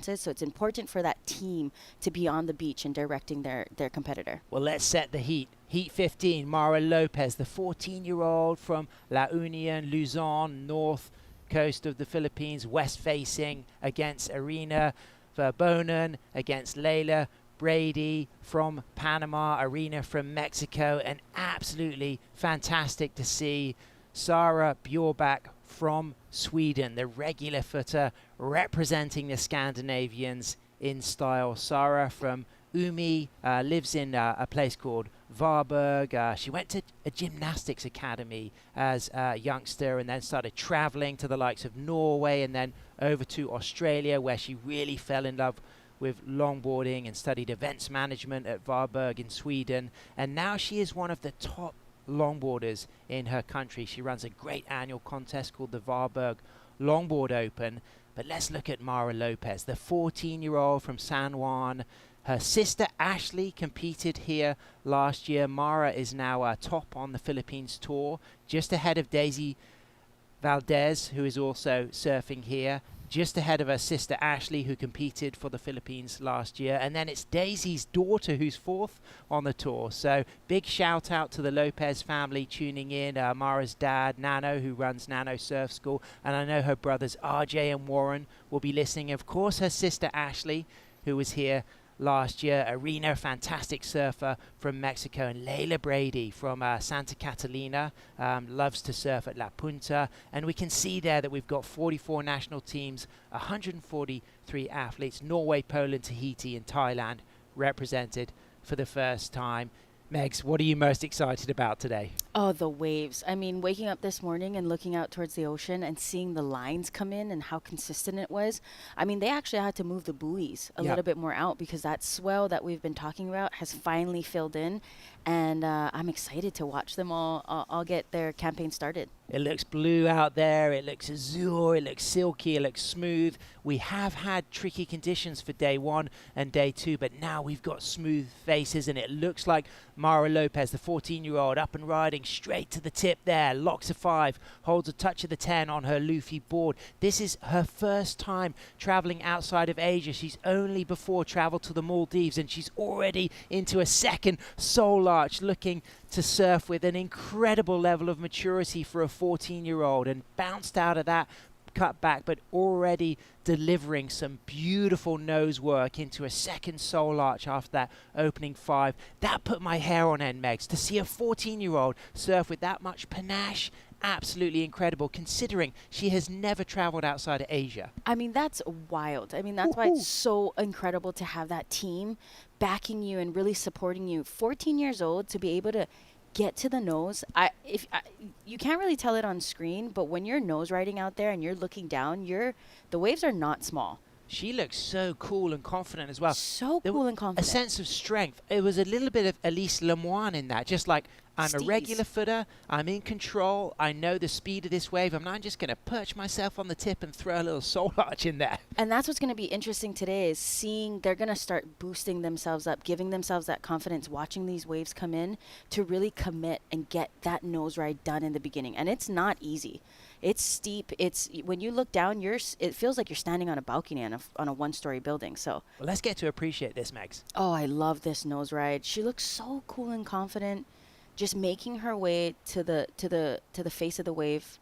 So it's important for that team to be on the beach and directing their competitor. Well, let's set the heat. Heat 15, Mara Lopez, the 14-year-old from La Union, Luzon, north coast of the Philippines, west facing, against Irina Verbonen, against Layla Brady from Panama, Irina from Mexico, and absolutely fantastic to see Sara Bjorbak from Sweden, the regular footer representing the Scandinavians in style. Sara from Umeå, lives in a place called Varberg. She went to a gymnastics academy as a youngster and then started traveling to the likes of Norway and then over to Australia, where she really fell in love with longboarding and studied events management at Varberg in Sweden. And now she is one of the top longboarders in her country. She runs a great annual contest called the Varberg Longboard Open. But let's look at Mara Lopez, the 14-year-old from San Juan. Her sister Ashley competed here last year. Mara is now top on the Philippines tour, just ahead of Daisy Valdez, who is also surfing here, just ahead of her sister Ashley, who competed for the Philippines last year. And then it's Daisy's daughter who's fourth on the tour. So big shout out to the Lopez family tuning in. Mara's dad, Nano, who runs Nano Surf School. And I know her brothers RJ and Warren will be listening. Of course, her sister Ashley, who was here last year. Irina, fantastic surfer from Mexico, and Layla Brady from Santa Catalina, loves to surf at La Punta. And we can see there that we've got 44 national teams, 143 athletes, Norway, Poland, Tahiti and Thailand represented for the first time. Megs, what are you most excited about today? Oh, the waves. I mean, waking up this morning and looking out towards the ocean and seeing the lines come in and how consistent it was. I mean, they actually had to move the buoys a little bit more out because that swell that we've been talking about has finally filled in. And I'm excited to watch them all get their campaign started. It looks blue out there, it looks azure, it looks silky, it looks smooth. We have had tricky conditions for day one and day two, but now we've got smooth faces, and it looks like Mara Lopez, the 14-year-old, up and riding straight to the tip there, locks a 5, holds a touch of the 10 on her Luffy board. This is her first time traveling outside of Asia. She's only before traveled to the Maldives, and she's already into a second soul arch, looking to surf with an incredible level of maturity for a 14-year-old, and bounced out of that cut back, but already delivering some beautiful nose work into a second soul arch after that opening 5. That put my hair on end, Megs. To see a 14-year-old surf with that much panache, absolutely incredible, considering she has never traveled outside of Asia. I mean, that's wild. I mean, that's why it's so incredible to have that team backing you and really supporting you. 14 years old, to be able to get to the nose. You can't really tell it on screen, but when you're nose riding out there and you're looking down, the waves are not small. She looks so cool and confident as well. So cool and confident. A sense of strength. It was a little bit of Elise Lemoine in that. Just like, I'm a regular footer. I'm in control. I know the speed of this wave. I'm not just going to perch myself on the tip and throw a little soul arch in there. And that's what's going to be interesting today, is seeing they're going to start boosting themselves up, giving themselves that confidence, watching these waves come in to really commit and get that nose ride done in the beginning. And it's not easy. It's steep. It's when you look down, it feels like you're standing on a balcony on a one-story building. So, well, let's get to appreciate this, Megs. Oh, I love this nose ride. She looks so cool and confident, just making her way to the face of the wave.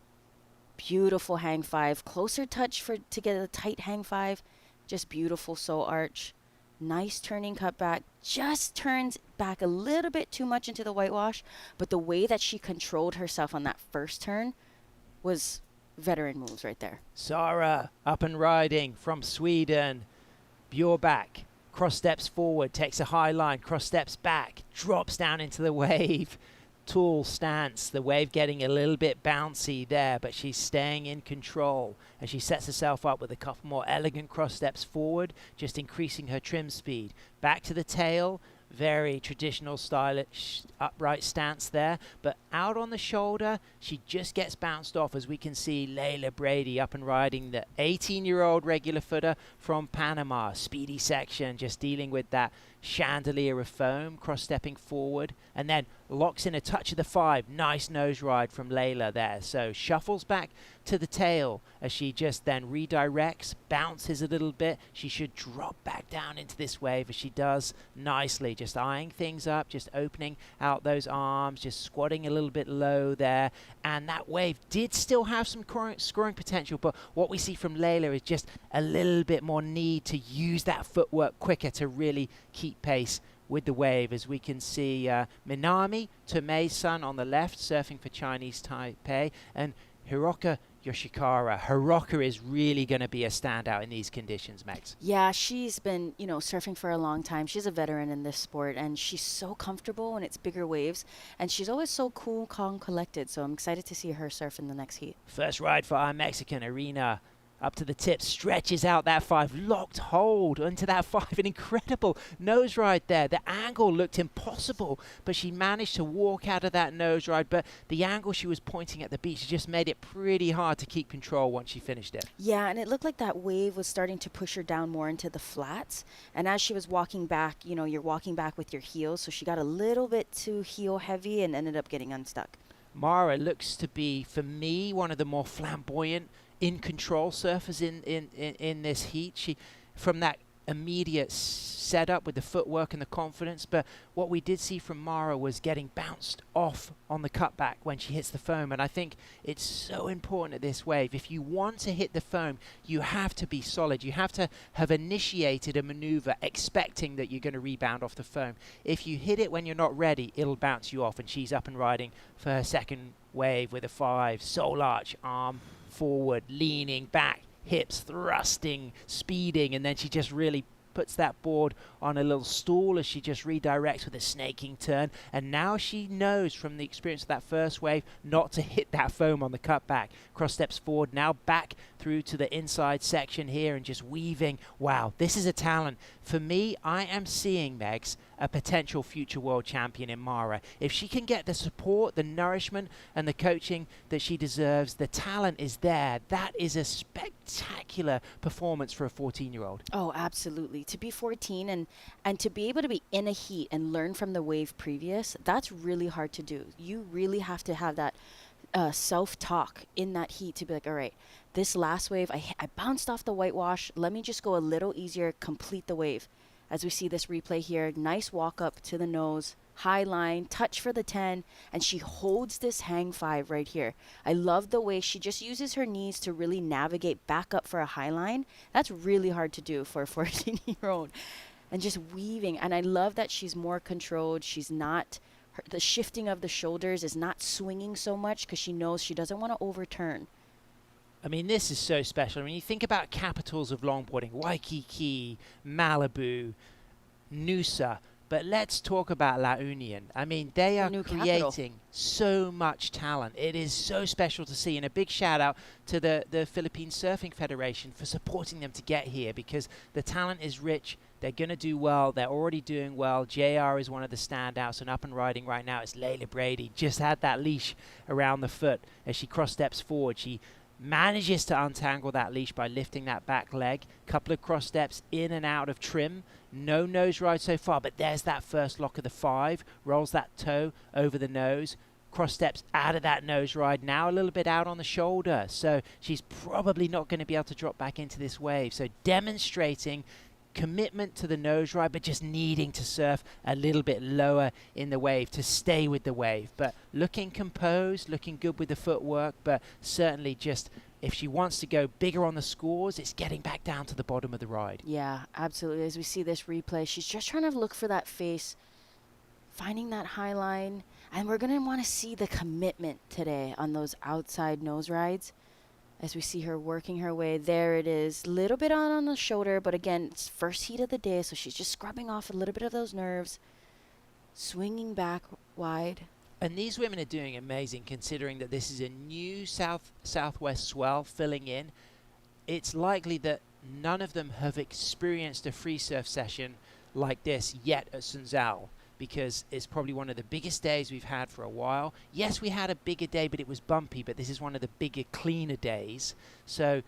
Beautiful hang 5, closer touch to get a tight hang 5. Just beautiful soul arch. Nice turning cut back. Just turns back a little bit too much into the whitewash, but the way that she controlled herself on that first turn was veteran moves right there. Sara up and riding from Sweden. Bjorbak cross steps forward, takes a high line, cross steps back, drops down into the wave. Tall stance, the wave getting a little bit bouncy there, but she's staying in control as she sets herself up with a couple more elegant cross steps forward, just increasing her trim speed. Back to the tail, very traditional stylish upright stance there, but out on the shoulder, she just gets bounced off, as we can see Layla Brady up and riding the 18-year-old regular footer from Panama. Speedy section, just dealing with that chandelier of foam, cross-stepping forward, and then locks in a touch of the 5. Nice nose ride from Layla there. So shuffles back to the tail as she just then redirects, bounces a little bit. She should drop back down into this wave as she does nicely, just eyeing things up, just opening out those arms, just squatting a little bit low there. And that wave did still have some scoring potential, but what we see from Layla is just a little bit more need to use that footwork quicker to really keep pace with the wave, as we can see Minami Tomei's son on the left surfing for Chinese Taipei, and Hiroka Yoshikara. Hiroka is really going to be a standout in these conditions, Max. Yeah, she's been, surfing for a long time. She's a veteran in this sport, and she's so comfortable when it's bigger waves, and she's always so cool, calm, collected. So I'm excited to see her surf in the next heat. First ride for our Mexican, Arena. Up to the tip, stretches out that 5, locked hold onto that 5. An incredible nose ride there. The angle looked impossible, but she managed to walk out of that nose ride. But the angle she was pointing at the beach just made it pretty hard to keep control once she finished it. Yeah, and it looked like that wave was starting to push her down more into the flats. And as she was walking back, you're walking back with your heels. So she got a little bit too heel heavy and ended up getting unstuck. Mara looks to be, for me, one of the more flamboyant, in control surfers in this heat. She, from that immediate setup with the footwork and the confidence, but what we did see from Mara was getting bounced off on the cutback when she hits the foam, and I think it's so important at this wave. If you want to hit the foam, you have to be solid. You have to have initiated a maneuver expecting that you're going to rebound off the foam. If you hit it when you're not ready, it'll bounce you off, and she's up and riding for her second wave with a 5, soul arch, arm forward, leaning back, hips thrusting, speeding, and then she just really puts that board on a little stool as she just redirects with a snaking turn. And now she knows from the experience of that first wave not to hit that foam on the cutback. Cross steps forward, now back through to the inside section here and just weaving. Wow, this is a talent. For me, I am seeing, Megs, a potential future world champion in Mara. If she can get the support, the nourishment, and the coaching that she deserves, the talent is there. That is a spectacular performance for a 14-year-old. Oh, absolutely. To be 14 and to be able to be in a heat and learn from the wave previous, that's really hard to do. You really have to have that self-talk in that heat to be like, all right, this last wave, I bounced off the whitewash. Let me just go a little easier, complete the wave. As we see this replay here, nice walk up to the nose, high line, touch for the 10, and she holds this hang 5 right here. I love the way she just uses her knees to really navigate back up for a high line. That's really hard to do for a 14-year-old. And just weaving. And I love that she's more controlled. She's not, the shifting of the shoulders is not swinging so much because she knows she doesn't want to overturn. I mean, this is so special. I mean, you think about capitals of longboarding, Waikiki, Malibu, Noosa, but let's talk about La Union. I mean, they are creating so much talent. It is so special to see, and a big shout out to the Philippine Surfing Federation for supporting them to get here, because the talent is rich. They're going to do well. They're already doing well. JR is one of the standouts, and up and riding right now is Layla Brady. Just had that leash around the foot as she cross steps forward. She manages to untangle that leash by lifting that back leg. Couple of cross steps in and out of trim. No nose ride so far, but there's that first lock of the 5. Rolls that toe over the nose. Cross steps out of that nose ride. Now a little bit out on the shoulder. So she's probably not going to be able to drop back into this wave. So demonstrating commitment to the nose ride, but just needing to surf a little bit lower in the wave to stay with the wave. But looking composed, looking good with the footwork, but certainly just, if she wants to go bigger on the scores, it's getting back down to the bottom of the ride. Yeah, absolutely. As we see this replay, she's just trying to look for that face, finding that high line, and we're going to want to see the commitment today on those outside nose rides. As we see her working her way, there it is. Little bit on the shoulder, but again, it's first heat of the day, so she's just scrubbing off a little bit of those nerves, swinging back wide. And these women are doing amazing, considering that this is a new southwest swell filling in. It's likely that none of them have experienced a free surf session like this yet at Sunzal, because it's probably one of the biggest days we've had for a while. Yes, we had a bigger day, but it was bumpy, but this is one of the bigger, cleaner days. So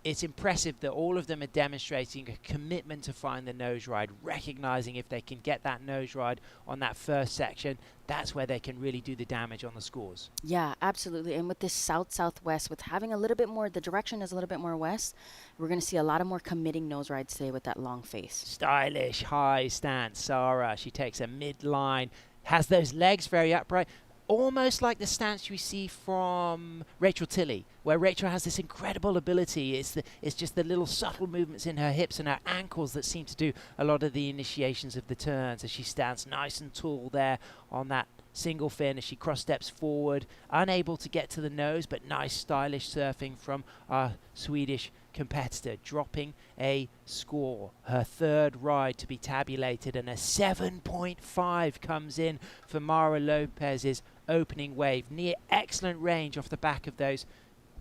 it's impressive that all of them are demonstrating a commitment to find the nose ride, recognizing if they can get that nose ride on that first section, that's where they can really do the damage on the scores. Yeah, absolutely. And with this south-southwest, with having a little bit more, the direction is a little bit more west, we're going to see a lot of more committing nose rides today with that long face. Stylish, high stance, Sarah. She takes a midline, has those legs very upright. Almost like the stance we see from Rachel Tilley, where Rachel has this incredible ability. It's just the little subtle movements in her hips and her ankles that seem to do a lot of the initiations of the turns, as she stands nice and tall there on that single fin as she cross steps forward, unable to get to the nose, but nice stylish surfing from our Swedish competitor, dropping a score, her third ride to be tabulated, and a 7.5 comes in for Mara Lopez's opening wave. Near excellent range off the back of those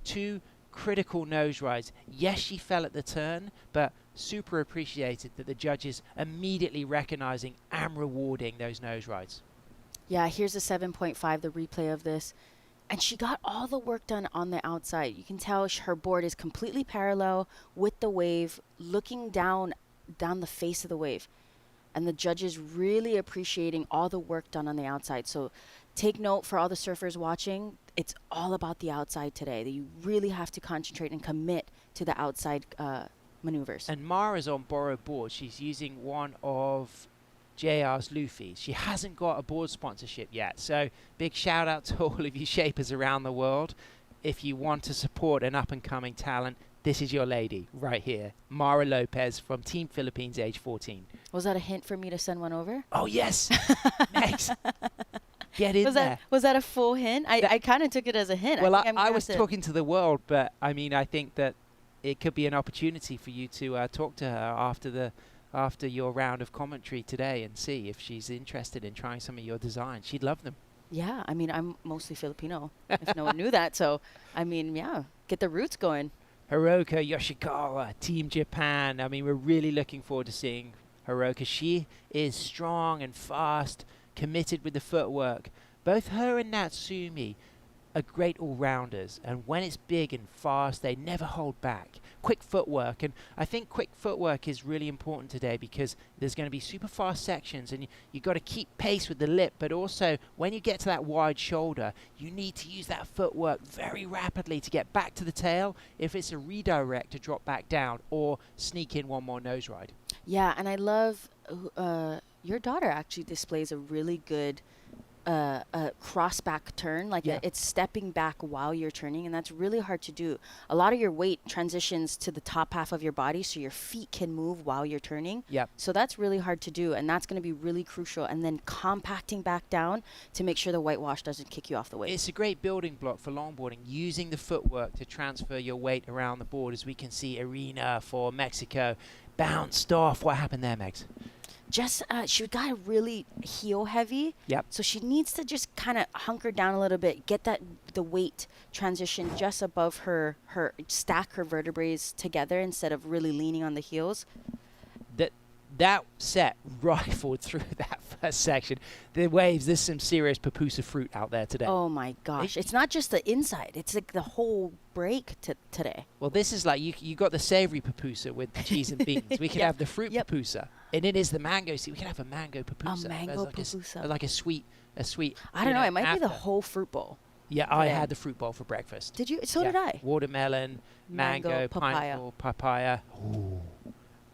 two critical nose rides. Yes, she fell at the turn, but super appreciated that the judges immediately recognizing and rewarding those nose rides. Yeah, here's a 7.5, the replay of this. And she got all the work done on the outside. You can tell her board is completely parallel with the wave, looking down the face of the wave. And the judges really appreciating all the work done on the outside. So take note for all the surfers watching, it's all about the outside today. That you really have to concentrate and commit to the outside maneuvers. And Mara's on borrowed board. She's using one of JR's Luffy's. She hasn't got a board sponsorship yet. So big shout out to all of you shapers around the world. If you want to support an up and coming talent, this is your lady right here. Mara Lopez from Team Philippines, age 14. Was that a hint for me to send one over? Oh, yes. Next. Get in there. Was that a full hint? I kind of took it as a hint. Well, I was talking to the world, but I mean, I think that it could be an opportunity for you to talk to her after your round of commentary today and see if she's interested in trying some of your designs. She'd love them. Yeah, I mean, I'm mostly Filipino, if no one knew that. So, I mean, yeah, get the roots going. Hiroka Yoshikawa, Team Japan. I mean, we're really looking forward to seeing Hiroka. She is strong and fast, committed with the footwork. Both her and Natsumi are great all-rounders, and when it's big and fast, they never hold back. Quick footwork, and I think quick footwork is really important today because there's going to be super fast sections, and you've got to keep pace with the lip, but also when you get to that wide shoulder, you need to use that footwork very rapidly to get back to the tail if it's a redirect to drop back down or sneak in one more nose ride. Yeah, and I love your daughter actually displays a really good cross back turn, like it's stepping back while you're turning, and that's really hard to do. A lot of your weight transitions to the top half of your body, so your feet can move while you're turning. Yep. So that's really hard to do, and that's going to be really crucial. And then compacting back down to make sure the whitewash doesn't kick you off the wave. It's a great building block for longboarding, using the footwork to transfer your weight around the board, as we can see Arena for Mexico bounced off. What happened there, Megs? Just she got really heel heavy. Yep. So she needs to just kind of hunker down a little bit, get the weight transition just above her stack her vertebrae together instead of really leaning on the heels. That set rifled through that first section. The waves, there's some serious pupusa fruit out there today. Oh my gosh. It's not just the inside. It's like the whole break today. Well, this is like you got the savory pupusa with the cheese and beans. We could have the fruit pupusa. And it is the mango. See, we could have a mango pupusa. A mango pupusa. Like a sweet. I don't know. It might be the whole fruit bowl. Yeah, I had the fruit bowl for breakfast. Did you? So did I. Watermelon, mango, pineapple, papaya. Ooh.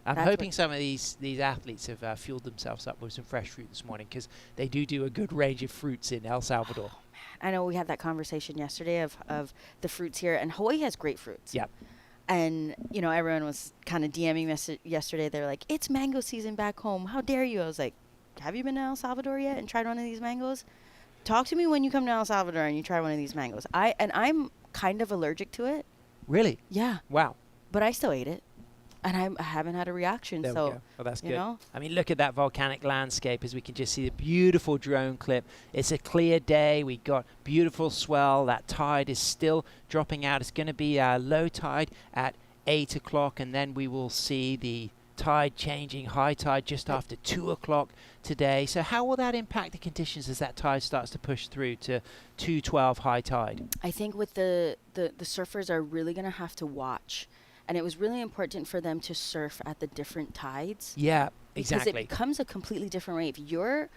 I'm hoping some of these athletes have fueled themselves up with some fresh fruit this morning, because they do a good range of fruits in El Salvador. Oh, man. I know we had that conversation yesterday of the fruits here, and Hawaii has great fruits. Yep. And, you know, everyone was kind of DMing yesterday. They're like, it's mango season back home. How dare you? I was like, have you been to El Salvador yet and tried one of these mangoes? Talk to me when you come to El Salvador and you try one of these mangoes. I'm kind of allergic to it. Really? Yeah. Wow. But I still ate it. And I haven't had a reaction. There so, we go. Well, that's good. Know? I mean, look at that volcanic landscape, as we can just see the beautiful drone clip. It's a clear day. We got beautiful swell. That tide is still dropping out. It's going to be low tide at 8 o'clock, and then we will see the tide changing, high tide just after 2 o'clock today. So how will that impact the conditions as that tide starts to push through to 2:12 high tide? I think with the surfers are really going to have to watch. And it was really important for them to surf at the different tides. Yeah, Because exactly. it becomes a completely different wave. Where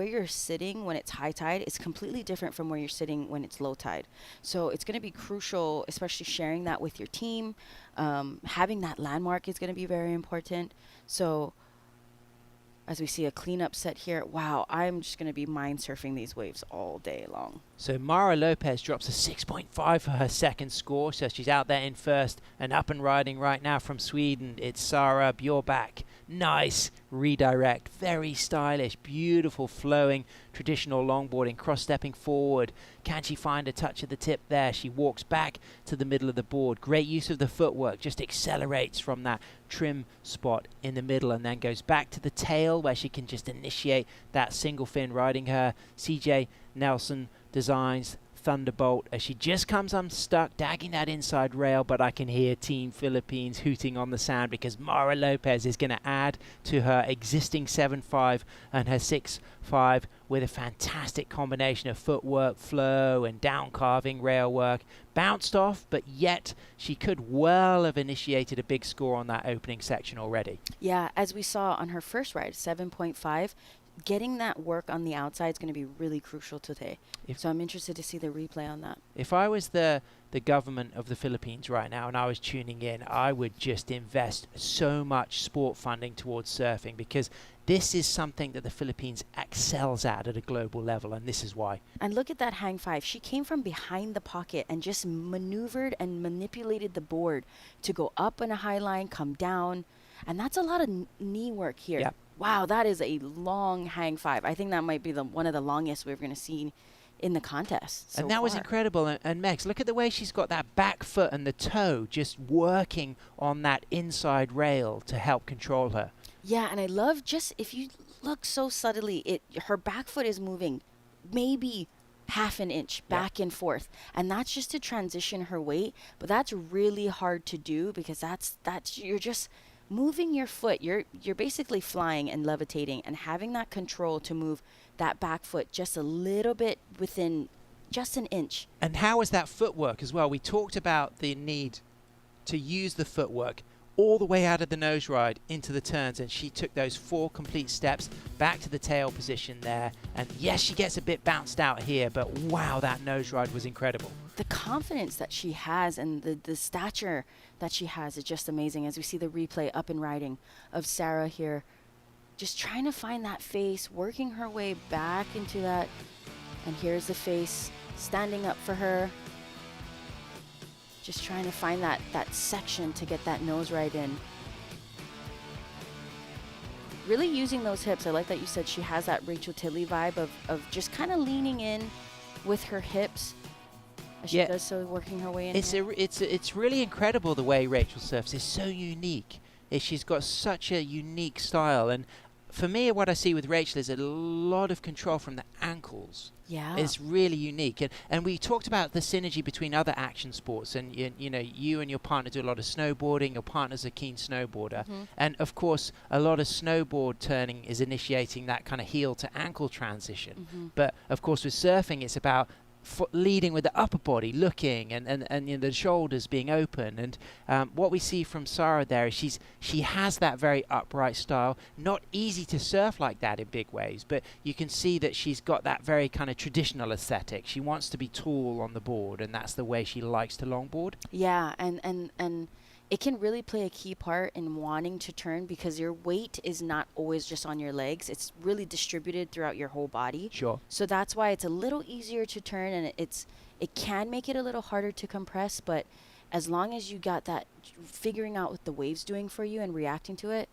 you're sitting when it's high tide is completely different from where you're sitting when it's low tide. So it's going to be crucial, especially sharing that with your team. Having that landmark is going to be very important. So as we see a cleanup set here, wow, I'm just going to be mind surfing these waves all day long. So Mara Lopez drops a 6.5 for her second score, so she's out there in first and up and riding right now from Sweden. It's Sara Bjorbak. Nice redirect, very stylish, beautiful flowing traditional longboarding, cross-stepping forward. Can she find a touch of the tip there? She walks back to the middle of the board. Great use of the footwork, just accelerates from that trim spot in the middle and then goes back to the tail where she can just initiate that single fin, riding her CJ Nelson Designs Thunderbolt as she just comes unstuck, dagging that inside rail, but I can hear Team Philippines hooting on the sand because Mara Lopez is going to add to her existing 7.5 and her 6.5 with a fantastic combination of footwork, flow, and down carving rail work. Bounced off, but yet she could well have initiated a big score on that opening section already. Yeah, as we saw on her first ride, 7.5. Getting that work on the outside is going to be really crucial today. So I'm interested to see the replay on that. If I was the government of the Philippines right now and I was tuning in, I would just invest so much sport funding towards surfing because this is something that the Philippines excels at a global level, and this is why. And look at that hang five. She came from behind the pocket and just maneuvered and manipulated the board to go up in a high line, come down. And that's a lot of knee work here. Yep. Wow, that is a long hang five. I think that might be one of the longest we're going to see in the contest so and that was far. incredible. And Megs, look at the way she's got that back foot and the toe just working on that inside rail to help control her. Yeah, and I love just if you look so subtly, her back foot is moving maybe half an inch back and forth, and that's just to transition her weight. But that's really hard to do because that's you're just moving your foot. You're basically flying and levitating and having that control to move that back foot just a little bit within just an inch. And how is that footwork as well? We talked about the need to use the footwork all the way out of the nose ride into the turns, and she took those 4 complete steps back to the tail position there. And yes, she gets a bit bounced out here, but wow, that nose ride was incredible. The confidence that she has and the stature that she has is just amazing. As we see the replay up and riding of Sarah here, just trying to find that face, working her way back into that. And here's the face standing up for her. Just trying to find that section to get that nose right in. Really using those hips. I like that you said she has that Rachel Tilly vibe of just kind of leaning in with her hips. As she does so, working her way in. It's really incredible the way Rachel surfs. It's so unique. She's got such a unique style, and for me, what I see with Rachel is a lot of control from the ankles. Yeah, it's really unique, and we talked about the synergy between other action sports, and you know, you and your partner do a lot of snowboarding. Your partner's a keen snowboarder, and of course, a lot of snowboard turning is initiating that kind of heel to ankle transition. But of course, with surfing, it's about leading with the upper body, looking, and you know, the shoulders being open. And what we see from Sarah there is she has that very upright style. Not easy to surf like that in big waves, but you can see that she's got that very kind of traditional aesthetic. She wants to be tall on the board, and that's the way she likes to longboard. Yeah, and it can really play a key part in wanting to turn because your weight is not always just on your legs. It's really distributed throughout your whole body. Sure. So that's why it's a little easier to turn, and it can make it a little harder to compress, but as long as you got that figuring out what the wave's doing for you and reacting to it,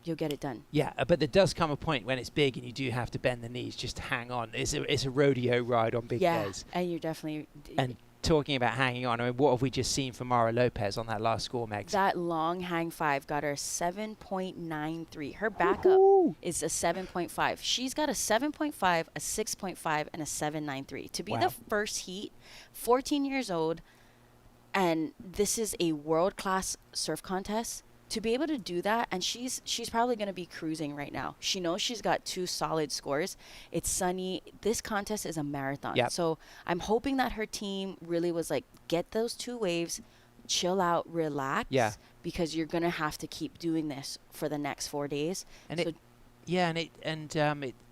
you'll get it done. Yeah, but there does come a point when it's big and you do have to bend the knees just to hang on. It's a rodeo ride on big days. Yeah, and you're definitely... And talking about hanging on, I mean, what have we just seen from Mara Lopez on that last score, Megs? That long hang five got her 7.93. Her backup is a 7.5. She's got a 7.5, a 6.5, and a 7.93. To be the first heat, 14 years old, and this is a world-class surf contest. to be able to do that, and she's probably going to be cruising right now. She knows she's got 2 solid scores. It's sunny. This contest is a marathon. Yep. So I'm hoping that her team really was like, get those 2 waves, chill out, relax. Yeah. Because you're going to have to keep doing this for the next 4 days. And so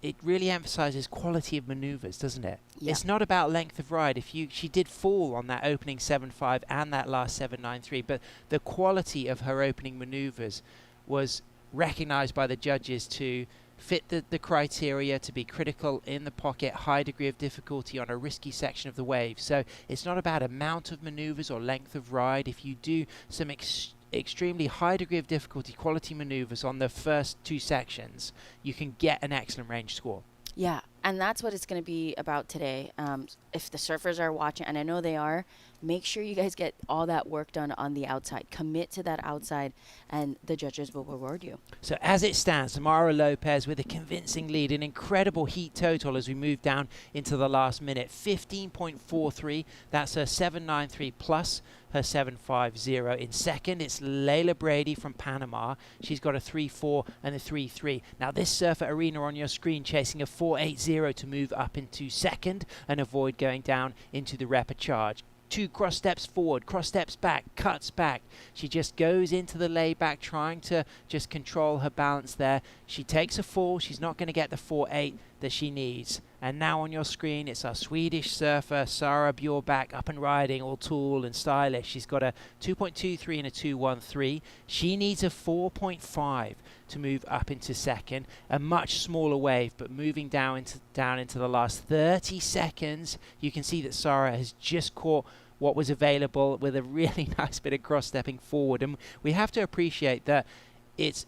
it really emphasizes quality of maneuvers, doesn't it? Yeah. It's not about length of ride. She did fall on that opening 7.5 and that last 7.93, but the quality of her opening maneuvers was recognized by the judges to fit the criteria, to be critical in the pocket, high degree of difficulty on a risky section of the wave. So it's not about amount of maneuvers or length of ride. If you do some extremely high degree of difficulty quality maneuvers on the first 2 sections, you can get an excellent range score. Yeah, and that's what it's going to be about today. If the surfers are watching, and I know they are, make sure you guys get all that work done on the outside. Commit to that outside, and the judges will reward you. So as it stands, Samara Lopez with a convincing lead, an incredible heat total as we move down into the last minute. 15.43, that's her 7.93 plus her 7.50. In second, it's Layla Brady from Panama. She's got a 3.4 and a 3.3. Now this surfer Arena on your screen chasing a 4.80 to move up into second and avoid going down into the repechage. 2 cross steps forward, cross steps back, cuts back. She just goes into the layback, trying to just control her balance there. She takes a fall. She's not going to get the 4.8 that she needs. And now on your screen, it's our Swedish surfer, Sara Bjorback, up and riding, all tall and stylish. She's got a 2.23 and a 2.13. She needs a 4.5 to move up into second. A much smaller wave, but moving down into the last 30 seconds, you can see that Sara has just caught what was available with a really nice bit of cross-stepping forward. And we have to appreciate that it's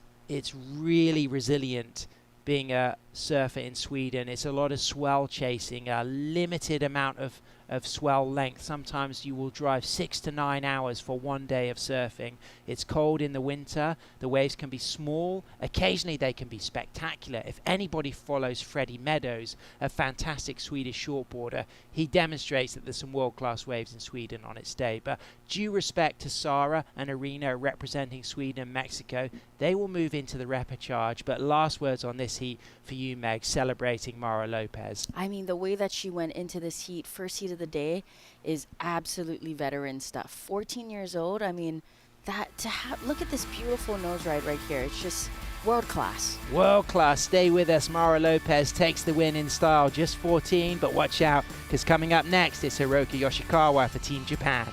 really resilient being a surfer in Sweden. It's a lot of swell chasing, a limited amount of swell length. Sometimes you will drive 6 to 9 hours for 1 day of surfing. It's cold in the winter. The waves can be small. Occasionally they can be spectacular. If anybody follows Freddie Meadows, a fantastic Swedish shortboarder, he demonstrates that there's some world-class waves in Sweden on its day. But due respect to Sara and Arena representing Sweden and Mexico, they will move into the repechage. But last words on this heat for you, Meg, celebrating Mara Lopez. I mean, the way that she went into this heat, first heat of the day, is absolutely veteran stuff. 14 years old. I mean, look at this beautiful nose ride right here. It's just world class. World class. Stay with us. Mara Lopez takes the win in style. Just 14, but watch out, because coming up next, it's Hiroki Yoshikawa for Team Japan.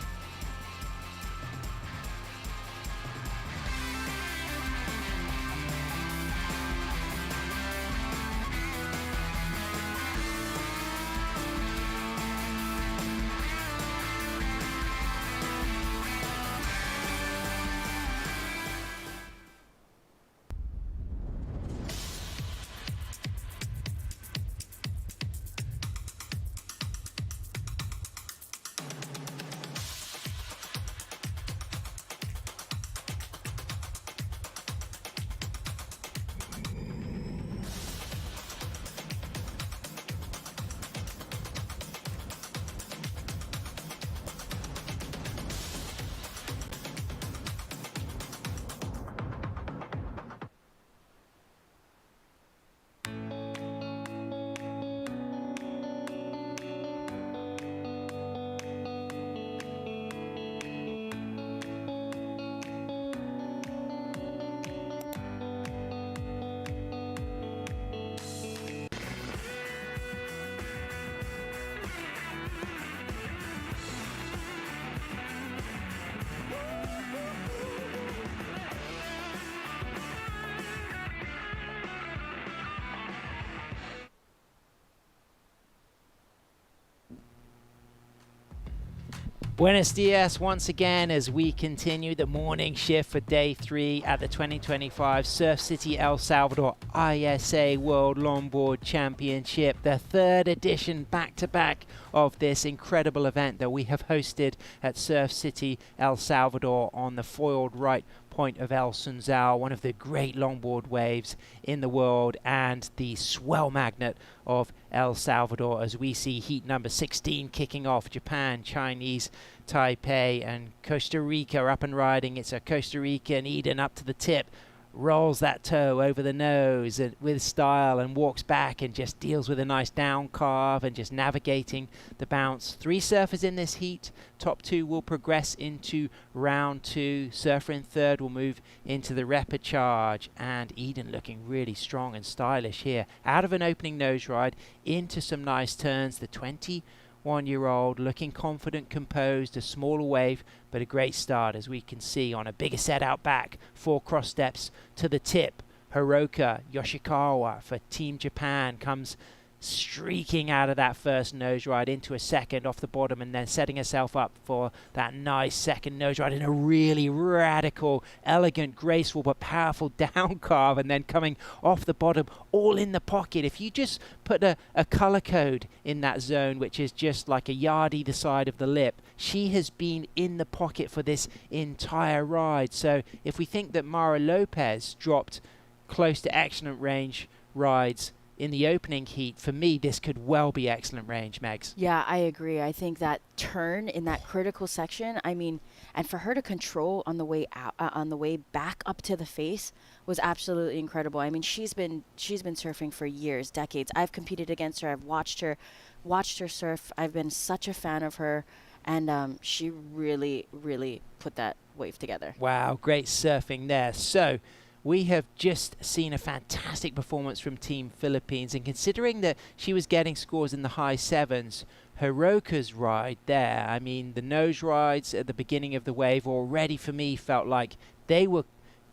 Buenos dias once again as we continue the morning shift for day 3 at the 2025 Surf City El Salvador ISA World Longboard Championship, the 3rd edition back-to-back of this incredible event that we have hosted at Surf City El Salvador on the foiled right point of El Sunzal, one of the great longboard waves in the world, and the swell magnet of El Salvador, as we see heat number 16 kicking off. Japan, Chinese, Taipei, and Costa Rica up and riding. It's a Costa Rican Eden up to the tip, rolls that toe over the nose with style and walks back and just deals with a nice down carve and just navigating the bounce. 3 surfers in this heat. Top 2 will progress into round 2. Surfer in third will move into the repechage, and Eden looking really strong and stylish here. Out of an opening nose ride into some nice turns. The 21-year-old looking confident, composed, a smaller wave, but a great start, as we can see on a bigger set out back. 4 cross steps to the tip. Hiroka Yoshikawa for Team Japan comes streaking out of that first nose ride into a second off the bottom, and then setting herself up for that nice second nose ride in a really radical, elegant, graceful but powerful down carve, and then coming off the bottom all in the pocket. If you just put a color code in that zone, which is just like a yard either side of the lip, she has been in the pocket for this entire ride. So if we think that Mara Lopez dropped close to excellent range rides in the opening heat, for me this could well be excellent range, Megs. Yeah, I agree. I think that turn in that critical section, I mean, and for her to control on the way out, on the way back up to the face, was absolutely incredible. I mean, she's been surfing for years, decades. I've competed against her. I've watched her surf. I've been such a fan of her, and she really, really put that wave together. Wow, great surfing there. So we have just seen a fantastic performance from Team Philippines, and considering that she was getting scores in the high 7s, Hiroka's ride there, I mean, the nose rides at the beginning of the wave already for me felt like they were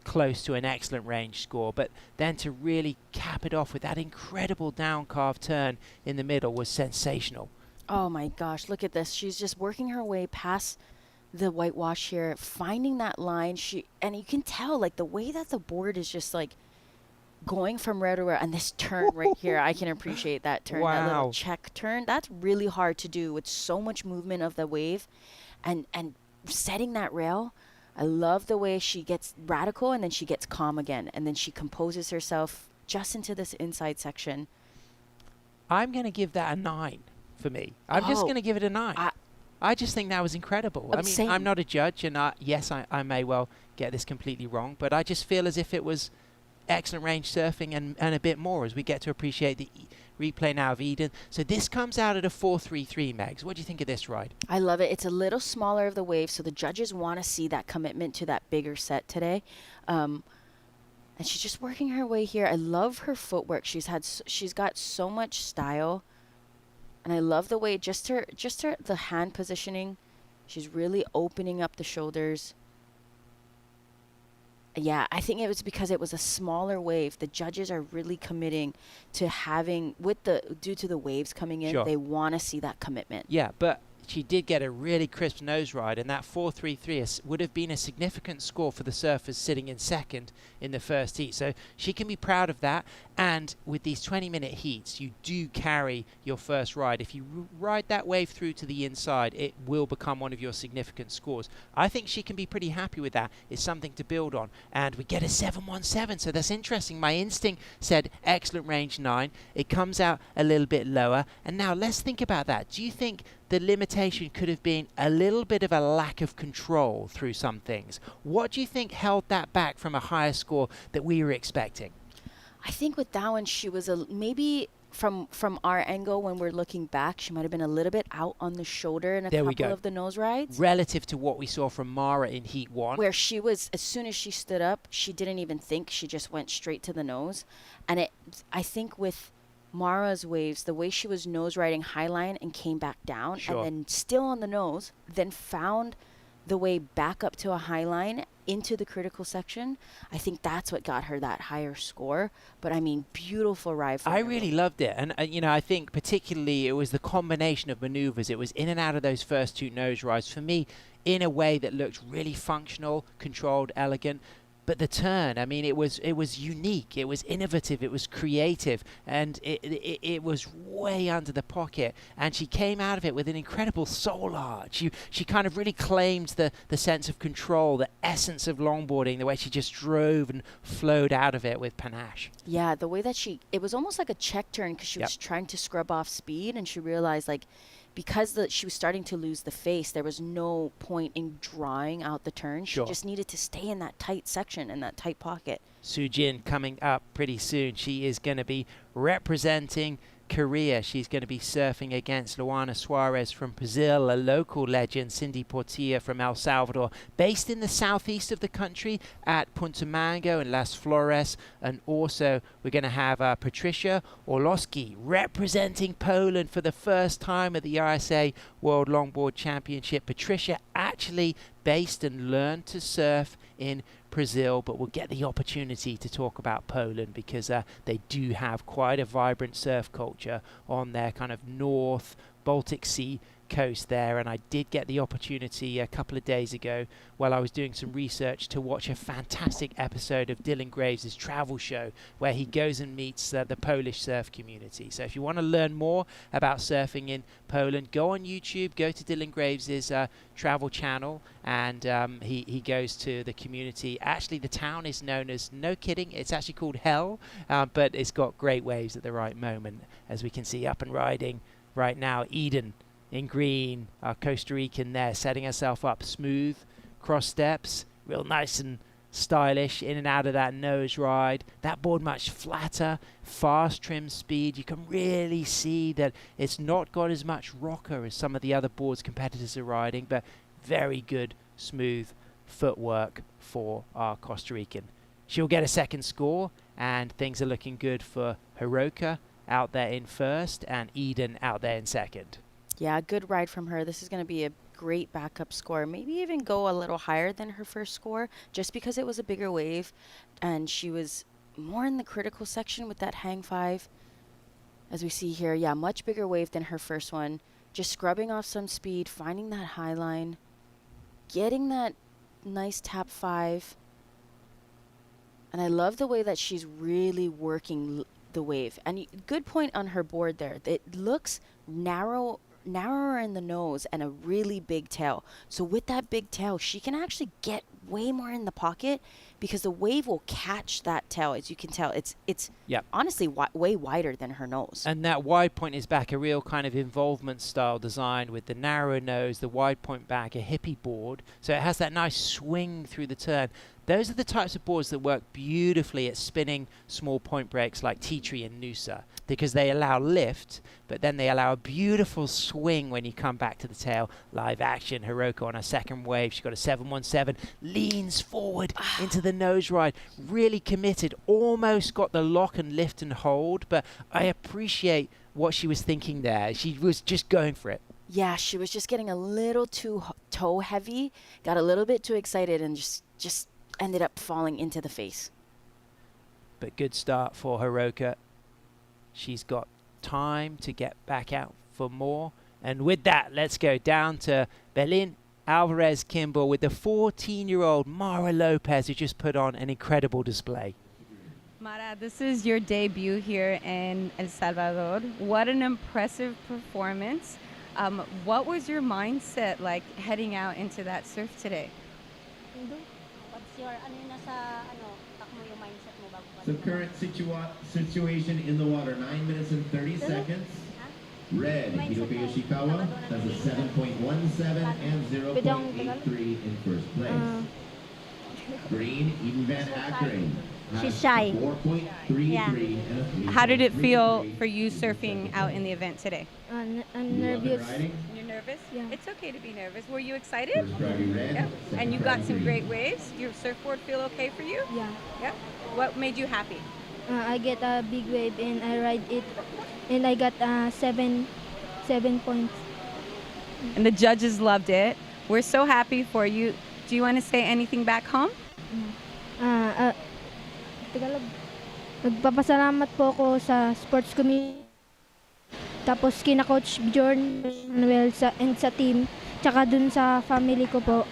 close to an excellent range score, but then to really cap it off with that incredible down carve turn in the middle was sensational. Oh my gosh, look at this. She's just working her way past the whitewash here, finding that line. And you can tell, like, the way that the board is just like going from red to red, and this turn right here, I can appreciate that turn. That little check turn, that's really hard to do with so much movement of the wave, and setting that rail. I love the way she gets radical and then she gets calm again, and then she composes herself just into this inside section. I'm going to give that a 9 for me. I'm just going to give it a 9. I just think that was incredible. I mean, I'm not a judge, and yes, I may well get this completely wrong, but I just feel as if it was excellent range surfing and a bit more as we get to appreciate the replay now of Eden. So this comes out at a 4.33, Megs. What do you think of this ride? I love it. It's a little smaller of the wave, so the judges want to see that commitment to that bigger set today. And she's just working her way here. I love her footwork. She's got so much style. And I love the way the hand positioning. She's really opening up the shoulders. Yeah, I think it was because it was a smaller wave. The judges are really committing to having, due to the waves coming in, They want to see that commitment. Yeah, but she did get a really crisp nose ride, and that 4.33 would have been a significant score for the surfers sitting in second in the first heat. So she can be proud of that. And with these 20-minute heats, you do carry your first ride. If you ride that wave through to the inside, it will become one of your significant scores. I think she can be pretty happy with that. It's something to build on. And we get a 7.17, so that's interesting. My instinct said excellent range 9. It comes out a little bit lower. And now let's think about that. Do you think the limitation could have been a little bit of a lack of control through some things? What do you think held that back from a higher score that we were expecting? I think with that one, she was maybe from our angle when we're looking back, she might have been a little bit out on the shoulder in a couple of the nose rides. Relative to what we saw from Mara in Heat 1. Where she was, as soon as she stood up, she didn't even think. She just went straight to the nose. And I think with Mara's waves, the way she was nose riding highline and came back down, and then still on the nose, then found the way back up to a highline into the critical section, I think that's what got her that higher score. But I mean, beautiful ride for her. I really loved it. And, I think particularly it was the combination of maneuvers. It was in and out of those first 2 nose rides for me in a way that looked really functional, controlled, elegant. But the turn, I mean, it was unique, it was innovative, it was creative, and it was way under the pocket. And she came out of it with an incredible soul arch. She kind of really claimed the sense of control, the essence of longboarding, the way she just drove and flowed out of it with panache. Yeah, the way that it was almost like a check turn because she was trying to scrub off speed, and she realized like because she was starting to lose the face, there was no point in drawing out the turn. She just needed to stay in that tight section, in that tight pocket. Sujin coming up pretty soon. She is going to be representing Korea. She's going to be surfing against Luana Suarez from Brazil, a local legend, Cindy Portilla from El Salvador, based in the southeast of the country at Punta Mango and Las Flores. And also we're going to have Patricia Orlowski representing Poland for the first time at the ISA World Longboard Championship. Patricia actually based and learned to surf in Brazil, but we'll get the opportunity to talk about Poland because they do have quite a vibrant surf culture on their kind of North Baltic Sea coast there. And I did get the opportunity a couple of days ago while I was doing some research to watch a fantastic episode of Dylan Graves' travel show where he goes and meets the Polish surf community. So if you want to learn more about surfing in Poland, go on YouTube, go to Dylan Graves' travel channel, and he goes to the community. Actually, the town is known as, no kidding, it's actually called Hell, but it's got great waves at the right moment, as we can see up and riding right now. Eden in green, our Costa Rican there, setting herself up smooth, cross steps, real nice and stylish, in and out of that nose ride. That board much flatter, fast trim speed. You can really see that it's not got as much rocker as some of the other boards competitors are riding, but very good, smooth footwork for our Costa Rican. She'll get a second score, and things are looking good for Hiroka out there in first and Eden out there in second. Yeah, good ride from her. This is going to be a great backup score. Maybe even go a little higher than her first score just because it was a bigger wave and she was more in the critical section with that hang five. As we see here, yeah, much bigger wave than her first one. Just scrubbing off some speed, finding that high line, getting that nice tap five. And I love the way that she's really working the wave. And good point on her board there. It looks narrower in the nose and a really big tail. So with that big tail, she can actually get way more in the pocket because the wave will catch that tail. As you can tell, it's honestly way wider than her nose. And that wide point is back, a real kind of involvement style design with the narrow nose, the wide point back, a hippie board. So it has that nice swing through the turn. Those are the types of boards that work beautifully at spinning small point breaks like Tea Tree and Noosa, because they allow lift, but then they allow a beautiful swing when you come back to the tail. Live action, Hiroka on her second wave. She's got a 717, leans forward into the nose ride, really committed, almost got the lock and lift and hold, but I appreciate what she was thinking there. She was just going for it. Yeah, she was just getting a little too toe heavy, got a little bit too excited, and just ended up falling into the face. But good start for Hiroka. She's got time to get back out for more. And with that, let's go down to Berlin Alvarez Kimball with the 14-year-old Mara Lopez, who just put on an incredible display. Mara, this is your debut here in El Salvador. What an impressive performance. What was your mindset like heading out into that surf today? What's your takmo yung mindset mo bago So current situation in the water, 9 minutes and 30 seconds. Red, Hiroka Yoshikawa has a 7.17 and 0.83 in first place. Green, Eden Van Ackeren. She's shy. 4.33 Yeah. and a 3. How did it feel for you surfing out in the event today? I'm nervous. You're nervous? Yeah. It's okay to be nervous. Were you excited? First driving red. Yeah. second And you got driving some green. great waves? Your surfboard feel okay for you? Yeah, Yeah. What made you happy? I get a big wave and I ride it, and I got 7 points. And the judges loved it. We're so happy for you. Do you want to say anything back home? Tagalog. Nagpapasalamat po ako sa sports community. Tapos kina Coach Bjorn Manuel and sa team, tsaka dun sa family ko po.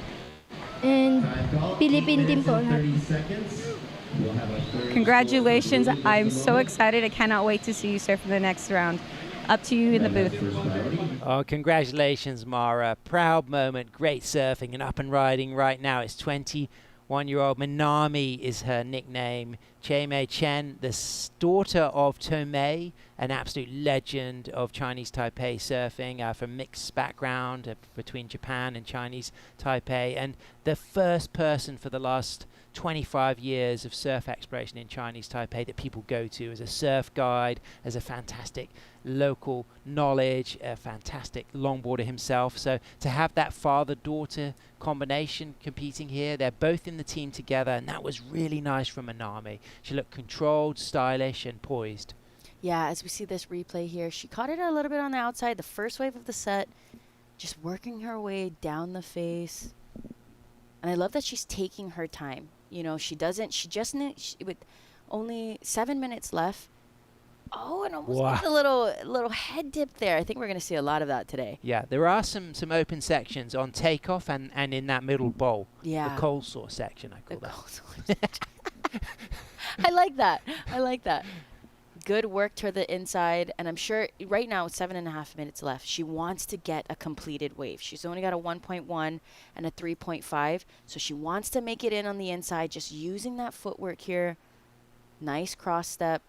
And Time call. 8 Philippine team minutes po and lahat. 30 seconds. We'll have a third Congratulations. score for I'm just a so moment. excited. I cannot wait to see you surf in the next round. Up to you in the And that's booth. first priority. Oh, congratulations, Mara. Proud moment, great surfing and up and riding right now. It's 21-year-old Minami is her nickname. Mei Chen, the daughter of Tomei, an absolute legend of Chinese Taipei surfing, from mixed background between Japan and Chinese Taipei, and the first person for the last 25 years of surf exploration in Chinese Taipei that people go to as a surf guide, as a fantastic local knowledge, a fantastic longboarder himself. So to have that father-daughter combination competing here, they're both in the team together, and that was really nice from Minami. She looked controlled, stylish, and poised. Yeah, as we see this replay here, she caught it a little bit on the outside, the first wave of the set, just working her way down the face. And I love that she's taking her time. You know, she with only 7 minutes left. Oh, and almost Wow. got a little head dip there. I think we're going to see a lot of that today. Yeah, there are some open sections on takeoff and in that middle bowl. Yeah. The cold sore section, I call The that. cold sore. I like that. I like that. Good work to the inside, and I'm sure right now with 7.5 minutes left, she wants to get a completed wave. She's only got a 1.1 and a 3.5, so she wants to make it in on the inside, just using that footwork here. Nice cross step.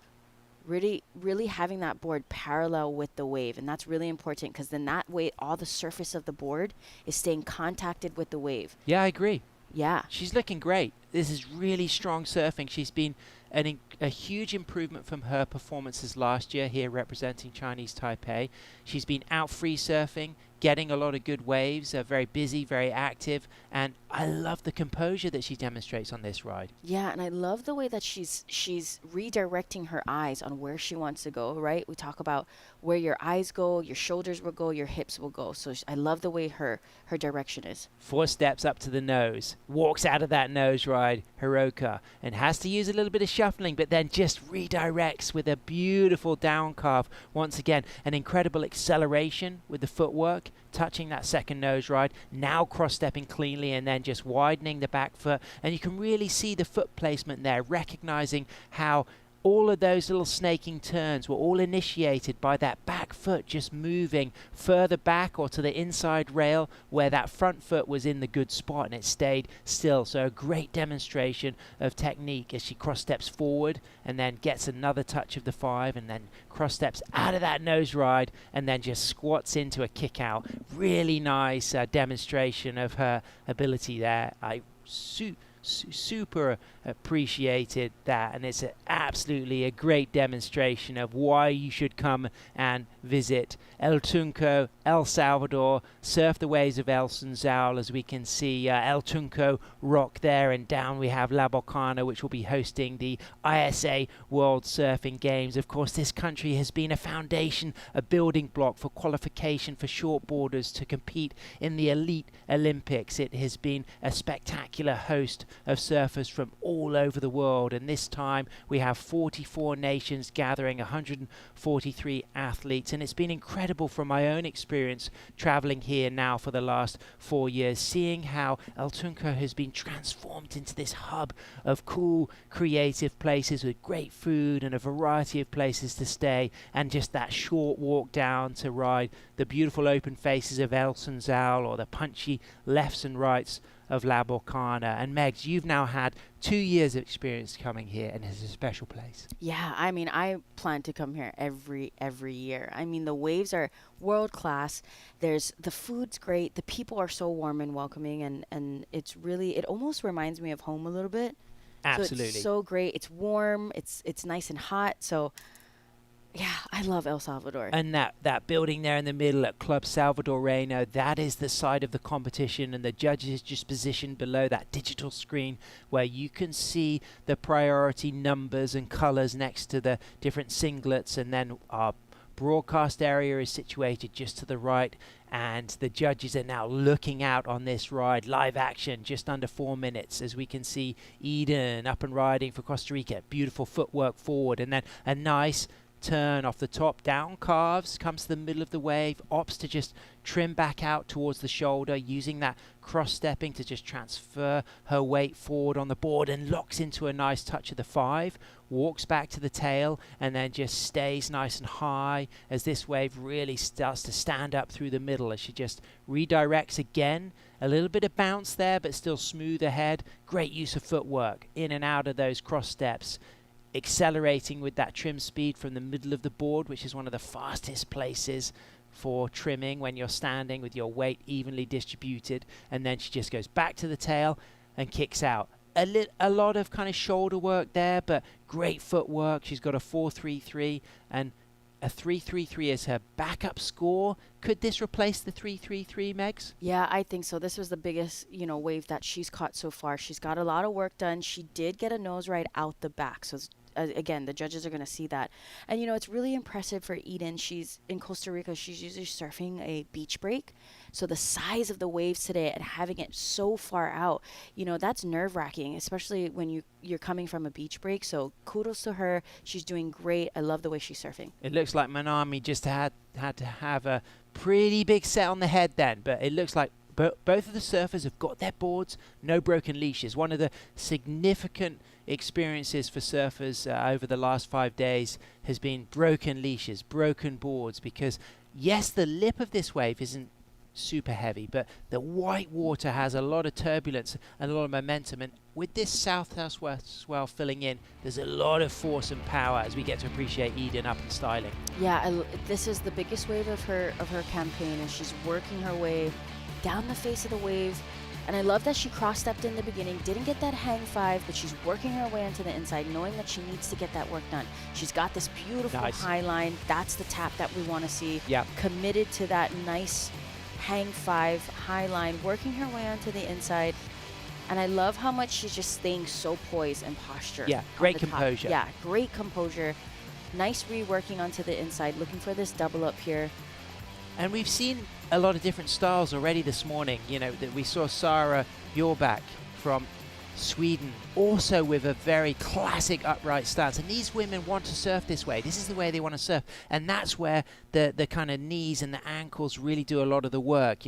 Really having that board parallel with the wave, and that's really important because then that way all the surface of the board is staying contacted with the wave. Yeah, I agree. Yeah. She's looking great. This is really strong surfing. She's been a huge improvement from her performances last year here representing Chinese Taipei. She's been out free surfing, getting a lot of good waves, very busy, very active, and I love the composure that she demonstrates on this ride. Yeah, and I love the way that she's redirecting her eyes on where she wants to go, right? We talk about where your eyes go, your shoulders will go, your hips will go. So I love the way her direction is. 4 steps up to the nose, walks out of that nose ride, Hiroka, and has to use a little bit of shuffling, but then just redirects with a beautiful down carve. Once again, an incredible acceleration with the footwork, touching that second nose ride, now cross-stepping cleanly and then just widening the back foot. And you can really see the foot placement there, recognizing how all of those little snaking turns were all initiated by that back foot just moving further back or to the inside rail where that front foot was in the good spot and it stayed still. So a great demonstration of technique as she cross steps forward and then gets another touch of the 5 and then cross steps out of that nose ride and then just squats into a kick out. Really nice demonstration of her ability there. I super appreciated that, and it's absolutely a great demonstration of why you should come and visit El Tunco, El Salvador, surf the waves of El Sunzal, as we can see El Tunco rock there, and down we have La Bocana, which will be hosting the ISA World Surfing Games. Of course, this country has been a foundation, a building block for qualification for shortboarders to compete in the elite Olympics. It has been a spectacular host of surfers from all over the world, and this time we have 44 nations gathering 143 athletes, and it's been incredible from my own experience traveling here now for the last 4 years, seeing how El Tunco has been transformed into this hub of cool, creative places with great food and a variety of places to stay, and just that short walk down to ride the beautiful open faces of El Sunzal or the punchy lefts and rights of La Bocana. And Megs, you've now had 2 years of experience coming here, and it's a special place. Yeah, I mean, I plan to come here every year. I mean, the waves are world class. The food's great. The people are so warm and welcoming, and it's really, it almost reminds me of home a little bit. Absolutely. So it's so great. It's warm. It's nice and hot. So yeah, I love El Salvador. And that building there in the middle at Club Salvadoreno, that is the side of the competition, and the judges just positioned below that digital screen where you can see the priority numbers and colors next to the different singlets, and then our broadcast area is situated just to the right, and the judges are now looking out on this ride, live action, just under 4 minutes, as we can see Eden up and riding for Costa Rica. Beautiful footwork forward, and then a nice turn off the top, down calves, comes to the middle of the wave, opts to just trim back out towards the shoulder, using that cross-stepping to just transfer her weight forward on the board, and locks into a nice touch of the 5, walks back to the tail, and then just stays nice and high as this wave really starts to stand up through the middle as she just redirects again. A little bit of bounce there, but still smooth ahead. Great use of footwork in and out of those cross steps, accelerating with that trim speed from the middle of the board, which is one of the fastest places for trimming when you're standing with your weight evenly distributed. And then she just goes back to the tail and kicks out. A lot of kind of shoulder work there, but great footwork. She's got a 4.33 and a 3.33 is her backup score. Could this replace the 3.33, Megs? Yeah, I think so. This was the biggest, wave that she's caught so far. She's got a lot of work done. She did get a nose ride out the back. So again, the judges are going to see that. And, it's really impressive for Eden. She's in Costa Rica. She's usually surfing a beach break. So the size of the waves today and having it so far out, that's nerve wracking, especially when you're coming from a beach break. So kudos to her. She's doing great. I love the way she's surfing. It looks like Manami just had to have a pretty big set on the head then, but it looks like both of the surfers have got their boards, no broken leashes. One of the significant experiences for surfers over the last 5 days has been broken leashes, broken boards, because yes, the lip of this wave isn't super heavy, but the white water has a lot of turbulence and a lot of momentum, and with this south-southwest swell filling in, there's a lot of force and power as we get to appreciate Eden up and styling. Yeah, this is the biggest wave of her campaign, and she's working her way down the face of the wave. And I love that she cross-stepped in the beginning, didn't get that hang 5, but she's working her way into the inside, knowing that she needs to get that work done. She's got this beautiful high line. That's the tap that we want to see. Yeah. Committed to that nice hang 5 high line, working her way onto the inside. And I love how much she's just staying so poised and posture. Yeah, great composure. Yeah, great composure. Nice reworking onto the inside, looking for this double up here. And we've seen a lot of different styles already this morning. That we saw Sara Bjorback from Sweden, also with a very classic upright stance. And these women want to surf this way. This is the way they want to surf. And that's where the kind of knees and the ankles really do a lot of the work.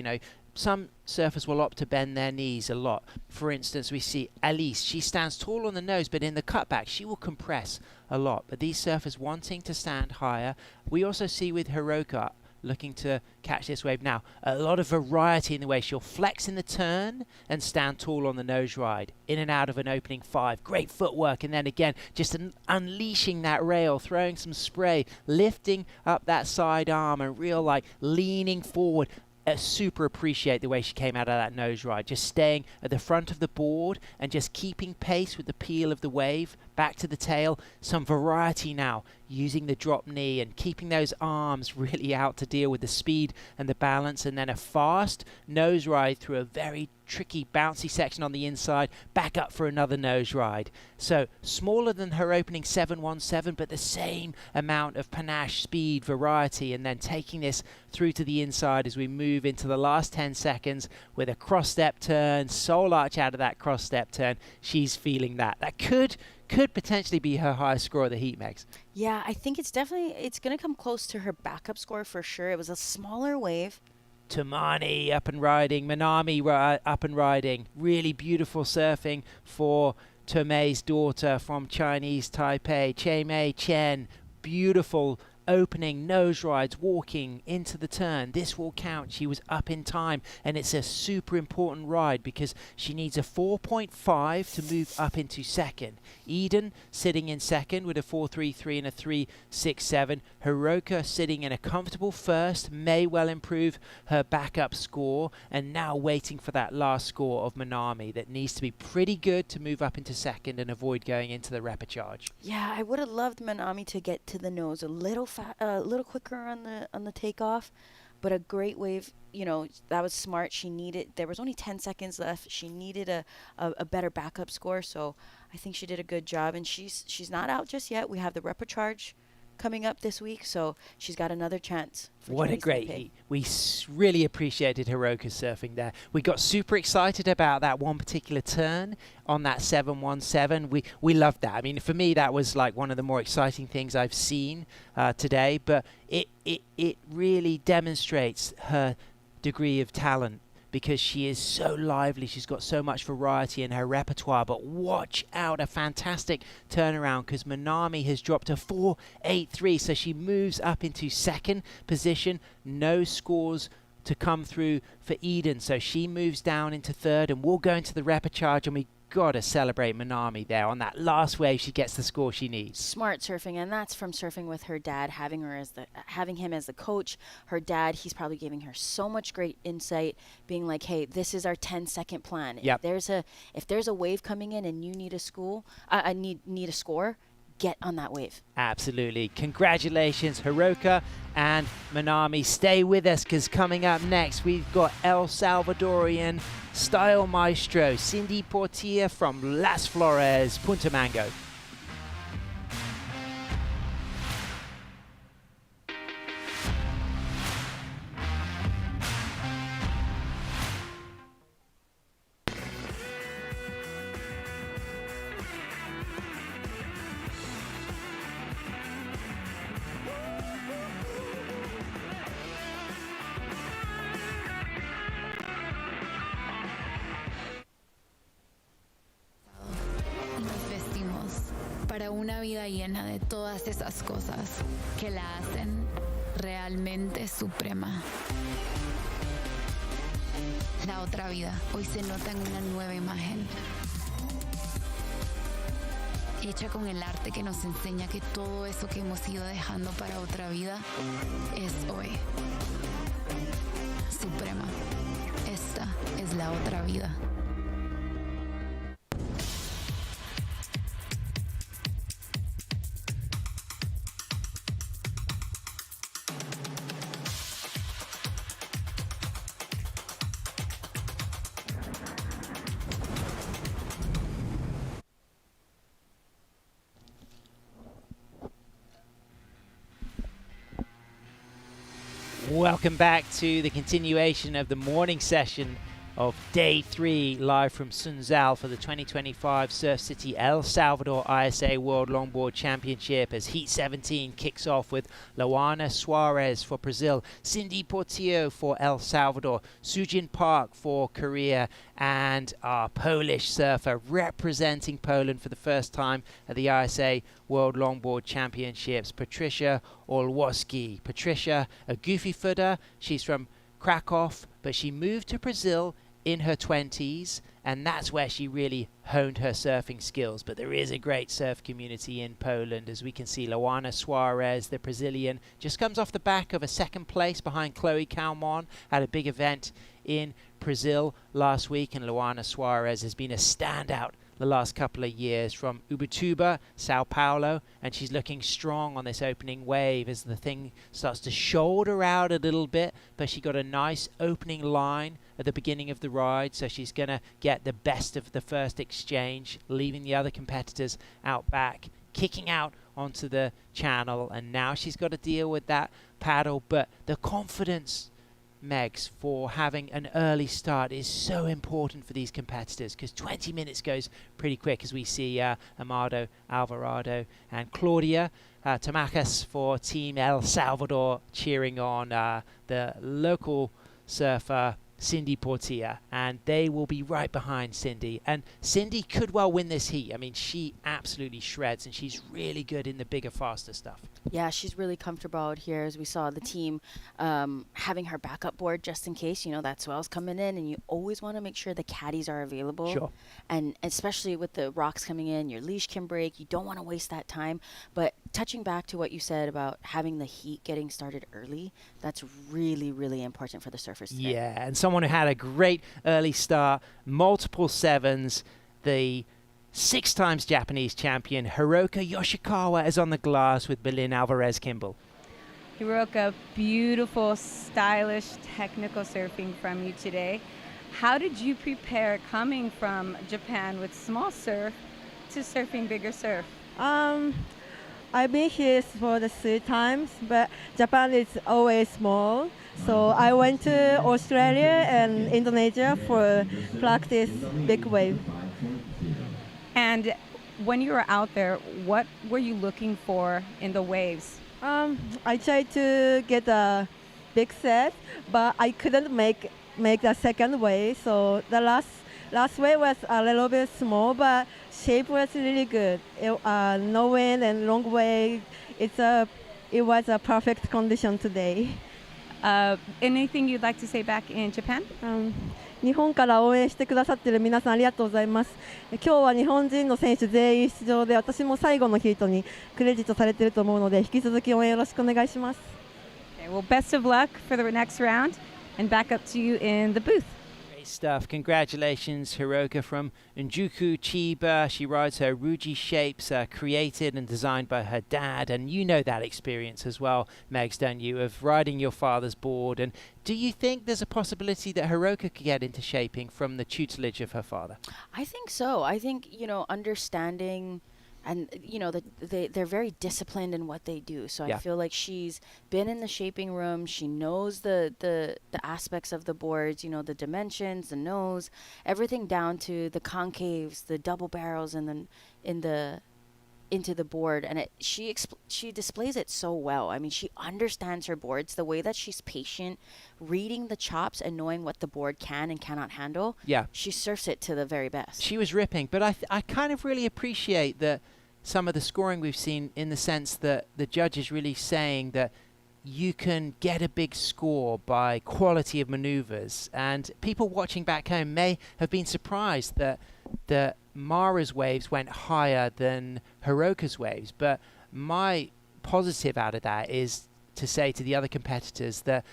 Some surfers will opt to bend their knees a lot. For instance, we see Alice. She stands tall on the nose, but in the cutback, she will compress a lot. But these surfers wanting to stand higher. We also see with Hiroka looking to catch this wave now. A lot of variety in the way. She'll flex in the turn and stand tall on the nose ride. In and out of an opening 5. Great footwork. And then again, just unleashing that rail, throwing some spray, lifting up that side arm and real leaning forward. Super appreciate the way she came out of that nose ride. Just staying at the front of the board and just keeping pace with the peel of the wave. Back to the tail. Some variety now, using the drop knee and keeping those arms really out to deal with the speed and the balance. And then a fast nose ride through a very tricky bouncy section on the inside, back up for another nose ride. So smaller than her opening 717, but the same amount of panache, speed, variety, and then taking this through to the inside as we move into the last 10 seconds with a cross step turn, soul arch out of that cross step turn. She's feeling that. That could potentially be her highest score of the heat, Megs. Yeah, I think it's going to come close to her backup score for sure. It was a smaller wave. Tamani up and riding, Manami up and riding. Really beautiful surfing for Tomei's daughter from Chinese Taipei, Che-Mei Chen. Beautiful opening nose rides, walking into the turn. This will count. She was up in time, and it's a super important ride because she needs a 4.5 to move up into second. Eden sitting in second with a 4.33 and a 3.67. Hiroka sitting in a comfortable first, may well improve her backup score, and now waiting for that last score of Manami that needs to be pretty good to move up into second and avoid going into the repechage. Yeah, I would have loved Manami to get to the nose a little quicker on the takeoff, but a great wave. That was smart. There was only 10 seconds left. She needed a better backup score, so I think she did a good job. And she's not out just yet. We have the repechage coming up this week, so she's got another chance. What a great heat. We really appreciated Hiroka surfing there. We got super excited about that one particular turn on that 717. We loved that. I mean, for me, that was like one of the more exciting things I've seen today, but it really demonstrates her degree of talent, because she is so lively. She's got so much variety in her repertoire. But watch out, a fantastic turnaround, because Manami has dropped to 4.83, so she moves up into second position. No scores to come through for Eden, so she moves down into third, and we'll go into the repechage, and we got to celebrate Manami there. On that last wave, she gets the score she needs. Smart surfing, and that's from surfing with her dad, having him as the coach. Her dad, he's probably giving her so much great insight, being like, hey, this is our 10-second plan. Yep. If there's a wave coming in and you need a score, get on that wave. Absolutely. Congratulations, Hiroka and Manami. Stay with us, because coming up next, we've got El Salvadorian style maestro Cindy Portilla from Las Flores, Punta Mango. Nos vestimos para una vida llena de todas esas cosas que la hacen realmente suprema. La otra vida hoy se nota en una nueva imagen, hecha con el arte que nos enseña que todo eso que hemos ido dejando para otra vida es hoy. Suprema. Esta es la otra vida. Welcome back to the continuation of the morning session of Day 3, live from Sunzal for the 2025 Surf City El Salvador ISA World Longboard Championship, as Heat 17 kicks off with Luana Suarez for Brazil, Cindy Portillo for El Salvador, Sujin Park for Korea, and our Polish surfer representing Poland for the first time at the ISA World Longboard Championships, Patricia Olwowski. Patricia, a goofy footer. She's from Krakow, but she moved to Brazil in her 20s, and that's where she really honed her surfing skills. But there is a great surf community in Poland, as we can see. Luana Suarez, the Brazilian, just comes off the back of a second place behind Chloe Calmon at a big event in Brazil last week, and Luana Suarez has been a standout the last couple of years from Ubatuba, Sao Paulo, and she's looking strong on this opening wave as the thing starts to shoulder out a little bit, but she got a nice opening line at the beginning of the ride, so she's going to get the best of the first exchange, leaving the other competitors out back, kicking out onto the channel, and now she's got to deal with that paddle. But the confidence, Megs, for having an early start is so important for these competitors, because 20 minutes goes pretty quick, as we see Amado Alvarado and Claudia Tamacas for Team El Salvador cheering on the local surfer Cindy Portilla, and they will be right behind Cindy. And Cindy could well win this heat. I mean, she absolutely shreds, and she's really good in the bigger, faster stuff. Yeah, she's really comfortable out here, as we saw the team having her backup board just in case, that swell's coming in, and you always want to make sure the caddies are available. Sure. And especially with the rocks coming in, your leash can break. You don't want to waste that time. But touching back to what you said about having the heat getting started early, that's really, really important for the surfers today. Yeah, and someone who had a great early start, multiple sevens, the 6 times Japanese champion Hiroka Yoshikawa is on the glass with Berlin Alvarez Kimball. Hiroka, beautiful, stylish, technical surfing from you today. How did you prepare coming from Japan with small surf to surfing bigger surf? I've been here for the 3 times, but Japan is always small. So I went to Australia and Indonesia for practice big wave. And when you were out there, what were you looking for in the waves? I tried to get a big set, but I couldn't make the second wave. So the last wave was a little bit small, but shape was really good. No wind and long wave. It was a perfect condition today. Anything you'd like to say back in Japan? 日本から応援してくださっている皆さんありがとうございます。今日は日本人の選手全員出場で、私も最後のヒートにクレジットされていると思うので、引き続き応援よろしくお願いします。Okay, well, best of luck for the next round, and back up to you in the booth. Great stuff. Congratulations, Hiroka from Unjuku, Chiba. She rides her Ruji shapes, created and designed by her dad. And you know that experience as well, Megs, don't you, of riding your father's board. And do you think there's a possibility that Hiroka could get into shaping from the tutelage of her father? I think so. I think, understanding, and they're very disciplined in what they do. So Yeah. I feel like she's been in the shaping room. She knows the aspects of the boards, the dimensions, the nose, everything down to the concaves, the double barrels, and then into the board. And she displays it so well. I mean, she understands her boards, the way that she's patient, reading the chops and knowing what the board can and cannot handle. Yeah. She surfs it to the very best. She was ripping, but I kind of really appreciate that some of the scoring we've seen, in the sense that the judge is really saying that you can get a big score by quality of maneuvers. And people watching back home may have been surprised that Mara's waves went higher than Hiroka's waves. But my positive out of that is to say to the other competitors that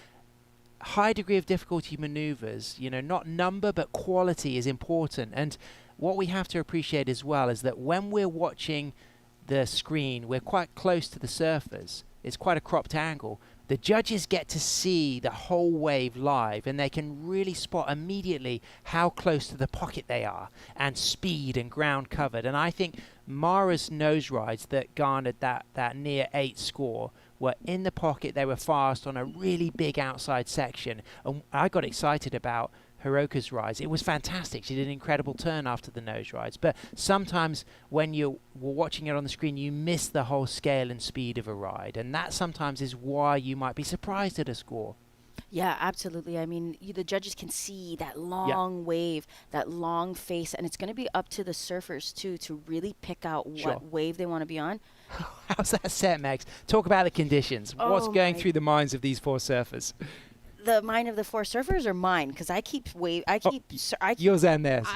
high degree of difficulty maneuvers, not number but quality is important. And what we have to appreciate as well is that when we're watching the screen, we're quite close to the surfers. It's quite a cropped angle. The judges get to see the whole wave live, and they can really spot immediately how close to the pocket they are, and speed and ground covered. And I think Mara's nose rides that garnered that near 8 score were in the pocket. They were fast on a really big outside section. And I got excited about Hiroka's rides. It was fantastic. She did an incredible turn after the nose rides. But sometimes when you were watching it on the screen, you miss the whole scale and speed of a ride. And that sometimes is why you might be surprised at a score. Yeah, absolutely. I mean, the judges can see that long wave, that long face, and it's going to be up to the surfers, too, to really pick out what wave they want to be on. How's that set, Megs? Talk about the conditions. What's going through the minds of these 4 surfers? The mind of the 4 surfers or mine? Because I keep yours and theirs.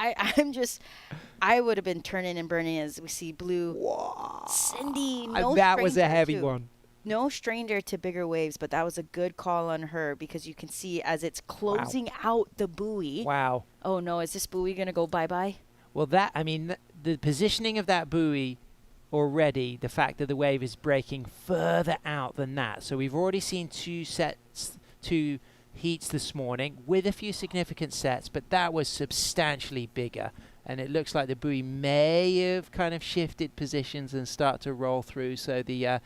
I would have been turning and burning as we see blue. Whoa. Cindy, that was a heavy one. No stranger to bigger waves, but that was a good call on her, because you can see as it's closing out the buoy. Wow. Oh no, is this buoy going to go bye-bye? Well, the positioning of that buoy already, the fact that the wave is breaking further out than that. So we've already seen 2 heats this morning with a few significant sets, but that was substantially bigger. And it looks like the buoy may have kind of shifted positions and start to roll through. So the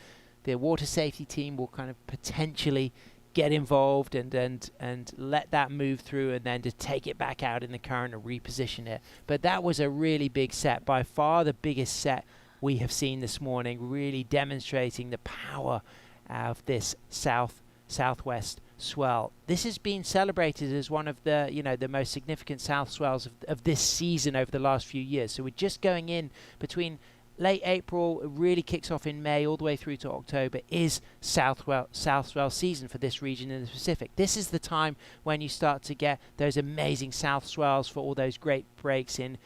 water safety team will kind of potentially get involved and let that move through, and then to take it back out in the current and reposition it. But that was a really big set, by far the biggest set we have seen this morning, really demonstrating the power of this southwest swell. This has been celebrated as one of the the most significant south swells of this season over the last few years. So we're just going in between late April, it really kicks off in May all the way through to October, is south swell season for this region in the Pacific. This is the time when you start to get those amazing south swells for all those great breaks in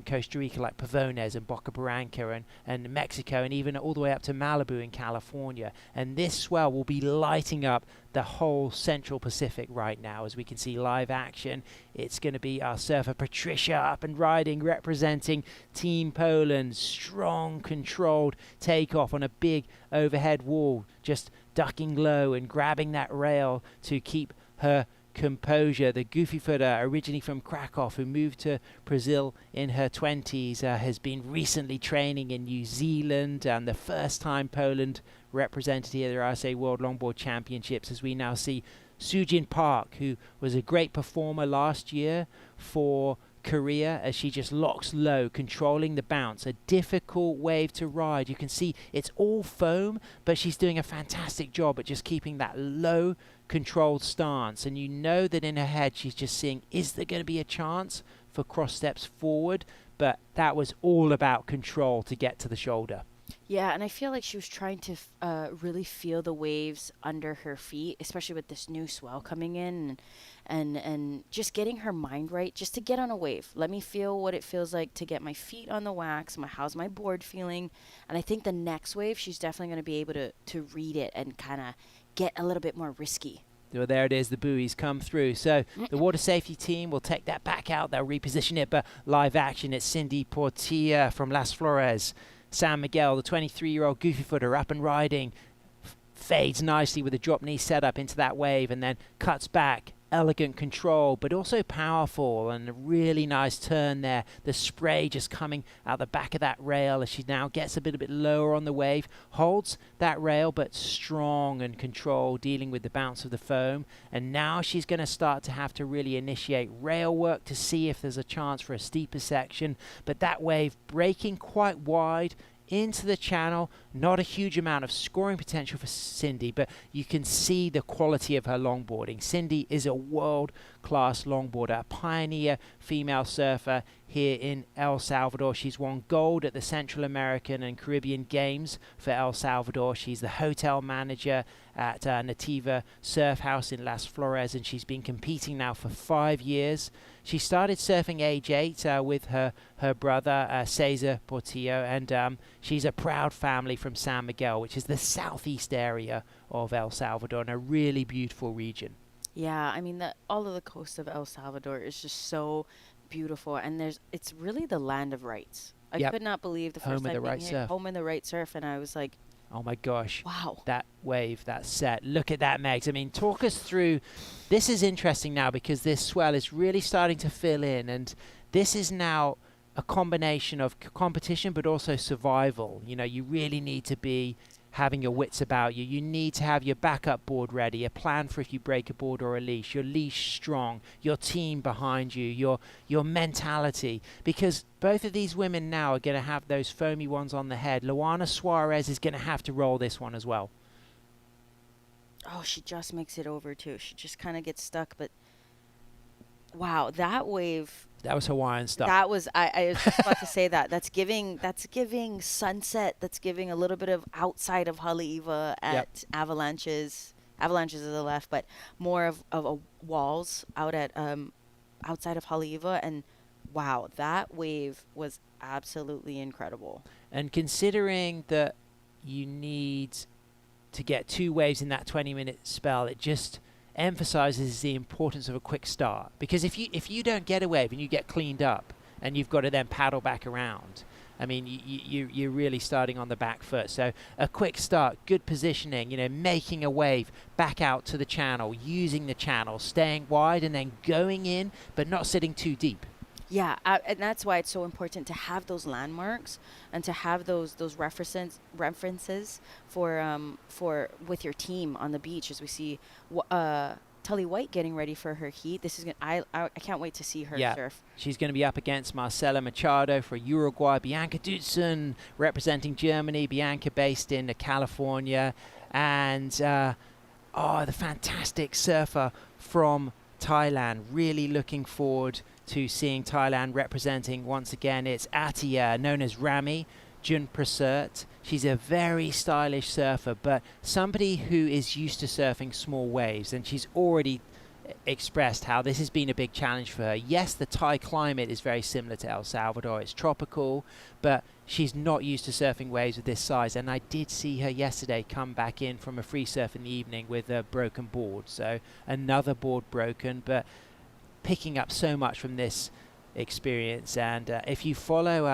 Costa Rica, like Pavones and Boca Barranca and Mexico, and even all the way up to Malibu in California. And this swell will be lighting up the whole Central Pacific right now, as we can see live action. It's going to be our surfer Patricia up and riding, representing Team Poland. Strong, controlled takeoff on a big overhead wall, just ducking low and grabbing that rail to keep her composure. The goofy footer, originally from Krakow, who moved to Brazil in her 20s, has been recently training in New Zealand, and the first time Poland represented here at the ISA World Longboard Championships, as we now see Sujin Park, who was a great performer last year for Korea, as she just locks low, controlling the bounce. A difficult wave to ride. You can see it's all foam, but she's doing a fantastic job at just keeping that low, controlled stance. And you know that in her head she's just seeing, is there going to be a chance for cross steps forward? But that was all about control to get to the shoulder. Yeah, and I feel like she was trying to really feel the waves under her feet, especially with this new swell coming in, and just getting her mind right, just to get on a wave. Let me feel what it feels like to get my feet on the wax. How's my board feeling? And I think the next wave, she's definitely going to be able to read it and kind of get a little bit more risky. Well, there it is. The buoys come through. So the water safety team will take that back out. They'll reposition it. But live action, it's Cindy Portilla from Las Flores. San Miguel, the 23-year-old goofy footer, up and riding, fades nicely with a drop knee setup into that wave, and then cuts back. Elegant control, but also powerful, and a really nice turn there. The spray just coming out the back of that rail as she now gets a bit lower on the wave, holds that rail, but strong and controlled, dealing with the bounce of the foam. And now she's going to start to have to really initiate rail work to see if there's a chance for a steeper section. But that wave breaking quite wide into the channel. Not a huge amount of scoring potential for Cindy, but you can see the quality of her longboarding. Cindy is a world-class longboarder, a pioneer female surfer here in El Salvador. She's won gold at the Central American and Caribbean Games for El Salvador. She's the hotel manager at Nativa Surf House in Las Flores, and she's been competing now for 5 years. She started surfing age 8 with her brother, Cesar Portillo, and she's a proud family from San Miguel, which is the southeast area of El Salvador, and a really beautiful region. Yeah, I mean, all of the coast of El Salvador is just so beautiful, and it's really the land of rights. I could not believe the first time being here, home of the right surf, and I was like, oh my gosh. Wow. That wave, that set. Look at that, Megs. I mean, talk us through. This is interesting now because this swell is really starting to fill in, and this is now a combination of competition but also survival. You know, you really need to be having your wits about you. You need to have your backup board ready, a plan for if you break a board or a leash, your leash strong, your team behind you, your mentality. Because both of these women now are going to have those foamy ones on the head. Luana Suarez is going to have to roll this one as well. Oh, she just makes it over too. She just kind of gets stuck, but wow, that wave. That was Hawaiian stuff. That was, I was just about to say that. That's giving sunset. That's giving a little bit of outside of Haleiwa at avalanches. Avalanches to the left, but more of walls out at outside of Haleiwa. And wow, that wave was absolutely incredible. And considering that you need to get 2 waves in that 20-minute spell, it just emphasizes the importance of a quick start. Because if you don't get a wave and you get cleaned up and you've got to then paddle back around, I mean, you're really starting on the back foot. So a quick start, good positioning, you know, making a wave back out to the channel, using the channel, staying wide, and then going in but not sitting too deep. Yeah, and that's why it's so important to have those landmarks and to have those references for with your team on the beach, as we see Tully White getting ready for her heat. This is I can't wait to see her surf. She's going to be up against Marcela Machado for Uruguay, Bianca Dutzen representing Germany, Bianca based in California, and the fantastic surfer from Thailand. Really looking forward to seeing Thailand representing once again. It's Atia, known as Rami Junprasert. She's a very stylish surfer, but somebody who is used to surfing small waves, and she's already expressed how this has been a big challenge for her. Yes, the Thai climate is very similar to El Salvador. It's tropical, but she's not used to surfing waves of this size. And I did see her yesterday come back in from a free surf in the evening with a broken board. So another board broken, but picking up so much from this experience. And if you follow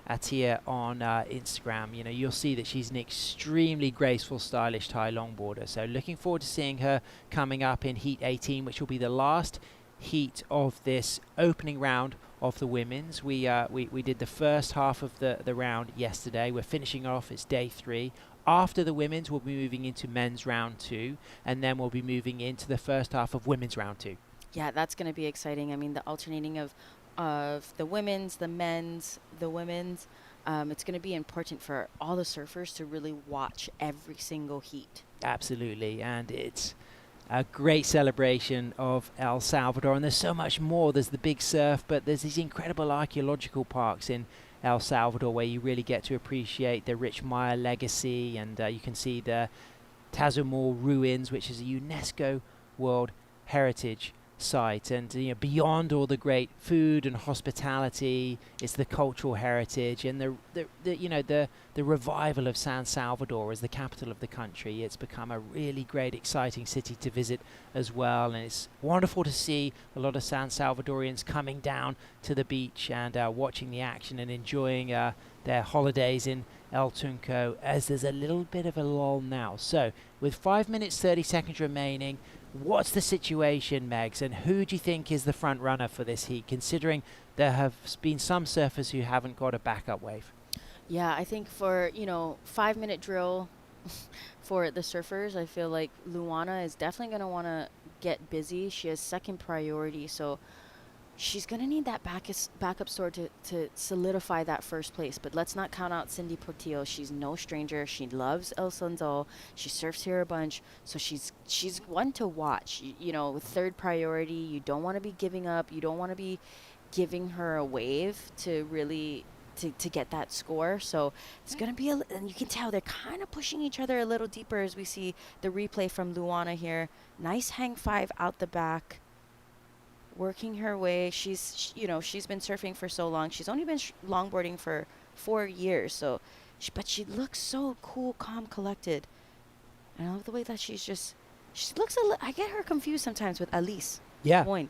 Atia on Instagram, you know, you'll see that she's an extremely graceful, stylish Thai longboarder. So looking forward to seeing her coming up in Heat 18, which will be the last heat of this opening round of the women's. We did the first half of the round yesterday. We're finishing off. It's day 3. After the women's, we'll be moving into men's round 2, and then we'll be moving into the first half of women's round 2. Yeah, that's going to be exciting. I mean, the alternating of the women's, the men's, the women's. It's going to be important for all the surfers to really watch every single heat. Absolutely, and it's a great celebration of El Salvador, and there's so much more. There's the big surf, but there's these incredible archaeological parks in El Salvador where you really get to appreciate the rich Maya legacy, and you can see the Tazumal ruins, which is a UNESCO World Heritage site. And you know, beyond all the great food and hospitality, it's the cultural heritage and the revival of San Salvador as the capital of the country. It's become a really great, exciting city to visit as well, and it's wonderful to see a lot of San Salvadorians coming down to the beach and watching the action and enjoying their holidays in El Tunco, as there's a little bit of a lull now. So with 5 minutes 30 seconds remaining, what's the situation, Megs, and who do you think is the front runner for this heat, considering there have been some surfers who haven't got a backup wave? Yeah, I think for, 5-minute drill for the surfers, I feel like Luana is definitely going to want to get busy. She has second priority, so she's going to need that backup score to solidify that first place. But let's not count out Cindy Portillo. She's no stranger. She loves El Sunzal. She surfs here a bunch. So she's one to watch. With third priority, you don't want to be giving up. You don't want to be giving her a wave to really to get that score. So it's going to be, and you can tell they're kind of pushing each other a little deeper as we see the replay from Luana here. Nice hang 5 out the back. Working her way. She's been surfing for so long. She's only been longboarding for 4 years. So, but she looks so cool, calm, collected. And I love the way that she looks I get her confused sometimes with Alice. Yeah. Moine.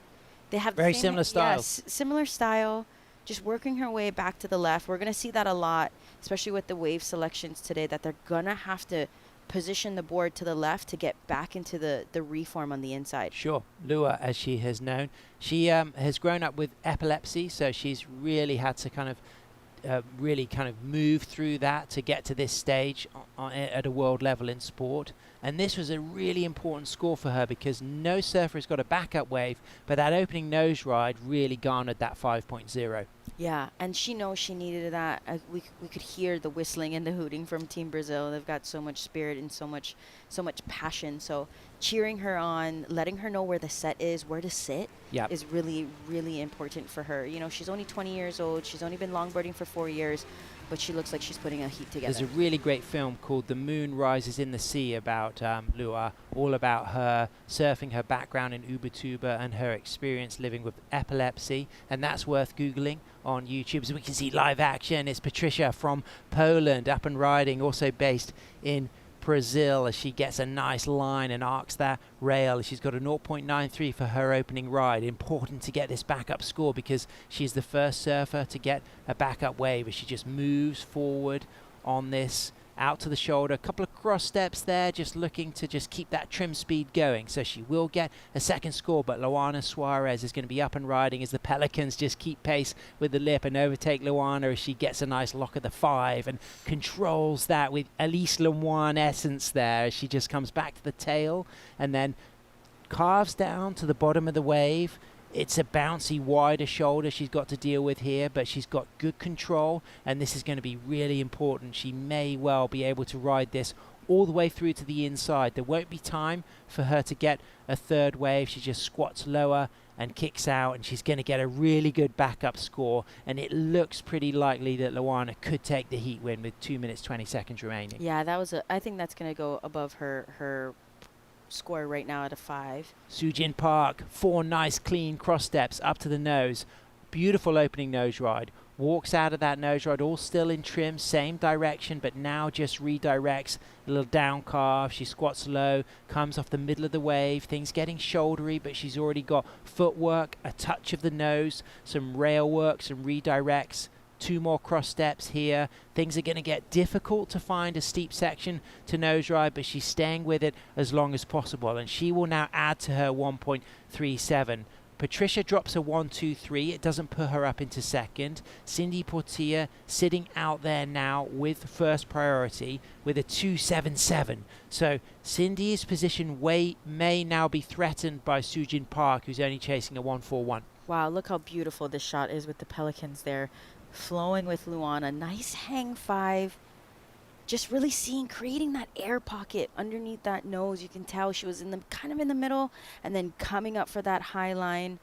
They have very the same, similar style. Yes, similar style. Just working her way back to the left. We're going to see that a lot, especially with the wave selections today, that they're going to have to position the board to the left to get back into the reform on the inside. Sure. Lua, as she has known, she has grown up with epilepsy, so she's really had to kind of move through that to get to this stage at a world level in sport. And this was a really important score for her because no surfer has got a backup wave, but that opening nose ride really garnered that 5.0. Yeah, and she knows she needed that. We could hear the whistling and the hooting from Team Brazil. They've got so much spirit and so much passion. So cheering her on, letting her know where the set is, where to sit, is really, really important for her. She's only 20 years old. She's only been longboarding for 4 years, but she looks like she's putting a heat together. There's a really great film called The Moon Rises in the Sea about Lua, all about her surfing, her background in Ubatuba and her experience living with epilepsy, and that's worth Googling on YouTube so we can see live action. It's Patricia from Poland up and riding, also based in Brazil, as she gets a nice line and arcs that rail. She's got a 0.93 for her opening ride. Important to get this backup score because she's the first surfer to get a backup wave as she just moves forward on this out to the shoulder. A couple of cross steps there, just looking to just keep that trim speed going. So she will get a second score, but Luana Suarez is going to be up and riding as the Pelicans just keep pace with the lip and overtake Luana as she gets a nice lock of the 5 and controls that with Elise Lemoine essence there as she just comes back to the tail and then carves down to the bottom of the wave. It's a bouncy, wider shoulder she's got to deal with here, but she's got good control, and this is going to be really important. She may well be able to ride this all the way through to the inside. There won't be time for her to get a third wave. She just squats lower and kicks out, and she's going to get a really good backup score, and it looks pretty likely that Luana could take the heat win with 2 minutes 20 seconds remaining. Yeah, I think that's going to go above her score right now at a 5. Sujin Park, 4 nice clean cross steps up to the nose. Beautiful opening nose ride. Walks out of that nose ride, all still in trim, same direction, but now just redirects a little down carve. She squats low, comes off the middle of the wave. Things getting shouldery, but she's already got footwork, a touch of the nose, some rail work, some redirects. 2 more cross steps here. Things are going to get difficult to find a steep section to nose ride, but she's staying with it as long as possible, and she will now add to her 1.37. Patricia drops a 1.23. It doesn't put her up into second. Cindy Portilla sitting out there now with first priority with a 2.77. So Cindy's position may now be threatened by Soojin Park, who's only chasing a 1.41. Wow, look how beautiful this shot is with the pelicans there, flowing with Luana. Nice hang 5. Just really creating that air pocket underneath that nose. You can tell she was kind of in the middle and then coming up for that high line.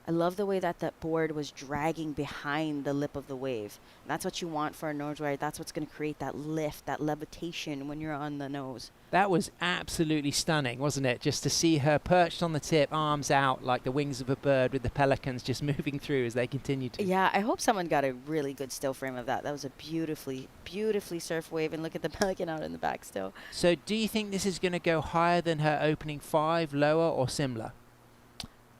I love the way that board was dragging behind the lip of the wave. And that's what you want for a nose ride. That's what's going to create that lift, that levitation when you're on the nose. That was absolutely stunning, wasn't it? Just to see her perched on the tip, arms out like the wings of a bird, with the pelicans just moving through as they continue to. Yeah, I hope someone got a really good still frame of that. That was a beautifully surf wave, and look at the pelican out in the back still. So do you think this is going to go higher than her opening 5, lower, or similar?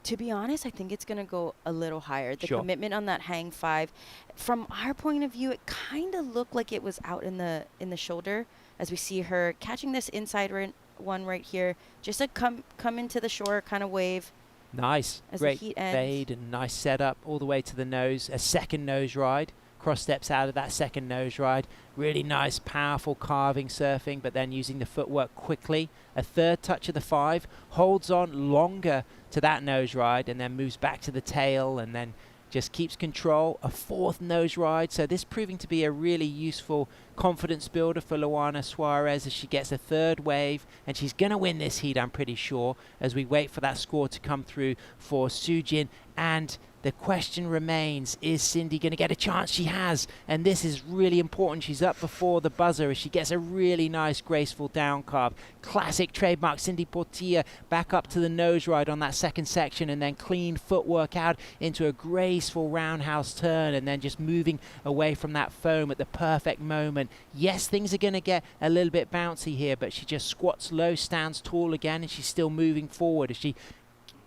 To be honest, I think it's going to go a little higher. The Sure. commitment on that hang 5, from our point of view, it kind of looked like it was out in the shoulder, as we see her catching this inside one right here. Just a come into the shore kind of wave. Nice. As Great the heat ends. fade and nice setup all the way to the nose. A second nose ride. Cross steps out of that second nose ride. Really nice, powerful carving surfing, but then using the footwork quickly. A third touch of the 5. Holds on longer to that nose ride and then moves back to the tail and then just keeps control. A 4th nose ride. So this proving to be a really useful confidence builder for Luana Suarez as she gets a 3rd wave, and she's going to win this heat, I'm pretty sure, as we wait for that score to come through for Soojin. And the question remains, is Cindy going to get a chance? She has, and this is really important. She's up before the buzzer as she gets a really nice, graceful down carve. Classic trademark Cindy Portilla, back up to the nose ride on that second section, and then clean footwork out into a graceful roundhouse turn, and then just moving away from that foam at the perfect moment. Yes, things are going to get a little bit bouncy here, but she just squats low, stands tall again, and she's still moving forward as she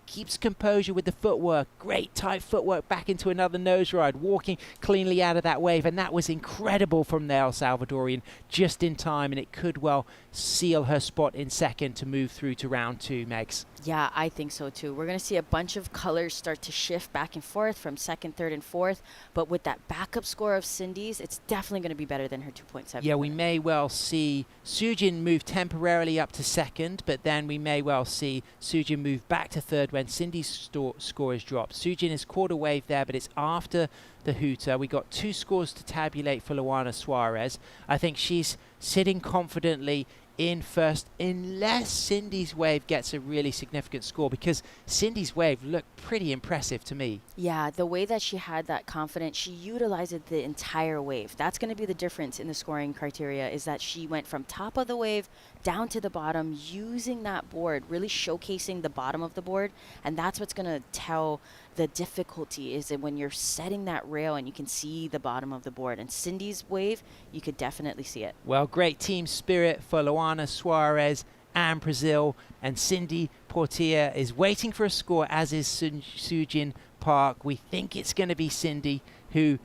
keeps composure with the footwork. Great tight footwork back into another nose ride, walking cleanly out of that wave, and that was incredible from the El Salvadorian, just in time, and it could well seal her spot in second to move through to round 2, Megs. Yeah, I think so too. We're going to see a bunch of colors start to shift back and forth from second, third, and fourth, but with that backup score of Cindy's, it's definitely going to be better than her 2.7. Yeah, we may well see Soojin move temporarily up to second, but then we may well see Soojin move back to third when Cindy's score is dropped. Soojin is caught a wave there, but it's after the hooter. We got 2 scores to tabulate for Luana Suarez. I think she's sitting confidently in first, unless Cindy's wave gets a really significant score, because Cindy's wave looked pretty impressive to me. Yeah, the way that she had that confidence, she utilized the entire wave. That's going to be the difference in the scoring criteria, is that she went from top of the wave down to the bottom using that board, really showcasing the bottom of the board. And that's what's going to tell the difficulty, is that when you're setting that rail and you can see the bottom of the board. And Cindy's wave, you could definitely see it. Well, great team spirit for Luana Suarez and Brazil, and Cindy Portilla is waiting for a score, as is Soojin Park. We think it's going to be Cindy who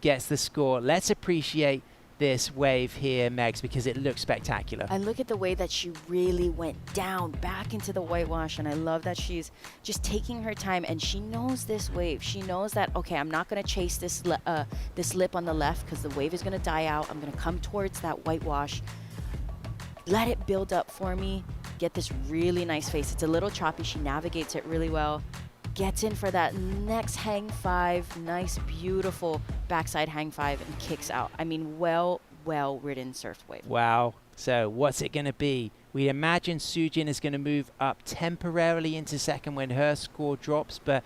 gets the score. Let's appreciate this wave here, Megs, because it looks spectacular. I look at the way that she really went down back into the whitewash, and I love that she's just taking her time, and she knows this wave. She knows that, okay, I'm not going to chase this lip on the left because the wave is going to die out. I'm going to come towards that whitewash, let it build up for me, get this really nice face. It's a little choppy. She navigates it really well, gets in for that next hang 5, nice, beautiful backside hang 5, and kicks out. I mean, well ridden surf wave. Wow. So what's it going to be? We imagine Soojin is going to move up temporarily into second when her score drops, but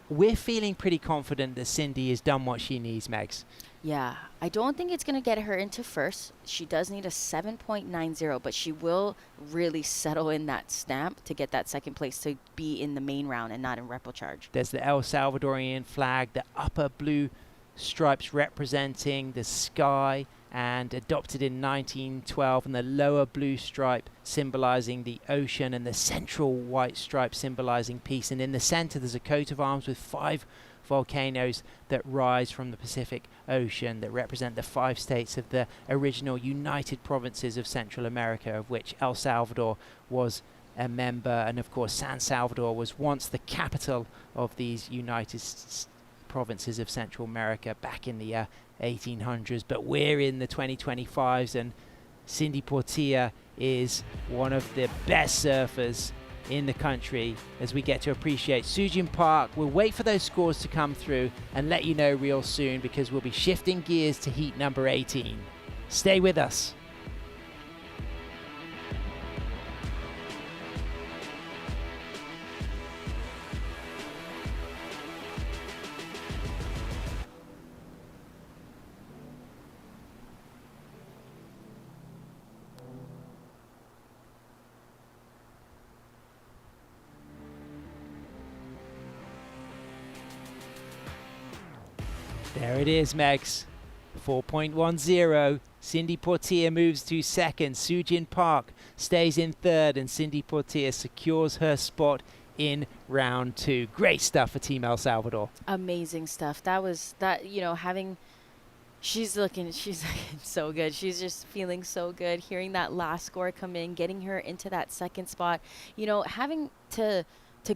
we're feeling pretty confident that Cindy has done what she needs, Megs. Yeah, I don't think it's going to get her into first. She does need a 7.90, but she will really settle in that stamp to get that second place, to be in the main round and not in repocharge. There's the El Salvadorian flag, the upper blue stripes representing the sky and adopted in 1912, and the lower blue stripe symbolizing the ocean, and the central white stripe symbolizing peace. And in the center there's a coat of arms with 5 volcanoes that rise from the Pacific Ocean that represent the 5 states of the original United Provinces of Central America, of which El Salvador was a member. And of course, San Salvador was once the capital of these United Provinces of Central America back in the 1800s. But we're in the 2025s, and Cindy Portilla is one of the best surfers in the country as we get to appreciate Sujin Park. We'll wait for those scores to come through and let you know real soon, because we'll be shifting gears to heat number 18. Stay with us. There it is, Megs. 4.10. Cindy Portilla moves to second. Sujin Park stays in third, and Cindy Portilla secures her spot in round 2. Great stuff for Team El Salvador. Amazing stuff. She's looking so good. She's just feeling so good. Hearing that last score come in, getting her into that second spot. Having to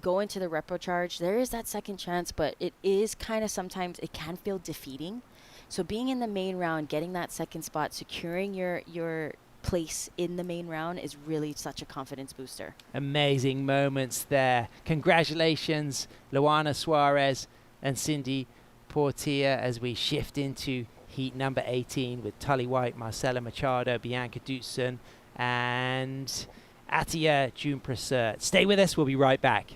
go into the repro charge, there is that second chance, but it is kind of, sometimes it can feel defeating. So being in the main round, getting that second spot, securing your place in the main round is really such a confidence booster. Amazing moments there. Congratulations, Luana Suarez and Cindy Portilla, as we shift into heat number 18 with Tully White, Marcela Machado, Bianca Dutzen, and Atia Jumprasert. Stay with us. We'll be right back.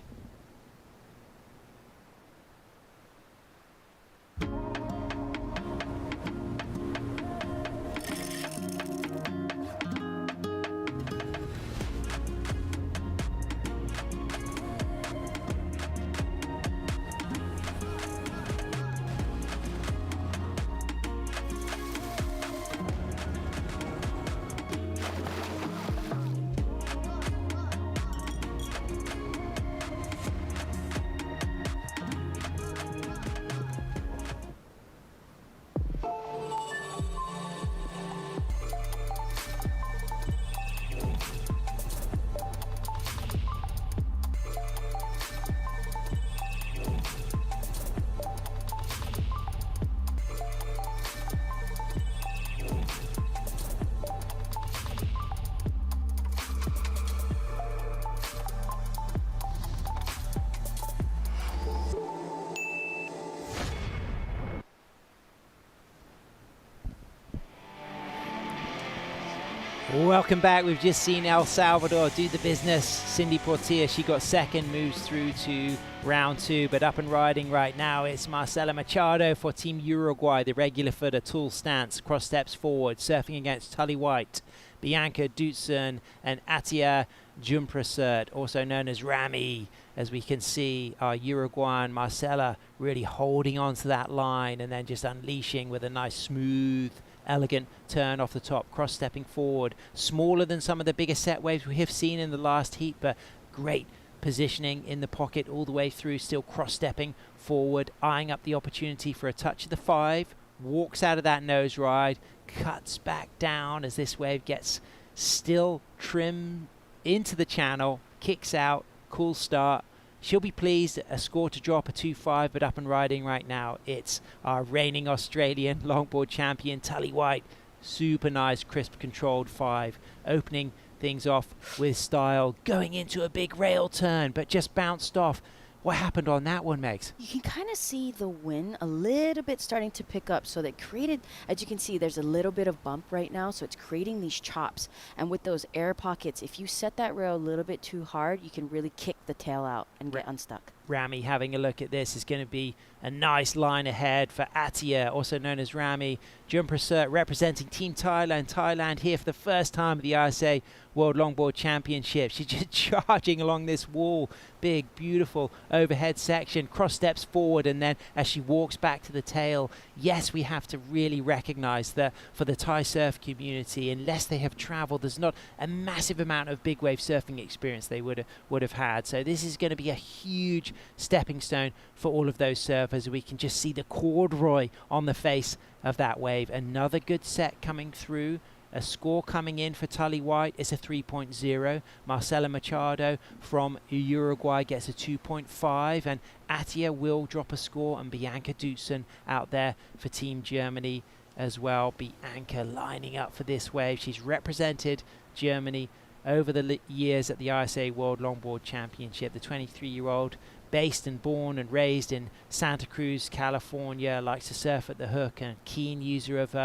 Welcome back. We've just seen El Salvador do the business. Cindy Portilla, she got second, moves through to round 2, but up and riding right now it's Marcela Machado for Team Uruguay, the regular footer, tool stance, cross steps forward, surfing against Tully White, Bianca Dutzen, and Atia Jumprasert, also known as Rami. As we can see, our Uruguayan Marcela really holding on to that line and then just unleashing with a nice smooth, elegant turn off the top, cross-stepping forward. Smaller than some of the bigger set waves we have seen in the last heat, but great positioning in the pocket all the way through, still cross-stepping forward, eyeing up the opportunity for a touch of the 5, walks out of that nose ride, cuts back down as this wave gets still trim into the channel, kicks out, cool start. She'll be pleased, a score to drop, a 2.5, but up and riding right now. It's our reigning Australian longboard champion, Tully White. Super nice, crisp, controlled 5. Opening things off with style, going into a big rail turn, but just bounced off. What happened on that one, Megs? You can kind of see the wind a little bit starting to pick up. So that created, as you can see, there's a little bit of bump right now. So it's creating these chops. And with those air pockets, if you set that rail a little bit too hard, you can really kick the tail out and get unstuck. Rami having a look at this is going to be a nice line ahead for Atia, also known as Rami, jumper cert representing Team Thailand. Thailand here for the first time at the ISA World Longboard Championship. She's just charging along this wall. Big, beautiful overhead section. Cross steps forward, and then as she walks back to the tail, yes, we have to really recognize that for the Thai surf community, unless they have traveled, there's not a massive amount of big wave surfing experience they would have had. So this is going to be a huge stepping stone for all of those surfers. We can just see the corduroy on the face of that wave. Another good set coming through. A score coming in for Tully White is a 3.0. Marcela Machado from Uruguay gets a 2.5. And Atia will drop a score. And Bianca Dutzen out there for Team Germany as well. Bianca lining up for this wave. She's represented Germany over the years at the ISA World Longboard Championship. The 23-year-old, based and born and raised in Santa Cruz, California, likes to surf at the hook and keen user of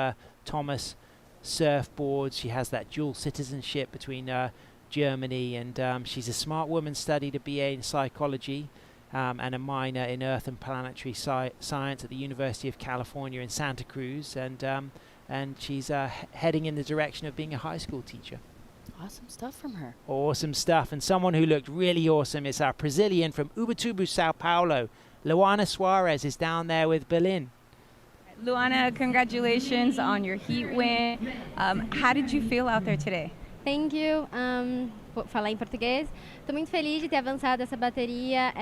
Thomas surfboards. She has that dual citizenship between Germany and she's a smart woman, studied a BA in psychology and a minor in earth and planetary science at the University of California in Santa Cruz, and she's heading in the direction of being a high school teacher. Awesome stuff from her. Awesome stuff. And someone who looked really awesome is our Brazilian from Ubatuba, Sao Paulo. Luana Suarez is down there with Berlin. Luana, congratulations on your heat win. How did you feel out there today? Thank you. Vou falar em português. Estou muito feliz de ter avançado essa bateria.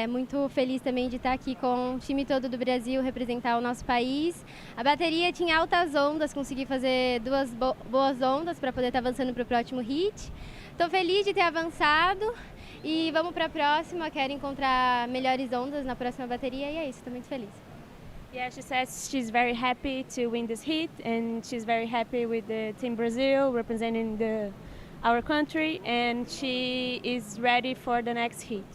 Muito feliz também de estar aqui com o time todo do Brasil, representar o nosso país. A bateria tinha altas ondas, consegui fazer duas boas ondas para poder estar avançando para o próximo hit. Estou feliz de ter avançado e vamos para a próxima. Quero encontrar melhores ondas na próxima bateria e é isso, estou muito feliz. Yeah, she says she's very happy to win this heat, and she's very happy with the Team Brazil representing our country, and she is ready for the next heat.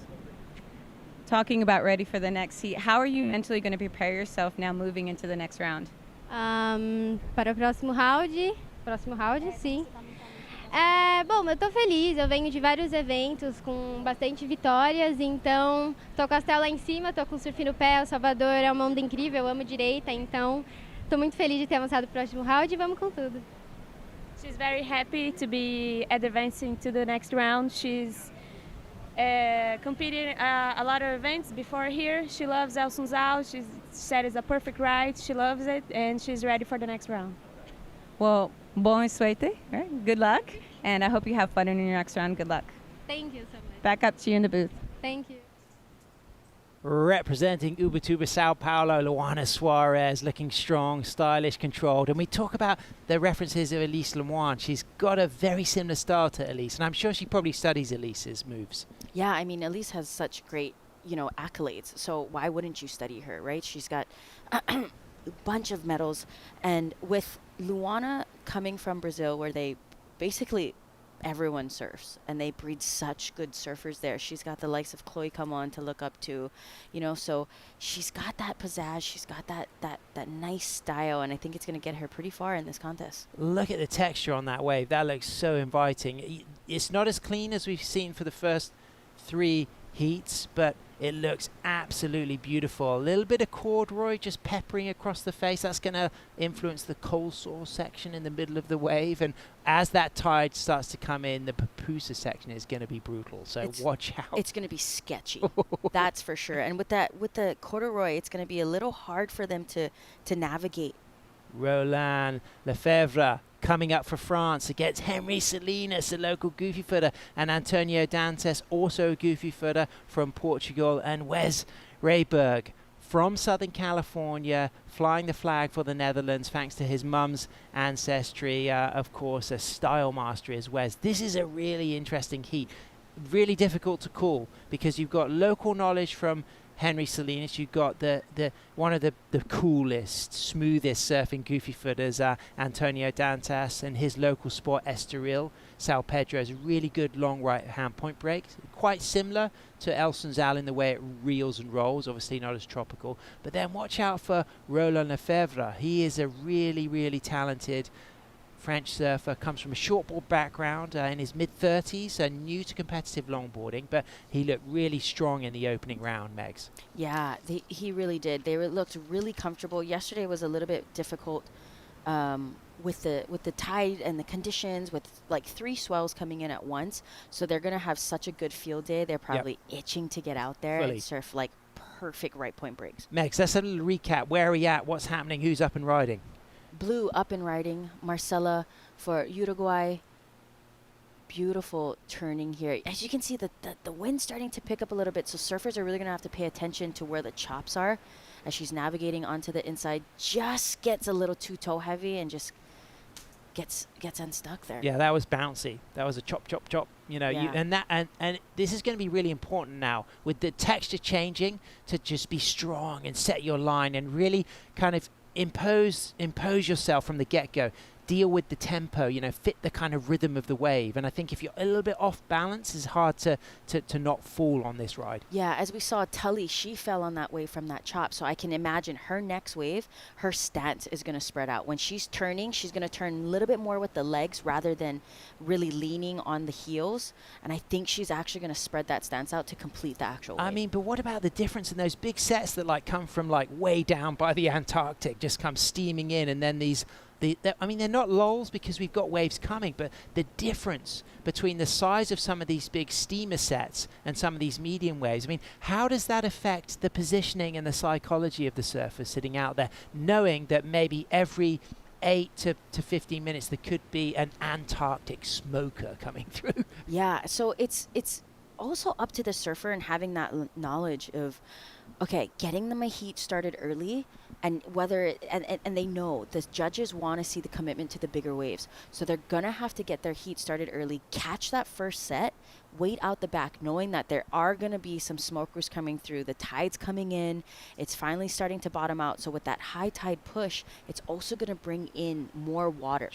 Talking about ready for the next heat, how are you mentally going to prepare yourself now moving into the next round? Para o próximo round, sim. Bom, eu tô feliz, eu venho de vários eventos com bastante vitórias, então tô com a Stella lá em cima, tô com o surf no pé, o Salvador é uma onda incrível, eu amo direita, então tô muito feliz de ter avançado pro próximo round e vamos com tudo. She's very happy to be advancing to the next round. She's competed a lot of events before here. She loves El Sunzal, she said it's a perfect ride, she loves it, and she's ready for the next round. Well, bom suerte, right? Good luck, and I hope you have fun in your next round. Good luck. Thank you so much. Back up to you in the booth. Thank you. Representing Ubatuba, Sao Paulo, Luana Suarez, looking strong, stylish, controlled. And we talk about the references of Elise Lemoine. She's got a very similar style to Elise, and I'm sure she probably studies Elise's moves. Yeah, I mean, Elise has such great, accolades. So why wouldn't you study her, right? She's got a bunch of medals. And with Luana coming from Brazil, where they basically everyone surfs and they breed such good surfers there. She's got the likes of Chloe Come to look up to, so she's got that pizzazz. She's got that nice style, and I think it's going to get her pretty far in this contest. Look at the texture on that wave. That looks so inviting. It's not as clean as we've seen for the first 3 heats, but it looks absolutely beautiful. A little bit of corduroy just peppering across the face. That's going to influence the cold sore section in the middle of the wave. And as that tide starts to come in, the pupusa section is going to be brutal. So watch out. It's going to be sketchy. That's for sure. And with the corduroy, it's going to be a little hard for them to navigate. Roland Lefebvre coming up for France against Henry Salinas, a local goofy footer, and Antonio Dantes, also a goofy footer from Portugal, and Wes Rayberg from Southern California, flying the flag for the Netherlands thanks to his mum's ancestry. Of course, a style master is Wes. This is a really interesting heat. Really difficult to call because you've got local knowledge from Henry Salinas. You've got the one of the coolest, smoothest surfing goofy footers, Antonio Dantas, and his local spot Estoril. Sal Pedro is a really good long right hand point break, quite similar to El Sunzal in the way it reels and rolls, obviously not as tropical. But then watch out for Roland Lefebvre. He is a really, really talented French surfer, comes from a shortboard background, in his mid-30s, new to competitive longboarding, but he looked really strong in the opening round, Megs. Yeah, he really did. They looked really comfortable. Yesterday was a little bit difficult with the tide and the conditions, with like 3 swells coming in at once. So they're gonna have such a good field day. They're probably itching to get out there Fully. and surf like perfect right point breaks. Megs, let's have a little recap. Where are we at? What's happening? Who's up and riding? Blue up and riding. Marcela for Uruguay. Beautiful turning here. As you can see, the wind's starting to pick up a little bit, so surfers are really going to have to pay attention to where the chops are as she's navigating onto the inside. Just gets a little too toe heavy and just gets unstuck there. Yeah, that was bouncy. That was a chop, chop, chop. You know, Yeah. and this is going to be really important now with the texture changing to just be strong and set your line and really kind of impose yourself from the get-go. Deal with the tempo, you know, fit the kind of rhythm of the wave. And I think if you're a little bit off balance, it's hard to not fall on this ride. Yeah, as we saw, Tully, she fell on that wave from that chop. So I can imagine her next wave, her stance is going to spread out. When she's turning, she's going to turn a little bit more with the legs rather than really leaning on the heels. And I think she's actually going to spread that stance out to complete the actual wave. I mean, but what about the difference in those big sets that like come from like way down by the Antarctic, just come steaming in, and then these I mean, they're not lulls because we've got waves coming, but the difference between the size of some of these big steamer sets and some of these medium waves, I mean, how does that affect the positioning and the psychology of the surfer sitting out there, knowing that maybe every 8 to 15 minutes there could be an Antarctic smoker coming through? Yeah, so it's also up to the surfer and having that knowledge of, okay, getting them a heat started early, and whether and they know the judges want to see the commitment to the bigger waves, so they're gonna have to get their heat started early, catch that first set, wait out the back, knowing that there are gonna be some smokers coming through. The tide's coming in, it's finally starting to bottom out. So with that high tide push, it's also gonna bring in more water,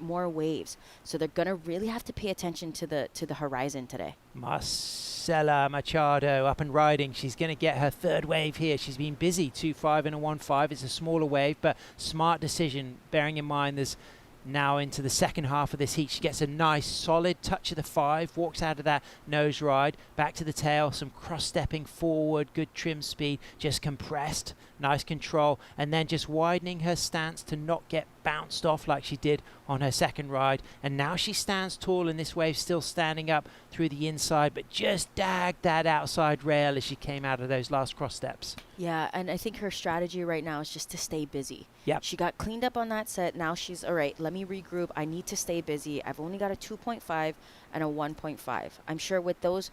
more waves. So they're gonna really have to pay attention to the horizon today. Marcela Machado up and riding. She's going to get her third wave here. She's been busy, 2.5 and a 1.5. It's a smaller wave, but smart decision, bearing in mind there's now into the second half of this heat. She gets a nice solid touch of the 5, walks out of that nose ride, back to the tail, some cross-stepping forward, good trim speed, just compressed, nice control, and then just widening her stance to not get bounced off like she did on her second ride. And now she stands tall, and this wave's still standing up through the inside, but just dagged that outside rail as she came out of those last cross steps. Yeah, and I think her strategy right now is just to stay busy. Yep. She got cleaned up on that set. Now she's, all right, let me regroup. I need to stay busy. I've only got a 2.5 and a 1.5. I'm sure with those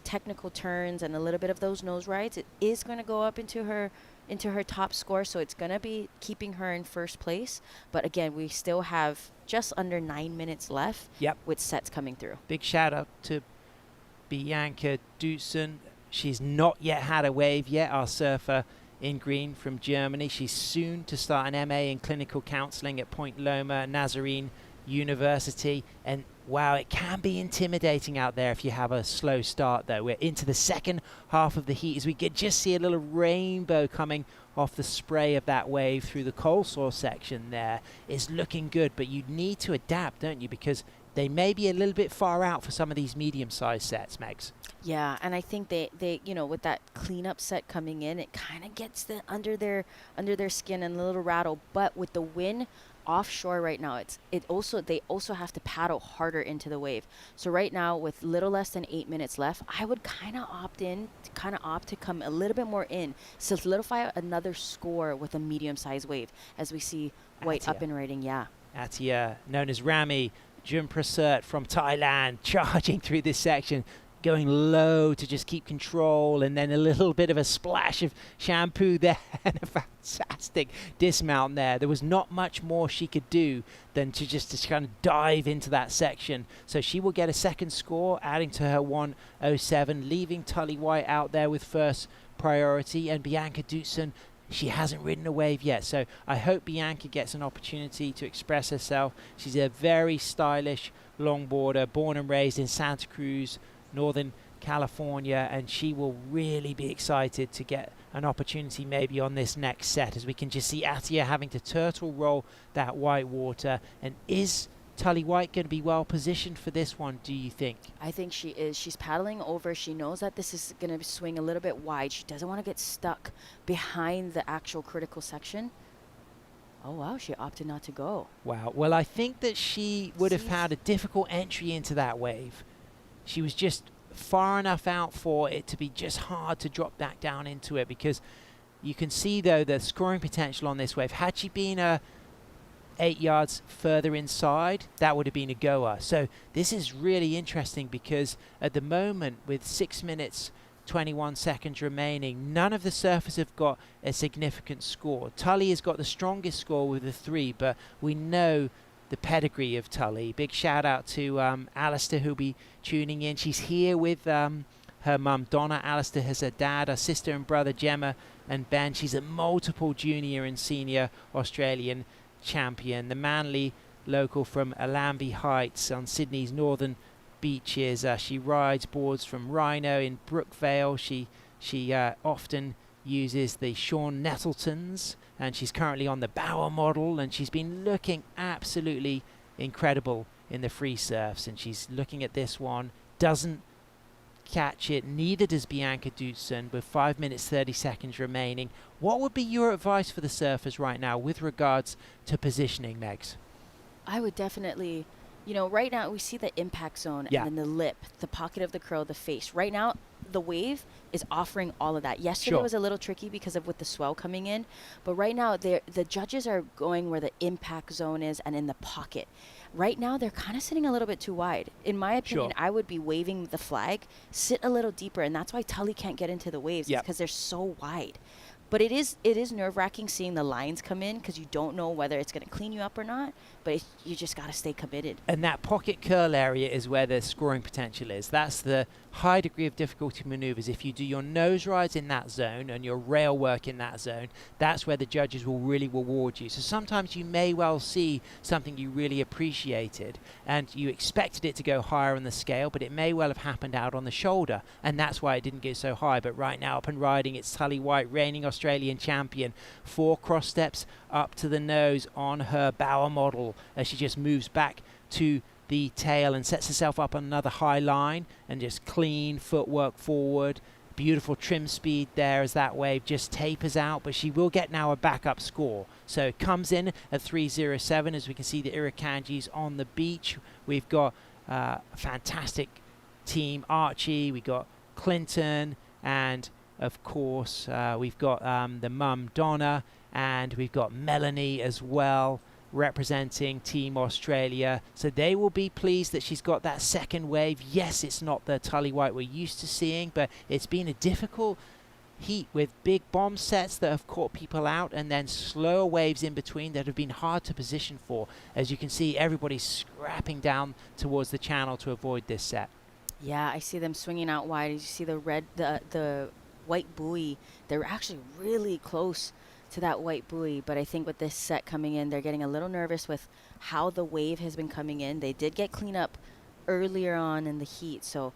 technical turns and a little bit of those nose rides, it is going to go up into her top score, so it's going to be keeping her in first place. But again, we still have just under 9 minutes left. Yep. With sets coming through. Big shout out to Bianca Dutzen. She's not yet had a wave yet, our surfer in green from Germany. She's soon to start an MA in clinical counseling at Point Loma Nazarene University. And wow, it can be intimidating out there if you have a slow start, though. We're into the second half of the heat as we could just see a little rainbow coming off the spray of that wave through the coleslaw section there. It's looking good, but you need to adapt, don't you? Because they may be a little bit far out for some of these medium-sized sets, Megs. Yeah, and I think they you know, with that cleanup set coming in, it kind of gets under their skin and a little rattle. But with the wind offshore right now, they also have to paddle harder into the wave. So right now, with little less than 8 minutes left, I would kind of opt to come a little bit more in, solidify another score with a medium-sized wave, as we see White up and riding. Yeah. Atia, known as Rami Jumprasert from Thailand, charging through this section, going low to just keep control, and then a little bit of a splash of shampoo there and a fantastic dismount there. There was not much more she could do than to kind of dive into that section. So she will get a second score, adding to her 107, leaving Tully White out there with first priority. And Bianca Dutzen, she hasn't ridden a wave yet, so I hope Bianca gets an opportunity to express herself. She's a very stylish longboarder, born and raised in Santa Cruz, Northern California, and she will really be excited to get an opportunity maybe on this next set, as we can just see Atia having to turtle roll that white water. And is Tully White going to be well positioned for this one, do you think? I think she is. She's paddling over. She knows that this is going to swing a little bit wide. She doesn't want to get stuck behind the actual critical section. Oh, wow, she opted not to go. Wow. Well, I think that she would have See? had a difficult entry into that wave. She was just far enough out for it to be just hard to drop back down into it, because you can see, though, the scoring potential on this wave. Had she been 8 yards further inside, that would have been a goer. So this is really interesting, because at the moment, with 6 minutes 21 seconds remaining, none of the surfers have got a significant score. Tully has got the strongest score with a 3, but we know the pedigree of Tully. Big shout out to Alistair, who'll be tuning in. She's here with her mum Donna. Alistair has her dad, her sister and brother Gemma and Ben. She's a multiple junior and senior Australian champion. The Manly local from Alambi Heights on Sydney's northern beaches. She rides boards from Rhino in Brookvale. She often uses the Sean Nettletons, and she's currently on the Bauer model, and she's been looking absolutely incredible in the free surfs. And she's looking at this one, doesn't catch it, neither does Bianca Dutson, with 5 minutes 30 seconds remaining. What would be your advice for the surfers right now with regards to positioning, Megs? I would definitely, right now we see the impact zone Yeah. and then the lip, the pocket of the curl, the face. Right now, the wave is offering all of that. Yesterday Sure. was a little tricky because of with the swell coming in, but right now the judges are going where the impact zone is and in the pocket. Right now, they're kind of sitting a little bit too wide. In my opinion, Sure. I would be waving the flag, sit a little deeper, and that's why Tully can't get into the waves, Yep. because they're so wide. But it is nerve-wracking seeing the lines come in, because you don't know whether it's going to clean you up or not, but you just got to stay committed. And that pocket curl area is where the scoring potential is. That's the high degree of difficulty maneuvers. If you do your nose rides in that zone and your rail work in that zone, that's where the judges will really reward you. So sometimes you may well see something you really appreciated and you expected it to go higher on the scale, but it may well have happened out on the shoulder, and that's why it didn't go so high. But right now, up and riding, it's Tully White, reigning Australian champion. 4 cross steps up to the nose on her Bauer model as she just moves back to the tail and sets herself up on another high line, and just clean footwork forward. Beautiful trim speed there as that wave just tapers out, but she will get now a backup score. So it comes in at 3:07 as we can see the Irukandjis on the beach. We've got a fantastic team, Archie, we got Clinton, and of course we've got the mum Donna, and we've got Melanie as well, representing Team Australia. So they will be pleased that she's got that second wave. Yes, it's not the Tully White we're used to seeing, but it's been a difficult heat with big bomb sets that have caught people out, and then slower waves in between that have been hard to position for. As you can see, everybody's scrapping down towards the channel to avoid this set. Yeah, I see them swinging out wide. You see the white buoy. They're actually really close to that white buoy, but I think with this set coming in, they're getting a little nervous with how the wave has been coming in. They did get cleanup earlier on in the heat, so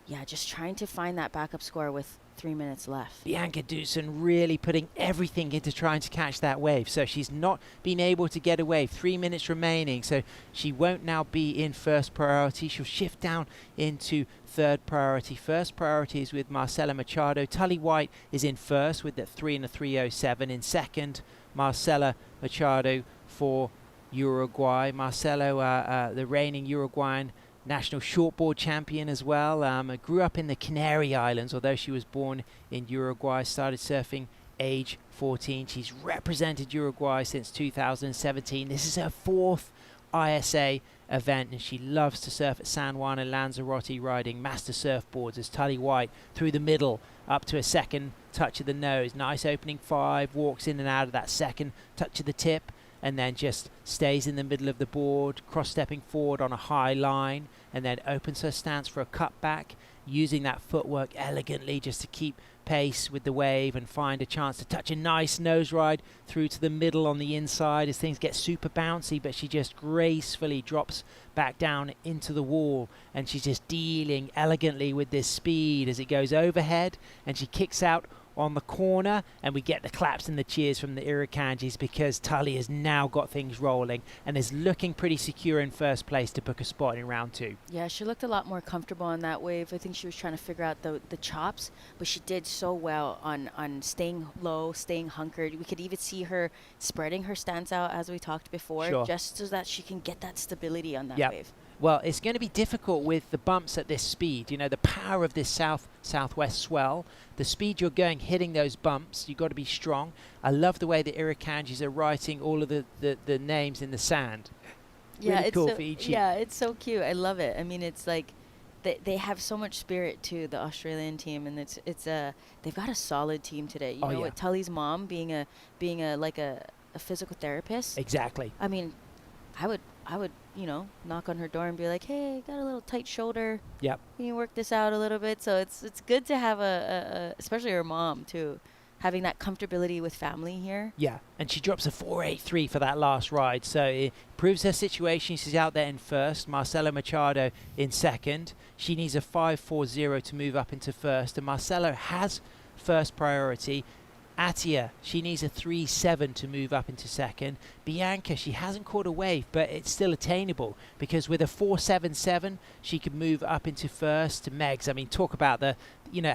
yeah, just trying to find that backup score with 3 minutes left. Bianca Dutson really putting everything into trying to catch that wave. So she's not been able to get away. 3 minutes remaining. So she won't now be in first priority. She'll shift down into third priority. First priority is with Marcela Machado. Tully White is in first with that 3 and a 3:07. In second, Marcela Machado for Uruguay. Marcelo, the reigning Uruguayan national shortboard champion as well. Grew up in the Canary Islands, although she was born in Uruguay. Started surfing age 14. She's represented Uruguay since 2017. This is her 4th ISA event, and she loves to surf at San Juan and Lanzarote, riding master surfboards as Tully White through the middle up to a second touch of the nose. Nice opening 5, walks in and out of that second touch of the tip, and then just stays in the middle of the board, cross-stepping forward on a high line, and then opens her stance for a cutback, using that footwork elegantly just to keep pace with the wave and find a chance to touch a nice nose ride through to the middle on the inside as things get super bouncy, but she just gracefully drops back down into the wall, and she's just dealing elegantly with this speed as it goes overhead, and she kicks out on the corner, and we get the claps and the cheers from the Irukandjis because Tully has now got things rolling and is looking pretty secure in first place to book a spot in round 2. Yeah, she looked a lot more comfortable on that wave. I think she was trying to figure out the chops, but she did so well on staying low, staying hunkered. We could even see her spreading her stance out as we talked before, Sure. just so that she can get that stability on that Yep. wave. Well, it's going to be difficult with the bumps at this speed. You know, the power of this southwest swell, the speed you're going, hitting those bumps, you've got to be strong. I love the way the Irukandjis are writing all of the names in the sand. Yeah, Really it's cool so, for each yeah, it's so cute. I love it. I mean, it's like they have so much spirit too, the Australian team, and they've got a solid team today. You know, with Tully's mom being a physical therapist. Exactly. I mean, I would knock on her door and be like, hey, got a little tight shoulder. Yep. Can you work this out a little bit? So it's good to have especially her mom too, having that comfortability with family here. Yeah, and she drops a 4.83 for that last ride, so it proves her situation. She's out there in first, Marcelo Machado in second. She needs a 5.40 to move up into first, and Marcelo has first priority. Atia, she needs a 3.7 to move up into second. Bianca, she hasn't caught a wave, but it's still attainable because with a 4.77, she could move up into first. To Megs, I mean, talk about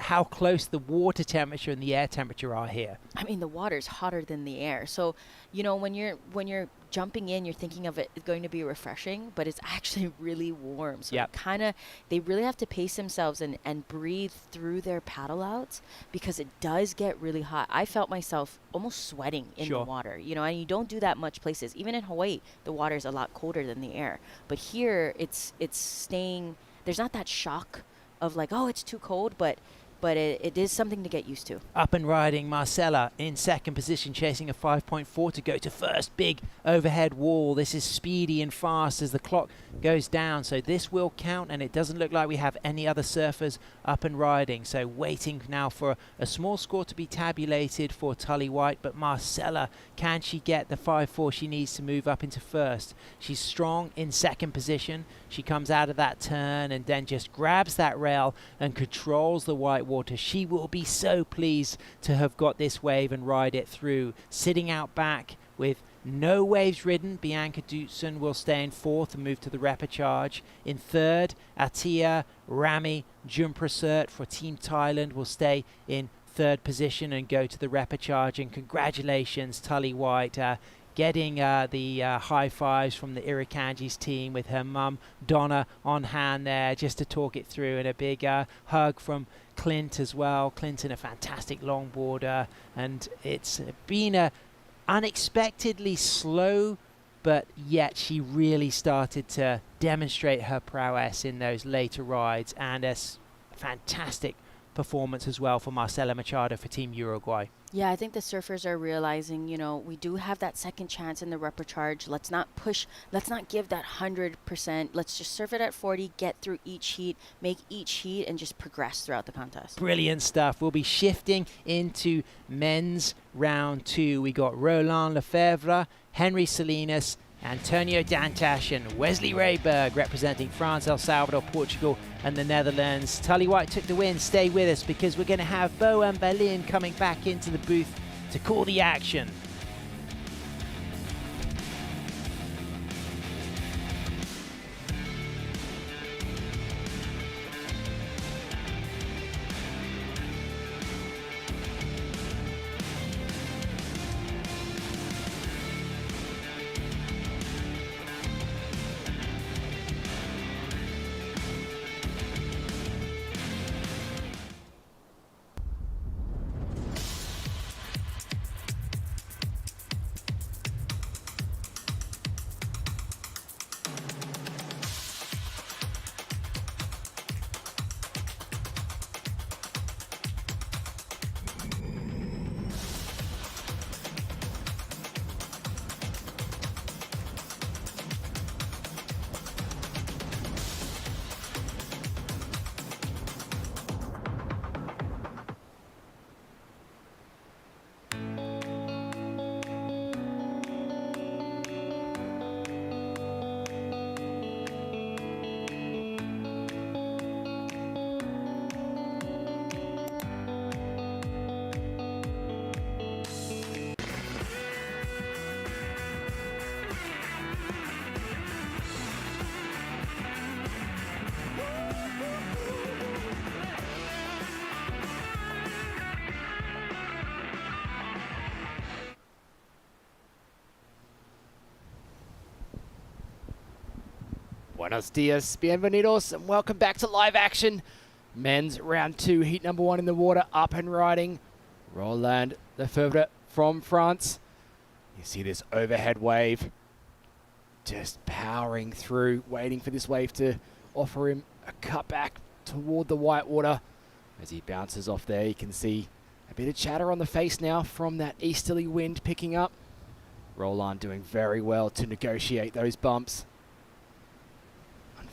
how close the water temperature and the air temperature are here. I mean, the water's hotter than the air. So, when you're jumping in, you're thinking of it going to be refreshing, but it's actually really warm. So they really have to pace themselves and breathe through their paddle outs because it does get really hot. I felt myself almost sweating in the water, and you don't do that much places. Even in Hawaii, the water's a lot colder than the air. But here, it's staying, there's not that shock of like, oh, it's too cold, but it is something to get used to. Up and riding, Marcella in second position, chasing a 5.4 to go to first. Big overhead wall. This is speedy and fast as the clock goes down, so this will count, and it doesn't look like we have any other surfers up and riding. So waiting now for a small score to be tabulated for Tully White, but Marcella, can she get the 5.4 she needs to move up into first? She's strong in second position. She comes out of that turn and then just grabs that rail and controls the white water. She will be so pleased to have got this wave and ride it through. Sitting out back with no waves ridden, Bianca Dutson will stay in fourth and move to the repechage. In third, Atia, Rami, Jumprasert for Team Thailand will stay in third position and go to the repechage. And congratulations, Tully White, getting the high fives from the Irukandjis team with her mum Donna on hand there just to talk it through, and a big hug from Clint as well. Clinton, a fantastic longboarder, and it's been a unexpectedly slow, but yet she really started to demonstrate her prowess in those later rides, and a fantastic performance as well for Marcela Machado for Team Uruguay. Yeah, I think the surfers are realizing, we do have that second chance in the repechage. Let's not push. Let's not give that 100%. Let's just surf it at 40, get through each heat, make each heat, and just progress throughout the contest. Brilliant stuff. We'll be shifting into men's round 2. We got Roland Lefebvre, Henry Salinas, Antonio Dantas and Wesley Rayberg representing France, El Salvador, Portugal and the Netherlands. Tully White took the win. Stay with us because we're going to have Boan Berlin coming back into the booth to call the action. Buenos dias, bienvenidos, and welcome back to live action. Men's round 2, heat number 1 in the water, up and riding. Roland Lefebvre from France. You see this overhead wave just powering through, waiting for this wave to offer him a cut back toward the whitewater. As he bounces off there, you can see a bit of chatter on the face now from that easterly wind picking up. Roland doing very well to negotiate those bumps.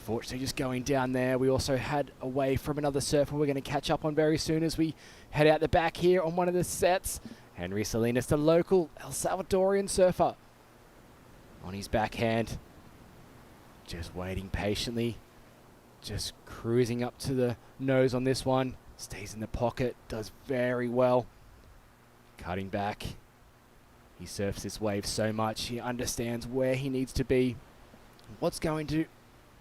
Unfortunately, just going down there. We also had a wave from another surfer we're going to catch up on very soon as we head out the back here on one of the sets. Henry Salinas, the local El Salvadorian surfer, on his backhand, just waiting patiently, just cruising up to the nose on this one. Stays in the pocket, does very well. Cutting back. He surfs this wave so much, he understands where he needs to be, what's going to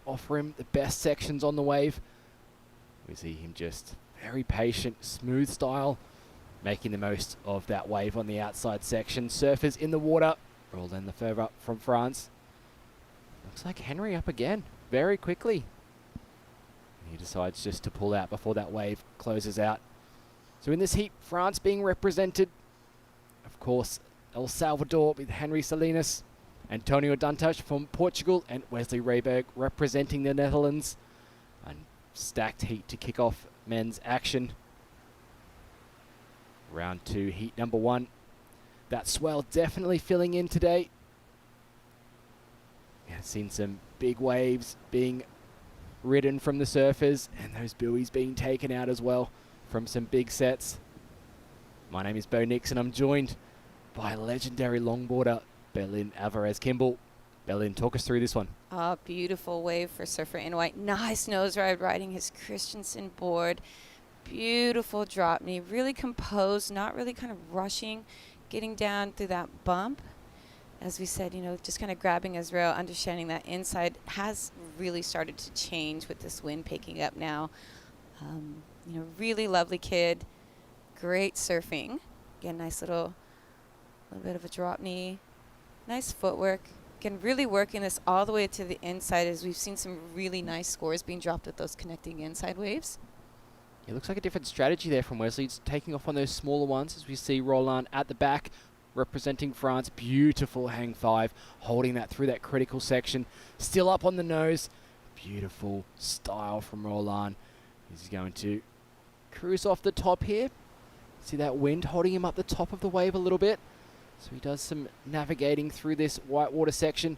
offer him the best sections on the wave. We see him just very patient, smooth style, making the most of that wave on the outside section. Surfers in the water. Roland Lefebvre up from France. Looks like Henry up again very quickly. He decides just to pull out before that wave closes out. So in this heat, France being represented, of course, El Salvador with Henry Salinas, Antonio Dantas from Portugal, and Wesley Rayberg representing the Netherlands. A stacked heat to kick off men's action. Round 2, heat number 1. That swell definitely filling in today. Yeah, seen some big waves being ridden from the surfers, and those buoys being taken out as well from some big sets. My name is Bo Nixon. I'm joined by legendary longboarder Berlin Alvarez-Kimball. Berlin, talk us through this one. Oh, beautiful wave for surfer in white. Nice nose ride riding his Christensen board. Beautiful drop knee. Really composed, not really kind of rushing, getting down through that bump. As we said, you know, just kind of grabbing his rail, understanding that inside has really started to change with this wind picking up now. You know, really lovely kid. Great surfing. Again, nice little bit of a drop knee. Nice footwork. Again, really working this all the way to the inside as we've seen some really nice scores being dropped with those connecting inside waves. It looks like a different strategy there from Wesley. It's taking off on those smaller ones as we see Roland at the back representing France. Beautiful hang 5, holding that through that critical section. Still up on the nose. Beautiful style from Roland. He's going to cruise off the top here. See that wind holding him up the top of the wave a little bit. So he does some navigating through this whitewater section.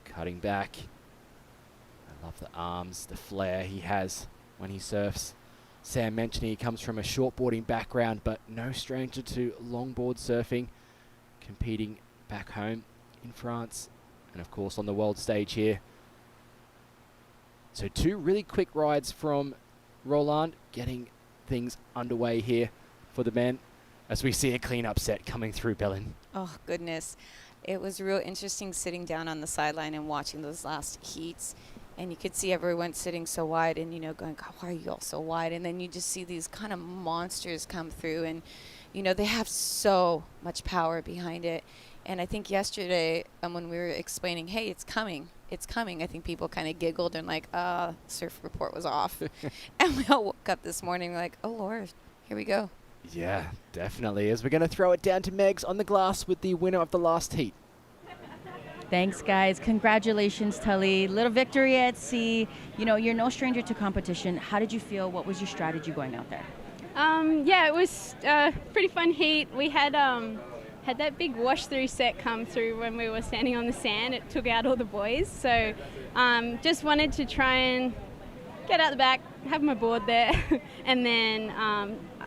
Cutting back. I love the arms, the flair he has when he surfs. Sam mentioned he comes from a shortboarding background, but no stranger to longboard surfing. Competing back home in France and of course on the world stage here. So 2 really quick rides from Roland, getting things underway here for the men as we see a clean-up set coming through, Bellin. Oh, goodness. It was real interesting sitting down on the sideline and watching those last heats. And you could see everyone sitting so wide and, you know, going, God, why are you all so wide? And then you just see these kind of monsters come through. And, you know, they have so much power behind it. And I think yesterday when we were explaining, hey, it's coming, I think people kind of giggled and like, surf report was off. And we all woke up this morning like, oh, Lord, here we go. Yeah, definitely. As we're going to throw it down to Megs on the glass with the winner of the last heat. Thanks, guys. Congratulations, Tully. Little victory at sea. You know, you're no stranger to competition. How did you feel? What was your strategy going out there? Yeah, it was a pretty fun heat. We had that big wash through set come through when we were standing on the sand. It took out all the boys. So just wanted to try and get out the back, have my board there, and then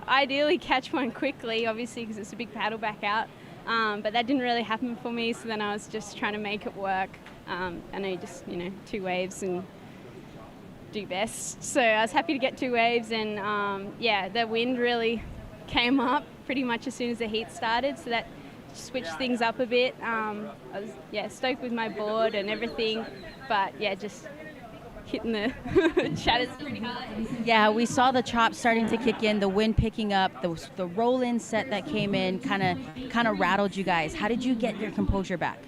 ideally catch one quickly, obviously, because it's a big paddle back out. But that didn't really happen for me, so then I was just trying to make it work. And I just, 2 waves and do best. So I was happy to get 2 waves, and the wind really came up pretty much as soon as the heat started, so that switched things up a bit. I was, stoked with my board and everything, but just hitting the shatters pretty hard. Yeah, we saw the chop starting to kick in, the wind picking up, the roll-in set that came in kind of rattled you guys. How did you get your composure back?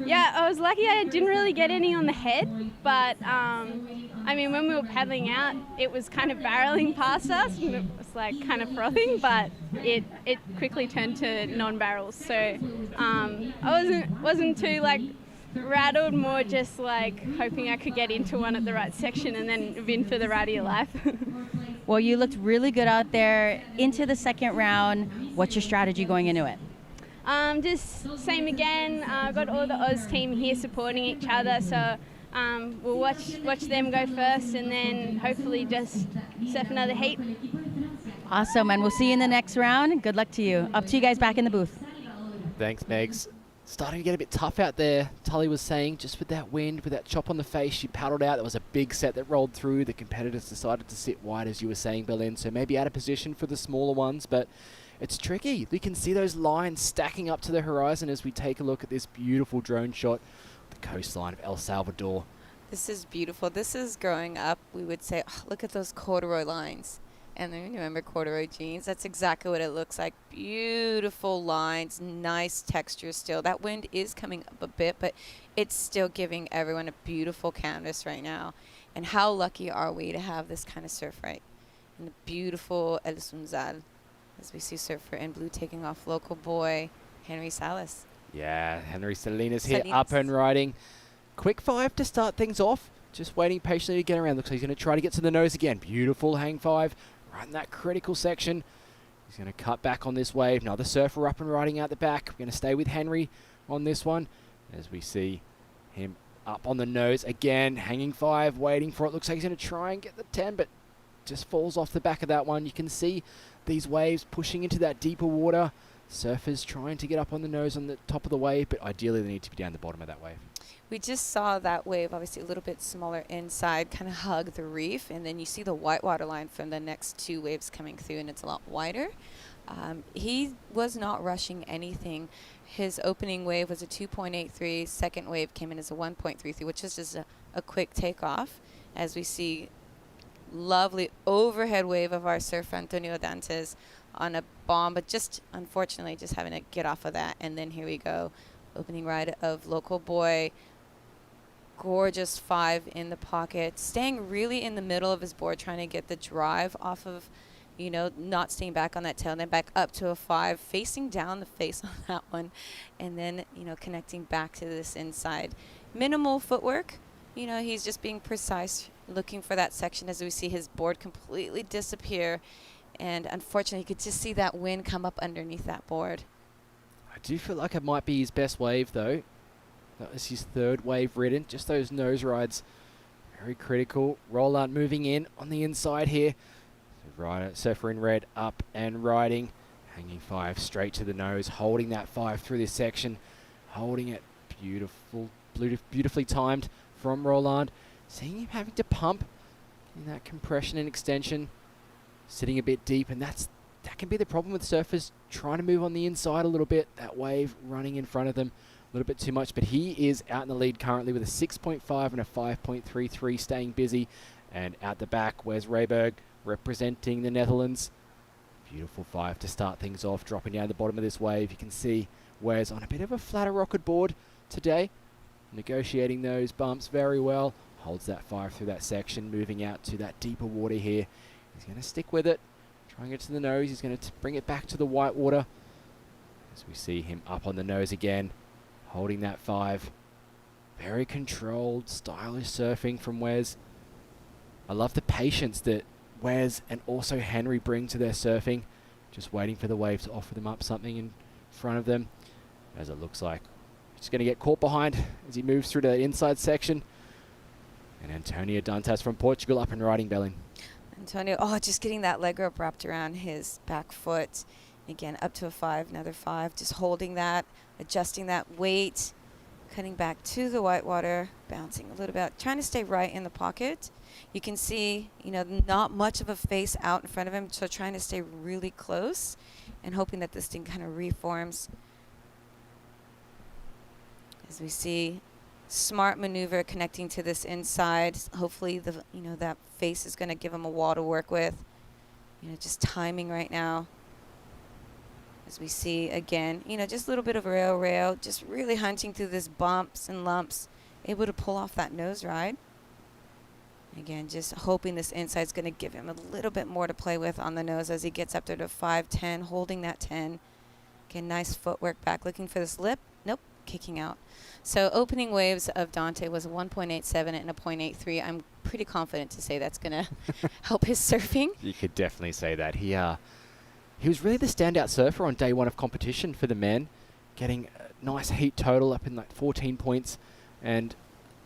Yeah, I was lucky I didn't really get any on the head. but I mean, when we were paddling out, it was kind of barreling past us, and it was like kind of frothing, but it quickly turned to non-barrels. So I wasn't too like rattled, more just like hoping I could get into one at the right section and then win for the ride of your life. Well, you looked really good out there. Into the second round, what's your strategy going into it? Just same again. Got all the Oz team here supporting each other, so we'll watch them go first, and then hopefully just surf another heat. Awesome, and we'll see you in the next round. Good luck to you. Up to you guys back in the booth. Thanks, Megs. Starting to get a bit tough out there, Tully was saying, just with that wind, with that chop on the face, she paddled out. There was a big set that rolled through. The competitors decided to sit wide, as you were saying, Berlin, so maybe out of position for the smaller ones, but it's tricky. We can see those lines stacking up to the horizon as we take a look at this beautiful drone shot, the coastline of El Salvador. This is beautiful. This is growing up, we would say, oh, look at those corduroy lines. And then you remember corduroy jeans. That's exactly what it looks like. Beautiful lines, nice texture still. That wind is coming up a bit, but it's still giving everyone a beautiful canvas right now. And how lucky are we to have this kind of surf right in the beautiful El Sunzal, as we see surfer in blue taking off local boy Henry Salas. Yeah, Henry Salinas here, up and riding. Quick 5 to start things off. Just waiting patiently to get around. Looks like he's going to try to get to the nose again. Beautiful hang 5. Right in that critical section. He's going to cut back on this wave. Another surfer up and riding out the back. We're going to stay with Henry on this one as we see him up on the nose again. Hanging 5, waiting for it. Looks like he's going to try and get the 10, but just falls off the back of that one. You can see these waves pushing into that deeper water. Surfers trying to get up on the nose on the top of the wave, but ideally they need to be down the bottom of that wave. We just saw that wave, obviously a little bit smaller inside, kind of hug the reef, and then you see the whitewater line from the next 2 waves coming through, and it's a lot wider. He was not rushing anything. His opening wave was a 2.83. Second wave came in as a 1.33, which is just a quick takeoff, as we see lovely overhead wave of our surfer Antonio Dantes on a bomb, but just unfortunately just having to get off of that. And then here we go, opening ride of local boy. Gorgeous 5 in the pocket, staying really in the middle of his board, trying to get the drive off of, you know, not staying back on that tail, and then back up to a 5, facing down the face on that one, and then, you know, connecting back to this inside. Minimal footwork, you know, he's just being precise, looking for that section as we see his board completely disappear, and unfortunately you could just see that wind come up underneath that board. I do feel like it might be his best wave though. That was his 3rd wave ridden. Just those nose rides, very critical. Rollout moving in on the inside here. So surfer in red, up and riding. Hanging 5 straight to the nose, holding that 5 through this section. Holding it beautifully timed from Roland. Seeing him having to pump in that compression and extension. Sitting a bit deep, and that can be the problem with surfers trying to move on the inside a little bit. That wave running in front of them a little bit too much, but he is out in the lead currently with a 6.5 and a 5.33, staying busy. And out the back, where's Rayberg representing the Netherlands? Beautiful 5 to start things off, dropping down the bottom of this wave. You can see Wes on a bit of a flatter rocket board today, negotiating those bumps very well. Holds that 5 through that section, moving out to that deeper water here. He's going to stick with it, trying to get to the nose. He's going to bring it back to the white water as we see him up on the nose again, holding that 5. Very controlled, stylish surfing from Wes. I love the patience that Wes and also Henry bring to their surfing, just waiting for the wave to offer them up something in front of them, as it looks like he's going to get caught behind as he moves through the inside section. And Antonio Dantas from Portugal up and riding, Bellin. Antonio, just getting that leg rope wrapped around his back foot. Again, up to a 5, another 5, just holding that, adjusting that weight, cutting back to the whitewater, bouncing a little bit, trying to stay right in the pocket. You can see, you know, not much of a face out in front of him, so trying to stay really close and hoping that this thing kind of reforms. As we see, smart maneuver connecting to this inside. Hopefully that face is going to give him a wall to work with. You know, just timing right now. As we see again, you know, just a little bit of rail, just really hunting through this bumps and lumps, able to pull off that nose ride. Again, just hoping this inside's going to give him a little bit more to play with on the nose as he gets up there to 5-10, holding that 10. Again, nice footwork back, looking for this lip. Nope, kicking out. So opening waves of Dante was a 1.87 and a 0.83. I'm pretty confident to say that's going to help his surfing. You could definitely say that. He was really the standout surfer on day one of competition for the men, getting a nice heat total up in like 14 points. And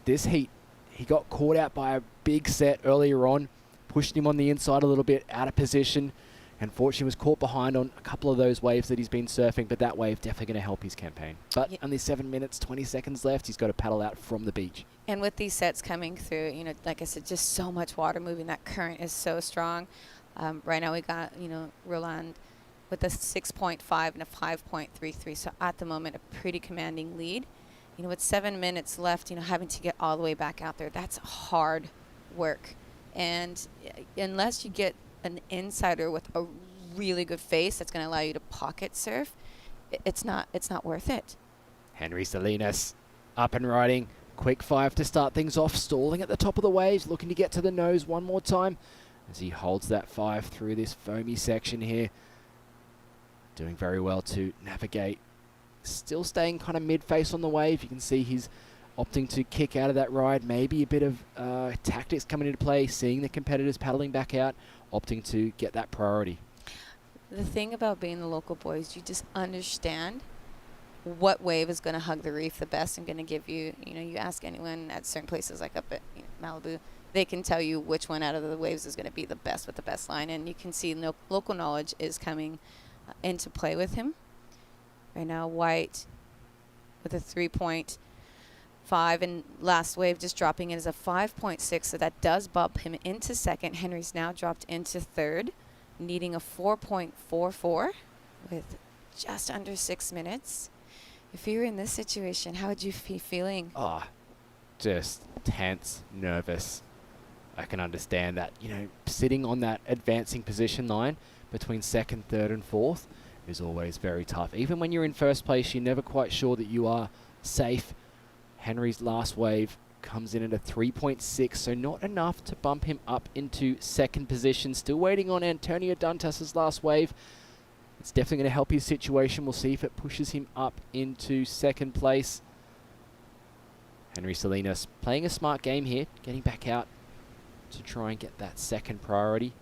this heat, he got caught out by a big set earlier on, pushed him on the inside a little bit, out of position. Unfortunately, was caught behind on a couple of those waves that he's been surfing, but that wave definitely going to help his campaign. But only 7 minutes, 20 seconds left. He's got to paddle out from the beach. And with these sets coming through, you know, like I said, just so much water moving. That current is so strong. Right now we got, you know, Roland with a 6.5 and a 5.33. So at the moment, a pretty commanding lead. You know, with 7 minutes left, you know, having to get all the way back out there, that's hard work. And unless you get an insider with a really good face that's going to allow you to pocket surf, it's not worth it. Henry Salinas up and riding. Quick 5 to start things off, stalling at the top of the waves, looking to get to the nose one more time as he holds that 5 through this foamy section here. Doing very well to navigate. Still staying kind of mid-face on the wave. You can see he's opting to kick out of that ride. Maybe a bit of tactics coming into play, seeing the competitors paddling back out, opting to get that priority. The thing about being the local boys, you just understand what wave is going to hug the reef the best and going to give you, you know, you ask anyone at certain places like up at Malibu, they can tell you which one out of the waves is going to be the best with the best line. And you can see local knowledge is coming into play with him. Right now, White with a 3.5 and last wave just dropping in as a 5.6. So that does bump him into second. Henry's now dropped into third, needing a 4.44 with just under 6 minutes. If you were in this situation, how would you be feeling? Oh, just tense, nervous. I can understand that. You know, sitting on that advancing position line between second, third, and fourth is always very tough. Even when you're in first place, you're never quite sure that you are safe. Henry's last wave comes in at a 3.6, so not enough to bump him up into second position. Still waiting on Antonio Dantas' last wave. It's definitely going to help his situation. We'll see if it pushes him up into second place. Henry Salinas playing a smart game here, getting back out to try and get that second priority.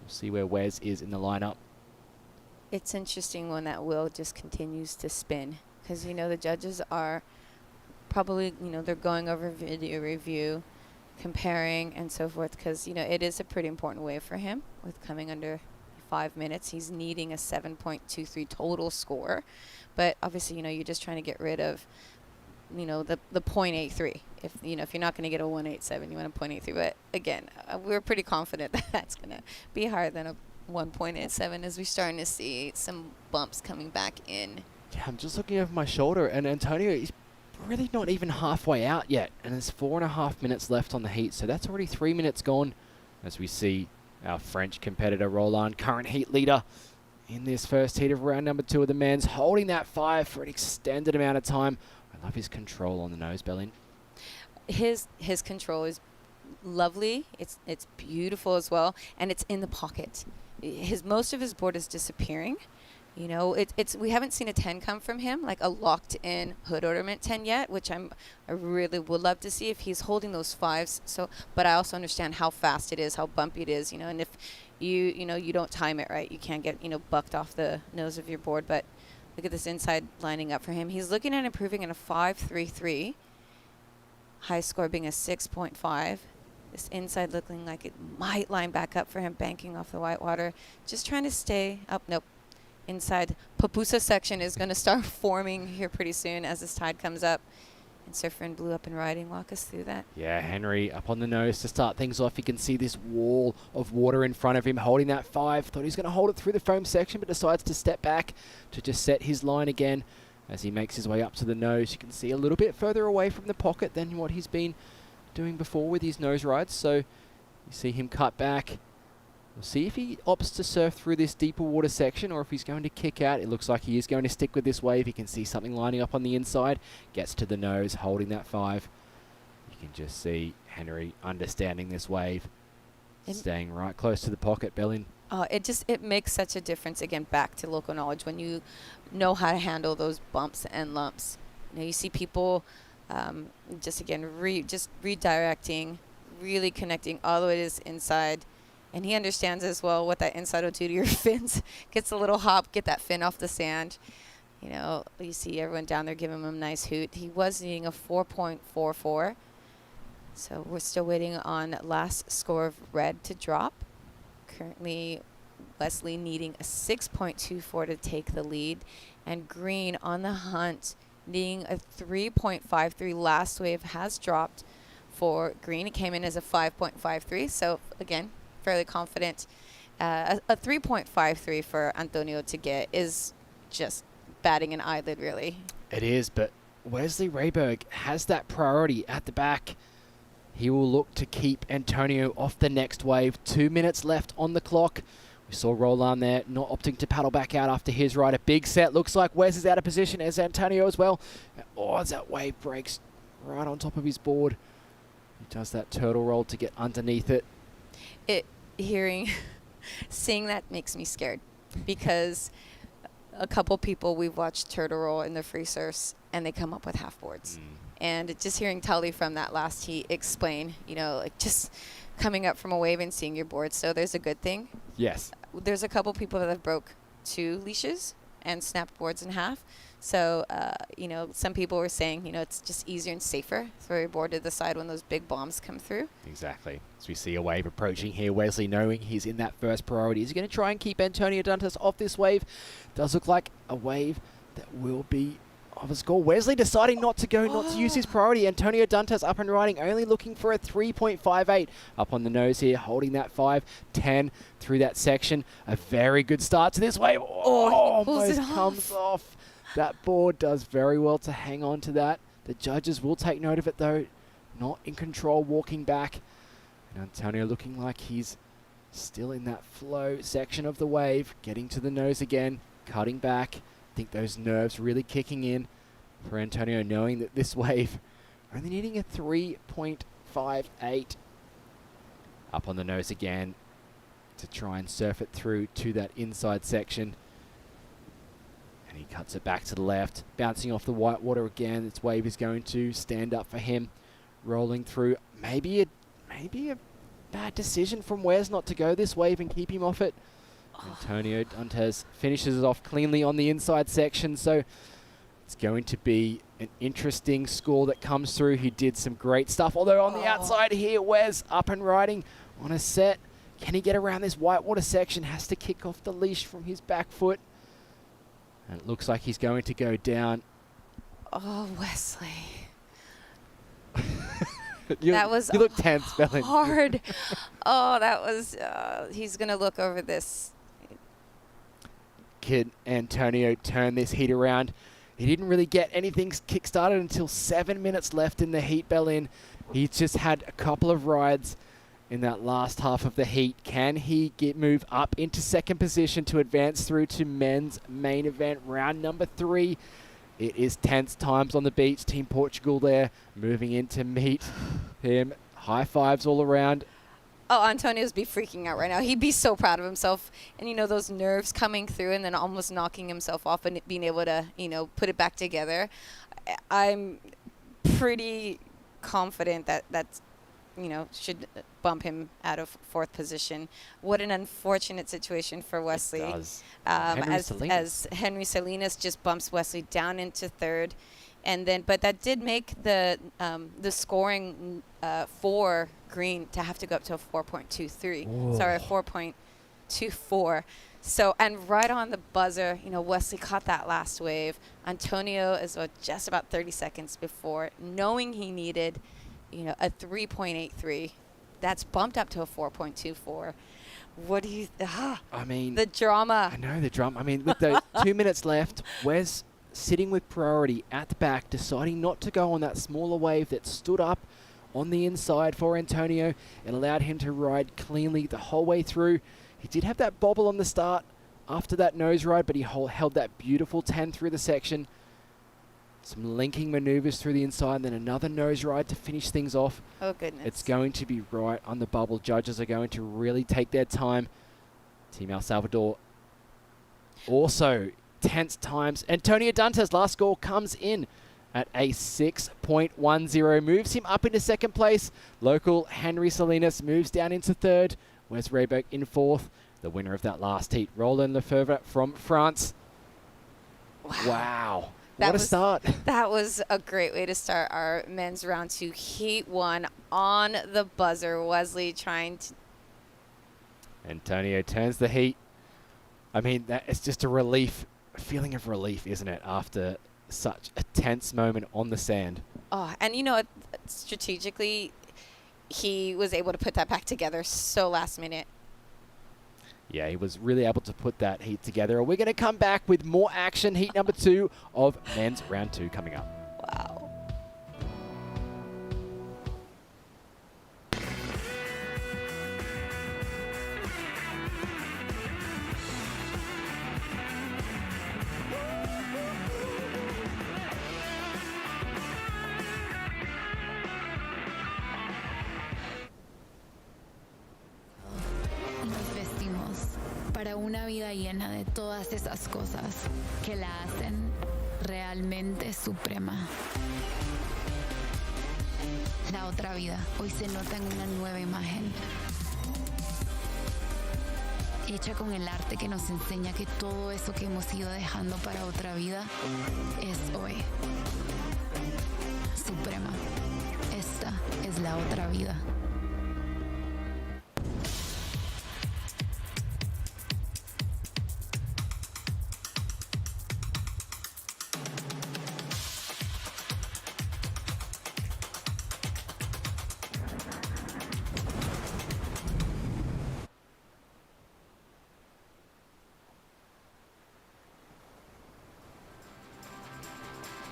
We'll see where Wes is in the lineup. It's interesting when that wheel just continues to spin because, you know, the judges are probably, you know, they're going over video review, comparing and so forth because, you know, it is a pretty important wave for him with coming under 5 minutes. He's needing a 7.23 total score. But obviously, you know, you're just trying to get rid of, you know, the 0.83. If, you know, if you're not going to get a 1.87, you want a 0.83. But again, we're pretty confident that that's going to be higher than a 1.87 as we're starting to see some bumps coming back in. Yeah, I'm just looking over my shoulder, and Antonio is really not even halfway out yet, and there's 4.5 minutes left on the heat, so that's already 3 minutes gone as we see our French competitor Roland, current heat leader in this first heat of round number 2 of the men's, holding that 5 for an extended amount of time. I love his control on the nose, Bellin. His control is lovely. It's beautiful as well, and it's in the pocket. Most of his board is disappearing. You know, we haven't seen a 10 come from him, like a locked-in hood ornament 10 yet, which I really would love to see if he's holding those 5s. So, but I also understand how fast it is, how bumpy it is, you know, and if you don't time it right, you can't get, you know, bucked off the nose of your board. But look at this inside lining up for him. He's looking at improving in a 5.33, high score being a 6.5. This inside looking like it might line back up for him, banking off the white water. Just trying to stay up. Nope. Inside Papusa section is going to start forming here pretty soon as this tide comes up. And Surfer and Blue up and riding. Walk us through that. Yeah, Henry up on the nose to start things off. You can see this wall of water in front of him holding that 5. Thought he was going to hold it through the foam section, but decides to step back to just set his line again as he makes his way up to the nose. You can see a little bit further away from the pocket than what he's been doing before with his nose rides. So you see him cut back. We'll see if he opts to surf through this deeper water section or if he's going to kick out. It looks like he is going to stick with this wave. You can see something lining up on the inside. Gets to the nose, holding that 5. You You can just see Henry understanding this wave, staying right close to the pocket, Bellin. It makes such a difference, again, back to local knowledge, when you know how to handle those bumps and lumps. You see people just redirecting, really connecting all the way to his inside. And he understands as well what that inside will do to your fins. Gets a little hop, get that fin off the sand. You see everyone down there giving him a nice hoot. He was needing a 4.44. So we're still waiting on last score of red to drop. Currently, Wesley needing a 6.24 to take the lead. And green on the hunt, needing a 3.53. Last wave has dropped for green. It came in as a 5.53. So, again, fairly confident. A 3.53 for Antonio to get is just batting an eyelid, really. It is, but Wesley Rayberg has that priority at the back. He will look to keep Antonio off the next wave. 2 minutes left on the clock. We saw Roland there not opting to paddle back out after his ride. A big set. Looks like Wes is out of position, as Antonio as well. Oh, as that wave breaks right on top of his board. He does that turtle roll to get underneath it. Seeing that makes me scared, because a couple people we've watched turtle roll in the free surfs and they come up with half boards. And just hearing Tully from that last heat explain, just coming up from a wave and seeing your board. So there's a good thing. Yes. There's a couple people that have broke 2 leashes and snapped boards in half. So, some people were saying, it's just easier and safer. Throw your board to the side when those big bombs come through. Exactly. As we see a wave approaching here, Wesley knowing he's in that first priority. Is he going to try and keep Antonio Dantas off this wave? Does look like a wave that will be of a score. Wesley deciding not to go, not to use his priority. Antonio Dantas up and riding, only looking for a 3.58. Up on the nose here, holding that 5.10 through that section. A very good start to this wave. Almost comes off. That board does very well to hang on to that. The judges will take note of it though. Not in control, walking back. And Antonio looking like he's still in that flow section of the wave. Getting to the nose again, cutting back. I think those nerves really kicking in for Antonio, knowing that this wave only needing a 3.58. Up on the nose again to try and surf it through to that inside section. And he cuts it back to the left, bouncing off the white water again. This wave is going to stand up for him, rolling through. Maybe a bad decision from Wes not to go this wave and keep him off it. Antonio Dantas finishes it off cleanly on the inside section, so it's going to be an interesting score that comes through. He did some great stuff, although on the outside here, Wes up and riding on a set. Can he get around this whitewater section? Has to kick off the leash from his back foot. And it looks like he's going to go down. Oh, Wesley. You look tense, Bellin. Hard. That was... he's going to look over this. Can Antonio turn this heat around? He didn't really get anything kick-started until 7 minutes left in the heat, Bellin. He's just had a couple of rides in that last half of the heat. Can he move up into second position to advance through to men's main event, round number 3? It is tense times on the beach. Team Portugal there, moving in to meet him. High fives all around. Oh, Antonio's be freaking out right now. He'd be so proud of himself. And, those nerves coming through and then almost knocking himself off and being able to, put it back together. I'm pretty confident that's should bump him out of 4th position. What an unfortunate situation for Wesley. It does. As Henry Salinas just bumps Wesley down into 3rd. And then, but that did make the scoring for green to have to go up to a 4.23. Sorry, a 4.24. So, and right on the buzzer, Wesley caught that last wave. Antonio is just about 30 seconds before, knowing he needed a 3.83. That's bumped up to a 4.24. What do you... I mean... The drama. I know the drama. I mean, with the 2 minutes left, Wes sitting with priority at the back, deciding not to go on that smaller wave that stood up on the inside for Antonio. It allowed him to ride cleanly the whole way through. He did have that bobble on the start after that nose ride, but he held that beautiful 10 through the section. Some linking maneuvers through the inside, then another nose ride to finish things off. Oh, goodness. It's going to be right on the bubble. Judges are going to really take their time. Team El Salvador also tense times. Antonio Dantes' last score comes in at a 6.10. Moves him up into second place. Local Henry Salinas moves down into third. Wes Rayberg in fourth. The winner of that last heat, Roland Lefebvre from France. Wow. What a start. That was a great way to start our men's round 2, heat 1 on the buzzer. Wesley trying to... Antonio turns the heat. I mean, that it's just a feeling of relief, isn't it, after such a tense moment on the sand. Oh, and you know, strategically, he was able to put that back together so last minute. Yeah, he was really able to put that heat together. We're going to come back with more action. Heat number 2 of men's round 2 coming up. Wow. Nos vestimos para una vida llena de todas esas cosas que la hacen realmente suprema. La otra vida hoy se nota en una nueva imagen, hecha con el arte que nos enseña que todo eso que hemos ido dejando para otra vida es hoy. Suprema. Esta es la otra vida.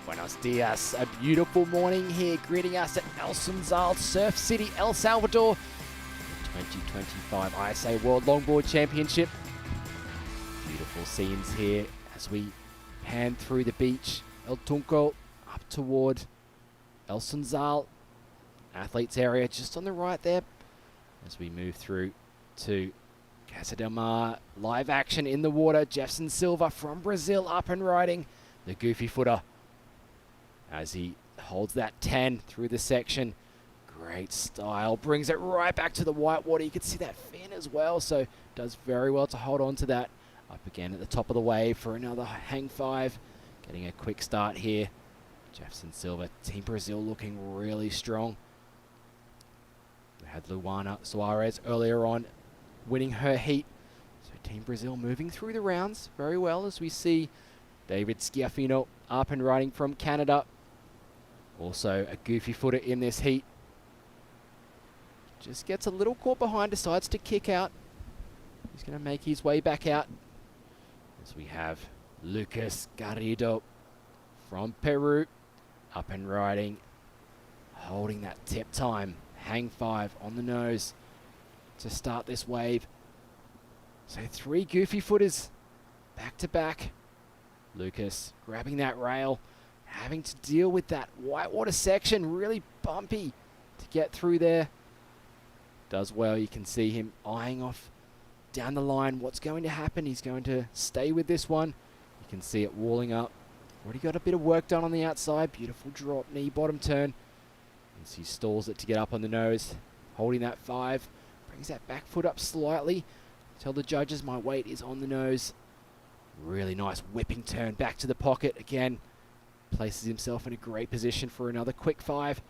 Buenos dias. A beautiful morning here, greeting us at El Sunzal, Surf City, El Salvador. The 2025 ISA World Longboard Championship. Beautiful scenes here as we pan through the beach. El Tunco up toward El Sunzal athletes area just on the right there as we move through to Casa del Mar. Live action in the water. Jefferson Silva from Brazil up and riding the goofy footer as he holds that 10 through the section. Great style. Brings it right back to the white water. You can see that fin as well, so does very well to hold on to that. Up again at the top of the wave for another hang 5. Getting a quick start here. Jefferson Silva, Team Brazil looking really strong. We had Luana Suarez earlier on winning her heat. So Team Brazil moving through the rounds very well as we see David Schiaffino up and riding from Canada. Also a goofy footer in this heat. Just gets a little caught behind, decides to kick out. He's going to make his way back out. As we have Lucas Garrido from Peru up and riding, holding that tip time. Hang 5 on the nose to start this wave. So 3 goofy footers back to back. Lucas grabbing that rail, having to deal with that whitewater section, really bumpy to get through there. Does well. You can see him eyeing off down the line what's going to happen. He's going to stay with this one. You can see it walling up. Already got a bit of work done on the outside. Beautiful drop knee bottom turn as he stalls it to get up on the nose. Holding that 5. Brings that back foot up slightly. Tell the judges my weight is on the nose. Really nice whipping turn back to the pocket. Again, places himself in a great position for another quick 5.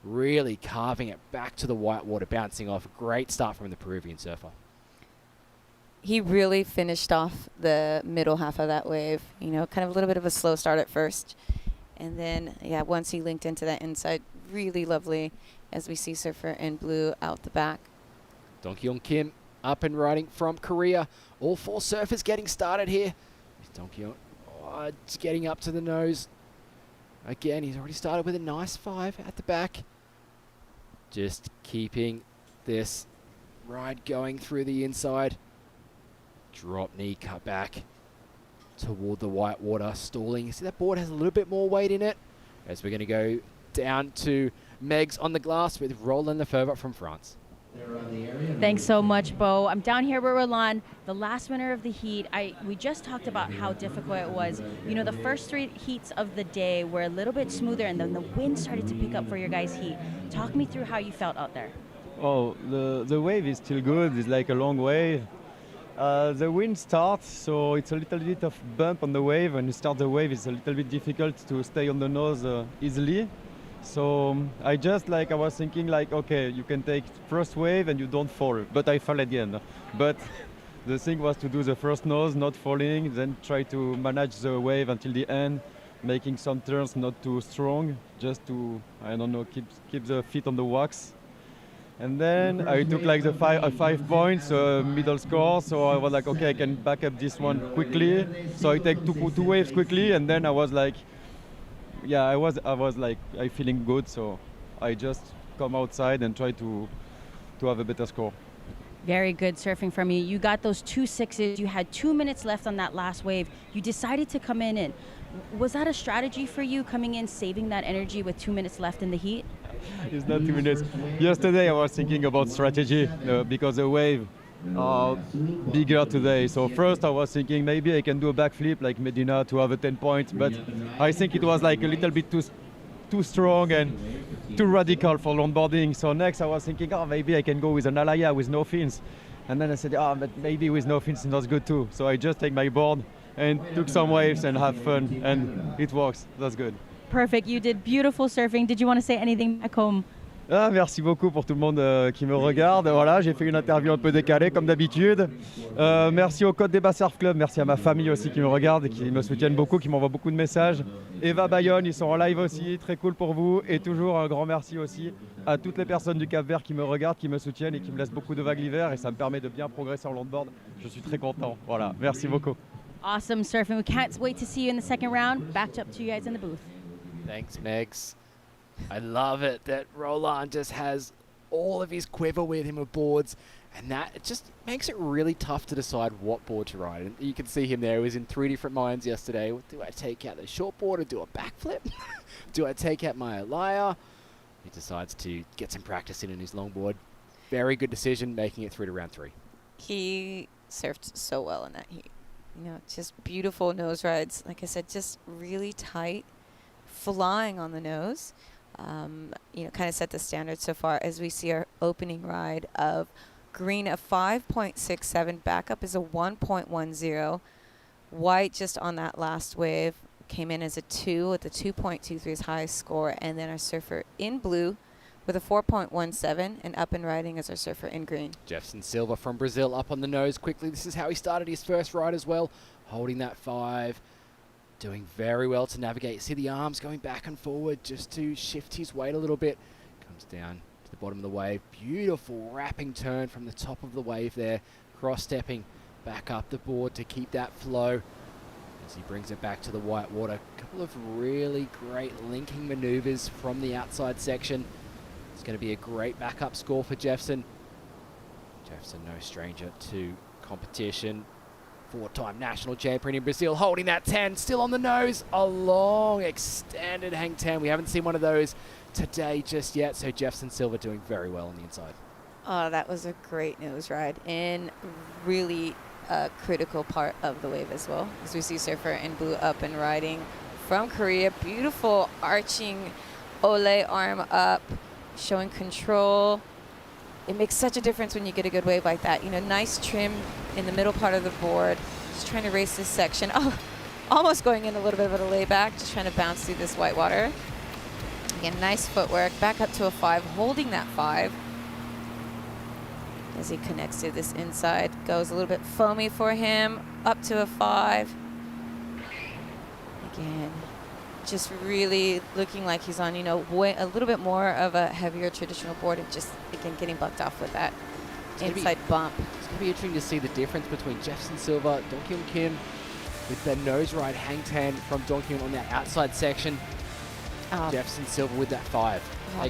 Really carving it back to the whitewater, bouncing off. A great start from the Peruvian surfer. He really finished off the middle half of that wave. You know, kind of a little bit of a slow start at first. And then, yeah, once he linked into that inside, really lovely as we see surfer in blue out the back. Donghyun Kim up and riding from Korea. All 4 surfers getting started here. Donghyun just getting up to the nose. Again, he's already started with a nice 5 at the back. Just keeping this ride going through the inside. Drop knee cut back toward the white water, stalling. You see that board has a little bit more weight in it. as we're going to go down to Megs on the glass with Roland Lefebvre from France. Thanks so much, Bo. I'm down here with Roland, the last winner of the heat. We just talked about how difficult it was. You know, the first 3 heats of the day were a little bit smoother, and then the wind started to pick up for your guys' heat. Talk me through how you felt out there. Oh, the wave is still good. It's like a long wave. The wind starts, so it's a little bit of bump on the wave. When you start the wave, it's a little bit difficult to stay on the nose easily. So I was thinking like, okay, you can take first wave and you don't fall, but I fell again. But the thing was to do the first nose, not falling, then try to manage the wave until the end, making some turns not too strong, just to, I don't know, keep the feet on the wax. And then I took like the 5 points middle score, so I was like, okay, I can back up this one quickly. So I take two waves quickly, and then I was like, yeah, I was like, I feeling good, so I just come outside and try to have a better score. Very good surfing from you. You got those 2 6s. You had 2 minutes left on that last wave. You decided to come in. Was that a strategy for you, coming in, saving that energy with 2 minutes left in the heat? It's not 2 minutes. Yesterday I was thinking about strategy because the wave are bigger today. So first I was thinking maybe I can do a backflip like Medina to have a 10 points, but I think it was like a little bit too strong and too radical for longboarding. So next I was thinking, maybe I can go with an Alaya with no fins. And then I said, but maybe with no fins is not good too. So I just take my board and took some waves and have fun, and it works. That's good. Perfect. You did beautiful surfing. Did you want to say anything back home? Merci beaucoup pour tout le monde qui me regarde. Voilà, j'ai fait une interview un peu décalée comme d'habitude. Merci au Côte des Bas Surf Club, merci à ma famille aussi qui me regarde et qui me soutiennent beaucoup, qui m'envoient beaucoup de messages. Eva Bayonne, ils sont en live aussi, très cool pour vous. Et toujours un grand merci aussi à toutes les personnes du Cap-Vert qui me regardent, qui me soutiennent et qui me laissent beaucoup de vagues l'hiver. Et ça me permet de bien progresser en longboard. Je suis très content. Voilà, merci beaucoup. Awesome surfing. We can't wait to see you in the second round. Back up to you guys in the booth. Thanks, Megs. I love it that Roland just has all of his quiver with him of boards, and that it just makes it really tough to decide what board to ride. And you can see him there. He was in 3 different minds yesterday. Do I take out the short board or do a backflip? Do I take out my Alaya? He decides to get some practice in his longboard. Very good decision, making it through to round 3. He surfed so well in that heat. You know, just beautiful nose rides. Like I said, just really tight, flying on the nose. You know, kind of set the standard so far as we see our opening ride of green of 5.67. Backup is a 1.10. White just on that last wave came in as a 2 with a 2.23 is highest score. And then our surfer in blue with a 4.17 and up and riding as our surfer in green. Jefferson Silva from Brazil up on the nose quickly. This is how he started his first ride as well, holding that 5. Doing very well to navigate. See the arms going back and forward just to shift his weight a little bit. Comes down to the bottom of the wave. Beautiful wrapping turn from the top of the wave there. Cross-stepping back up the board to keep that flow as he brings it back to the white water. A couple of really great linking maneuvers from the outside section. It's going to be a great backup score for Jefferson. Jefferson, no stranger to competition. 4-time national champion in Brazil, holding that 10, still on the nose. A long extended hang 10. We haven't seen one of those today just yet, so Jefferson Silva doing very well on the inside. Oh, that was a great nose ride and really a critical part of the wave as well. As we see surfer in blue up and riding from Korea. Beautiful arching ole arm up, showing control. It makes such a difference when you get a good wave like that. You know, nice trim in the middle part of the board. Just trying to race this section. Oh, almost going in a little bit of a layback, just trying to bounce through this white water. Again, nice footwork. Back up to a 5, holding that 5. As he connects to this inside. Goes a little bit foamy for him. Up to a 5. Again, just really looking like he's on, you know, a little bit more of a heavier traditional board and just, again, getting bucked off with that inside bump. It's going to be interesting to see the difference between Jefferson Silva, Dong Kyun Kim, with the nose ride hang 10 from Dong Kyun on that outside section. Jefferson Silva with that 5.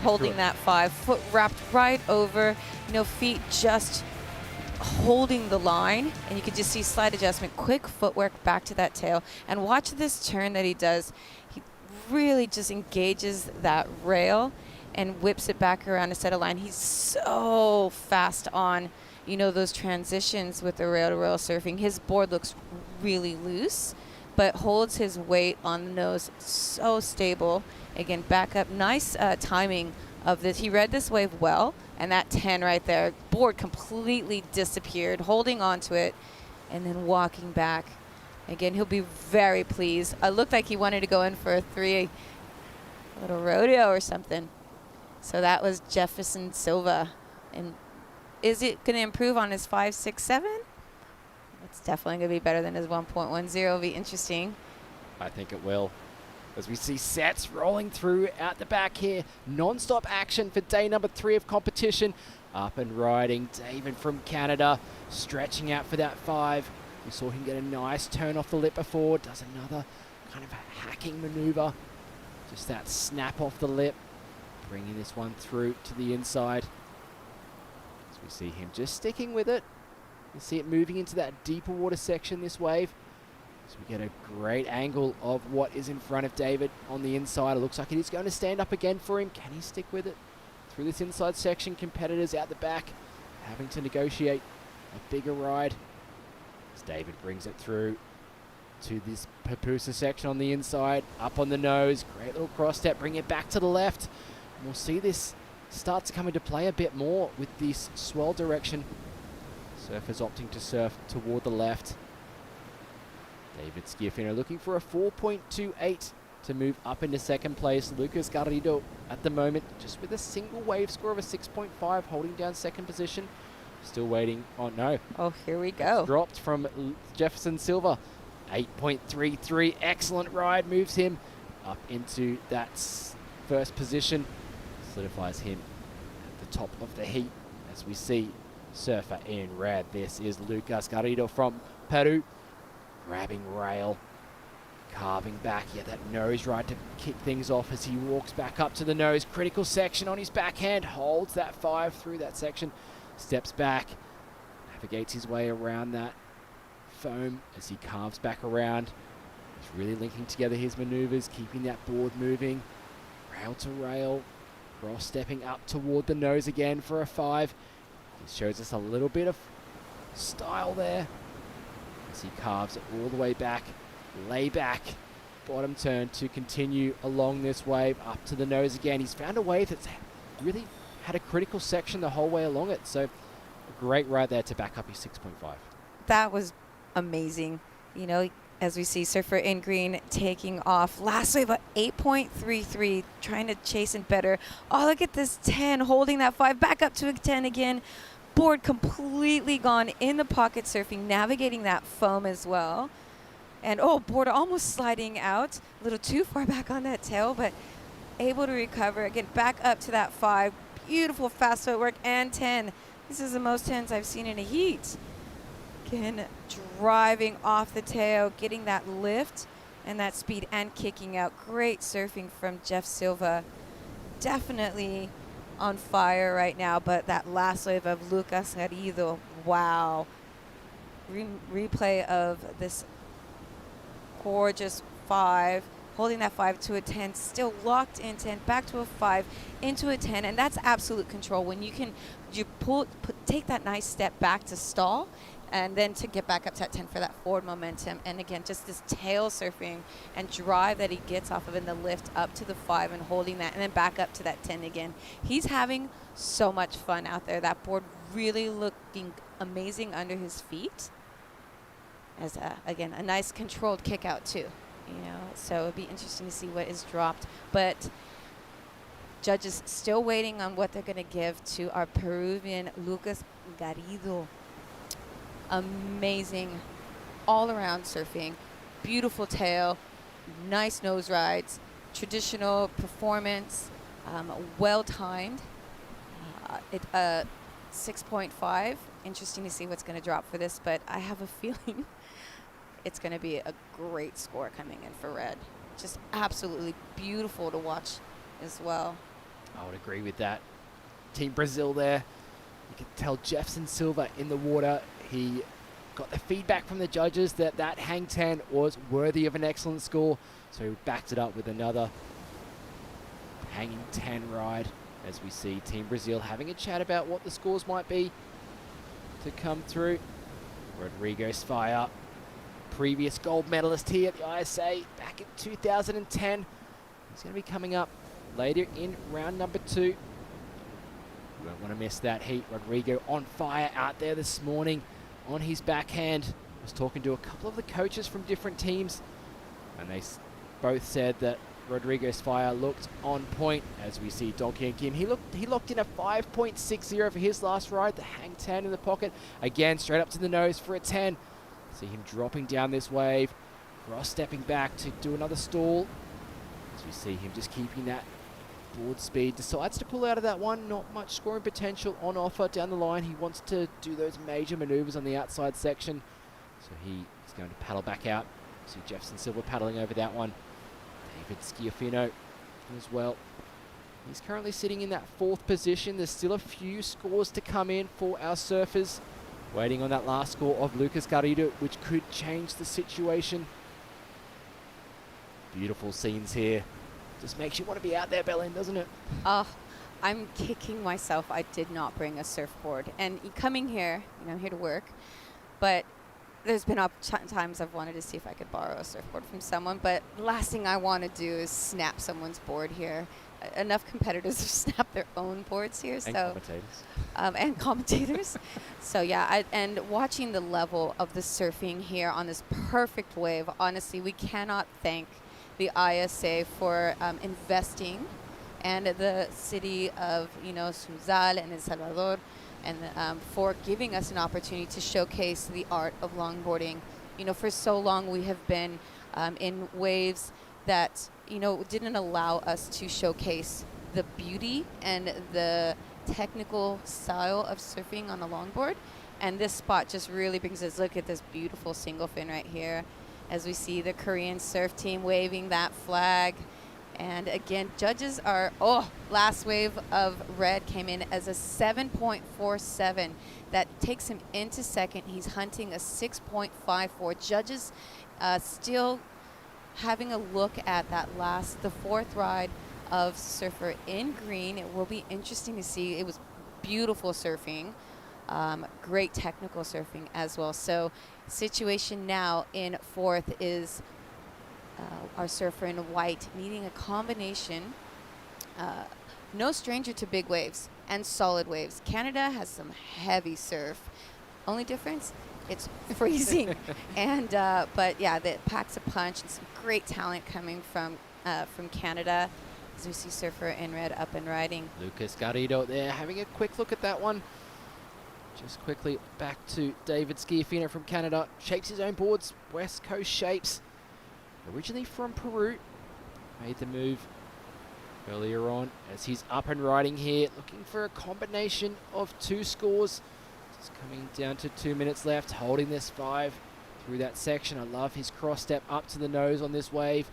Holding that 5, foot wrapped right over, you know, feet just holding the line, and you can just see slight adjustment, quick footwork back to that tail. And watch this turn that he does. He really just engages that rail and whips it back around to set a line. He's so fast on, those transitions with the rail-to-rail surfing. His board looks really loose, but holds his weight on the nose, so stable. Again, back up, nice timing of this. He read this wave well, and that 10 right there, board completely disappeared, holding onto it, and then walking back. Again, he'll be very pleased. It looked like he wanted to go in for a 3, a little rodeo or something. So that was Jefferson Silva. And is it going to improve on his 5.67? It's definitely going to be better than his 1.10. It'll be interesting. I think it will. As we see sets rolling through out the back here. Non-stop action for day number 3 of competition. Up and riding. David from Canada stretching out for that 5. We saw him get a nice turn off the lip before. Does another kind of a hacking maneuver. Just that snap off the lip. Bringing this one through to the inside. As we see him just sticking with it. You see it moving into that deeper water section, this wave. So we get a great angle of what is in front of David on the inside. It looks like it is going to stand up again for him. Can he stick with it? Through this inside section, competitors out the back having to negotiate a bigger ride. As David brings it through to this Papusa section on the inside. Up on the nose. Great little cross step. Bring it back to the left. And we'll see this start to come into play a bit more with this swell direction. Surfers opting to surf toward the left. David Schiaffino looking for a 4.28 to move up into second place. Lucas Garrido at the moment just with a single wave score of a 6.5, holding down second position. Still waiting. Oh no. Oh, here we go. It's dropped from Jefferson Silva. 8.33. Excellent ride. Moves him up into that first position. Solidifies him at the top of the heat as we see surfer in red. This is Lucas Garrido from Peru. Grabbing rail. Carving back. Yeah, that nose ride to kick things off as he walks back up to the nose. Critical section on his backhand. Holds that 5 through that section. Steps back. Navigates his way around that foam as he carves back around. He's really linking together his maneuvers, keeping that board moving. Rail to rail. Cross stepping up toward the nose again for a 5. He shows us a little bit of style there as he carves it all the way back. Lay back. Bottom turn to continue along this wave. Up to the nose again. He's found a wave that's really had a critical section the whole way along it. So a great ride there to back up his 6.5. That was amazing. As we see surfer in green taking off. Last wave at 8.33, trying to chase and better. Oh, look at this 10, holding that 5, back up to a 10 again. Board completely gone in the pocket surfing, navigating that foam as well. And board almost sliding out. A little too far back on that tail, but able to recover. Again, back up to that 5. Beautiful fast footwork and 10. This is the most 10s I've seen in a heat. Again, driving off the tail, getting that lift and that speed and kicking out. Great surfing from Jeff Silva. Definitely on fire right now, but that last wave of Lucas Garrido, wow. Replay of this gorgeous 5, holding that 5 to a 10, still locked in 10, back to a 5, into a 10, and that's absolute control. When you take that nice step back to stall, and then to get back up to that 10 for that forward momentum. And again, just this tail surfing and drive that he gets off of in the lift up to the 5 and holding that, and then back up to that 10 again. He's having so much fun out there. That board really looking amazing under his feet. As again, a nice controlled kick out too. So it'd be interesting to see what is dropped. But judges still waiting on what they're going to give to our Peruvian Lucas Garrido. Amazing all-around surfing, beautiful tail, nice nose rides, traditional performance, well-timed. 6.5. Interesting to see what's going to drop for this, but I have a feeling it's going to be a great score coming in for red. Just absolutely beautiful to watch as well. I would agree with that. Team Brazil there. You can tell Jefferson Silva in the water. He got the feedback from the judges that that hang 10 was worthy of an excellent score, so he backed it up with another hanging 10 ride, as we see Team Brazil having a chat about what the scores might be to come through. Rodrigo Sfire, previous gold medalist here at the ISA back in 2010. He's going to be coming up later in round number 2. You won't want to miss that heat. Rodrigo on fire out there this morning on his backhand. I was talking to a couple of the coaches from different teams, and they both said that Rodrigo's fire looked on point. As we see Donkey and Kim, he locked in a 5.60 for his last ride. The hang 10 in the pocket. Again, straight up to the nose for a 10. See him dropping down this wave, cross-stepping back to do another stall. As we see him just keeping that board speed. Decides to pull out of that one. Not much scoring potential on offer down the line. He wants to do those major maneuvers on the outside section. So he is going to paddle back out. See Jefferson Silva paddling over that one. David Schiaffino as well. He's currently sitting in that 4th position. There's still a few scores to come in for our surfers. Waiting on that last score of Lucas Garrido, which could change the situation. Beautiful scenes here. Just makes you want to be out there, Belen, doesn't it? I'm kicking myself. I did not bring a surfboard. And coming here, I'm here to work, but there's been times I've wanted to see if I could borrow a surfboard from someone, but the last thing I want to do is snap someone's board here. Enough competitors have snapped their own boards here. And commentators. And commentators. So yeah, and watching the level of the surfing here on this perfect wave, honestly, we cannot thank the ISA for investing, and the city of Sunzal and El Salvador, and for giving us an opportunity to showcase the art of longboarding. For so long we have been in waves that didn't allow us to showcase the beauty and the technical style of surfing on a longboard, and this spot just really brings us. Look at this beautiful single fin right here, as we see the Korean surf team waving that flag. And again, judges are, last wave of red came in as a 7.47. That takes him into second. He's hunting a 6.54. Judges still having a look at that the 4th ride of surfer in green. It will be interesting to see. It was beautiful surfing, great technical surfing as well. So situation now in 4th is our surfer in white needing a combination. No stranger to big waves and solid waves. Canada has some heavy surf. Only difference, it's freezing. And but yeah, that packs a punch, and some great talent coming from Canada. As we see surfer in red up and riding. Lucas Garrido there, having a quick look at that one. Just quickly back to David Schiaffino from Canada. Shapes his own boards, West Coast shapes. Originally from Peru. Made the move earlier on as he's up and riding here. Looking for a combination of 2 scores. Just coming down to 2 minutes left. Holding this 5 through that section. I love his cross step up to the nose on this wave.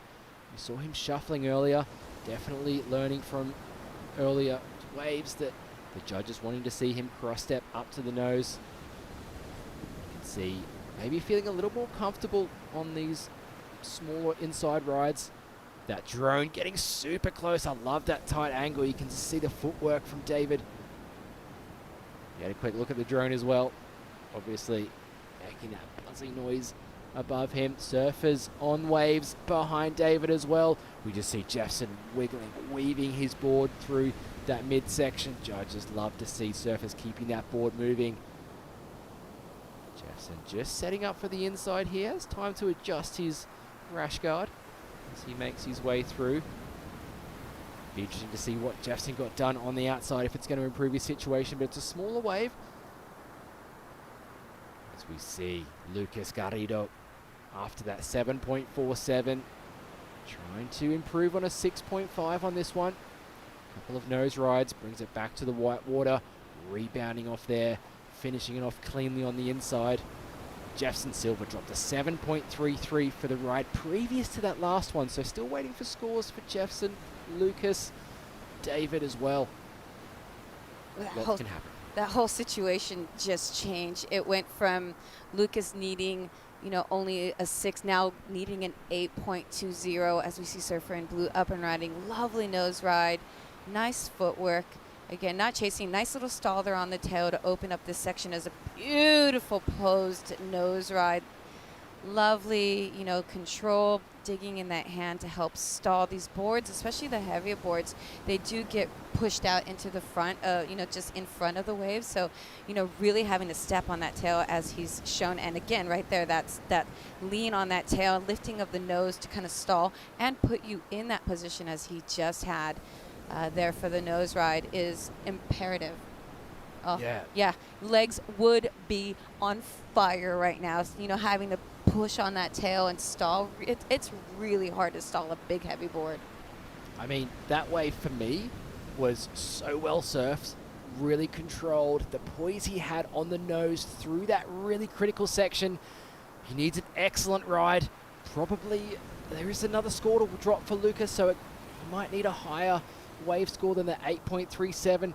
We saw him shuffling earlier. Definitely learning from earlier waves that the judges wanting to see him cross step up to the nose. You can see maybe feeling a little more comfortable on these smaller inside rides. That drone getting super close. I love that tight angle. You can see the footwork from David. You had a quick look at the drone as well. Obviously making that buzzy noise above him. Surfers on waves behind David as well. We just see Jefferson wiggling, weaving his board through that midsection. Judges love to see surfers keeping that board moving. Jefferson just setting up for the inside here. Has time to adjust his rash guard as he makes his way through. Be interesting to see what Jefferson got done on the outside, if it's going to improve his situation, but it's a smaller wave. As we see Lucas Garrido after that 7.47, trying to improve on a 6.5 on this one. Couple of nose rides, brings it back to the white water, rebounding off there, finishing it off cleanly on the inside. Jefferson Silva dropped a 7.33 for the ride previous to that last one, so still waiting for scores for Jefferson, Lucas, David as well. Lots can happen. that whole situation just changed. It went from Lucas needing, only a 6, now needing an 8.20 as we see surfer in blue up and riding. Lovely nose ride, nice footwork. Again, not chasing, nice little stall there on the tail to open up this section as a beautiful posed nose ride. Lovely, control, digging in that hand to help stall these boards, especially the heavier boards. They do get pushed out into the front, just in front of the waves. So, really having to step on that tail as he's shown. And again, right there, that's that lean on that tail, lifting of the nose to kind of stall and put you in that position as he just had there for the nose ride is imperative. Oh, yeah. Legs would be on fire right now. Having to push on that tail and stall. It's really hard to stall a big, heavy board. I mean, that wave for me was so well surfed, really controlled. The poise he had on the nose through that really critical section. He needs an excellent ride. Probably there is another score to drop for Lucas, so he might need a higher wave score than the 8.37.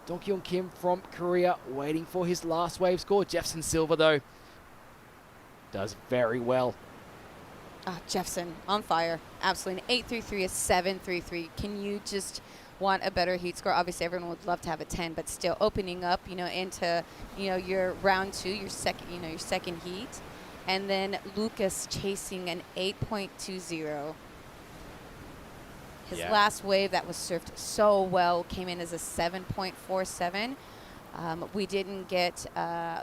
Dong-Kyun Kim from Korea waiting for his last wave score. Jefferson Silva, though, does very well. Jefferson on fire. Absolutely. An 8.33, a 7.33. Can you just want a better heat score? Obviously, everyone would love to have a 10, but still opening up, into, your round 2, your second heat. And then Lucas chasing an 8.20. His last wave that was surfed so well came in as a 7.47. We didn't get,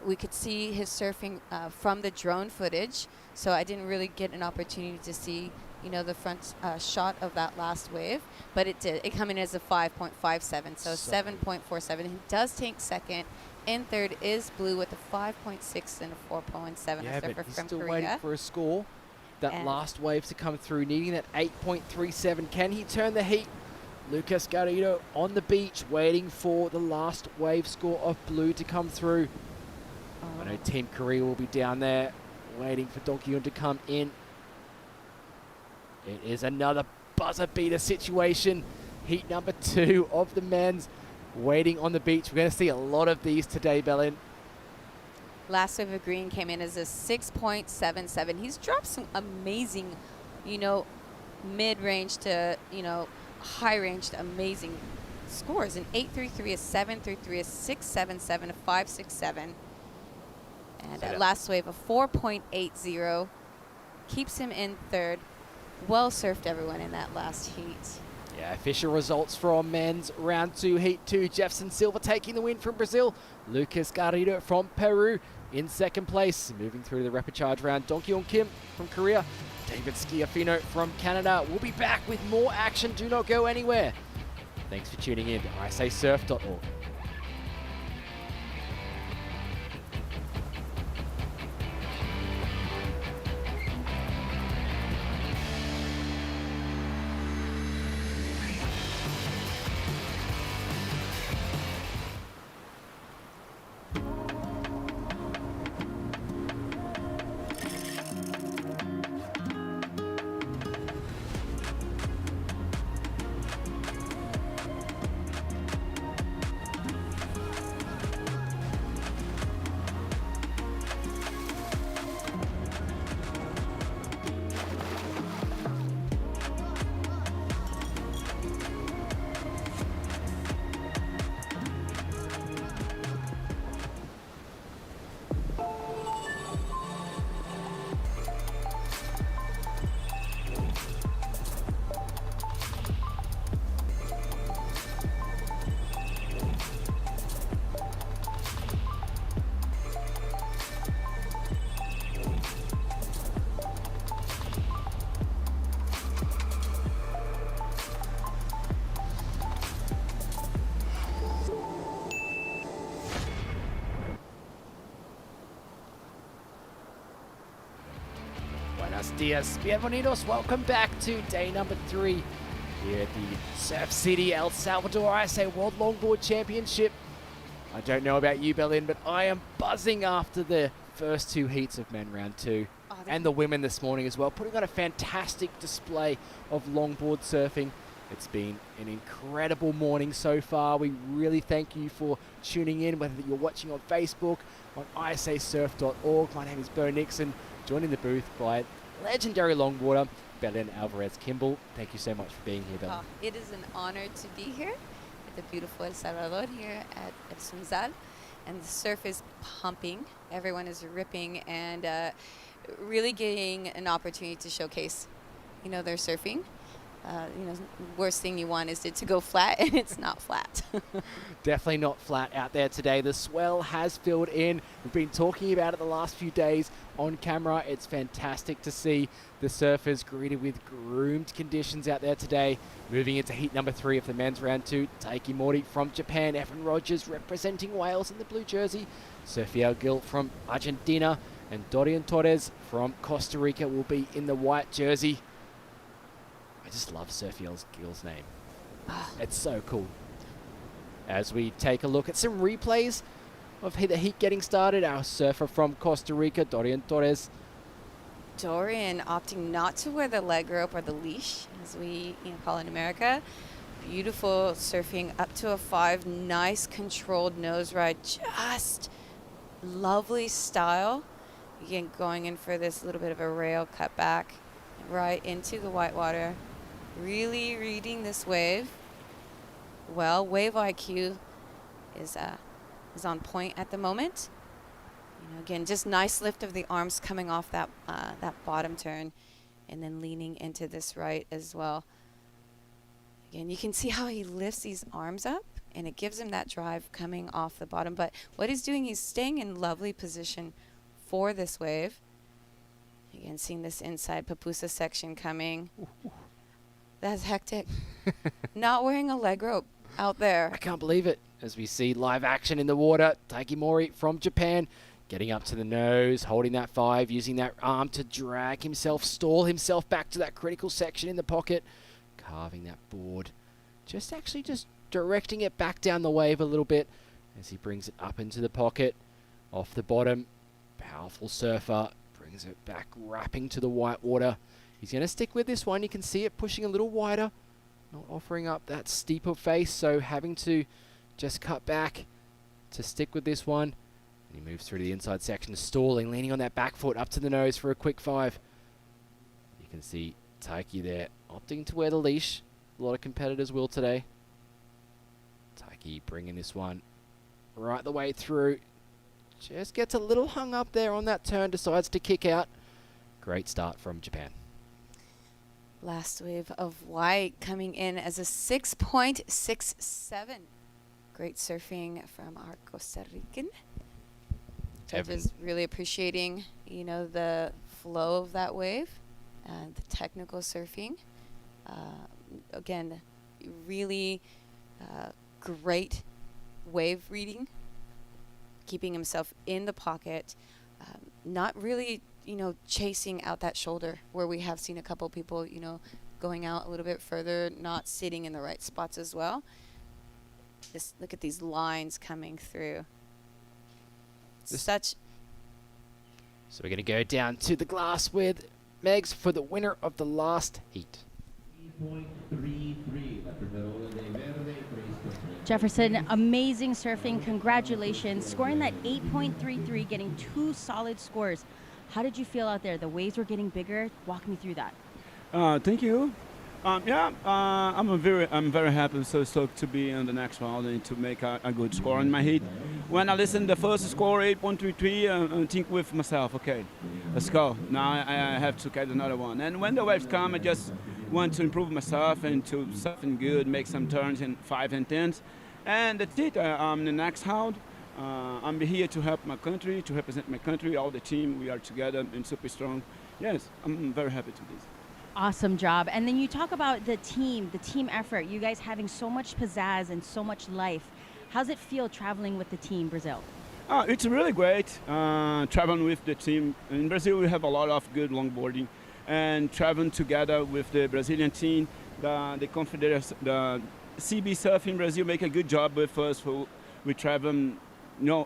we could see his surfing from the drone footage, so I didn't really get an opportunity to see, the front shot of that last wave, but it did. It came in as a 5.57, so 7.47. He does take second. In third is Blue with a 5.6 and a 4.7. Yeah, surfer but he's from still Korea. waiting for a score. That last wave to come through, needing that 8.37. Can he turn the heat? Lucas Garrido on the beach, waiting for the last wave score of Blue to come through. I know Team Korea will be down there, waiting for Dong-Kyun to come in. It is another buzzer beater situation. Heat number 2 of the men's, waiting on the beach. We're going to see a lot of these today, Belen. Last wave of green came in as a 6.77. He's dropped some amazing, mid-range to, high-range to amazing scores. An 8.33, a 7.33, a 6.77, a 5.67. And last wave, a 4.80. Keeps him in third. Well surfed, everyone, in that last heat. Yeah, official results from men's round 2, heat 2. Jefferson Silva taking the win from Brazil. Lucas Garrido from Peru in second place. Moving through to the repechage round, Dong-Kyun Kim from Korea. David Schiaffino from Canada. We'll be back with more action. Do not go anywhere. Thanks for tuning in to ISAsurf.org. Buenos dias, bienvenidos. Welcome back to day number 3 here at the Surf City El Salvador ISA World Longboard Championship. I don't know about you, Berlin, but I am buzzing after the first 2 heats of men round 2 and the women this morning as well, putting on a fantastic display of longboard surfing. It's been an incredible morning so far. We really thank you for tuning in, whether you're watching on Facebook, on ISAsurf.org. My name is Bo Nixon, joining the booth by legendary longboarder, Belen Alvarez-Kimball. Thank you so much for being here, Belen. It is an honor to be here at the beautiful El Salvador here at Sunzal. And the surf is pumping. Everyone is ripping and really getting an opportunity to showcase, their surfing. Worst thing you want is it to go flat, and it's not flat. Definitely not flat out there today. The swell has filled in. We've been talking about it the last few days on camera. It's fantastic to see the surfers greeted with groomed conditions out there today. Moving into heat number 3 of the men's round 2, Taiki Mori from Japan, Evan Rogers representing Wales in the blue jersey, Sofia Gil from Argentina, and Dorian Torres from Costa Rica will be in the white jersey. I just love Sofia Gil's name. It's so cool. As we take a look at some replays of the heat getting started, our surfer from Costa Rica, Dorian Torres. Dorian opting not to wear the leg rope or the leash, as we call it in America. Beautiful surfing up to a 5. Nice controlled nose ride. Just lovely style. Again, going in for this little bit of a rail cut back right into the white water. Really reading this wave. Well, wave IQ is on point at the moment. Again, just nice lift of the arms coming off that bottom turn, and then leaning into this right as well. Again, you can see how he lifts these arms up, and it gives him that drive coming off the bottom. But what he's doing, he's staying in lovely position for this wave. Again, seeing this inside pupusa section coming. That's hectic. Not wearing a leg rope out there. I can't believe it. As we see live action in the water, Taiki Mori from Japan getting up to the nose, holding that 5, using that arm to drag himself, stall himself back to that critical section in the pocket, carving that board. Just directing it back down the wave a little bit as he brings it up into the pocket, off the bottom. Powerful surfer, brings it back, wrapping to the white water. He's going to stick with this one. You can see it pushing a little wider, not offering up that steeper face, so having to just cut back to stick with this one. And he moves through to the inside section, stalling, leaning on that back foot up to the nose for a quick 5. You can see Taiki there opting to wear the leash. A lot of competitors will today. Taiki bringing this one right the way through. Just gets a little hung up there on that turn, decides to kick out. Great start from Japan. Last wave of white coming in as a 6.67. Great surfing from our Costa Rican. Judges really appreciating, the flow of that wave and the technical surfing. Again, really great wave reading, keeping himself in the pocket, not really chasing out that shoulder where we have seen a couple people, going out a little bit further, not sitting in the right spots as well. Just look at these lines coming through. So we're going to go down to the glass with Megs for the winner of the last heat. Jefferson, amazing surfing. Congratulations. Scoring that 8.33, getting 2 solid scores. How did you feel out there? The waves were getting bigger. Walk me through that. Thank you. I'm very happy, so stoked to be in the next round and to make a good score on my heat. When I listened to the first score, 8.33, I think with myself, okay, let's go. Now I have to get another one. And when the waves come, I just want to improve myself and to something good, make some turns in 5 and 10s. And that's it. I'm the next round. I'm here to help my country, to represent my country, all the team. We are together and super strong. Yes, I'm very happy to this. Awesome job. And then you talk about the team effort, you guys having so much pizzazz and so much life. How's it feel traveling with the team, Brazil? It's really great traveling with the team. In Brazil, we have a lot of good longboarding, and traveling together with the Brazilian team, the Confederation, the CB Surf in Brazil make a good job with us. We travel,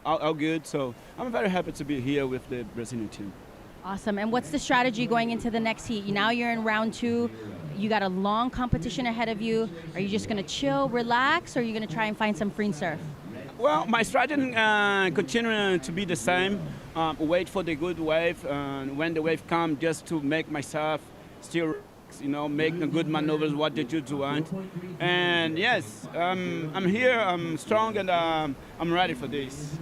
all good. So I'm very happy to be here with the Brazilian team. Awesome. And what's the strategy going into the next heat? Now you're in round 2. You got a long competition ahead of you. Are you just going to chill, relax, or are you going to try and find some free surf? Well, my strategy continue to be the same. Wait for the good wave. When the wave comes, just to make myself still, make the good maneuvers what the dudes want. And yes, I'm here. I'm strong, and I'm ready for this.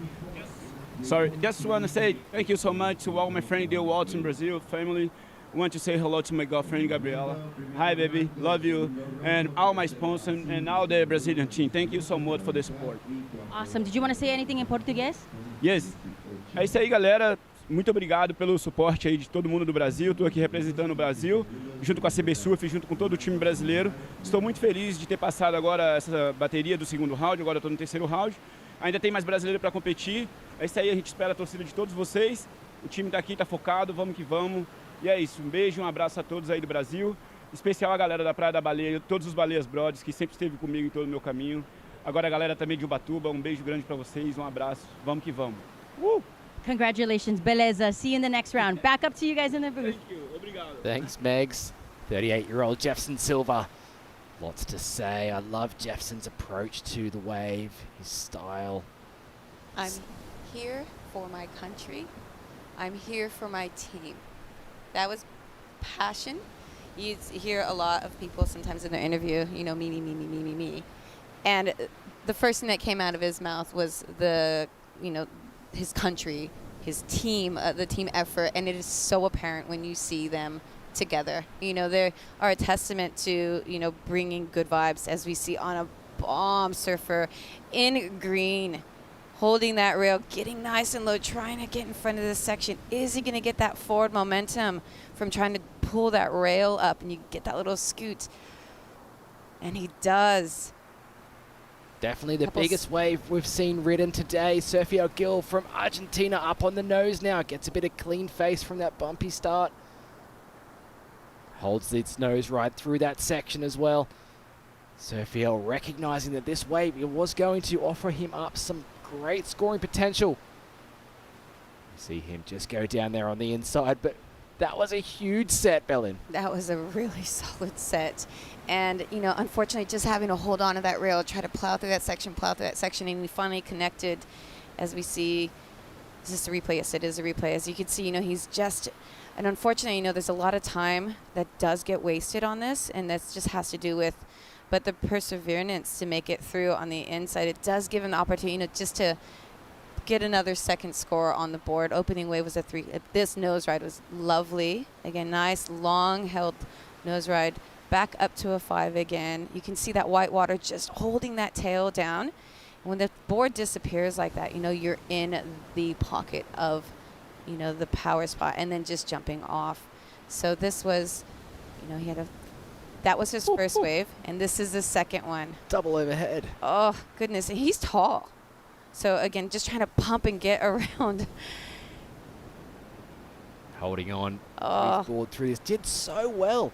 Sorry, just want to say thank you so much to all my friends, the Waltz in Brazil family. I want to say hello to my girlfriend, Gabriela. Hi, baby. Love you. And all my sponsors and all the Brazilian team. Thank you so much for the support. Awesome. Did you want to say anything in Portuguese? Yes. É isso aí, galera. Muito obrigado pelo suporte aí de todo mundo do Brasil. Estou aqui representando o Brasil, junto com a CB Surf, junto com todo o time brasileiro. Estou muito feliz de ter passado agora essa bateria do segundo round. Agora estou no terceiro round. Ainda tem mais brasileiro para competir. É isso aí, a gente espera a torcida de todos vocês. O time está aqui, está focado. Vamos que vamos. E é isso, um beijo, um abraço a todos aí do Brasil, especial a galera da Praia da Baleia, todos os Baleias Brothers que sempre esteve comigo em todo o meu caminho. Agora a galera também de Ubatuba, um beijo grande para vocês, um abraço, vamos que vamos. Congratulations, beleza. See you in the next round. Back up to you guys in the booth. Thank you, obrigado. Thanks, Megs. 38-year-old Jefferson Silva. Lots to say. I love Jefferson's approach to the wave, his style. I'm here for my country. I'm here for my team. That was passion. You hear a lot of people sometimes in their interview, me. And the first thing that came out of his mouth was his country, his team, the team effort. And it is so apparent when you see them together. They are a testament to, bringing good vibes, as we see on a bomb surfer in green, holding that rail, getting nice and low, trying to get in front of this section. Is he going to get that forward momentum from trying to pull that rail up and you get that little scoot? And he does. Definitely the biggest wave we've seen ridden today. Sergio Gil from Argentina up on the nose now. Gets a bit of clean face from that bumpy start. Holds its nose right through that section as well. Sergio recognizing that this wave was going to offer him up some great scoring potential. See him just go down there on the inside, but that was a huge set, Bellin. That was a really solid set. And, unfortunately, just having to hold on to that rail, try to plow through that section, and we finally connected, as we see. Is this a replay? Yes, it is a replay. As you can see, he's just, and unfortunately, there's a lot of time that does get wasted on this, and that just has to do with but the perseverance to make it through on the inside. It does give him the opportunity just to get another second score on the board. Opening wave was a 3. This nose ride was lovely. Again, nice long held nose ride. Back up to a 5 again. You can see that white water just holding that tail down. And when the board disappears like that, you're in the pocket of, the power spot, and then just jumping off. So this was, that was his first wave, and this is the second one. Double overhead. Oh, goodness. And he's tall. So, again, just trying to pump and get around. Holding on. His board through this. Did so well.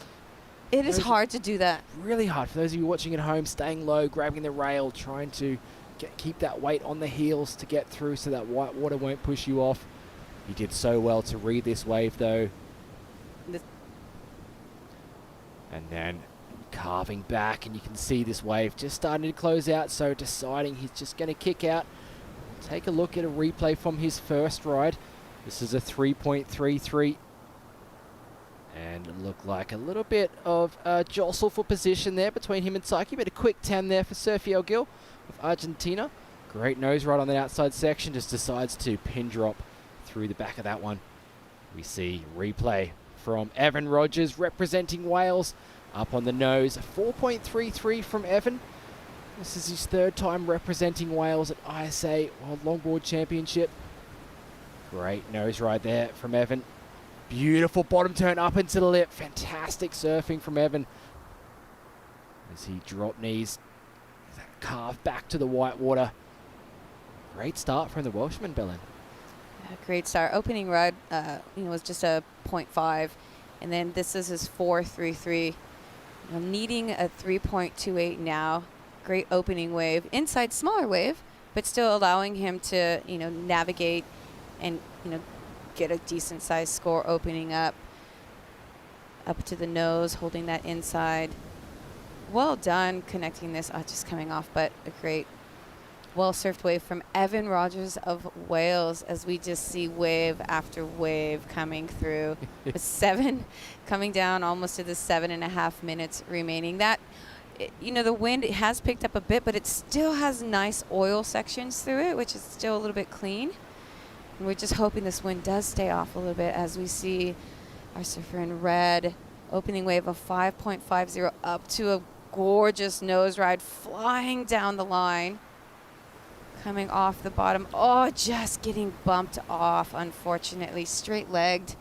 It is hard to do that. Really hard. For those of you watching at home, staying low, grabbing the rail, trying to keep that weight on the heels to get through so that white water won't push you off. He did so well to read this wave, though. And then carving back, and you can see this wave just starting to close out, so deciding he's just going to kick out. Take a look at a replay from his first ride. This is a 3.33. And it looked like a little bit of a jostle for position there between him and Psyche, but a quick 10 there for Sergio Gil of Argentina. Great nose ride on the outside section, just decides to pin drop through the back of that one. We see replay from Evan Rogers representing Wales up on the nose. 4.33 from Evan. This is his third time representing Wales at ISA World Longboard Championship. Great nose ride there from Evan. Beautiful bottom turn up into the lip. Fantastic surfing from Evan. As he drop knees, that carve back to the white water. Great start from the Welshman, Bellin. Great start. Opening ride, was just a 0.5, and then this is his 4.33. Needing a 3.28 now. Great opening wave, inside smaller wave, but still allowing him to, navigate and, get a decent sized score opening up to the nose, holding that inside. Well done connecting this, just coming off, but a great well-surfed wave from Evan Rogers of Wales, as we just see wave after wave coming through. With 7 coming down almost to the 7.5 minutes remaining. That, the wind, it has picked up a bit, but it still has nice oil sections through it, which is still a little bit clean. And we're just hoping this wind does stay off a little bit as we see our surfer in red, opening wave of 5.50 up to a gorgeous nose ride flying down the line. Coming off the bottom. Oh, just getting bumped off, unfortunately. Straight-legged.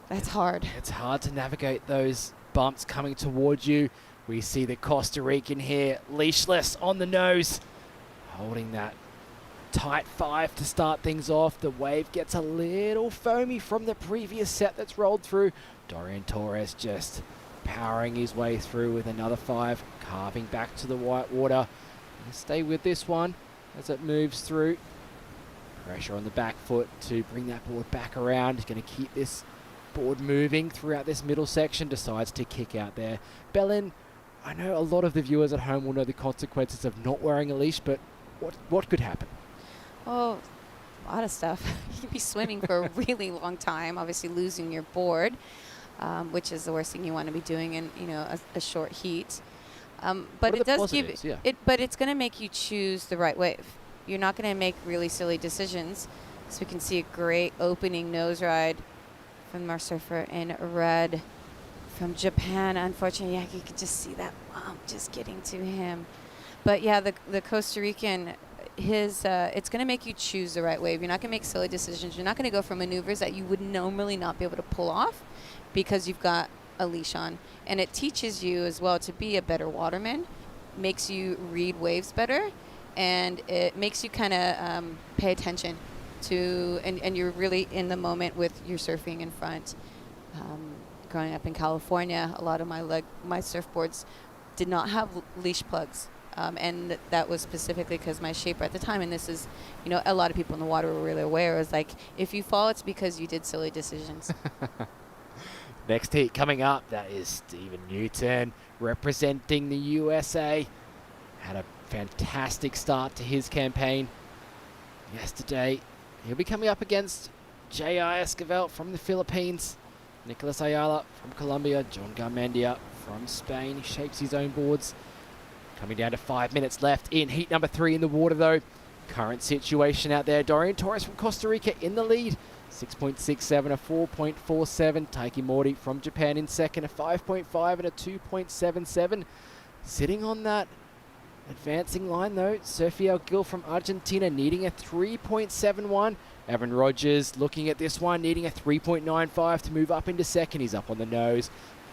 That's hard. It's hard to navigate those bumps coming towards you. We see the Costa Rican here, leashless on the nose, holding that tight 5 to start things off. The wave gets a little foamy from the previous set that's rolled through. Dorian Torres just powering his way through with another 5, carving back to the white water. Stay with this one as it moves through. Pressure on the back foot to bring that board back around. He's going to keep this board moving throughout this middle section. Decides to kick out there. Bellin, I know a lot of the viewers at home will know the consequences of not wearing a leash, but what could happen? Oh, a lot of stuff. You could be swimming for a really long time, obviously losing your board, which is the worst thing you want to be doing in a short heat. But it does give it, but it's going to make you choose the right wave. You're not going to make really silly decisions. So we can see a great opening nose ride from our surfer in red from Japan. Unfortunately, you can just see that bump just getting to him. But yeah, the Costa Rican, it's going to make you choose the right wave. You're not going to make silly decisions. You're not going to go for maneuvers that you would normally not be able to pull off because you've got a leash on. And it teaches you as well to be a better waterman, makes you read waves better, and it makes you kind of pay attention to, and you're really in the moment with your surfing in front. Growing up in California, a lot of my surfboards did not have leash plugs, and that was specifically because my shaper at the time, and this is, a lot of people in the water were really aware, it was like, if you fall, it's because you did silly decisions. Next heat coming up, that is Stephen Newton representing the USA. Had a fantastic start to his campaign yesterday. He'll be coming up against J.I. Esquivel from the Philippines, Nicolas Ayala from Colombia, John Garmendia from Spain. He shapes his own boards. Coming down to 5 minutes left in heat number 3 in the water though. Current situation out there, Dorian Torres from Costa Rica in the lead. 6.67, a 4.47. Taiki Mori from Japan in second, a 5.5 and a 2.77. Sitting on that advancing line though, Sofiel Gil from Argentina needing a 3.71. Evan Rogers looking at this one, needing a 3.95 to move up into second. He's up on the nose.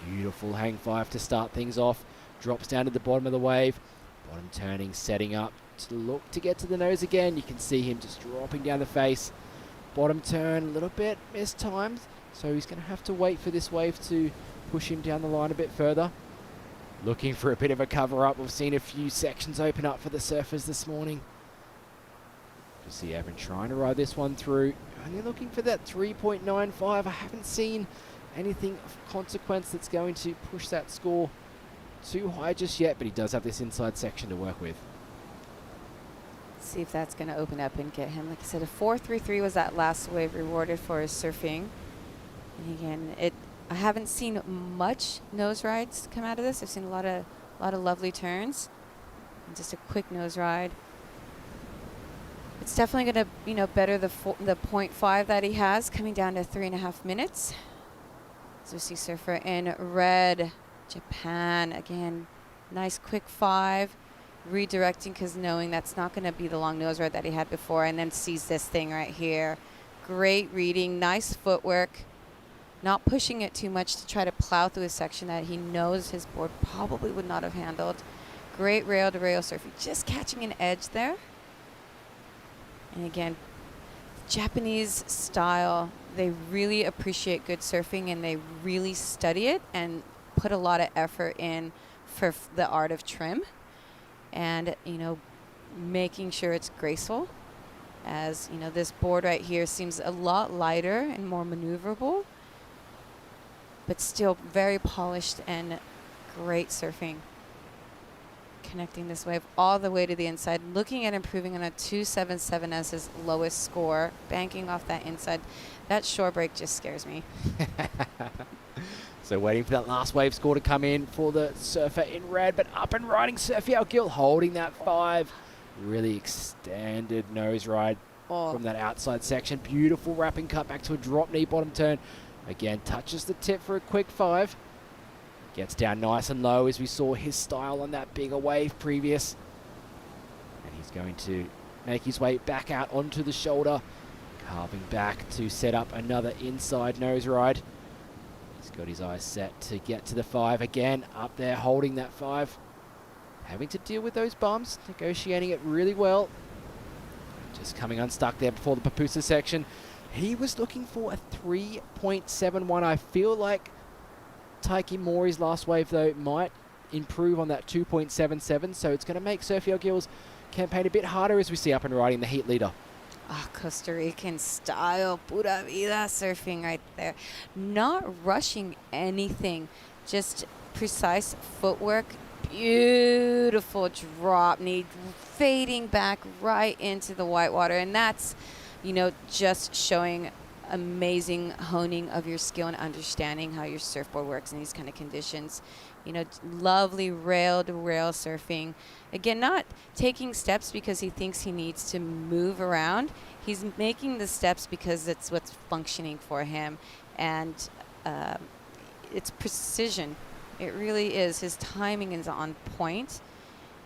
Beautiful hang 5 to start things off. Drops down to the bottom of the wave. Bottom turning, setting up to look to get to the nose again. You can see him just dropping down the face. Bottom turn, a little bit mistimed, so he's going to have to wait for this wave to push him down the line a bit further. Looking for a bit of a cover-up. We've seen a few sections open up for the surfers this morning. You see Evan trying to ride this one through. Only looking for that 3.95. I haven't seen anything of consequence that's going to push that score too high just yet, but he does have this inside section to work with. See if that's going to open up and get him. Like I said, a 4.33 was that last wave rewarded for his surfing. And again, I haven't seen much nose rides come out of this. I've seen a lot of lovely turns. And just a quick nose ride. It's definitely going to, better the 0.5 that he has, coming down to 3.5 minutes. So we see surfer in red, Japan again. Nice quick 5. Redirecting because knowing that's not going to be the long nose ride that he had before, and then sees this thing right here. Great reading, nice footwork, not pushing it too much to try to plow through a section that he knows his board probably would not have handled. Great rail to rail surfing, just catching an edge there. And again, Japanese style, they really appreciate good surfing and they really study it and put a lot of effort in for the art of trim. And, making sure it's graceful as you know, this board right here seems a lot lighter and more maneuverable, but still very polished and great surfing. Connecting this wave all the way to the inside, looking at improving on a 277 as his lowest score, banking off that inside. That shore break just scares me. So waiting for that last wave score to come in for the surfer in red, but up and riding Surfy Gill, holding that 5. Really extended nose ride from that outside section. Beautiful wrapping cut back to a drop knee bottom turn. Again, touches the tip for a quick 5. Gets down nice and low as we saw his style on that bigger wave previous. And he's going to make his way back out onto the shoulder, carving back to set up another inside nose ride. He's got his eyes set to get to the 5 again, up there holding that 5. Having to deal with those bumps, negotiating it really well. Just coming unstuck there before the Papusa section. He was looking for a 3.71. I feel like Taiki Mori's last wave, though, might improve on that 2.77, so it's going to make Surfy Gill's campaign a bit harder as we see up and riding the heat leader. Oh, Costa Rican style, pura vida surfing right there. Not rushing anything, just precise footwork, beautiful drop knee, fading back right into the whitewater, and that's, you know, just showing amazing honing of your skill and understanding how your surfboard works in these kind of conditions. You know, lovely rail to rail surfing. Again, not taking steps because he thinks he needs to move around. He's making the steps because it's what's functioning for him, and it's precision. It really is. His timing is on point.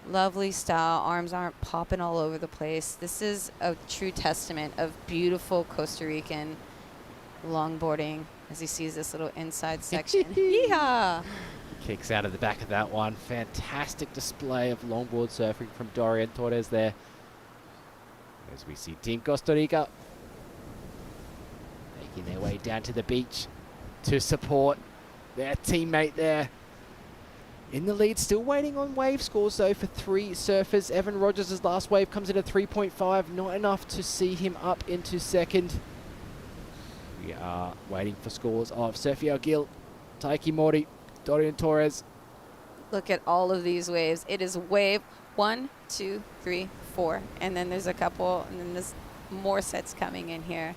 Lovely style. Arms aren't popping all over the place. This is a true testament of beautiful Costa Rican longboarding as he sees this little inside section. Yeehaw! Kicks out of the back of that one. Fantastic display of longboard surfing from Dorian Torres there. As we see Team Costa Rica making their way down to the beach to support their teammate there. In the lead, still waiting on wave scores though for 3 surfers. Evan Rogers' last wave comes in at 3.5, not enough to see him up into second. We are waiting for scores of Surfy Gill, Taiki Mori, Dorian Torres. Look at all of these waves. It is wave 1, 2, 3, 4, and then there's a couple, and then there's more sets coming in here.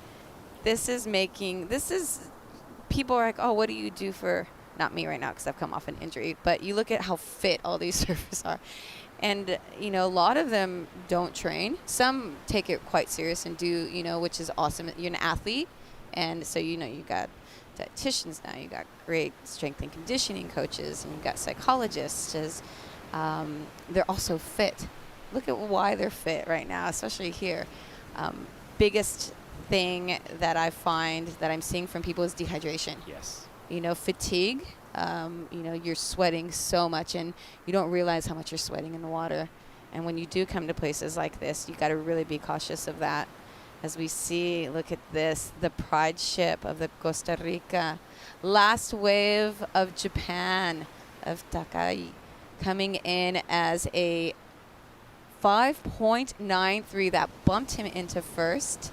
People are like, oh, what do you do for, not me right now because I've come off an injury, but you look at how fit all these surfers are. And, you know, a lot of them don't train. Some take it quite serious and do, you know, which is awesome. You're an athlete. And so, you know, you got dietitians now, you got great strength and conditioning coaches, and you got psychologists. They're also fit. Look at why they're fit right now, especially here. Biggest thing that I find that I'm seeing from people is dehydration. Yes. You know, fatigue. You know, you're sweating so much, and you don't realize how much you're sweating in the water. And when you do come to places like this, you got to really be cautious of that. As we see, look at this, the pride ship of the Costa Rica. Last wave of Japan, of Takai, coming in as a 5.93. That bumped him into first.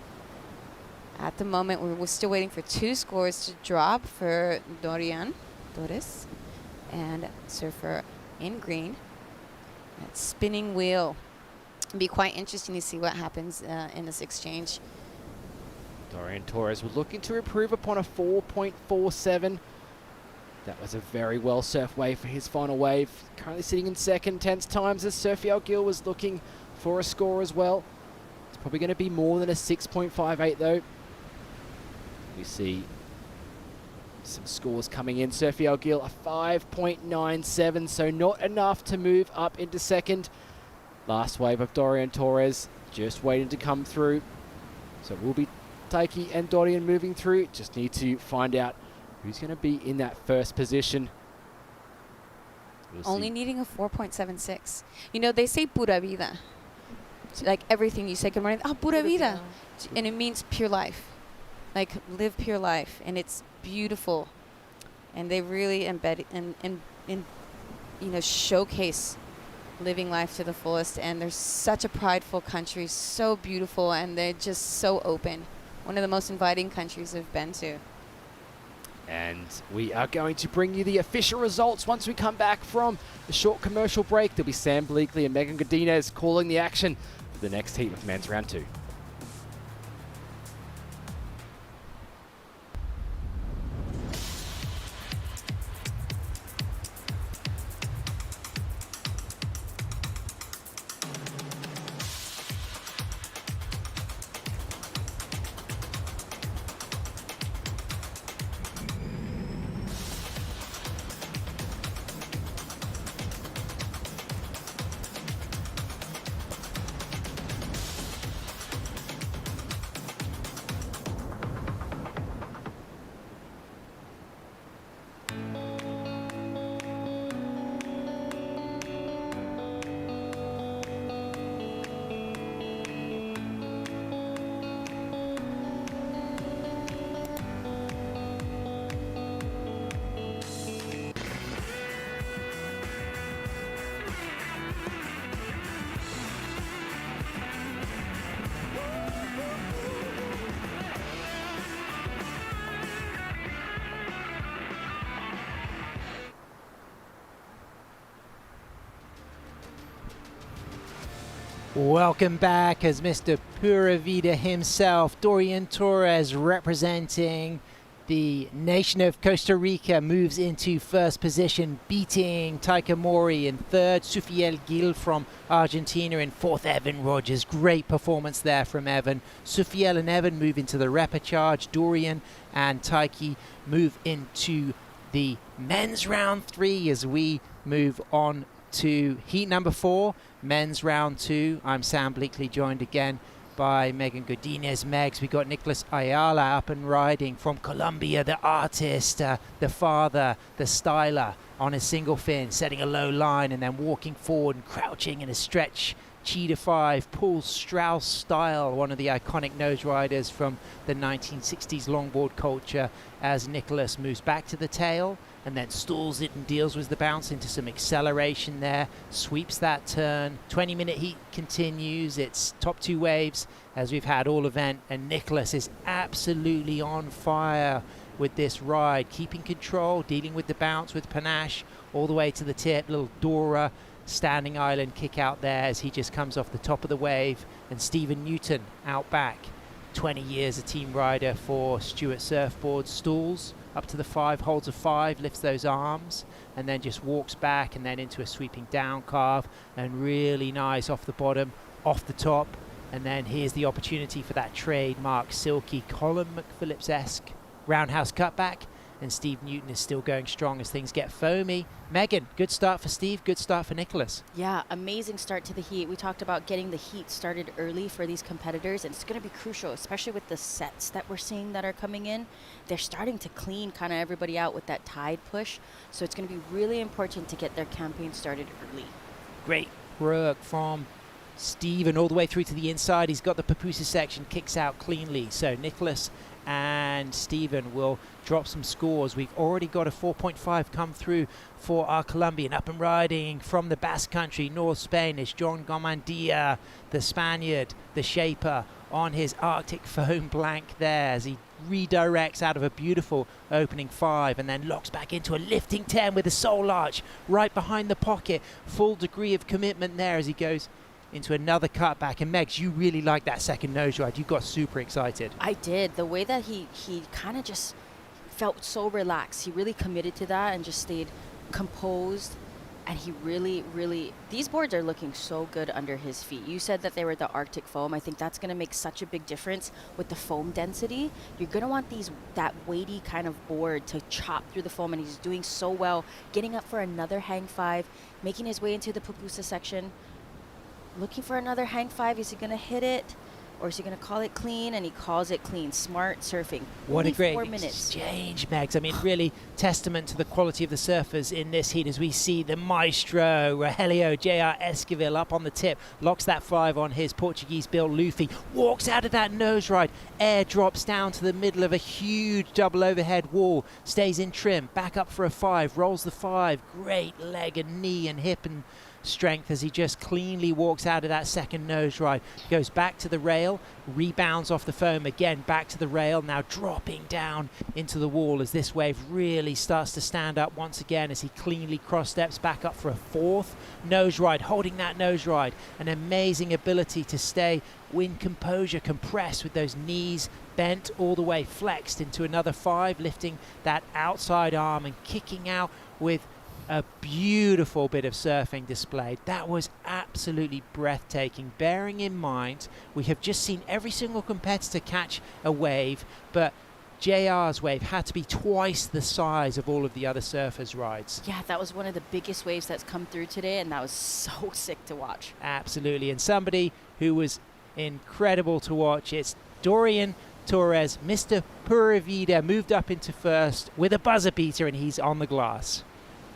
At the moment, we're still waiting for 2 scores to drop for Dorian Torres and surfer in green. That spinning wheel. It'll be quite interesting to see what happens in this exchange. Dorian Torres was looking to improve upon a 4.47. That was a very well surfed wave for his final wave. Currently sitting in second, tense times as Surfy Gill was looking for a score as well. It's probably going to be more than a 6.58 though. We see some scores coming in. Surfy Gill a 5.97, so not enough to move up into second. Last wave of Dorian Torres just waiting to come through. So we'll be Taiki and Dorian moving through. Just need to find out who's going to be in that first position. Only needing a 4.76. You know, they say pura vida. It's like everything you say, good morning, oh, pura vida. And it means pure life. Like, live pure life. And it's beautiful. And they really embed and you know, showcase living life to the fullest. And they're such a prideful country, so beautiful, and they're just so open. One of the most inviting countries I've been to. And we are going to bring you the official results once we come back from the short commercial break. There'll be Sam Bleakley and Megan Godinez calling the action for the next heat of men's round 2. Welcome back as Mr. Pura Vida himself, Dorian Torres, representing the nation of Costa Rica, moves into first position, beating Taika Mori in third, Sufiel Gil from Argentina in fourth, Evan Rogers. Great performance there from Evan. Sufiel and Evan move into the repechage. Dorian and Taiki move into the men's round 3 as we move on to heat number 4, men's round 2. I'm Sam Bleakley, joined again by Megan Godinez. Megs, we got Nicholas Ayala up and riding from Colombia, the artist, the father, the styler, on a single fin, setting a low line and then walking forward and crouching in a stretch Cheetah 5, Paul Strauss style, one of the iconic nose riders from the 1960s longboard culture, as Nicholas moves back to the tail and then stalls it and deals with the bounce into some acceleration there, sweeps that turn. 20-minute heat continues. It's top 2 waves as we've had all event, and Nicholas is absolutely on fire with this ride, keeping control, dealing with the bounce with panache all the way to the tip. Little Dora standing island kick out there as he just comes off the top of the wave. And Stephen Newton out back, 20 years a team rider for Stewart Surfboard, stalls up to the 5, holds a 5, lifts those arms and then just walks back and then into a sweeping down carve, and really nice off the bottom, off the top. And then here's the opportunity for that trademark silky Colin McPhillips-esque roundhouse cutback, and Steve Newton is still going strong as things get foamy. Megan, good start for Steve, good start for Nicholas. Yeah, amazing start to the heat. We talked about getting the heat started early for these competitors, and it's going to be crucial, especially with the sets that we're seeing that are coming in. They're starting to clean kind of everybody out with that tide push, so it's going to be really important to get their campaign started early. Great work from Steve, and all the way through to the inside. He's got the pupusa section, kicks out cleanly. So Nicholas and Stephen will drop some scores. We've already got a 4.5 come through for our Colombian. Up and riding from the Basque Country, North Spain, is John Gomandia, the Spaniard, the shaper, on his Arctic foam blank there as he redirects out of a beautiful opening 5 and then locks back into a lifting 10 with a soul arch right behind the pocket. Full degree of commitment there as he goes into another cutback. And Megs, you really like that second nose ride. You got super excited. I did. The way that he kind of just felt so relaxed. He really committed to that and just stayed composed. And he really, these boards are looking so good under his feet. You said that they were the Arctic foam. I think that's going to make such a big difference with the foam density. You're going to want that weighty kind of board to chop through the foam, and he's doing so well, getting up for another hang 5, making his way into the pupusa section. Looking for another hang 5. Is he going to hit it, or is he going to call it clean? And he calls it clean. Smart surfing. What Only a great 4 minutes. exchange, Megs. I mean, really testament to the quality of the surfers in this heat as we see the maestro, Rogelio J.R. Esquivel, up on the tip, locks that 5 on his Portuguese-built Luffy, walks out of that nose ride, air drops down to the middle of a huge double overhead wall, stays in trim, back up for a 5, rolls the 5, great leg and knee and hip and strength as he just cleanly walks out of that second nose ride, goes back to the rail, rebounds off the foam again, back to the rail, now dropping down into the wall as this wave really starts to stand up once again as he cleanly cross steps back up for a fourth nose ride, holding that nose ride. An amazing ability to stay in composure, compressed with those knees bent all the way, flexed into another 5, lifting that outside arm and kicking out with a beautiful bit of surfing displayed. That was absolutely breathtaking, bearing in mind we have just seen every single competitor catch a wave, but JR's wave had to be twice the size of all of the other surfers' rides. Yeah, that was one of the biggest waves that's come through today, and that was so sick to watch. Absolutely, and somebody who was incredible to watch, it's Dorian Torres. Mr. Pura Vida moved up into first with a buzzer beater, and he's on the glass.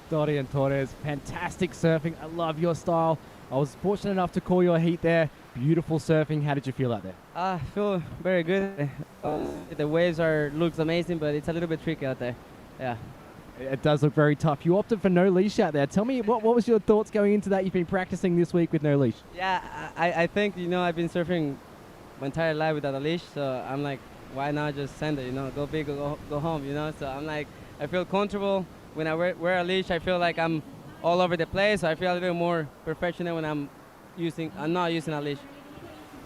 Dorian Torres, fantastic surfing. I love your style. I was fortunate enough to call your heat there. Beautiful surfing. How did you feel out there? I feel very good. The waves looks amazing, but it's a little bit tricky out there. Yeah. It does look very tough. You opted for no leash out there. Tell me, what was your thoughts going into that? You've been practicing this week with no leash. Yeah, I think, I've been surfing my entire life without a leash, so I'm like, why not just send it, go big or go home, So I'm like, I feel comfortable. When I wear a leash, I feel like I'm all over the place. So I feel a little more professional when I'm not using a leash.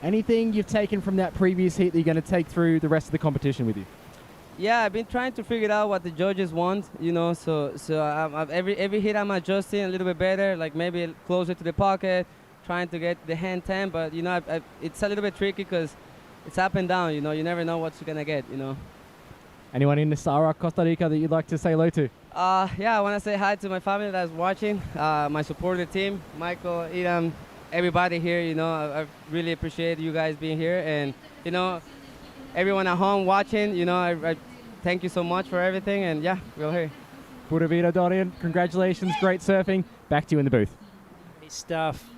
Anything you've taken from that previous heat that you're going to take through the rest of the competition with you? Yeah, I've been trying to figure out what the judges want, So every hit I'm adjusting a little bit better, like maybe closer to the pocket, trying to get the hand 10. But it's a little bit tricky because it's up and down. You never know what you're gonna get. Anyone in Nasara, Costa Rica that you'd like to say hello to? Yeah, I want to say hi to my family that's watching, my supporter team, Michael, Iram, everybody here. I really appreciate you guys being here, and everyone at home watching. I thank you so much for everything, and yeah, we're here. Pura vida, Dorian. Congratulations, great surfing. Back to you in the booth. Great stuff.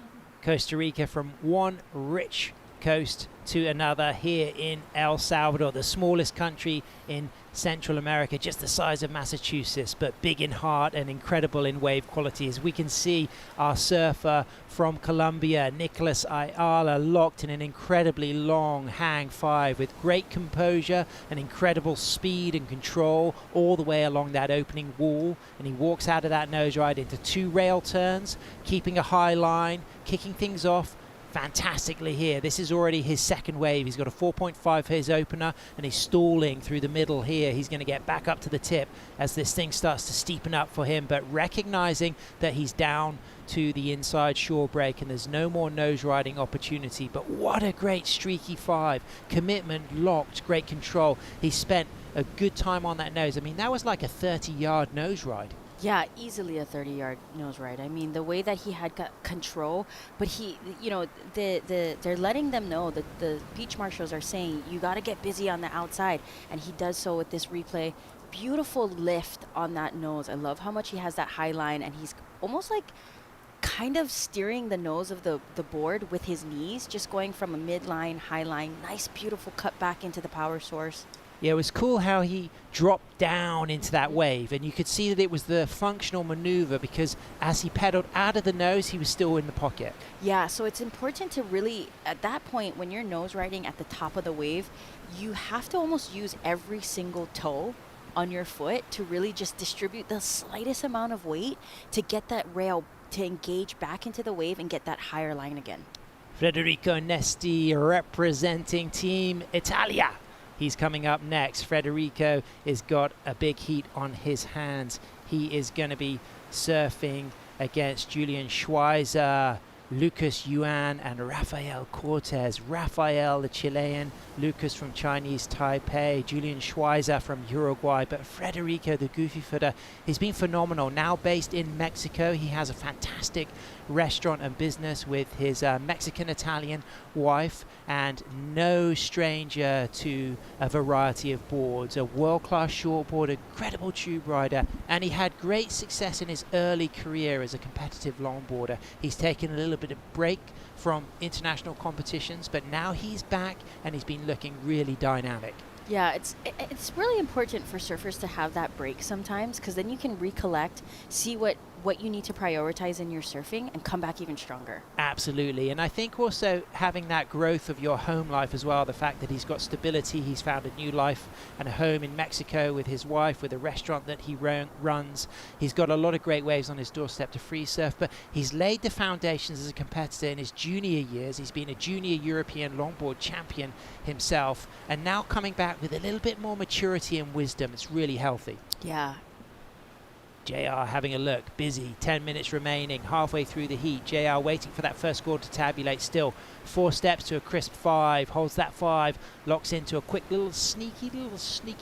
Costa Rica from one rich coast to another here in El Salvador, the smallest country in Central America, just the size of Massachusetts, but big in heart and incredible in wave quality. As we can see, our surfer from Colombia, Nicholas Ayala, locked in an incredibly long hang 5 with great composure and incredible speed and control all the way along that opening wall, and he walks out of that nose ride into 2 rail turns, keeping a high line, kicking things off fantastically here. This is already his second wave. He's got a 4.5 for his opener, and he's stalling through the middle here. He's going to get back up to the tip as this thing starts to steepen up for him, but recognizing that he's down to the inside shore break and there's no more nose riding opportunity. But what a great streaky 5. Commitment, locked, great control. He spent a good time on that nose. I mean, that was like a 30-yard nose ride. Yeah, easily a 30-yard nose ride. I mean, the way that he had got control, but they're letting them know that the beach marshals are saying you got to get busy on the outside, and he does so with this replay. Beautiful lift on that nose. I love how much he has that high line, and he's almost like kind of steering the nose of the board with his knees, just going from a midline, high line, nice, beautiful cut back into the power source. Yeah, it was cool how he dropped down into that wave, and you could see that it was the functional maneuver because as he pedaled out of the nose, he was still in the pocket. Yeah, so it's important to really, at that point, when you're nose riding at the top of the wave, you have to almost use every single toe on your foot to really just distribute the slightest amount of weight to get that rail to engage back into the wave and get that higher line again. Federico Nesti representing Team Italia. He's coming up next. Federico has got a big heat on his hands. He is going to be surfing against Julian Schweizer, Lucas Yuan, and Rafael Cortez. Rafael, the Chilean, Lucas from Chinese Taipei, Julian Schweizer from Uruguay. But Federico, the goofy footer, he's been phenomenal. Now based in Mexico, he has a fantastic restaurant and business with his Mexican-Italian wife, and no stranger to a variety of boards. A world-class shortboard, incredible tube rider, and he had great success in his early career as a competitive longboarder. He's taken a little bit of break from international competitions, but now he's back and he's been looking really dynamic. Yeah, it's really important for surfers to have that break sometimes, because then you can recollect, see what what you need to prioritize in your surfing and come back even stronger. Absolutely. And I think also having that growth of your home life as well, the fact that he's got stability, he's found a new life and a home in Mexico with his wife, with a restaurant that he runs. He's got a lot of great waves on his doorstep to free surf, but he's laid the foundations as a competitor in his junior years. He's been a junior European longboard champion himself, and now coming back with a little bit more maturity and wisdom. It's really healthy. Yeah. JR having a look, busy, 10 minutes remaining, halfway through the heat. JR waiting for that first score to tabulate still. 4 steps to a crisp 5, holds that 5, locks into a quick little sneaky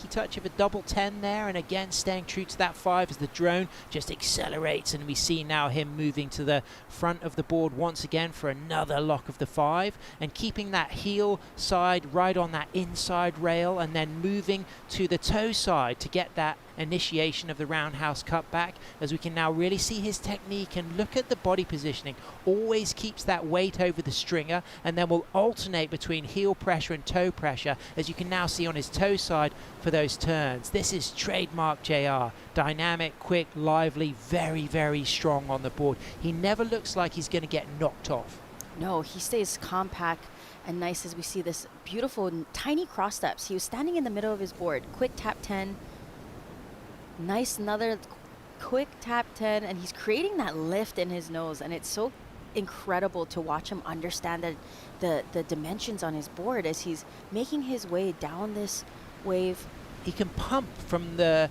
touch of a double 10 there, and again staying true to that 5 as the drone just accelerates, and we see now him moving to the front of the board once again for another lock of the 5, and keeping that heel side right on that inside rail, and then moving to the toe side to get that initiation of the roundhouse cutback, as we can now really see his technique and look at the body positioning. Always keeps that weight over the stringer, and then will alternate between heel pressure and toe pressure, as you can now see on his toe side for those turns. This is trademark JR. Dynamic, quick, lively, very, very strong on the board. He never looks like he's going to get knocked off. No, he stays compact and nice as we see this beautiful tiny cross steps. He was standing in the middle of his board. Quick tap 10. Nice, another quick tap 10, and he's creating that lift in his nose, and it's so incredible to watch him understand the dimensions on his board as he's making his way down this wave. He can pump from the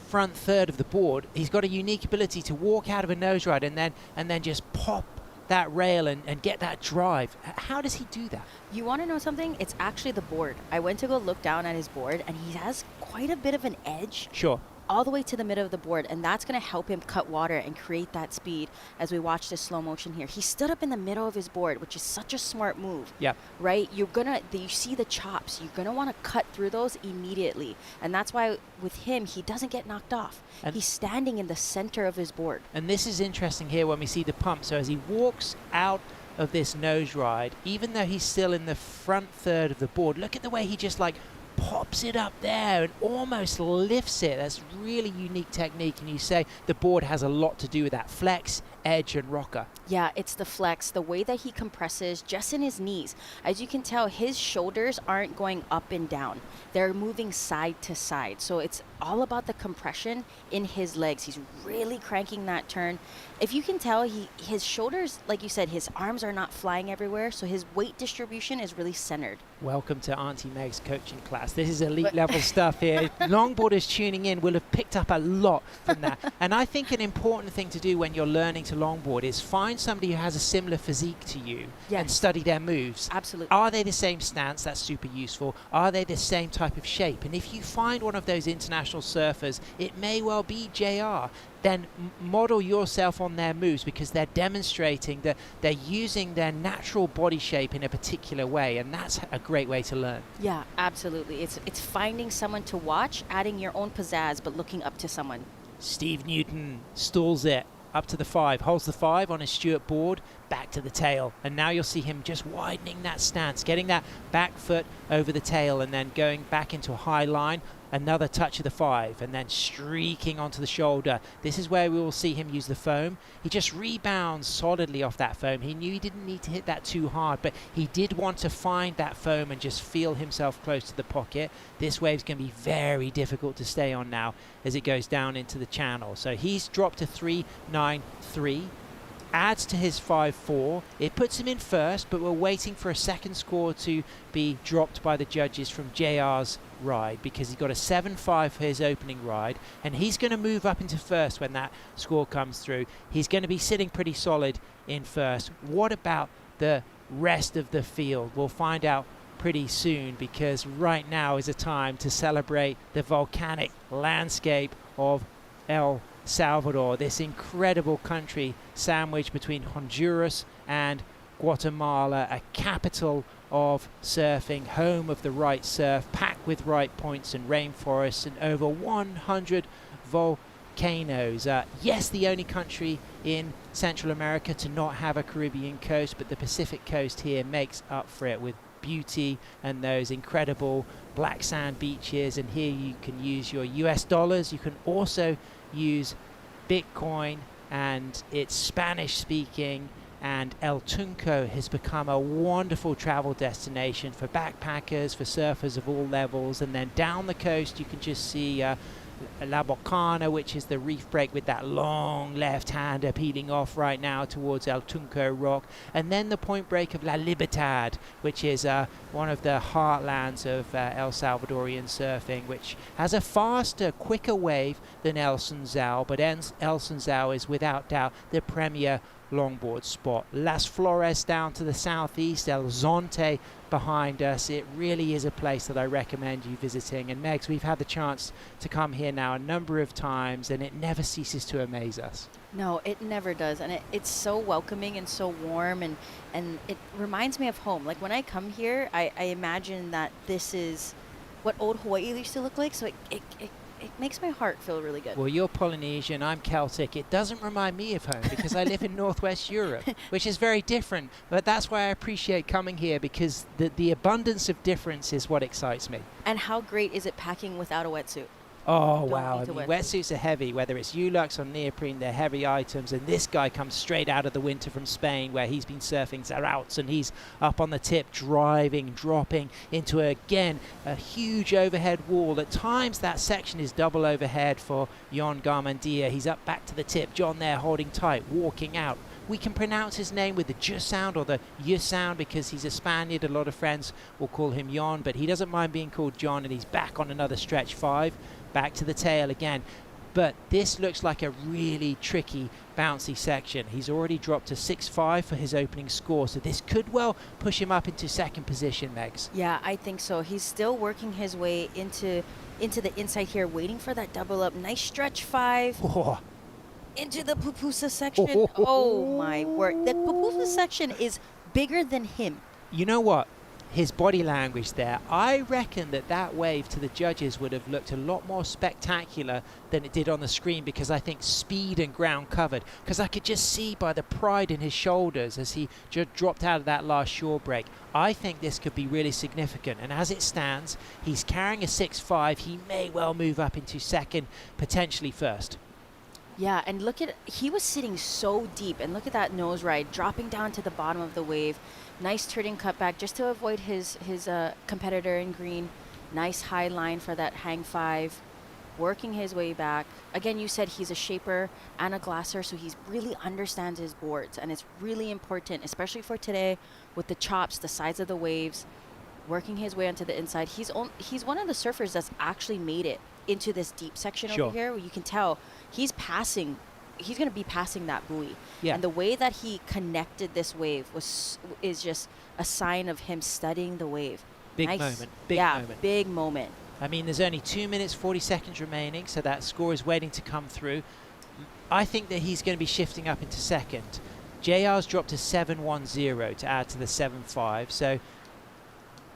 front third of the board. He's got a unique ability to walk out of a nose ride and then just pop that rail and get that drive. How does he do that? You want to know something? It's actually the board. I went to go look down at his board, and he has quite a bit of an edge. Sure. All the way to the middle of the board, and that's going to help him cut water and create that speed as we watch this slow motion here. He stood up in the middle of his board, which is such a smart move. Yeah. Right? You see the chops. You're going to want to cut through those immediately. And that's why with him, he doesn't get knocked off. And he's standing in the center of his board. And this is interesting here when we see the pump. So as he walks out of this nose ride, even though he's still in the front third of the board, look at the way he just like pops it up there and almost lifts it. That's really unique technique, and you say the board has a lot to do with that flex, edge, and rocker. Yeah, it's the flex, the way that he compresses just in his knees. As you can tell, his shoulders aren't going up and down. They're moving side to side. So it's all about the compression in his legs. He's really cranking that turn. If you can tell, his shoulders, like you said, his arms are not flying everywhere, so his weight distribution is really centered. Welcome to Auntie Meg's coaching class. This is elite level stuff here. Longboarders tuning in will have picked up a lot from that. And I think an important thing to do when you're learning to longboard is find somebody who has a similar physique to you and study their moves. Absolutely. Are they the same stance? That's super useful. Are they the same type of shape? And if you find one of those international surfers, it may well be JR. Then model yourself on their moves, because they're demonstrating that they're using their natural body shape in a particular way, and that's a great way to learn. Yeah, absolutely. It's finding someone to watch, adding your own pizzazz, but looking up to someone. Steve Newton stalls it up to the 5, holds the 5 on his Stewart board, back to the tail, and now you'll see him just widening that stance, getting that back foot over the tail, and then going back into a high line. Another touch of the 5, and then streaking onto the shoulder. This is where we will see him use the foam. He just rebounds solidly off that foam. He knew he didn't need to hit that too hard, but he did want to find that foam and just feel himself close to the pocket. This wave's going to be very difficult to stay on now as it goes down into the channel. So he's dropped to 3.93. Adds to his 5.4. It puts him in first, but we're waiting for a second score to be dropped by the judges from JR's ride, because he's got a 7.5 for his opening ride, and he's going to move up into first when that score comes through. He's going to be sitting pretty solid in first. What about the rest of the field? We'll find out pretty soon, because right now is a time to celebrate the volcanic landscape of El Salvador, this incredible country sandwiched between Honduras and Guatemala, a capital of surfing, home of the right surf, packed with right points and rainforests, and over 100 volcanoes. Yes, the only country in Central America to not have a Caribbean coast, but the Pacific coast here makes up for it with beauty and those incredible black sand beaches. And here you can use your US dollars. You can also use Bitcoin and it's Spanish speaking, and El Tunco has become a wonderful travel destination for backpackers, for surfers of all levels. And then down the coast you can just see La Bocana, which is the reef break with that long left-hander peeling off right now towards El Tunco Rock, and then the point break of La Libertad, which is one of the heartlands of El Salvadorian surfing, which has a faster, quicker wave than El Sunzal, but El Sunzal is without doubt the premier longboard spot. Las Flores down to the southeast, El Zonte behind us. It really is a place that I recommend you visiting. And Megs, we've had the chance to come here now a number of times, and it never ceases to amaze us. No, it never does. And it's so welcoming and so warm, and it reminds me of home. Like when I come here, I imagine that this is what old Hawaii used to look like. So it makes my heart feel really good. Well, you're Polynesian, I'm Celtic. It doesn't remind me of home because I live in Northwest Europe, which is very different. But that's why I appreciate coming here, because the abundance of difference is what excites me. And how great is it packing without a wetsuit? Oh, Don't wow. I need mean, a wetsuits are heavy, whether it's Ulux or neoprene, they're heavy items. And this guy comes straight out of the winter from Spain, where he's been surfing Zarauts, and he's up on the tip, driving, dropping into, again, a huge overhead wall. At times, that section is double overhead for Jon Garmendia. He's up back to the tip. John there holding tight, walking out. We can pronounce his name with the J sound or the Y sound because he's a Spaniard. A lot of friends will call him Jon, but he doesn't mind being called John, and he's back on another stretch 5. Back to the tail again. But this looks like a really tricky, bouncy section. He's already dropped to 6.5 for his opening score, so this could well push him up into second position, Megs. Yeah, I think so. He's still working his way into the inside here, waiting for that double up. Nice stretch 5. Oh. Into the pupusa section. Oh my word. The pupusa section is bigger than him. You know what? His body language there, I reckon that wave to the judges would have looked a lot more spectacular than it did on the screen, because I think speed and ground covered, because I could just see by the pride in his shoulders as he just dropped out of that last shore break. I think this could be really significant, and as it stands, he's carrying a 6.5. He may well move up into second, potentially first. Yeah, and look at, he was sitting so deep, and look at that nose ride, dropping down to the bottom of the wave. Nice turning cutback just to avoid his competitor in green. Nice high line for that hang 5, working his way back. Again, you said he's a shaper and a glasser, so he really understands his boards, and it's really important, especially for today with the chops, the sides of the waves, working his way onto the inside. He's one of the surfers that's actually made it into this deep section over here, where you can tell he's going to be passing that buoy. Yeah. And the way that he connected this wave is just a sign of him studying the wave. Big nice. moment. Big yeah, moment. Big moment. I mean, there's only 2 minutes, 40 seconds remaining, so that score is waiting to come through. I think that he's going to be shifting up into second. JR's dropped to 7.10 to add to the 7.5, so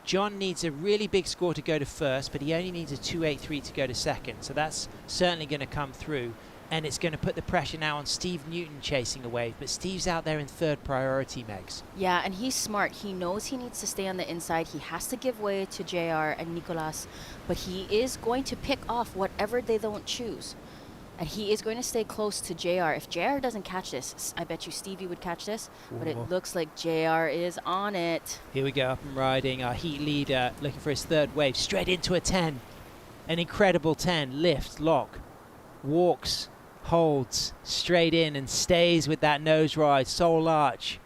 John needs a really big score to go to first, but he only needs a 2.83 to go to second, so that's certainly going to come through. And it's going to put the pressure now on Steve Newton chasing a wave. But Steve's out there in third priority, Megs. Yeah, and he's smart. He knows he needs to stay on the inside. He has to give way to JR and Nicolas. But he is going to pick off whatever they don't choose. And he is going to stay close to JR. If JR doesn't catch this, I bet you Stevie would catch this. Ooh. But it looks like JR is on it. Here we go, up and riding. Our heat leader looking for his third wave. Straight into a 10. An incredible 10. Lift, lock, walks, holds straight in and stays with that nose ride, soul arch,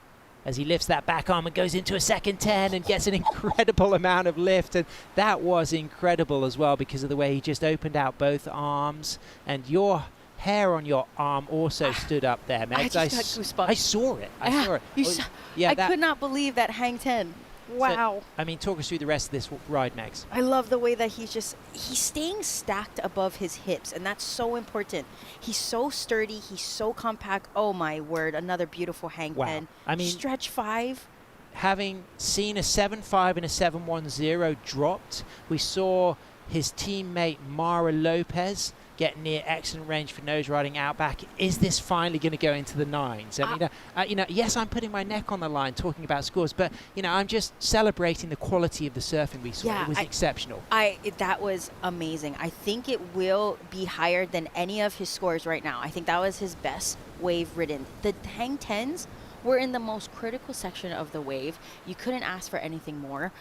as he lifts that back arm and goes into a second 10 and gets an incredible amount of lift. And that was incredible as well because of the way he just opened out both arms, and your hair on your arm also stood up there, Megs. I just got goosebumps. I saw it. I saw it. I could not believe that hang 10. Wow. So, I mean, talk us through the rest of this ride, Megs. I love the way that he's staying stacked above his hips, and that's so important. He's so sturdy. He's so compact. Oh, my word. Another beautiful hang 10. I mean, stretch 5. Having seen a 7.5 and a 7.10 dropped, we saw his teammate Mara Lopez get near excellent range for nose riding out back. Is this finally going to go into the nines? I mean, yes, I'm putting my neck on the line talking about scores, but I'm just celebrating the quality of the surfing we saw. It was exceptional. That was amazing. I think it will be higher than any of his scores right now. I think that was his best wave ridden. The hang 10s were in the most critical section of the wave. You couldn't ask for anything more.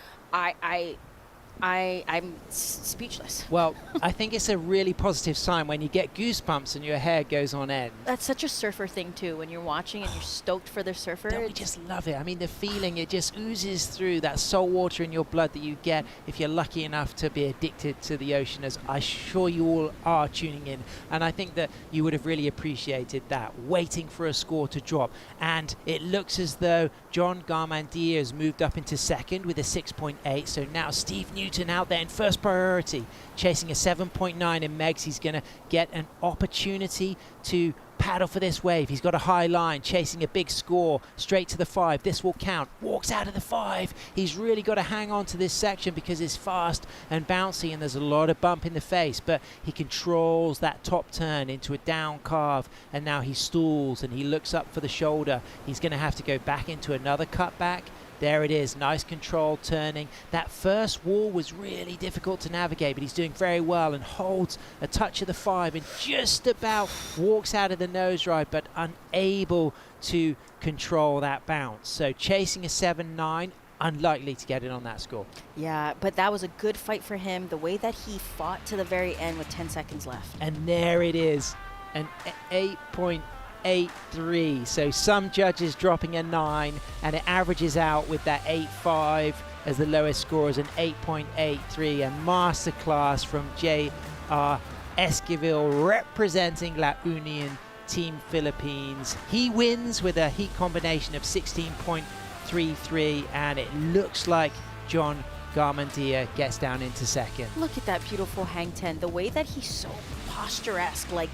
I'm speechless. Well, I think it's a really positive sign when you get goosebumps and your hair goes on end. That's such a surfer thing too, when you're watching and you're stoked for the surfer. Don't we just love it? I mean, the feeling, it just oozes through, that salt water in your blood that you get if you're lucky enough to be addicted to the ocean, as I'm sure you all are tuning in. And I think that you would have really appreciated that, waiting for a score to drop. And it looks as though John Garmandia has moved up into second with a 6.8. So now Steve Newton out there in first priority, chasing a 7.9 in Megs. He's going to get an opportunity to paddle for this wave. He's got a high line, chasing a big score, straight to the 5. This will count. Walks out of the 5. He's really got to hang on to this section because it's fast and bouncy and there's a lot of bump in the face, but he controls that top turn into a down carve, and now he stalls and he looks up for the shoulder. He's going to have to go back into another cutback. There it is, nice control turning. That first wall was really difficult to navigate, but he's doing very well and holds a touch of the 5 and just about walks out of the nose ride, but unable to control that bounce. So chasing a 7.9, unlikely to get in on that score. Yeah, but that was a good fight for him, the way that he fought to the very end with 10 seconds left. And there it is, an 8.83. So some judges dropping a 9, and it averages out with that 8.5 as the lowest score is an 8.83. A masterclass from J.R. Esquivel representing La Union Team Philippines. He wins with a heat combination of 16.33, and it looks like John Garmandia gets down into second. Look at that beautiful hang 10. The way that he's so posturesque, like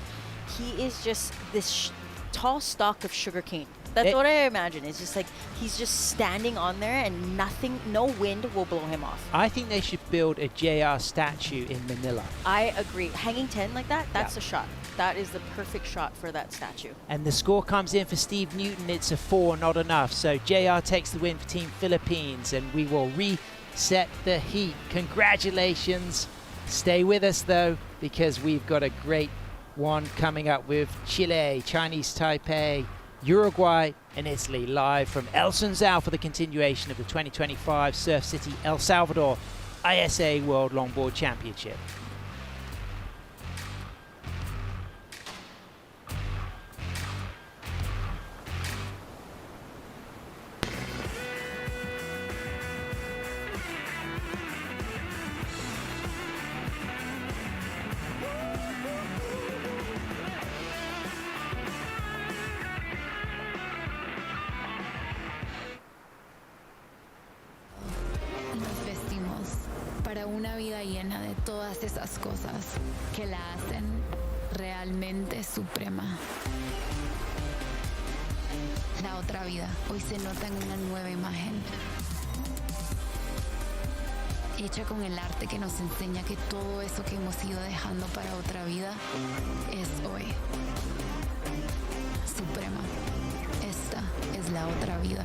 he is just this tall stalk of sugarcane. That's what I imagine. It's just like he's just standing on there and nothing, no wind will blow him off. I think they should build a JR statue in Manila. I agree. Hanging 10 like that, that's a shot. That is the perfect shot for that statue. And the score comes in for Steve Newton. It's a 4, not enough. So JR takes the win for Team Philippines, and we will reset the heat. Congratulations. Stay with us though, because we've got a great one coming up with Chile, Chinese Taipei, Uruguay and Italy, live from El Sunzal for the continuation of the 2025 Surf City El Salvador ISA World Longboard Championship. Para una vida llena de todas esas cosas que la hacen realmente suprema. La otra vida hoy se nota en una nueva imagen, hecha con el arte que nos enseña que todo eso que hemos ido dejando para otra vida es hoy. Suprema. Esta es la otra vida.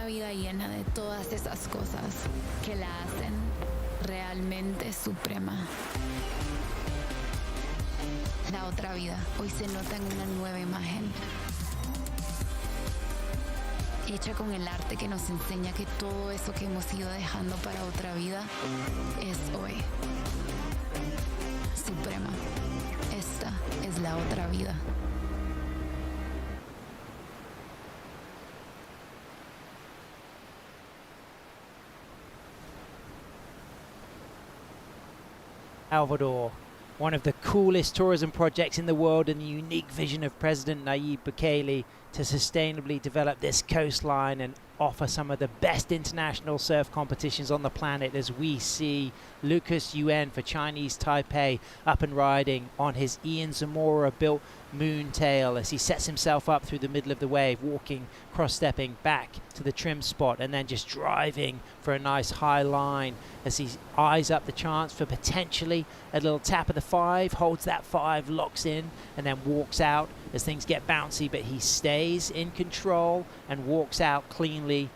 una vida llena de todas esas cosas que la hacen realmente suprema. La otra vida hoy se nota en una nueva imagen, hecha con el arte que nos enseña que todo eso que hemos ido dejando para otra vida es hoy. Suprema. Esta es la otra vida. Salvador, one of the coolest tourism projects in the world, and the unique vision of President Nayib Bukele to sustainably develop this coastline and offer some of the best international surf competitions on the planet, as we see Lucas Yuan for Chinese Taipei up and riding on his Ian Zamora built moontail as he sets himself up through the middle of the wave, walking, cross-stepping back to the trim spot and then just driving for a nice high line as he eyes up the chance for potentially a little tap of the 5, holds that 5, locks in and then walks out as things get bouncy, but he stays in control and walks out cleanly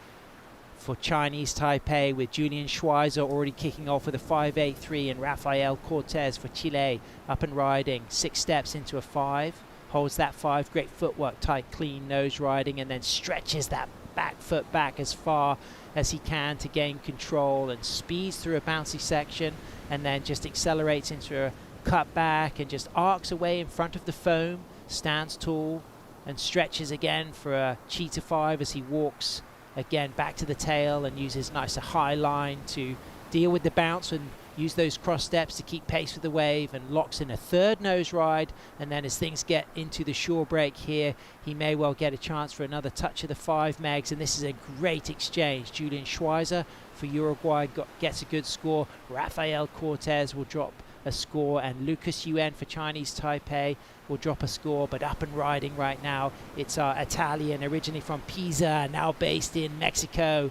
for Chinese Taipei, with Julian Schweizer already kicking off with a 5.83 and Rafael Cortez for Chile up and riding 6 steps into a 5, holds that 5, great footwork, tight clean nose riding, and then stretches that back foot back as far as he can to gain control and speeds through a bouncy section and then just accelerates into a cut back and just arcs away in front of the foam, stands tall and stretches again for a cheetah 5 as he walks again back to the tail and uses nice a high line to deal with the bounce and use those cross steps to keep pace with the wave, and locks in a 3rd nose ride. And then as things get into the shore break here, he may well get a chance for another touch of the 5 megs, and this is a great exchange. Julian Schweizer for Uruguay gets a good score, Rafael Cortez will drop a score, and Lucas Yuan for Chinese Taipei will drop a score. But up and riding right now, it's our Italian, originally from Pisa, now based in Mexico,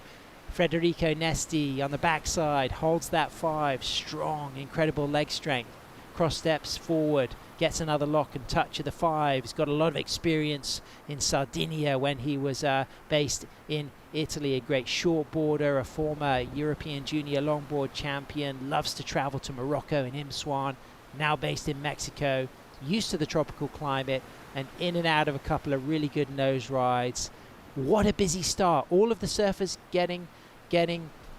Federico Nesti on the backside, holds that 5, strong, incredible leg strength, cross steps forward, gets another lock and touch of the 5. He's got a lot of experience in Sardinia when he was based in Italy, a great shortboarder, a former European junior longboard champion, loves to travel to Morocco and Imswan, now based in Mexico, used to the tropical climate and in and out of a couple of really good nose rides. What a busy start. All of the surfers getting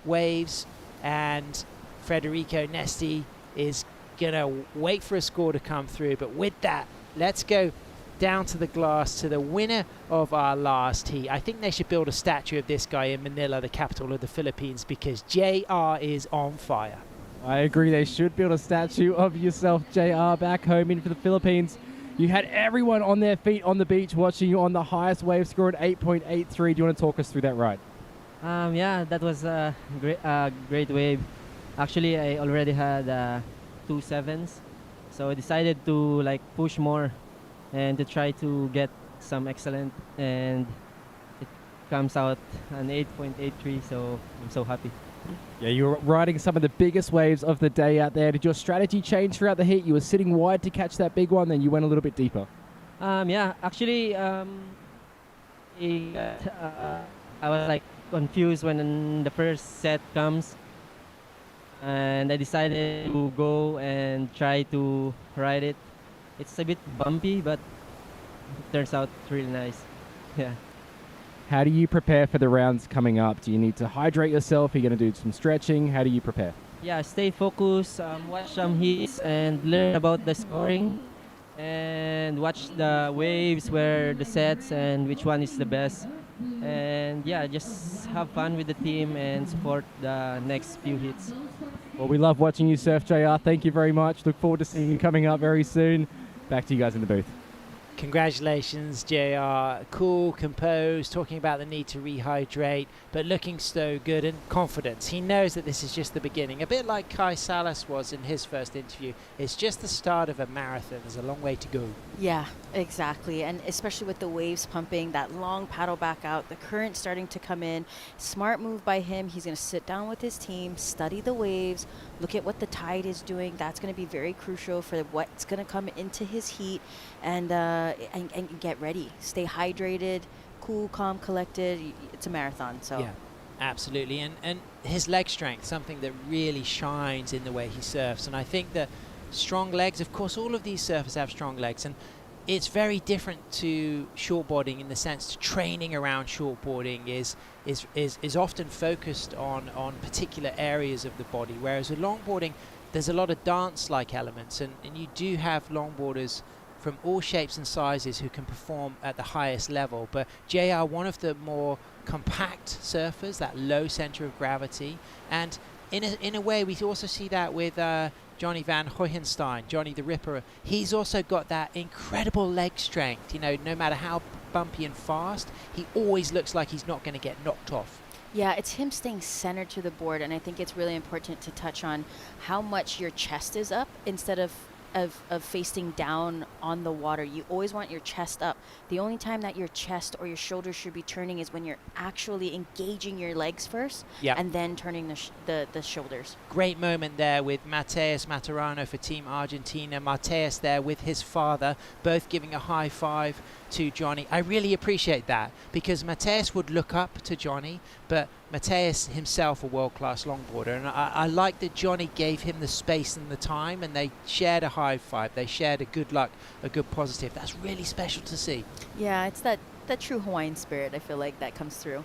waves, and Federico Nesti is gonna wait for a score to come through. But with that, let's go down to the glass to the winner of our last heat. I think they should build a statue of this guy in Manila, the capital of the Philippines, because JR is on fire. I agree, they should build a statue of yourself, JR, back home in for the Philippines. You had everyone on their feet on the beach watching you on the highest wave score at 8.83. Do you want to talk us through that ride? Yeah, that was a great wave. Actually, I already had 2 7s, so I decided to push more and to try to get some excellent, and it comes out an 8.83. So I'm so happy. Yeah, you were riding some of the biggest waves of the day out there. Did your strategy change throughout the heat? You were sitting wide to catch that big one, then you went a little bit deeper. Yeah, actually, I was confused when the first set comes, and I decided to go and try to ride it. It's a bit bumpy, but it turns out really nice. Yeah. How do you prepare for the rounds coming up? Do you need to hydrate yourself? Are you going to do some stretching? How do you prepare? Yeah, stay focused, watch some hits and learn about the scoring, and watch the waves, where the sets and which one is the best. And yeah, just have fun with the team and support the next few hits. Well, we love watching you surf, JR. Thank you very much. Look forward to seeing you coming up very soon. Back to you guys in the booth. Congratulations, JR. Cool, composed, talking about the need to rehydrate, but looking so good and confidence. He knows that this is just the beginning. A bit like Kai Salas was in his first interview. It's just the start of a marathon. There's a long way to go. Yeah, exactly. And especially with the waves pumping, that long paddle back out, the current starting to come in. Smart move by him. He's going to sit down with his team, study the waves, look at what the tide is doing. That's going to be very crucial for what's going to come into his heat, and get ready. Stay hydrated, cool, calm, collected. It's a marathon, so. Yeah, absolutely. And his leg strength, something that really shines in the way he surfs. And I think that strong legs, of course, all of these surfers have strong legs. And it's very different to shortboarding in the sense training around shortboarding is often focused on particular areas of the body, whereas with longboarding, there's a lot of dance-like elements, and you do have longboarders from all shapes and sizes who can perform at the highest level. But JR, one of the more compact surfers, that low center of gravity, and in a way we also see that with Johnny Van Hohenstein, Johnny the Ripper. He's also got that incredible leg strength. You know, no matter how bumpy and fast, he always looks like he's not going to get knocked off. Yeah, it's him staying centered to the board, and I think it's really important to touch on how much your chest is up instead of facing down on the water. You always want your chest up. The only time that your chest or your shoulders should be turning is when you're actually engaging your legs first, and then turning the shoulders. Great moment there with Mateus Maturano for Team Argentina. Mateus there with his father, both giving a high five to Johnny. I really appreciate that, because Mateus would look up to Johnny, but Mateus himself a world-class longboarder, and I like that Johnny gave him the space and the time, and they shared a high five. They shared a good luck, a good positive. That's really special to see. Yeah, it's that true Hawaiian spirit, I feel like, that comes through.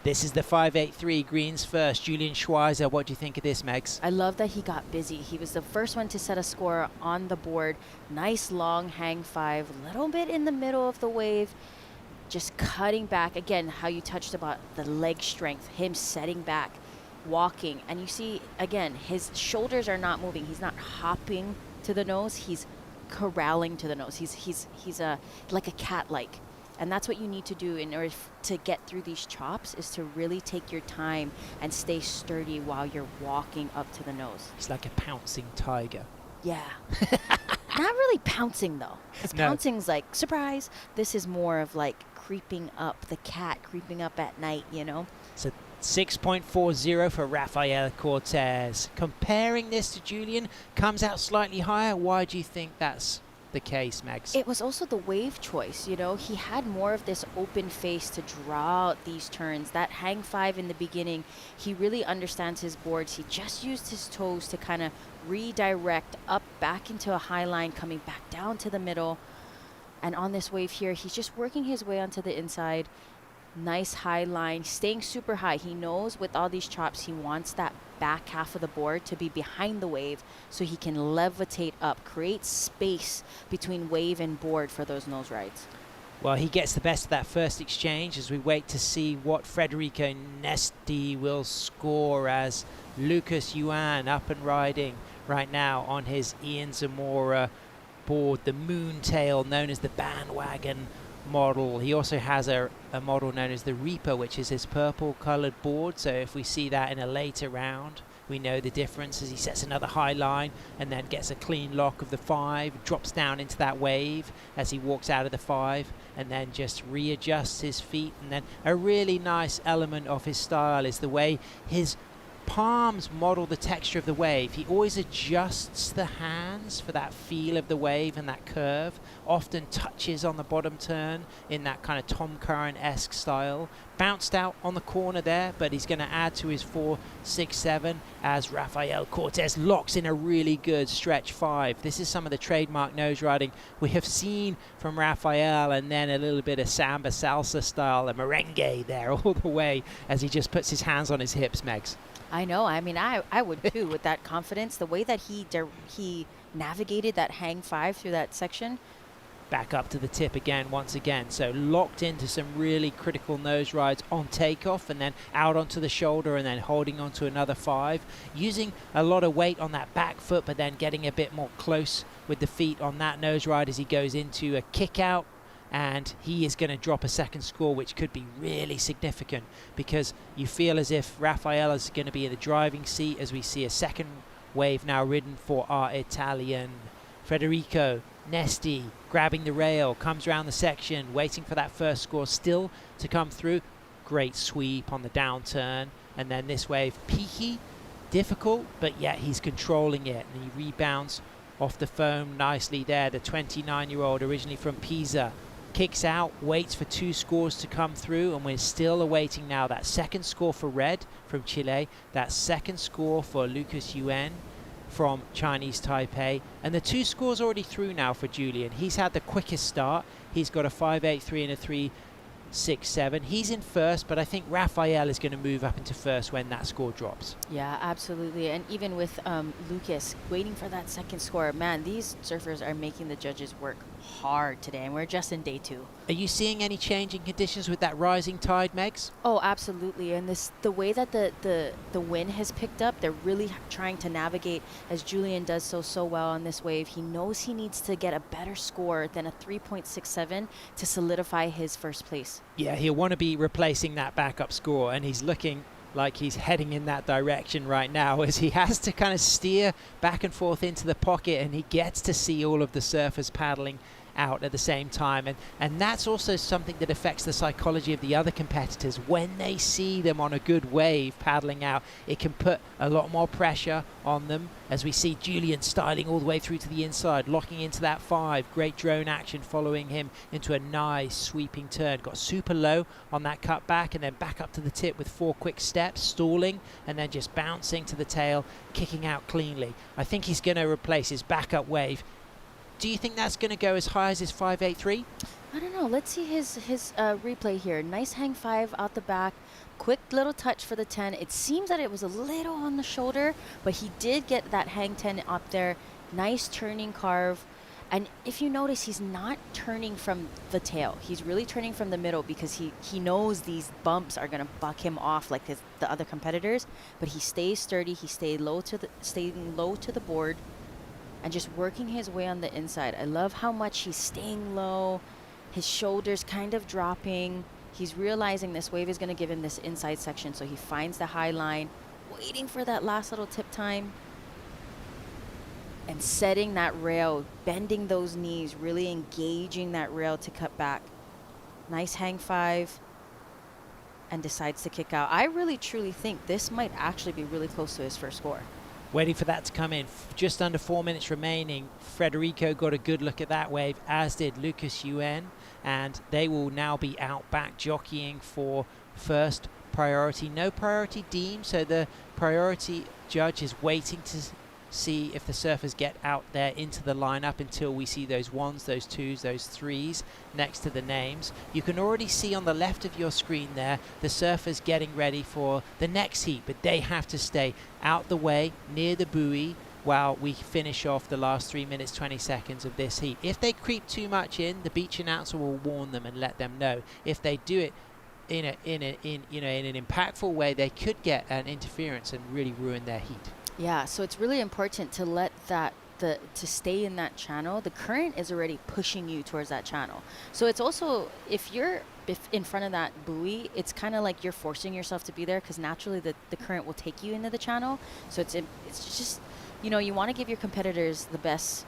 This is the 583 greens first. Julian Schweizer, what do you think of this, Megs? I love that he got busy. He was the first one to set a score on the board. Nice long hang five, a little bit in the middle of the wave, just cutting back. Again, how you touched about the leg strength, him setting back, walking. And you see, again, his shoulders are not moving. He's not hopping to the nose. He's corralling to the nose. He's like a cat-like. And that's what you need to do in order to get through these chops, is to really take your time and stay sturdy while you're walking up to the nose. He's like a pouncing tiger. Yeah. Not really pouncing, though. Because pouncing's like, surprise. This is more of like creeping up, the cat creeping up at night, you know? So 6.40 for Rafael Cortez. Comparing this to Julian, comes out slightly higher. Why do you think that's the case, Megs? It was also the wave choice, you know. He had more of this open face to draw out these turns. That hang five in the beginning, he really understands his boards. He just used his toes to kind of redirect up back into a high line, coming back down to the middle. And on this wave here, he's just working his way onto the inside. Nice high line, staying super high. He knows with all these chops, he wants that back half of the board to be behind the wave so he can levitate up, create space between wave and board for those nose rides. Well, he gets the best of that first exchange as we wait to see what Federico Nesti will score, as Lucas Yuan up and riding right now on his Ian Zamora board, the Moontail, known as the bandwagon model. He also has a model known as the Reaper, which is his purple colored board. So if we see that in a later round, we know the difference as he sets another high line and then gets a clean lock of the five, drops down into that wave as he walks out of the five, and then just readjusts his feet. And then a really nice element of his style is the way his palms model the texture of the wave. He always adjusts the hands for that feel of the wave and that curve, often touches on the bottom turn in that kind of Tom Curran-esque style. Bounced out on the corner there, but he's going to add to his 4.67 as Rafael Cortez locks in a really good stretch five. This is some of the trademark nose riding we have seen from Rafael, and then a little bit of samba salsa style, a merengue there all the way as he just puts his hands on his hips, Megs. I know. I mean, I would too with that confidence. The way that he navigated that hang five through that section. Back up to the tip again, once again. So locked into some really critical nose rides on takeoff, and then out onto the shoulder, and then holding onto another five. Using a lot of weight on that back foot, but then getting a bit more close with the feet on that nose ride as he goes into a kick out. And he is going to drop a second score, which could be really significant, because you feel as if Rafael is going to be in the driving seat as we see a second wave now ridden for our Italian. Federico Nesti grabbing the rail, comes around the section, waiting for that first score still to come through. Great sweep on the downturn, and then this wave peaky, difficult, but yet he's controlling it, and he rebounds off the foam nicely there. The 29-year-old, originally from Pisa, kicks out, waits for 2 scores to come through, and we're still awaiting now that second score for red from Chile, that second score for Lucas Yuen from Chinese Taipei, and the 2 scores already through now for Julian. He's had the quickest start. He's got a 5.83 and a 3.67. He's in first, but I think Rafael is going to move up into first when that score drops. Yeah, absolutely. And even with Lucas waiting for that second score, man, these surfers are making the judges work hard today, and we're just in day 2. Are you seeing any change in conditions with that rising tide, Megs? Oh, absolutely. And the way that the wind has picked up, they're really trying to navigate, as Julian does so well on this wave. He knows he needs to get a better score than a 3.67 to solidify his first place. Yeah, he'll want to be replacing that backup score, and he's looking like he's heading in that direction right now, as he has to kind of steer back and forth into the pocket, and he gets to see all of the surfers paddling out at the same time, and that's also something that affects the psychology of the other competitors. When they see them on a good wave paddling out, it can put a lot more pressure on them, as we see Julian styling all the way through to the inside, locking into that 5. Great drone action following him into a nice sweeping turn. Got super low on that cut back, and then back up to the tip with 4 quick steps, stalling, and then just bouncing to the tail, kicking out cleanly. I think he's going to replace his backup wave. Do you think that's going to go as high as his 5.83? I don't know. Let's see his replay here. Nice hang 5 out the back. Quick little touch for the 10. It seems that it was a little on the shoulder, but he did get that hang 10 up there. Nice turning carve. And if you notice, he's not turning from the tail. He's really turning from the middle, because he knows these bumps are going to buck him off like the other competitors. But he stays sturdy. He staying low to the board, and just working his way on the inside. I love how much he's staying low, his shoulders kind of dropping. He's realizing this wave is going to give him this inside section, so he finds the high line, waiting for that last little tip time, and setting that rail, bending those knees, really engaging that rail to cut back. Nice hang 5, and decides to kick out. I really truly think this might actually be really close to his first score. Waiting for that to come in. Just under 4 minutes remaining. Federico got a good look at that wave, as did Lucas Yuen, and they will now be out back jockeying for first priority. No priority deemed, so the priority judge is waiting to see if the surfers get out there into the lineup until we see those 1s, those 2s, those 3s next to the names. You can already see on the left of your screen there the surfers getting ready for the next heat, but they have to stay out the way near the buoy while we finish off the last 3 minutes 20 seconds of this heat. If they creep too much in, the beach announcer will warn them and let them know. If they do it in an impactful way, they could get an interference and really ruin their heat. Yeah, so it's really important to let to stay in that channel. The current is already pushing you towards that channel. So it's also, if in front of that buoy, it's kind of like you're forcing yourself to be there, because naturally the current will take you into the channel. So it's just, you want to give your competitors the best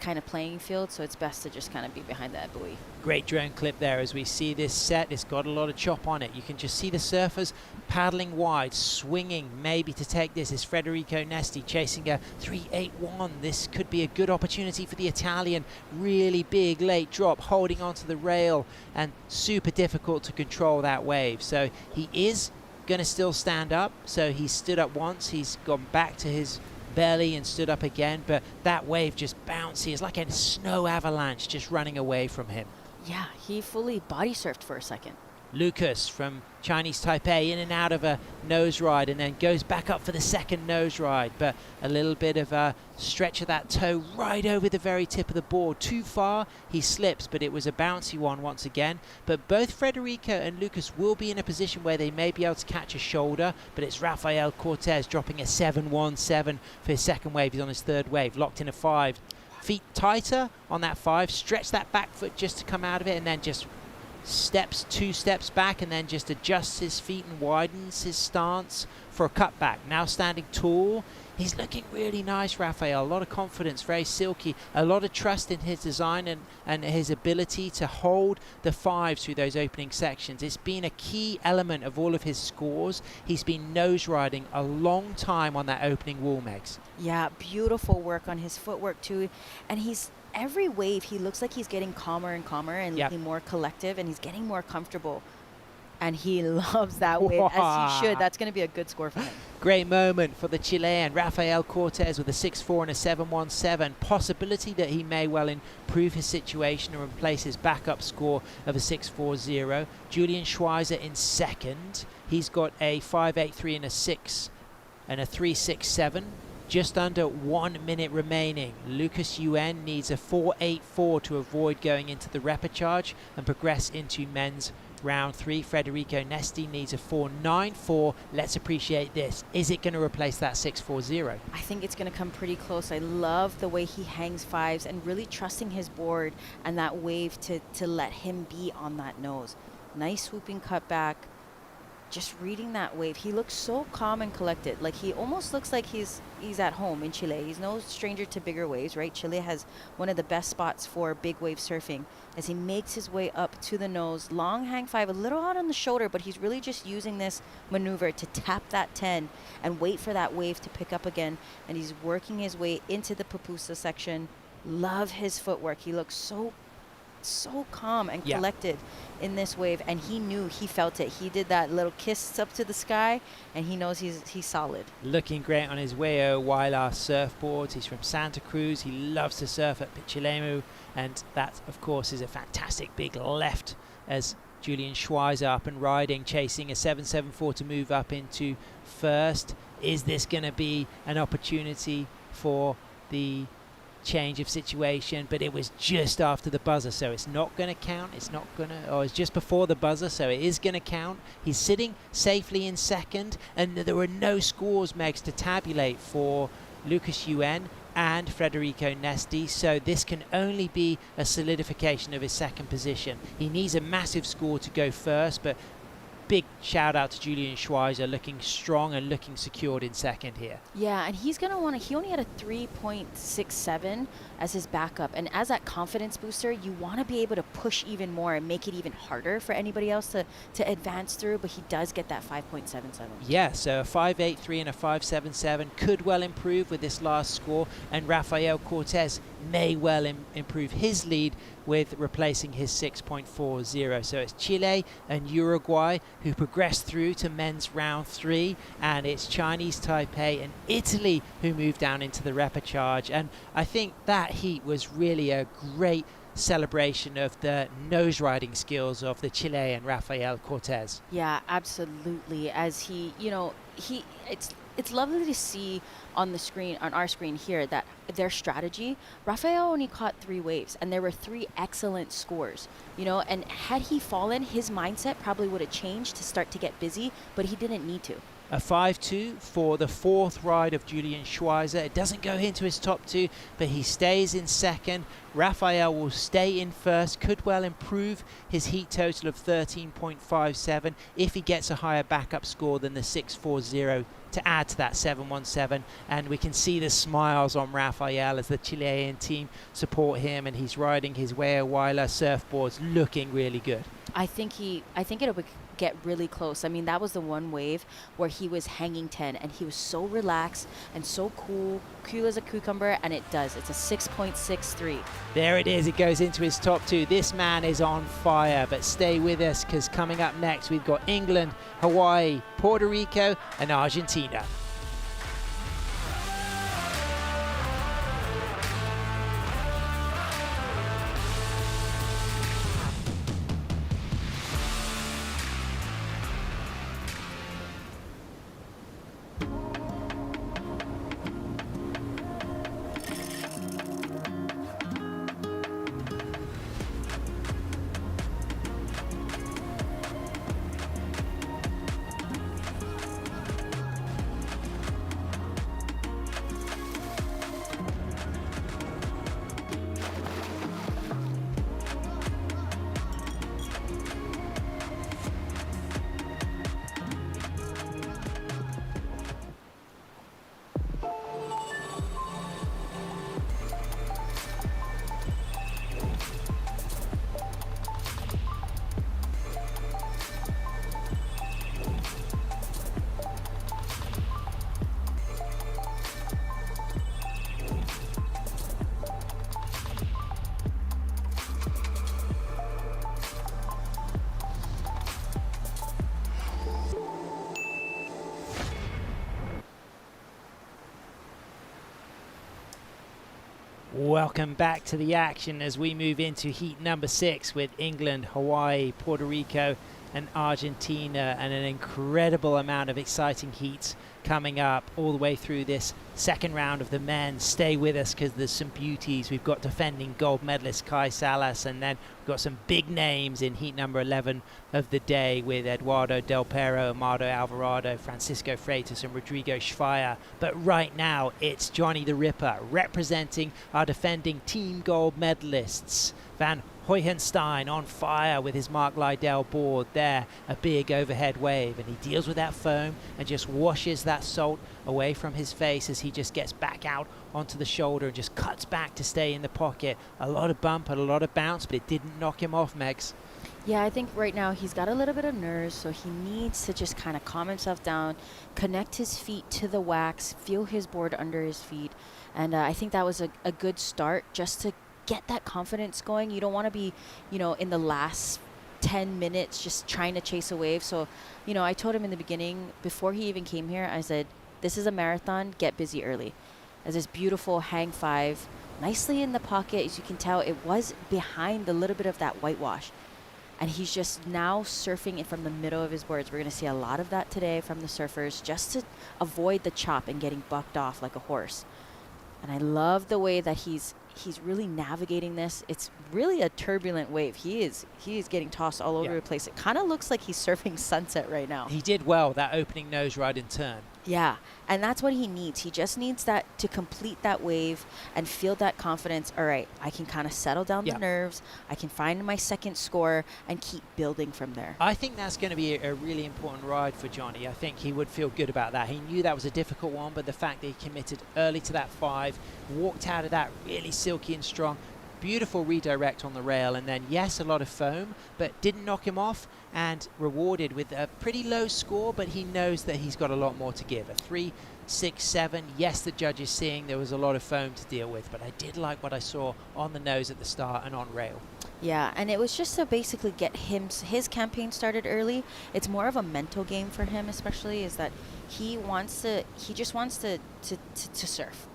kind of playing field, so it's best to just kind of be behind that buoy. Great drone clip there as we see this set. It's got a lot of chop on it. You can just see the surfers paddling wide, swinging maybe to take this. Is Federico Nesti chasing a 3.81. This could be a good opportunity for the Italian. Really big late drop, holding onto the rail, and super difficult to control that wave. So he is going to still stand up. So he stood up once. He's gone back to his belly and stood up again, but that wave just bouncy. It's like a snow avalanche just running away from him. Yeah, he fully body surfed for a second. Lucas from Chinese Taipei in and out of a nose ride, and then goes back up for the second nose ride, but a little bit of a stretch of that toe right over the very tip of the board. Too far, he slips, but it was a bouncy one once again. But both Federico and Lucas will be in a position where they may be able to catch a shoulder, but it's Rafael Cortez dropping a 7.17 for his second wave. He's on his third wave, locked in a 5. Feet tighter on that 5, stretch that back foot just to come out of it, and then just steps 2 steps back, and then just adjusts his feet and widens his stance for a cutback. Now standing tall. He's looking really nice, Rafael. A lot of confidence, very silky. A lot of trust in his design and his ability to hold the fives through those opening sections. It's been a key element of all of his scores. He's been nose riding a long time on that opening wall, Megs. Yeah, beautiful work on his footwork too. And every wave, he looks like he's getting calmer and calmer and looking more collective, and he's getting more comfortable. And he loves that wave, as he should. That's going to be a good score for him. Great moment for the Chilean, Rafael Cortez, with a 6-4 and a 7-1-7. Possibility that he may well improve his situation and replace his backup score of a 6-4-0. Julian Schweizer in second. He's got a 5-8-3 and a 6 and a 3-6-7. Just under 1 minute remaining. Lucas Yuen needs a 4-8-4 to avoid going into the repechage and progress into men's round 3. Federico Nesti needs a 4-9-4. Let's appreciate this. Is it going to replace that 6-4-0? I think it's going to come pretty close. I love the way he hangs fives and really trusting his board and that wave to let him be on that nose. Nice swooping cutback. Just reading that wave. He looks so calm and collected. Like, he almost looks like he's at home in Chile. He's no stranger to bigger waves, right? Chile has one of the best spots for big wave surfing as he makes his way up to the nose. Long hang five, a little out on the shoulder, but he's really just using this maneuver to tap that 10 and wait for that wave to pick up again. And he's working his way into the pupusa section. Love his footwork. He looks so calm and collected in this wave, and he felt it. He did that little kiss up to the sky, and he knows he's solid. Looking great on his WEBCAST surfboards. He's from Santa Cruz. He loves to surf at Pichilemu, and that, of course, is a fantastic big left as Julian Schweizer up and riding, chasing a 7-7-4 to move up into first. Is this going to be an opportunity for the change of situation? But it was just after the buzzer, so it's not going to count. It's just before the buzzer, so it is going to count. He's sitting safely in second, and there were no scores, Megs, to tabulate for Lucas Yuen and Federico Nesti, so this can only be a solidification of his second position. He needs a massive score to go first, but big shout out to Julian Schweizer, looking strong and looking secured in second here. Yeah, and he's going to want to, he only had a 3.67 as his backup. And as that confidence booster, you want to be able to push even more and make it even harder for anybody else to advance through. But he does get that 5.77. Yeah, so a 5.83 and a 5.77 could well improve with this last score. And Rafael Cortez may well improve his lead with replacing his 6.40. So it's Chile and Uruguay who progressed through to men's round 3, and it's Chinese Taipei and Italy who moved down into the repechage. And I think that heat was really a great celebration of the nose riding skills of the Chilean Rafael Cortez. Yeah, absolutely. As it's lovely to see on the screen, on our screen here, that their strategy, Rafael only caught 3 waves, and there were 3 excellent scores, and had he fallen, his mindset probably would have changed to start to get busy, but he didn't need to. A 5-2 for the 4th ride of Julian Schweizer. It doesn't go into his top 2, but he stays in second. Rafael will stay in first, could well improve his heat total of 13.57 if he gets a higher backup score than the 6.40 to add to that 7.17. And we can see the smiles on Rafael as the Chilean team support him, and he's riding his WEBCAST surfboards, looking really good. I think it'll get really close. I mean, that was the one wave where he was hanging 10, and he was so relaxed and so cool as a cucumber, and it does. It's a 6.63. There it is. It goes into his top 2. This man is on fire, but stay with us, because coming up next, we've got England, Hawaii, Puerto Rico, and Argentina. Welcome back to the action as we move into heat number 6 with England, Hawaii, Puerto Rico and Argentina, and an incredible amount of exciting heats coming up all the way through this second round of the men. Stay with us because there's some beauties. We've got defending gold medalist Kai Salas, and then we've got some big names in heat number 11 of the day with Eduardo Del Pero, Amado Alvarado, Francisco Freitas and Rodrigo Schweier. But right now it's Johnny the Ripper representing our defending team gold medalists. Van Hohenstein on fire with his Mark Lydell board there, a big overhead wave, and he deals with that foam and just washes that salt away from his face as he just gets back out onto the shoulder and just cuts back to stay in the pocket. A lot of bump and a lot of bounce, but it didn't knock him off, Megs. Yeah, I think right now he's got a little bit of nerves, so he needs to just kind of calm himself down, connect his feet to the wax, feel his board under his feet, and I think that was a good start just to get that confidence going. You don't want to be, in the last 10 minutes just trying to chase a wave. So, I told him in the beginning, before he even came here, I said, this is a marathon, get busy early. As this beautiful hang 5, nicely in the pocket, as you can tell, it was behind a little bit of that whitewash. And he's just now surfing it from the middle of his boards. We're going to see a lot of that today from the surfers, just to avoid the chop and getting bucked off like a horse. And I love the way that he's really navigating this. It's really a turbulent wave. He is getting tossed all over the place. It kind of looks like he's surfing Sunset right now. He did well, that opening nose ride and turn. Yeah, and that's what he needs. He just needs that to complete that wave and feel that confidence. All right, I can kind of settle down the nerves. I can find my second score and keep building from there. I think that's going to be a really important ride for Johnny. I think he would feel good about that. He knew that was a difficult one, but the fact that he committed early to that 5, walked out of that really silky and strong, beautiful redirect on the rail, and then yes, a lot of foam, but didn't knock him off, and rewarded with a pretty low score, but he knows that he's got a lot more to give. A 3.67. Yes, the judge is seeing there was a lot of foam to deal with, but I did like what I saw on the nose at the start and on rail. Yeah, and it was just to basically get his campaign started early. It's more of a mental game for him, especially, is that he just wants to surf.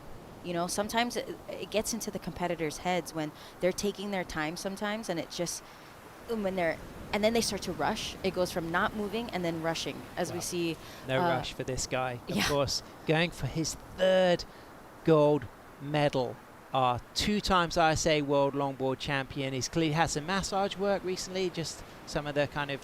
Sometimes it gets into the competitors' heads when they're taking their time sometimes, and it just, and then they start to rush. It goes from not moving and then rushing, as we see. No rush for this guy. Of course, going for his 3rd gold medal. 2 times ISA World Longboard champion. He's clearly had some massage work recently, just some of the kind of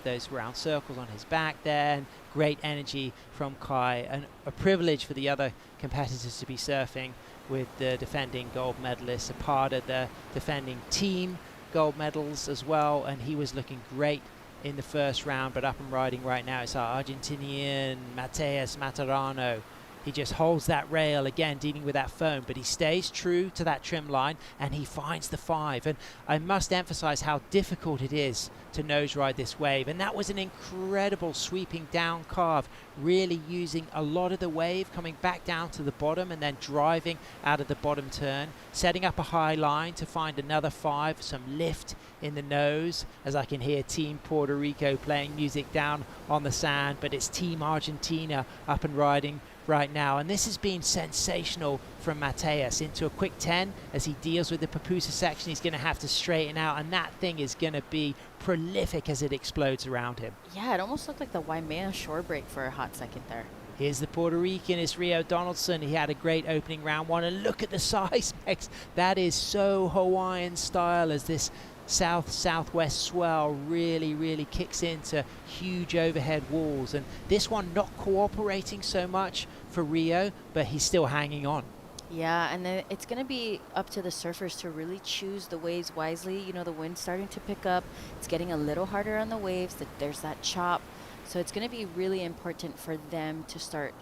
those round circles on his back there, and great energy from Kai, and a privilege for the other competitors to be surfing with the defending gold medalist, a part of the defending team gold medals as well, and he was looking great in the first round, but up and riding right now it's our Argentinian Mateus Matarano. He just holds that rail again, dealing with that foam, but he stays true to that trim line and he finds the 5. And I must emphasize how difficult it is to nose ride this wave. And that was an incredible sweeping down carve, really using a lot of the wave coming back down to the bottom and then driving out of the bottom turn, setting up a high line to find another 5, some lift in the nose, as I can hear Team Puerto Rico playing music down on the sand, but it's Team Argentina up and riding right now, and this has been sensational from Mateus into a quick 10 as he deals with the pupusa section. He's going to have to straighten out, and that thing is going to be prolific as it explodes around him. Yeah, it almost looked like the Waimea shore break for a hot second there. Here's the Puerto Rican, it's Rio Donaldson. He had a great opening round 1, and look at the size, Max. That is so Hawaiian style as this south-southwest swell really kicks into huge overhead walls, and this one not cooperating so much for Rio, but he's still hanging on. Yeah, and then it's going to be up to the surfers to really choose the waves wisely. The wind's starting to pick up. It's getting a little harder on the waves. There's that chop. So it's going to be really important for them to start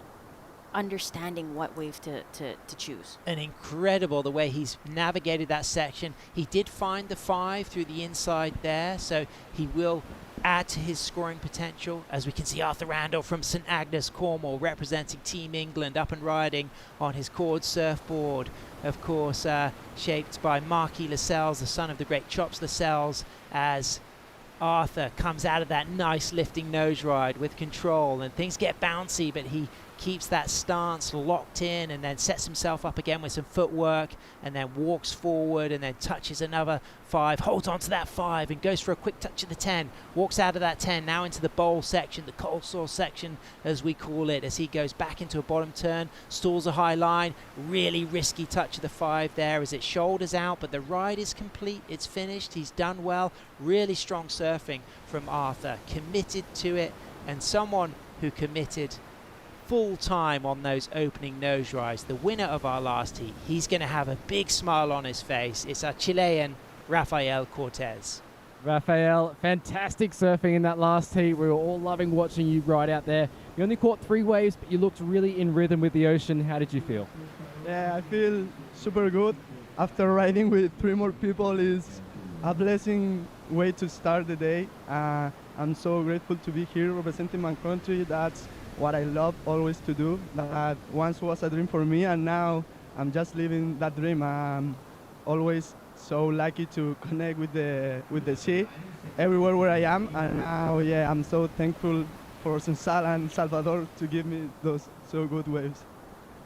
understanding what wave to choose. And incredible the way he's navigated that section. He did find the 5 through the inside there, so he will add to his scoring potential. As we can see, Arthur Randall from St Agnes, Cornwall, representing Team England, up and riding on his cord surfboard, of course shaped by Marquis Lascelles, the son of the great Chops Lascelles, as Arthur comes out of that nice lifting nose ride with control, and things get bouncy, but he keeps that stance locked in, and then sets himself up again with some footwork, and then walks forward and then touches another 5, holds on to that 5 and goes for a quick touch of the 10, walks out of that 10 now into the bowl section, the coleslaw section as we call it, as he goes back into a bottom turn, stalls a high line, really risky touch of the 5 there as it shoulders out, but the ride is complete, it's finished, he's done well. Really strong surfing from Arthur, committed to it, and someone who committed full time on those opening nose rides. The winner of our last heat, he's going to have a big smile on his face. It's our Chilean Rafael Cortez. Rafael, fantastic surfing in that last heat. We were all loving watching you ride out there. You only caught 3 waves, but you looked really in rhythm with the ocean. How did you feel? Yeah, I feel super good. After riding with 3 more people is a blessing way to start the day. I'm so grateful to be here representing my country. That's what I love always to do. That once was a dream for me, and now I'm just living that dream. I'm always so lucky to connect with the sea everywhere where I am, and now I'm so thankful for Sunzal and Salvador to give me those so good waves.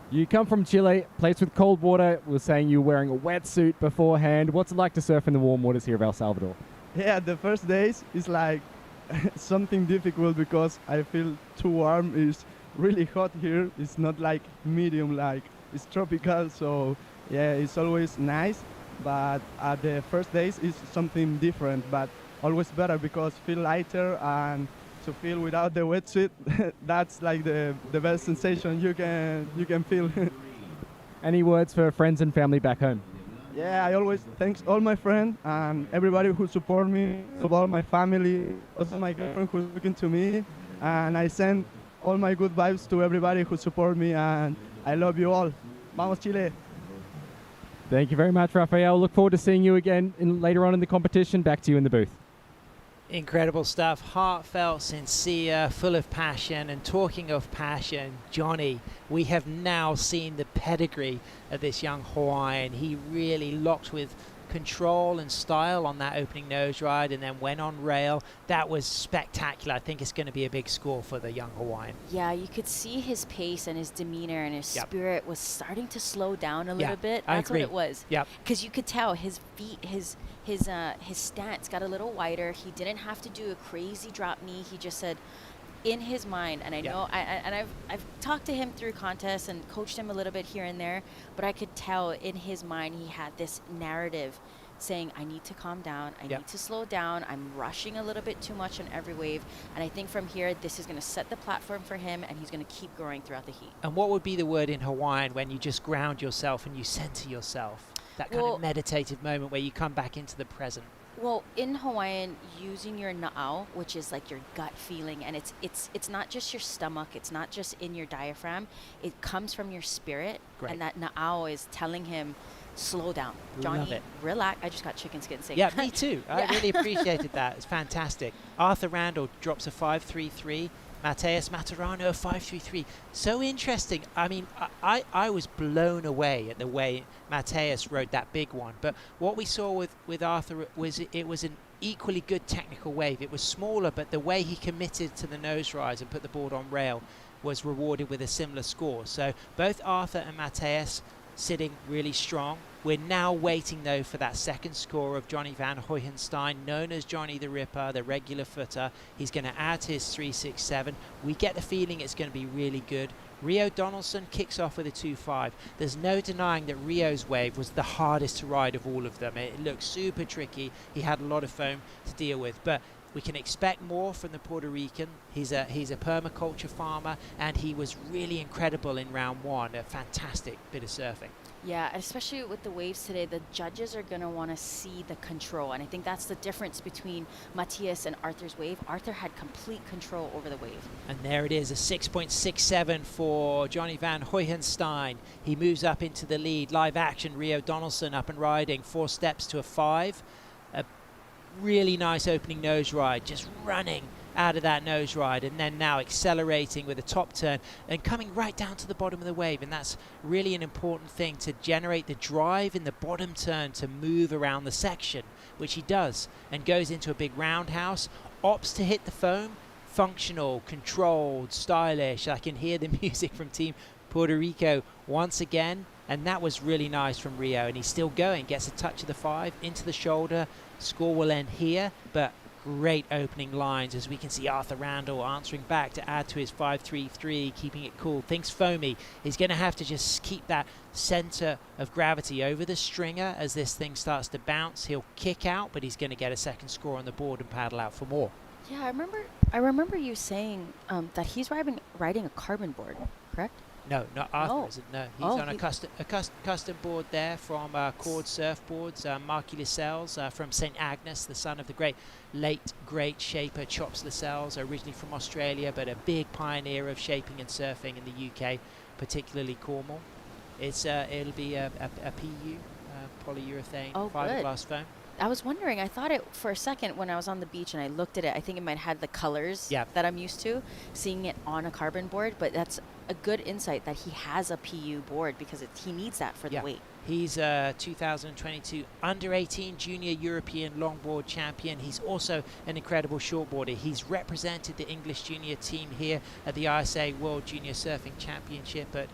You come from Chile, plays with cold water. We were saying you were wearing a wetsuit beforehand. What's it like to surf in the warm waters here of El Salvador? Yeah, the first days is like something difficult because I feel too warm. It's really hot here. It's not like medium, like it's tropical. So yeah, it's always nice. But at the first days it's something different, but always better because feel lighter and to feel without the wetsuit. That's like the best sensation you can feel. Any words for friends and family back home? Yeah, I always thanks all my friends and everybody who support me, all my family, also my girlfriend who's looking to me, and I send all my good vibes to everybody who support me, and I love you all. Vamos Chile! Thank you very much, Rafael. Look forward to seeing you again later on in the competition. Back to you in the booth. Incredible stuff, heartfelt, sincere, full of passion. And talking of passion, Johnny, we have now seen the pedigree of this young Hawaiian. He really locked with control and style on that opening nose ride and then went on rail. That was spectacular. I think it's going to be a big score for the young Hawaiian. Yeah, you could see his pace and his demeanor and his spirit was starting to slow down a little bit. That's what it was. Yep. Because you could tell his feet, his stance got a little wider. He didn't have to do a crazy drop knee. He just said, in his mind, and I know, I've talked to him through contests and coached him a little bit here and there, but I could tell in his mind he had this narrative saying, I need to calm down, I need to slow down, I'm rushing a little bit too much on every wave, and I think from here this is going to set the platform for him and he's going to keep growing throughout the heat. And what would be the word in Hawaiian when you just ground yourself and you center yourself? That kind of meditative moment where you come back into the present. Well, in Hawaiian, using your na'au, which is like your gut feeling, and it's not just your stomach, it's not just in your diaphragm, it comes from your spirit. Great. And that na'au is telling him, slow down. Johnny, relax. I just got chicken skin saying Yeah, me too. I really appreciated that. It's fantastic. Arthur Randall drops a 5.33. Mateus Maturano, 5.33. So interesting. I mean, I was blown away at the way Mateus rode that big one. But what we saw with Arthur was it was an equally good technical wave. It was smaller, but the way he committed to the nose rise and put the board on rail was rewarded with a similar score. So both Arthur and Mateus sitting really strong. We're now waiting, though, for that second score of Johnny van Hoyenstein, known as Johnny the Ripper, the regular footer. He's going to add to his 3.67. We get the feeling it's going to be really good. Rio Donaldson kicks off with a 2.5. There's no denying that Rio's wave was the hardest to ride of all of them. It looked super tricky. He had a lot of foam to deal with, but we can expect more from the Puerto Rican. He's a permaculture farmer, and he was really incredible in round one. A fantastic bit of surfing. Yeah, especially with the waves today, the judges are going to want to see the control. And I think that's the difference between Matias and Arthur's wave. Arthur had complete control over the wave. And there it is, a 6.67 for Johnny van Hoyenstein. He moves up into the lead. Live action, Rio Donaldson up and riding. 4 steps to a 5. A really nice opening nose ride, just running out of that nose ride, and then now accelerating with a top turn and coming right down to the bottom of the wave. And that's really an important thing, to generate the drive in the bottom turn to move around the section, which he does, and goes into a big roundhouse, opts to hit the foam, functional, controlled, stylish. I can hear the music from Team Puerto Rico once again, and that was really nice from Rio. And he's still going, gets a touch of the 5 into the shoulder. Score will end here, but great opening lines as we can see Arthur Randall answering back to add to his 5.33, keeping it cool. Things foamy. He's going to have to just keep that center of gravity over the stringer as this thing starts to bounce. He'll kick out, but he's going to get a second score on the board and paddle out for more. Yeah, I remember you saying that he's riding a carbon board, correct? No, not Arthur isn't. No, he's on a custom board there from Cord Surfboards. Marky Lascelles from St. Agnes, the son of the late great shaper Chops Lascelles, originally from Australia, but a big pioneer of shaping and surfing in the UK, particularly Cornwall. It'll be a PU, polyurethane fiberglass foam. I was wondering, I thought it for a second when I was on the beach and I looked at it, I think it might have the colors that I'm used to, seeing it on a carbon board, but that's a good insight that he has a PU board because he needs that for the weight. He's a 2022 under-18 junior European longboard champion. He's also an incredible shortboarder. He's represented the English junior team here at the ISA World Junior Surfing Championship at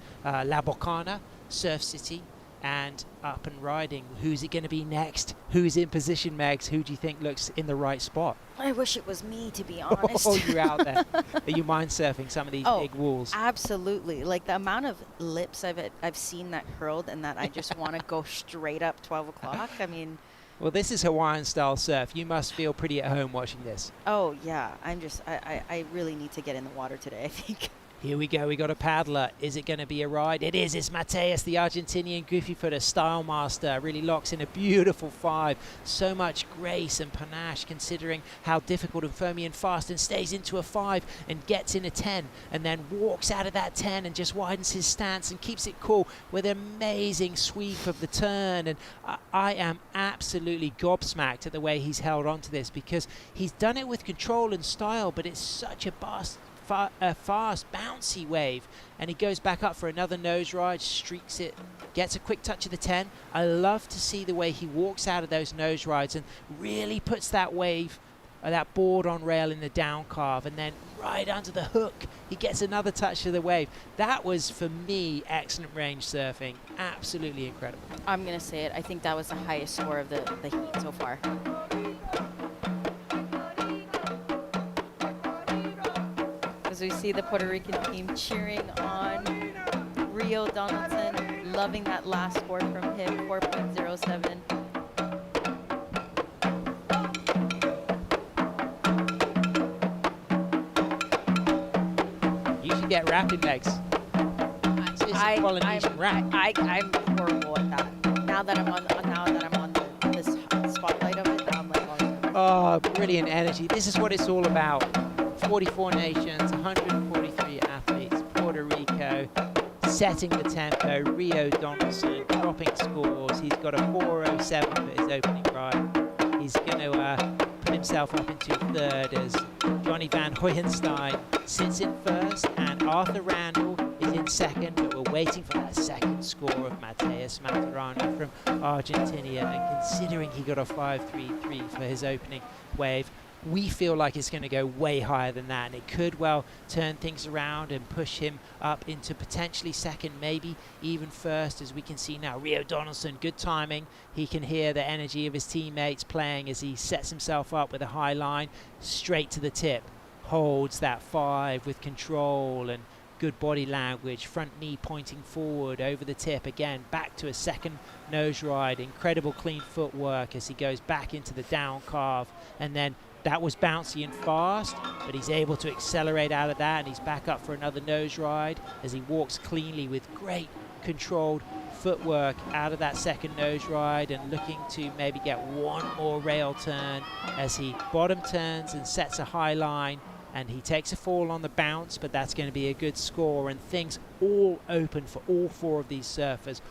La Bocana, Surf City, and up and riding. Who's it going to be next? Who's in position, Megs? Who do you think looks in the right spot? I wish it was me, to be honest. Oh, you're out there. Are you mind surfing some of these big walls? Absolutely. Like the amount of lips I've seen that curled and that I just want to go straight up 12 o'clock. I mean... Well, this is Hawaiian style surf. You must feel pretty at home watching this. Oh, yeah. I really need to get in the water today, I think. Here we go, we got a paddler. Is it going to be a ride? It is. It's Mateus, the Argentinian goofy footer style master. Really locks in a beautiful 5. So much grace and panache considering how difficult and foamy and fast, and stays into a 5 and gets in a 10 and then walks out of that 10 and just widens his stance and keeps it cool with an amazing sweep of the turn. And I am absolutely gobsmacked at the way he's held on to this because he's done it with control and style, but it's such a fast, bouncy wave, and he goes back up for another nose ride, streaks it, gets a quick touch of the 10. I love to see the way he walks out of those nose rides and really puts that wave, that board on rail in the down carve, and then right under the hook, he gets another touch of the wave. That was, for me, excellent range surfing. Absolutely incredible. I'm going to say it. I think that was the highest score of the heat so far. As we see the Puerto Rican team cheering on Rio Donaldson, loving that last score from him, 4.07. You should get rapid, Megs. I'm horrible at that. Now that I'm on this spotlight of it, now I'm like, oh, brilliant energy. This is what it's all about. 44 nations, 143 athletes, Puerto Rico, setting the tempo, Rio Donaldson dropping scores. He's got a 4.07 for his opening ride. He's going to put himself up into third as Johnny Van Hoyenstein sits in first and Arthur Randall is in second, but we're waiting for that second score of Mateus Maturana from Argentina, and considering he got a 5.33 for his opening wave, we feel like it's going to go way higher than that, and it could well turn things around and push him up into potentially second, maybe even first. As we can see now, Rio Donaldson, good timing. He can hear the energy of his teammates playing as he sets himself up with a high line straight to the tip, holds that 5 with control and good body language, front knee pointing forward over the tip, again back to a second nose ride. Incredible clean footwork as he goes back into the down carve, and then that was bouncy and fast, but he's able to accelerate out of that, and he's back up for another nose ride as he walks cleanly with great controlled footwork out of that second nose ride, and looking to maybe get one more rail turn as he bottom turns and sets a high line, and he takes a fall on the bounce, but that's going to be a good score, and things all open for all 4 of these surfers.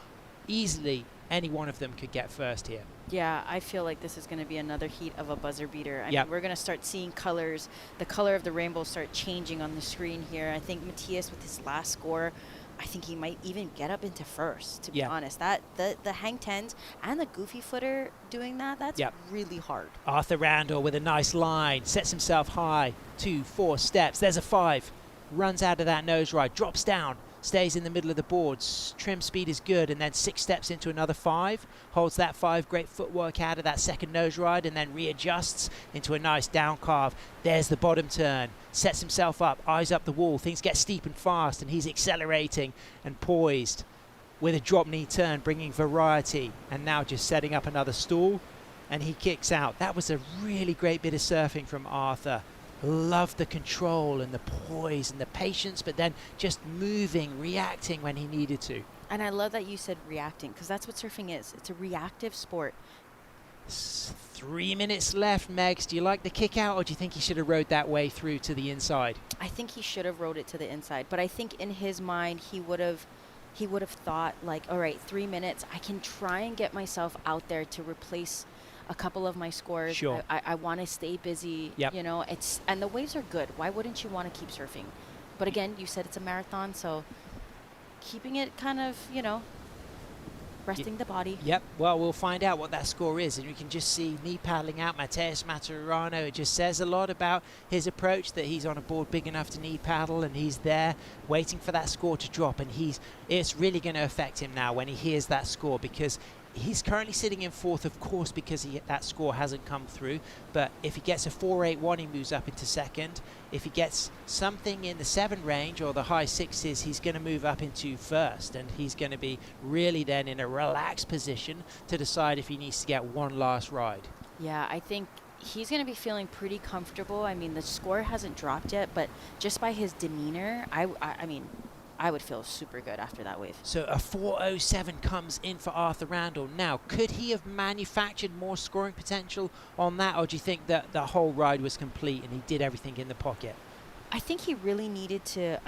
Easily any one of them could get first here. Yeah, I feel like this is going to be another heat of a buzzer beater. I mean, we're going to start seeing colors. The color of the rainbow start changing on the screen here. I think Mateus with his last score I think he might even get up into first, to be Yeah. honest. That the hang tens and the goofy footer doing that's Yep. really hard. Arthur Randall with a nice line, sets himself high, 2, 4 steps. There's a 5, runs out of that nose ride, drops down, stays in the middle of the boards. Trim speed is good, and then 6 steps into another 5, holds that 5, great footwork out of that second nose ride, and then readjusts into a nice down carve. There's the bottom turn, sets himself up, eyes up the wall. Things get steep and fast, and he's accelerating and poised with a drop knee turn, bringing variety, and now just setting up another stall, and he kicks out. That was a really great bit of surfing from Arthur. Loved the control and the poise and the patience, but then just moving, reacting when he needed to. And I love that you said reacting, because that's what surfing is. It's a reactive sport. 3 minutes left, Megs. Do you like the kick out, or do you think he should have rode that way through to the inside? I think he should have rode it to the inside, but I think in his mind he would have thought like, all right, 3 minutes, I can try and get myself out there to replace a couple of my scores. Sure. I want to stay busy. Yep. You know, and the waves are good. Why wouldn't you want to keep surfing? But again, you said it's a marathon, so keeping it kind of, resting the body. Yep. Well, we'll find out what that score is, and you can just see knee paddling out Mateus Maturano. It just says a lot about his approach, that he's on a board big enough to knee paddle, and he's there waiting for that score to drop, and it's really going to affect him now when he hears that score, because he's currently sitting in 4th, of course, because that score hasn't come through. But if he gets a 4.81, he moves up into 2nd. If he gets something in the 7 range or the high 6s, he's going to move up into 1st. And he's going to be really then in a relaxed position to decide if he needs to get one last ride. Yeah, I think he's going to be feeling pretty comfortable. I mean, the score hasn't dropped yet, but just by his demeanor, I mean, I would feel super good after that wave. So a 4.07 comes in for Arthur Randall. Now, could he have manufactured more scoring potential on that, or do you think that the whole ride was complete and he did everything in the pocket? I think he really needed to,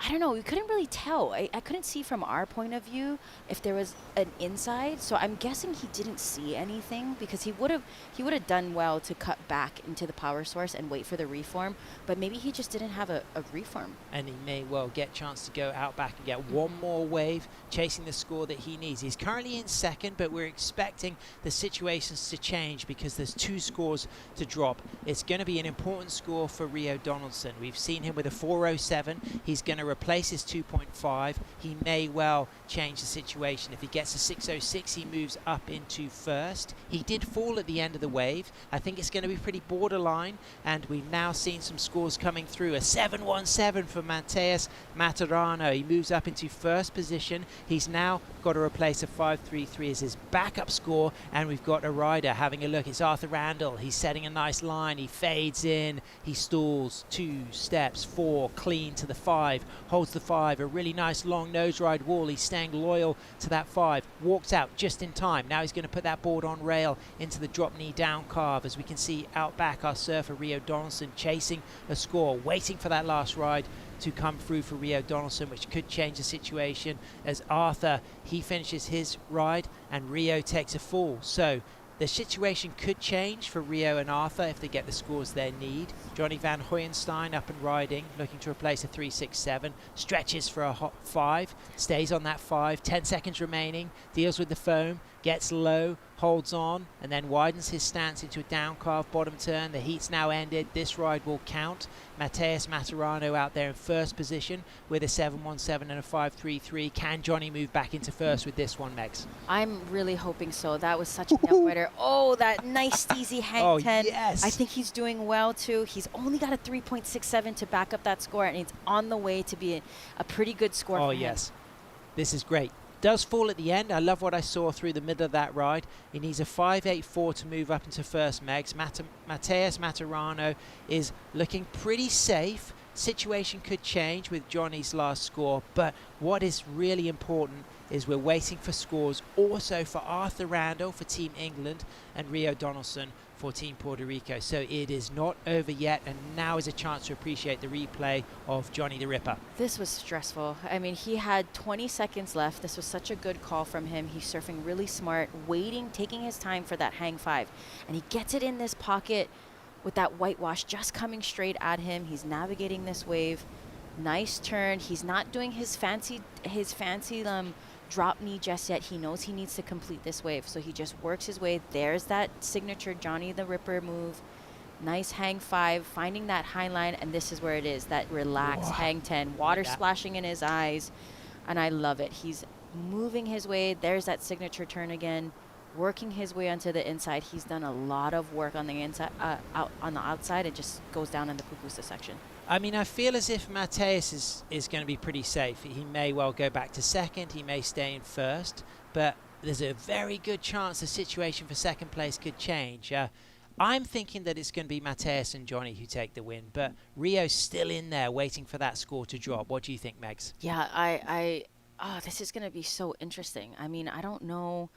I don't know, we couldn't really tell. I couldn't see from our point of view if there was an inside, so I'm guessing he didn't see anything, because he would have done well to cut back into the power source and wait for the reform, but maybe he just didn't have a reform. And he may well get a chance to go out back and get one more wave, chasing the score that he needs. He's currently in 2nd, but we're expecting the situations to change because there's 2 scores to drop. It's going to be an important score for Rio Donaldson. We've seen him with a 4.07. He's going to replace his 2.5. He may well change the situation. If he gets a 6.06, he moves up into 1st. He did fall at the end of the wave. I think it's going to be pretty borderline, and we've now seen some scores coming through. A 7.17 for Mateus Maturano. He moves up into 1st position. He's now got to replace a 5.33 as his backup score, and we've got a rider having a look. It's Arthur Randall. He's setting a nice line. He fades in. He stalls 2 steps, 4, clean to the 5, holds the 5, a really nice long nose ride wall. He's staying loyal to that 5, walks out just in time. Now he's going to put that board on rail into the drop knee down carve. As we can see out back, our surfer Rio Donaldson chasing a score, waiting for that last ride to come through for Rio Donaldson, which could change the situation as Arthur, he finishes his ride and Rio takes a fall. So the situation could change for Rio and Arthur if they get the scores they need. Johnny Van Hoyenstein up and riding, looking to replace a 3.67, stretches for a hot 5, stays on that 5, 10 seconds remaining, deals with the foam, gets low, holds on, and then widens his stance into a down carve bottom turn. The heat's now ended. This ride will count. Mateus Maturano out there in 1st position with a 7.17 and a 5.33. Can Johnny move back into 1st with this one, Megs? I'm really hoping so. That was such a nail biter. Oh, that nice easy hang 10. Yes. I think he's doing well too. He's only got a 3.67 to back up that score, and it's on the way to be a pretty good score for him. Oh, yes. This is great. Does fall at the end. I love what I saw through the middle of that ride. He needs a 5.84 to move up into 1st, Megs. Mateus Maturano is looking pretty safe. Situation could change with Johnny's last score, but what is really important is we're waiting for scores also for Arthur Randall for Team England and Rio Donaldson for Team Puerto Rico. So it is not over yet, and now is a chance to appreciate the replay of Johnny the Ripper. This was stressful. I mean, he had 20 seconds left. This was such a good call from him. He's surfing really smart, waiting, taking his time for that hang 5. And he gets it in this pocket with that whitewash just coming straight at him. He's navigating this wave. Nice turn. He's not doing his fancy drop knee just yet. He knows he needs to complete this wave, so he just works his way. There's that signature Johnny the Ripper move. Nice hang 5, finding that high line, and this is where it is, that relaxed hang 10. Water splashing in his eyes, and I love it. He's moving his way. There's that signature turn again, working his way onto the inside. He's done a lot of work on the inside, out on the outside. It just goes down in the pupusa section. I mean, I feel as if Mateus is going to be pretty safe. He may well go back to second. He may stay in first, but there's a very good chance the situation for second place could change. I'm thinking that it's going to be Mateus and Johnny who take the win, but Rio's still in there waiting for that score to drop. What do you think, Megs? Yeah, this is going to be so interesting. I mean, I don't know.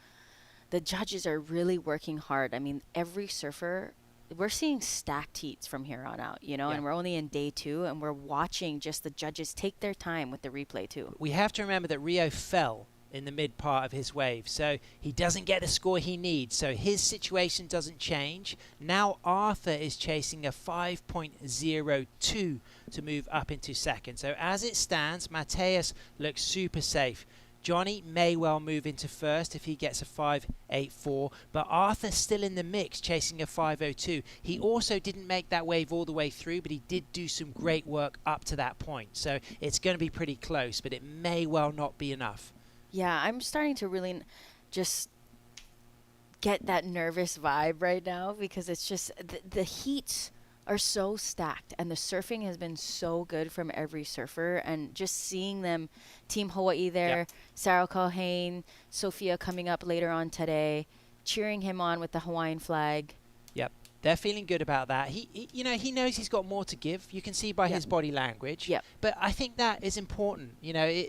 The judges are really working hard. I mean, every surfer, we're seeing stacked heats from here on out, you know, and we're only in day 2, and we're watching just the judges take their time with the replay too. We have to remember that Rio fell in the mid part of his wave, so he doesn't get the score he needs, so his situation doesn't change. Now Arthur is chasing a 5.02 to move up into second. So as it stands, Mateus looks super safe. Johnny may well move into first if he gets a 5.84, but Arthur's still in the mix chasing a 5.02. He also didn't make that wave all the way through, but he did do some great work up to that point. So it's going to be pretty close, but it may well not be enough. Yeah, I'm starting to really just get that nervous vibe right now, because it's just the heats are so stacked, and the surfing has been so good from every surfer, and just seeing them, Team Hawaii there, Sarah Culhane, Sophia coming up later on today, cheering him on with the Hawaiian flag. Yep, they're feeling good about that. He you know, he knows he's got more to give. You can see by his body language. Yep. But I think that is important. You know,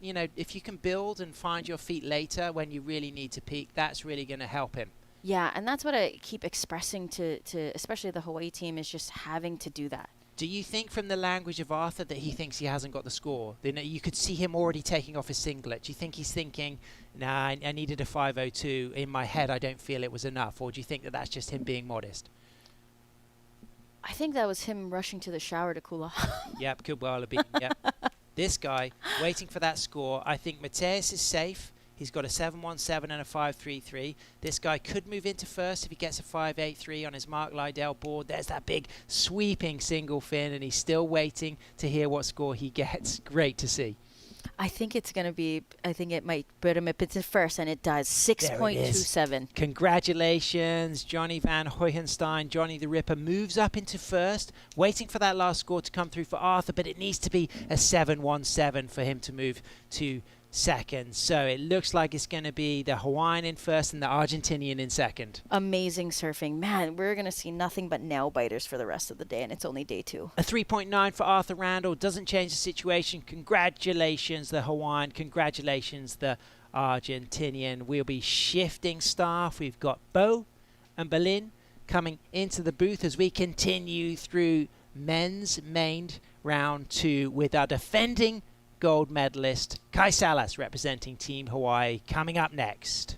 you know, if you can build and find your feet later when you really need to peak, that's really going to help him. Yeah, and that's what I keep expressing to especially the Hawaii team, is just having to do that. Do you think from the language of Arthur that he thinks he hasn't got the score? Then you could see him already taking off his singlet. Do you think he's thinking, nah, I needed a 5.02. In my head, I don't feel it was enough. Or do you think that that's just him being modest? I think that was him rushing to the shower to cool off. Yep, could well have been. Yep. This guy waiting for that score. I think Mateus is safe. He's got a 7.17 and a 5.33. This guy could move into first if he gets a 5.83 on his Mark Lydell board. There's that big sweeping single fin, and he's still waiting to hear what score he gets. Great to see. I think it's going to be, I think it might put him up into first, and it does. 6.27. Congratulations, Johnny Van Hoyenstein. Johnny the Ripper moves up into first, waiting for that last score to come through for Arthur, but it needs to be a 7.17 for him to move to second. So it looks like it's going to be the Hawaiian in first and the Argentinian in second. Amazing surfing. Man, we're going to see nothing but nail biters for the rest of the day, and it's only day 2. A 3.9 for Arthur Randall doesn't change the situation. Congratulations, the Hawaiian. Congratulations, the Argentinian. We'll be shifting staff. We've got Bo and Berlin coming into the booth as we continue through men's main round 2 with our defending gold medalist Kai Salas representing Team Hawaii coming up next.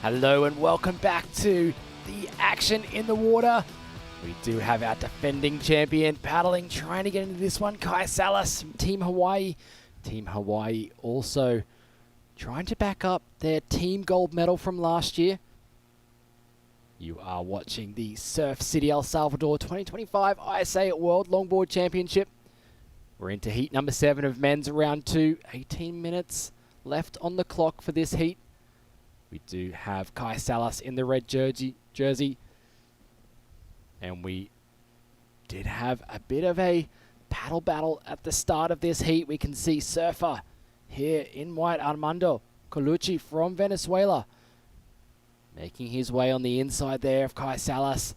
Hello and welcome back to the action in the water. We do have our defending champion paddling, trying to get into this one. Kai Salas from Team Hawaii Team Hawaii also trying to back up their team gold medal from last year. You are watching the Surf City El Salvador 2025 ISA World Longboard Championship. We're into heat number 7 of men's round 2. 18 minutes left on the clock for this heat. We do have Kai Salas in the red jersey. And we did have a bit of a paddle battle at the start of this heat. We can see surfer here in white, Armando Colucci from Venezuela, making his way on the inside there of Kai Salas.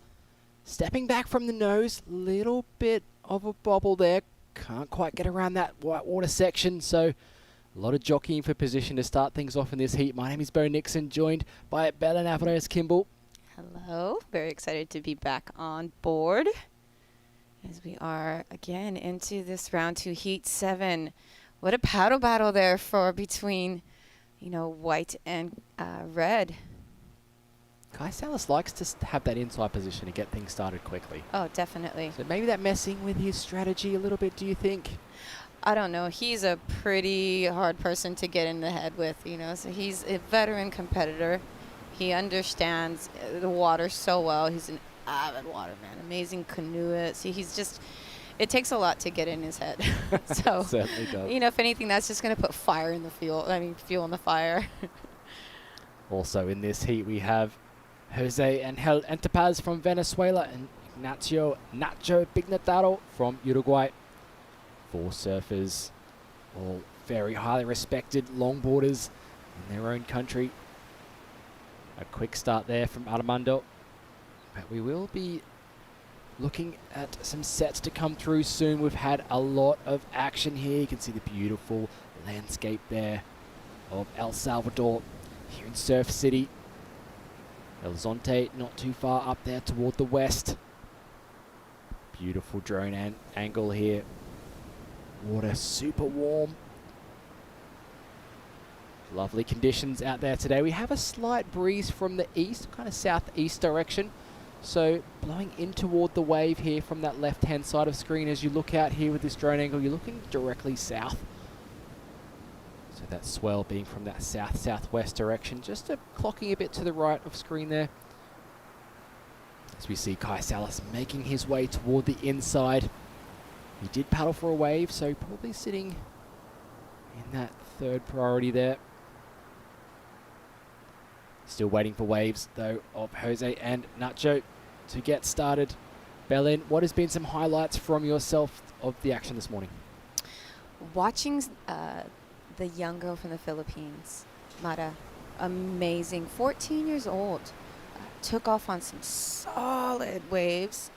Stepping back from the nose, little bit of a bobble there. Can't quite get around that whitewater section, so a lot of jockeying for position to start things off in this heat. My name is Bo Nixon, joined by Belen Alvarez-Kimball. Hello, very excited to be back on board as we are again into this round 2 heat 7. What a paddle battle there for between, white and red. Kai Salas likes to have that inside position to get things started quickly. Oh, definitely. So maybe that messing with his strategy a little bit, do you think? I don't know. He's a pretty hard person to get in the head with, So he's a veteran competitor. He understands the water so well. He's an avid waterman, amazing canoeist. See, it takes a lot to get in his head. So, certainly does. If anything, that's just going to put fire in the fuel. Fuel in the fire. Also in this heat, we have Jose Angel Antipaz from Venezuela and Nacho Pignataro from Uruguay. 4 surfers, all very highly respected longboarders in their own country. A quick start there from Armando. But we will be looking at some sets to come through soon. We've had a lot of action here. You can see the beautiful landscape there of El Salvador here in Surf City. El Zonte not too far up there toward the west. Beautiful drone angle here. Water super warm. Lovely conditions out there today. We have a slight breeze from the east, kind of southeast direction. So blowing in toward the wave here from that left-hand side of screen. As you look out here with this drone angle, you're looking directly south. So that swell being from that south-southwest direction, just clocking a bit to the right of screen there. As we see Kai Salas making his way toward the inside. He did paddle for a wave, so probably sitting in that 3rd priority there. Still waiting for waves, though, of Jose and Nacho to get started. Belen, what has been some highlights from yourself of the action this morning? Watching the young girl from the Philippines, Mara, amazing, 14 years old, took off on some solid waves,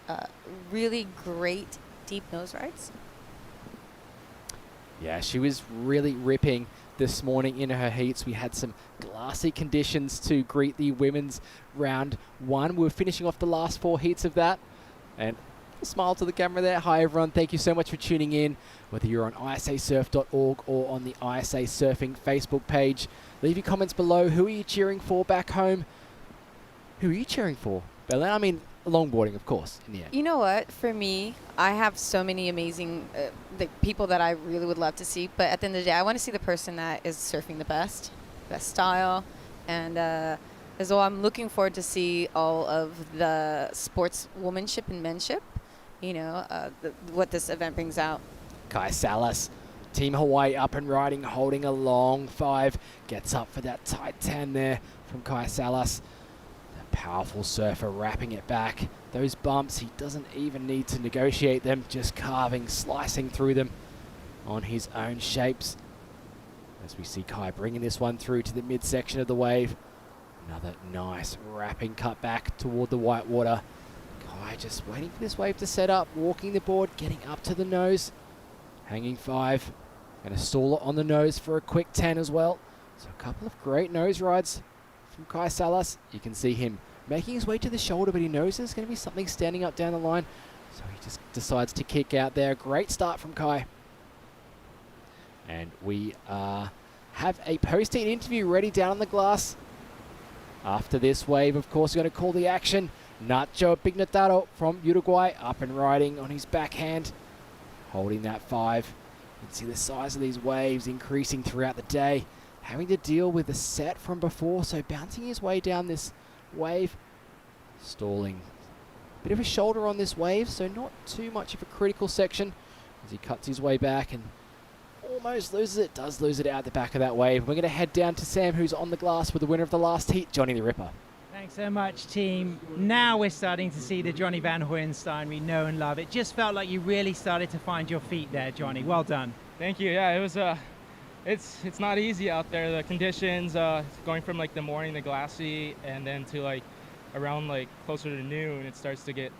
really great deep nose rides. Yeah, she was really ripping this morning in her heats. We had some glassy conditions to greet the women's round 1. We were finishing off the last 4 heats of that. And a smile to the camera there. Hi everyone, thank you so much for tuning in. Whether you're on isasurf.org or on the ISA Surfing Facebook page, leave your comments below. Who are you cheering for back home? Who are you cheering for? Belen, I mean, longboarding, of course, in the end. You know what? For me, I have so many amazing the people that I really would love to see. But at the end of the day, I want to see the person that is surfing the best style. And as well, I'm looking forward to see all of the sportswomanship and menship, what this event brings out. Kai Salas, Team Hawaii up and riding, holding a long 5. Gets up for that tight 10 there from Kai Salas. Powerful surfer wrapping it back. Those bumps, he doesn't even need to negotiate them, just carving, slicing through them on his own shapes. As we see Kai bringing this one through to the midsection of the wave. Another nice wrapping cut back toward the white water. Kai just waiting for this wave to set up, walking the board, getting up to the nose. Hanging 5 and a staller on the nose for a quick 10 as well. So a couple of great nose rides from Kai Salas. You can see him making his way to the shoulder, but he knows there's going to be something standing up down the line. So he just decides to kick out there. Great start from Kai. And we have a post-heat interview ready down on the glass. After this wave, of course, we're going to call the action. Nacho Pignataro from Uruguay up and riding on his backhand. Holding that 5. You can see the size of these waves increasing throughout the day, having to deal with the set from before, so bouncing his way down this wave, stalling. Bit of a shoulder on this wave, so not too much of a critical section as he cuts his way back and almost loses it, does lose it out the back of that wave. We're going to head down to Sam, who's on the glass with the winner of the last heat, Johnny the Ripper. Thanks so much, team. Now we're starting to see the Johnny Van Hoyenstein we know and love. It just felt like you really started to find your feet there, Johnny. Well done. Thank you. Yeah, it was. It's not easy out there. The conditions, going from like the morning to glassy, and then to like around like closer to noon, it starts to get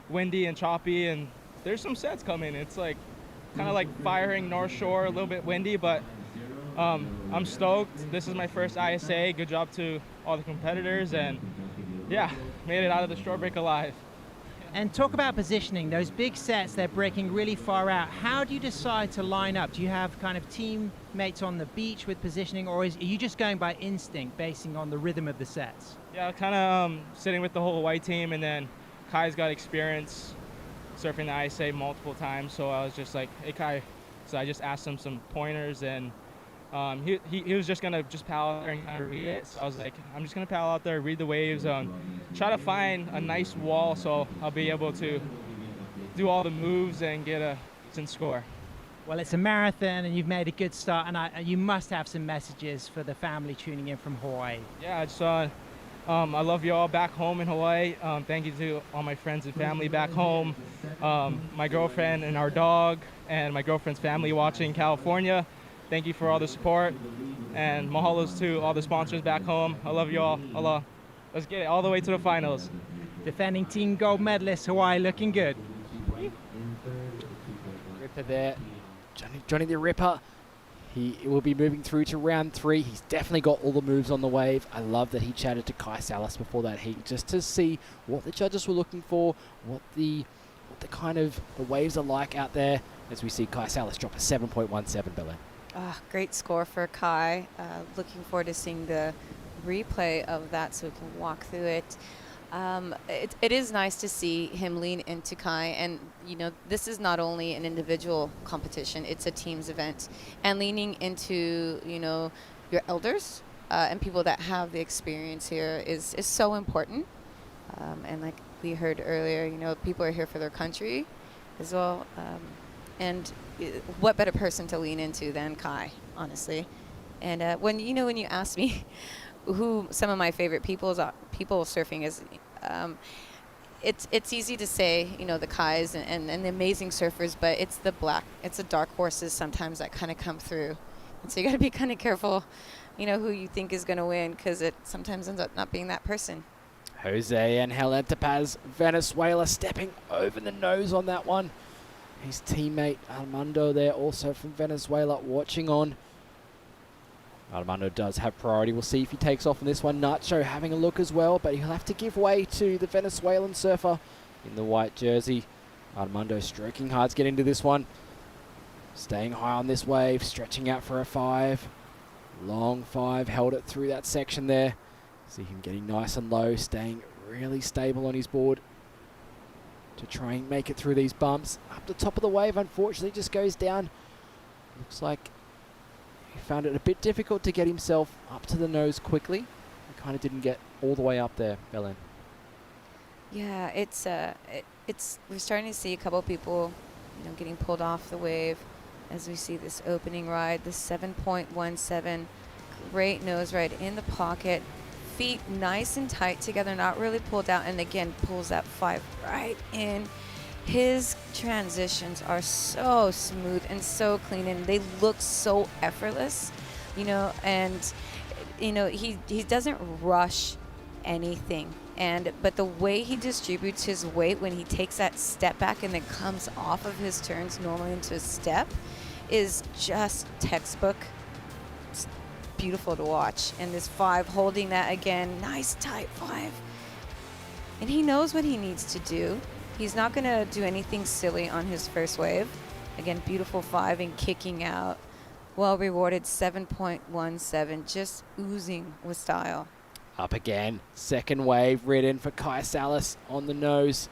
windy and choppy. And there's some sets coming. It's like kind of like firing North Shore, a little bit windy, but I'm stoked. This is my first ISA. Good job to all the competitors, and yeah, made it out of the short break alive. And talk about positioning. Those big sets, they're breaking really far out. How do you decide to line up? Do you have kind of teammates on the beach with positioning, or are you just going by instinct, basing on the rhythm of the sets? Yeah, kind of sitting with the whole white team, and then Kai's got experience surfing the ISA multiple times, so I was just like, hey Kai, so I just asked him some pointers, and he was just gonna paddle out there and kind of read it. So I was like, I'm just gonna paddle out there, read the waves, try to find a nice wall so I'll be able to do all the moves and get a decent score. Well, it's a marathon and you've made a good start, and you must have some messages for the family tuning in from Hawaii. Yeah, I just I love you all back home in Hawaii. Thank you to all my friends and family back home, my girlfriend and our dog, and my girlfriend's family watching in California. Thank you for all the support, and mahalos to all the sponsors back home. I love you all. Allah. Let's get it all the way to the finals. Defending team gold medalist Hawaii, looking good. Ripper there. Johnny the Ripper. He will be moving through to round 3. He's definitely got all the moves on the wave. I love that he chatted to Kai Salas before that heat, just to see what the judges were looking for, what the kind of the waves are like out there, as we see Kai Salas drop a 7.17, Belen. Great score for Kai. Looking forward to seeing the replay of that so we can walk through it. It is nice to see him lean into Kai, and this is not only an individual competition, it's a team's event, and leaning into your elders and people that have the experience here is so important. And like we heard earlier, people are here for their country as well, and what better person to lean into than Kai, honestly. And when you asked me who some of my favorite people surfing is, it's easy to say the Kais and the amazing surfers, but it's the dark horses sometimes that kind of come through, and so you got to be kind of careful who you think is going to win, because it sometimes ends up not being that person. Jose Angel Antipaz, Venezuela, stepping over the nose on that one. His teammate Armando there, also from Venezuela, watching on. Armando does have priority. We'll see if he takes off on this one. Nacho having a look as well, but he'll have to give way to the Venezuelan surfer in the white jersey. Armando stroking hard to get into this one. Staying high on this wave, stretching out for a 5. Long 5, held it through that section there. See him getting nice and low, staying really stable on his board to try and make it through these bumps. Up the top of the wave, unfortunately, just goes down. Looks like he found it a bit difficult to get himself up to the nose quickly. He kind of didn't get all the way up there, Belen. Yeah, we're starting to see a couple people, getting pulled off the wave as we see this opening ride, the 7.17, great nose ride in the pocket. Feet nice and tight together, not really pulled out, and again pulls that 5 right in. His transitions are so smooth and so clean, and they look so effortless, and he doesn't rush anything, but the way he distributes his weight when he takes that step back and then comes off of his turns normally into a step is just textbook. Beautiful to watch. And this 5 holding that again, nice tight 5, and he knows what he needs to do. He's not going to do anything silly on his first wave. Again, beautiful 5 and kicking out. Well rewarded 7.17, just oozing with style. Up again, second wave ridden for Kai Salas on the nose.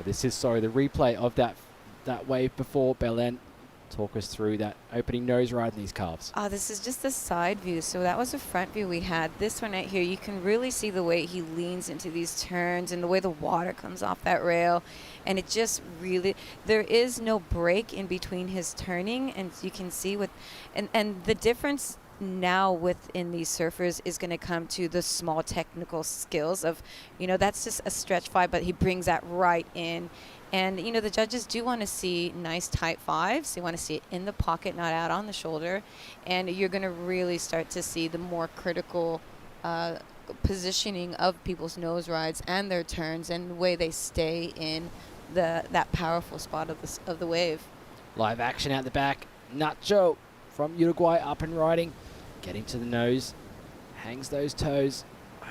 This is the replay of that wave before. Belen Talk us through that opening nose ride in these calves. Oh, this is just the side view. So that was a front view we had. This one right here, you can really see the way he leans into these turns and the way the water comes off that rail. And it just really, there is no break in between his turning. And you can see and the difference now within these surfers is going to come to the small technical skills of, that's just a stretch 5, but he brings that right in. And, the judges do want to see nice tight 5s. They want to see it in the pocket, not out on the shoulder. And you're going to really start to see the more critical positioning of people's nose rides and their turns and the way they stay in that powerful spot of the wave. Live action out the back. Nacho from Uruguay up and riding. Getting to the nose. Hangs those toes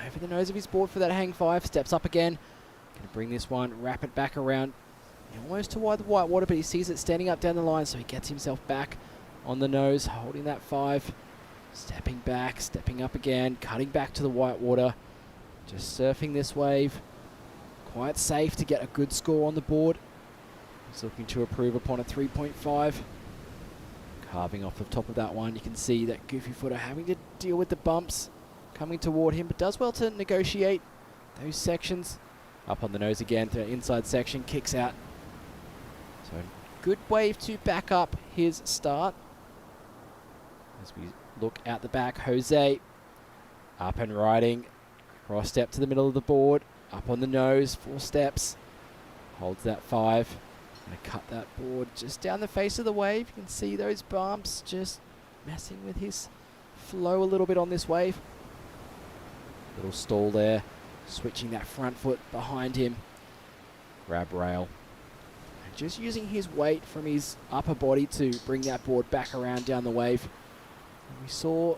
over the nose of his board for that hang 5. Steps up again. Going to bring this one, wrap it back around. Almost toward the white water, but he sees it standing up down the line, so he gets himself back on the nose, holding that 5. Stepping back, stepping up again, cutting back to the white water. Just surfing this wave. Quite safe to get a good score on the board. He's looking to improve upon a 3.5. Carving off the top of that one, you can see that goofy footer having to deal with the bumps coming toward him, but does well to negotiate those sections. Up on the nose again to the inside section, kicks out. So good wave to back up his start. As we look out the back, Jose up and riding. Cross step to the middle of the board. Up on the nose, 4 steps. Holds that 5. Gonna cut that board just down the face of the wave. You can see those bumps just messing with his flow a little bit on this wave. Little stall there. Switching that front foot behind him. Grab rail. And just using his weight from his upper body to bring that board back around down the wave. And we saw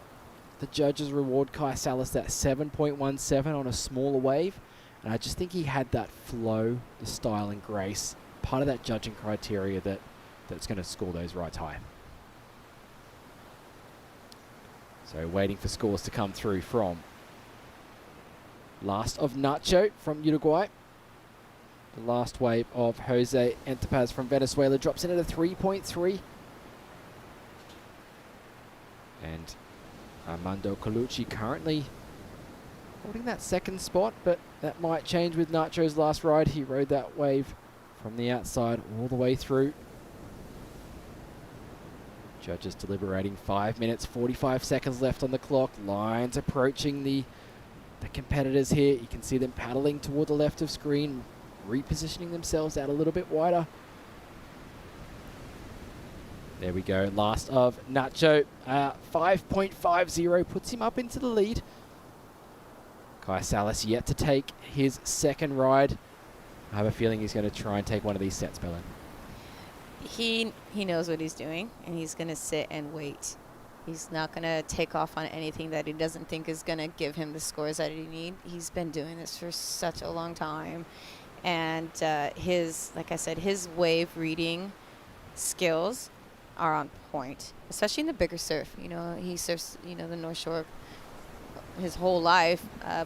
the judges reward Kai Salas that 7.17 on a smaller wave. And I just think he had that flow, the style and grace. Part of that judging criteria that's going to score those rides high. So waiting for scores to come through from last of Nacho from Uruguay. The last wave of Jose Antipaz from Venezuela drops in at a 3.3. And Armando Colucci currently holding that second spot, but that might change with Nacho's last ride. He rode that wave from the outside all the way through. Judges deliberating. 5 minutes, 45 seconds left on the clock. Lines approaching the competitors here. You can see them paddling toward the left of screen, repositioning themselves out a little bit wider. There we go. Last of Nacho. 5.50 puts him up into the lead. Kai Salas yet to take his second ride. I have a feeling he's going to try and take one of these sets, Belen. He knows what he's doing, and he's going to sit and wait. He's not going to take off on anything that he doesn't think is going to give him the scores that he needs. He's been doing this for such a long time. And like I said, his wave reading skills are on point, especially in the bigger surf. He surfs, the North Shore his whole life,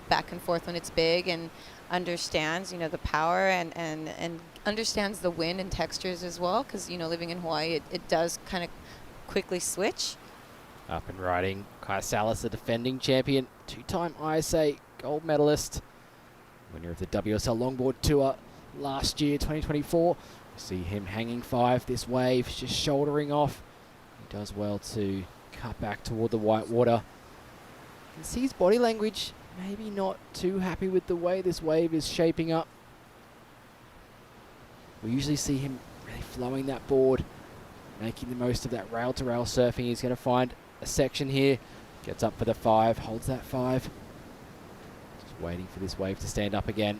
back and forth when it's big, and understands, the power and understands the wind and textures as well, because, living in Hawaii, it does kind of quickly switch. Up and riding, Kai Salas, the defending champion, 2-time ISA gold medalist, winner of the WSL Longboard Tour last year, 2024. See him hanging 5 this wave, just shouldering off. He does well to cut back toward the white water. You can see his body language, maybe not too happy with the way this wave is shaping up. We usually see him really flowing that board, making the most of that rail-to-rail surfing. He's going to find a section here, gets up for the 5, holds that 5. Just waiting for this wave to stand up again.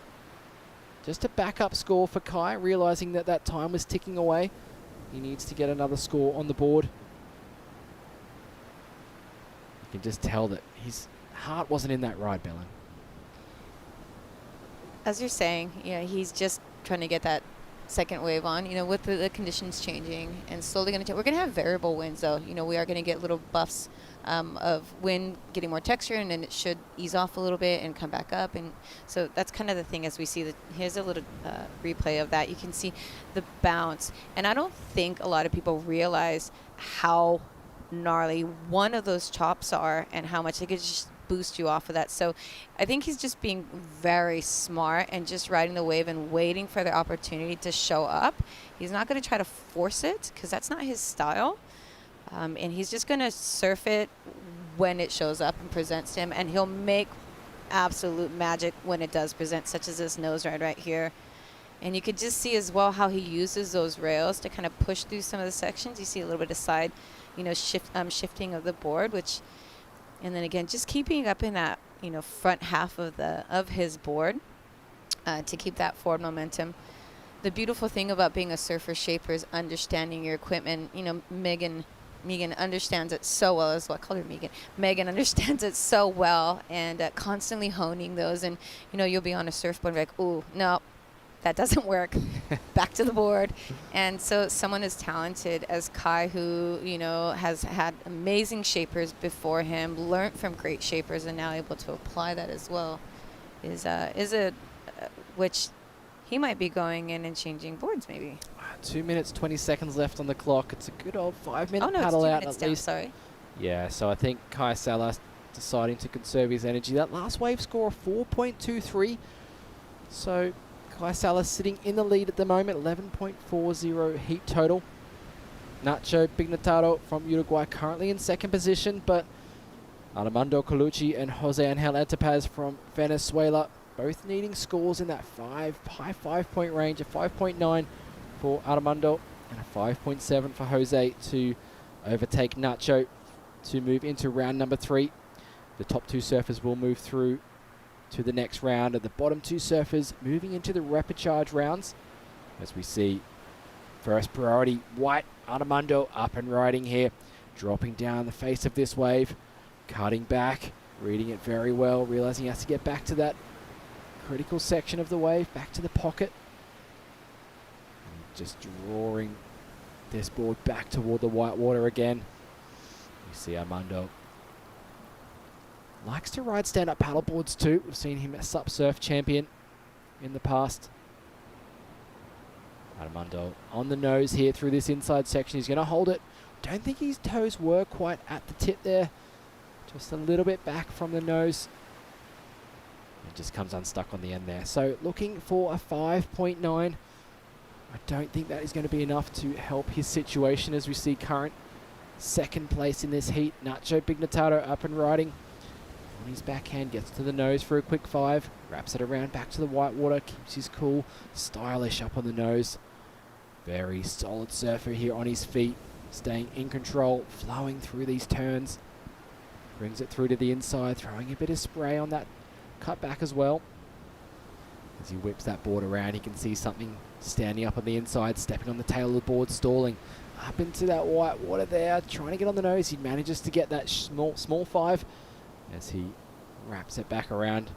Just a backup score for Kai, realizing that that time was ticking away. He needs to get another score on the board. You can just tell that his heart wasn't in that ride, Belen. As you're saying, he's just trying to get that second wave on, with the conditions changing and slowly going to we're going to have variable winds, though. We are going to get little buffs of wind getting more texture, and then it should ease off a little bit and come back up. And so that's kind of the thing as we see that. Here's a little replay of that. You can see the bounce. And I don't think a lot of people realize how gnarly one of those chops are and how much they could just boost you off of that. So I think he's just being very smart and just riding the wave and waiting for the opportunity to show up. He's not going to try to force it because that's not his style. And he's just going to surf it when it shows up and presents to him. And he'll make absolute magic when it does present, such as this nose ride right here. And you could just see as well how he uses those rails to kind of push through some of the sections. You see a little bit of side, shifting of the board, and then again, just keeping up in that, front half of his board to keep that forward momentum. The beautiful thing about being a surfer shaper is understanding your equipment. Megan understands it so well as well. I call her Megan. Megan understands it so well and constantly honing those. And, you'll be on a surfboard and be like, ooh, no, that doesn't work. Back to the board. And so someone as talented as Kai, who, has had amazing shapers before him, learned from great shapers, and now able to apply that as well, which he might be going in and changing boards maybe. 2 minutes, 20 seconds left on the clock. It's a good old 5-minute Oh, no, paddle it's 2 out minutes at down, least. sorry. Yeah, so I think Kai Salas deciding to conserve his energy. That last wave score of 4.23. So Kai Salas sitting in the lead at the moment, 11.40 heat total. Nacho Pignataro from Uruguay currently in second position, but Armando Colucci and Jose Angel Antipaz from Venezuela both needing scores in that high 5-point range, a 5.9 for Armando and a 5.7 for Jose to overtake Nacho to move into round number 3. The top 2 surfers will move through to the next round, and the bottom 2 surfers moving into the repechage rounds. As we see, first priority, White Armando up and riding here, dropping down the face of this wave, cutting back, reading it very well, realizing he has to get back to that critical section of the wave, back to the pocket. And just drawing this board back toward the white water again. You see Armando likes to ride stand-up paddle boards too. We've seen him as SUP surf champion in the past. Armando on the nose here through this inside section. He's going to hold it. Don't think his toes were quite at the tip there. Just a little bit back from the nose. It just comes unstuck on the end there. So looking for a 5.9. I don't think that is going to be enough to help his situation as we see current second place in this heat. Nacho Pignataro up and riding. On his backhand, gets to the nose for a quick 5. Wraps it around back to the white water. Keeps his cool. Stylish up on the nose. Very solid surfer here on his feet. Staying in control. Flowing through these turns. Brings it through to the inside. Throwing a bit of spray on that cut back as well. As he whips that board around, he can see something standing up on the inside. Stepping on the tail of the board. Stalling. Up into that white water there. Trying to get on the nose. He manages to get that small 5. As he wraps it back around.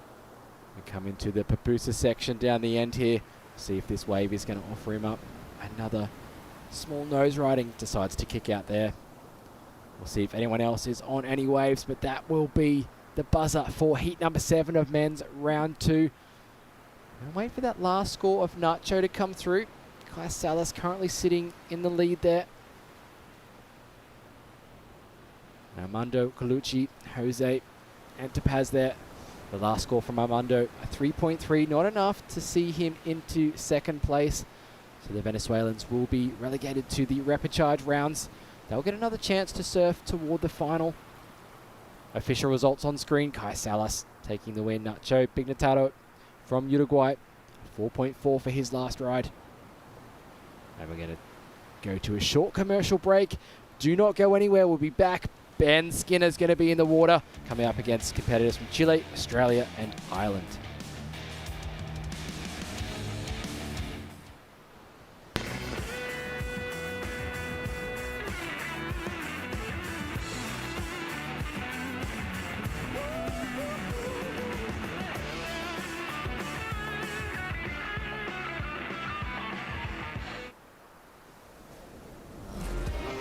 We come into the Papusa section down the end here. See if this wave is going to offer him up another small nose riding. Decides to kick out there. We'll see if anyone else is on any waves, but that will be the buzzer for heat number 7 of men's round 2. And wait for that last score of Nacho to come through. Kai Salas currently sitting in the lead there. Armando Colucci, Jose Antipaz there. The last score from Armando, a 3.3, not enough to see him into second place. So the Venezuelans will be relegated to the repechage rounds. They'll get another chance to surf toward the final. Official results on screen. Kai Salas taking the win. Nacho Pignataro from Uruguay, 4.4 for his last ride. And we're going to go to a short commercial break. Do not go anywhere. We'll be back. Ben Skinner's going to be in the water, coming up against competitors from Chile, Australia, and Ireland.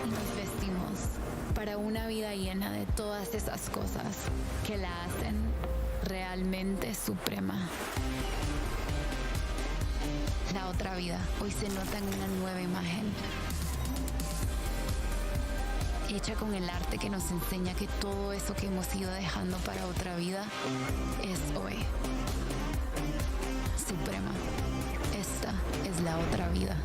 Nos vestimos para una vida llena de todas todas esas cosas que la hacen realmente suprema. La otra vida hoy se nota en una nueva imagen, hecha con el arte que nos enseña que todo eso que hemos ido dejando para otra vida es hoy. Suprema, esta es la otra vida.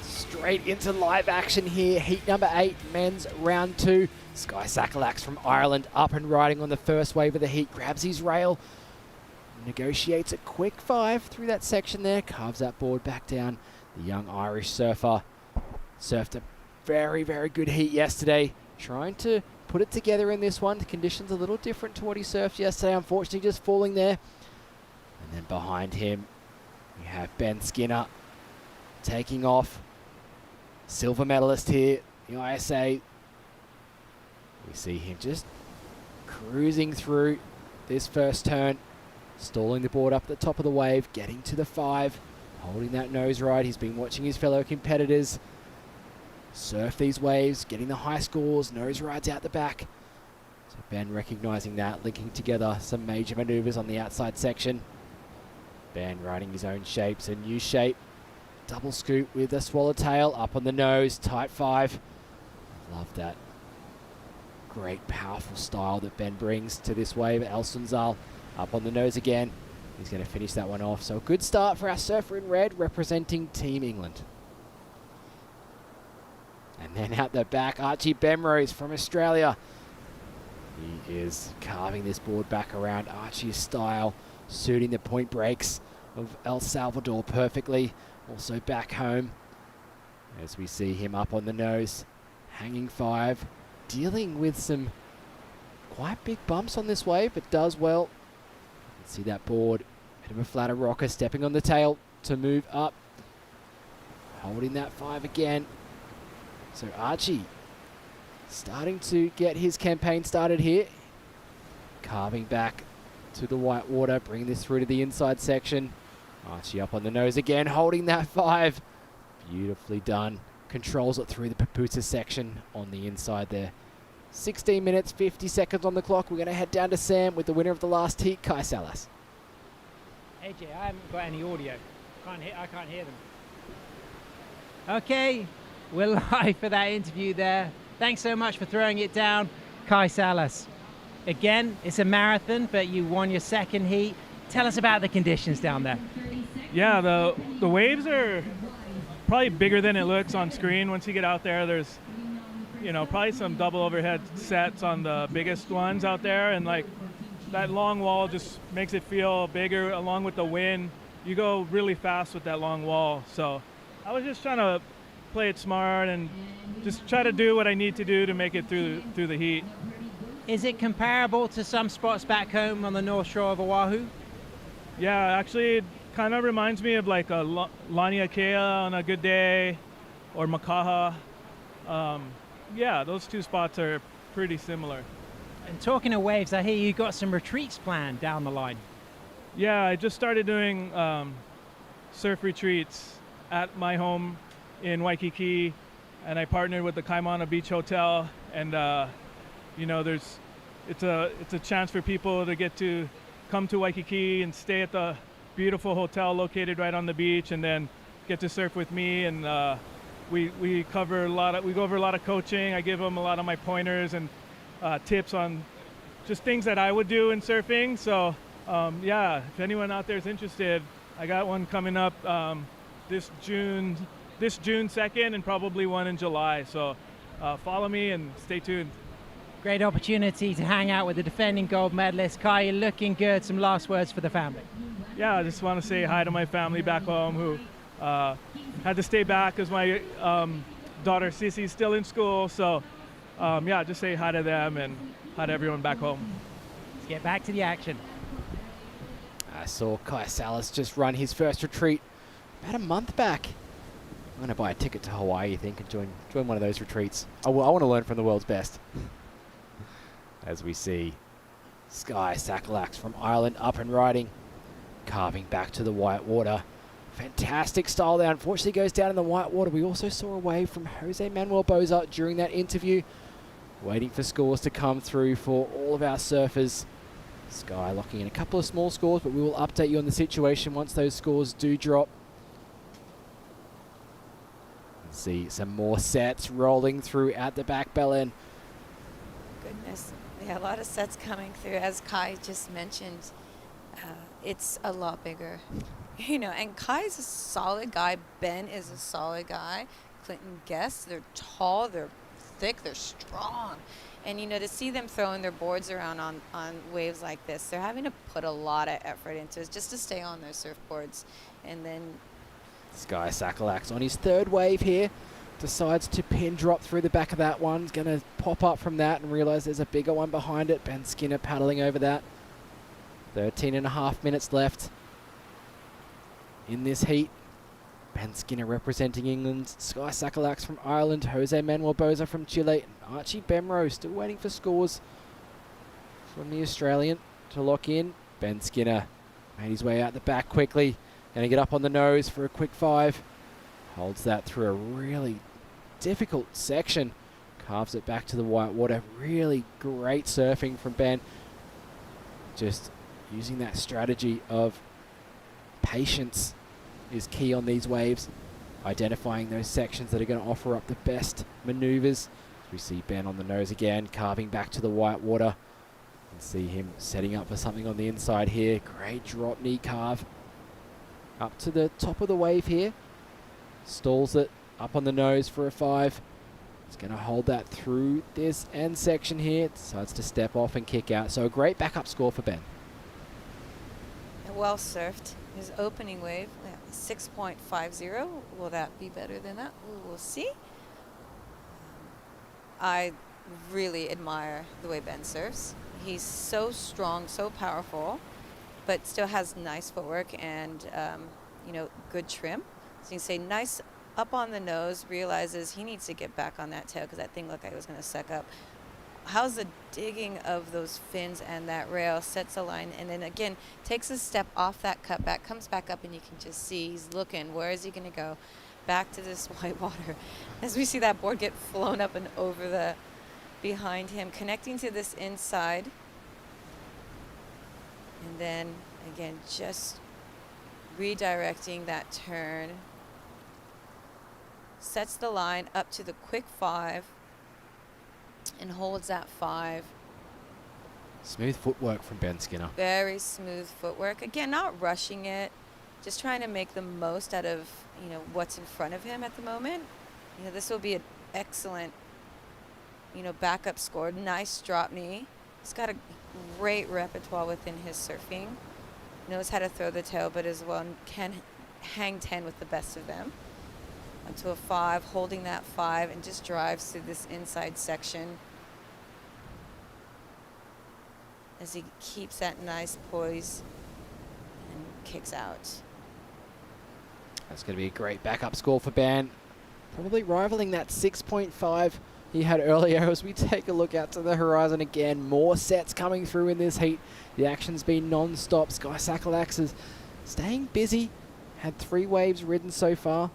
Straight into live action here. Heat number 8, men's round 2. Sky Sakalax from Ireland up and riding on the first wave of the heat. Grabs his rail. Negotiates a quick 5 through that section there. Carves that board back down. The young Irish surfer surfed a very, very good heat yesterday. Trying to put it together in this one. The conditions a little different to what he surfed yesterday. Unfortunately, just falling there. And then behind him, we have Ben Skinner taking off. Silver medalist here, the ISA. We see him just cruising through this first turn, stalling the board up at the top of the wave, getting to the 5, holding that nose ride. He's been watching his fellow competitors surf these waves, getting the high scores, nose rides out the back. So Ben recognizing that, linking together some major maneuvers on the outside section. Ben riding his own shapes, a new shape. Double scoop with a swallowtail up on the nose, tight 5. Love that great powerful style that Ben brings to this wave. Sunzal up on the nose again. He's going to finish that one off. So a good start for our surfer in red representing Team England. And then out the back, Archie Bemrose from Australia. He is carving this board back around Archie's style, suiting the point breaks of El Salvador perfectly. Also back home, as we see him up on the nose, hanging 5, dealing with some quite big bumps on this wave, but does well. Let's see that board, bit of a flatter rocker, stepping on the tail to move up, holding that 5 again. So Archie starting to get his campaign started here, carving back to the white water, bringing this through to the inside section. Archie up on the nose again, holding that 5. Beautifully done. Controls it through the Papusa section on the inside there. 16 minutes, 50 seconds on the clock. We're going to head down to Sam with the winner of the last heat, Kai Salas. AJ, I haven't got any audio. I can't hear them. Okay, we're live for that interview there. Thanks so much for throwing it down, Kai Salas. Again, it's a marathon, but you won your second heat. Tell us about the conditions down there. Yeah, the waves are probably bigger than it looks on screen. Once you get out there, there's, probably some double overhead sets on the biggest ones out there, and like that long wall just makes it feel bigger along with the wind. You go really fast with that long wall. So I was just trying to play it smart and just try to do what I need to do to make it through the heat. Is it comparable to some spots back home on the North Shore of Oahu? Yeah, actually, it kind of reminds me of like a Laniakea on a good day, or Makaha. Yeah, those two spots are pretty similar. And talking of waves, I hear you got some retreats planned down the line. Yeah, I just started doing surf retreats at my home in Waikiki, and I partnered with the Kaimana Beach Hotel, and it's a chance for people to get to come to Waikiki and stay at the beautiful hotel located right on the beach, and then get to surf with me. And we go over a lot of coaching. I give them a lot of my pointers and tips on just things that I would do in surfing. So yeah, if anyone out there is interested, I got one coming up this June 2nd, and probably one in July. So follow me and stay tuned. Great opportunity to hang out with the defending gold medalist. Kai, you're looking good. Some last words for the family. Yeah, I just want to say hi to my family back home who had to stay back because my daughter Sissy's still in school. So yeah, just say hi to them and hi to everyone back home. Let's get back to the action. I saw Kai Salas just run his first retreat about a month back. I'm going to buy a ticket to Hawaii, I think, and join one of those retreats. I want to learn from the world's best. As we see Sky Sakalax from Ireland up and riding, carving back to the white water. Fantastic style there. Unfortunately goes down in the white water. We also saw a wave from Jose Manuel Boza during that interview, waiting for scores to come through for all of our surfers. Sky locking in a couple of small scores, but we will update you on the situation once those scores do drop. See some more sets rolling through at the back bell end. Goodness. Yeah, a lot of sets coming through. As Kai just mentioned, it's a lot bigger. And Kai's a solid guy. Ben is a solid guy. Clinton Guest, they're tall, they're thick, they're strong. And, to see them throwing their boards around on waves like this, they're having to put a lot of effort into it just to stay on their surfboards. And then Sky Sakalax on his third wave here. Decides to pin drop through the back of that one. He's going to pop up from that and realize there's a bigger one behind it. Ben Skinner paddling over that. 13.5 minutes left in this heat. Ben Skinner representing England. Sky Sakalax from Ireland. Jose Manuel Boza from Chile. And Archie Bemro still waiting for scores from the Australian to lock in. Ben Skinner made his way out the back quickly. Going to get up on the nose for a quick 5. Holds that through a really difficult section. Carves it back to the white water. Really great surfing from Ben. Just using that strategy of patience is key on these waves. Identifying those sections that are going to offer up the best maneuvers. We see Ben on the nose again, carving back to the white water. And see him setting up for something on the inside here. Great drop knee carve. Up to the top of the wave here. Stalls it up on the nose for a 5. He's going to hold that through this end section here. Decides to step off and kick out. So a great backup score for Ben. well surfed. His opening wave, 6.50. Will that be better than that? We'll see. I really admire the way Ben surfs. He's so strong, so powerful, but still has nice footwork and, good trim. So you can say nice up on the nose, realizes he needs to get back on that tail because that thing looked like it was going to suck up. How's the digging of those fins and that rail, sets a line, and then again takes a step off that cutback, comes back up, and you can just see he's looking. Where is he going to go? Back to this white water. As we see that board get flown up and over the behind him, connecting to this inside. And then again, just redirecting that turn. Sets the line up to the quick 5 and holds that 5. Smooth footwork from Ben Skinner. Very smooth footwork. Again, not rushing it, just trying to make the most out of, what's in front of him at the moment. This will be an excellent, backup score. Nice drop knee. He's got a great repertoire within his surfing. Knows how to throw the tail, but as well can hang 10 with the best of them. Onto a 5, holding that 5, and just drives through this inside section as he keeps that nice poise and kicks out. That's going to be a great backup score for Ben. Probably rivaling that 6.5 he had earlier. As we take a look out to the horizon again, more sets coming through in this heat. The action's been non-stop. Sky Sakalax is staying busy. Had 3 waves ridden so far.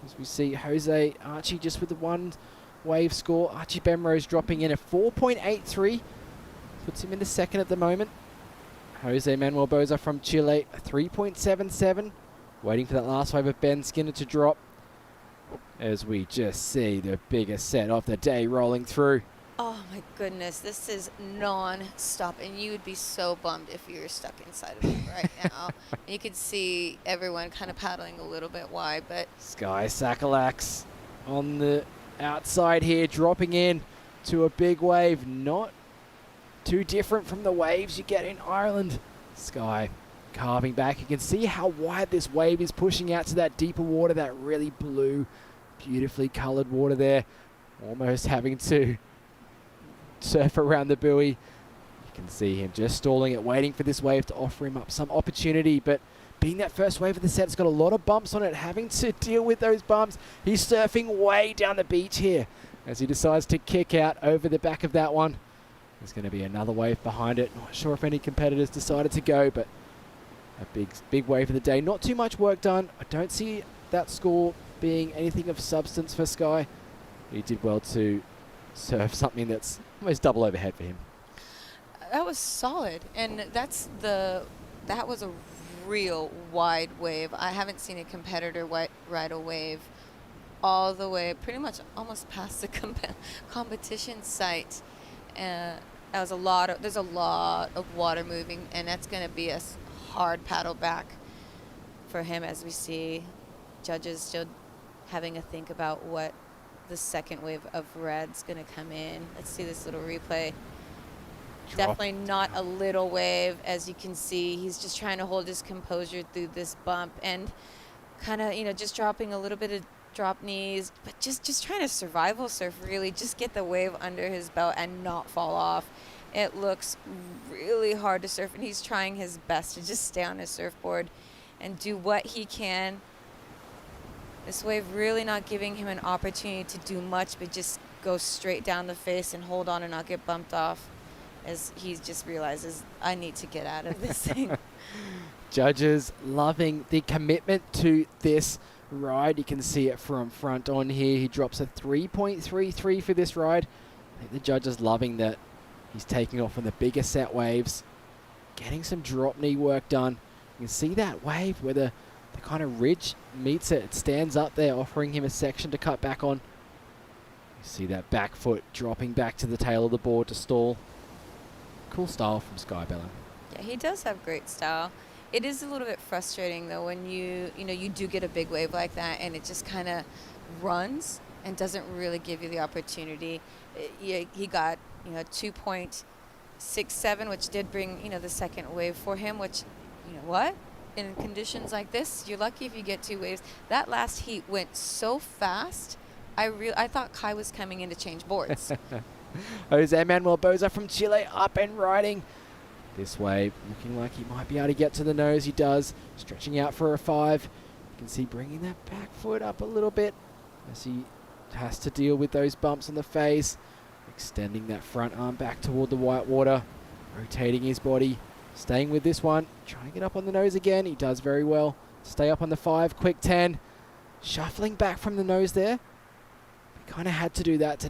As we see Jose Archie just with the 1 wave score. Archie Bemrose dropping in a 4.83. Puts him in the second at the moment. Jose Manuel Boza from Chile, a 3.77. Waiting for that last wave of Ben Skinner to drop. As we just see the biggest set of the day rolling through. Oh my goodness, this is non-stop, and you would be so bummed if you were stuck inside of it right now. And you could see everyone kind of paddling a little bit wide, but Sky Sakalax on the outside here, dropping in to a big wave. Not too different from the waves you get in Ireland. Sky carving back. You can see how wide this wave is, pushing out to that deeper water, that really blue, beautifully colored water there. Almost having to surf around the buoy. You can see him just stalling it, waiting for this wave to offer him up some opportunity, but being that first wave of the set, it's got a lot of bumps on it, having to deal with those bumps. He's surfing way down the beach here as he decides to kick out over the back of that one. There's going to be another wave behind it. Not sure if any competitors decided to go, but a big wave of the day. Not too much work done. I don't see that score being anything of substance for Sky. He did well to surf something that's almost double overhead for him. That was solid, and that was a real wide wave. I haven't seen a competitor ride a wave all the way, pretty much almost past the competition site. There's a lot of water moving, and that's going to be a hard paddle back for him, as we see judges still having a think about what the second wave of red's going to come in. Let's see this little replay. Definitely not a little wave, as you can see. He's just trying to hold his composure through this bump and kind of, just dropping a little bit of drop knees, but just trying to survival surf, really. Just get the wave under his belt and not fall off. It looks really hard to surf, and he's trying his best to just stay on his surfboard and do what he can. This wave really not giving him an opportunity to do much, but just go straight down the face and hold on and not get bumped off, as he just realizes, I need to get out of this thing. Judges loving the commitment to this ride. You can see it from front on here. He drops a 3.33 for this ride. I think the judges loving that he's taking off on the bigger set waves, getting some drop knee work done. You can see that wave where the kind of ridge meets it. It stands up there, offering him a section to cut back on. You see that back foot dropping back to the tail of the board to stall. Cool style from Sky Bella. Yeah, he does have great style. It is a little bit frustrating, though, when you do get a big wave like that and it just kind of runs and doesn't really give you the opportunity. He got 2.67, which did bring the second wave for him, which, in conditions like this, you're lucky if you get two waves. That last heat went so fast, I thought Kai was coming in to change boards. Jose Manuel Boza from Chile up and riding this wave, looking like he might be able to get to the nose. He does, stretching out for a 5. You can see bringing that back foot up a little bit as he has to deal with those bumps on the face, extending that front arm back toward the white water, rotating his body, staying with this one, trying to get up on the nose again. He does very well. Stay up on the 5, quick 10, shuffling back from the nose there. He kind of had to do that to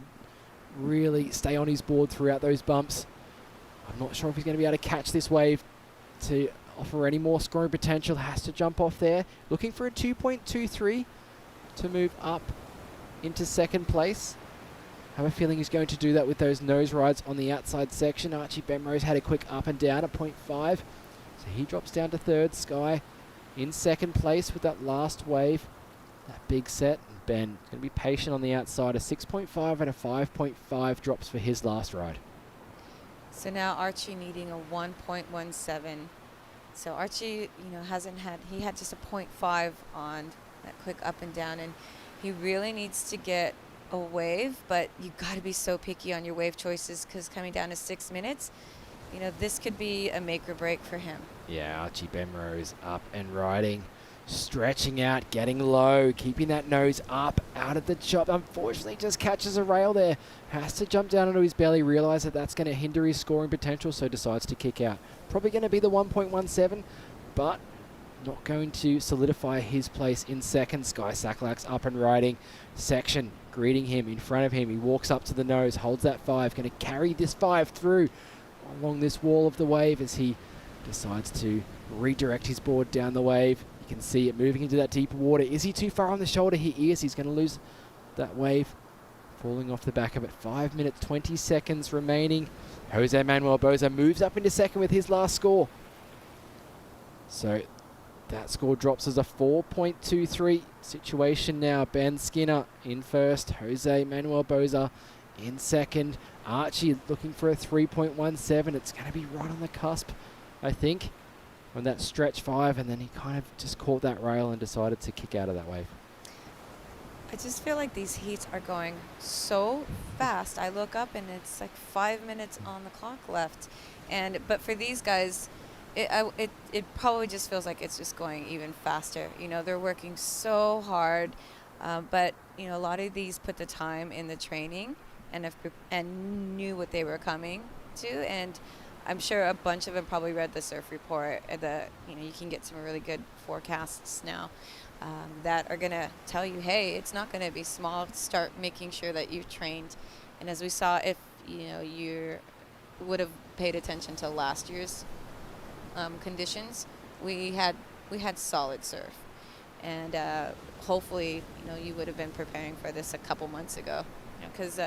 really stay on his board throughout those bumps. I'm not sure if he's going to be able to catch this wave to offer any more scoring potential. Has to jump off there. Looking for a 2.23 to move up into second place. Have a feeling he's going to do that with those nose rides on the outside section. Archie Benrose had a quick up and down at 0.5. So he drops down to third. Sky in second place with that last wave. That big set. And Ben going to be patient on the outside. A 6.5 and a 5.5 drops for his last ride. So now Archie needing a 1.17. So Archie, he had just a 0.5 on that quick up and down, and he really needs to get a wave, but you got to be so picky on your wave choices, because coming down to 6 minutes, this could be a make or break for him. Yeah, Archie Benrose up and riding, stretching out, getting low, keeping that nose up out of the chop. Unfortunately, just catches a rail there. Has to jump down onto his belly, realize that that's going to hinder his scoring potential, so decides to kick out. Probably going to be the 1.17, but not going to solidify his place in second. Sky Sakalak's up and riding. Section greeting him in front of him. He walks up to the nose, holds that 5, going to carry this 5 through along this wall of the wave as he decides to redirect his board down the wave. You can see it moving into that deeper water. Is he too far on the shoulder? He is. He's going to lose that wave, falling off the back of it. 5 minutes, 20 seconds remaining. Jose Manuel Boza moves up into second with his last score. So that score drops as a 4.23 situation now. Ben Skinner in first. Jose Manuel Boza in second. Archie looking for a 3.17. It's going to be right on the cusp, I think, on that stretch 5, and then he kind of just caught that rail and decided to kick out of that wave. I just feel like these heats are going so fast. I look up and it's like 5 minutes on the clock left. But for these guys, it probably just feels like it's just going even faster. You know, they're working so hard, but you know, a lot of these put the time in the training and knew what they were coming to. And I'm sure a bunch of them probably read the surf report. You can get some really good forecasts now. That are going to tell you, hey, it's not going to be small. Start making sure that you've trained. And as we saw, if you would have paid attention to last year's conditions, we had solid surf, and hopefully you would have been preparing for this a couple months ago. Because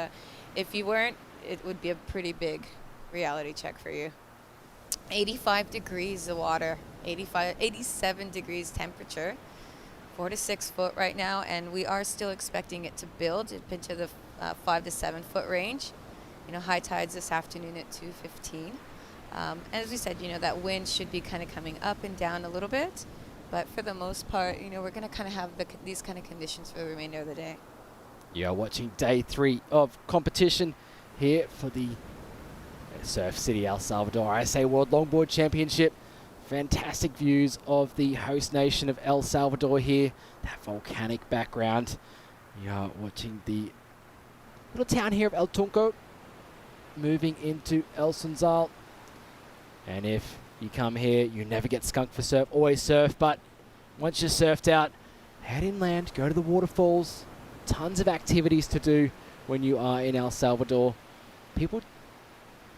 if you weren't, it would be a pretty big reality check for you. 85 degrees the water, 87 degrees temperature. 4 to 6 foot right now, and we are still expecting it to build into the 5 to 7 foot range. High tides this afternoon at 2:15. And as we said, that wind should be kind of coming up and down a little bit, but for the most part, we're going to kind of have these kind of conditions for the remainder of the day. You're watching day 3 of competition here for the Surf City El Salvador ISA World Longboard Championship. Fantastic views of the host nation of El Salvador here. That volcanic background. You're watching the little town here of El Tunco moving into El Sunzal. And if you come here, you never get skunked for surf. Always surf, but once you're surfed out, head inland, go to the waterfalls. Tons of activities to do when you are in El Salvador. People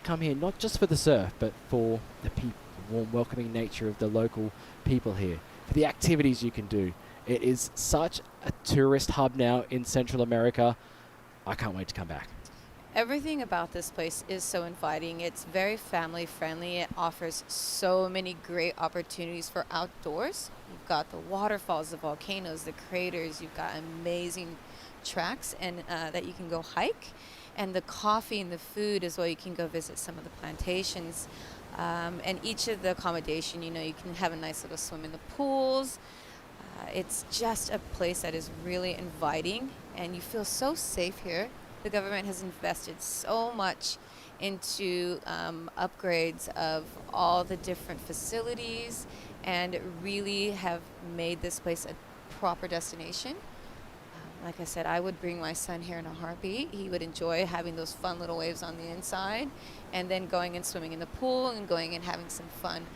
come here not just for the surf, but for the people. Warm, welcoming nature of the local people here, for the activities you can do. It is such a tourist hub now in Central America. I can't wait to come back. Everything about this place is so inviting. It's very family friendly. It offers so many great opportunities for outdoors. You've got the waterfalls, the volcanoes, the craters. You've got amazing tracks and that you can go hike. And the coffee and the food as well. You can go visit some of the plantations. And each of the accommodation, you can have a nice little swim in the pools. It's just a place that is really inviting, and you feel so safe here. The government has invested so much into upgrades of all the different facilities and really have made this place a proper destination. Like I said, I would bring my son here in a heartbeat. He would enjoy having those fun little waves on the inside, and then going and swimming in the pool and going and having some fun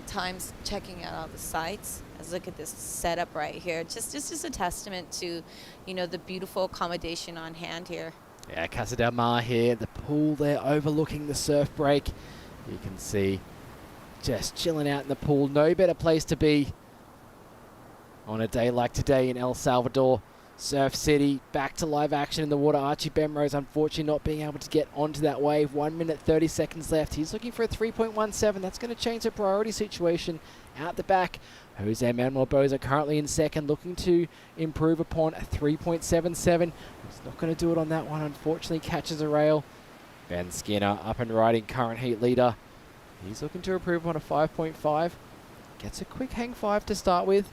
times checking out all the sites. Let's look at this setup right here. Just a testament to, the beautiful accommodation on hand here. Yeah, Casa del Mar here, the pool there overlooking the surf break. You can see just chilling out in the pool. No better place to be on a day like today in El Salvador. Surf City back to live action in the water. Archie Bemrose unfortunately not being able to get onto that wave. 1 minute 30 seconds left. He's looking for a 3.17. That's going to change the priority situation out the back. Jose Manuel Boza currently in second, looking to improve upon a 3.77. He's not going to do it on that one. Unfortunately catches a rail. Ben Skinner up and riding, current heat leader. He's looking to improve on a 5.5. Gets a quick hang 5 to start with.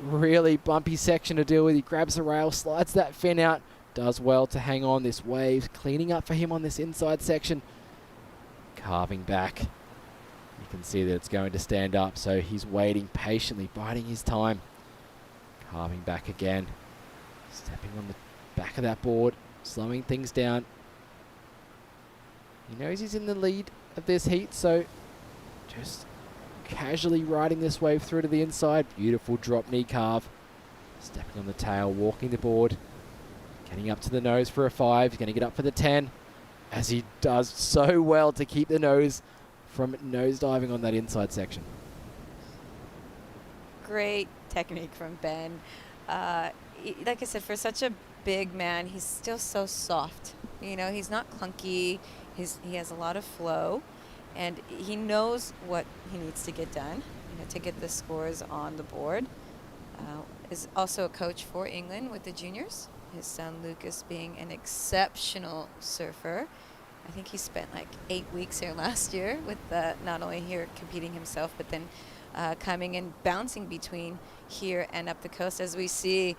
Really bumpy section to deal with. He grabs the rail, slides that fin out, does well to hang on. This wave cleaning up for him on this inside section. Carving back. You can see that it's going to stand up, so he's waiting patiently, biding his time. Carving back again. Stepping on the back of that board, slowing things down. He knows he's in the lead of this heat, so just casually riding this wave through to the inside. Beautiful drop knee carve. Stepping on the tail, walking the board. Getting up to the nose for a 5. He's going to get up for the 10. As he does so well to keep the nose from nose diving on that inside section. Great technique from Ben. Like I said, for such a big man, he's still so soft. He's not clunky. He has a lot of flow. And he knows what he needs to get done, to get the scores on the board. Is also a coach for England with the juniors. His son Lucas being an exceptional surfer. I think he spent like 8 weeks here last year with not only here competing himself, but then coming and bouncing between here and up the coast. As we see,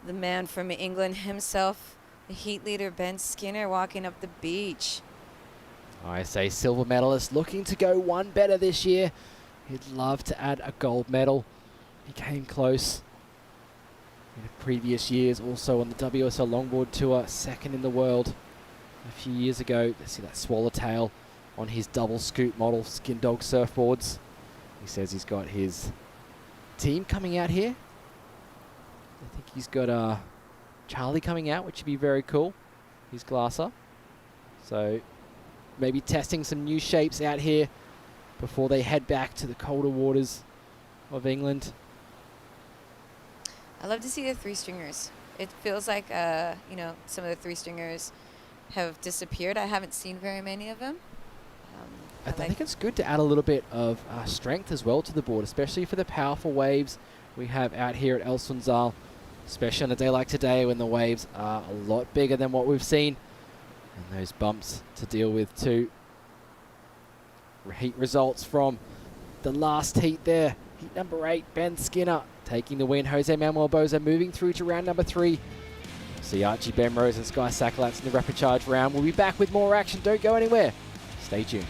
the man from England himself, the heat leader Ben Skinner, walking up the beach. I say silver medalist looking to go one better this year. He'd love to add a gold medal. He came close in the previous years, also on the WSL Longboard Tour, second in the world a few years ago. Let's see that swallowtail on his double scoop model Skin Dog surfboards. He says he's got his team coming out here. I think he's got Charlie coming out, which would be very cool. His glasser. So maybe testing some new shapes out here before they head back to the colder waters of England. I love to see the three-stringers. It feels like, some of the three-stringers have disappeared. I haven't seen very many of them. I think it's good to add a little bit of strength as well to the board, especially for the powerful waves we have out here at El Sunzal, especially on a day like today when the waves are a lot bigger than what we've seen, and those bumps to deal with too. Heat results from the last heat there. Heat number 8, Ben Skinner taking the win. Jose Manuel Boza moving through to round number 3. See Archie Bemrose and Sky Sakalats in the rapid charge round. We'll be back with more action. Don't go anywhere. Stay tuned.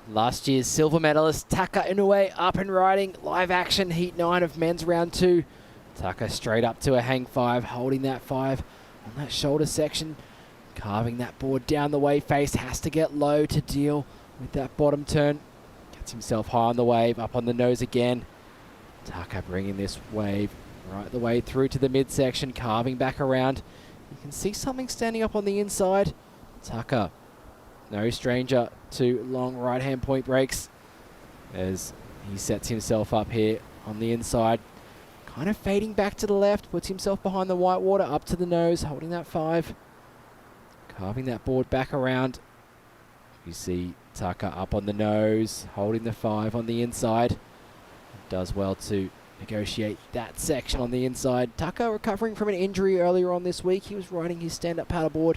Last year's silver medalist Taka Inoue up and riding. Live action heat 9 of men's round 2. Taka straight up to a hang 5, holding that 5 on that shoulder section. Carving that board down the wave face. Has to get low to deal with that bottom turn. Gets himself high on the wave, up on the nose again. Taka bringing this wave right the way through to the midsection, carving back around. You can see something standing up on the inside. Taka, no stranger to long right-hand point breaks as he sets himself up here on the inside. Kind of fading back to the left, puts himself behind the white water, up to the nose, holding that 5. Carving that board back around. You see Taka up on the nose, holding the 5 on the inside. Does well to negotiate that section on the inside. Taka recovering from an injury earlier on this week. He was riding his stand-up paddleboard.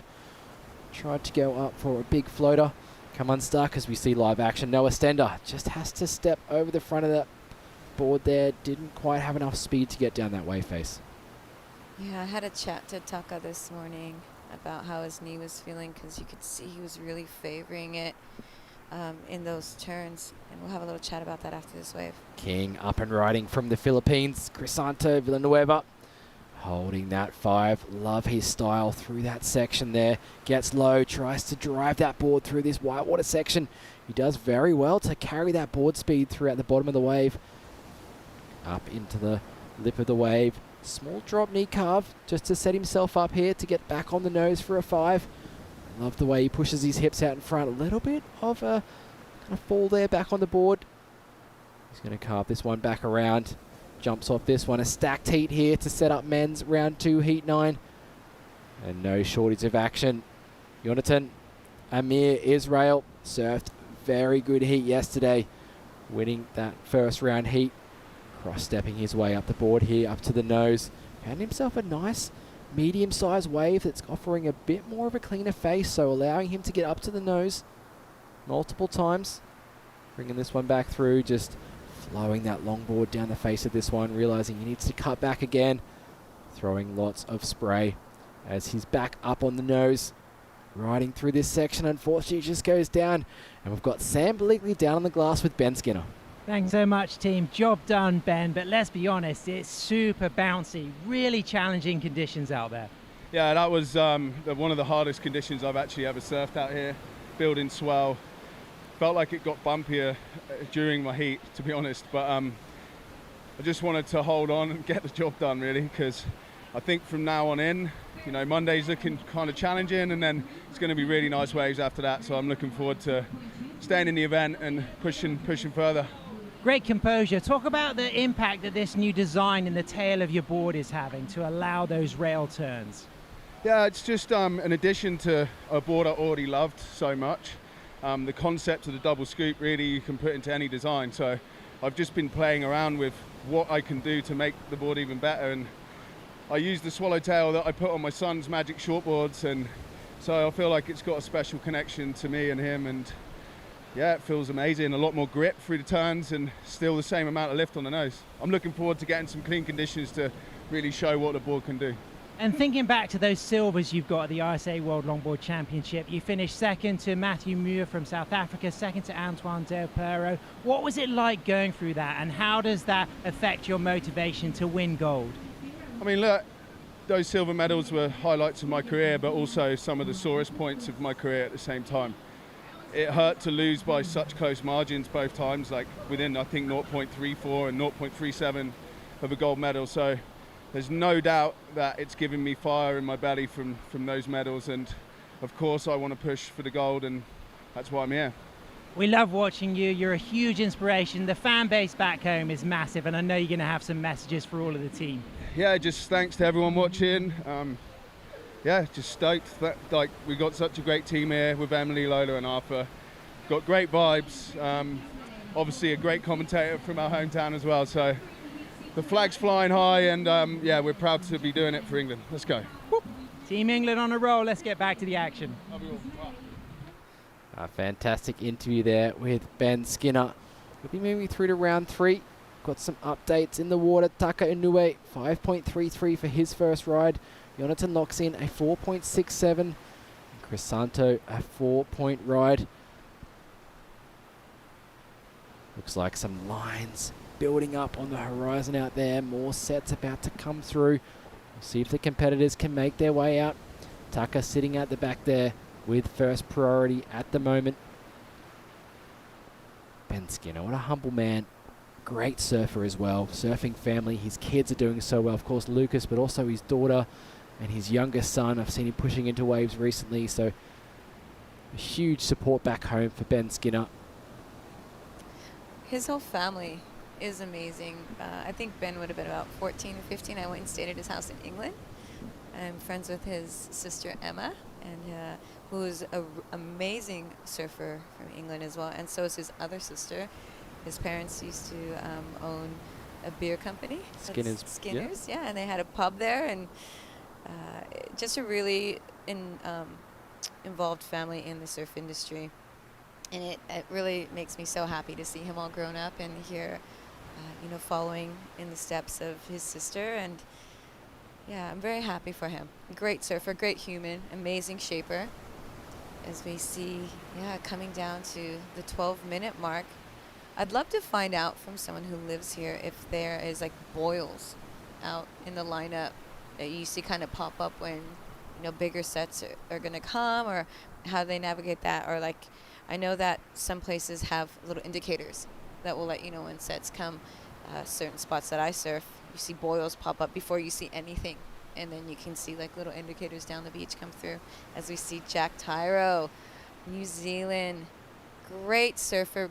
Tried to go up for a big floater. Come unstuck as we see live action. Noah Stender just has to step over the front of that board there. Didn't quite have enough speed to get down that wave face. Yeah, I had a chat to Taka this morning about how his knee was feeling because you could see he was really favoring it in those turns. And we'll have a little chat about that after this wave. King up and riding from the Philippines. Crisanto Villanueva holding that 5. Love his style through that section there. Gets low, tries to drive that board through this whitewater section. He does very well to carry that board speed throughout the bottom of the wave. Up into the lip of the wave. Small drop knee carve just to set himself up here to get back on the nose for a 5. Love the way he pushes his hips out in front. A little bit of a kind of fall there back on the board. He's going to carve this one back around. Jumps off this one. A stacked heat here to set up men's round 2 heat 9. And no shortage of action. Jonathan Amir Israel surfed very good heat yesterday, winning that first round heat. Cross-stepping his way up the board here, up to the nose. Found himself a nice medium-sized wave that's offering a bit more of a cleaner face, so allowing him to get up to the nose multiple times. Bringing this one back through, just flowing that longboard down the face of this one, realizing he needs to cut back again, throwing lots of spray as he's back up on the nose. Riding through this section, unfortunately, it just goes down, and we've got Sam Bleakley down on the glass with Ben Skinner. Thanks so much, team. Job done, Ben, but let's be honest, it's super bouncy, really challenging conditions out there. Yeah, that was one of the hardest conditions I've actually ever surfed out here. Building swell. Felt like it got bumpier during my heat, to be honest, but I just wanted to hold on and get the job done, really, because I think from now on in, you know, Monday's looking kind of challenging, and then it's going to be really nice waves after that, so I'm looking forward to staying in the event and pushing further. Great composure. Talk about the impact that this new design in the tail of your board is having to allow those rail turns. Yeah, it's just an addition to a board I already loved so much. The concept of the double scoop, really, you can put into any design. So I've just been playing around with what I can do to make the board even better. And I use the swallowtail that I put on my son's Magic shortboards, and so I feel like it's got a special connection to me and him. And yeah, it feels amazing. A lot more grip through the turns and still the same amount of lift on the nose. I'm looking forward to getting some clean conditions to really show what the board can do. And thinking back to those silvers you've got at the ISA World Longboard Championship, you finished second to Matthew Muir from South Africa, second to Antoine Del Perro. What was it like going through that, and how does that affect your motivation to win gold? I mean, look, those silver medals were highlights of my career, but also some of the sorest points of my career at the same time. It hurt to lose by such close margins both times, like within, I think, 0.34 and 0.37 of a gold medal. So there's no doubt that it's given me fire in my belly from those medals, and of course I want to push for the gold, and that's why I'm here. We love watching you. You're a huge inspiration. The fan base back home is massive, and I know you're going to have some messages for all of the team. Yeah, just thanks to everyone watching. Yeah, just stoked that like we got such a great team here with Emily, Lola and Arthur. Got great vibes. Obviously a great commentator from our hometown as well, so the flag's flying high, and yeah, we're proud to be doing it for England. Let's go. Whoop. Team England on a roll. Let's get back to the action. A fantastic interview there with Ben Skinner. We'll be moving through to round 3. Got some updates in the water. Taka Inoue, 5.33 for his first ride. Jonathan locks in a 4.67. And Chris Santo, a 4-point ride. Looks like some lines building up on the horizon out there. More sets about to come through. We'll see if the competitors can make their way out. Taka sitting at the back there with first priority at the moment. Ben Skinner, what a humble man. Great surfer as well. Surfing family, his kids are doing so well. Of course, Lucas, but also his daughter and his youngest son. I've seen him pushing into waves recently, so a huge support back home for Ben Skinner. His whole family is amazing. I think Ben would have been about 14 or 15. I went and stayed at his house in England. I'm friends with his sister Emma, and who's an amazing surfer from England as well, and so is his other sister. His parents used to own a beer company. Skinner's, yeah, and they had a pub there, and just a really involved family in the surf industry. And it really makes me so happy to see him all grown up and here, you know, following in the steps of his sister. And yeah, I'm very happy for him. Great surfer, great human, amazing shaper. As we see, yeah, coming down to the 12-minute mark. I'd love to find out from someone who lives here if there is like boils out in the lineup that you see kind of pop up when, you know, bigger sets are going to come, or how they navigate that, or like, I know that some places have little indicators that will let you know when sets come. Certain spots that I surf, you see boils pop up before you see anything. And then you can see like little indicators down the beach come through. As we see Jack Tyro, New Zealand, great surfer,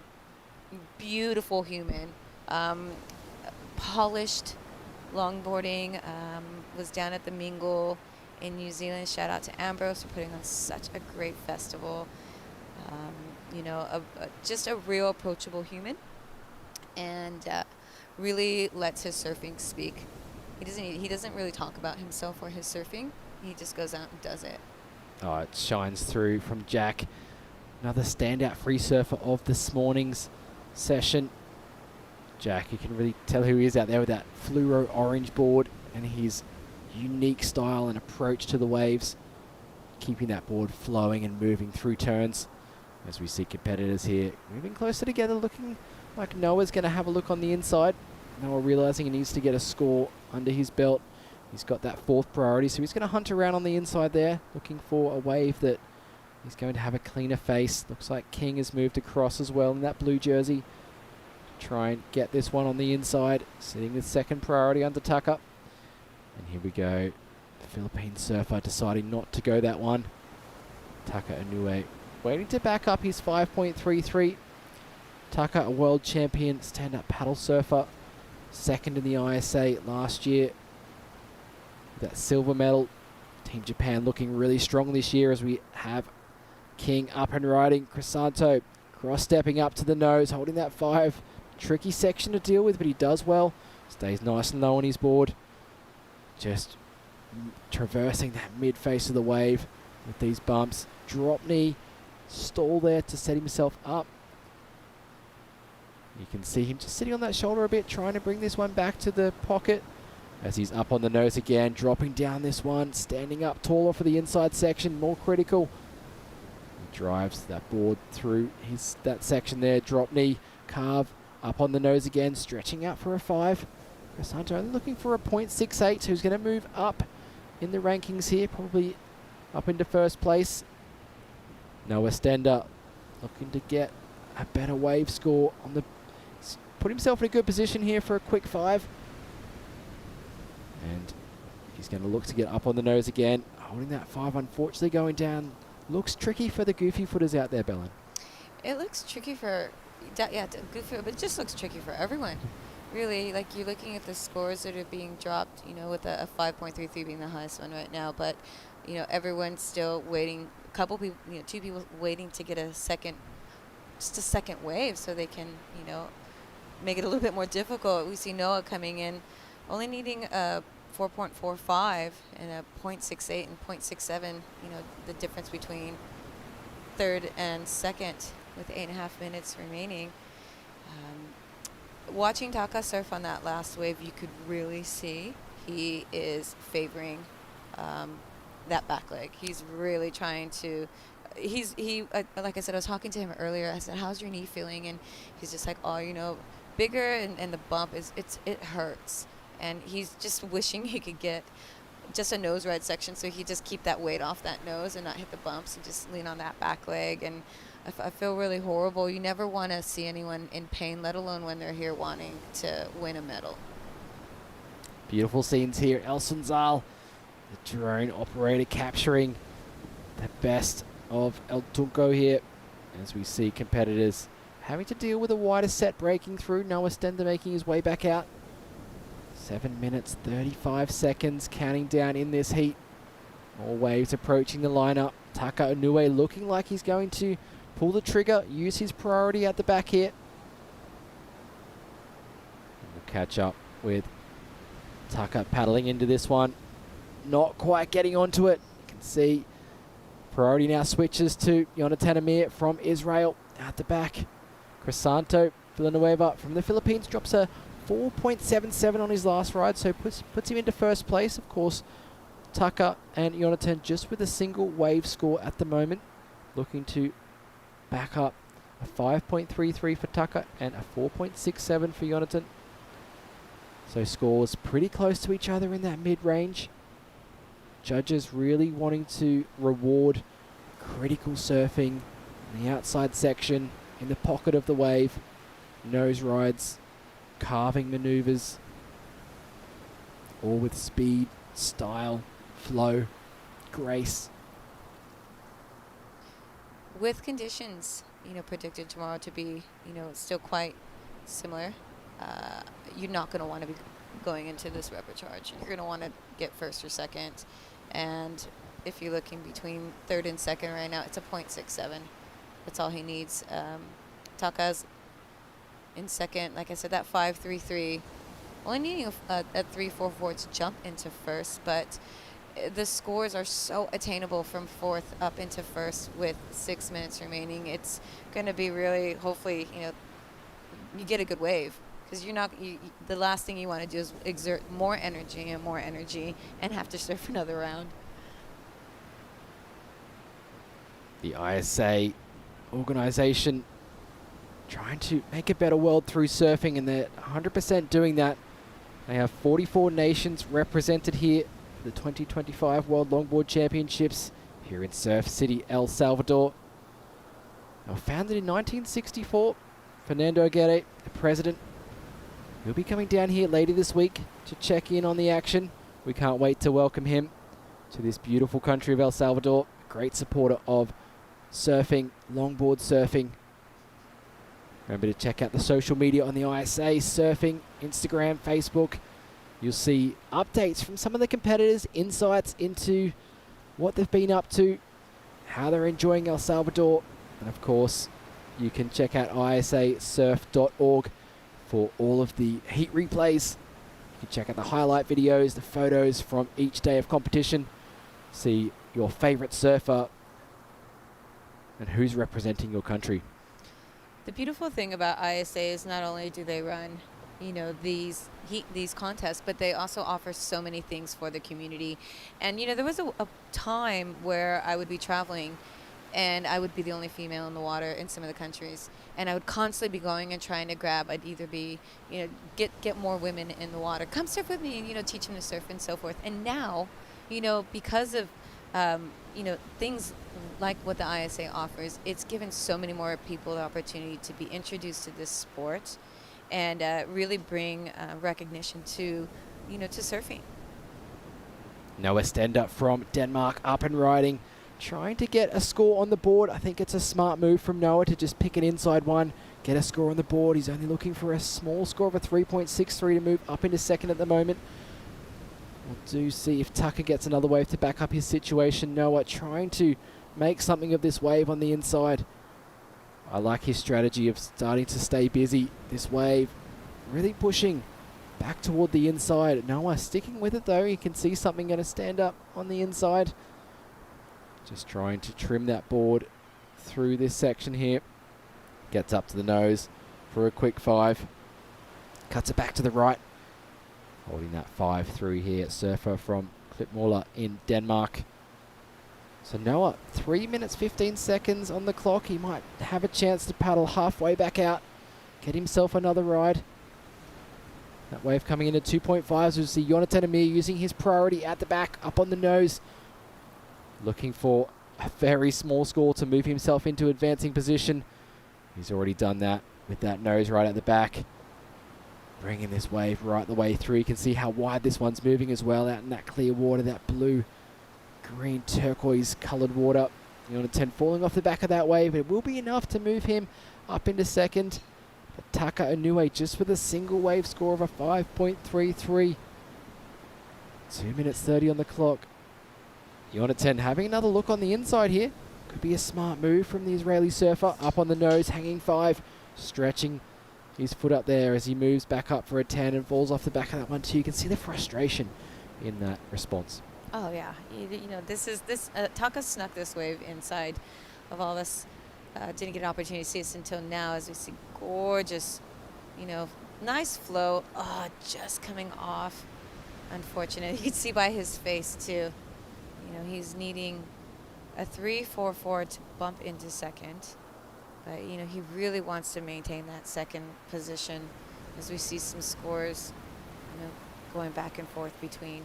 beautiful human, polished longboarding, was down at the Mingle in New Zealand. Shout out to Ambrose for putting on such a great festival. You know, just a real approachable human, and really lets his surfing speak. He doesn't really talk about himself or his surfing. He just goes out and does it. Oh, it shines through from Jack. Another standout free surfer of this morning's session. Jack, you can really tell who he is out there with that fluoro orange board and his unique style and approach to the waves, keeping that board flowing and moving through turns. As we see competitors here moving closer together, looking like Noah's going to have a look on the inside. Noah realizing he needs to get a score under his belt. He's got that 4th priority, so he's going to hunt around on the inside there, looking for a wave that he's going to have a cleaner face. Looks like King has moved across as well in that blue jersey. Try and get this one on the inside, sitting with 2nd priority under Tucker. And here we go. The Philippine surfer deciding not to go that one. Tucker Inoue waiting to back up his 5.33. Tucker, a world champion stand-up paddle surfer, 2nd in the ISA last year. That silver medal. Team Japan looking really strong this year as we have King up and riding. Crisanto cross-stepping up to the nose, holding that 5. Tricky section to deal with, but he does well. Stays nice and low on his board. Just traversing that mid-face of the wave with these bumps. Drop knee, stall there to set himself up. You can see him just sitting on that shoulder a bit, trying to bring this one back to the pocket. As he's up on the nose again, dropping down this one, standing up taller for the inside section, more critical. He drives that board through that section there, drop knee, carve, up on the nose again, stretching out for a 5. Crisanto only looking for a 0.68, who's going to move up in the rankings here, probably up into 1st place. Noah Stender looking to get a better wave score on the... Put himself in a good position here for a quick 5. And he's going to look to get up on the nose again. Holding that 5, unfortunately going down. Looks tricky for the goofy footers out there, Belen. It looks tricky for, goofy, but it just looks tricky for everyone. Really, like you're looking at the scores that are being dropped, with a 5.33 being the highest one right now, but, everyone's still waiting. A couple people, 2 people waiting to get just a second wave so they can, make it a little bit more difficult. We see Noah coming in only needing a 4.45 and a 0.68 and 0.67, the difference between 3rd and 2nd with 8.5 minutes remaining. Watching Taka surf on that last wave, you could really see he is favoring that back leg. He's really trying to, like I said, I was talking to him earlier. I said, how's your knee feeling? And he's just like, oh, bigger and the bump, it hurts. And he's just wishing he could get just a nose ride section so he just keep that weight off that nose and not hit the bumps and just lean on that back leg. And I feel really horrible. You never want to see anyone in pain, let alone when they're here wanting to win a medal. Beautiful scenes here. El Sunzal, the drone operator, capturing the best of El Tunco here as we see competitors having to deal with a wider set breaking through. Noah Stender making his way back out. 7 minutes, 35 seconds counting down in this heat. More waves approaching the lineup. Taka Inoue looking like he's going to pull the trigger, use his priority at the back here. And we'll catch up with Taka paddling into this one. Not quite getting onto it. You can see priority now switches to Jonathan Amir from Israel at the back. Crisanto Villanueva from the Philippines drops a 4.77 on his last ride, so puts him into 1st place. Of course, Tucker and Jonathan just with a single wave score at the moment, looking to back up a 5.33 for Tucker and a 4.67 for Jonathan. So scores pretty close to each other in that mid-range. Judges really wanting to reward critical surfing in the outside section, in the pocket of the wave, nose rides, carving maneuvers, all with speed, style, flow, grace. With conditions, predicted tomorrow to be, still quite similar, you're not going to want to be going into this repecharge. You're going to want to get 1st or 2nd. And if you're looking between 3rd and 2nd right now, it's a 0.67. That's all he needs. Taka's in 2nd. Like I said, that 5.33 only needing a 3.44 to jump into first, but the scores are so attainable from fourth up into first with 6 minutes remaining. It's going to be really, hopefully, you get a good wave, because the last thing you want to do is exert more energy and have to surf another round. The ISA organization trying to make a better world through surfing, and they're 100% doing that. They have 44 nations represented here at the 2025 World Longboard Championships here in Surf City, El Salvador. They were founded in 1964. Fernando Aguirre, the president, he'll be coming down here later this week to check in on the action. We can't wait to welcome him to this beautiful country of El Salvador. Great supporter of surfing, longboard surfing. Remember to check out the social media on the ISA Surfing, Instagram, Facebook. You'll see updates from some of the competitors, insights into what they've been up to, how they're enjoying El Salvador, and of course, you can check out isasurf.org for all of the heat replays. You can check out the highlight videos, the photos from each day of competition, see your favorite surfer and who's representing your country. The beautiful thing about ISA is not only do they run, these contests, but they also offer so many things for the community. And there was a time where I would be traveling and I would be the only female in the water in some of the countries, and I would constantly be going and trying to grab. I'd either be, get more women in the water, come surf with me, and teach them to surf and so forth. And now, because of things like what the ISA offers, it's given so many more people the opportunity to be introduced to this sport and really bring recognition to surfing. Noah Stender from Denmark up and riding, trying to get a score on the board. I think it's a smart move from Noah to just pick an inside one, get a score on the board. He's only looking for a small score of a 3.63 to move up into second at the moment. We'll do see if Tucker gets another wave to back up his situation. Noah trying to make something of this wave on the inside. I like his strategy of starting to stay busy. This wave really pushing back toward the inside. Noah sticking with it though. You can see something going to stand up on the inside. Just trying to trim that board through this section here. Gets up to the nose for a quick 5. Cuts it back to the right. Holding that 5 through here. Surfer from Klipmøller in Denmark. So Noah, 3 minutes 15 seconds on the clock. He might have a chance to paddle halfway back out. Get himself another ride. That wave coming in at 2.5s. We'll see Jonathan Amir using his priority at the back, up on the nose. Looking for a very small score to move himself into advancing position. He's already done that with that nose right at the back. Bringing this wave right the way through. You can see how wide this one's moving as well out in that clear water, that blue, green, turquoise coloured water. Jonathan falling off the back of that wave. It will be enough to move him up into second. But Taka Inoue just with a single wave score of a 5.33. 2 minutes 30 on the clock. Jonathan having another look on the inside here. Could be a smart move from the Israeli surfer. Up on the nose, hanging 5. Stretching his foot up there as he moves back up for a 10 and falls off the back of that one too. You can see the frustration in that response. Oh yeah, Taka snuck this wave inside of all this. Didn't get an opportunity to see this until now as we see gorgeous, nice flow. Oh, just coming off. Unfortunate. You can see by his face too. He's needing a 3.44 to bump into second. But, he really wants to maintain that second position as we see some scores, going back and forth between.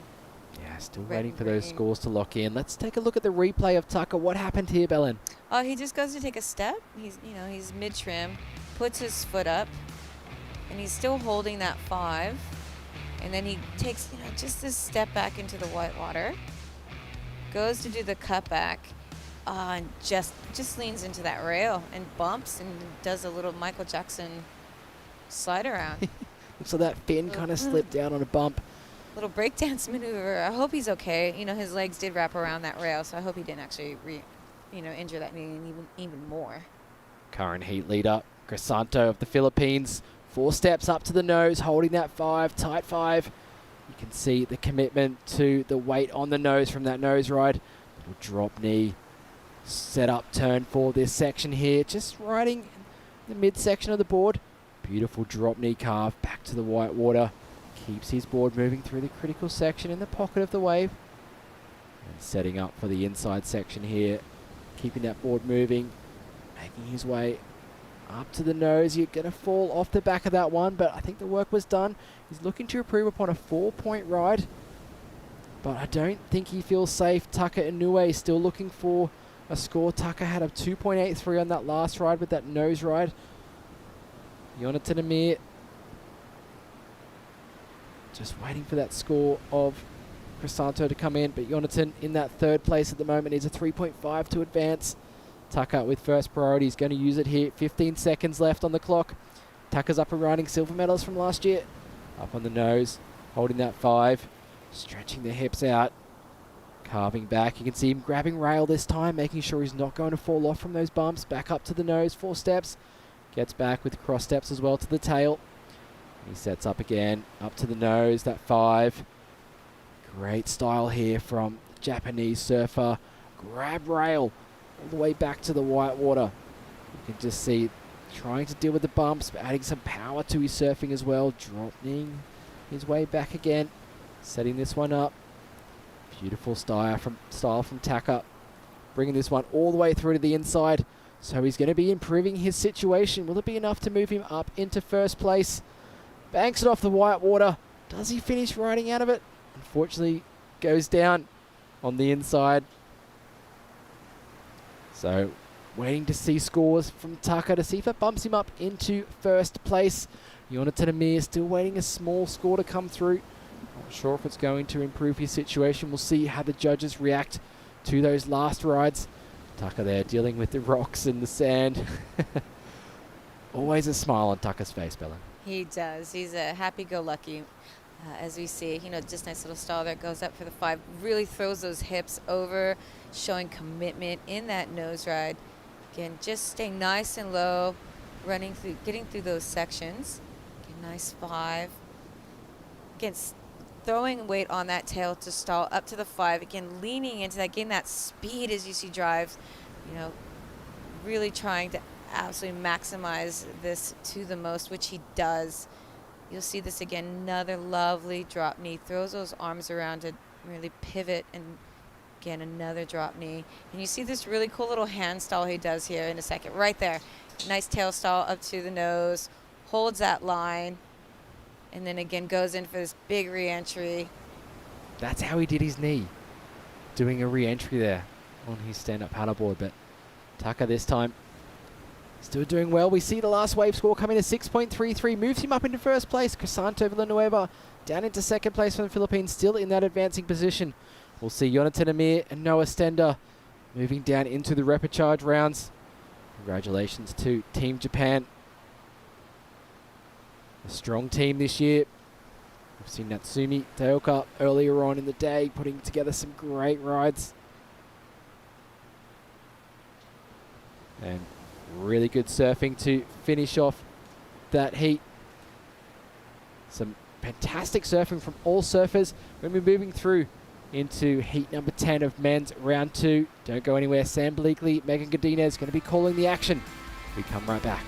Yeah, still waiting for those scores to lock in. Let's take a look at the replay of Tucker. What happened here, Belen? Oh, he just goes to take a step. He's mid-trim, puts his foot up, and he's still holding that 5. And then he takes, just this step back into the white water, goes to do the cutback, and just leans into that rail and bumps and does a little Michael Jackson slide around. So that fin kind of slipped down on a bump. Little breakdance maneuver. I hope he's okay. His legs did wrap around that rail, so I hope he didn't actually injure that knee even more. Current heat leader, Crisanto of the Philippines, 4 steps up to the nose, holding that 5, tight 5. You can see the commitment to the weight on the nose from that nose ride. Little drop knee, set up turn for this section here, just riding the midsection of the board. Beautiful drop knee carve back to the white water. Keeps his board moving through the critical section in the pocket of the wave. And setting up for the inside section here. Keeping that board moving. Making his way up to the nose. You're going to fall off the back of that one, but I think the work was done. He's looking to improve upon a 4-point ride. But I don't think he feels safe. Taka Inoue still looking for a score. Taka had a 2.83 on that last ride with that nose ride. Jonathan Amir just waiting for that score of Crisanto to come in, but Jonathan in that 3rd place at the moment needs a 3.5 to advance. Taka with first priority is going to use it here. 15 seconds left on the clock. Taka's up and riding, silver medals from last year. Up on the nose, holding that 5, stretching the hips out, carving back. You can see him grabbing rail this time, making sure he's not going to fall off from those bumps. Back up to the nose, 4 steps. Gets back with cross steps as well to the tail. He sets up again, up to the nose, that 5. Great style here from the Japanese surfer. Grab rail all the way back to the white water. You can just see trying to deal with the bumps, but adding some power to his surfing as well. Dropping his way back again. Setting this one up. Beautiful style from Taka. Bringing this one all the way through to the inside. So he's going to be improving his situation. Will it be enough to move him up into first place? Banks it off the white water. Does he finish riding out of it? Unfortunately, goes down on the inside. So waiting to see scores from Taka to see if it bumps him up into first place. Jonathan Amir still waiting a small score to come through. Not sure if it's going to improve his situation. We'll see how the judges react to those last rides. Taka there dealing with the rocks and the sand. Always a smile on Taka's face, Bella. He does. He's a happy-go-lucky, as we see. You know, just nice little style there. Goes up for the 5. Really throws those hips over, showing commitment in that nose ride. Again, just staying nice and low, running through, getting through those sections. Again, nice 5. Again, throwing weight on that tail to stall up to the 5. Again, leaning into that, getting that speed as you see drives. You know, really trying to absolutely maximize this to the most, which he does. You'll see this again, another lovely drop knee. Throws those arms around to really pivot, and again, another drop knee. And you see this really cool little hand stall he does here in a second, right there. Nice tail stall up to the nose, holds that line, and then again goes in for this big re-entry. That's how he did his knee, doing a re-entry there on his stand-up paddleboard. But Taka this time still doing well. We see the last wave score come in at 6.33, moves him up into first place. Crisanto Villanueva down into second place from the Philippines, still in that advancing position. We'll see Jonathan Amir and Noah Stender moving down into the repechage rounds. Congratulations to Team Japan. A strong team this year. We've seen Natsumi Teoka earlier on in the day putting together some great rides. And really good surfing to finish off that heat. Some fantastic surfing from all surfers. When we're moving through into heat number 10 of men's round 2. Don't go anywhere. Sam Bleakley, Megan Godinez going to be calling the action. We come right back.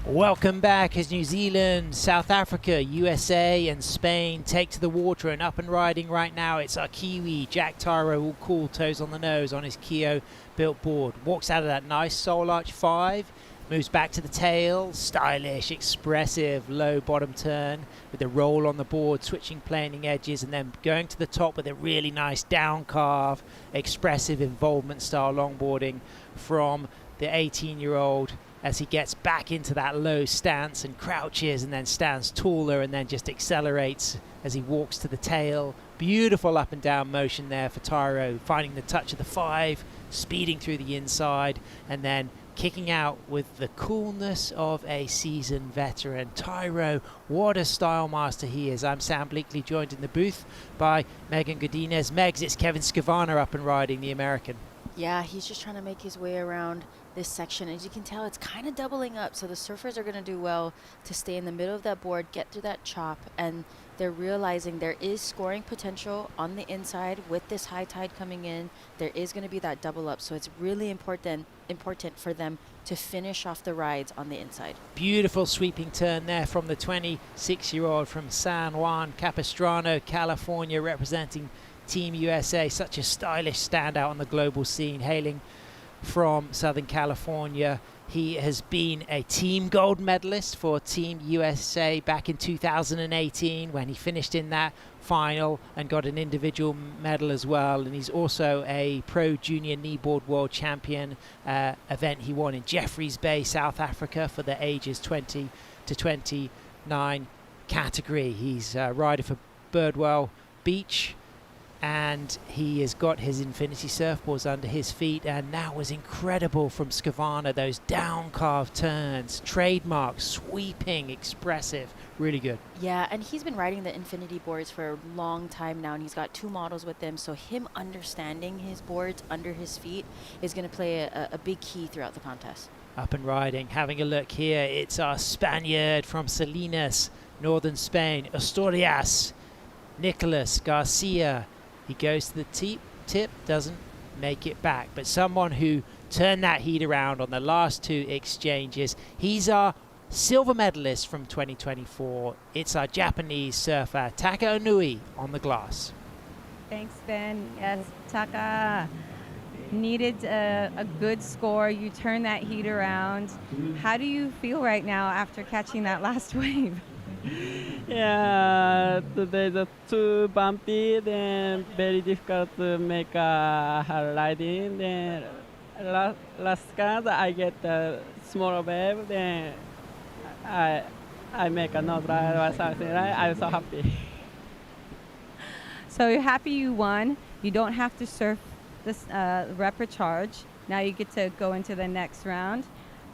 Welcome back as New Zealand, South Africa, USA and Spain take to the water, and up and riding right now it's our Kiwi, Jack Tyro, all cool, toes on the nose on his Keo built board. Walks out of that nice Soul Arch 5, moves back to the tail, stylish, expressive, low bottom turn with the roll on the board, switching planing edges and then going to the top with a really nice down carve, expressive involvement style longboarding from the 18-year-old as he gets back into that low stance and crouches and then stands taller and then just accelerates as he walks to the tail. Beautiful up and down motion there for Tyro, finding the touch of the 5, speeding through the inside and then kicking out with the coolness of a seasoned veteran. Tyro, what a style master he is. I'm Sam Bleakley, joined in the booth by Megan Godinez. Megs, it's Kevin Skavana up and riding, the American. Yeah, he's just trying to make his way around this section. As you can tell, it's kind of doubling up, so the surfers are going to do well to stay in the middle of that board, get through that chop, and they're realizing there is scoring potential on the inside with this high tide coming in. There is going to be that double up, so it's really important for them to finish off the rides on the inside. Beautiful sweeping turn there from the 26-year-old from San Juan Capistrano, California, representing Team USA. Such a stylish standout on the global scene, hailing from Southern California. He has been a team gold medalist for Team USA back in 2018 when he finished in that final and got an individual medal as well. And he's also a pro junior kneeboard world champion event he won in Jeffreys Bay, South Africa for the ages 20 to 29 category. He's a rider for Birdwell Beach, and he has got his Infinity surfboards under his feet, and that was incredible from Skavana. Those down carved turns, trademark, sweeping, expressive, really good. Yeah, and he's been riding the Infinity boards for a long time now, and he's got 2 models with him, so him understanding his boards under his feet is going to play a big key throughout the contest. Up and riding, having a look here, it's our Spaniard from Salinas, northern Spain, Asturias, Nicolas Garcia. He goes to the tip, doesn't make it back. But someone who turned that heat around on the last 2 exchanges. He's our silver medalist from 2024. It's our Japanese surfer, Taka Onui, on the glass. Thanks, Ben. Yes, Taka needed a good score. You turned that heat around. How do you feel right now after catching that last wave? Yeah, today the too bumpy, then very difficult to make a riding. Then last card I get a small wave, then I make a no ride or something, right? I'm so happy. So you're happy you won. You don't have to surf this reprecharge. Now you get to go into the next round.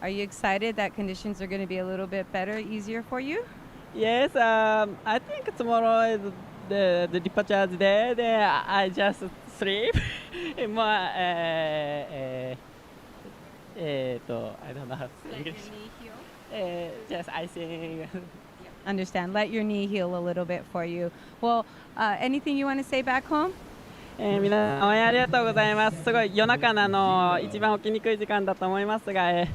Are you excited that conditions are going to be a little bit better, easier for you? Yes, I think tomorrow is the departure day. Then I just sleep. I don't know how to say English. Just I think. Understand. Let your knee heal a little bit for you. Well, anything you want to say back home? 皆さん応援ありがとうございます。すごい夜中の一番起きにくい時間だと思いますが、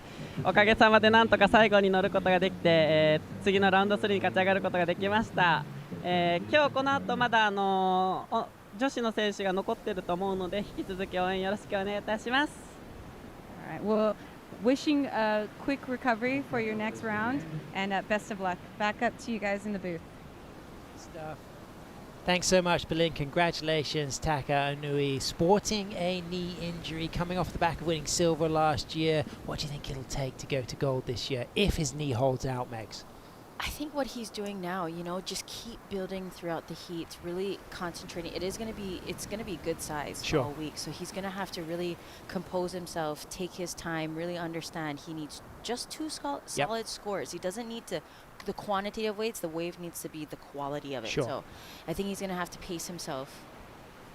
おかげさまでなんとか最後に乗ることができて、次のラウンド3に勝ち上がることができました。今日この後まだ女子の選手が残っていると思うので、引き続き応援よろしくお願いいたします。All right. Well, wishing a quick recovery for your next round, and best of luck. Back up to you guys in the booth. Stuff. Thanks so much, Berlin. Congratulations, Taka Onui. Sporting a knee injury, coming off the back of winning silver last year. What do you think it'll take to go to gold this year, if his knee holds out, Megs? I think what he's doing now, just keep building throughout the heat, really concentrating. It's going to be good size all week. So he's going to have to really compose himself, take his time, really understand he needs just 2 solid scores. He doesn't need the quantity of weights. The wave needs to be the quality of it. So I think he's going to have to pace himself.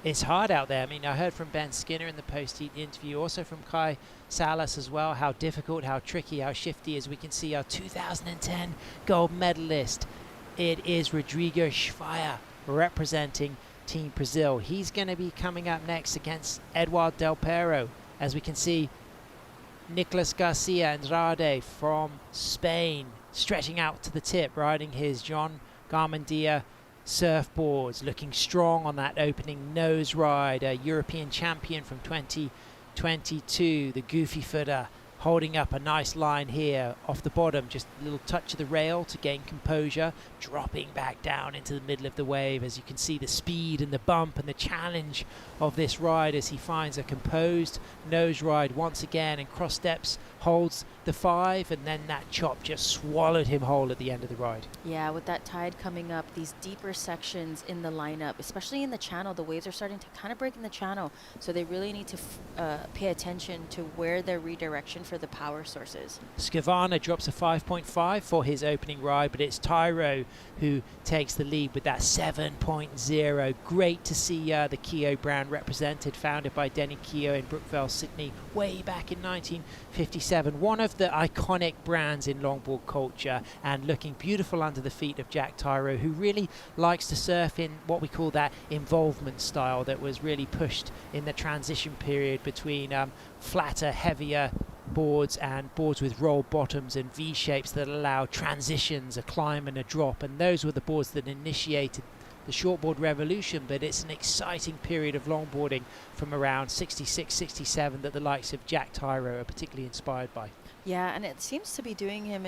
It's hard out there. I mean, I heard from Ben Skinner in the post-heat interview, also from Kai Salas as well, how difficult, how tricky, how shifty, as we can see our 2010 gold medalist. It is Rodrigo Schweier representing Team Brazil. He's going to be coming up next against Eduardo Del Pero. As we can see, Nicolas Garcia Andrade from Spain, stretching out to the tip, riding his John Garmendia surfboards, looking strong on that opening nose ride. A European champion from 2022, the goofy footer, holding up a nice line here off the bottom, just a little touch of the rail to gain composure, dropping back down into the middle of the wave. As you can see, the speed and the bump and the challenge of this ride as he finds a composed nose ride once again, and cross steps, holds the 5, and then that chop just swallowed him whole at the end of the ride. Yeah, with that tide coming up, these deeper sections in the lineup, especially in the channel, the waves are starting to kind of break in the channel, so they really need to pay attention to where their redirection for the power sources. Skavana drops a 5.5 for his opening ride, but it's Tyro who takes the lead with that 7.0. Great to see the Keogh brand represented, founded by Denny Keogh in Brookvale, Sydney, way back in 1957. One of the iconic brands in longboard culture, and looking beautiful under the feet of Jack Tyro, who really likes to surf in what we call that involvement style that was really pushed in the transition period between flatter, heavier boards and boards with roll bottoms and V shapes that allow transitions, a climb and a drop, and those were the boards that initiated the shortboard revolution. But it's an exciting period of longboarding from around 66, 67 that the likes of Jack Tyro are particularly inspired by. Yeah, and it seems to be doing him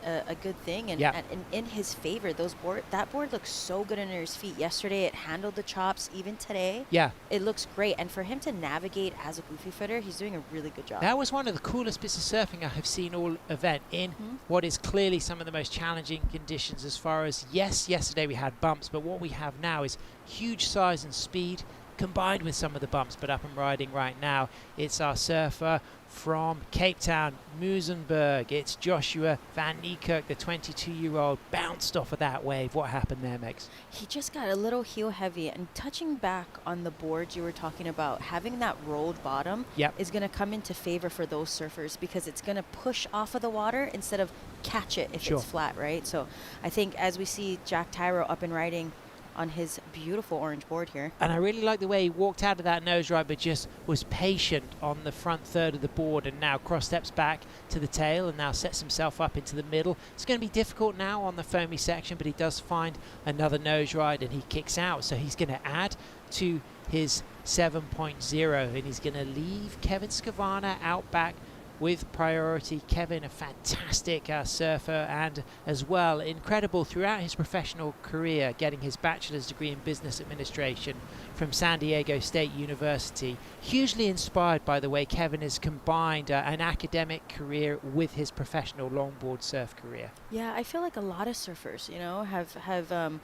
a good thing, and, Yeah. and in his favor. That board looks so good under his feet. Yesterday it handled the chops. Even today, Yeah. it looks great. And for him to navigate as a goofy footer, he's doing a really good job. That was one of the coolest bits of surfing I have seen all event in what is clearly some of the most challenging conditions, as far as, yes, yesterday we had bumps, but what we have now is huge size and speed combined with some of the bumps. But up and riding right now, it's our surfer from Cape Town, Muizenberg. It's Joshua Van Niekerk, the 22-year-old, bounced off of that wave. What happened there, Megs? He just got a little heel heavy, and touching back on the boards you were talking about, having that rolled bottom is going to come into favor for those surfers, because it's going to push off of the water instead of catch it if Sure. it's flat, right? So I think as we see Jack Tyro up and riding on his beautiful orange board here. And I really like the way he walked out of that nose ride, but just was patient on the front third of the board, and now cross steps back to the tail and now sets himself up into the middle. It's going to be difficult now on the foamy section, but he does find another nose ride and he kicks out. So he's going to add to his 7.0, and he's going to leave Kevin Skavana out back with priority. Kevin, a fantastic surfer, and as well incredible throughout his professional career, getting his bachelor's degree in business administration from San Diego State University. Hugely inspired by the way Kevin has combined an academic career with his professional longboard surf career. Yeah, I feel like a lot of surfers, have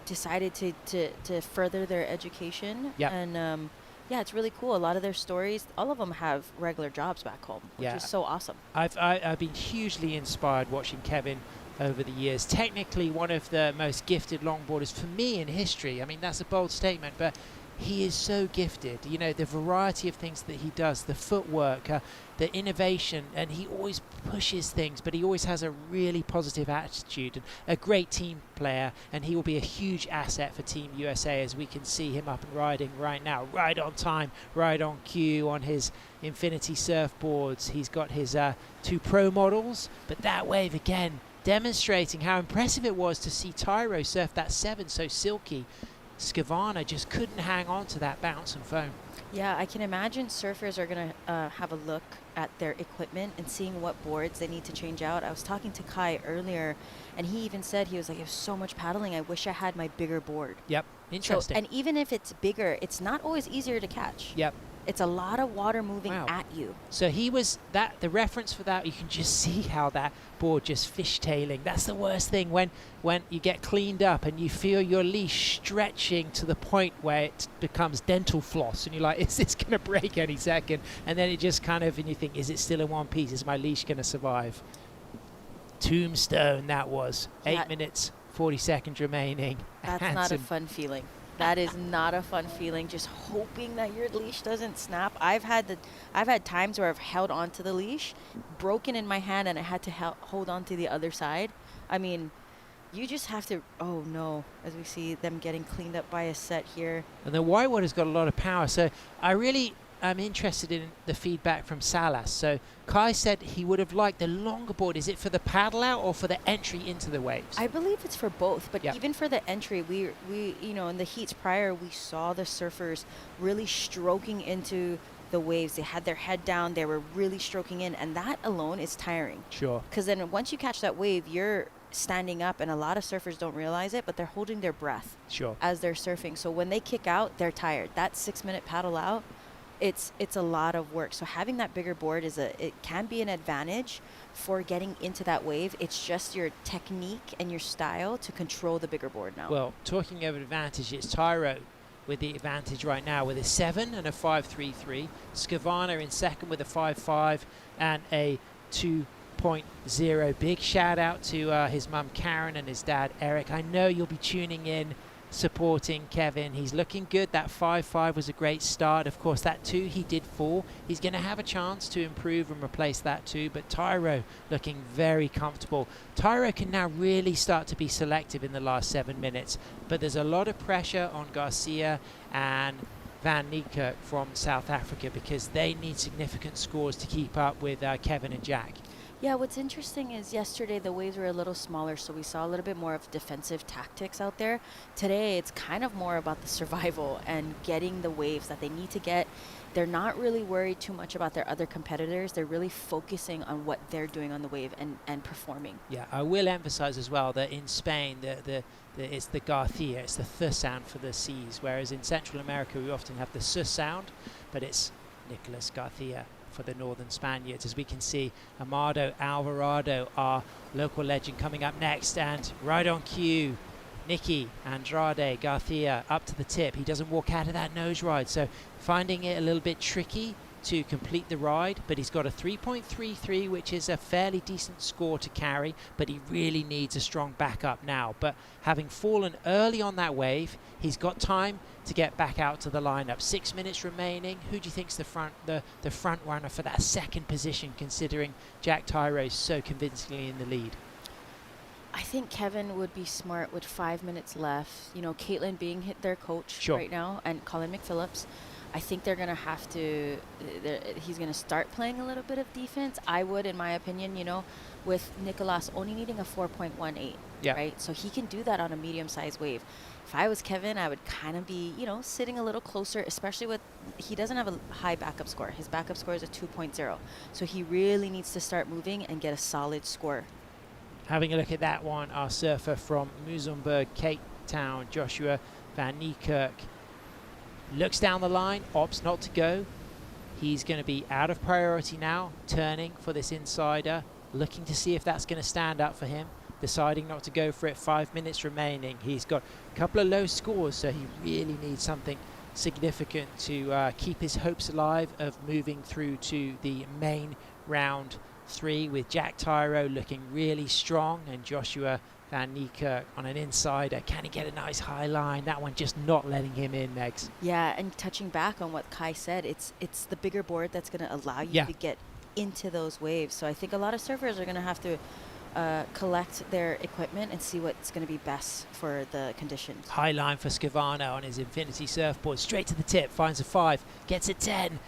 decided to further their education. Yep. And yeah, it's really cool. A lot of their stories, all of them have regular jobs back home, which is so awesome. I've been hugely inspired watching Kevin over the years. Technically one of the most gifted longboarders for me in history. I mean, that's a bold statement, but he is so gifted. The variety of things that he does, the footwork, the innovation, and he always pushes things, but he always has a really positive attitude and a great team player, and he will be a huge asset for Team USA, as we can see him up and riding right now, right on time, right on cue on his Infinity surfboards. He's got his 2 pro models, but that wave again demonstrating how impressive it was to see Tyro surf that 7 so silky. Skavana just couldn't hang on to that bounce and foam. Yeah, I can imagine surfers are going to have a look at their equipment and seeing what boards they need to change out. I was talking to Kai earlier, and he even said, he was like, there's so much paddling, I wish I had my bigger board. Yep, interesting. And even if it's bigger, it's not always easier to catch. Yep. It's a lot of water moving at you. So he was the reference for that, you can just see how that board just fishtailing. That's the worst thing, when you get cleaned up and you feel your leash stretching to the point where it becomes dental floss, and you're like, is this going to break any second? And then it just kind of, and you think, is it still in one piece? Is my leash going to survive? Tombstone that was. 8 minutes, 40 seconds remaining. That's not a fun feeling. That is not a fun feeling, just hoping that your leash doesn't snap. I've had times where I've held onto the leash, broken in my hand, and I had to hold on to the other side. I mean, you just have to, oh no, as we see them getting cleaned up by a set here. And the whitewater's got a lot of power, so I really I'm interested in the feedback from Salas. So Kai said he would have liked the longer board. Is it for the paddle out or for the entry into the waves? I believe it's for both, but Yep. even for the entry, we you know, in the heats prior, we saw the surfers really stroking into the waves. They had their head down, they were really stroking in, and that alone is tiring. Sure. Because then once you catch that wave, you're standing up, and a lot of surfers don't realize it, but they're holding their breath Sure. as they're surfing. So when they kick out, they're tired. That 6-minute paddle out, it's a lot of work. So having that bigger board it can be an advantage for getting into that wave. It's just your technique and your style to control the bigger board now. Well, talking of advantage, it's Tyro with the advantage right now with a 7 and a 5.33. Skavana in second with a 5.5 and a 2.0. Big shout out to his mum Karen and his dad Eric. I know you'll be tuning in, supporting Kevin. He's looking good. That 5.5 was a great start. Of course, that 2 he did fall. He's going to have a chance to improve and replace that 2, but Tyro looking very comfortable. Tyro can now really start to be selective in the last 7 minutes, but there's a lot of pressure on Garcia and Van Niekerk from South Africa because they need significant scores to keep up with Kevin and Jack. Yeah, what's interesting is yesterday the waves were a little smaller, so we saw a little bit more of defensive tactics out there. Today, it's kind of more about the survival and getting the waves that they need to get. They're not really worried too much about their other competitors. They're really focusing on what they're doing on the wave and performing. Yeah, I will emphasize as well that in Spain, it's the Garcia, it's the th sound for the C's, whereas in Central America we often have the s sound, but it's Nicolas Garcia for the Northern Spaniards. As we can see, Amado Alvarado, our local legend, coming up next, and right on cue, Nicky Andrade Garcia up to the tip. He doesn't walk out of that nose ride, so finding it a little bit tricky to complete the ride, but he's got a 3.33, which is a fairly decent score to carry, but he really needs a strong backup now. But having fallen early on that wave, he's got time to get back out to the lineup. 6 minutes remaining. Who do you think's the front runner for that second position, considering Jack Tyro's so convincingly in the lead? I think Kevin would be smart with 5 minutes left. You know, Caitlin being their coach right now, and Colin McPhillips. I think they're going to have to, he's going to start playing a little bit of defense. I would, in my opinion, you know, with Nicolas only needing a 4.18, right? So he can do that on a medium-sized wave. If I was Kevin, I would kind of be, you know, sitting a little closer, especially with, he doesn't have a high backup score. His backup score is a 2.0. So he really needs to start moving and get a solid score. Having a look at that one, our surfer from Muizenberg, Cape Town, Joshua Van Niekerk, looks down the line, opts not to go. He's going to be out of priority now, turning for this insider, looking to see if that's going to stand up for him, deciding not to go for it. 5 minutes remaining. He's got a couple of low scores, so he really needs something significant to keep his hopes alive of moving through to the main round 3, with Jack Tyro looking really strong and Joshua Van Niekerk on an insider. Can he get a nice high line? That one just not letting him in, Megs. Yeah, and touching back on what Kai said, it's the bigger board that's going to allow you to get into those waves. So I think a lot of surfers are going to have to collect their equipment and see what's going to be best for the conditions. High line for Scavano on his Infinity surfboard. Straight to the tip, finds a 5, gets a 10.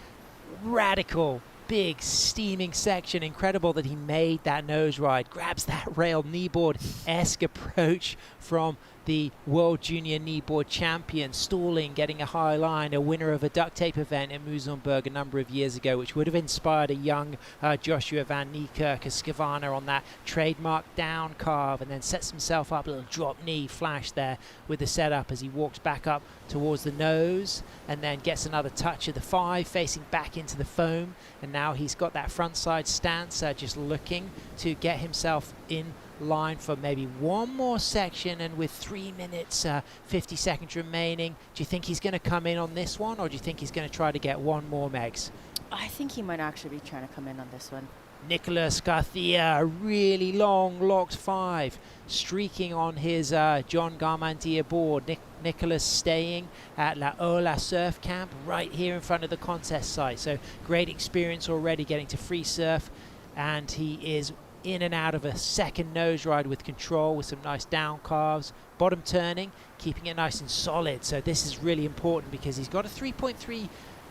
Radical. Big steaming section. Incredible that he made that nose ride. Grabs that rail kneeboard-esque approach from the World Junior Kneeboard champion, stalling, getting a high line, a winner of a duct tape event in Muizenberg a number of years ago, which would have inspired a young Joshua Van Niekerk as Scavana on that trademark down carve, and then sets himself up, a little drop knee flash there with the setup as he walks back up towards the nose, and then gets another touch of the 5, facing back into the foam, and now he's got that front side stance, just looking to get himself in line for maybe one more section. And with 3 minutes 50 seconds remaining, do you think he's going to come in on this one, or do you think he's going to try to get one more, Megs? I think he might actually be trying to come in on this one. Nicolas Garcia, a really long locked 5, streaking on his John Garmandia board. Nicolas staying at La Ola Surf Camp right here in front of the contest site. So great experience already getting to free surf, and he is in and out of a second nose ride with control, with some nice down carves, bottom turning, keeping it nice and solid. So this is really important because he's got a 3.33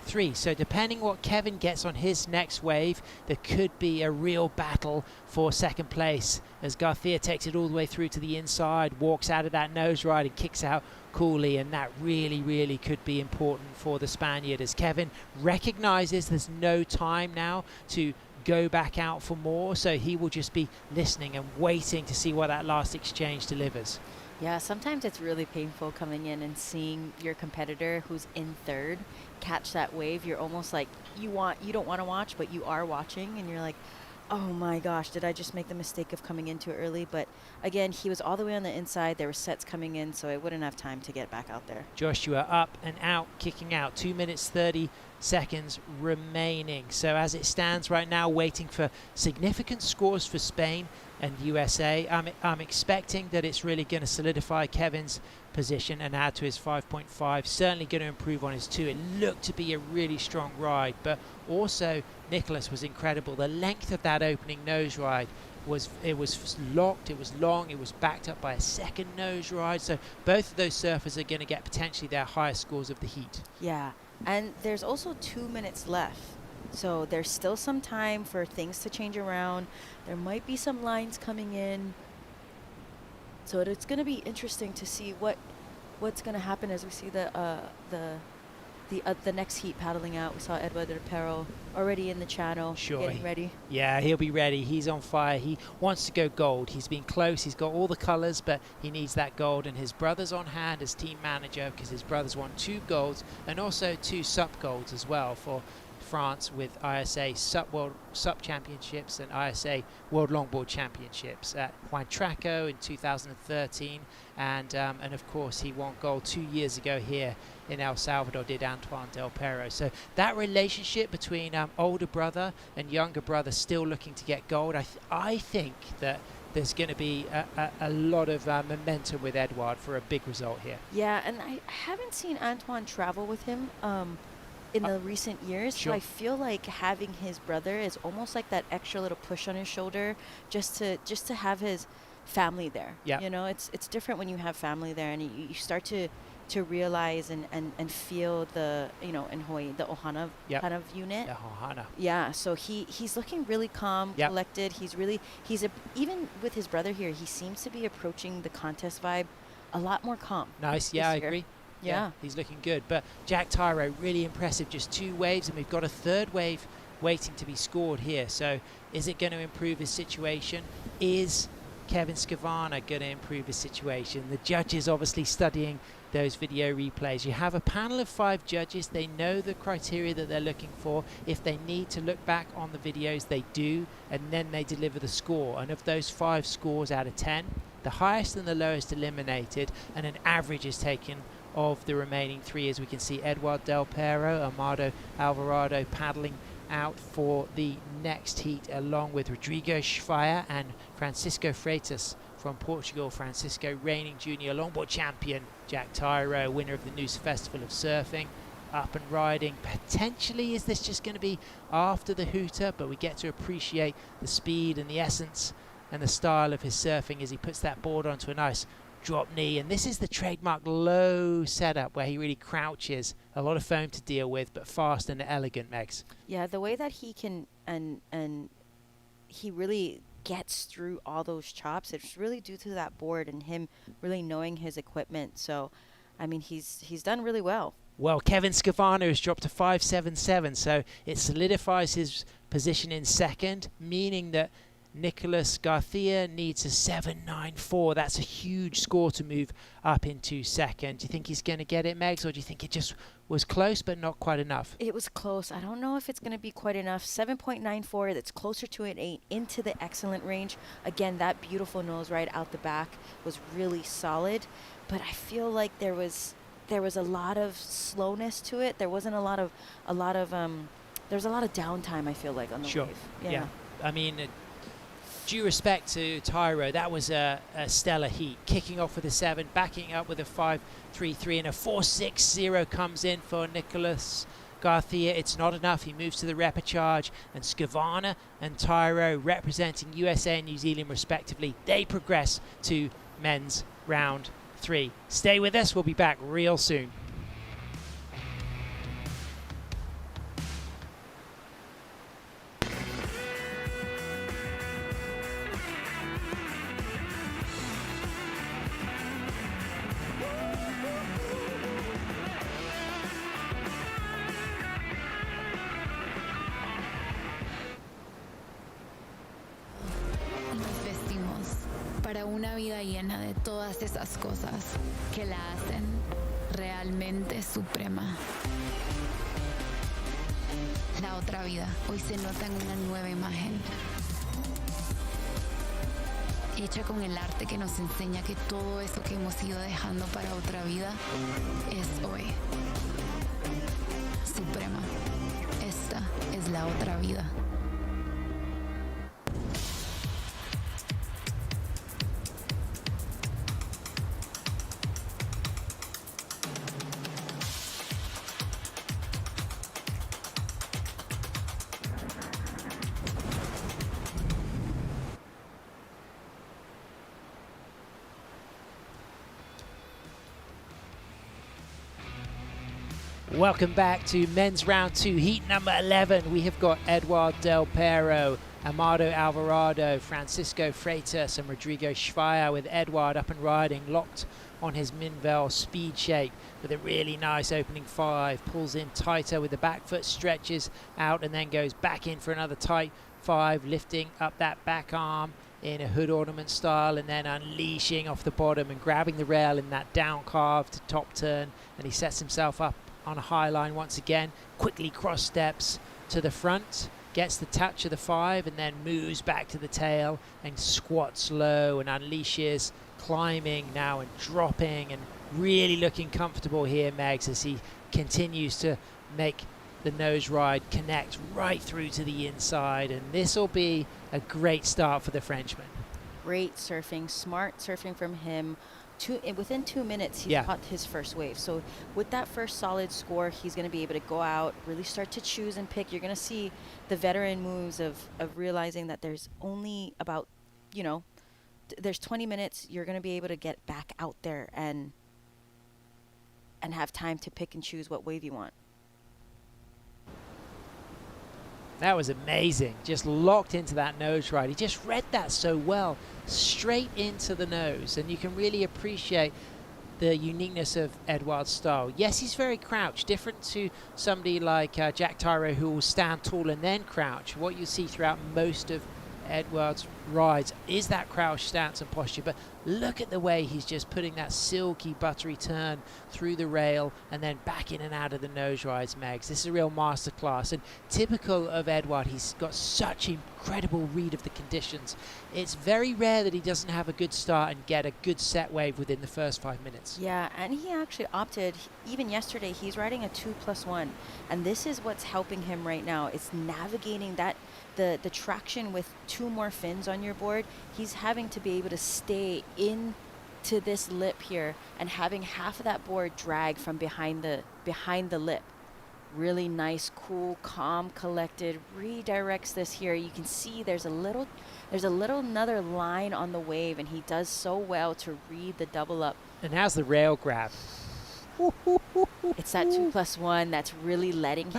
3. So depending what Kevin gets on his next wave, there could be a real battle for second place as Garcia takes it all the way through to the inside, walks out of that nose ride and kicks out coolly, and that really could be important for the Spaniard as Kevin recognizes there's no time now to go back out for more, so he will just be listening and waiting to see what that last exchange delivers. Yeah, sometimes it's really painful coming in and seeing your competitor who's in third catch that wave. You're almost like you don't want to watch, but you are watching, and you're like, oh my gosh, did I just make the mistake of coming in too early? But again, he was all the way on the inside. There were sets coming in, so I wouldn't have time to get back out there. Joshua up and out, kicking out. 2 minutes 30 seconds remaining. So as it stands right now, waiting for significant scores for Spain and USA. I'm expecting that it's really going to solidify Kevin's position and add to his 5.5. Certainly going to improve on his 2. It looked to be a really strong ride, but also Nicholas was incredible. The length of that opening nose ride was locked, it was long, it was backed up by a second nose ride. So both of those surfers are going to get potentially their highest scores of the heat. Yeah, and there's also 2 minutes left. So there's still some time for things to change around. There might be some lines coming in. So it's going to be interesting to see what's going to happen as we see the next heat paddling out. We saw Edward Del Perro already in the channel, getting ready. Yeah, he'll be ready. He's on fire. He wants to go gold. He's been close. He's got all the colors, but he needs that gold. And his brother's on hand as team manager because his brother's won 2 golds and also 2 SUP golds as well for France with ISA World SUP Championships and ISA World Longboard Championships at Juan Traco in 2013, and of course he won gold 2 years ago here in El Salvador, did Antoine Del Perro. So that relationship between older brother and younger brother still looking to get gold. I think that there's going to be a lot of momentum with Edouard for a big result here. Yeah, and I haven't seen Antoine travel with him in the recent years, sure. So I feel like having his brother is almost like that extra little push on his shoulder, just to have his family there. Yeah. You know, it's different when you have family there, and you start to realize and feel the, you know, in Hawaii, the ohana kind of unit. The ohana. Yeah, so he's looking really calm, collected. Even with his brother here, he seems to be approaching the contest vibe a lot more calm. Nice, yeah, I agree. Yeah, he's looking good. But Jack Tyro, really impressive. Just 2 waves, and we've got a 3rd wave waiting to be scored here. So is it going to improve his situation? Is Kevin Skavana going to improve his situation? The judges obviously studying those video replays. You have a panel of 5 judges. They know the criteria that they're looking for. If they need to look back on the videos, they do, and then they deliver the score. And of those 5 scores out of 10, the highest and the lowest eliminated, and an average is taken of the remaining 3, as we can see Edouard Del Perro, Amado Alvarado paddling out for the next heat, along with Rodrigo Schweier and Francisco Freitas from Portugal. Francisco, reigning junior longboard champion. Jack Tyro, winner of the Noosa Festival of Surfing, up and riding. Potentially, is this just going to be after the hooter? But we get to appreciate the speed and the essence and the style of his surfing as he puts that board onto a nice drop knee. And this is the trademark low setup where he really crouches. A lot of foam to deal with, but fast and elegant, Megs. Yeah, the way that he can and he really gets through all those chops, it's really due to that board and him really knowing his equipment. So, I mean, he's done really well. Well, Kevin Skavana has dropped to 5.77, so it solidifies his position in second, meaning that Nicholas Garcia needs a 7.94. That's a huge score to move up into second. Do you think he's going to get it, Megs, or do you think it just was close but not quite enough? It was close. I don't know if it's going to be quite enough. 7.94, that's closer to an 8, into the excellent range. Again, that beautiful nose ride out the back was really solid, but I feel like there was a lot of slowness to it. There wasn't there's a lot of downtime, I feel like, on the wave. Yeah. I mean, due respect to Tyro, that was a stellar heat. Kicking off with a 7, backing up with a 5.33, and a 4.60 comes in for Nicholas Garcia. It's not enough. He moves to the repechage, and Skavana and Tyro, representing USA and New Zealand respectively, they progress to men's round 3. Stay with us. We'll be back real soon. todas esas cosas que la hacen realmente suprema. La otra vida hoy se nota en una nueva imagen, hecha con el arte que nos enseña que todo eso que hemos ido dejando para otra vida es hoy. Suprema, esta es la otra vida. Welcome back to men's round 2, heat number 11. We have got Eduard Del Pero, Amado Alvarado, Francisco Freitas and Rodrigo Schweier, with Eduard up and riding, locked on his Minvel speed shape with a really nice opening 5. Pulls in tighter with the back foot, stretches out and then goes back in for another tight 5, lifting up that back arm in a hood ornament style and then unleashing off the bottom and grabbing the rail in that down carved top turn, and he sets himself up on a high line once again, quickly cross steps to the front, gets the touch of the 5 and then moves back to the tail and squats low and unleashes, climbing now and dropping and really looking comfortable here, Megs, as he continues to make the nose ride connect right through to the inside, and this will be a great start for the Frenchman. Great surfing, smart surfing from him. Within 2 minutes, he's caught his first wave. So with that first solid score, he's going to be able to go out, really start to choose and pick. You're going to see the veteran moves of realizing that there's only about, there's 20 minutes. You're going to be able to get back out there and have time to pick and choose what wave you want. That was amazing. Just locked into that nose ride. He just read that so well. Straight into the nose. And you can really appreciate the uniqueness of Eduard's style. Yes, he's very crouched. Different to somebody like Jack Tyro, who will stand tall and then crouch. What you see throughout most of Eduard's rides is that crouch stance and posture, but look at the way he's just putting that silky buttery turn through the rail and then back in and out of the nose rides, Megs. This is a real masterclass, and typical of Eduard, he's got such incredible read of the conditions. It's very rare that he doesn't have a good start and get a good set wave within the first 5 minutes. Yeah, and he actually opted, even yesterday, he's riding a 2+1, and this is what's helping him right now. It's navigating that the traction with 2 more fins on your board. He's having to be able to stay into this lip here and having half of that board drag from behind the lip. Really nice, cool, calm, collected, redirects this here. You can see there's another line on the wave, and he does so well to read the double up. And how's the rail grab? It's that 2+1 that's really letting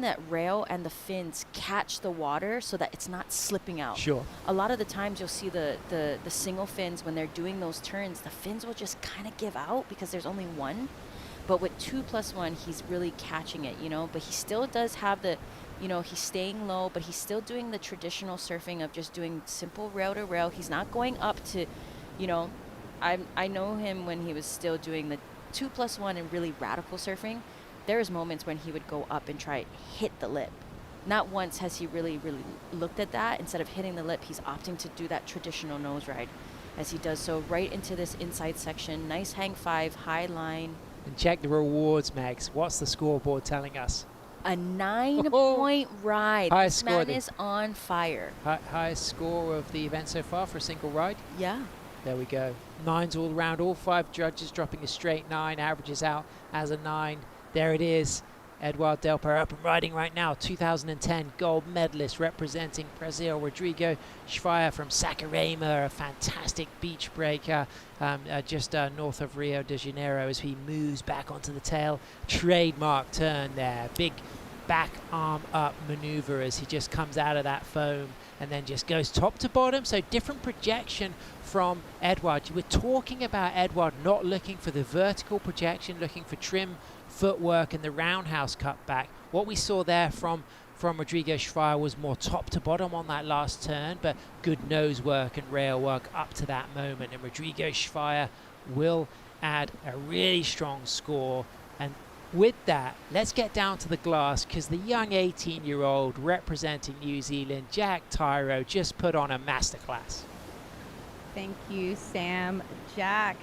that rail and the fins catch the water so that it's not slipping out. Sure. A lot of the times you'll see the single fins, when they're doing those turns, the fins will just kind of give out because there's only one. But with 2+1, he's really catching it, but he still does have the, he's staying low, but he's still doing the traditional surfing of just doing simple rail to rail. He's not going up to, I know him when he was still doing the 2+1 and really radical surfing. There's moments when he would go up and try hit the lip. Not once has he really looked at that. Instead of hitting the lip, he's opting to do that traditional nose ride, as he does so right into this inside section. Nice hang 5, high line. And check the rewards, Megs. What's the scoreboard telling us? A 9-point ride. Highest This score man is on fire. Highest score of the event so far for a single ride? Yeah. There we go. 9s all around. All 5 judges dropping a straight 9. Averages out as a 9. There it is. Eduard Del Pero up and riding right now. 2010 gold medalist representing Brazil. Rodrigo Schweier from Saquarema, a fantastic beach breaker just north of Rio de Janeiro, as he moves back onto the tail. Trademark turn there. Big back arm up maneuver as he just comes out of that foam and then just goes top to bottom. So different projection from Eduard. We're talking about Eduard not looking for the vertical projection, looking for trim footwork and the roundhouse cutback. What we saw there from Rodrigo Schweier was more top to bottom on that last turn, but good nose work and rail work up to that moment. And Rodrigo Schweier will add a really strong score. And with that, let's get down to the glass, because the young 18-year-old representing New Zealand, Jack Tyro, just put on a masterclass. Thank you, Sam. Jack,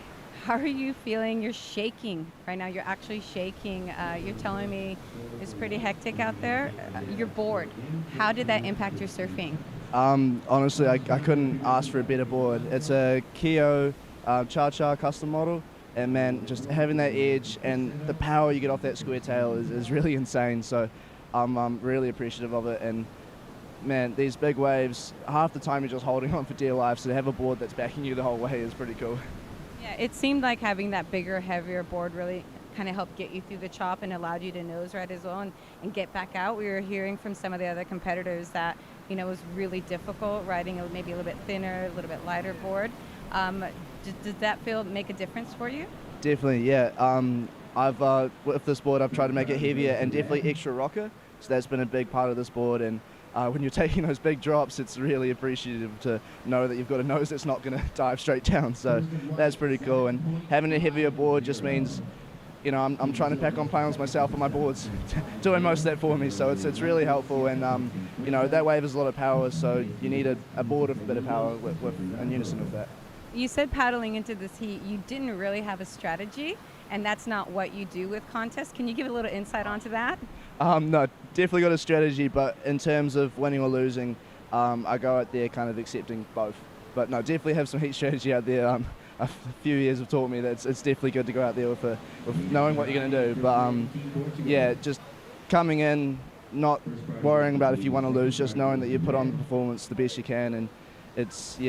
how are you feeling? You're shaking right now. You're actually shaking. You're telling me it's pretty hectic out there. You're bored. How did that impact your surfing? Honestly, I couldn't ask for a better board. It's a Keo Cha-Cha custom model, and man, just having that edge and the power you get off that square tail is really insane. So I'm really appreciative of it. And man, these big waves, half the time you're just holding on for dear life, so to have a board that's backing you the whole way is pretty cool. Yeah, it seemed like having that bigger, heavier board really kind of helped get you through the chop and allowed you to nose right as well and get back out. We were hearing from some of the other competitors that, you know, it was really difficult riding maybe a little bit thinner, a little bit lighter board. Did that make a difference for you? Definitely, yeah. With this board, I've tried to make it heavier and definitely extra rocker, so that's been a big part of this board. And when you're taking those big drops, it's really appreciative to know that you've got a nose that's not going to dive straight down. So that's pretty cool. And having a heavier board just means, you know, I'm trying to pack on panels myself on my boards, doing most of that for me. So it's really helpful. And, you know, that wave has a lot of power, so you need a board with a bit of power in unison with that. You said paddling into this heat, you didn't really have a strategy, and that's not what you do with contests. Can you give a little insight onto that? No, definitely got a strategy, but in terms of winning or losing, I go out there kind of accepting both. But no, definitely have some heat strategy out there. A few years have taught me that it's definitely good to go out there with knowing what you're going to do. But yeah, just coming in, not worrying about if you win or lose, just knowing that you put on the performance the best you can. And it's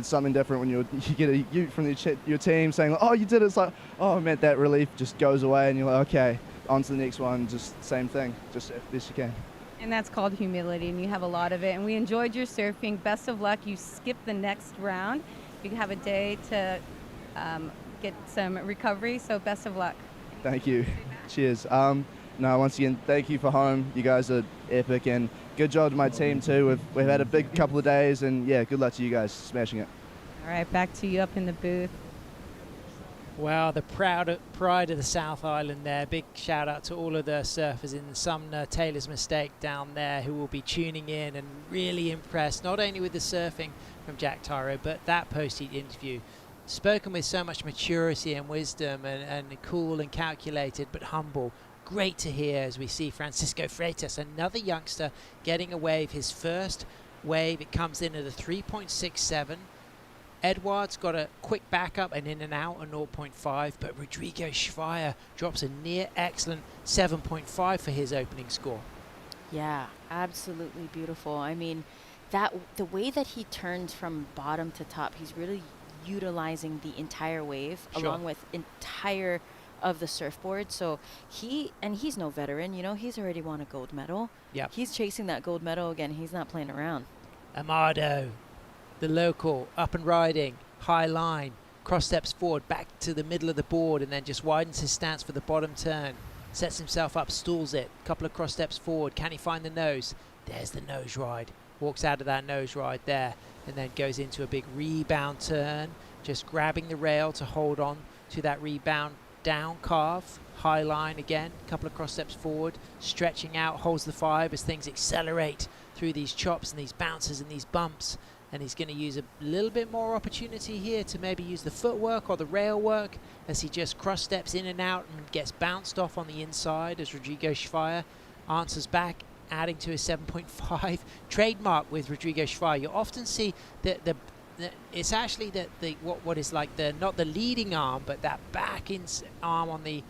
something different when you get a ute from your team saying, oh, you did it. It's like, oh man, that relief just goes away, and you're like, okay, on to the next one, just same thing, just as best you can. And that's called humility, and you have a lot of it. And we enjoyed your surfing. Best of luck. You skipped the next round. You have a day to get some recovery, so best of luck. Thank you. Cheers. Once again, thank you for home. You guys are epic, and good job to my team too. We've had a big couple of days, and yeah, good luck to you guys, smashing it. All right, back to you up in the booth. Wow, the pride of the South Island there. Big shout out to all of the surfers in Sumner, Taylor's Mistake down there, who will be tuning in and really impressed, not only with the surfing from Jack Tyro, but that post-heat interview. Spoken with so much maturity and wisdom, and cool and calculated, but humble. Great to hear as we see Francisco Freitas, another youngster, getting a wave. His first wave, it comes in at a 3.67. Edward's got a quick backup and in and out a 0.5, but Rodrigo Schweier drops a near excellent 7.5 for his opening score. Yeah, absolutely beautiful. I mean, the way that he turns from bottom to top, he's really utilizing the entire wave along with entire of the surfboard. So he's no veteran, you know, he's already won a gold medal. Yep. He's chasing that gold medal again. He's not playing around. Amado, the local, up and riding, high line, cross steps forward, back to the middle of the board, and then just widens his stance for the bottom turn. Sets himself up, stalls it, couple of cross steps forward. Can he find the nose? There's the nose ride. Walks out of that nose ride there, and then goes into a big rebound turn, just grabbing the rail to hold on to that rebound down carve. High line again, couple of cross steps forward, stretching out, holds the 5 as things accelerate through these chops and these bounces and these bumps. And he's going to use a little bit more opportunity here to maybe use the footwork or the rail work as he just cross steps in and out and gets bounced off on the inside as Rodrigo Schweier answers back, adding to his 7.5. Trademark with Rodrigo Schweier. You often see that it's actually what is like not the leading arm, but that back arm on the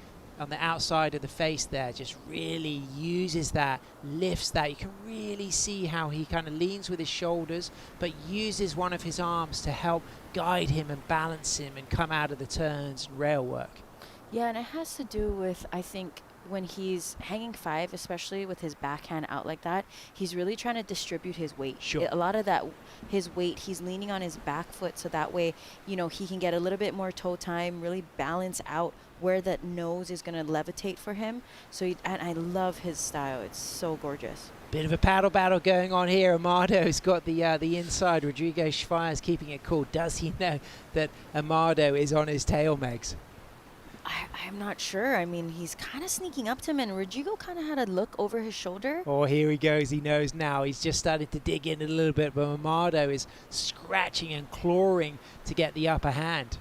outside of the face there just really uses that, lifts that. You can really see how he kind of leans with his shoulders, but uses one of his arms to help guide him and balance him and come out of the turns and rail work. Yeah, and it has to do with, I think, when he's hanging 5, especially with his backhand out like that, he's really trying to distribute his weight. Sure. A lot of that, his weight, he's leaning on his back foot, so that way, you know, he can get a little bit more toe time, really balance out where that nose is going to levitate for him. So, and I love his style. It's so gorgeous. Bit of a paddle battle going on here. Amado's got the inside. Rodrigo Schweier's keeping it cool. Does he know that Amado is on his tail, Megs? I'm not sure. I mean, he's kind of sneaking up to him, and Rodrigo kind of had a look over his shoulder. Oh, here he goes. He knows now. He's just started to dig in a little bit, but Amado is scratching and clawing to get the upper hand.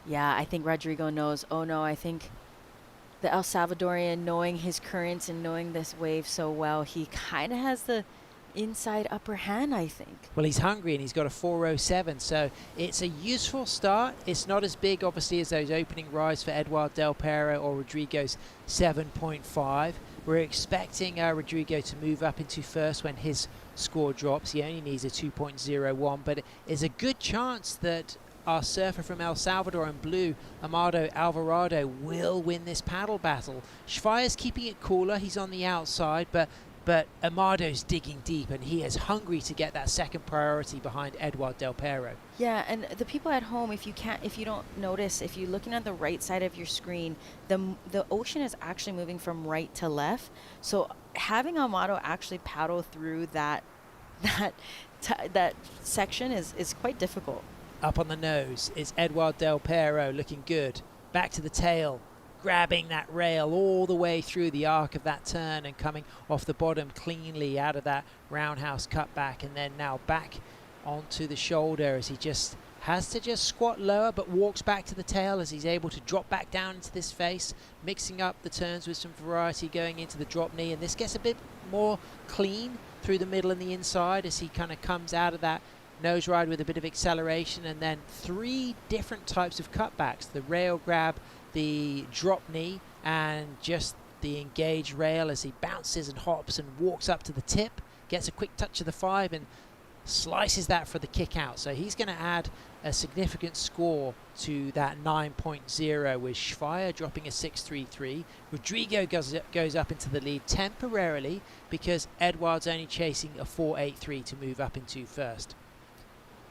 Yeah, I think Rodrigo knows. Oh, no, I think the El Salvadorian, knowing his currents and knowing this wave so well, he kind of has the inside upper hand, I think. Well, he's hungry and he's got a 4:07, so it's a useful start. It's not as big, obviously, as those opening rides for Eduardo Del Piero or Rodrigo's 7.5. We're expecting Rodrigo to move up into first when his score drops. He only needs a 2.01, but it's a good chance that our surfer from El Salvador in blue, Amado Alvarado, will win this paddle battle. Schweier's keeping it cooler. He's on the outside, but Amado's digging deep, and he is hungry to get that second priority behind Eduardo Del Piero. Yeah, and the people at home, if you don't notice, if you're looking at the right side of your screen, the ocean is actually moving from right to left. So having Amado actually paddle through that section is quite difficult. Up on the nose is Eduardo Del Piero, looking good. Back to the tail, grabbing that rail all the way through the arc of that turn and coming off the bottom cleanly out of that roundhouse cutback, and then now back onto the shoulder as he just has to just squat lower, but walks back to the tail as he's able to drop back down into this face, mixing up the turns with some variety, going into the drop knee, and this gets a bit more clean through the middle and the inside as he kind of comes out of that nose ride with a bit of acceleration, and then 3 different types of cutbacks: the rail grab, the drop knee, and just the engaged rail as he bounces and hops and walks up to the tip, gets a quick touch of the 5 and slices that for the kick out. So he's going to add a significant score to that 9.0, with Schweier dropping a 6.33. Rodrigo goes up into the lead temporarily because Eduard's only chasing a 4.83 to move up into first.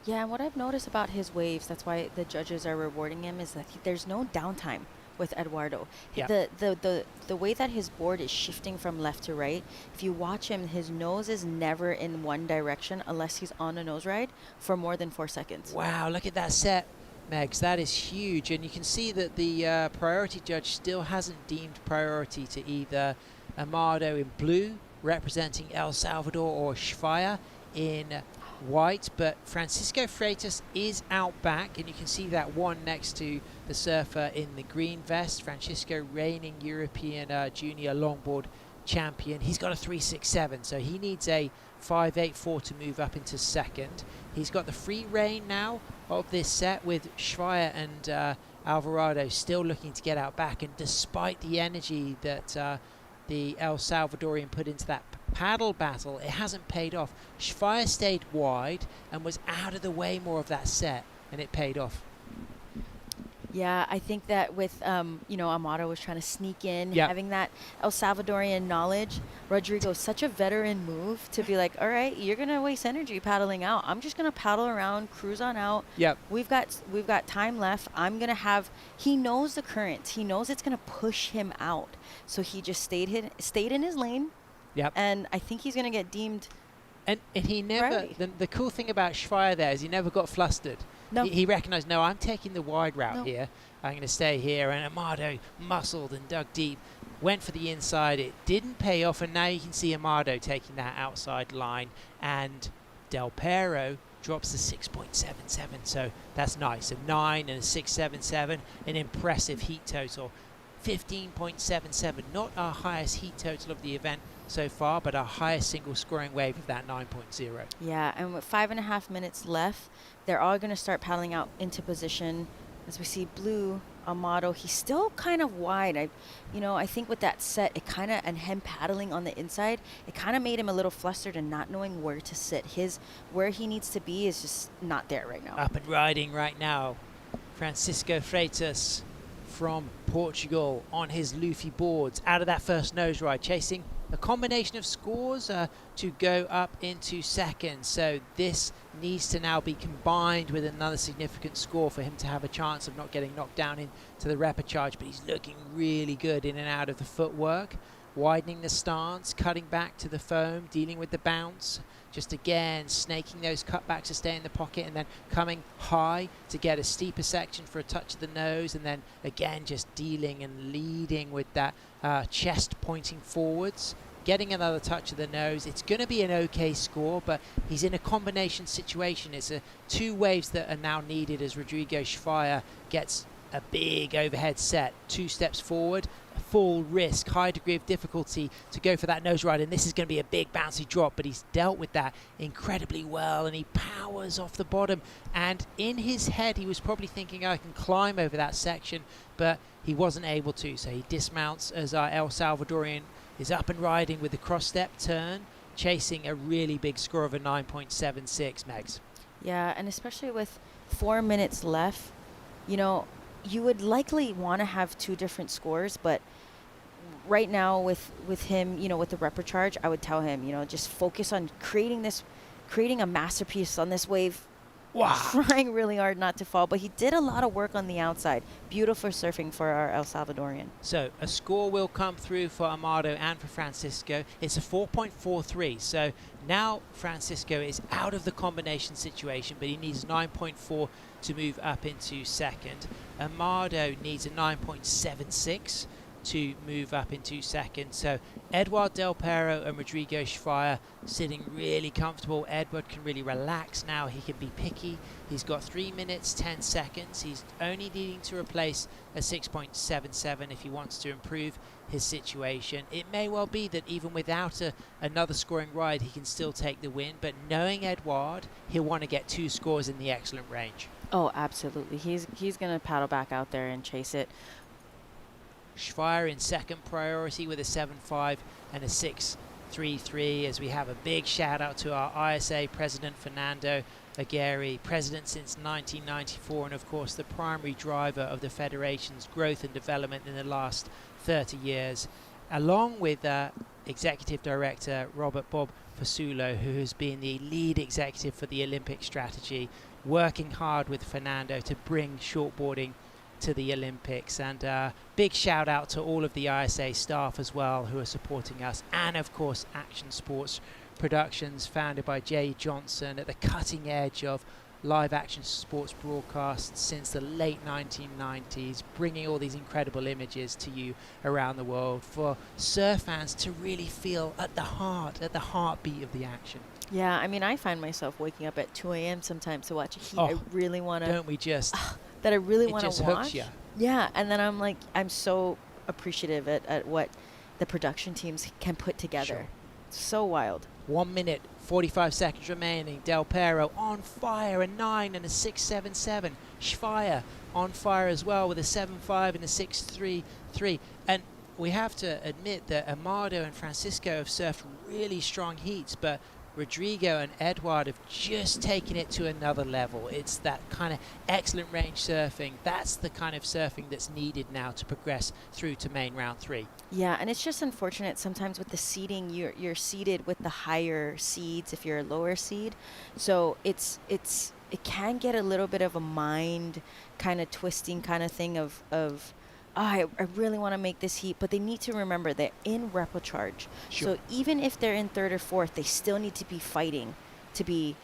Yeah, and what I've noticed about his waves, that's why the judges are rewarding him, is that there's no downtime with Eduardo. Yeah. The way that his board is shifting from left to right, if you watch him, his nose is never in one direction unless he's on a nose ride for more than 4 seconds. Wow, look at that set, Megs. That is huge. And you can see that the priority judge still hasn't deemed priority to either Amado in blue, representing El Salvador, or Schweier in white, but Francisco Freitas is out back, and you can see that one next to the surfer in the green vest. Francisco, reigning European junior longboard champion. He's got a 3.67, so he needs a 5.84 to move up into second. He's got the free reign now of this set, with Schweier and Alvarado still looking to get out back, and despite the energy that the El Salvadorian put into that paddle battle, it hasn't paid off. Schweier stayed wide and was out of the way more of that set, and it paid off. Yeah, I think that with, Amado was trying to sneak in, Yep. having that El Salvadorian knowledge. Rodrigo's such a veteran move to be like, all right, you're going to waste energy paddling out. I'm just going to paddle around, cruise on out. Yep. We've got time left. I'm going to have, he knows the currents. He knows it's going to push him out. So he just stayed in his lane. Yep. And I think he's going to get deemed. And he never, right. the cool thing about Schweier there is he never got flustered. No. He recognized, no, I'm taking the wide route here. I'm going to stay here. And Amado muscled and dug deep, went for the inside. It didn't pay off, and now you can see Amado taking that outside line. And Del Piero drops the 6.77, so that's nice. A 9 and a 6.77, an impressive heat total. 15.77, not our highest heat total of the event so far, but our highest single scoring wave of that 9.0. Yeah, and with 5.5 minutes left, they're all going to start paddling out into position. As we see blue, Amado, he's still kind of wide. I think with that set, it kind of, and him paddling on the inside, it kind of made him a little flustered and not knowing where to sit. Where he needs to be is just not there right now. Up and riding right now. Francisco Freitas from Portugal on his Luffy boards out of that first nose ride, chasing a combination of scores to go up into second. So this needs to now be combined with another significant score for him to have a chance of not getting knocked down into the repechage. But he's looking really good in and out of the footwork, widening the stance, cutting back to the foam, dealing with the bounce, just again snaking those cutbacks to stay in the pocket, and then coming high to get a steeper section for a touch of the nose, and then again just dealing and leading with that chest pointing forwards, getting another touch of the nose. It's going to be an okay score, but he's in a combination situation. It's two waves that are now needed as Rodrigo Schweier gets a big overhead set, 2 steps forward, full risk, high degree of difficulty to go for that nose ride, and this is going to be a big bouncy drop, but he's dealt with that incredibly well, and he powers off the bottom. And in his head he was probably thinking, I can climb over that section, but he wasn't able to, so he dismounts as our El Salvadorian is up and riding with the cross step turn, chasing a really big score of a 9.76, Megs. Yeah, and especially with 4 minutes left, you know, you would likely want to have 2 different scores, but right now with him, you know, with the repechage, I would tell him, you know, just focus on creating a masterpiece on this wave. Wow. Trying really hard not to fall, but he did a lot of work on the outside. Beautiful surfing for our El Salvadorian. So a score will come through for Amado and for Francisco. It's a 4.43. So now Francisco is out of the combination situation, but he needs 9.4 to move up into second. Amado needs a 9.76 to move up into second. So Edward Del Perro and Rodrigo Schweier sitting really comfortable. Edward can really relax now. He can be picky. He's got 3 minutes 10 seconds. He's only needing to replace a 6.77 if he wants to improve his situation. It may well be that even without another scoring ride, he can still take the win, but knowing Edward, he'll want to get 2 scores in the excellent range. Oh, absolutely. He's going to paddle back out there and chase it. Schweier in second priority with a 7.5 and a 6.33, as we have a big shout out to our ISA president Fernando Aguirre, president since 1994, and of course the primary driver of the federation's growth and development in the last 30 years, along with executive director Robert Bob Fasulo, who has been the lead executive for the Olympic strategy, working hard with Fernando to bring shortboarding to the Olympics. And big shout out to all of the ISA staff as well who are supporting us, and of course Action Sports Productions, founded by Jay Johnson, at the cutting edge of live action sports broadcasts since the late 1990s, bringing all these incredible images to you around the world for surf fans to really feel at the heartbeat of the action. Yeah, I mean, I find myself waking up at 2 a.m. sometimes to watch a heat. Oh, I really want to. Don't we just? That I really want to just watch. hooks you. Yeah, and then I'm like, I'm so appreciative at what the production teams can put together. Sure. So wild. 1 minute 45 seconds remaining. Del Perro on fire, a 9 and a 6.77. Schweier on fire as well with a 7.5 and a 6.33. And we have to admit that Amado and Francisco have surfed really strong heats, but Rodrigo and Edward have just taken it to another level. It's that kind of excellent range surfing. That's the kind of surfing that's needed now to progress through to main round 3. Yeah, and it's just unfortunate sometimes with the seeding, you're seeded with the higher seeds if you're a lower seed. So it can get a little bit of a mind kind of twisting kind of thing of I really want to make this heat, but they need to remember they're in repechage. Sure. So even if they're in 3rd or 4th, they still need to be fighting to be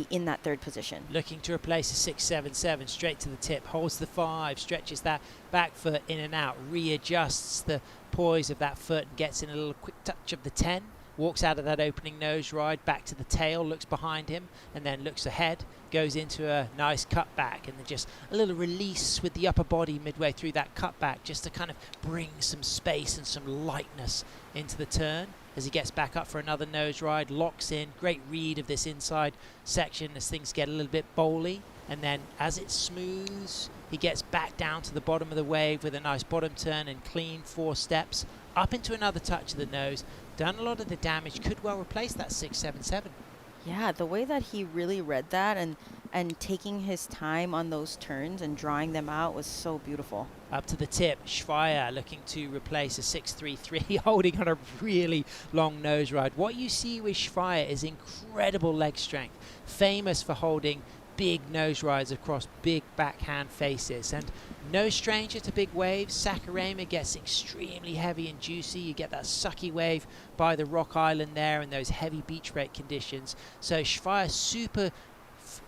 in that 3rd position. Looking to replace a 6.77 straight to the tip, holds the 5, stretches that back foot in and out, readjusts the poise of that foot and gets in a little quick touch of the 10. Walks out of that opening nose ride, back to the tail, looks behind him, and then looks ahead, goes into a nice cutback, and then just a little release with the upper body midway through that cutback, just to kind of bring some space and some lightness into the turn. As he gets back up for another nose ride, locks in, great read of this inside section as things get a little bit bowly, and then as it smooths, he gets back down to the bottom of the wave with a nice bottom turn and clean 4 steps, up into another touch of the nose. Done a lot of the damage, could well replace that 6.77. Yeah, the way that he really read that, and and taking his time on those turns and drawing them out was so beautiful. Up to the tip, Schweier looking to replace a 6.33, holding on a really long nose ride. What you see with Schweier is incredible leg strength, famous for holding big nose rides across big backhand faces, and no stranger to big waves. Sakurama gets extremely heavy and juicy. You get that sucky wave by the rock island there and those heavy beach break conditions. So Schweier super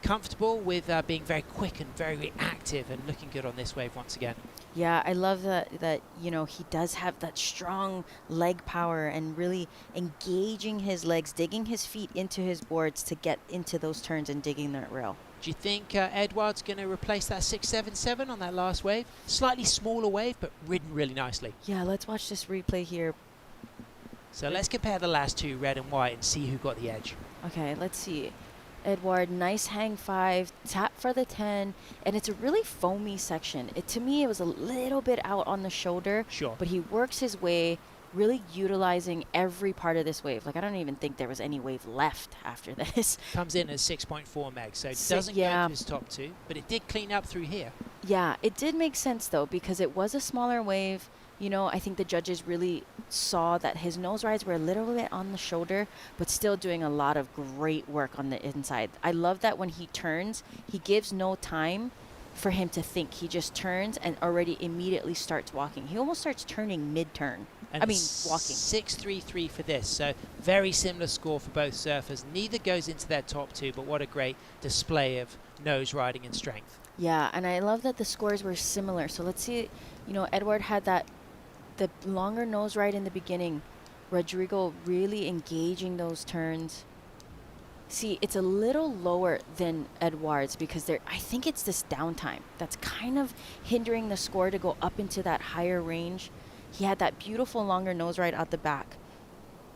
comfortable with being very quick and very active and looking good on this wave once again. Yeah, I love that you know, he does have that strong leg power and really engaging his legs, digging his feet into his boards to get into those turns and digging that rail. Do you think Edouard's going to replace that 677 on that last wave? Slightly smaller wave, but ridden really nicely. Yeah, let's watch this replay here. So let's compare the last two, red and white, and see who got the edge. Okay, let's see. Edouard, nice hang 5, tap for the 10, and it's a really foamy section. To me, it was a little bit out on the shoulder. Sure. But he works his way, really utilizing every part of this wave. Like, I don't even think there was any wave left after this. Comes in at 6.4 meg, so it doesn't go to his top two, but it did clean up through here. Yeah, it did make sense, though, because it was a smaller wave. You know, I think the judges really saw that his nose rides were a little bit on the shoulder, but still doing a lot of great work on the inside. I love that when he turns, he gives no time for him to think. He just turns and already immediately starts walking. He almost starts turning mid-turn. And walking. 6.33 for this, so very similar score for both surfers. Neither goes into their top two, but what a great display of nose riding and strength. Yeah, and I love that the scores were similar. So let's see, you know, Edouard had the longer nose ride in the beginning. Rodrigo really engaging those turns. See, it's a little lower than Edouard's because I think it's this downtime that's kind of hindering the score to go up into that higher range. He had that beautiful longer nose ride out the back,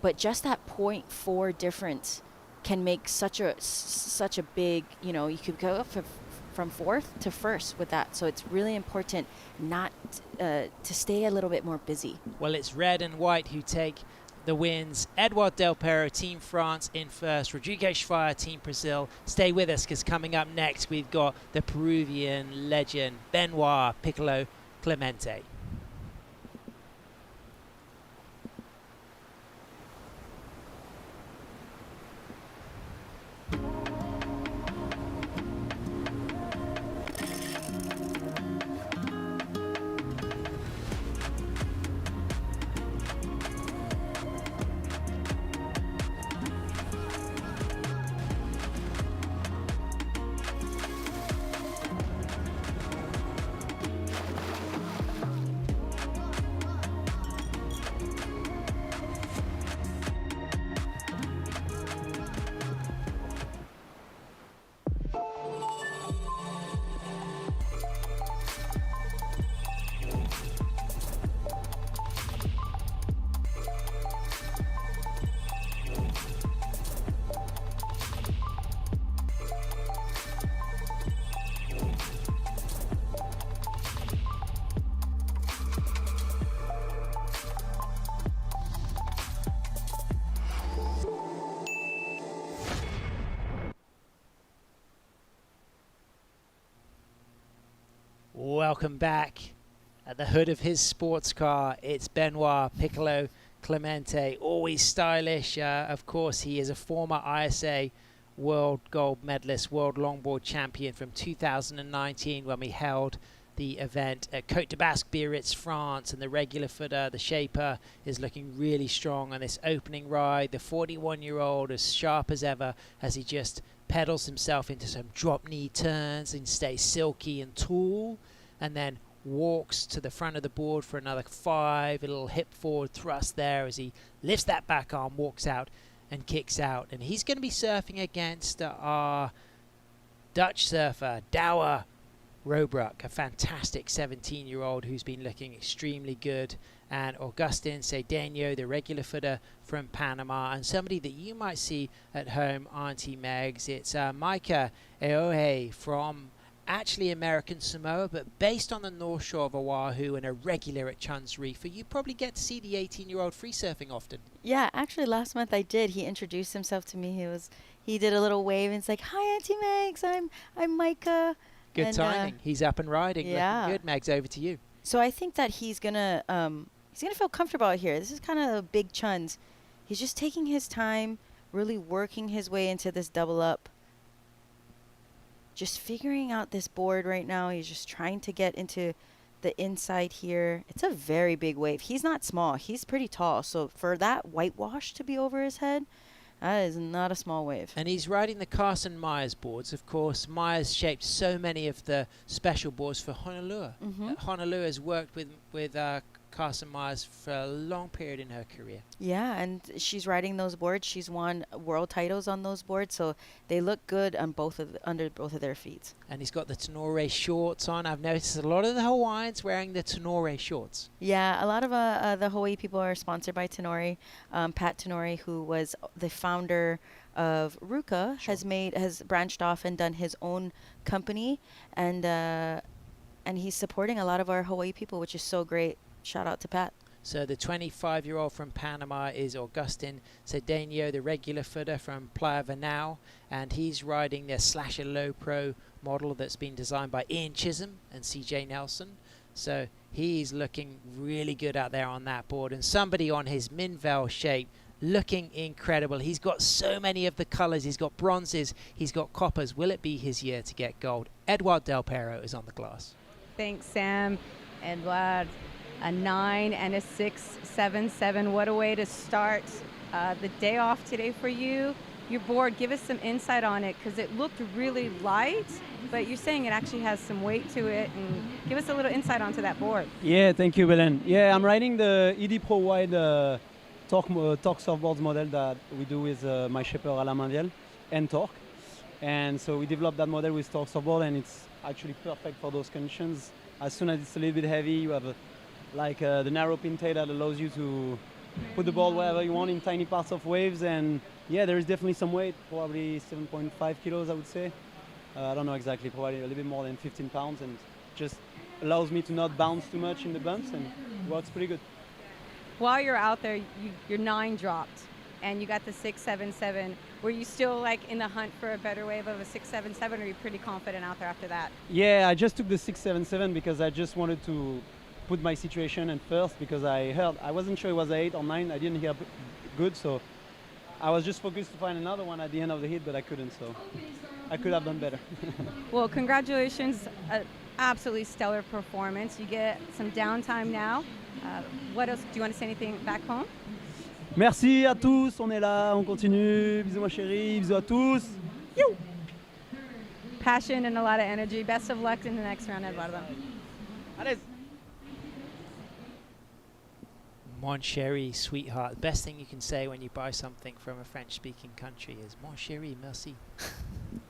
but just that 0.4 difference can make such a big, you know, you could go up from fourth to first with that. So it's really important not to stay a little bit more busy. Well, it's red and white who take the wins. Edouard Del Pero, Team France in first. Rodrigo Schweier, Team Brazil. Stay with us because coming up next we've got the Peruvian legend Benoit Piccolo Clemente. Welcome back. At the hood of his sports car, it's Benoit Piccolo Clemente, always stylish. Of course, he is a former ISA world gold medalist, world longboard champion from 2019 when we held the event at Côte de Basque, Biarritz, France, and the regular footer, the shaper, is looking really strong on this opening ride. The 41-year-old as sharp as ever as he just pedals himself into some drop knee turns and stays silky and tall, and then walks to the front of the board for another 5, a little hip forward thrust there as he lifts that back arm, walks out and kicks out. And he's going to be surfing against our Dutch surfer, Douwe Robruck, a fantastic 17-year-old who's been looking extremely good, and Augustin Cedeno, the regular footer from Panama, and somebody that you might see at home, Auntie Megs. It's Micah Eohe from actually American Samoa, but based on the North Shore of Oahu and a regular at Chun's Reef, you probably get to see the 18-year-old free surfing often. Yeah, actually last month I did. He introduced himself to me. He did a little wave and it's like, "Hi, Auntie Megs. I'm Micah." Good And, timing. He's up and riding. yeah. Looking good, Megs. Over to you. So I think that he's gonna feel comfortable out here. This is kind of a big Chun's. He's just taking his time, really working his way into this double up. Just figuring out this board right now. He's just trying to get into the inside here. It's a very big wave. He's not small. He's pretty tall. So for that whitewash to be over his head, that is not a small wave. And he's riding the Carson Myers boards. Of course, Myers shaped so many of the special boards for Honolulu. Honolulu has worked with Carson Myers for a long period in her career. Yeah, and she's riding those boards. She's won world titles on those boards, so they look good on under both of their feet. And he's got the Tenore shorts on. I've noticed a lot of the Hawaiians wearing the Tenore shorts. Yeah, a lot of the Hawaii people are sponsored by Tenore. Pat Tenore, who was the founder of Ruka, has branched off and done his own company, and he's supporting a lot of our Hawaii people, which is so great. Shout out to Pat. So the 25-year-old from Panama is Augustin Cedeno, the regular footer from Playa Vanau, and he's riding their Slasher Low Pro model that's been designed by Ian Chisholm and CJ Nelson. So he's looking really good out there on that board. And somebody on his Minvel shape looking incredible. He's got so many of the colors. He's got bronzes. He's got coppers. Will it be his year to get gold? Edouard Del Pero is on the glass. Thanks, Sam. Edouard, a 9 and a 6.77. What a way to start the day off today for you. Your board, give us some insight on it, because it looked really light, but you're saying it actually has some weight to it, and give us a little insight onto that board. Yeah, thank you, Belen. Yeah, I'm riding the ED Pro Wide Torque surfboards model that we do with my shaper Alain Mandiel and Torque. And so we developed that model with Torque surfboard, and it's actually perfect for those conditions. As soon as it's a little bit heavy, you have the narrow pin tail that allows you to put the board wherever you want in tiny parts of waves. And yeah, there is definitely some weight, probably 7.5 kilos, I would say. I don't know exactly, probably a little bit more than 15 pounds, and just allows me to not bounce too much in the bumps, and it works pretty good. While you're out there, your 9 dropped, and you got the 6.77. Were you still in the hunt for a better wave of a 6.77, or are you pretty confident out there after that? Yeah, I just took the 6.77 because I just wanted to put my situation in first, because I wasn't sure it was 8 or 9. I didn't hear good, so I was just focused to find another one at the end of the heat, but I couldn't, so I could have done better. Well, congratulations. Absolutely stellar performance. You get some downtime now. What else? Do you want to say anything back home? Merci à tous, on est là, on continue. Bisous ma chérie, bisous à tous. You. Passion and a lot of energy. Best of luck in the next round, Eduardo. Allez. Mon chéri, sweetheart. The best thing you can say when you buy something from a French-speaking country is Mon chéri, merci.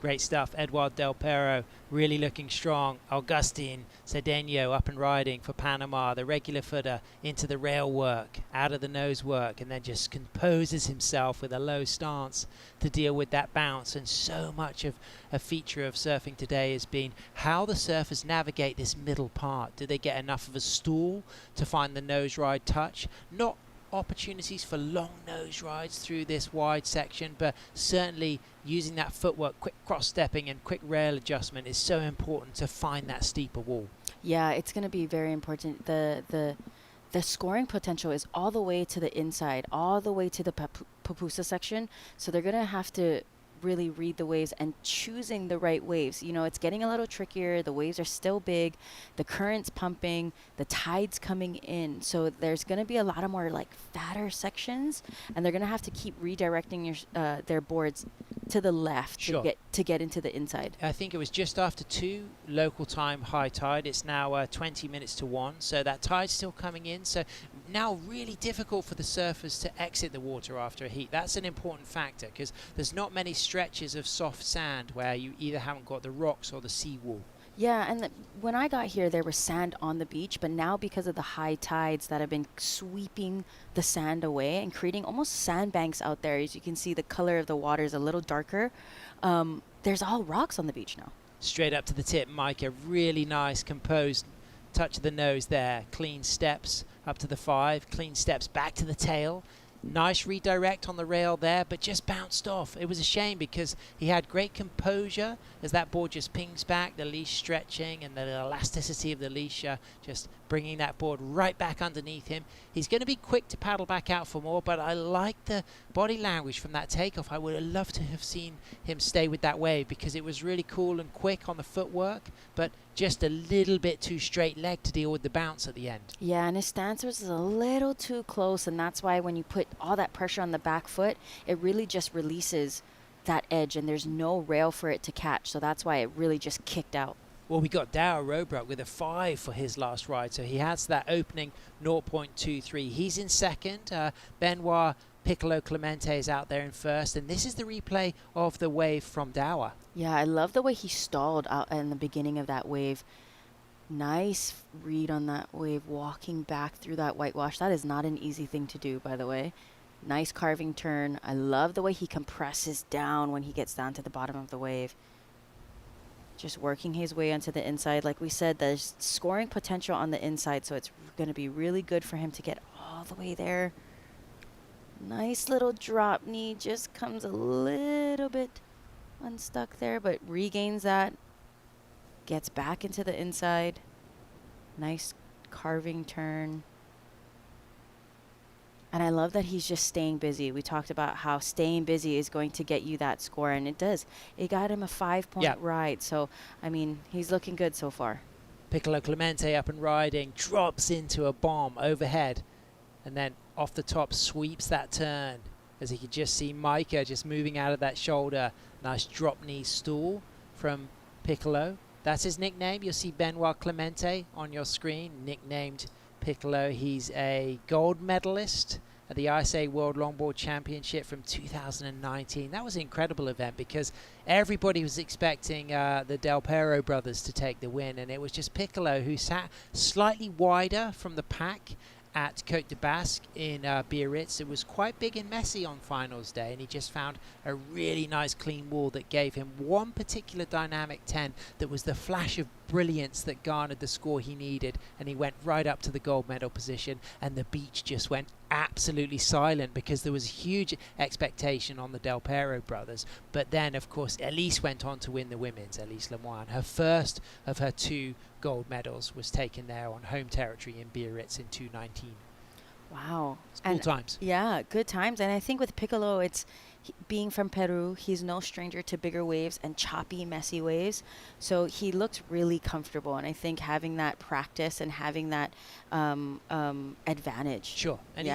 Great stuff. Edouard Del Pero really looking strong. Augustin Cedeno up and riding for Panama. The regular footer into the rail work, out of the nose work, and then just composes himself with a low stance to deal with that bounce. And so much of a feature of surfing today has been how the surfers navigate this middle part. Do they get enough of a stool to find the nose ride touch? Not opportunities for long nose rides through this wide section, but certainly using that footwork, quick cross stepping and quick rail adjustment is so important to find that steeper wall. Yeah, it's going to be very important. The scoring potential is all the way to the inside, all the way to the pupusa section, so they're going to have to really read the waves and choosing the right waves. You know, it's getting a little trickier. The waves are still big, the current's pumping, the tide's coming in, so there's going to be a lot of more fatter sections, and they're going to have to keep redirecting their boards to the left to get into the inside. I think it was just after 2 local time high tide. It's now 20 minutes to 1, so that tide's still coming in. So now really difficult for the surfers to exit the water after a heat. That's an important factor, because there's not many stretches of soft sand where you either haven't got the rocks or the seawall. Yeah, and when I got here, there was sand on the beach, but now because of the high tides that have been sweeping the sand away and creating almost sandbanks out there, as you can see, the color of the water is a little darker. There's all rocks on the beach now. Straight up to the tip, Micah. Really nice, composed touch of the nose there. Clean steps up to the 5. Clean steps back to the tail. Nice redirect on the rail there, but just bounced off. It was a shame because he had great composure as that board just pings back, the leash stretching and the elasticity of the leash just bringing that board right back underneath him. He's going to be quick to paddle back out for more, but I like the body language from that takeoff. I would have loved to have seen him stay with that wave because it was really cool and quick on the footwork, but just a little bit too straight leg to deal with the bounce at the end. Yeah, and his stance was a little too close, and that's why when you put all that pressure on the back foot, it really just releases that edge, and there's no rail for it to catch, so that's why it really just kicked out. Well, we got Dower Robrock with a 5 for his last ride, so he has that opening 0.23. He's in second. Benoit Piccolo Clemente is out there in first, and this is the replay of the wave from Dower. Yeah, I love the way he stalled out in the beginning of that wave. Nice read on that wave, walking back through that whitewash. That is not an easy thing to do, by the way. Nice carving turn. I love the way he compresses down when he gets down to the bottom of the wave. Just working his way onto the inside. Like we said, there's scoring potential on the inside, so it's going to be really good for him to get all the way there. Nice little drop knee, just comes a little bit unstuck there, but regains that. Gets back into the inside. Nice carving turn. And I love that he's just staying busy. We talked about how staying busy is going to get you that score, and it does. It got him a 5-point ride. So, I mean, he's looking good so far. Piccolo Clemente up and riding, drops into a bomb overhead, and then off the top sweeps that turn. As you can just see Micah just moving out of that shoulder. Nice drop knee stool from Piccolo. That's his nickname. You'll see Benoit Clemente on your screen, nicknamed Piccolo. He's a gold medalist at the ISA World Longboard Championship from 2019. That was an incredible event because everybody was expecting the Del Perro brothers to take the win, and it was just Piccolo who sat slightly wider from the pack at Côte de Basque in Biarritz. It was quite big and messy on finals day, and he just found a really nice clean wall that gave him one particular dynamic 10 that was the flash of brilliance that garnered the score he needed, and he went right up to the gold medal position, and the beach just went absolutely silent because there was huge expectation on the Del Perro brothers. But then, of course, Elise went on to win the women's, Elise Lemoine. Her first of her 2 gold medals was taken there on home territory in Biarritz in 2019. Wow. It's cool times. Yeah, good times. And I think with Piccolo, it's being from Peru, he's no stranger to bigger waves and choppy, messy waves. So he looks really comfortable. And I think having that practice and having that advantage. Sure. And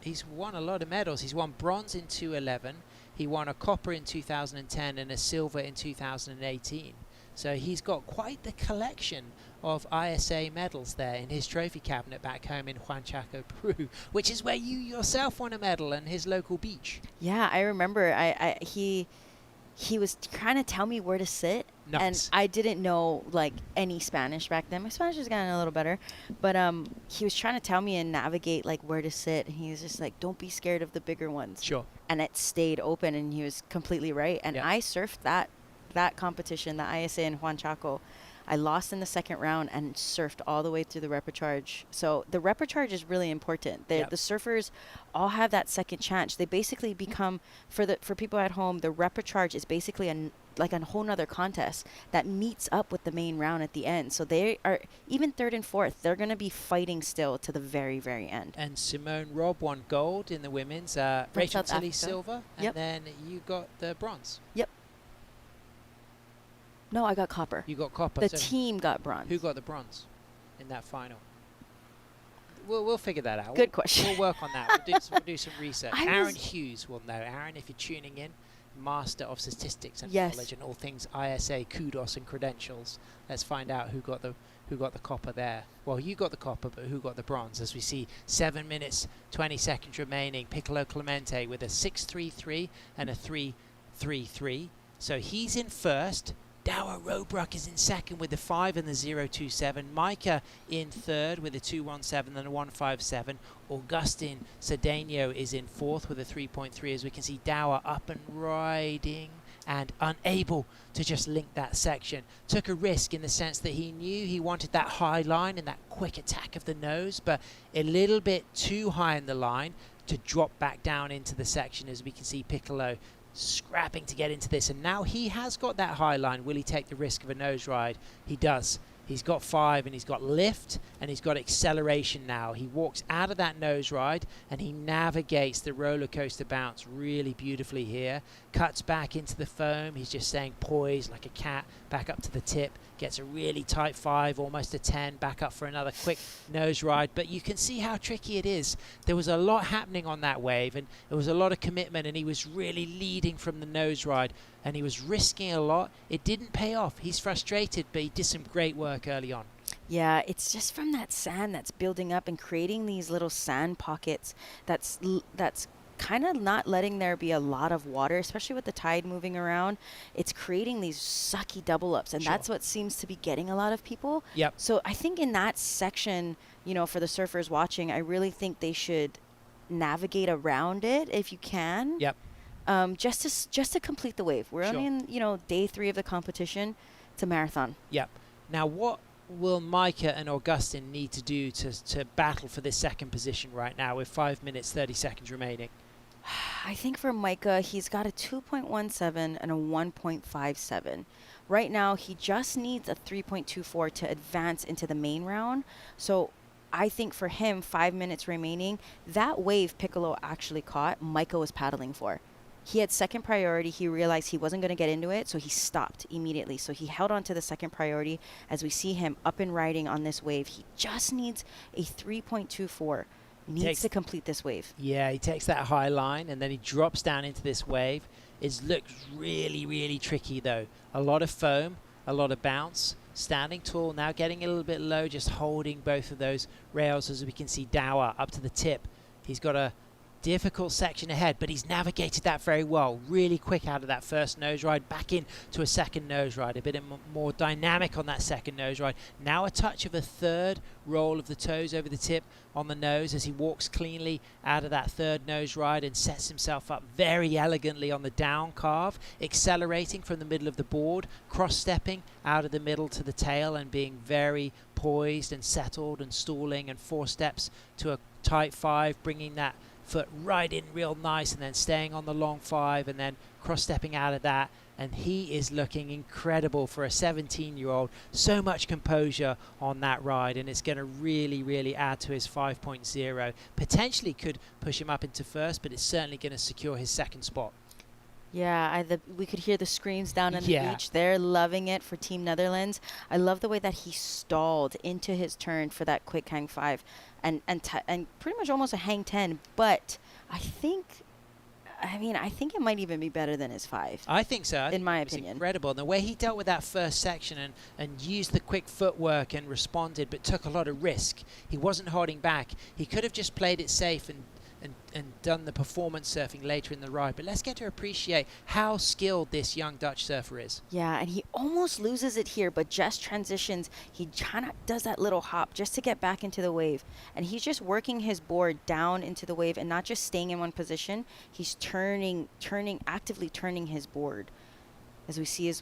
he's won a lot of medals. He's won bronze in 2011. He won a copper in 2010 and a silver in 2018. So he's got quite the collection of ISA medals there in his trophy cabinet back home in Huanchaco, Peru, which is where you yourself won a medal and his local beach. Yeah, I remember he was trying to tell me where to sit. Nice. And I didn't know like any Spanish back then. My Spanish was getting a little better, but he was trying to tell me and navigate like where to sit, and he was just like, don't be scared of the bigger ones. Sure. And it stayed open, and he was completely right. And I surfed that competition, the ISA in Huanchaco. I lost in the second round and surfed all the way through the repechage. So the repechage is really important. The surfers all have that second chance. They basically become, for people at home, the repechage is basically a whole nother contest that meets up with the main round at the end. So they are, even third and fourth, they're going to be fighting still to the very, very end. And Simone Robb won gold in the women's, Rachel Tilly silver, and then you got the bronze. Yep. No, I got copper. You got copper. The team got bronze. Who got the bronze in that final? We'll figure that out. Good question. We'll work on that. We'll do some research. Aaron Hughes will know. Aaron, if you're tuning in, master of statistics and knowledge and all things ISA, kudos and credentials. Let's find out who got the copper there. Well, you got the copper, but who got the bronze? As we see 7 minutes 20 seconds remaining. Piccolo Clemente with a 6.33 and a 3.33. So he's in first. Dower Robrock is in second with the 5 and the 0.27. Micah in third with a 2.17 and a 1.57. Augustin Cedeno is in fourth with a 3.3. As we can see, Dower up and riding and unable to just link that section. Took a risk in the sense that he knew he wanted that high line and that quick attack of the nose, but a little bit too high in the line to drop back down into the section. As we can see Piccolo scrapping to get into this, and now he has got that high line. Will he take the risk of a nose ride? He does. He's got 5 and he's got lift and he's got acceleration now. He walks out of that nose ride and he navigates the roller coaster bounce really beautifully here. Cuts back into the foam. He's just staying poised like a cat, back up to the tip. Gets a really tight 5, almost a 10, back up for another quick nose ride. But you can see how tricky it is. There was a lot happening on that wave and there was a lot of commitment, and he was really leading from the nose ride and he was risking a lot. It didn't pay off. He's frustrated, but he did some great work early on. Yeah, it's just from that sand that's building up and creating these little sand pockets that's kind of not letting there be a lot of water, especially with the tide moving around. It's creating these sucky double ups, and that's what seems to be getting a lot of people. Yep. So I think in that section, you know, for the surfers watching, I really think they should navigate around it if you can. Yep. Just to complete the wave. We're only in, you know, day 3 of the competition. It's a marathon. Yep. Now, what will Micah and Augustin need to do to battle for this second position right now with 5 minutes 30 seconds remaining? I think for Micah, he's got a 2.17 and a 1.57. Right now, he just needs a 3.24 to advance into the main round. So I think for him, 5 minutes remaining, that wave Piccolo actually caught, Micah was paddling for. He had second priority. He realized he wasn't going to get into it, so he stopped immediately. So he held on to the second priority. As we see him up and riding on this wave, he just needs a 3.24. Needs to complete this wave. Yeah, he takes that high line and then he drops down into this wave. It looks really, really tricky though. A lot of foam, a lot of bounce. Standing tall, now getting a little bit low, just holding both of those rails. As we can see Dower up to the tip. He's got a difficult section ahead, but he's navigated that very well. Really quick out of that first nose ride, back in to a second nose ride, a bit more dynamic on that second nose ride. Now a touch of a third roll of the toes over the tip on the nose as he walks cleanly out of that third nose ride and sets himself up very elegantly on the down carve, accelerating from the middle of the board, cross-stepping out of the middle to the tail and being very poised and settled and stalling, and 4 steps to a tight 5, bringing that foot right in real nice and then staying on the long 5 and then cross-stepping out of that. And he is looking incredible for a 17-year-old. So much composure on that ride, and it's going to really, really add to his 5.0. Potentially could push him up into first, but it's certainly going to secure his second spot. Yeah, we could hear the screams down on the beach. They're loving it for Team Netherlands. I love the way that he stalled into his turn for that quick hang 5 and pretty much almost a hang 10. But I think it might even be better than his 5. I think so. In my opinion. Incredible. And the way he dealt with that first section and used the quick footwork and responded, but took a lot of risk. He wasn't holding back. He could have just played it safe and done the performance surfing later in the ride. But let's get to appreciate how skilled this young Dutch surfer is. Yeah, and he almost loses it here, but just transitions. He kind of does that little hop just to get back into the wave. And he's just working his board down into the wave and not just staying in one position. He's actively turning his board. As we see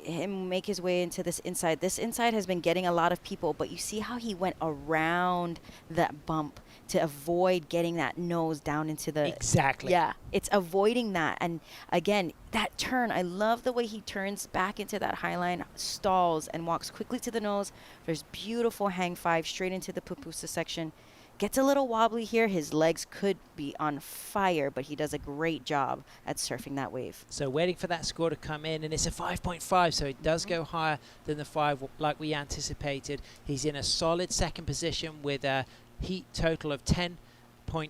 him make his way into this inside. This inside has been getting a lot of people, but you see how he went around that bump to avoid getting that nose down into the... Exactly. Yeah, it's avoiding that. And again, that turn, I love the way he turns back into that high line, stalls, and walks quickly to the nose. There's beautiful hang 5 straight into the pupusa section. Gets a little wobbly here. His legs could be on fire, but he does a great job at surfing that wave. So waiting for that score to come in, and it's a 5.5, so it does go higher than the 5 like we anticipated. He's in a solid second position with a heat total of 10.50.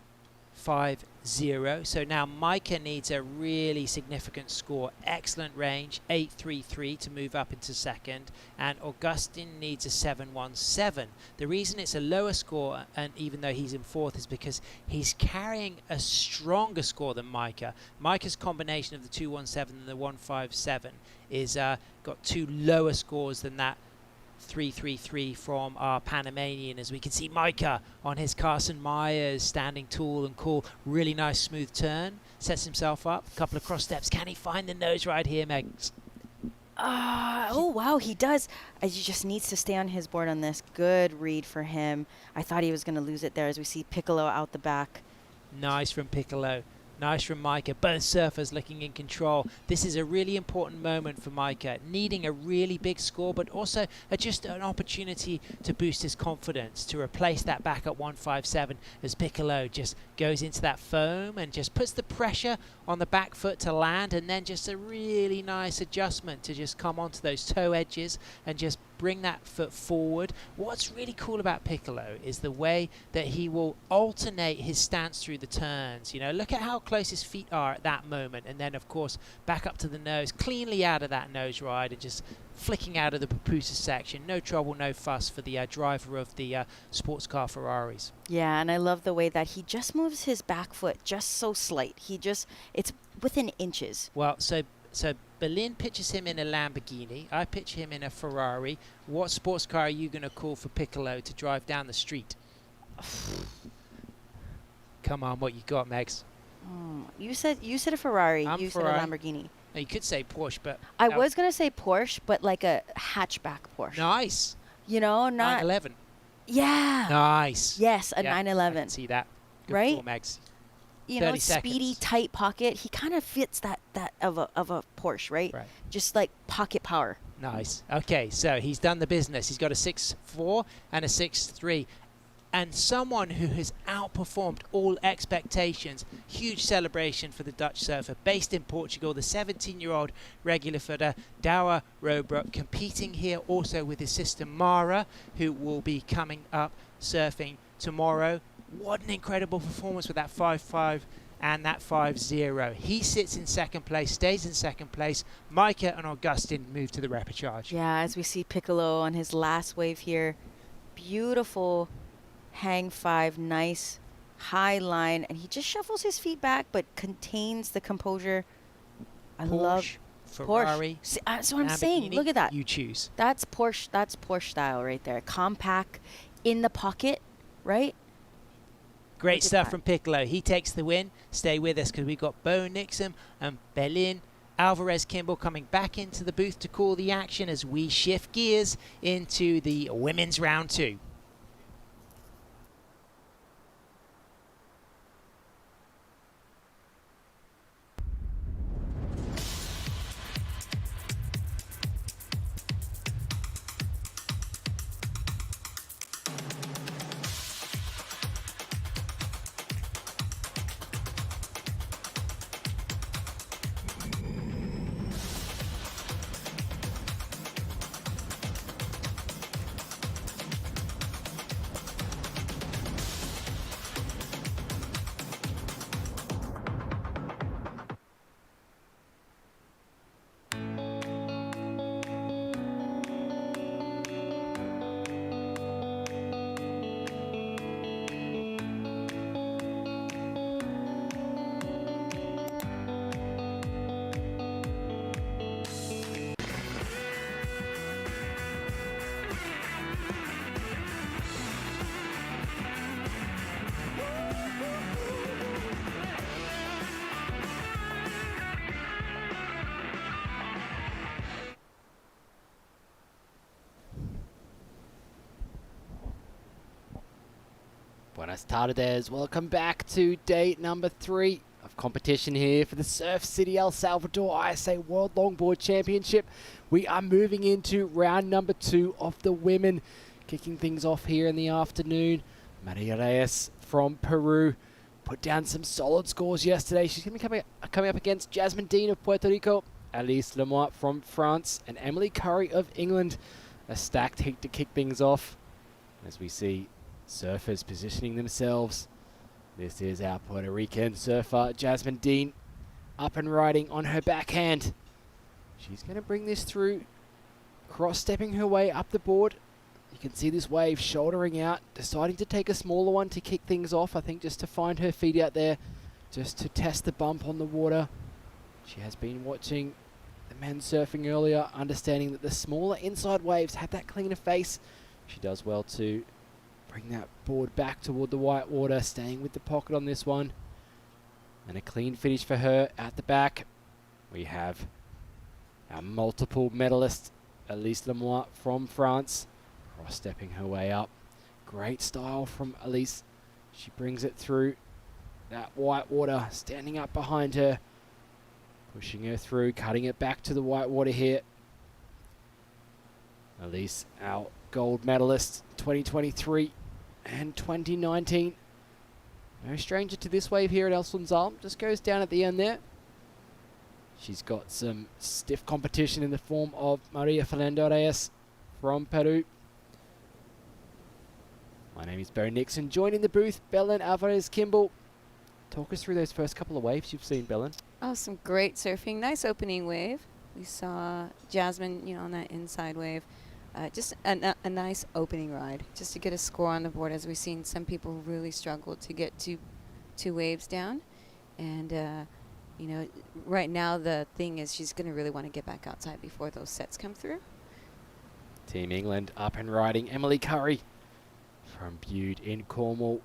So now Micah needs a really significant score. Excellent range, 8.33 to move up into second, and Augustin needs a 7.17. The reason it's a lower score, and even though he's in fourth, is because he's carrying a stronger score than Micah. Micah's combination of the 2.17 and the 1.57 is got 2 lower scores than that 3.33 from our Panamanian. As we can see Micah on his Carson Myers standing tall and cool. Really nice smooth turn. sets himself up. A couple of cross steps. Can he find the nose ride here, Megs? Oh, wow, he does. He just needs to stay on his board on this. Good read for him. I thought he was going to lose it there as we see Piccolo out the back. Nice from Piccolo. Nice from Micah. Both surfers looking in control. This is a really important moment for Micah, needing a really big score, but also just an opportunity to boost his confidence, to replace that back at 157 as Piccolo just goes into that foam and just puts the pressure on the back foot to land, and then just a really nice adjustment to just come onto those toe edges and just bring that foot forward. What's really cool about Piccolo is the way that he will alternate his stance through the turns. You know, look at how close his feet are at that moment, and then of course back up to the nose, cleanly out of that nose ride and just flicking out of the pupusa section. No trouble, no fuss for the driver of the sports car Ferraris. Yeah, and I love the way that he just moves his back foot just so slight. It's within inches. Well, so Berlin pitches him in a Lamborghini. I pitch him in a Ferrari. What sports car are you going to call for Piccolo to drive down the street? Come on, what you got, Megs? You said a Ferrari. You Ferrari. said a Lamborghini. Now, you could say Porsche, but I was going to say Porsche, but like a hatchback Porsche. Nice. You know, not 911. Yeah. Nice. Yes, a Yeah, 911. I can see that. Good Right? call, Megs. You know, 30 speedy, seconds. tight pocket. He kind of fits that of a Porsche, right? Right. Just like pocket power. Nice. Okay, so he's done the business. He's got a 6.4 and a 6.3. And someone who has outperformed all expectations. Huge celebration for the Dutch surfer based in Portugal, the 17-year-old regular footer Douwe Robroek, competing here also with his sister Mara, who will be coming up surfing tomorrow. What an incredible performance with that 5.5 and that 5.0. He sits in second place, stays in second place. Micah and Augustin move to the repechage. Yeah, as we see Piccolo on his last wave here. Beautiful hang 5, nice high line, and he just shuffles his feet back but contains the composure. I love Ferrari. Porsche. That's what I'm saying. Look at that. You choose. That's Porsche. That's Porsche style right there. Compact, in the pocket, right? Great Look at stuff that. from Piccolo. He takes the win. Stay with us because we've got Bo Nixon and Berlin Alvarez Kimball coming back into the booth to call the action as we shift gears into the women's round 2. Buenas tardes. Welcome back to day number 3 of competition here for the Surf City El Salvador ISA World Longboard Championship. We are moving into round number 2 of the women. Kicking things off here in the afternoon. Maria Reyes from Peru put down some solid scores yesterday. She's going to be coming up against Jasmine Dean of Puerto Rico, Alice Lemoit from France, and Emily Curry of England. A stacked heat to kick things off as we see surfers positioning themselves. This is our Puerto Rican surfer, Jasmine Dean, up and riding on her backhand. She's going to bring this through, cross-stepping her way up the board. You can see this wave shouldering out, deciding to take a smaller one to kick things off, I think just to find her feet out there, just to test the bump on the water. She has been watching the men surfing earlier, understanding that the smaller inside waves have that cleaner face. She does well to bring that board back toward the white water, staying with the pocket on this one. And a clean finish for her at the back. We have our multiple medalist, Elise Lemoine from France, cross-stepping her way up. Great style from Elise. She brings it through that white water, standing up behind her, pushing her through, cutting it back to the white water here. Elise, our gold medalist 2023 and 2019. No stranger to this wave here at El Sunzal. Just goes down at the end there. She's got some stiff competition in the form of Maria Fernando Reyes from Peru. My name is Barry Nixon. Joining the booth, Belen Alvarez-Kimball. Talk us through those first couple of waves you've seen, Belen. Oh, some great surfing. Nice opening wave. We saw Jasmine, on that inside wave. Just a nice opening ride, just to get a score on the board, as we've seen some people really struggle to get two waves down. And, right now the thing is she's going to really want to get back outside before those sets come through. Team England up and riding. Emily Curry from Bude in Cornwall,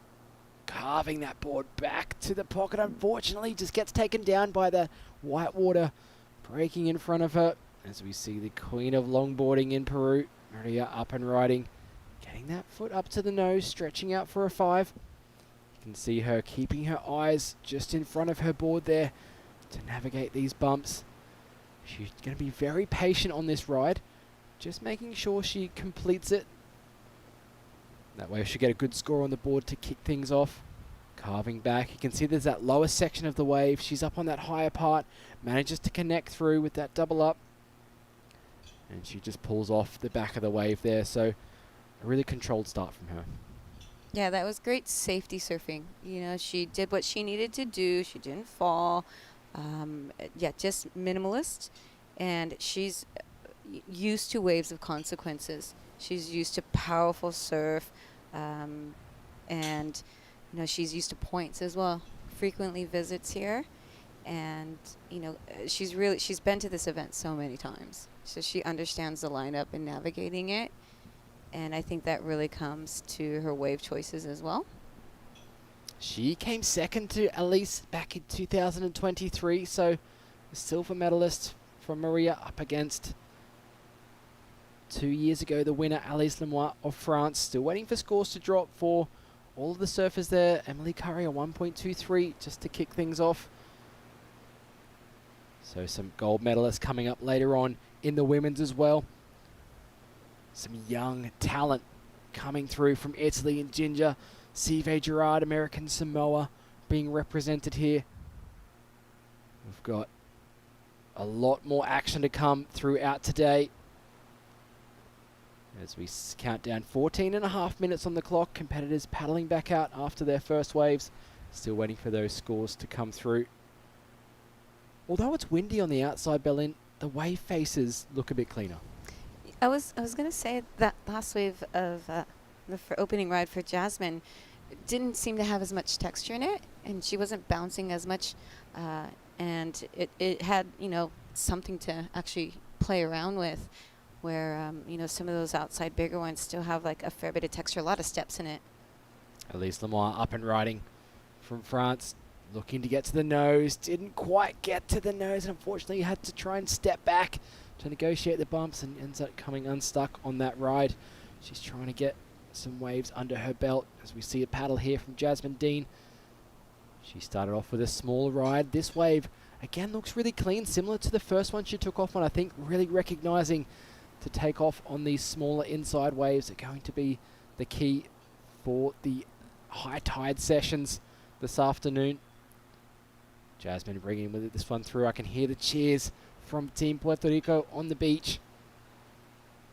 carving that board back to the pocket. Unfortunately, just gets taken down by the white water breaking in front of her. As we see the queen of longboarding in Peru, Maria, up and riding, getting that foot up to the nose, stretching out for a 5. You can see her keeping her eyes just in front of her board there to navigate these bumps. She's going to be very patient on this ride, just making sure she completes it. That way she'll get a good score on the board to kick things off. Carving back, you can see there's that lower section of the wave. She's up on that higher part, manages to connect through with that double up. And she just pulls off the back of the wave there. So a really controlled start from her. Yeah, that was great safety surfing. She did what she needed to do. She didn't fall. Just minimalist. And she's used to waves of consequences. She's used to powerful surf. And, she's used to points as well. Frequently visits here. And, she's been to this event so many times. So she understands the lineup and navigating it. And I think that really comes to her wave choices as well. She came second to Elise back in 2023. So a silver medalist from Maria up against 2 years ago the winner, Elise Lemoine of France. Still waiting for scores to drop for all of the surfers there. Emily Curry a 1.23 just to kick things off. So some gold medalists coming up later on in the women's as well. Some young talent coming through from Italy and Ginger. Sive Gerard, American Samoa, being represented here. We've got a lot more action to come throughout today. As we count down 14.5 minutes on the clock, competitors paddling back out after their first waves. Still waiting for those scores to come through. Although it's windy on the outside, Berlin, the wave faces look a bit cleaner. I was going to say that last wave of the opening ride for Jasmine didn't seem to have as much texture in it, and she wasn't bouncing as much, and it had something to actually play around with, where some of those outside bigger ones still have like a fair bit of texture, a lot of steps in it. Elise Lemoine up and riding from France, looking to get to the nose, didn't quite get to the nose, and unfortunately had to try and step back to negotiate the bumps and ends up coming unstuck on that ride. She's trying to get some waves under her belt as we see a paddle here from Jasmine Dean. She started off with a small ride. This wave again looks really clean, similar to the first one she took off on. I think really recognizing to take off on these smaller inside waves are going to be the key for the high tide sessions this afternoon. Jasmine bringing with it this one through. I can hear the cheers from Team Puerto Rico on the beach.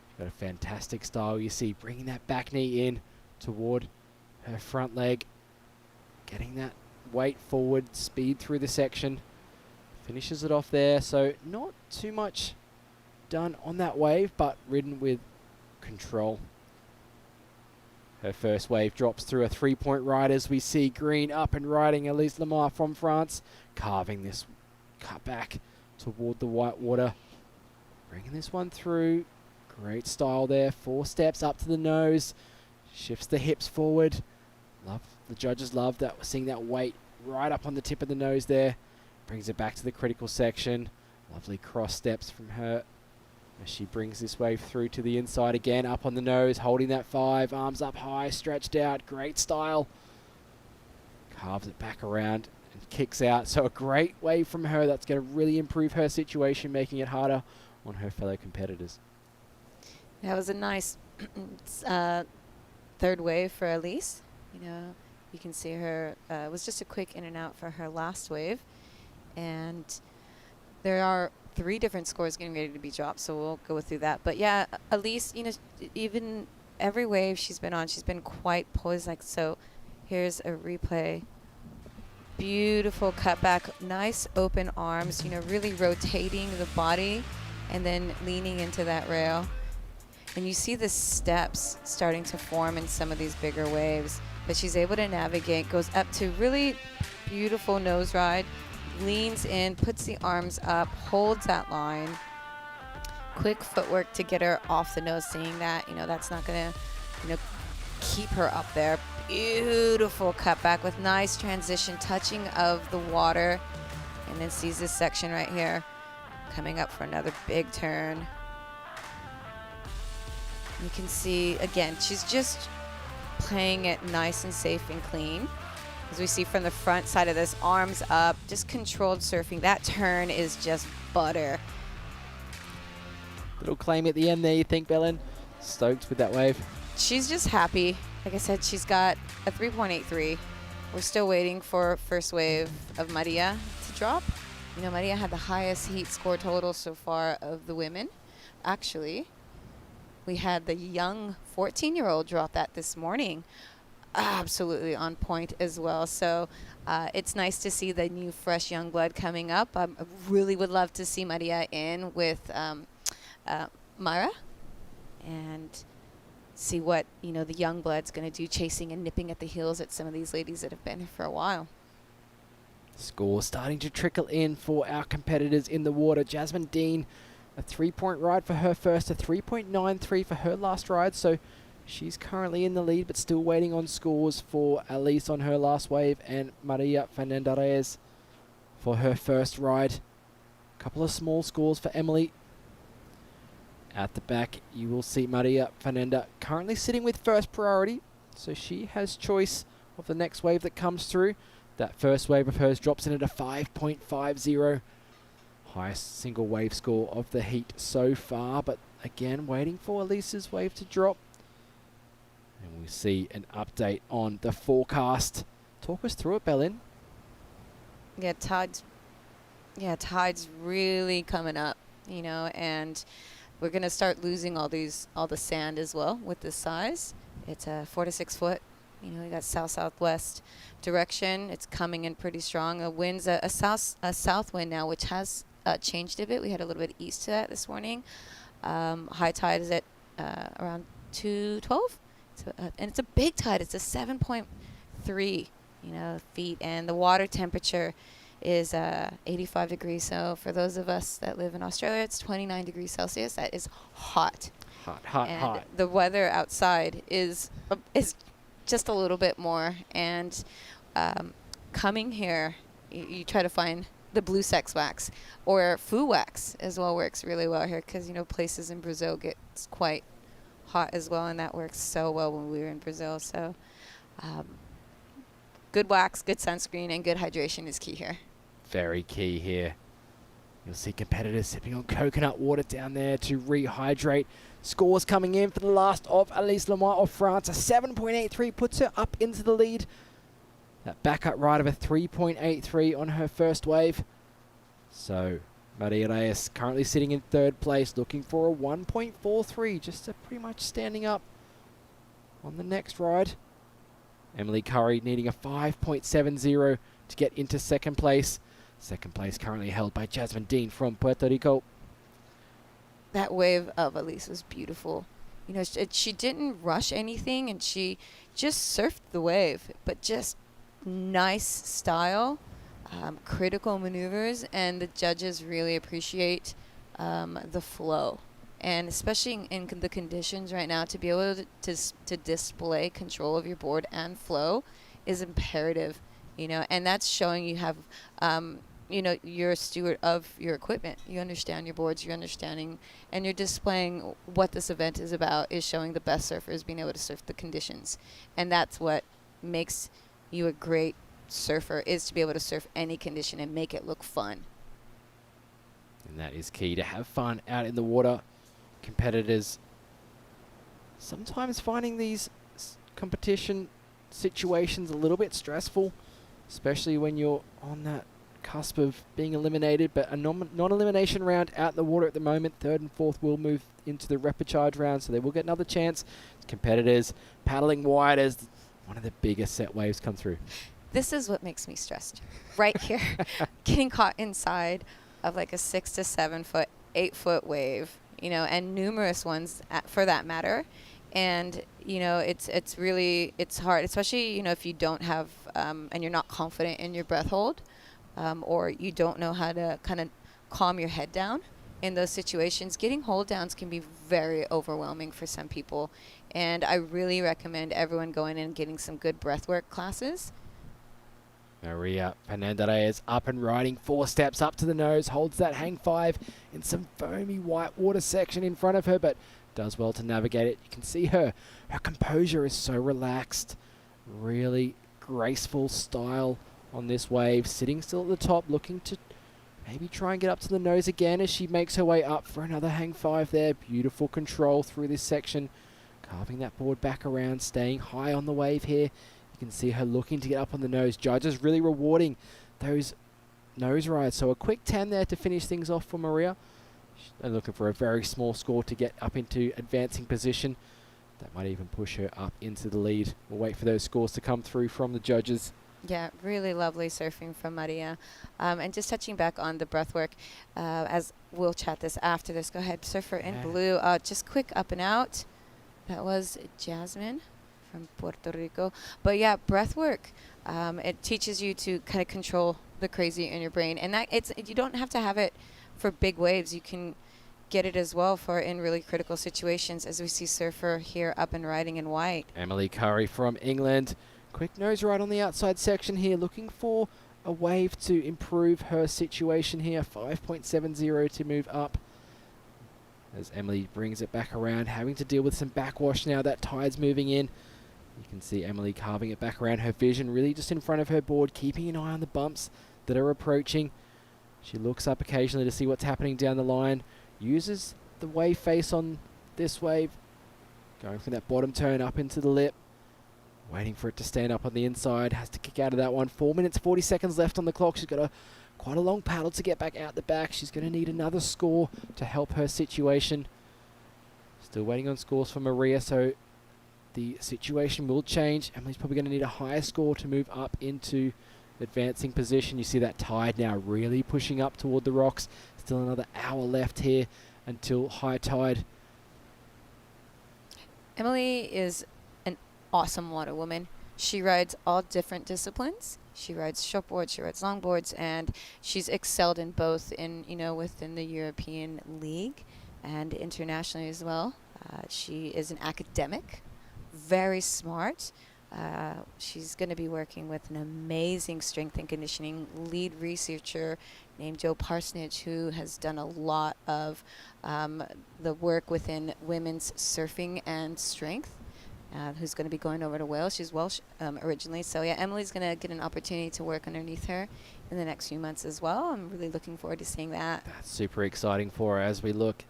She's got a fantastic style, you see, bringing that back knee in toward her front leg, getting that weight forward, speed through the section, finishes it off there. So not too much done on that wave, but ridden with control. Her first wave drops through a 3-point ride as we see Green up and riding. Elise Lemoine from France, carving this cut back toward the white water. Bringing this one through. Great style there. 4 steps up to the nose. Shifts the hips forward. The judges love that. We're seeing that weight right up on the tip of the nose there. Brings it back to the critical section. Lovely cross steps from her as she brings this wave through to the inside again, up on the nose, holding that 5, arms up high, stretched out, great style. Carves it back around and kicks out. So a great wave from her. That's going to really improve her situation, making it harder on her fellow competitors. That was a nice third wave for Elise. You know, you can see her, it was just a quick in and out for her last wave. And there are 3 different scores getting ready to be dropped, so we'll go through that. But yeah, Elise, you know, even every wave she's been on, she's been quite poised. Like, so here's a replay. Beautiful cutback, nice open arms, you know, really rotating the body and then leaning into that rail. And you see the steps starting to form in some of these bigger waves, but she's able to navigate, goes up to really beautiful nose ride, leans in, puts the arms up, holds that line. Quick footwork to get her off the nose, seeing that, you know, that's not gonna, you know, keep her up there. Beautiful cutback with nice transition, touching of the water, and then sees this section right here, coming up for another big turn. You can see, again, she's just playing it nice and safe and clean. As we see from the front side of this, arms up, just controlled surfing. That turn is just butter. Little claim at the end there, you think, Belen? Stoked with that wave. She's just happy. Like I said, she's got a 3.83. We're still waiting for first wave of Maria to drop. You know, Maria had the highest heat score total so far of the women. Actually, we had the young 14-year-old drop that this morning. Absolutely on point as well. So it's nice to see the new fresh young blood coming up. I really would love to see Maria in with Mara and see what, you know, the young blood's going to do, chasing and nipping at the heels at some of these ladies that have been here for a while. Score starting to trickle in for our competitors in the water. Jasmine Dean, a 3-point ride for her first, a 3.93 for her last ride. So she's currently in the lead, but still waiting on scores for Elise on her last wave and Maria Fernandez for her first ride. A couple of small scores for Emily. At the back, you will see Maria Fernanda currently sitting with first priority, so she has choice of the next wave that comes through. That first wave of hers drops in at a 5.50. Highest single wave score of the heat so far, but again, waiting for Elise's wave to drop. And we see an update on the forecast. Talk us through it, Belen. Yeah, tide's really coming up, you know, and we're going to start losing all the sand as well with this size. It's a 4 to 6 foot. You know, we got south-southwest direction. It's coming in pretty strong. The wind's a south wind now, which has changed a bit. We had a little bit east to that this morning. High tide is at around 212. And it's a big tide. It's a 7.3, you know, feet. And the water temperature is 85 degrees. So for those of us that live in Australia, it's 29 degrees Celsius. That is hot. Hot. The weather outside is just a little bit more. And coming here, you try to find the blue sex wax, or foo wax as well works really well here, because, you know, places in Brazil gets quite hot as well, and that works so well when we were in Brazil. So good wax, good sunscreen, and good hydration is key here. Very key here. You'll see competitors sipping on coconut water down there to rehydrate. Scores coming in for the last of Elise Lemoine of France. A 7.83 puts her up into the lead. That backup ride of a 3.83 on her first wave. So Maria Reyes currently sitting in third place, looking for a 1.43, just pretty much standing up on the next ride. Emily Curry needing a 5.70 to get into second place. Second place currently held by Jasmine Dean from Puerto Rico. That wave of Elise was beautiful. You know, she didn't rush anything, and she just surfed the wave, but just nice style, critical maneuvers, and the judges really appreciate the flow. And especially in the conditions right now, to be able to display control of your board and flow is imperative and that's showing you have, you're a steward of your equipment. You understand your boards, you're understanding, and you're displaying what this event is about, is showing the best surfers being able to surf the conditions. And that's what makes you a great surfer, is to be able to surf any condition and make it look fun. And that is key, to have fun out in the water. Competitors sometimes finding these competition situations a little bit stressful, especially when you're on that cusp of being eliminated. But a non-elimination round out in the water at the moment. Third and fourth will move into the repechage round, so they will get another chance. Competitors paddling wide as one of the biggest set waves come through. This is what makes me stressed. Right here, getting caught inside of like a 6 to 7 foot, 8 foot wave, and numerous ones for that matter. And, it's really, it's hard, especially, if you don't have, and you're not confident in your breath hold, or you don't know how to kind of calm your head down in those situations. Getting hold downs can be very overwhelming for some people. And I really recommend everyone going in and getting some good breathwork classes. Maria Fernandez up and riding, 4 steps up to the nose, holds that hang 5 in some foamy white water section in front of her, but does well to navigate it. You can see her composure is so relaxed, really graceful style on this wave, sitting still at the top, looking to maybe try and get up to the nose again as she makes her way up for another hang 5 there. Beautiful control through this section, carving that board back around, staying high on the wave here. You can see her looking to get up on the nose. Judges really rewarding those nose rides. So a quick 10 there to finish things off for Maria. They're looking for a very small score to get up into advancing position. That might even push her up into the lead. We'll wait for those scores to come through from the judges. Yeah, really lovely surfing from Maria. And just touching back on the breathwork, as we'll chat this after this. Go ahead, surfer in blue. Just quick up and out. That was Jasmine from Puerto Rico. But yeah, breathwork. It teaches you to kind of control the crazy in your brain, and that you don't have to have it for big waves. You can get it as well for in really critical situations, as we see surfer here up and riding in white. Emily Curry from England. Quick nose ride on the outside section here, looking for a wave to improve her situation here. 5.70 to move up. As Emily brings it back around, having to deal with some backwash now. That tide's moving in. You can see Emily carving it back around. Her vision really just in front of her board, keeping an eye on the bumps that are approaching. She looks up occasionally to see what's happening down the line. Uses the wave face on this wave. Going from that bottom turn up into the lip. Waiting for it to stand up on the inside. Has to kick out of that one. 4 minutes, 40 seconds left on the clock. She's got quite a long paddle to get back out the back. She's going to need another score to help her situation. Still waiting on scores for Maria, so the situation will change. Emily's probably going to need a higher score to move up into advancing position. You see that tide now really pushing up toward the rocks. Still another hour left here until high tide. Emily is an awesome water woman. She rides all different disciplines. She rides shortboards, she rides longboards, and she's excelled in both within the European League and internationally as well. She is an academic, very smart. She's going to be working with an amazing strength and conditioning lead researcher named Joe Parsonage, who has done a lot of the work within women's surfing and strength, who's going to be going over to Wales. She's Welsh originally. So, yeah, Emily's going to get an opportunity to work underneath her in the next few months as well. I'm really looking forward to seeing that. That's super exciting for her as we look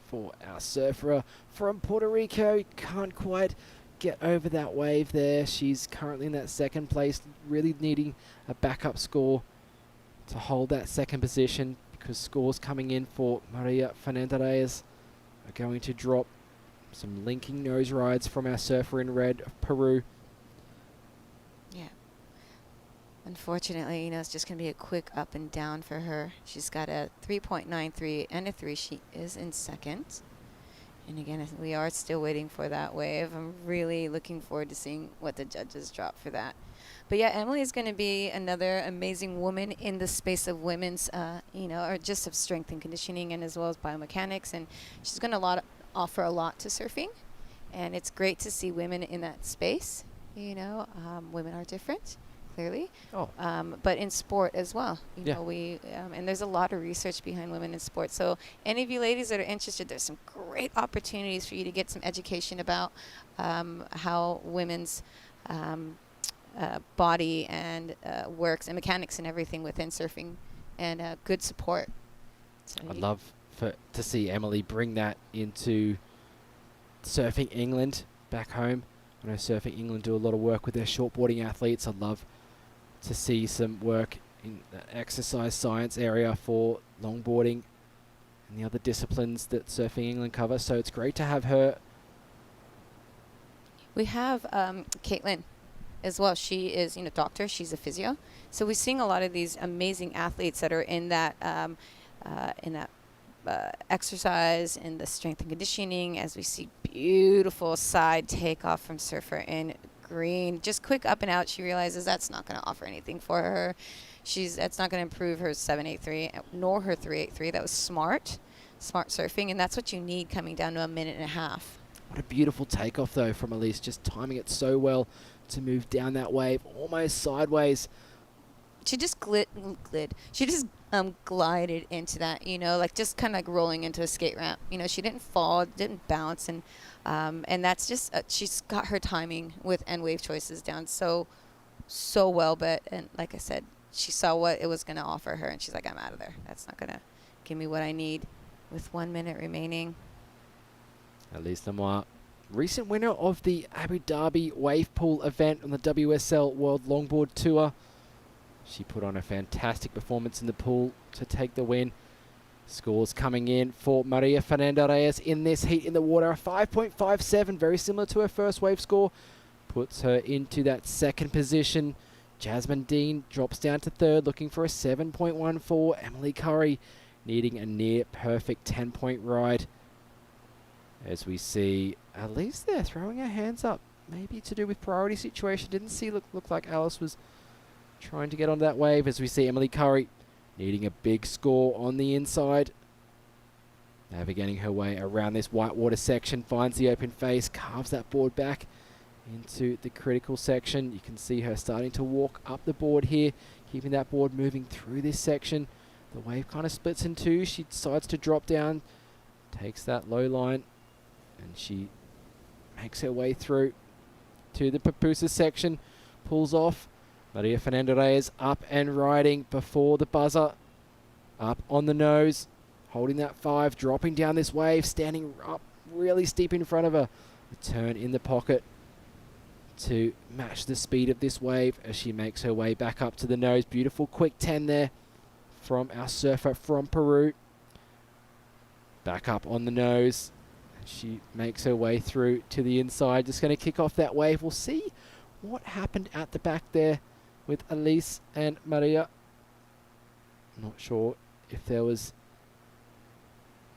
for our surfer from Puerto Rico. Can't quite get over that wave there. She's currently in that second place, really needing a backup score to hold that second position, because scores coming in for Maria Fernandez are going to drop. Some linking nose rides from our surfer in red of Peru. Yeah. Unfortunately, it's just going to be a quick up and down for her. She's got a 3.93 and a 3. She is in second. And again, we are still waiting for that wave. I'm really looking forward to seeing what the judges drop for that. But yeah, Emily is going to be another amazing woman in the space of women's, or just of strength and conditioning, and as well as biomechanics. And she's going to offer a lot to surfing. And it's great to see women in that space. Women are different. clearly. Oh. But in sport as well. You Yeah. know, we and there's a lot of research behind women in sports. So any of you ladies that are interested, there's some great opportunities for you to get some education about how women's body and works and mechanics and everything within surfing, and good support. So I'd love to see Emily bring that into Surfing England back home. I know Surfing England do a lot of work with their shortboarding athletes. I'd love to see some work in the exercise science area for longboarding and the other disciplines that Surfing England cover. So it's great to have her. We have Caitlin as well. She is, doctor. She's a physio. So we're seeing a lot of these amazing athletes that are in that exercise, in the strength and conditioning, as we see beautiful side takeoff from Surfer in green. Just quick up and out. She realizes that's not going to offer anything for her. That's not going to improve her 783 nor her 383. That was smart surfing, and that's what you need coming down to a minute and a half. What a beautiful takeoff, though, from Elise, just timing it so well to move down that wave, almost sideways. She just She just glided into that, like just kind of like rolling into a skate ramp. She didn't fall, didn't bounce, and that's just she's got her timing and wave choices down so well. But and like I said, she saw what it was going to offer her, and she's like, I'm out of there. That's not going to give me what I need. With 1 minute remaining. Elise Lemoire, recent winner of the Abu Dhabi wave pool event on the WSL World Longboard Tour. She put on a fantastic performance in the pool to take the win. Scores coming in for Maria Fernanda Reyes in this heat in the water. A 5.57, very similar to her first wave score. Puts her into that second position. Jasmine Dean drops down to third, looking for a 7.14. Emily Curry needing a near perfect 10-point ride. As we see Elise there throwing her hands up, maybe to do with priority situation. Didn't look like Alice was trying to get on that wave. As we see Emily Curry needing a big score on the inside. Navigating her way around this whitewater section, finds the open face, carves that board back into the critical section. You can see her starting to walk up the board here, keeping that board moving through this section. The wave kind of splits in two. She decides to drop down, takes that low line, and she makes her way through to the Papusa section, pulls off. Maria Fernanda Reyes up and riding before the buzzer, up on the nose, holding that 5, dropping down this wave, standing up really steep in front of her. The turn in the pocket to match the speed of this wave as she makes her way back up to the nose. Beautiful quick 10 there from our surfer from Peru. Back up on the nose. She makes her way through to the inside. Just going to kick off that wave. We'll see what happened at the back there with Elise and Maria. Not sure if there was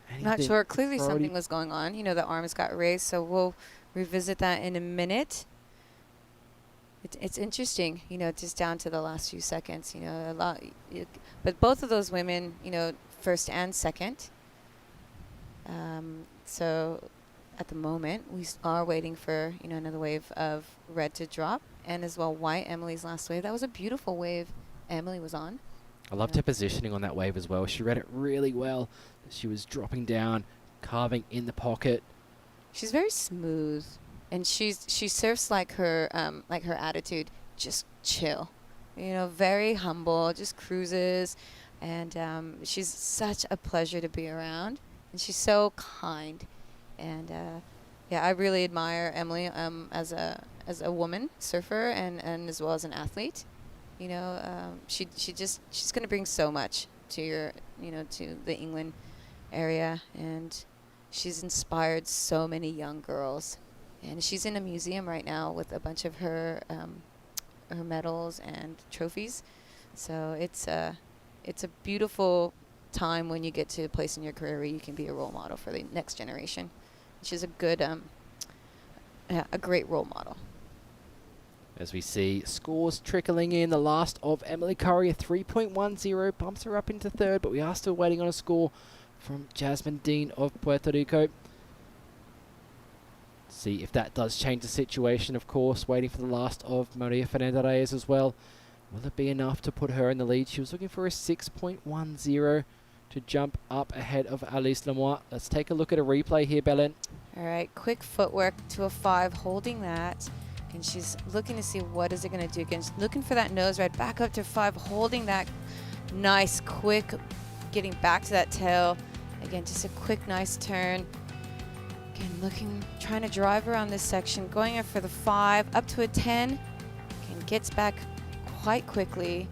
anything. Not sure. Clearly something was going on. The arms got raised, so we'll revisit that in a minute. It's interesting, just down to the last few seconds, a lot. But both of those women, first and second. So at the moment, we are waiting for, another wave of red to drop, and as well white, Emily's last wave. That was a beautiful wave Emily was on. I loved her positioning on that wave as well. She read it really well. She was dropping down, carving in the pocket. She's very smooth, and she surfs like her attitude, just chill, very humble, just cruises, and she's such a pleasure to be around, and she's so kind, and I really admire Emily as a woman surfer and as well as an athlete. She's going to bring so much to to the England area, and she's inspired so many young girls, and she's in a museum right now with a bunch of her medals and trophies. So it's a beautiful time when you get to a place in your career where you can be a role model for the next generation. She's a good a great role model. As we see scores trickling in, the last of Emily Curry, a 3.10, bumps her up into third, but we are still waiting on a score from Jasmine Dean of Puerto Rico. See if that does change the situation, of course. Waiting for the last of Maria Fernanda Reyes as well. Will it be enough to put her in the lead? She was looking for a 6.10 to jump up ahead of Alice Lemois. Let's take a look at a replay here, Belen. All right, quick footwork to a 5, holding that. And she's looking to see what is it going to do again. She's looking for that nose ride back up to 5, holding that nice, quick, getting back to that tail. Again, just a quick, nice turn. Again, trying to drive around this section, going in for the 5, up to a 10. Again, gets back quite quickly.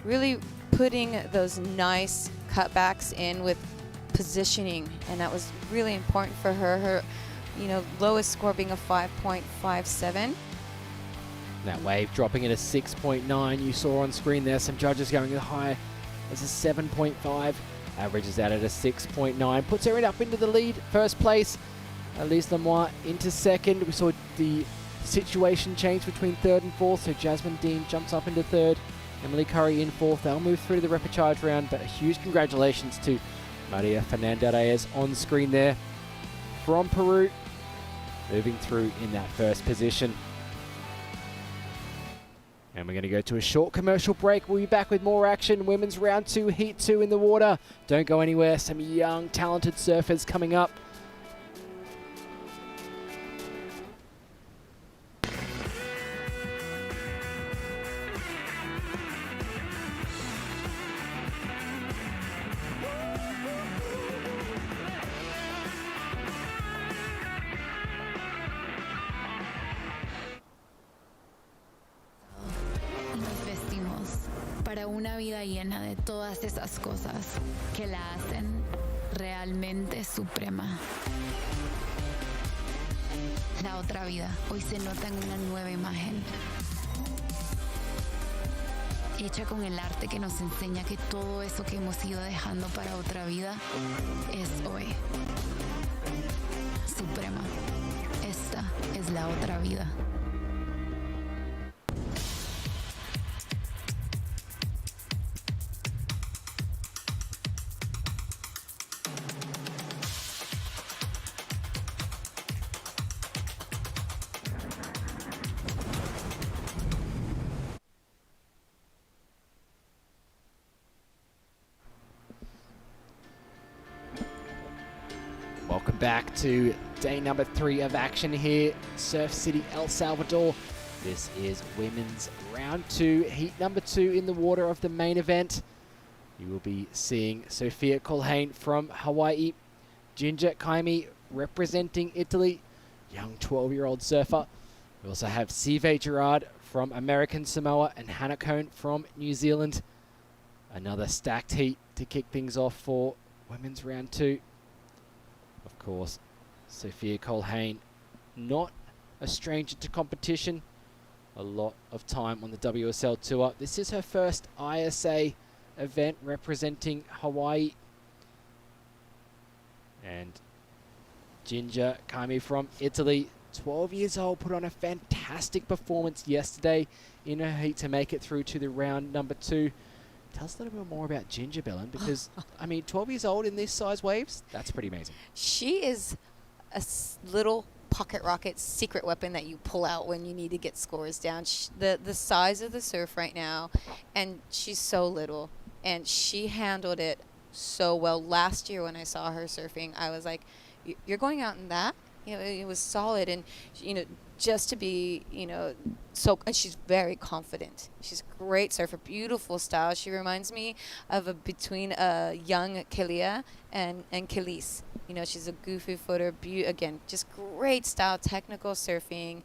Really putting those nice cutbacks in with positioning, and that was really important for her. Her, lowest score being a 5.57. That wave dropping at a 6.9. You saw on screen there some judges going as high as a 7.5. Averages out at a 6.9. Puts her up into the lead. First place. Alice Lemois into second. We saw the situation change between third and fourth. So Jasmine Dean jumps up into third. Emily Curry in fourth. They'll move through to the repechage round. But a huge congratulations to Maria Fernanda Reyes on screen there from Peru. Moving through in that first position. And we're going to go to a short commercial break. We'll be back with more action. Women's round 2, heat 2 in the water. Don't go anywhere. Some young, talented surfers coming up. Para una vida llena de todas esas cosas que la hacen realmente suprema. La otra vida hoy se nota en una nueva imagen, hecha con el arte que nos enseña que todo eso que hemos ido dejando para otra vida es hoy. Suprema. Esta es la otra vida. Welcome back to day number 3 of action here, Surf City, El Salvador. This is women's round 2, heat number 2 in the water of the main event. You will be seeing Sophia Colhane from Hawaii, Ginger Kaimi representing Italy, young 12-year-old surfer. We also have Sive Gerard from American Samoa and Hannah Cohn from New Zealand. Another stacked heat to kick things off for women's round 2. Of course, Sophia Colhane, not a stranger to competition. A lot of time on the WSL Tour. This is her first ISA event representing Hawaii. And Ginger Kaimi from Italy, 12 years old, put on a fantastic performance yesterday in her heat to make it through to the round number 2. Tell us a little bit more about Ginger, Belen, because, 12 years old in this size waves, that's pretty amazing. She is a little pocket rocket secret weapon that you pull out when you need to get scores down. The size of the surf right now, and she's so little, and she handled it so well. Last year when I saw her surfing, I was like, you're going out in that? It was solid, and, just to be, so, and she's very confident. She's a great surfer, beautiful style. She reminds me of between a young Kelia and Kelis. She's a goofy footer, again, just great style, technical surfing.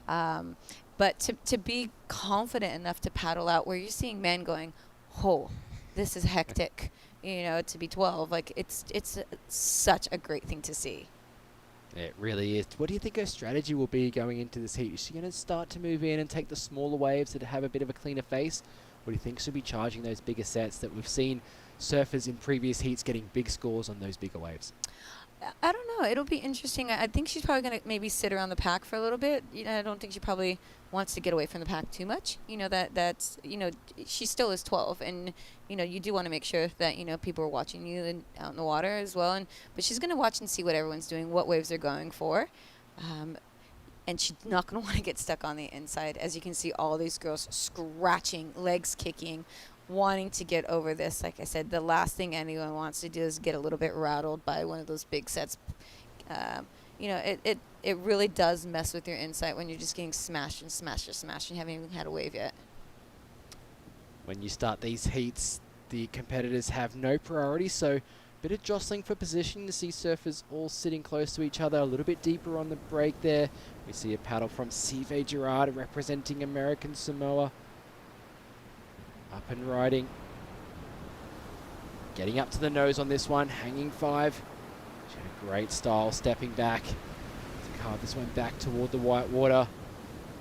But to be confident enough to paddle out where you're seeing men going, oh, this is hectic, to be 12. Like, it's such a great thing to see. It really is. What do you think her strategy will be going into this heat? Is she going to start to move in and take the smaller waves that have a bit of a cleaner face? Or do you think she'll be charging those bigger sets that we've seen surfers in previous heats getting big scores on those bigger waves? I don't know. It'll be interesting. I think she's probably going to maybe sit around the pack for a little bit. I don't think she probably wants to get away from the pack too much. That's she still is 12, and you do want to make sure that people are watching you and out in the water as well. But she's going to watch and see what everyone's doing, what waves they're going for. and she's not going to want to get stuck on the inside. As you can see, all these girls scratching, legs kicking, wanting to get over this. Like I said, the last thing anyone wants to do is get a little bit rattled by one of those big sets. You know, it really does mess with your insight when you're just getting smashed and smashed and smashed and haven't even had a wave yet. When you start these heats, the competitors have no priority, so a bit of jostling for position. You see surfers all sitting close to each other, a little bit deeper on the break there. We see a paddle from Sive Gerard representing American Samoa. Up and riding. Getting up to the nose on this one, hanging 5. She had a great style, stepping back to carve this one back toward the white water.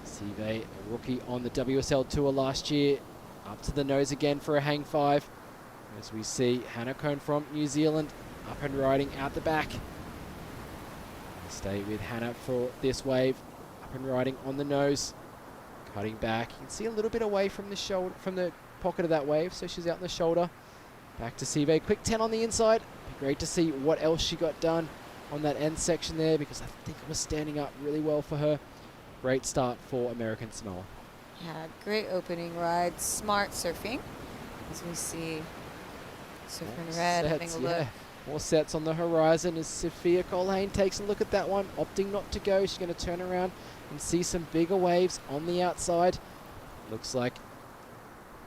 Sive, a rookie on the WSL Tour last year. Up to the nose again for a hang 5. As we see Hannah Cohn from New Zealand up and riding out the back. Stay with Hannah for this wave. Up and riding on the nose. Cutting back. You can see a little bit away from the shoulder, from the pocket of that wave, so she's out in the shoulder. Back to Sive. Quick 10 on the inside. Be great to see what else she got done on that end section there, because I think it was standing up really well for her. Great start for American Samoa. Yeah, great opening ride. Smart surfing. As we see Surfer in Red having a look. Yeah. More sets on the horizon as Sophia Colhane takes a look at that one, opting not to go. She's going to turn around and see some bigger waves on the outside. Looks like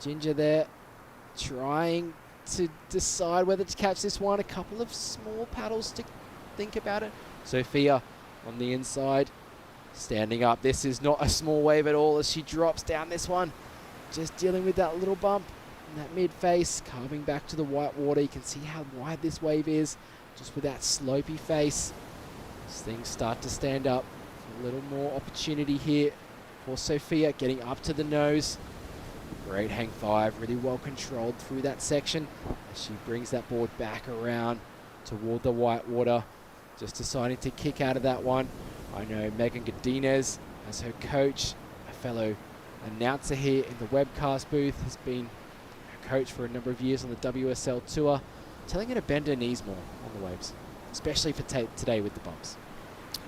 Ginger there trying to decide whether to catch this one. A couple of small paddles to think about it. Sophia on the inside, standing up. This is not a small wave at all as she drops down this one. Just dealing with that little bump in that mid face, carving back to the white water. You can see how wide this wave is, just with that slopey face. As things start to stand up, a little more opportunity here for Sophia, getting up to the nose. Great hang 5, really well controlled through that section as she brings that board back around toward the white water. Just deciding to kick out of that one. I know Megan Godinez as her coach, a fellow announcer here in the WEBCAST booth, has been her coach for a number of years on the WSL Tour, telling her to bend her knees more on the waves, especially for today with the bumps.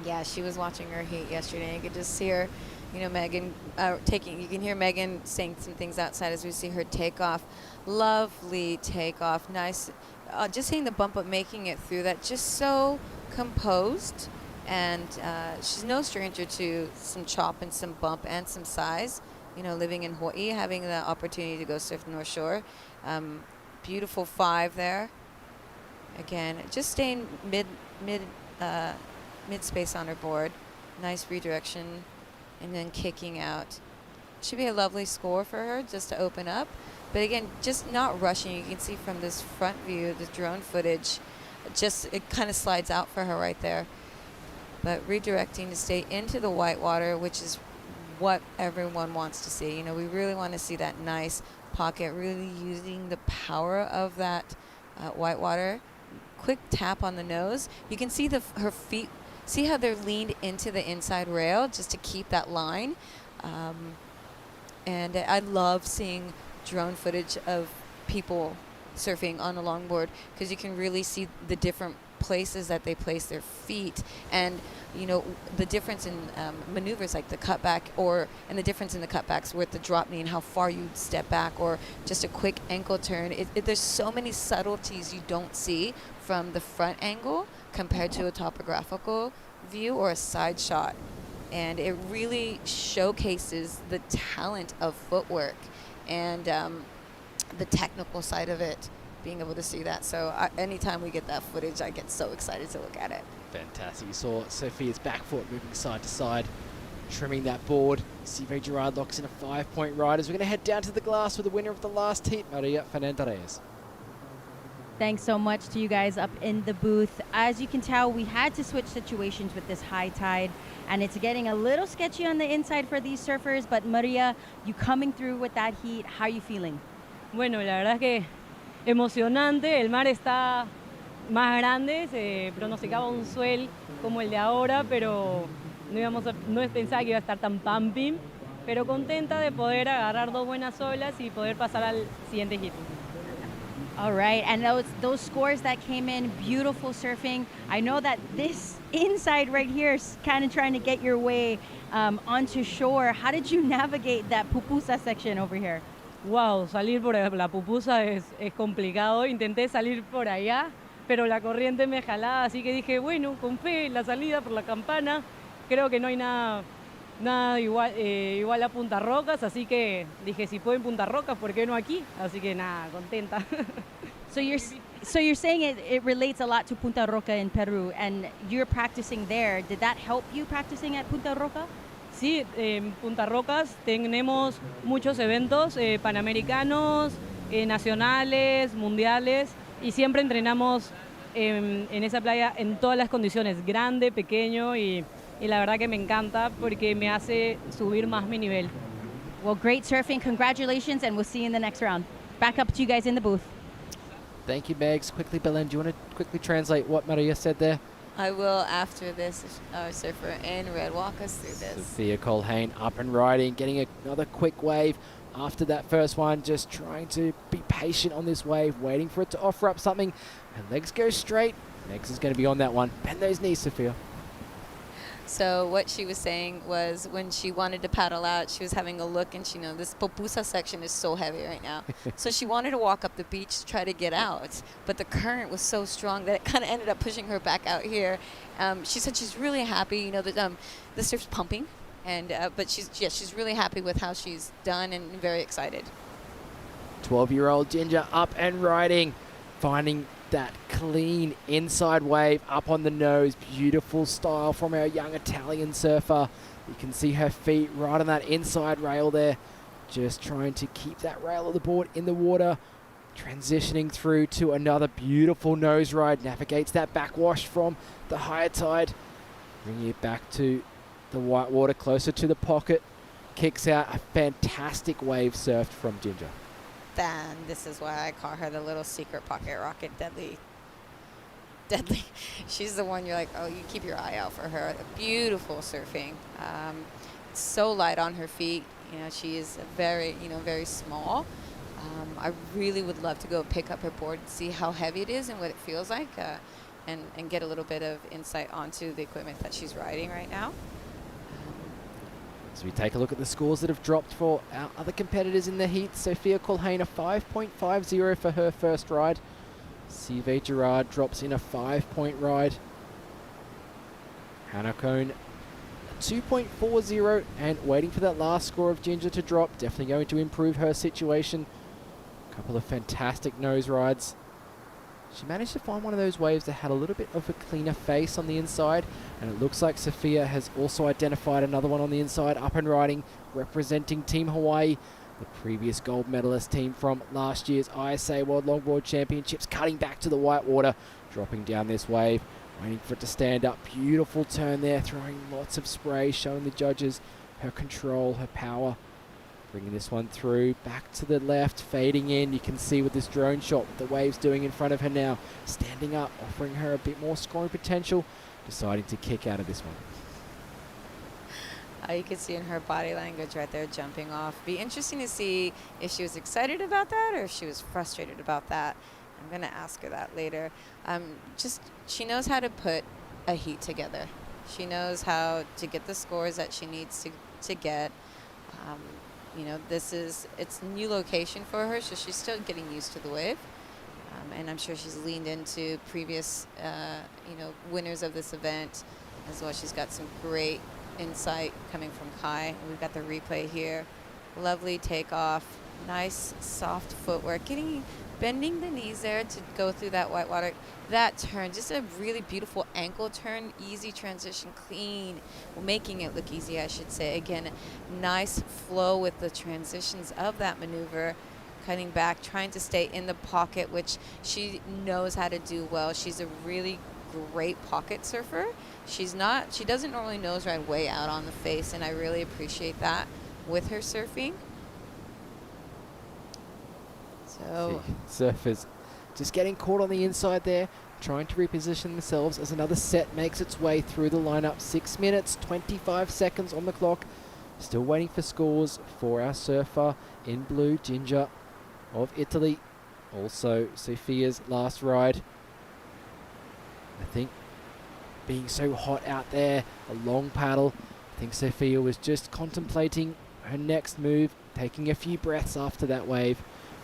Yeah, she was watching her heat yesterday, and you could just see her, you know, Megan you can hear Megan saying some things outside as we see her take off. Lovely takeoff, nice. Just seeing the bump up, making it through that, just so composed. And she's no stranger to some chop and some bump and some size. You know, living in Hawaii, having the opportunity to go surf North Shore. Beautiful 5 there. Again, just staying mid space on her board. Nice redirection, and then kicking out. Should be a lovely score for her just to open up. But again, just not rushing. You can see from this front view, the drone footage, it kind of slides out for her right there. But redirecting to stay into the white water, which is what everyone wants to see. You know, we really want to see that nice pocket, really using the power of that white water. Quick tap on the nose. You can see her feet, see how they're leaned into the inside rail just to keep that line. And I love seeing drone footage of people surfing on a longboard, because you can really see the different places that they place their feet, and you know the difference in maneuvers like the cutback, and the difference in the cutbacks with the drop knee and how far you step back, or just a quick ankle turn. There's so many subtleties you don't see from the front angle compared to a topographical view or a side shot, and it really showcases the talent of footwork and the technical side of it, being able to see that. So anytime we get that footage, I get so excited to look at it. Fantastic. You saw Sophia's back foot moving side to side, trimming that board. Sive Gerard locks in a 5-point ride as we're going to head down to the glass with the winner of the last heat, Maria Fernandez. Thanks so much to you guys up in the booth. As you can tell, we had to switch situations with this high tide, and it's getting a little sketchy on the inside for these surfers. But Maria, you coming through with that heat, how are you feeling? Bueno, la verdad que emocionante. El mar está más grande, se pronosticaba un swell como el de ahora, pero no pensaba que iba a estar tan pumping, pero contenta de poder agarrar 2 buenas olas y poder pasar al siguiente hit. All right, and those scores that came in, beautiful surfing. I know that this inside right here is kind of trying to get your way. onto shore. How did you navigate that pupusa section over here? Wow, salir por la pupusa es complicado. Intenté salir por allá, pero la corriente me jalaba, así que dije, bueno, con fe, la salida por la campana. Creo que no hay nada igual a Punta Rocas, así que dije, si puedo en Punta Rocas, ¿por qué no aquí? Así que nada, contenta. So you're saying it relates a lot to Punta Roca in Peru, and you're practicing there. Did that help you practicing at Punta Roca? Sí, en Punta Rocas tenemos muchos eventos panamericanos, nacionales, mundiales, y siempre entrenamos en esa playa en todas las condiciones, grande, pequeño, y la verdad que me encanta porque me hace subir más mi nivel. Well, great surfing. Congratulations, and we'll see you in the next round. Back up to you guys in the booth. Thank you, Megs. Quickly, Belen, do you want to quickly translate what Maria said there? I will after this. Our surfer in red walk us through this. Sophia Colhane up and riding, getting another quick wave after that first one, just trying to be patient on this wave, waiting for it to offer up something, and legs go straight. Megs is going to be on that one. Bend those knees, Sophia. So what she was saying was when she wanted to paddle out, she was having a look, and she this pupusa section is so heavy right now. So she wanted to walk up the beach to try to get out, but the current was so strong that it kind of ended up pushing her back out here. She said she's really happy, that the surf's pumping, and but she's really happy with how she's done and very excited. 12-year-old Ginger up and riding, finding that clean inside wave up on the nose. Beautiful style from our young Italian surfer. You can see her feet right on that inside rail there, just trying to keep that rail of the board in the water. Transitioning through to another beautiful nose ride, navigates that backwash from the higher tide, bringing it back to the white water closer to the pocket. Kicks out a fantastic wave surfed from Ginger. Then this is why I call her the little secret pocket rocket, Deadly. She's the one you're like, oh, you keep your eye out for her. Beautiful surfing. So light on her feet. She is very small. I really would love to go pick up her board and see how heavy it is and what it feels like, and get a little bit of insight onto the equipment that she's riding right now. As we take a look at the scores that have dropped for our other competitors in the heat, Sophia Colhane a 5.50 for her first ride. Sive Gerard drops in a 5-point ride. Hannah Cohn a 2.40, and waiting for that last score of Ginger to drop. Definitely going to improve her situation. A couple of fantastic nose rides. She managed to find one of those waves that had a little bit of a cleaner face on the inside, and it looks like Sophia has also identified another one on the inside, up and riding, representing Team Hawaii, the previous gold medalist team from last year's ISA World Longboard Championships, cutting back to the white water, dropping down this wave, waiting for it to stand up. Beautiful turn there, throwing lots of spray, showing the judges her control, her power. Bringing this one through, back to the left, fading in. You can see with this drone shot what the wave's doing in front of her now. Standing up, offering her a bit more scoring potential, deciding to kick out of this one. You can see in her body language right there, jumping off. Be interesting to see if she was excited about that or if she was frustrated about that. I'm going to ask her that later. She knows how to put a heat together. She knows how to get the scores that she needs to get. It's a new location for her, so she's still getting used to the wave. And I'm sure she's leaned into previous, winners of this event as well. She's got some great insight coming from Kai. We've got the replay here. Lovely takeoff, nice soft footwork, bending the knees there to go through that white water. That turn, just a really beautiful ankle turn, easy transition, clean, making it look easy, I should say. Again, nice flow with the transitions of that maneuver, cutting back, trying to stay in the pocket, which she knows how to do well. She's a really great pocket surfer. She doesn't normally nose ride way out on the face, and I really appreciate that with her surfing. So surfers just getting caught on the inside there, trying to reposition themselves as another set makes its way through the lineup. 6 minutes, 25 seconds on the clock. Still waiting for scores for our surfer in blue, Ginger of Italy. Also Sophia's last ride. I think being so hot out there, a long paddle, think Sophia was just contemplating her next move, taking a few breaths after that wave,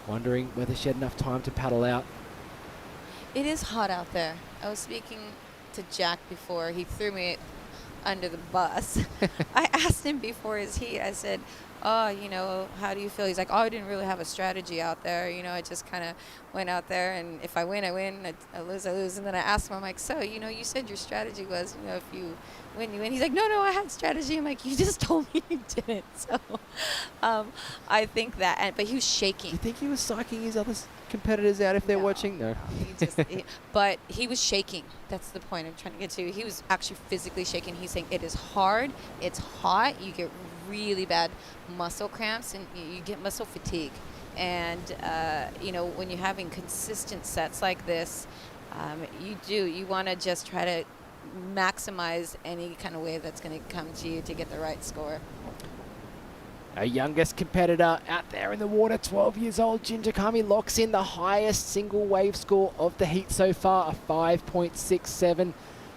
wondering whether she had enough time to paddle out. It is hot out there. I was speaking to Jack before. He threw me under the bus. I asked him before his heat, I said, oh, you know, how do you feel? He's like, oh, I didn't really have a strategy out there. You know, I just kind of went out there, and if I win, I win. I lose, I lose. And then I asked him, I'm like, so, you know, you said your strategy was, you know, if you win, you win. He's like, no, I had strategy. I'm like, you just told me you didn't. So I think that, but he was shaking. Do you think he was psyching his other competitors out if they're watching? No. But he was shaking. That's the point I'm trying to get to. He was actually physically shaking. He's saying it is hard, it's hot, you get really bad muscle cramps, and you get muscle fatigue. And, you know, when you're having consistent sets like this, you want to just try to maximize any kind of wave that's going to come to you to get the right score. Our youngest competitor out there in the water, 12 years old, Ginger Kami, locks in the highest single wave score of the heat so far, a 5.67.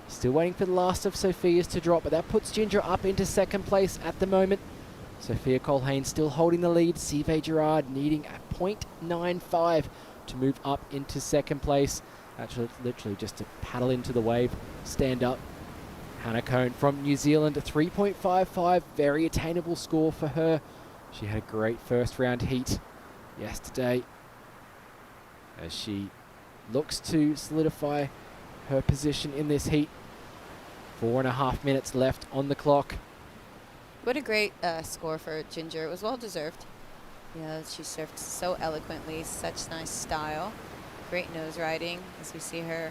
Still waiting for the last of Sophia's to drop, but that puts Ginger up into second place at the moment. Sophia Colhane still holding the lead. Sive Gerard needing a 0.95 to move up into second place. Actually, literally just to paddle into the wave, stand up. Hannah Cohn from New Zealand, a 3.55, very attainable score for her. She had a great first round heat yesterday as she looks to solidify her position in this heat. 4.5 minutes left on the clock. What a great score for Ginger. It was well deserved. You know, she surfed so eloquently, such nice style. Great nose riding as we see her.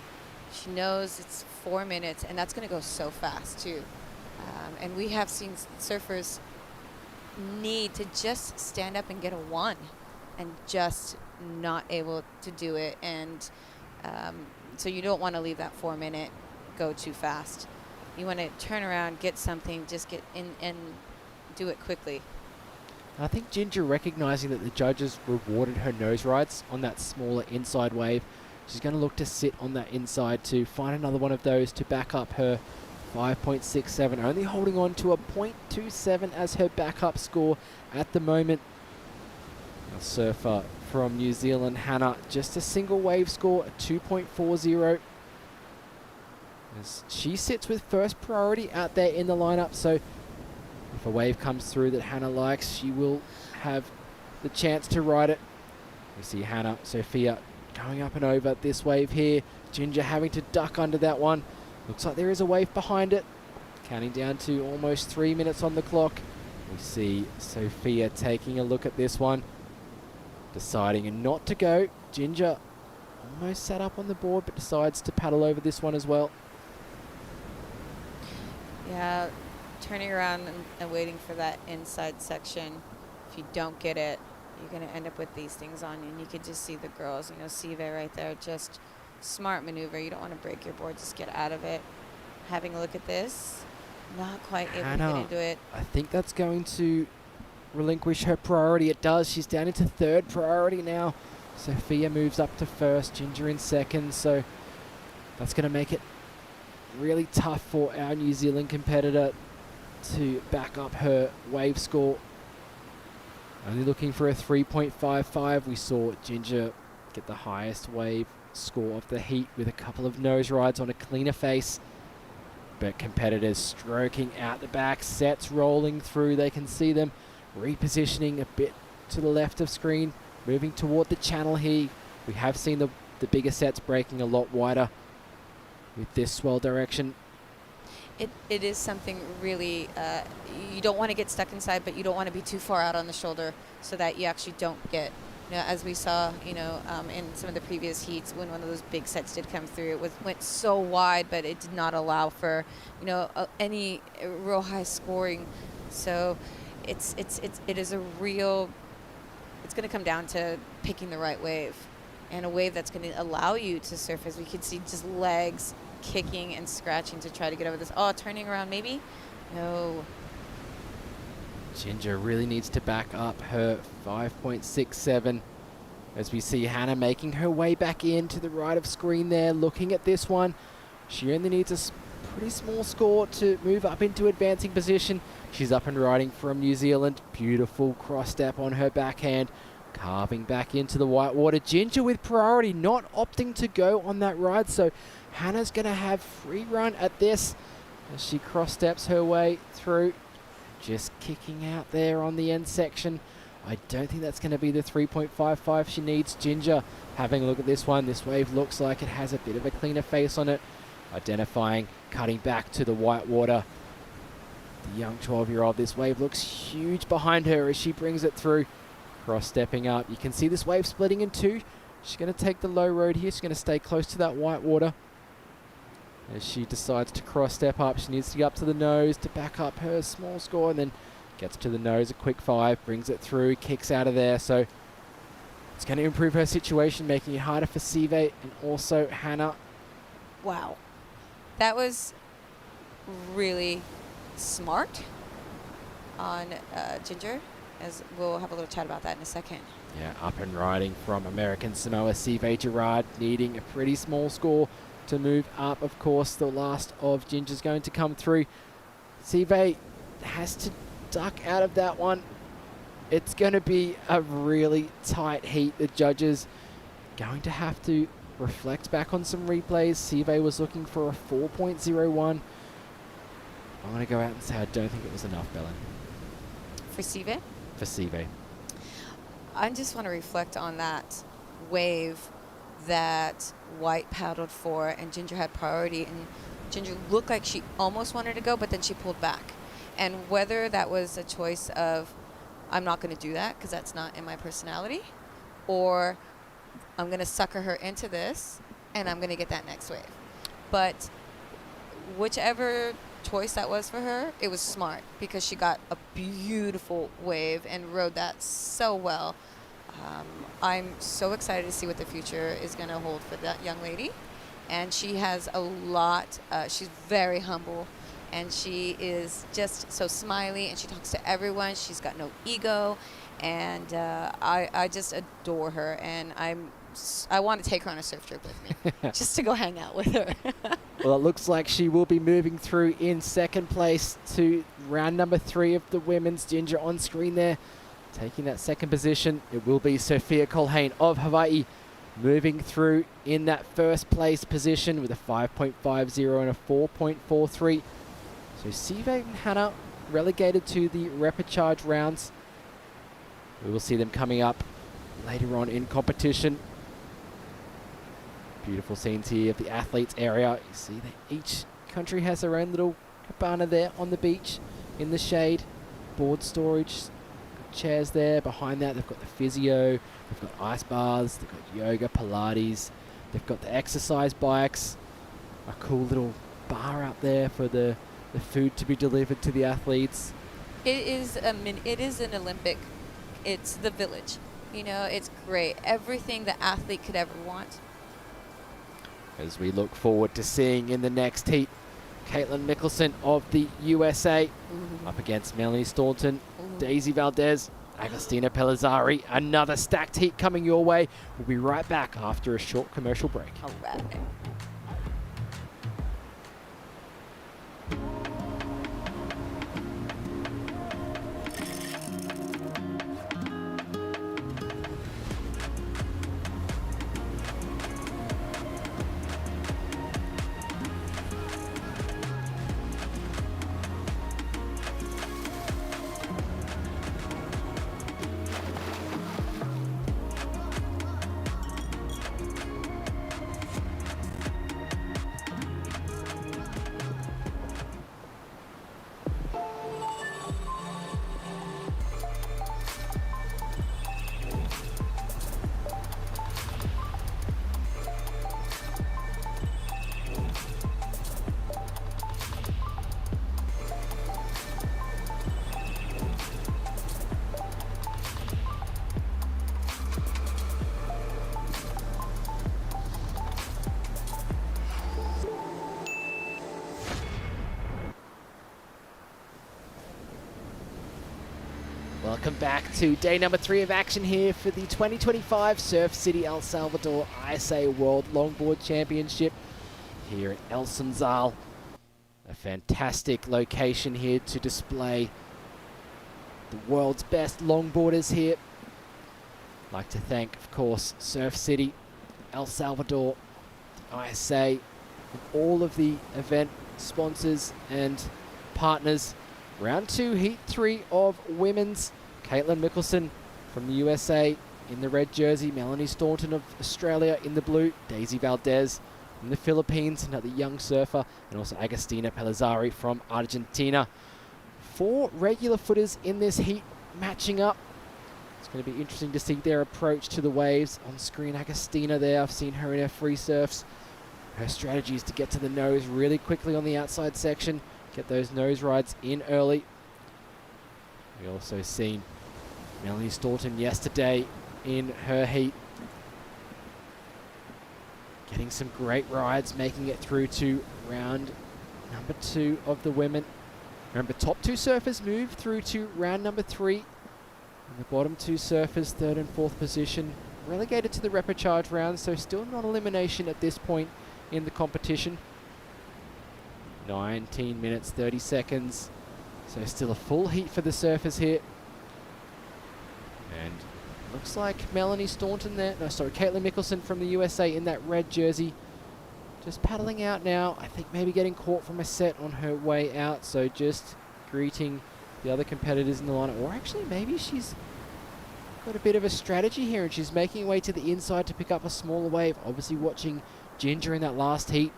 She knows it's 4 minutes, and that's going to go so fast too. And we have seen surfers need to just stand up and get a 1 and just not able to do it. And so you don't want to leave that 4 minute go too fast. You want to turn around, get something, just get in and do it quickly. I think Ginger, recognizing that the judges rewarded her nose rides on that smaller inside wave, she's going to look to sit on that inside to find another one of those to back up her 5.67, only holding on to a 0.27 as her backup score at the moment. A surfer from New Zealand, Hannah, just a single wave score, a 2.40. As she sits with first priority out there in the lineup, so if a wave comes through that Hannah likes, she will have the chance to ride it. We see Hannah, Sophia going up and over this wave here. Ginger having to duck under that one. Looks like there is a wave behind it. Counting down to almost 3 minutes on the clock. We see Sophia taking a look at this one. Deciding not to go. Ginger almost sat up on the board, but decides to paddle over this one as well. Yeah, turning around and waiting for that inside section. If you don't get it, you're going to end up with these things on you. And you could just see the girls, you know, Sive right there, just smart maneuver. You don't want to break your board, just get out of it. Having a look at this, not quite able to get into it. I think that's going to relinquish her priority. It does. She's down into third priority now. Sophia moves up to first, Ginger in second, so that's going to make it really tough for our New Zealand competitor to back up her wave score. Only looking for a 3.55. We saw Ginger get the highest wave score of the heat with a couple of nose rides on a cleaner face. But competitors stroking out the back, sets rolling through. They can see them repositioning a bit to the left of screen, moving toward the channel here. We have seen the bigger sets breaking a lot wider with this swell direction. It is something really, you don't want to get stuck inside, but you don't want to be too far out on the shoulder so that you actually don't get, you know, as we saw, you know, in some of the previous heats when one of those big sets did come through, it went so wide, but it did not allow for, you know, any real high scoring. So it is a real, it's going to come down to picking the right wave, and a wave that's going to allow you to surf, as we can see, just legs kicking and scratching to try to get over this. Oh, turning around maybe? No. Ginger really needs to back up her 5.67 as we see Hannah making her way back in to the right of screen there, looking at this one. She only needs Pretty small score to move up into advancing position. She's up and riding from New Zealand. Beautiful cross step on her backhand. Carving back into the whitewater. Ginger with priority, not opting to go on that ride. So Hannah's going to have free run at this as she cross steps her way through. Just kicking out there on the end section. I don't think that's going to be the 3.55 she needs. Ginger having a look at this one. This wave looks like it has a bit of a cleaner face on it. Identifying, cutting back to the whitewater. The young 12-year-old, this wave looks huge behind her as she brings it through. Cross-stepping up. You can see this wave splitting in two. She's going to take the low road here. She's going to stay close to that whitewater. As she decides to cross-step up, she needs to get up to the nose to back up her small score, and then gets to the nose, a quick 5, brings it through, kicks out of there. So it's going to improve her situation, making it harder for Sive and also Hannah. Wow. That was really smart on Ginger, as we'll have a little chat about that in a second. Yeah, up and riding from American Samoa, Sive Gerard needing a pretty small score to move up. Of course, the last of Ginger's going to come through. Sive has to duck out of that one. It's going to be a really tight heat. The judges going to have to reflect back on some replays. Sive was looking for a 4.01. I'm going to go out and say I don't think it was enough, Belen. For Sive? For Sive. I just want to reflect on that wave that White paddled for and Ginger had priority, and Ginger looked like she almost wanted to go, but then she pulled back. And whether that was a choice of I'm not going to do that because that's not in my personality, or I'm going to sucker her into this and I'm going to get that next wave. But whichever choice that was for her, it was smart because she got a beautiful wave and rode that so well. I'm so excited to see what the future is going to hold for that young lady. And she has a lot, she's very humble, and she is just so smiley, and she talks to everyone. She's got no ego, and I just adore her, and I want to take her on a surf trip with me just to go hang out with her. Well, it looks like she will be moving through in second place to round number 3 of the women's. Ginger on screen there, taking that second position. It will be Sophia Colhane of Hawaii moving through in that first place position with a 5.50 and a 4.43. So Sive and Hannah relegated to the repechage rounds. We will see them coming up later on in competition. Beautiful scenes here of the athletes area. You see that each country has their own little cabana there on the beach in the shade. Board storage, chairs there. Behind that they've got the physio, they've got ice baths, they've got yoga, Pilates, they've got the exercise bikes, a cool little bar out there for the food to be delivered to the athletes. It is an Olympic, it's the village. You know, it's great. Everything the athlete could ever want. As we look forward to seeing in the next heat, Caitlin Mickelson of the USA up against Melanie Staunton, Daisy Valdez, Agostina Pellizzari. Another stacked heat coming your way. We'll be right back after a short commercial break. All right. Welcome back to day number 3 of action here for the 2025 Surf City El Salvador ISA World Longboard Championship here at El Sunzal. A fantastic location here to display the world's best longboarders here. I'd like to thank, of course, Surf City, El Salvador, ISA, and all of the event sponsors and partners. Round 2, Heat 3 of women's. Caitlin Mickelson from the USA in the red jersey. Melanie Staunton of Australia in the blue. Daisy Valdez from the Philippines, another young surfer. And also Agustina Pellizzari from Argentina. 4 regular footers in this heat matching up. It's going to be interesting to see their approach to the waves. On screen, Agustina there. I've seen her in her free surfs. Her strategy is to get to the nose really quickly on the outside section. Get those nose rides in early. We also seen Melanie Staunton yesterday in her heat. Getting some great rides, making it through to round number 2 of the women. Remember, top 2 surfers move through to round number 3. And the bottom 2 surfers, 3rd and 4th position, relegated to the repechage round, so still not elimination at this point in the competition. 19 minutes, 30 seconds. So still a full heat for the surfers here. And looks like Melanie Staunton there. No, sorry, Caitlin Mickelson from the USA in that red jersey. Just paddling out now. I think maybe getting caught from a set on her way out. So just greeting the other competitors in the lineup. Or actually, maybe she's got a bit of a strategy here and she's making her way to the inside to pick up a smaller wave. Obviously watching Ginger in that last heat,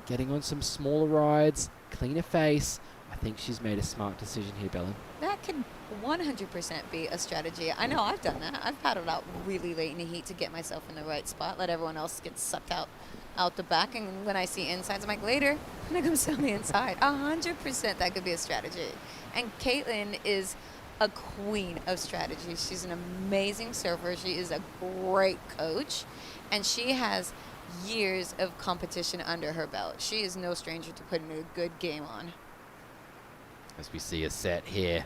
getting on some smaller rides, cleaner face. I think she's made a smart decision here, Belen. That could 100% be a strategy. I know I've done that. I've paddled out really late in the heat to get myself in the right spot, let everyone else get sucked out the back, and when I see insides, I'm like, later, I'm gonna come sit on the inside. 100% that could be a strategy. And Caitlin is a queen of strategy. She's an amazing surfer. She is a great coach, and she has years of competition under her belt. She is no stranger to putting a good game on. As we see a set here,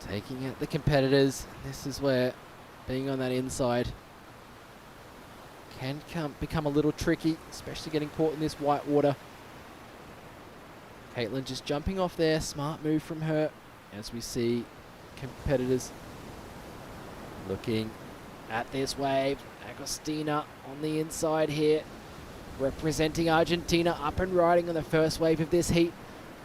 taking out the competitors. This is where being on that inside can become a little tricky, especially getting caught in this white water. Caitlin just jumping off there, smart move from her. As we see competitors looking at this wave. Agustina on the inside here, representing Argentina, up and riding on the first wave of this heat.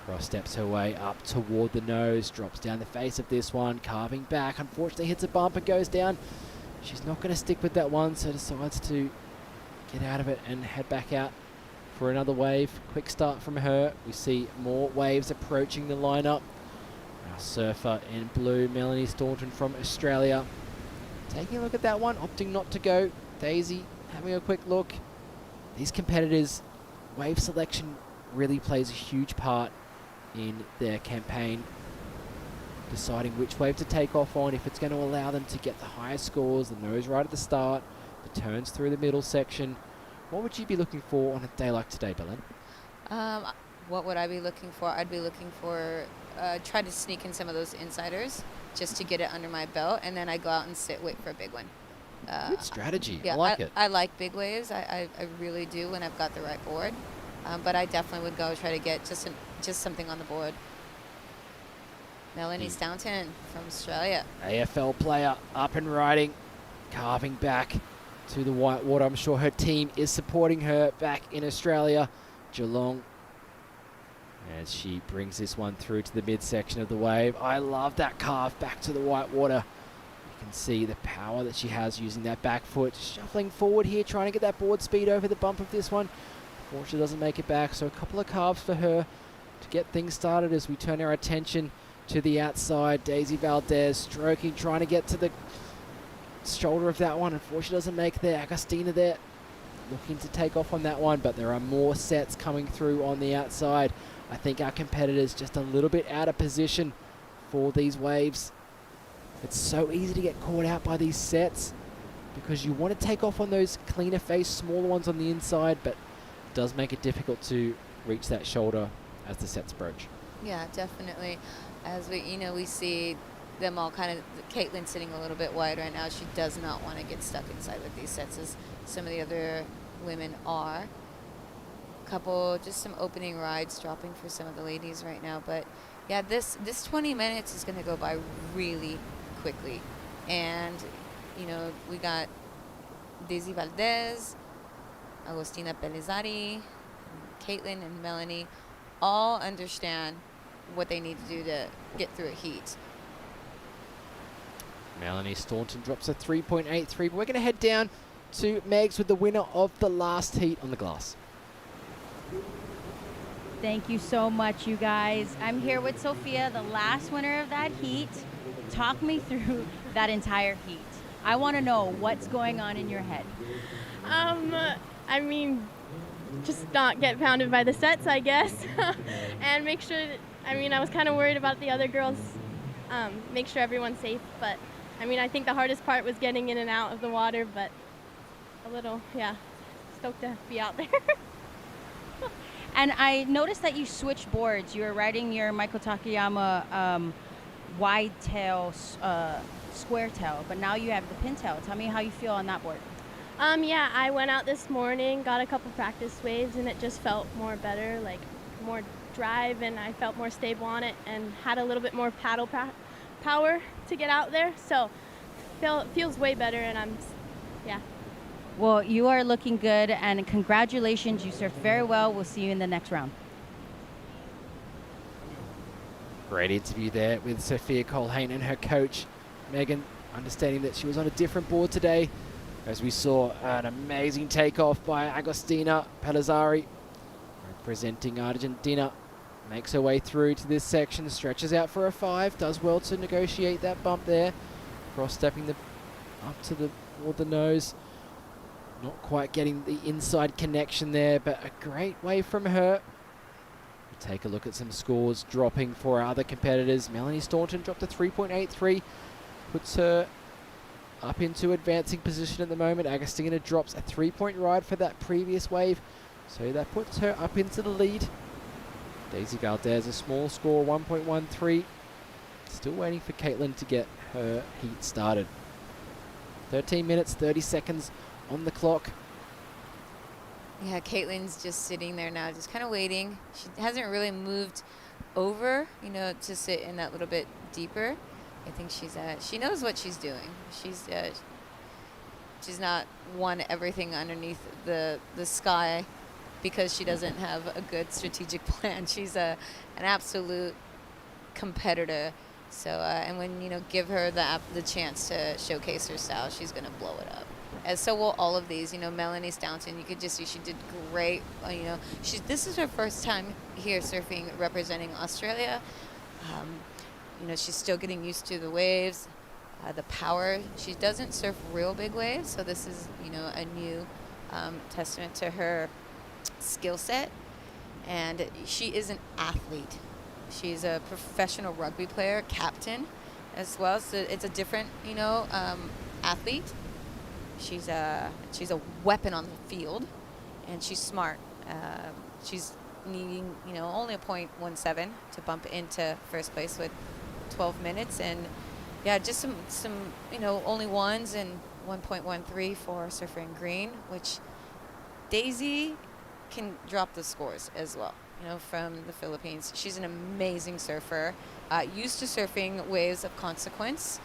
Cross steps her way up toward the nose, drops down the face of this one, carving back, unfortunately hits a bump and goes down. She's not going to stick with that one, so decides to get out of it and head back out for another wave. Quick start from her. We see more waves approaching the lineup. Our surfer in blue, Melanie Staunton from Australia. Taking a look at that one, opting not to go. Daisy having a quick look. These competitors, wave selection really plays a huge part in their campaign, deciding which wave to take off on, if it's going to allow them to get the highest scores, the nose right at the start, the turns through the middle section. What would you be looking for on a day like today, Belen? What would I be looking for? I'd be looking for, try to sneak in some of those insiders just to get it under my belt, and then I go out and wait for a big one. Good strategy. Yeah, I like it. I like big waves. I really do when I've got the right board. But I definitely would go try to get just something on the board. Melanie Staunton from Australia. AFL player up and riding, carving back to the white water. I'm sure her team is supporting her back in Australia, Geelong, as she brings this one through to the midsection of the wave. I love that carve back to the white water. You can see the power that she has using that back foot, shuffling forward here, trying to get that board speed over the bump of this one. Unfortunately doesn't make it back, so a couple of carves for her to get things started as we turn our attention to the outside. Daisy Valdez stroking, trying to get to the shoulder of that one. Unfortunately doesn't make there. Agustina there looking to take off on that one, but there are more sets coming through on the outside. I think our competitors just a little bit out of position for these waves. It's so easy to get caught out by these sets because you want to take off on those cleaner face, smaller ones on the inside, but it does make it difficult to reach that shoulder as the sets approach. Yeah, definitely. As we see them all kind of, Caitlin sitting a little bit wide right now. She does not want to get stuck inside with these sets as some of the other women are. just some opening rides dropping for some of the ladies right now. But yeah, this 20 minutes is going to go by really quickly. And, you know, we got Daisy Valdez, Agostina Pelizari, Caitlin and Melanie all understand what they need to do to get through a heat. Melanie Staunton drops a 3.83, but we're going to head down to Megs with the winner of the last heat on the glass. Thank you so much, you guys. I'm here with Sophia, the last winner of that heat. Talk me through that entire heat. I want to know what's going on in your head. I mean, just not get pounded by the sets, I guess. And make sure that, I was kind of worried about the other girls, make sure everyone's safe. But, I think the hardest part was getting in and out of the water, but a little, stoked to be out there. And I noticed that you switched boards. You were riding your Maiko Takayama wide tail, square tail, but now you have the pin tail. Tell me how you feel on that board. I went out this morning, got a couple practice waves, and it just felt more better, like more drive, and I felt more stable on it and had a little bit more paddle power to get out there. So it feels way better, and Well, you are looking good, and congratulations. You surfed very well. We'll see you in the next round. Great interview there with Sophia Colhane and her coach, Megan, understanding that she was on a different board today, as we saw an amazing takeoff by Agostina Pelizari, representing Argentina. Makes her way through to this section, stretches out for a 5, does well to negotiate that bump there, cross-stepping up to the nose. Not quite getting the inside connection there, but a great wave from her. We'll take a look at some scores dropping for our other competitors. Melanie Staunton dropped a 3.83, puts her up into advancing position at the moment. Agostina drops a 3-point ride for that previous wave, so that puts her up into the lead. Daisy Valdez, a small score, 1.13. Still waiting for Caitlin to get her heat started. 13 minutes, 30 seconds on the clock. Yeah, Caitlin's just sitting there now, just kind of waiting. She hasn't really moved over, to sit in that little bit deeper. I think she knows what she's doing. She's not won everything underneath the sky because she doesn't have a good strategic plan. She's an absolute competitor. So and when give her the chance to showcase her style, she's gonna blow it up. And so will all of these. Melanie Staunton, you could just see she did great. This is her first time here surfing representing Australia. She's still getting used to the waves, the power. She doesn't surf real big waves, so this is a new testament to her skill set. And she is an athlete. She's a professional rugby player, captain as well. So it's a different athlete. She's a weapon on the field, and she's smart. She's needing only a 0.17 to bump into first place with 12 minutes, and just some only ones and 1.13 for Surfer in Green, which Daisy can drop the scores as well. From the Philippines. She's an amazing surfer, used to surfing waves of consequence,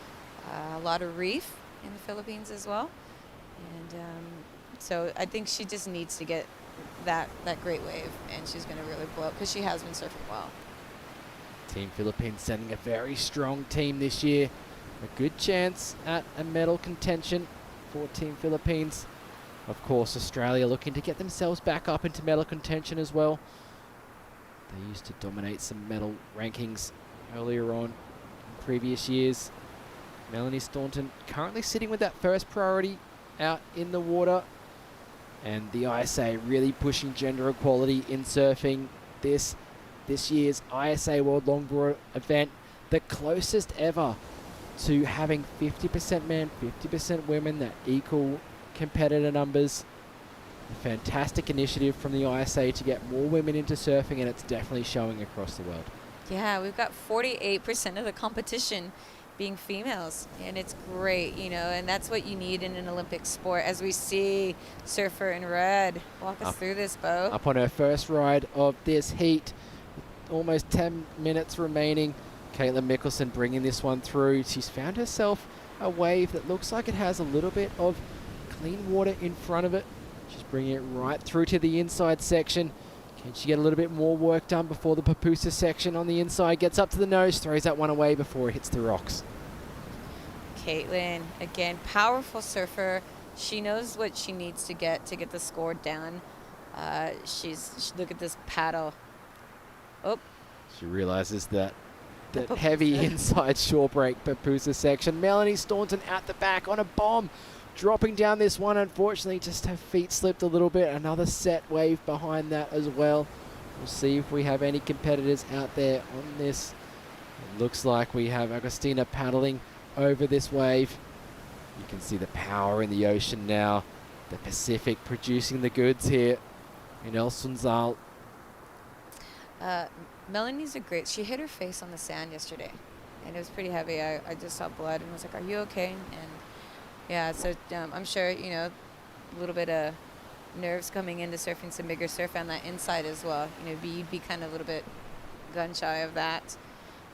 a lot of reef in the Philippines as well. And so I think she just needs to get that great wave, and she's going to really blow up because she has been surfing well. Team Philippines sending a very strong team this year. A good chance at a medal contention for Team Philippines. Of course, Australia looking to get themselves back up into medal contention as well. They used to dominate some medal rankings earlier on in previous years. Melanie Staunton currently sitting with that first priority out in the water. And the ISA really pushing gender equality in surfing. This year's ISA World Longboard event, the closest ever to having 50% men, 50% women, that equal competitor numbers. A fantastic initiative from the ISA to get more women into surfing, and it's definitely showing across the world. Yeah, we've got 48% of the competition being females, and it's great, and that's what you need in an Olympic sport. As we see Surfer in red, walk us through this, Bo. Up on her first ride of this heat, almost 10 minutes remaining. Caitlin Mickelson bringing this one through. She's found herself a wave that looks like it has a little bit of clean water in front of it. She's bringing it right through to the inside section. Can she get a little bit more work done before the Papusa section on the inside gets up to the nose, throws that one away before it hits the rocks? Caitlin, again, powerful surfer. She knows what she needs to get the score down. Look at this paddle. Oh. She realizes that heavy inside shore break Papusa section. Melanie Staunton at the back on a bomb. Dropping down this one, unfortunately, just her feet slipped a little bit. Another set wave behind that as well. We'll see if we have any competitors out there on this. It looks like we have Agostina paddling over this wave. You can see the power in the ocean now. The Pacific producing the goods here in El Sunzal. Melanie's she hit her face on the sand yesterday, and it was pretty heavy. I just saw blood and was like, "Are you okay?" And yeah, so I'm sure, a little bit of nerves coming into surfing some bigger surf on that inside as well. You'd be kind of a little bit gun shy of that.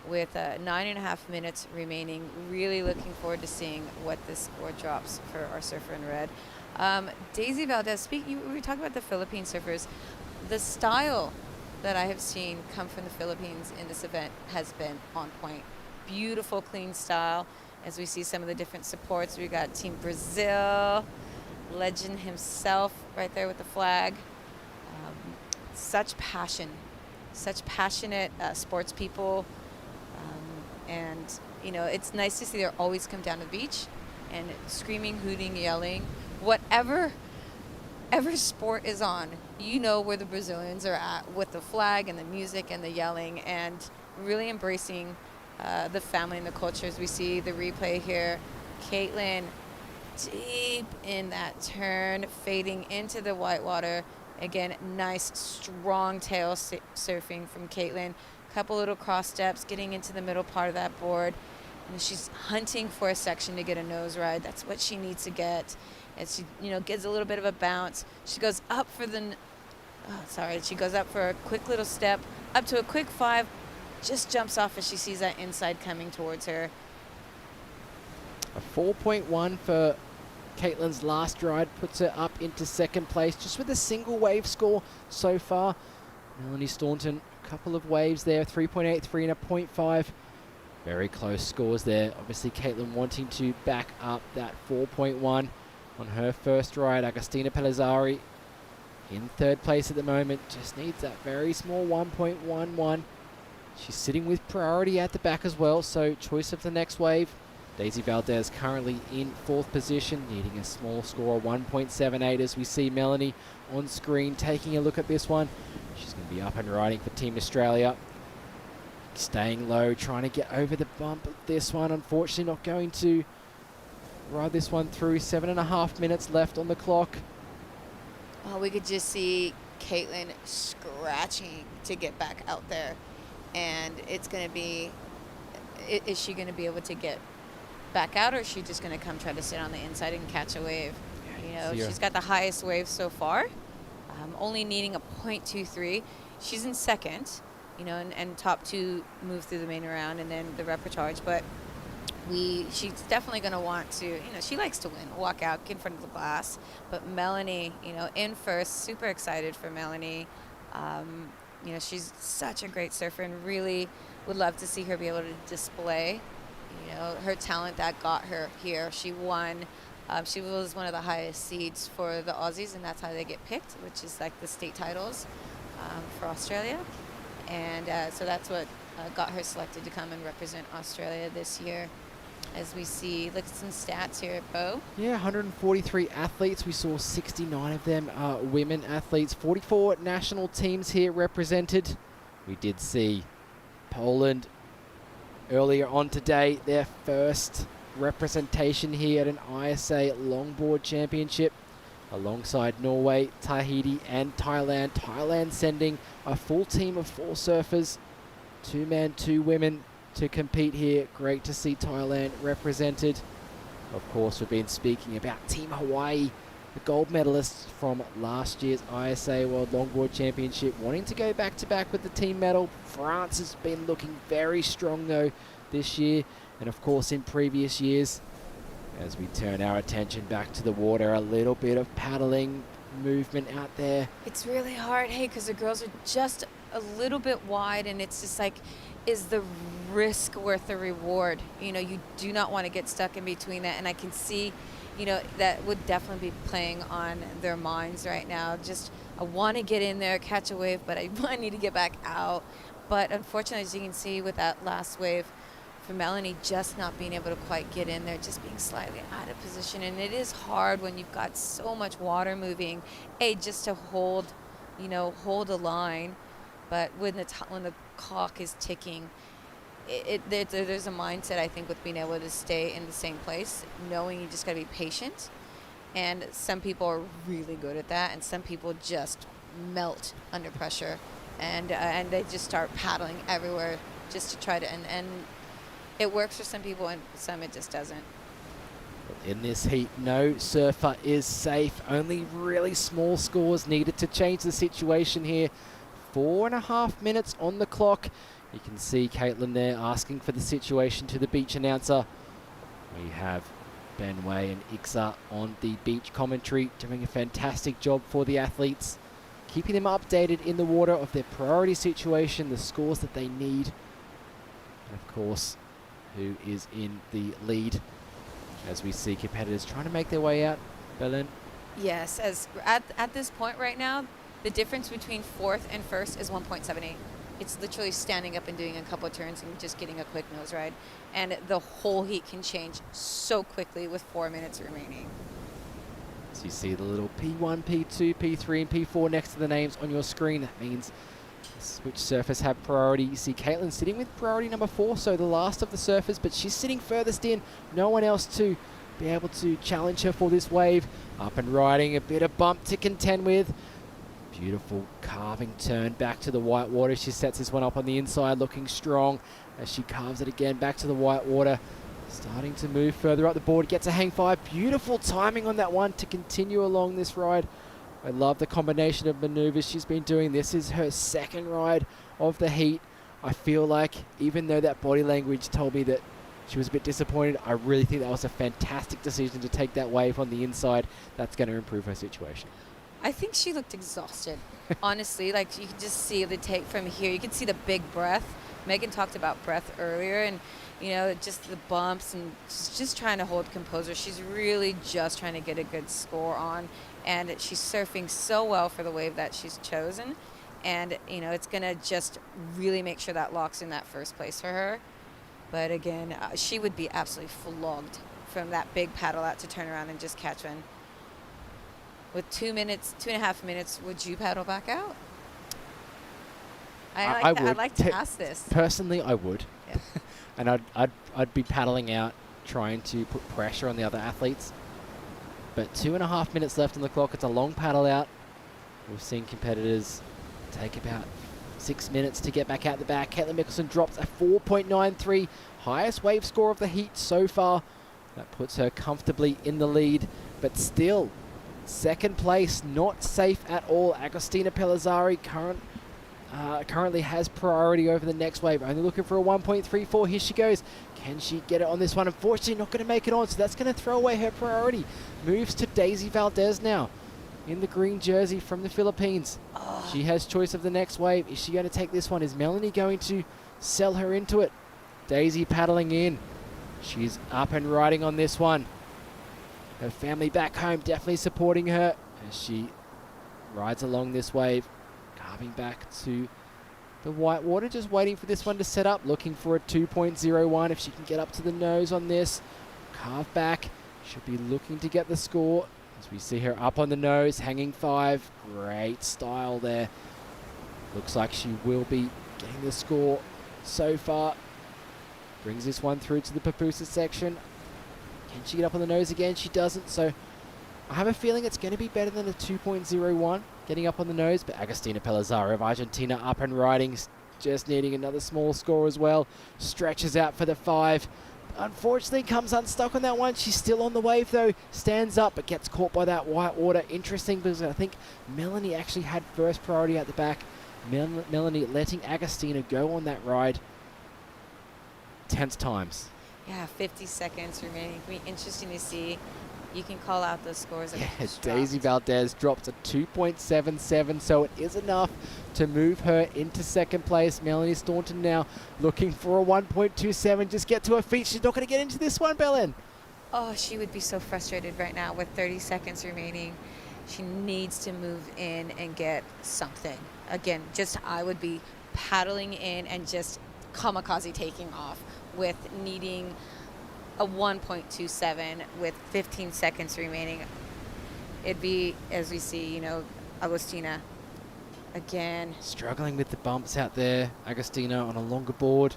With 9.5 minutes remaining, really looking forward to seeing what this score drops for our surfer in red. Daisy Valdez, we were talking about the Philippine surfers. The style that I have seen come from the Philippines in this event has been on point. Beautiful, clean style. As we see some of the different supports, we got Team Brazil, legend himself right there with the flag. Such passion, such passionate sports people. And, it's nice to see they always come down to the beach and screaming, hooting, yelling. Whatever sport is on, where the Brazilians are at with the flag and the music and the yelling, and really embracing the family and the culture. As we see the replay here, Caitlin deep in that turn, fading into the whitewater. Again, nice strong tail surfing from Caitlin. Couple little cross steps, getting into the middle part of that board. And she's hunting for a section to get a nose ride. That's what she needs to get. And she, gets a little bit of a bounce. She goes up for she goes up for a quick little step, up to a quick 5, just jumps off as she sees that inside coming towards her. A 4.1 for Caitlin's last ride puts her up into second place, just with a single wave score so far. Melanie Staunton, a couple of waves there, 3.83 and a 0.5. Very close scores there. Obviously, Caitlin wanting to back up that 4.1 on her first ride. Agostina Pellizzari in third place at the moment. Just needs that very small 1.11. She's sitting with priority at the back as well, so choice of the next wave. Daisy Valdez currently in fourth position, needing a small score, 1.78, as we see Melanie on screen taking a look at this one. She's going to be up and riding for Team Australia. Staying low, trying to get over the bump of this one. Unfortunately, not going to ride this one through. 7.5 minutes left on the clock. Oh, we could just see Caitlin scratching to get back out there. And it's going to be, is she going to be able to get back out, or is she just going to come try to sit on the inside and catch a wave? She's got the highest wave so far, only needing a 0.23. She's in second, and top 2 move through the main round and then the repertoire. But she's definitely going to want to, she likes to win, walk out, get in front of the glass. But Melanie, in first, super excited for Melanie. She's such a great surfer, and really would love to see her be able to display, her talent that got her here. She won. She was one of the highest seeds for the Aussies, and that's how they get picked, which is like the state titles for Australia. And so that's what got her selected to come and represent Australia this year. As we see, look at some stats here, Bo. Yeah, 143 athletes. We saw 69 of them are women athletes. 44 national teams here represented. We did see Poland earlier on today, their first representation here at an ISA Longboard Championship, alongside Norway, Tahiti and Thailand. Thailand sending a full team of 4 surfers, 2 men, 2 women, to compete here. Great to see Thailand represented. Of course, we've been speaking about Team Hawaii, the gold medalists from last year's ISA World Longboard Championship, wanting to go back-to-back with the team medal. France has been looking very strong, though, this year, and of course in previous years. As we turn our attention back to the water, a little bit of paddling movement out there. It's really hard, hey, because the girls are just a little bit wide, and it's just like, is the risk worth the reward? You know, you do not want to get stuck in between that, and I can see, you know, that would definitely be playing on their minds right now. Just, I want to get in there, catch a wave, but I need to get back out. But unfortunately, as you can see with that last wave, for Melanie, just not being able to quite get in there, just being slightly out of position. And it is hard when you've got so much water moving, just to hold, you know, hold a line. But when the clock is ticking, there's a mindset, I think, with being able to stay in the same place, knowing you just got to be patient. And some people are really good at that, and some people just melt under pressure, and they just start paddling everywhere just to try to, and it works for some people and some it just doesn't. In this heat, no surfer is safe. Only really small scores needed to change the situation here. 4.5 minutes on the clock. You can see Caitlin there asking for the situation to the beach announcer. We have Ben Way and Ixa on the beach commentary, doing a fantastic job for the athletes, keeping them updated in the water of their priority situation, the scores that they need, and of course, who is in the lead as we see competitors trying to make their way out. Berlin? Yes, as at this point right now, the difference between fourth and first is 1.78. It's literally standing up and doing a couple of turns and just getting a quick nose ride. And the whole heat can change so quickly with 4 minutes remaining. So you see the little P1, P2, P3, and P4 next to the names on your screen. That means which surfers have priority. You see Caitlin sitting with priority number 4, so the last of the surfers, but she's sitting furthest in. No one else to be able to challenge her for this wave. Up and riding, a bit of bump to contend with. Beautiful carving turn back to the white water. She sets this one up on the inside, looking strong as she carves it again back to the white water. Starting to move further up the board, gets a hang 5. Beautiful timing on that one to continue along this ride. I love the combination of maneuvers she's been doing. This is her second ride of the heat. I feel like even though that body language told me that she was a bit disappointed, I really think that was a fantastic decision to take that wave on the inside. That's going to improve her situation. I think she looked exhausted, honestly. Like, you could just see the take from here. You could see the big breath. Megan talked about breath earlier, and, you know, just the bumps, and she's just trying to hold composure. She's really just trying to get a good score on, and she's surfing so well for the wave that she's chosen. And, you know, it's going to just really make sure that locks in that first place for her. But again, she would be absolutely flogged from that big paddle out to turn around and just catch one. With 2.5 minutes, would you paddle back out? I'd like to ask this. Personally, I would. Yeah. And I'd be paddling out, trying to put pressure on the other athletes. But 2.5 minutes left on the clock. It's a long paddle out. We've seen competitors take about 6 minutes to get back out the back. Caitlin Mickelson drops a 4.93, highest wave score of the heat so far. That puts her comfortably in the lead, but still, second place, not safe at all. Agostina Pellizzari currently has priority over the next wave. Only looking for a 1.34. Here she goes. Can she get it on this one? Unfortunately, not going to make it on, so that's going to throw away her priority. Moves to Daisy Valdez now in the green jersey from the Philippines. She has choice of the next wave. Is she going to take this one? Is Melanie going to sell her into it? Daisy paddling in. She's up and riding on this one. Her family back home definitely supporting her as she rides along this wave, carving back to the white water, just waiting for this one to set up, looking for a 2.01 if she can get up to the nose on this. Carve back, should be looking to get the score as we see her up on the nose, hanging 5. Great style there. Looks like she will be getting the score so far. Brings this one through to the Papusa section. Can she get up on the nose again? She doesn't, so I have a feeling it's going to be better than a 2.01 getting up on the nose, but Agostina Pellizzari of Argentina up and riding, just needing another small score as well. Stretches out for the 5. Unfortunately, comes unstuck on that one. She's still on the wave, though. Stands up, but gets caught by that white water. Interesting, because I think Melanie actually had first priority at the back. Melanie letting Agostina go on that ride. Tense times. Yeah, 50 seconds remaining. It'll be interesting to see. You can call out those scores. That Yeah, Daisy Valdez drops a 2.77, so it is enough to move her into second place. Melanie Staunton now looking for a 1.27. Just get to her feet. She's not going to get into this one, Belen. Oh, she would be so frustrated right now with 30 seconds remaining. She needs to move in and get something. Again, I would be paddling in and just kamikaze taking off with needing a 1.27 with 15 seconds remaining. It'd be, as we see, Agostina again. Struggling with the bumps out there. Agostina on a longer board.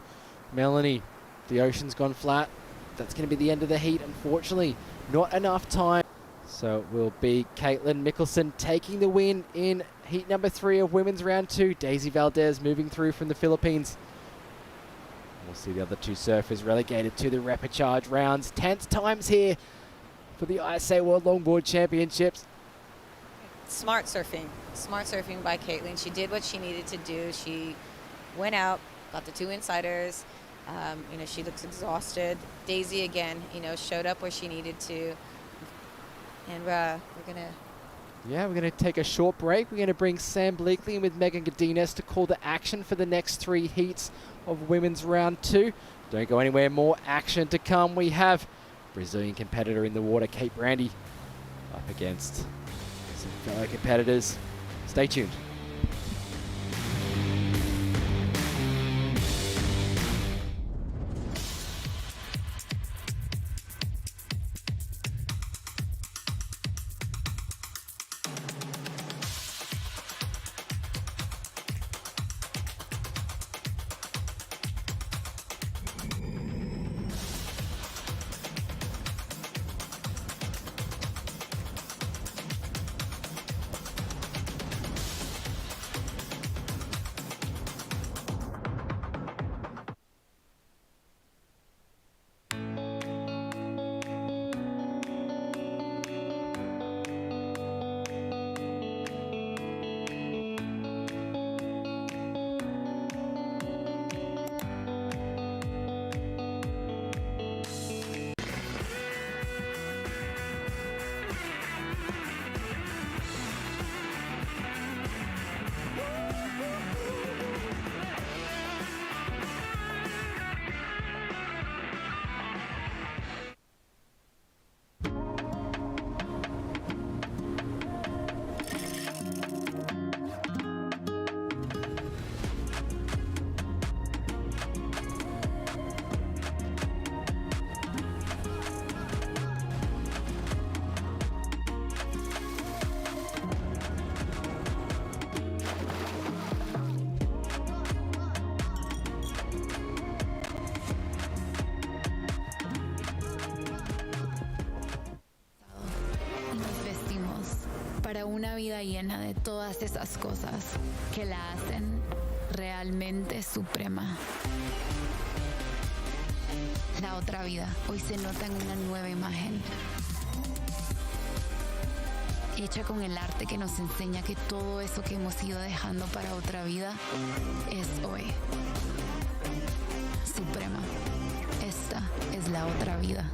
Melanie, the ocean's gone flat. That's going to be the end of the heat, unfortunately. Not enough time. So it will be Caitlin Mickelson taking the win in heat number 3 of women's round 2. Daisy Valdez moving through from the Philippines. We'll see the other 2 surfers relegated to the repechage rounds. Tense times here for the ISA World Longboard Championships. Smart surfing by Caitlin. She did what she needed to do. She went out, got the 2 insiders. She looks exhausted. Daisy again, showed up where she needed to. And we're gonna take a short break. We're gonna bring Sam Bleakley in with Megan Godinez to call the action for the next 3 heats of women's round 2. Don't go anywhere, more action to come. We have Brazilian competitor in the water, Kate Brandy, up against some fellow competitors. Stay tuned. Una vida llena de todas esas cosas que la hacen realmente suprema. La otra vida hoy se nota en una nueva imagen, hecha con el arte que nos enseña que todo eso que hemos ido dejando para otra vida es hoy. Suprema. Esta es la otra vida.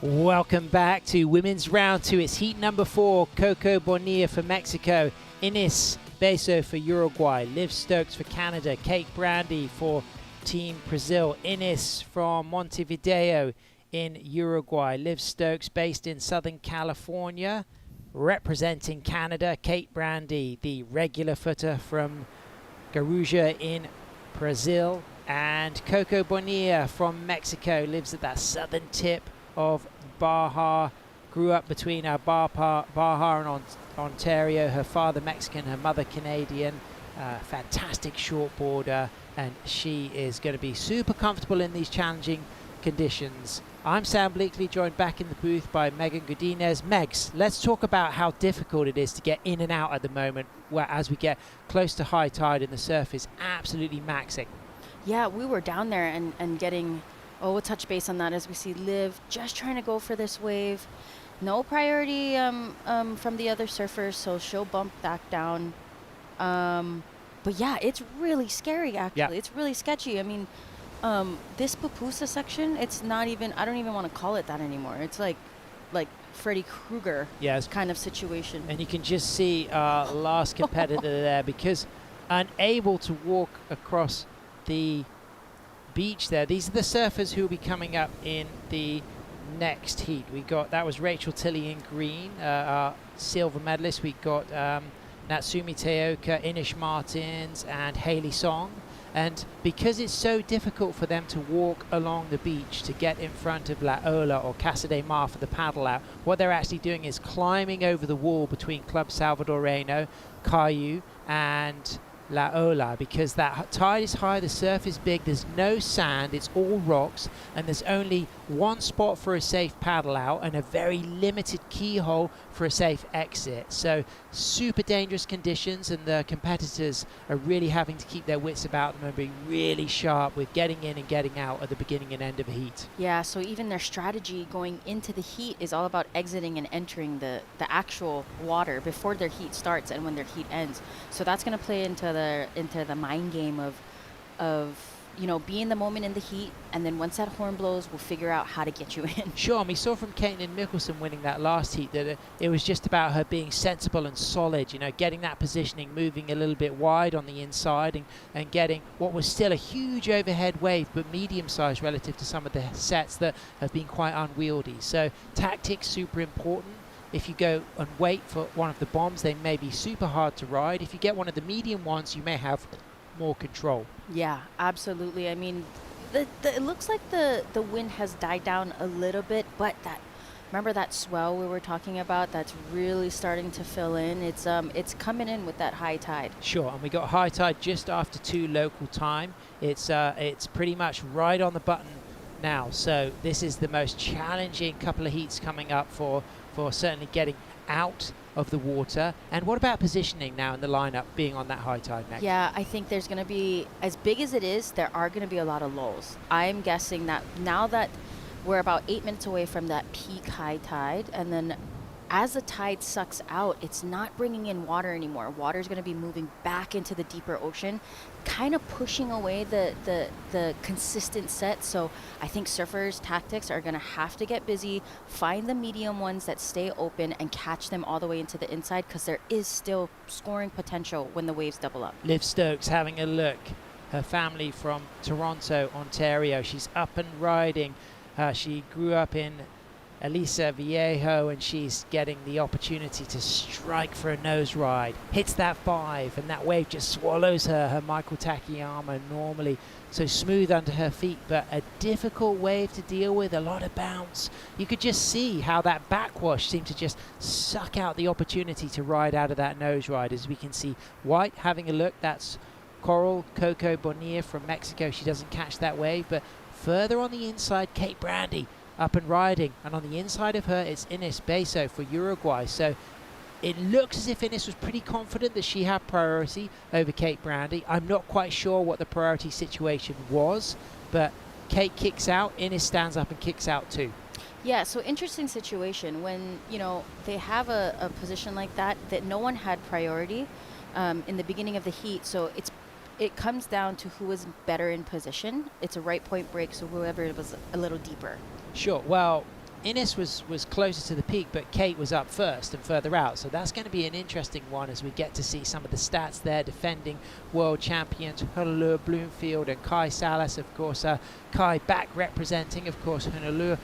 Welcome back to women's round 2. It's heat number 4. Coco Bonilla for Mexico, Ines Beso for Uruguay, Liv Stokes for Canada, Kate Brandy for Team Brazil, Ines from Montevideo in Uruguay, Liv Stokes based in Southern California, representing Canada, Kate Brandy, the regular footer from Garuja in Brazil, and Coco Bonilla from Mexico, lives at that southern tip of Baja, grew up between Baja and Ontario, her father Mexican, her mother Canadian, fantastic shortboarder, and she is going to be super comfortable in these challenging conditions. I'm Sam Bleakley, joined back in the booth by Megan Godinez. Megs, let's talk about how difficult it is to get in and out at the moment, where as we get close to high tide and the surf is absolutely maxing. Yeah, we were down there and getting, we'll touch base on that as we see Liv just trying to go for this wave. No priority from the other surfers, so she'll bump back down. But yeah, it's really scary, actually. Yeah. It's really sketchy. I mean, this pupusa section, it's not even, I don't even want to call it that anymore. It's like Freddy Krueger kind of situation. And you can just see our last competitor there, because unable to walk across the beach there. These are the surfers who will be coming up in the next heat. We got, that was Rachel Tilley in green, our silver medalist. We got Natsumi Teoka, Inish Martins, and Hailey Song. And because it's so difficult for them to walk along the beach to get in front of La Ola or Casa de Mar for the paddle out, what they're actually doing is climbing over the wall between Club Salvadoreno, Cayu, and La Ola, because that tide is high, the surf is big, there's no sand, it's all rocks, and there's only one spot for a safe paddle out and a very limited keyhole for a safe exit. So super dangerous conditions, and the competitors are really having to keep their wits about them and be really sharp with getting in and getting out at the beginning and end of a heat. Yeah, so even their strategy going into the heat is all about exiting and entering the actual water before their heat starts and when their heat ends. So that's going to play into the mind game of be in the moment in the heat, and then once that horn blows, we'll figure out how to get you in. Sure, and we saw from Caitlin Mickelson winning that last heat that it was just about her being sensible and solid, getting that positioning, moving a little bit wide on the inside, and getting what was still a huge overhead wave, but medium-sized relative to some of the sets that have been quite unwieldy. So tactics super important. If you go and wait for one of the bombs, they may be super hard to ride. If you get one of the medium ones, you may have more control. Yeah, absolutely. I mean, it looks like the wind has died down a little bit, but remember that swell we were talking about that's really starting to fill in? It's coming in with that high tide. Sure, and we got high tide just after 2 local time. It's pretty much right on the button now. So this is the most challenging couple of heats coming up for certainly getting out of the water. And what about positioning now in the lineup being on that high tide next? Yeah, I think there's going to be, as big as it is, there are going to be a lot of lulls. I'm guessing that now that we're about 8 minutes away from that peak high tide, and then as the tide sucks out, it's not bringing in water anymore. Water's going to be moving back into the deeper ocean, kind of pushing away the consistent set. So I think surfers' tactics are going to have to get busy, find the medium ones that stay open, and catch them all the way into the inside, because there is still scoring potential when the waves double up. Liv Stokes having a look. Her family from Toronto, Ontario. She's up and riding. She grew up in Elisa Viejo, and she's getting the opportunity to strike for a nose ride. Hits that 5, and that wave just swallows her. Her Michael Takayama normally so smooth under her feet, but a difficult wave to deal with, a lot of bounce. You could just see how that backwash seemed to just suck out the opportunity to ride out of that nose ride. As we can see, White having a look, that's Coral Coco Bonilla from Mexico. She doesn't catch that wave, but further on the inside, Kate Brandy up and riding, and on the inside of her it's Ines Beso for Uruguay. So it looks as if Ines was pretty confident that she had priority over Kate Brandy. I'm not quite sure what the priority situation was, but Kate kicks out, Ines stands up and kicks out too. Yeah, so interesting situation when they have a position like that no one had priority in the beginning of the heat. So it comes down to who is better in position. It's a right point break, so whoever was a little deeper. Sure. Well, Ines was closer to the peak, but Kate was up first and further out. So that's going to be an interesting one as we get to see some of the stats there. Defending world champions Honolulu, Bloomfield and Kai Salas, of course. Kai back representing, of course, Honolulu.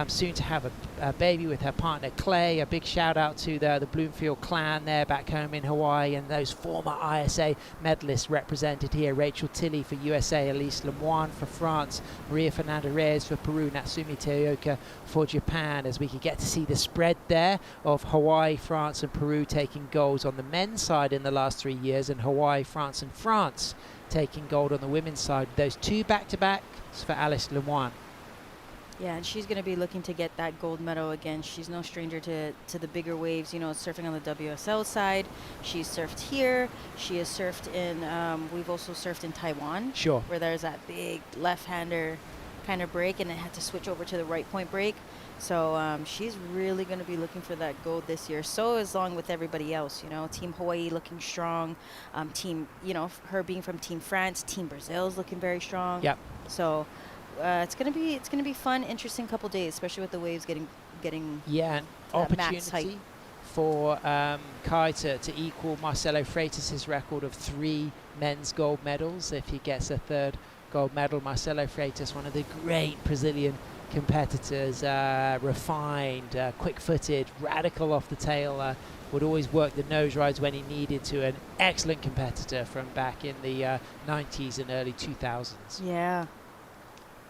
Soon to have a baby with her partner Clay. A big shout out to the Bloomfield clan there back home in Hawaii, and those former ISA medalists represented here. Rachel Tilley for USA, Elise Lemoine for France, Maria Fernanda Reyes for Peru, Natsumi Teoka for Japan, as we could get to see the spread there of Hawaii, France and Peru taking golds on the men's side in the last 3 years, and Hawaii, France and France taking gold on the women's side. Those two back-to-backs for Alice Lemoine. Yeah, and she's going to be looking to get that gold medal again. She's no stranger to the bigger waves, you know, surfing on the WSL side. She's surfed here. She has surfed in, we've also surfed in Taiwan. Sure. Where there's that big left-hander kind of break, and it had to switch over to the right point break. So she's really going to be looking for that gold this year. So is along with everybody else, you know, Team Hawaii looking strong. Team, you know, her being from Team France, Team Brazil is looking very strong. Yep. So it's gonna be fun, interesting couple days, especially with the waves getting yeah, an opportunity for Kai to equal Marcelo Freitas' record of 3 men's gold medals if he gets a 3rd gold medal. Marcelo Freitas, one of the great Brazilian competitors, refined, quick-footed, radical off the tail, would always work the nose rides when he needed to. An excellent competitor from back in the 90s and early 2000s. Yeah.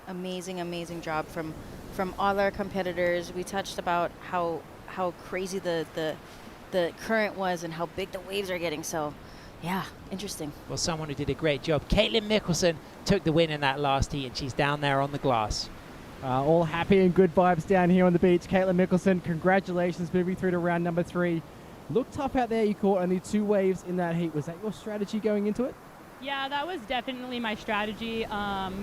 Amazing job from all our competitors. We touched about how crazy the current was and how big the waves are getting. So, yeah, interesting. Well, someone who did a great job. Caitlin Mickelson took the win in that last heat, and she's down there on the glass. All happy and good vibes down here on the beach. Caitlin Mickelson, congratulations moving through to round number 3. Looked tough out there. You caught only 2 waves in that heat. Was that your strategy going into it? Yeah, that was definitely my strategy.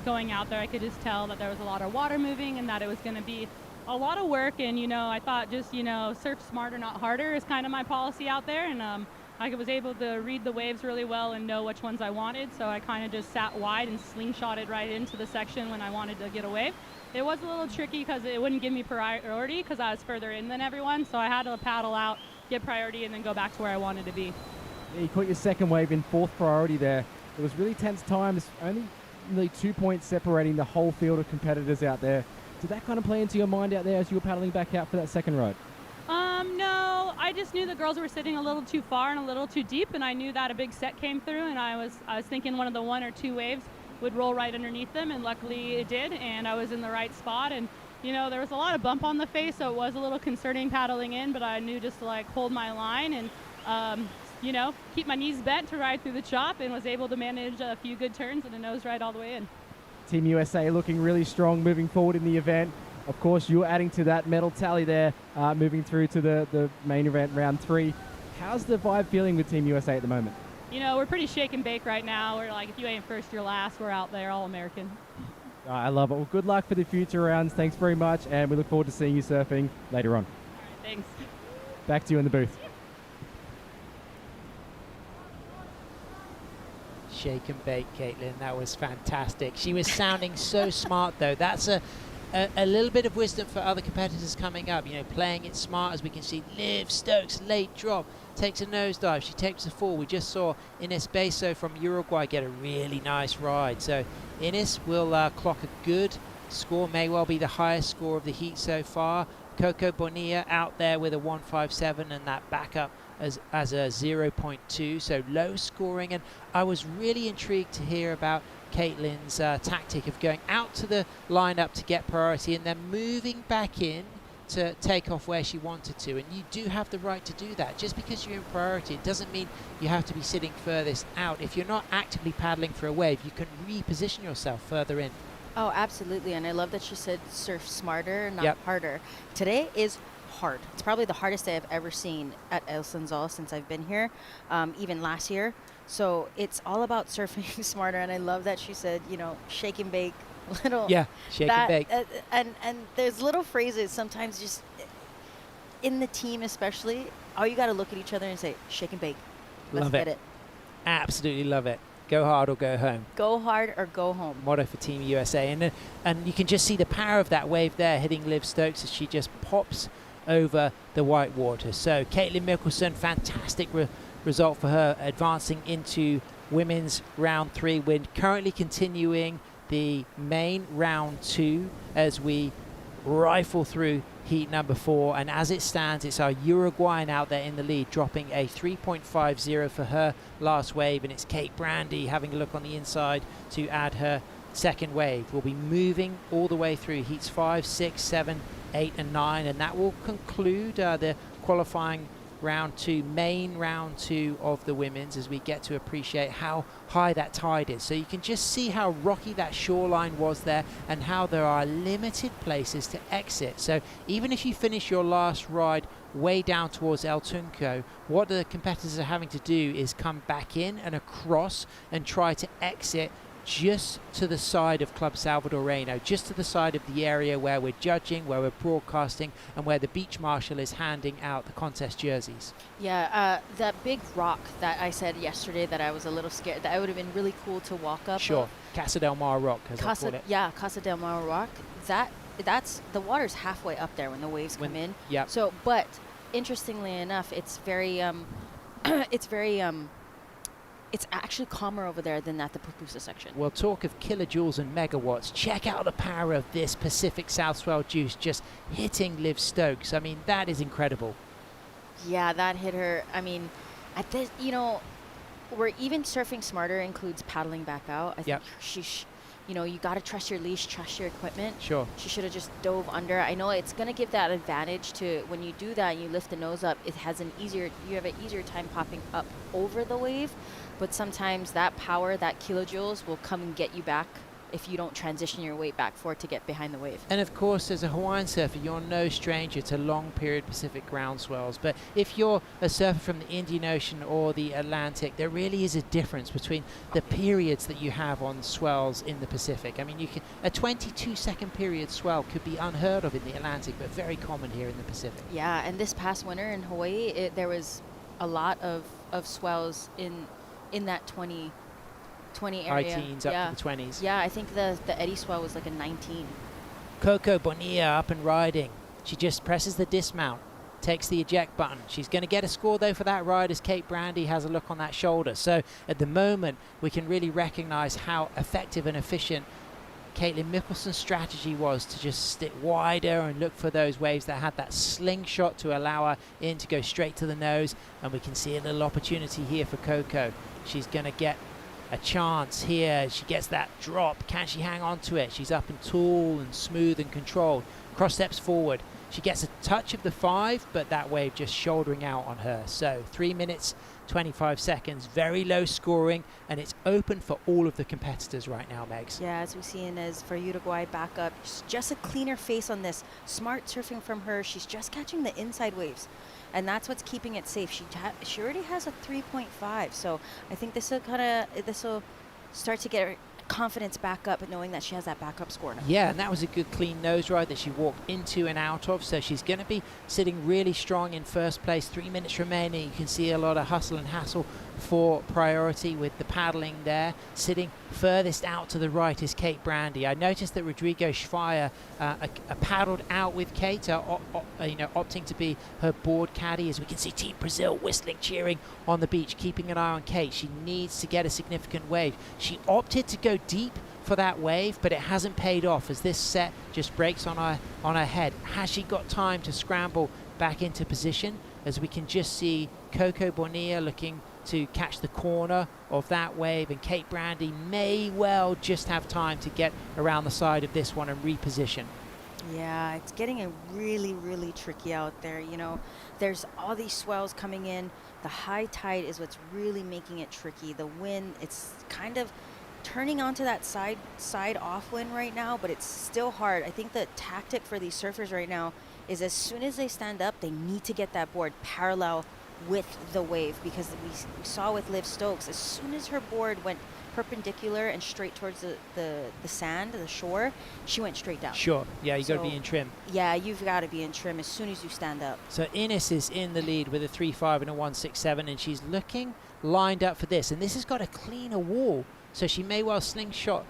Going out there, I could just tell that there was a lot of water moving and that it was going to be a lot of work. And, you know, I thought just, you know, surf smarter, not harder is kind of my policy out there. And I was able to read the waves really well and know which ones I wanted. So I kind of just sat wide and slingshotted right into the section when I wanted to get a wave. It was a little tricky because it wouldn't give me priority because I was further in than everyone. So I had to paddle out, get priority, and then go back to where I wanted to be. Yeah, you caught your 2nd wave in 4th priority there. It was really tense times, only 2 points separating the whole field of competitors out there. Did that kind of play into your mind out there as you were paddling back out for that 2nd ride? No, I just knew the girls were sitting a little too far and a little too deep, and I knew that a big set came through, and I was thinking one of the 1 or 2 waves would roll right underneath them, and luckily it did, and I was in the right spot. And you know, there was a lot of bump on the face, so it was a little concerning paddling in, but I knew just to like hold my line and you know, keep my knees bent to ride through the chop, and was able to manage a few good turns and a nose ride all the way in. Team USA looking really strong moving forward in the event. Of course, you're adding to that medal tally there, moving through to the main event, round 3. How's the vibe feeling with Team USA at the moment? You know, we're pretty shake and bake right now. We're like, if you ain't first, you're last. We're out there, all American. I love it. Well, good luck for the future rounds. Thanks very much, and we look forward to seeing you surfing later on. All right, thanks. Back to you in the booth. Shake and bake, Caitlin. That was fantastic. She was sounding so smart, though. That's a little bit of wisdom for other competitors coming up. You know, playing it smart, as we can see. Liv Stokes, late drop, takes a nosedive. She takes a fall. We just saw Ines Beso from Uruguay get a really nice ride. So Ines will clock a good score. May well be the highest score of the heat so far. Coco Bonilla out there with a 157, and that backup as a 0.2, so low scoring. And I was really intrigued to hear about Caitlin's tactic of going out to the lineup to get priority and then moving back in to take off where she wanted to. And you do have the right to do that. Just because you're in priority, it doesn't mean you have to be sitting furthest out. If you're not actively paddling for a wave, you can reposition yourself further in. Oh, absolutely. And I love that she said surf smarter, not Yep. harder. Today is hard. It's probably the hardest day I've ever seen at El Sunzal since I've been here, even last year. So it's all about surfing smarter. And I love that she said, you know, shake and bake. Little Yeah, shake and bake. And there's little phrases sometimes just in the team, especially. All you got to look at each other and say, shake and bake. Let's Love get it. it. Absolutely love it. Go hard or go home. Go hard or go home. Motto for Team USA. And you can just see the power of that wave there hitting Liv Stokes as she just pops over the white water. So Caitlin Mickelson, fantastic result for her, advancing into women's round 3. We're currently continuing the main round 2 as we rifle through heat number 4, and as it stands, it's our Uruguayan out there in the lead, dropping a 3.50 for her last wave, and it's Kate Brandy having a look on the inside to add her second wave. We'll be moving all the way through heats 5, 6, 7, 8 and 9, and that will conclude the qualifying round 2, main round 2 of the women's, as we get to appreciate how high that tide is. So you can just see how rocky that shoreline was there and how there are limited places to exit. So even if you finish your last ride way down towards El Tunco, what the competitors are having to do is come back in and across and try to exit just to the side of Club Salvadoreno, just to the side of the area where we're judging, where we're broadcasting, and where the beach marshal is handing out the contest jerseys. Yeah, that big rock that I said yesterday that I was a little scared, that would have been really cool to walk up. Sure, Casa del Mar Rock, as I call it. Yeah, Casa del Mar Rock. That's the water's halfway up there when the waves come in. Yeah. So, but interestingly enough, it's very, it's actually calmer over there than at the Pupusa section. Well, talk of kilojoules and megawatts. Check out the power of this Pacific South Swell juice just hitting Liv Stokes. I mean, that is incredible. Yeah, that hit her. I mean, at this, where even surfing smarter includes paddling back out. I think you got to trust your leash, trust your equipment. Sure. She should have just dove under. I know it's going to give that advantage to when you do that and you lift the nose up, you have an easier time popping up over the wave. But sometimes that power, that kilojoules, will come and get you back if you don't transition your weight back forward to get behind the wave. And of course, as a Hawaiian surfer, you're no stranger to long period Pacific ground swells. But if you're a surfer from the Indian Ocean or the Atlantic, there really is a difference between the periods that you have on swells in the Pacific. I mean, a 22-second period swell could be unheard of in the Atlantic, but very common here in the Pacific. Yeah, and this past winter in Hawaii, there was a lot of swells in that 20 area. High teens up to the 20s. Yeah, I think the eddy swell was like a 19. Coco Bonilla up and riding. She just presses the dismount, takes the eject button. She's going to get a score though for that ride as Kate Brandy has a look on that shoulder. So at the moment, we can really recognize how effective and efficient Caitlin Mickelson's strategy was to just stick wider and look for those waves that had that slingshot to allow her in to go straight to the nose. And we can see a little opportunity here for Coco. She's going to get a chance here. She gets that drop. Can she hang on to it? She's up and tall and smooth and controlled. Cross steps forward. She gets a touch of the 5, but that wave just shouldering out on her. So 3 minutes, 25 seconds, very low scoring, and it's open for all of the competitors right now, Megs. Yeah, as we've seen, as for Uruguay back up, just a cleaner face on this. Smart surfing from her. She's just catching the inside waves, and that's what's keeping it safe. She already has a 3.5, so I think this will start to get her confidence back up, knowing that she has that backup score now. Yeah, and that was a good clean nose ride that she walked into and out of, so she's going to be sitting really strong in first place. 3 minutes remaining. You can see a lot of hustle and hassle for priority with the paddling there. Sitting furthest out to the right is Kate Brandy. I noticed that Rodrigo Schweier paddled out with Kate, opting to be her board caddy, as we can see Team Brazil whistling, cheering on the beach, keeping an eye on Kate. She needs to get a significant wave. She opted to go deep for that wave, but it hasn't paid off as this set just breaks on her head. Has she got time to scramble back into position? As we can just see Coco Bonilla looking to catch the corner of that wave, and Kate Brandy may well just have time to get around the side of this one and reposition. Yeah, it's getting really, really tricky out there. There's all these swells coming in. The high tide is what's really making it tricky. The wind, it's kind of turning onto that side off wind right now, but it's still hard. I think the tactic for these surfers right now is as soon as they stand up, they need to get that board parallel with the wave, because we saw with Liv Stokes, as soon as her board went perpendicular and straight towards the sand, the shore, she went straight down. Sure, yeah, you got to be in trim. Yeah, you've got to be in trim as soon as you stand up. So Ines is in the lead with a 3.5 and a 1.67, and she's looking lined up for this, and this has got a cleaner wall, so she may well slingshot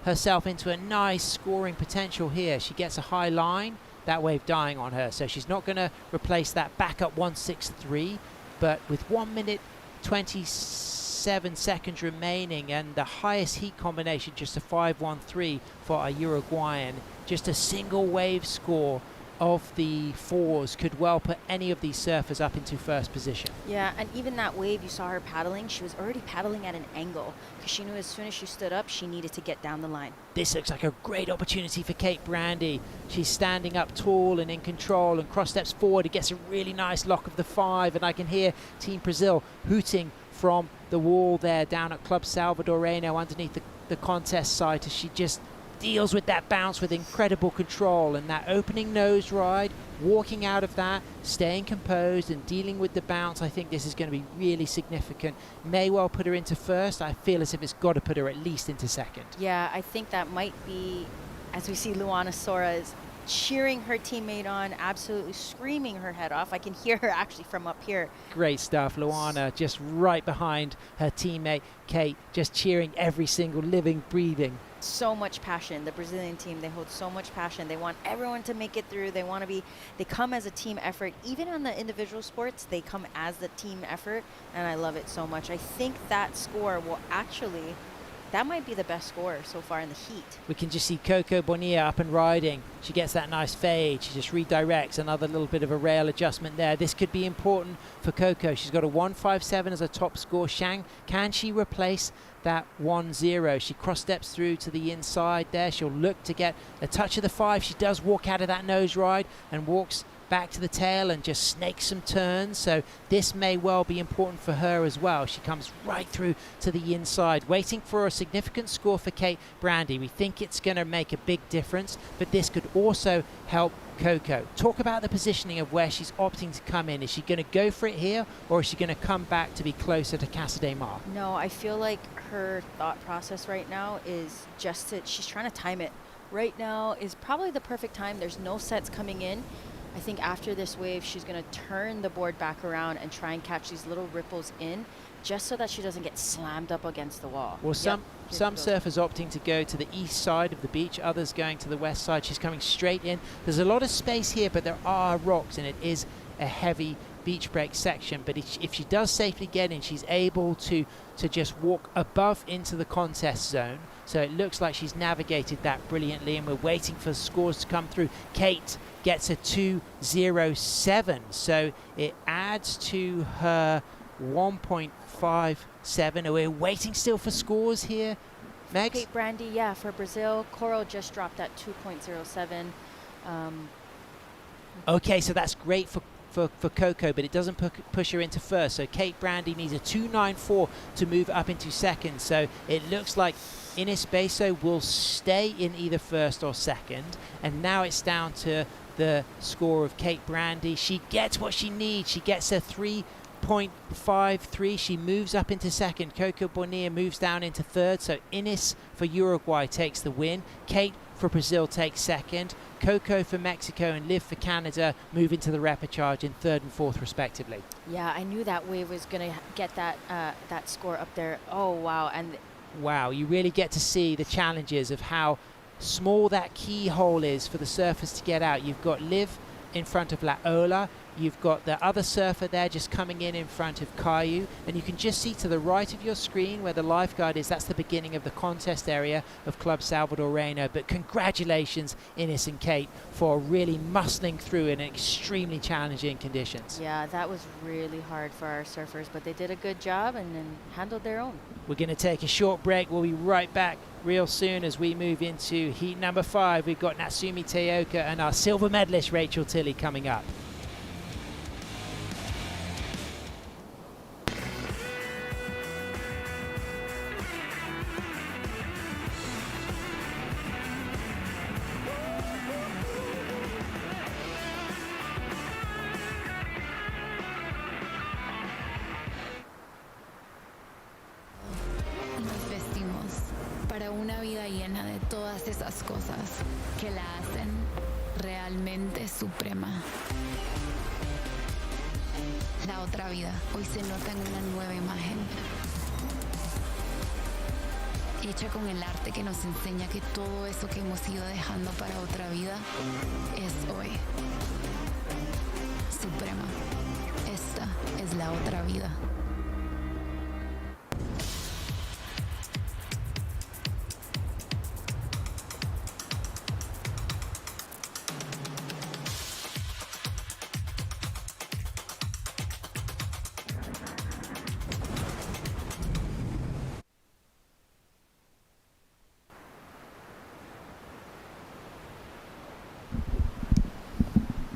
herself into a nice scoring potential here. She gets a high line, that wave dying on her, so she's not going to replace that backup 163, but with 1 minute 27 seconds remaining and the highest heat combination, just a 5.13 for a Uruguayan, just a single wave score of the fours could well put any of these surfers up into first position. Yeah, and even that wave you saw her paddling, she was already paddling at an angle because she knew as soon as she stood up, she needed to get down the line. This looks like a great opportunity for Kate Brandy. She's standing up tall and in control and cross steps forward. It gets a really nice lock of the 5, and I can hear Team Brazil hooting from the wall there down at Club Salvadoreno underneath the contest site as she just deals with that bounce with incredible control, and that opening nose ride, walking out of that, staying composed and dealing with the bounce. I think this is going to be really significant. May well put her into first. I feel as if it's got to put her at least into second. Yeah, I think that might be, as we see Luana Soares cheering her teammate on, absolutely screaming her head off. I can hear her actually from up here. Great stuff. Luana just right behind her teammate Kate, just cheering every single living, breathing. So much passion. The Brazilian team, they hold so much passion. They want everyone to make it through. They come as a team effort. Even on the individual sports, they come as the team effort, and I love it so much. I think that score will actually, that might be the best score so far in the heat. We can just see Coco Bonilla up and riding. She gets that nice fade. She just redirects. Another little bit of a rail adjustment there. This could be important for Coco. She's got a 1.57 as a top score. Shang, can she replace that 1.0? She cross steps through to the inside there. She'll look to get a touch of the 5. She does walk out of that nose ride and walks back to the tail and just snakes some turns, so this may well be important for her as well. She comes right through to the inside, waiting for a significant score for Kate Brandy. We think it's going to make a big difference, but this could also help Coco. Talk about the positioning of where she's opting to come in. Is she going to go for it here, or is she going to come back to be closer to Casa de Mar? No, I feel like her thought process right now is she's trying to time it. Right now is probably the perfect time. There's no sets coming in. I think after this wave, she's going to turn the board back around and try and catch these little ripples in, just so that she doesn't get slammed up against the wall. Well, some surfers opting to go to the east side of the beach, others going to the west side. She's coming straight in. There's a lot of space here, but there are rocks, and it is a heavy beach break section. But if she does safely get in, she's able to just walk above into the contest zone. So it looks like she's navigated that brilliantly, and we're waiting for scores to come through. Kate gets a 2.07, so it adds to her 1.57. Are we waiting still for scores here, Megs? Kate Brandy, yeah, for Brazil. Coral just dropped at 2.07. Okay, so that's great for Coco, but it doesn't push her into first. So Kate Brandy needs a 2.94 to move up into second. So it looks like Ines Beso will stay in either first or second. And now it's down to the score of Kate Brandy. She gets what she needs. She gets a 3.53. She moves up into second. Coco Bonilla moves down into third. So Ines for Uruguay takes the win. Kate for Brazil takes second. Coco for Mexico and Liv for Canada move into the repechage in third and fourth respectively. Yeah, I knew that wave was going to get that score up there. Oh, wow. And wow, you really get to see the challenges of how small that keyhole is for the surfers to get out. You've got Liv in front of La Ola. You've got the other surfer there just coming in front of Caillou, and you can just see to the right of your screen where the lifeguard is. That's the beginning of the contest area of Club Salvadoreno. But congratulations, Ines and Kate, for really muscling through in extremely challenging conditions. yeah, that was really hard for our surfers, but they did a good job and then handled their own. We're going to take a short break. We'll be right back real soon as we move into heat number 5. We've got Natsumi Teoka and our silver medalist Rachel Tilley coming up. Nos vestimos para una vida llena de todas esas cosas que la hacen realmente suprema. La otra vida hoy se nota en una nueva imagen, hecha con el arte que nos enseña que todo eso que hemos ido dejando para otra vida es hoy. Suprema, esta es la otra vida.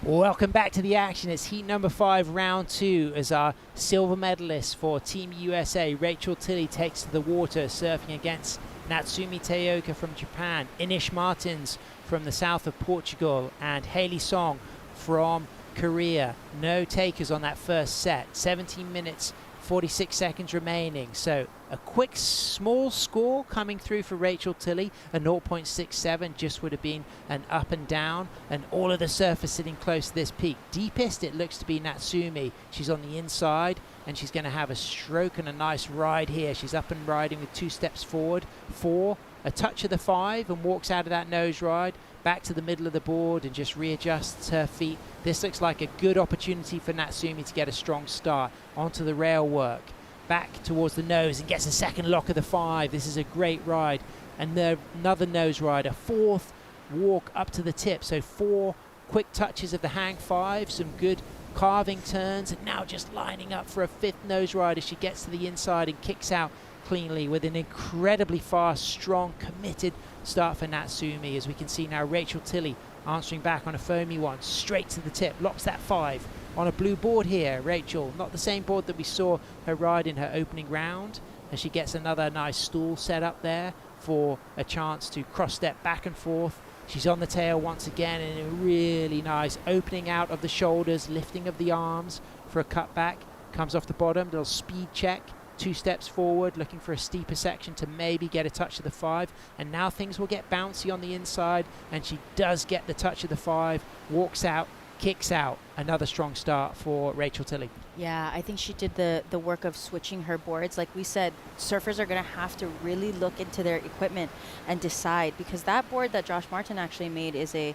Welcome back to the action. It's heat number 5, round 2, as our silver medalist for Team USA, Rachel Tilley, takes to the water, surfing against Natsumi Teoka from Japan, Inish Martins from the south of Portugal, and Hailey Song from Korea. No takers on that first set. 17 minutes, 46 seconds remaining. So a quick small score coming through for Rachel Tilley. A 0.67 just would have been an up and down, and all of the surfers sitting close to this peak. Deepest it looks to be Natsumi. She's on the inside and she's going to have a stroke and a nice ride here. She's up and riding with 2 steps forward, 4, a touch of the 5, and walks out of that nose ride back to the middle of the board and just readjusts her feet. This looks like a good opportunity for Natsumi to get a strong start onto the rail work. Back towards the nose and gets a second lock of the 5. This is a great ride. And another nose ride, a 4th walk up to the tip. So 4 quick touches of the hang 5, some good carving turns, and now just lining up for a 5th nose ride as she gets to the inside and kicks out cleanly with an incredibly fast, strong, committed start for Natsumi. As we can see now, Rachel Tilley answering back on a foamy one, straight to the tip, locks that 5. On a blue board here, Rachel, not the same board that we saw her ride in her opening round, as she gets another nice stool set up there for a chance to cross step back and forth. She's on the tail once again, and a really nice opening out of the shoulders, lifting of the arms for a cutback. Comes off the bottom, little speed check, 2 steps forward, looking for a steeper section to maybe get a touch of the 5. And now things will get bouncy on the inside, and she does get the touch of the 5, walks out, kicks out. Another strong start for Rachel Tilley. Yeah, I think she did the work of switching her boards. Like we said, surfers are going to have to really look into their equipment and decide, because that board that Josh Martin actually made is they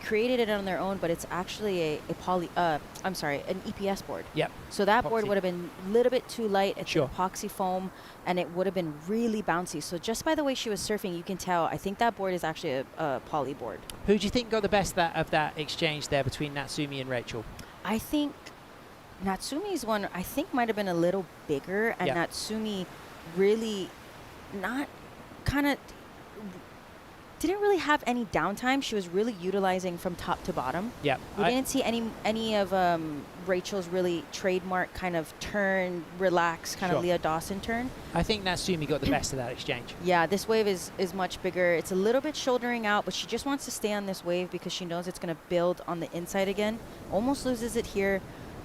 created it on their own, but it's actually an EPS board. Yep. So that board Epoxy. would have been a little bit too light. It's Sure. epoxy foam, and it would have been really bouncy. So just by the way she was surfing, you can tell, I think that board is actually a poly board. Who do you think got the best of that exchange there between Natsumi and Rachel? I think Natsumi's one, I think, might have been a little bigger, and Yeah. Natsumi really didn't really have any downtime. She was really utilizing from top to bottom. Yeah. We didn't see any of Rachel's really trademark kind of turn, relax, kind Sure. of Leah Dawson turn. I think Natsumi got the best of that exchange. Yeah, this wave is much bigger. It's a little bit shouldering out, but she just wants to stay on this wave because she knows it's going to build on the inside again. Almost loses it here,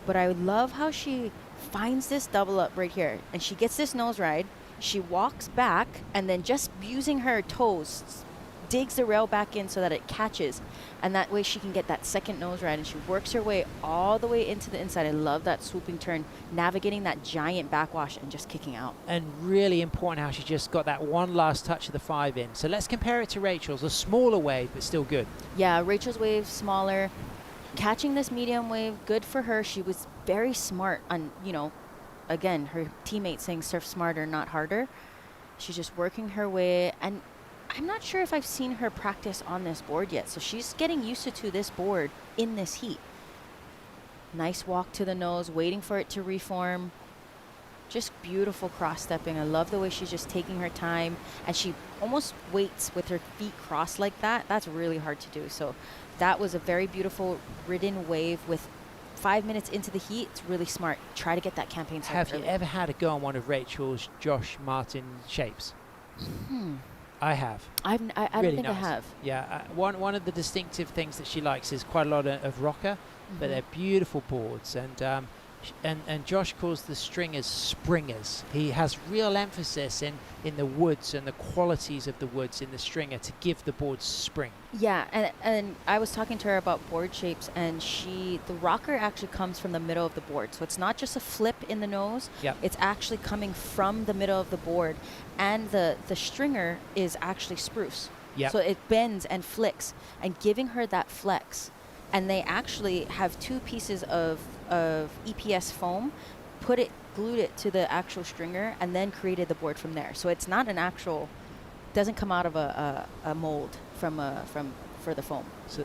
but I love how she finds this double up right here, and she gets this nose ride. She walks back, and then just using her toes, digs the rail back in so that it catches, and that way she can get that second nose ride, and she works her way all the way into the inside. I love that swooping turn, navigating that giant backwash and just kicking out. And really important how she just got that one last touch of the 5 in. So let's compare it to Rachel's, a smaller wave, but still good. Yeah, Rachel's wave smaller, catching this medium wave, good for her. She was very smart on, again, her teammates saying surf smarter, not harder. She's just working her way, and I'm not sure if I've seen her practice on this board yet, so she's getting used to this board in this heat. Nice walk to the nose, waiting for it to reform. Just beautiful cross-stepping. I love the way she's just taking her time, and she almost waits with her feet crossed like that. That's really hard to do. So that was a very beautiful ridden wave with 5 minutes into the heat. It's really smart. Try to get that campaign started Have you early. ever had a go on one of Rachel's Josh Martin shapes? I have. I don't Really think I nice. have. Yeah, one of the distinctive things that she likes is quite a lot of rocker, but they're beautiful boards, and And Josh calls the stringers springers. He has real emphasis in the woods and the qualities of the woods in the stringer to give the board spring. Yeah, and I was talking to her about board shapes, and the rocker actually comes from the middle of the board. So it's not just a flip in the nose. Yep. It's actually coming from the middle of the board, and the stringer is actually spruce. Yep. So it bends and flicks, and giving her that flex. And they actually have 2 pieces of EPS foam, glued it to the actual stringer, and then created the board from there. So it's not an actual, doesn't come out of a mold for the foam. So,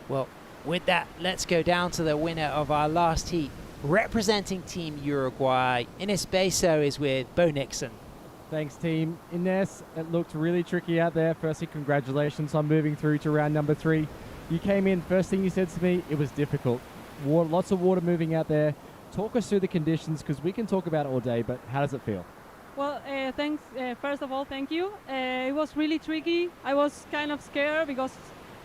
well, with that, let's go down to the winner of our last heat, representing Team Uruguay. Ines Beso is with Bo Nixon. Thanks, team. Ines, it looked really tricky out there. Firstly, congratulations on moving through to round number 3. You came in, first thing you said to me, it was difficult. Lots of water moving out there. Talk us through the conditions, because we can talk about it all day, but how does it feel? Well, thanks. First of all, thank you. It was really tricky. I was kind of scared because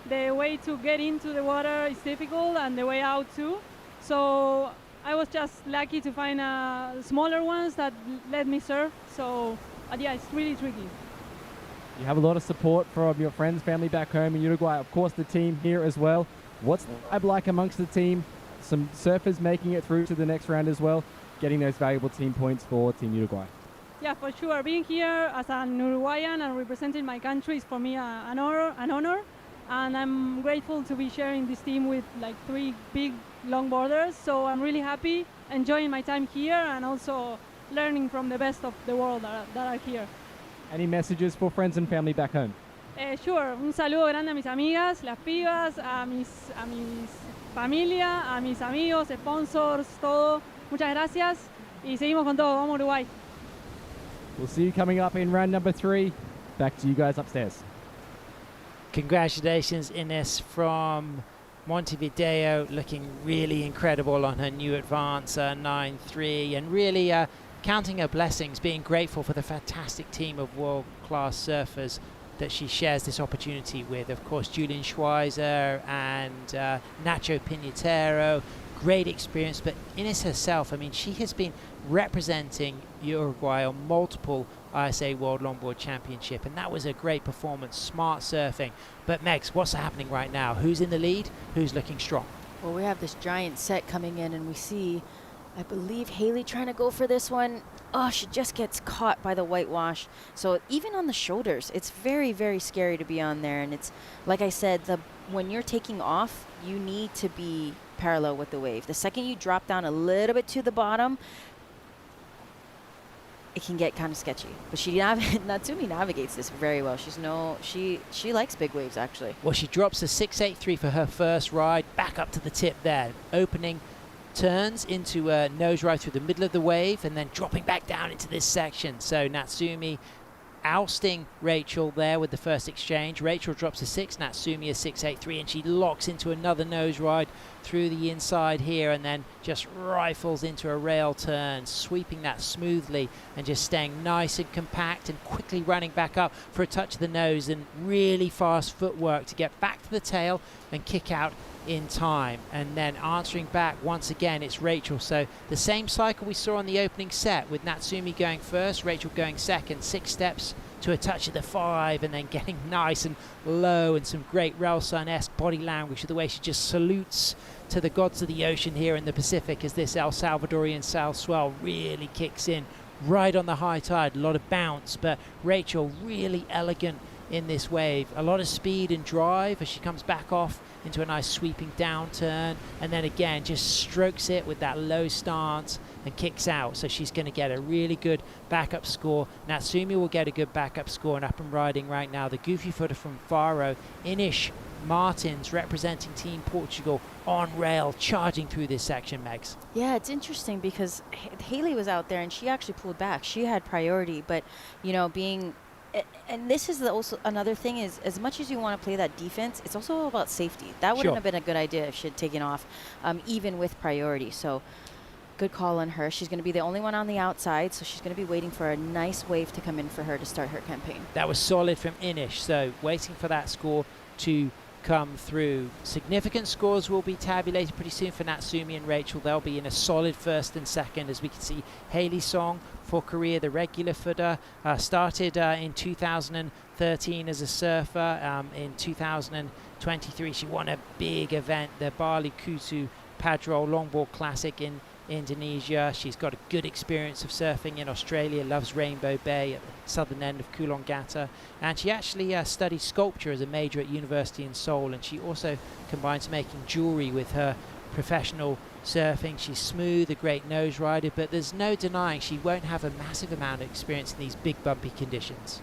the way to get into the water is difficult and the way out too. So I was just lucky to find smaller ones that let me surf. So yeah, it's really tricky. You have a lot of support from your friends, family back home in Uruguay, of course the team here as well. What's the vibe like amongst the team? Some surfers making it through to the next round as well, getting those valuable team points for Team Uruguay. Yeah, for sure. Being here as an Uruguayan and representing my country is for me an honor. And I'm grateful to be sharing this team with like 3 big longboarders. So I'm really happy, enjoying my time here and also learning from the best of the world that are here. Any messages for friends and family back home? Sure, un saludo grande a mis amigas, las pibas, a mis familia, a mis amigos, sponsors, todo. Muchas gracias y seguimos con todo. Vamos Uruguay. We'll see you coming up in round number 3. Back to you guys upstairs. Congratulations, Ines from Montevideo, looking really incredible on her new Advancer 9.3, and really counting her blessings, being grateful for the fantastic team of world-class surfers that she shares this opportunity with. Of course, Julian Schweizer and Nacho Piñatero, great experience, but Ines herself, I mean, she has been representing Uruguay on multiple ISA World Longboard Championship, and that was a great performance, smart surfing. But Megs, what's happening right now? Who's in the lead? Who's looking strong? Well, we have this giant set coming in, and we see, I believe, Haley trying to go for this one. Oh, she just gets caught by the whitewash. So even on the shoulders, it's very, very scary to be on there. And it's, like I said, when you're taking off, you need to be parallel with the wave. The second you drop down a little bit to the bottom, it can get kind of sketchy. But Natsumi navigates this very well. She likes big waves, actually. Well, she drops a 6.83 for her first ride, back up to the tip there, opening turns into a nose ride through the middle of the wave and then dropping back down into this section. So Natsumi ousting Rachel there with the first exchange. Rachel drops a 6, Natsumi a 6.83, and she locks into another nose ride through the inside here and then just rifles into a rail turn, sweeping that smoothly and just staying nice and compact and quickly running back up for a touch of the nose and really fast footwork to get back to the tail and kick out in time. And then answering back once again, it's Rachel. So the same cycle we saw on the opening set with Natsumi going first, Rachel going second, 6 steps to a touch of the 5 and then getting nice and low, and some great Relson-esque body language with the way she just salutes to the gods of the ocean here in the Pacific as this El Salvadorian south swell really kicks in right on the high tide. A lot of bounce, but Rachel really elegant in this wave. A lot of speed and drive as she comes back off into a nice sweeping downturn, and then again just strokes it with that low stance and kicks out. So she's going to get a really good backup score. Natsumi will get a good backup score, and up and riding right now the goofy footer from Faro, Inish Martins representing Team Portugal on rail, charging through this section, Megs. Yeah, it's interesting because Haley was out there and she actually pulled back. She had priority, but and this is also another thing is, as much as you want to play that defense, it's also all about safety. That wouldn't have been a good idea if she had taken off, even with priority. So good call on her. She's going to be the only one on the outside, so she's going to be waiting for a nice wave to come in for her to start her campaign. That was solid from Inish, so waiting for that score to come through. Significant scores will be tabulated pretty soon for Natsumi and Rachel. They'll be in a solid first and second, as we can see. Hailey Song for Korea, the regular footer, started in 2013 as a surfer. In 2023 she won a big event, the Bali Kutu Padrol Longboard Classic in Indonesia. She's got a good experience of surfing in Australia, loves Rainbow Bay at the southern end of Coolangatta, and she actually studied sculpture as a major at university in Seoul, and she also combines making jewelry with her professional surfing. She's smooth, a great nose rider, but there's no denying she won't have a massive amount of experience in these big bumpy conditions.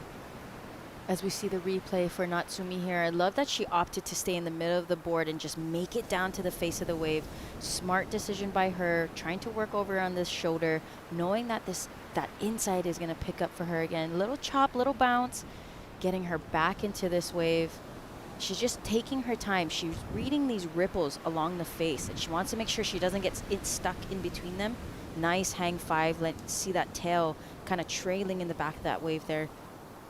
As we see the replay for Natsumi here, I love that she opted to stay in the middle of the board and just make it down to the face of the wave. Smart decision by her, trying to work over on this shoulder, knowing that that inside is going to pick up for her again. Little chop, little bounce, getting her back into this wave. She's just taking her time. She's reading these ripples along the face, and she wants to make sure she doesn't get it stuck in between them. Nice hang five. Let's see that tail kind of trailing in the back of that wave there.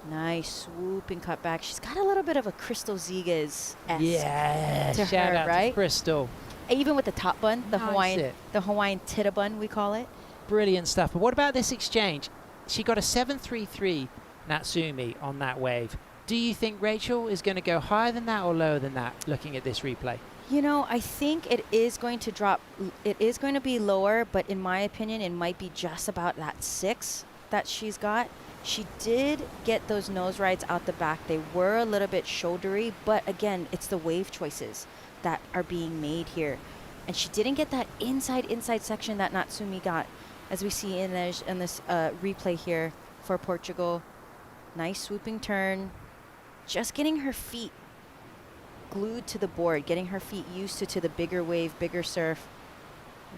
Nice swooping cut back. She's got a little bit of a Crystal Zigas-esque to shout her, out right? to Crystal. Even with the top bun, the Nice. Hawaiian tita bun, we call it. Brilliant stuff. But what about this exchange? She got a 7.33 Natsumi on that wave. Do you think Rachel is going to go higher than that or lower than that, looking at this replay? You know, I think it is going to drop. It is going to be lower, but in my opinion, it might be just about that 6 that she's got. She did get those nose rides out the back. They were a little bit shouldery, but again, it's the wave choices that are being made here. And she didn't get that inside section that Natsumi got, as we see in this replay here for Portugal. Nice swooping turn. Just getting her feet glued to the board, getting her feet used to the bigger wave, bigger surf.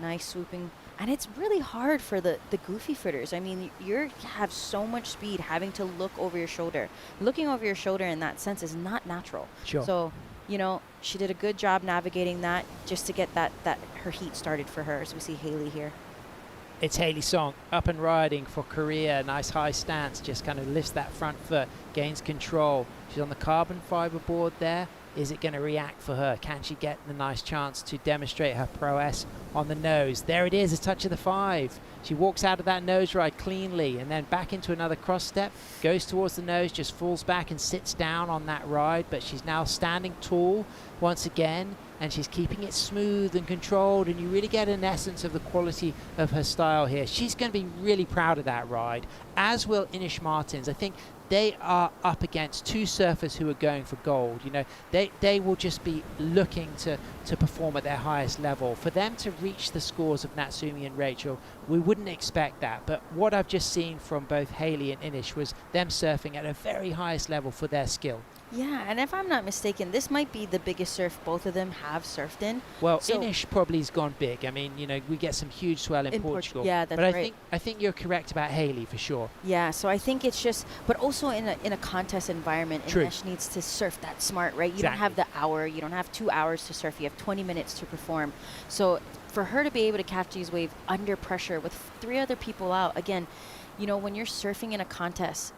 Nice swooping. And it's really hard for the goofy footers. I mean, you have so much speed having to look over your shoulder. Looking over your shoulder in that sense is not natural. Sure. So, you know, she did a good job navigating that just to get that her heat started for her, as we see Hailey here. It's Hailey Song up and riding for Korea. Nice high stance, just kind of lifts that front foot, gains control. She's on the carbon fiber board there. Is it going to react for her? Can she get the nice chance to demonstrate her prowess on the nose? There it is, a touch of the 5. She walks out of that nose ride cleanly and then back into another cross step, goes towards the nose, just falls back and sits down on that ride, but she's now standing tall once again, and she's keeping it smooth and controlled, and you really get an essence of the quality of her style here. She's going to be really proud of that ride, as will Inish Martins. I think they are up against 2 surfers who are going for gold. You know, they will just be looking to perform at their highest level. For them to reach the scores of Natsumi and Rachel, we wouldn't expect that. But what I've just seen from both Hailey and Inish was them surfing at a very highest level for their skill. Yeah, and if I'm not mistaken, this might be the biggest surf both of them have surfed in. Well, so Inish probably has gone big. I mean, you know, we get some huge swell in Portugal. Yeah, that's but right. I think you're correct about Hailey for sure. Yeah, so I think it's just, but also in a contest environment, True. Inish needs to surf that smart, right? You don't have the hour, you don't have 2 hours to surf, you have 20 minutes to perform. So for her to be able to catch these waves under pressure with 3 other people out, again, you know, when you're surfing in a contest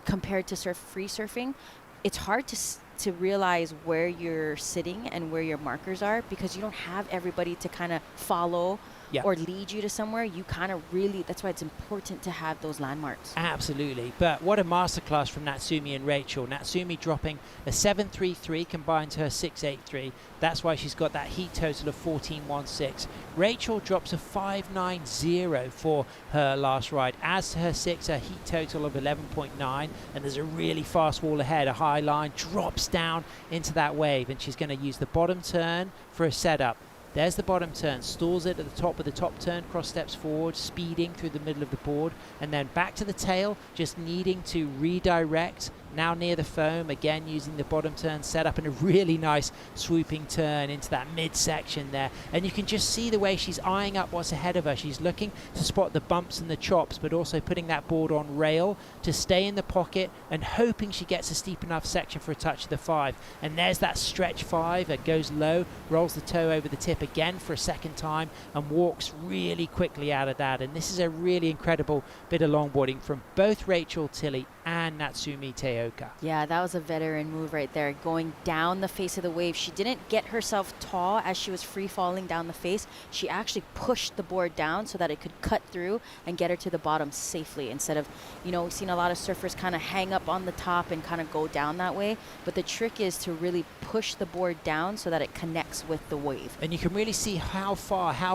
compared to free surfing, it's hard to realize where you're sitting and where your markers are, because you don't have everybody to kind of follow or lead you to somewhere. You kind of really, that's why it's important to have those landmarks. Absolutely. But what a masterclass from Natsumi and Rachel. Natsumi dropping a 7.33 combined to her 6.83. That's why she's got that heat total of 14.16. Rachel drops a 5.90 for her last ride. As to her 6, her heat total of 11.9. And there's a really fast wall ahead. A high line drops down into that wave, and she's going to use the bottom turn for a setup. There's the bottom turn, stalls it at the top with the top turn, cross steps forward, speeding through the middle of the board, and then back to the tail, just needing to redirect, now near the foam, again using the bottom turn setup, and a really nice swooping turn into that midsection there. And you can just see the way she's eyeing up what's ahead of her. She's looking to spot the bumps and the chops, but also putting that board on rail to stay in the pocket and hoping she gets a steep enough section for a touch of the 5. And there's that stretch 5. It goes low, rolls the toe over the tip again for a second time, and walks really quickly out of that. And this is a really incredible bit of longboarding from both Rachel Tilley and Natsumi Teo. Teoka. Yeah, that was a veteran move right there, going down the face of the wave. She didn't get herself tall as she was free falling down the face. She actually pushed the board down so that it could cut through and get her to the bottom safely, instead of, you know, we've seen a lot of surfers kind of hang up on the top and kind of go down that way. But the trick is to really push the board down so that it connects with the wave. And you can really see how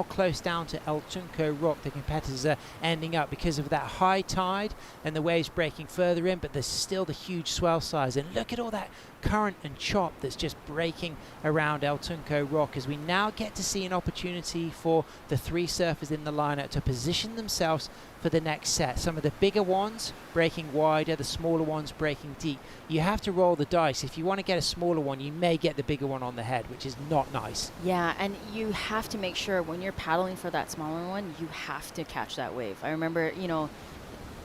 close down to El Tunco Rock the competitors are ending up because of that high tide and the waves breaking further in, but there's still the huge swell size. And look at all that current and chop that's just breaking around El Tunco Rock, as we now get to see an opportunity for the 3 surfers in the lineup to position themselves for the next set. Some of the bigger ones breaking wider, the smaller ones breaking deep. You have to roll the dice. If you want to get a smaller one, you may get the bigger one on the head, which is not nice. Yeah, and you have to make sure when you're paddling for that smaller one, you have to catch that wave. I remember, you know,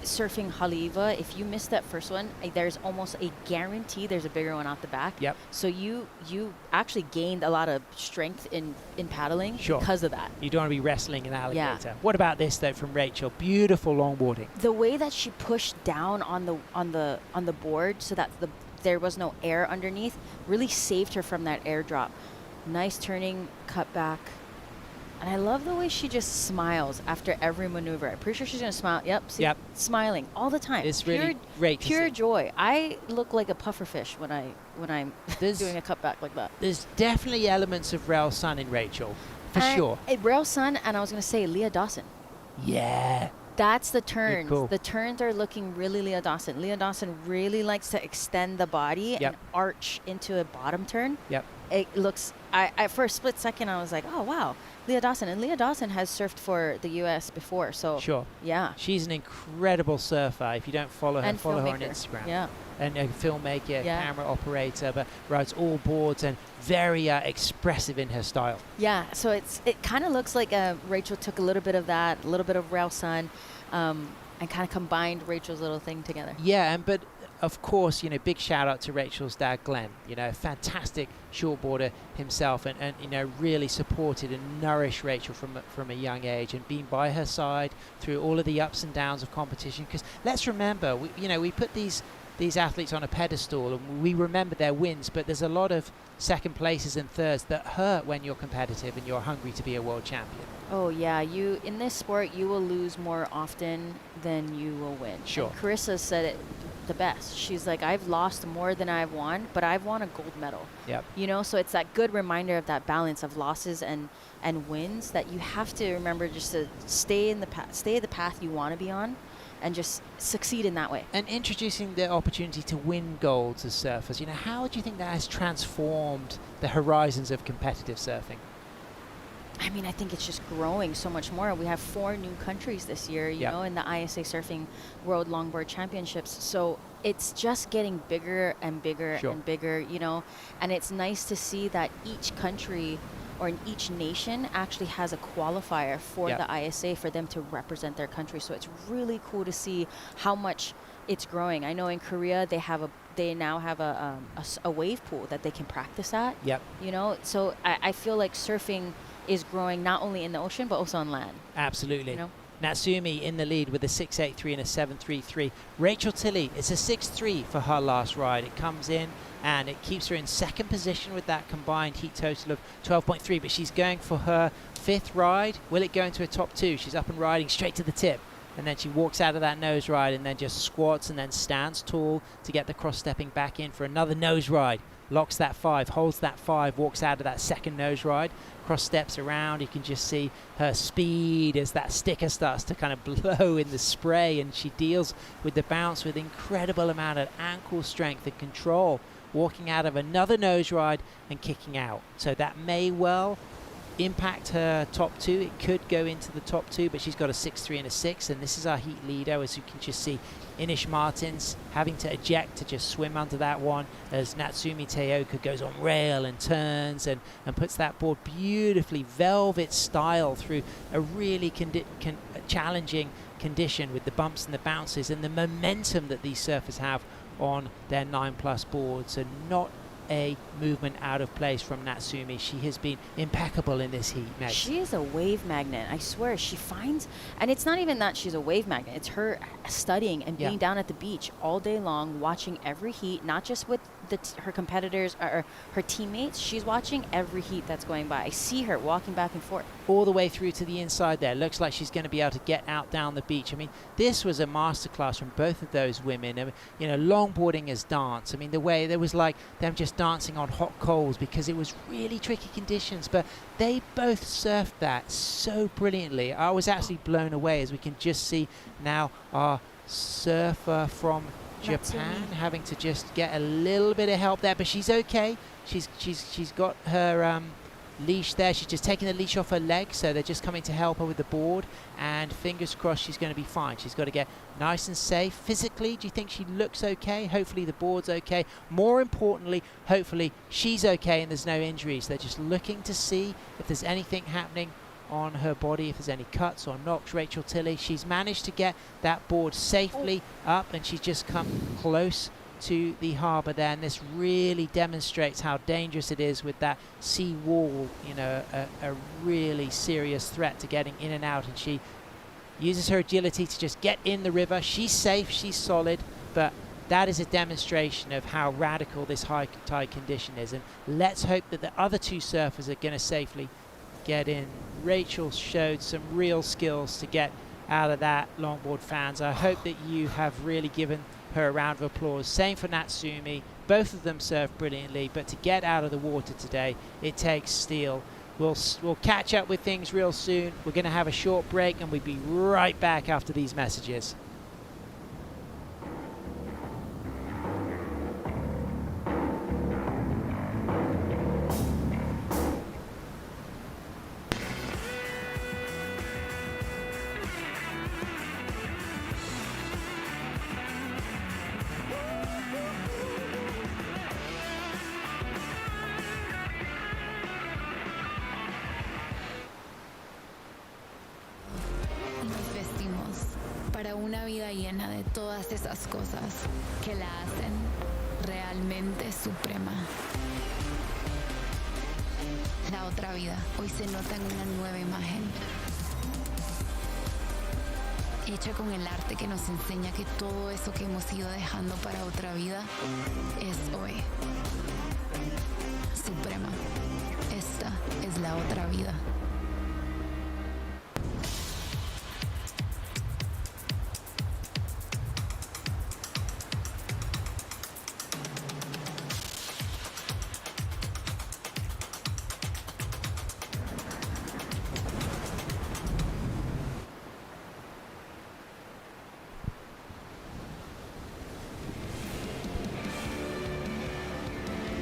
surfing Haleiwa, if you miss that first one, there's almost a guarantee there's a bigger one out the back. Yep. So you actually gained a lot of strength in paddling because of that. You don't want to be wrestling an alligator. Yeah. What about this though from Rachel? Beautiful longboarding. The way that she pushed down on the board so that there was no air underneath really saved her from that airdrop. Nice turning, cut back. And I love the way she just smiles after every maneuver. I'm pretty sure she's going to smile. Yep. See, yep. Smiling all the time. It's really great to Pure see. joy. I look like a pufferfish when I'm doing a cutback like that. There's definitely elements of Rail Sun in Rachel, for sure. Rail Sun, and I was going to say Leah Dawson. Yeah. That's the turns. Cool. The turns are looking really Leah Dawson. Leah Dawson really likes to extend the body and arch into a bottom turn. Yep. It looks, for a split second, I was like, oh, wow, Leah Dawson. And Leah Dawson has surfed for the U.S. before, so. Sure. Yeah. She's an incredible surfer. If you don't follow her, And follow her on filmmaker. Instagram. Yeah. And a filmmaker, Yeah. camera operator, but rides all boards and very expressive in her style. Yeah, so it kind of looks like Rachel took a little bit of that, a little bit of Rail Sun, and kind of combined Rachel's little thing together. Yeah, but of course, you know, big shout out to Rachel's dad, Glenn. You know, fantastic shortboarder himself, and you know, really supported and nourished Rachel from a young age, and been by her side through all of the ups and downs of competition. Because let's remember, we put these athletes on a pedestal and we remember their wins, but there's a lot of second places and thirds that hurt when you're competitive and you're hungry to be a world champion. Oh yeah, you in this sport you will lose more often than you will win. Sure. And Carissa said it the best. She's like, I've lost more than I've won, but I've won a gold medal. Yep. You know, so it's that good reminder of that balance of losses and wins, that you have to remember just to stay the path you want to be on, and just succeed in that way. And introducing the opportunity to win golds as surfers, you know, how do you think that has transformed the horizons of competitive surfing? I mean, I think it's just growing so much more. We have 4 new countries this year, you know, in the ISAsurfing World Longboard Championships. So it's just getting bigger and bigger and bigger, you know. And it's nice to see that each country or in each nation actually has a qualifier for the ISA for them to represent their country. So it's really cool to see how much it's growing. I know in Korea they now have a wave pool that they can practice at. Yep. You know, so I feel like surfing is growing not only in the ocean but also on land. Absolutely. You know? Natsumi in the lead with a 6.83 and a 7.33. Rachel Tilley, it's a 6.3 for her last ride. It comes in and it keeps her in second position with that combined heat total of 12.3, but she's going for her 5th ride. Will it go into a top 2? She's up and riding straight to the tip, and then she walks out of that nose ride and then just squats and then stands tall to get the cross-stepping back in for another nose ride. Locks that 5, holds that 5, walks out of that second nose ride, cross steps around. You can just see her speed as that sticker starts to kind of blow in the spray, and she deals with the bounce with incredible amount of ankle strength and control, walking out of another nose ride and kicking out. So that may well impact her top 2. It could go into the top 2, but she's got a 6.3 and a 6, and this is our heat leader, as you can just see. Inish Martins having to eject to just swim under that one as Natsumi Teoka goes on rail and turns and puts that board beautifully velvet style through a really challenging condition with the bumps and the bounces and the momentum that these surfers have on their 9+ boards. And not a movement out of place from Natsumi. She has been impeccable in this heat, Meg. She is a wave magnet. I swear, she finds, and it's not even that she's a wave magnet. It's her studying and being down at the beach all day long, watching every heat, not just with her competitors or her teammates. She's watching every heat that's going by. I see her walking back and forth. All the way through to the inside there. Looks like she's going to be able to get out down the beach. I mean, this was a masterclass from both of those women. I mean, you know, longboarding is dance. I mean, the way there was like them just dancing on hot coals because it was really tricky conditions, but they both surfed that so brilliantly. I was actually blown away, as we can just see now our surfer from Japan having to just get a little bit of help there, but she's okay. She's got her leash there. She's just taking the leash off her leg, so they're just coming to help her with the board, and fingers crossed she's going to be fine. She's got to get nice and safe. Physically, do you think she looks okay? Hopefully the board's okay. More importantly, hopefully she's okay and there's no injuries. They're just looking to see if there's anything happening on her body, if there's any cuts or knocks. Rachel Tilley, she's managed to get that board safely up, and she's just come close to the harbour there, and this really demonstrates how dangerous it is with that sea wall. You know, a really serious threat to getting in and out, and she uses her agility to just get in the river. She's safe, she's solid, but that is a demonstration of how radical this high tide condition is, and let's hope that the other two surfers are going to safely get in. Rachel showed some real skills to get out of that, longboard fans. I hope that you have really given her a round of applause. Same for Natsumi. Both of them surfed brilliantly, but to get out of the water today, it takes steel. We'll catch up with things real soon. We're going to have a short break, and we'll be right back after these messages. Para una vida llena de todas esas cosas que la hacen realmente suprema. La otra vida hoy se nota en una nueva imagen, hecha con el arte que nos enseña que todo eso que hemos ido dejando para otra vida es hoy. Suprema. Esta es la otra vida.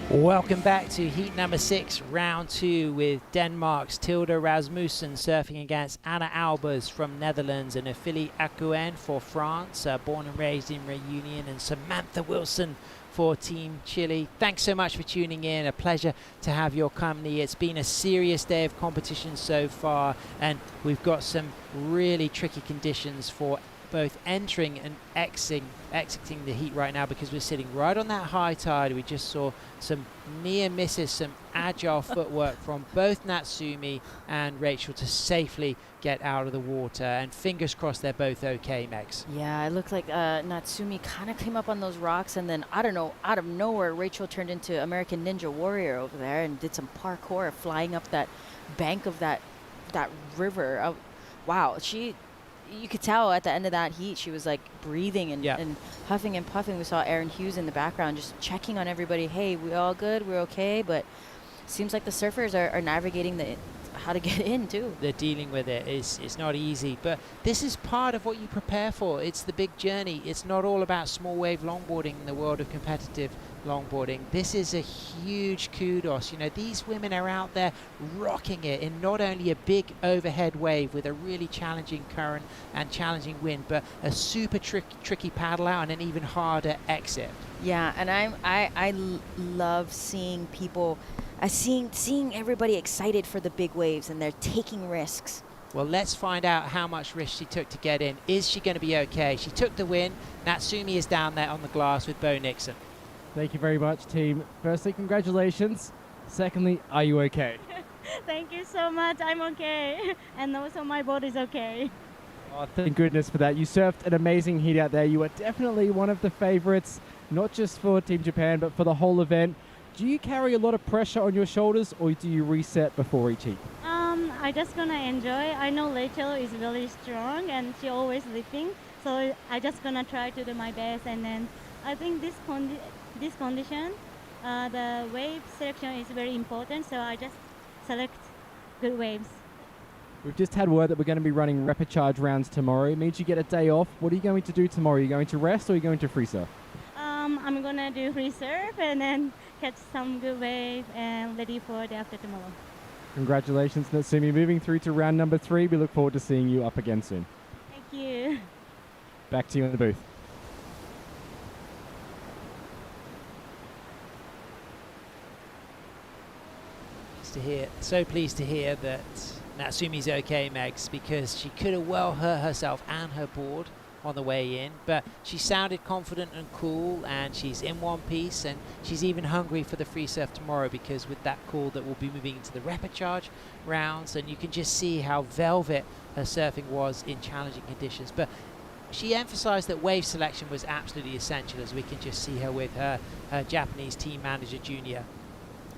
Welcome back to heat number 6, round 2, with Denmark's Tilda Rasmussen surfing against Anna Albers from Netherlands, and Ophélie Accouen for France, born and raised in Reunion, and Samantha Wilson for Team Chile. Thanks so much for tuning in. A pleasure to have your company. It's been a serious day of competition so far, and we've got some really tricky conditions for both entering and exiting the heat right now, because we're sitting right on that high tide. We just saw some near misses, some agile footwork from both Natsumi and Rachel to safely get out of the water, and fingers crossed they're both okay, Megs. Yeah, it looked like Natsumi kind of came up on those rocks, and then, I don't know, out of nowhere, Rachel turned into American Ninja Warrior over there and did some parkour flying up that bank of that river. Wow, you could tell at the end of that heat she was like breathing and huffing and puffing. We saw Aaron Hughes in the background just checking on everybody. Hey, we all good? We're okay? But seems like the surfers are navigating how to get in too. They're dealing with it. It's not easy, but this is part of what you prepare for. It's the big journey. It's not all about small wave longboarding in the world of competitive longboarding. This is a huge kudos. You know, these women are out there rocking it in not only a big overhead wave with a really challenging current and challenging wind, but a super tricky paddle out and an even harder exit. Yeah, and I love seeing people, seeing everybody excited for the big waves, and they're taking risks. Well, let's find out how much risk she took to get in. Is she going to be okay? She took the win. Natsumi is down there on the glass with Bo Nixon. Thank you very much, team. Firstly, congratulations. Secondly, are you okay? Thank you so much. I'm okay. And also my boat is okay. Oh, thank goodness for that. You surfed an amazing heat out there. You were definitely one of the favorites, not just for Team Japan, but for the whole event. Do you carry a lot of pressure on your shoulders, or do you reset before each heat? I just gonna enjoy. I know Rachel is really strong and she always lifting. So I just gonna try to do my best. And then I think this condition, the wave selection is very important. So I just select good waves. We've just had word that we're going to be running rapid charge rounds tomorrow. It means you get a day off. What are you going to do tomorrow? Are you going to rest or are you going to free surf? I'm gonna do free surf and then catch some good wave and ready for the after tomorrow. Congratulations, Natsumi. Moving through to round number 3. We look forward to seeing you up again soon. Thank you. Back to you in the booth. So pleased to hear that Natsumi's okay, Megs, because she could have well hurt herself and her board on the way in, but she sounded confident and cool, and she's in one piece, and she's even hungry for the free surf tomorrow, because with that call that we'll be moving into the rapid charge rounds, and you can just see how velvet her surfing was in challenging conditions. But she emphasized that wave selection was absolutely essential, as we can just see her with her Japanese team manager junior.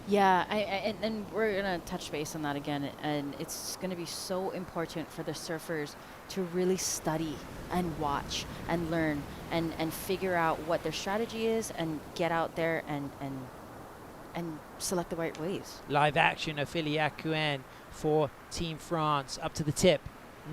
Yeah, and we're going to touch base on that again, and it's going to be so important for the surfers to really study and watch and learn and figure out what their strategy is and get out there and select the right waves. Live action of Philly Akuen for Team France up to the tip.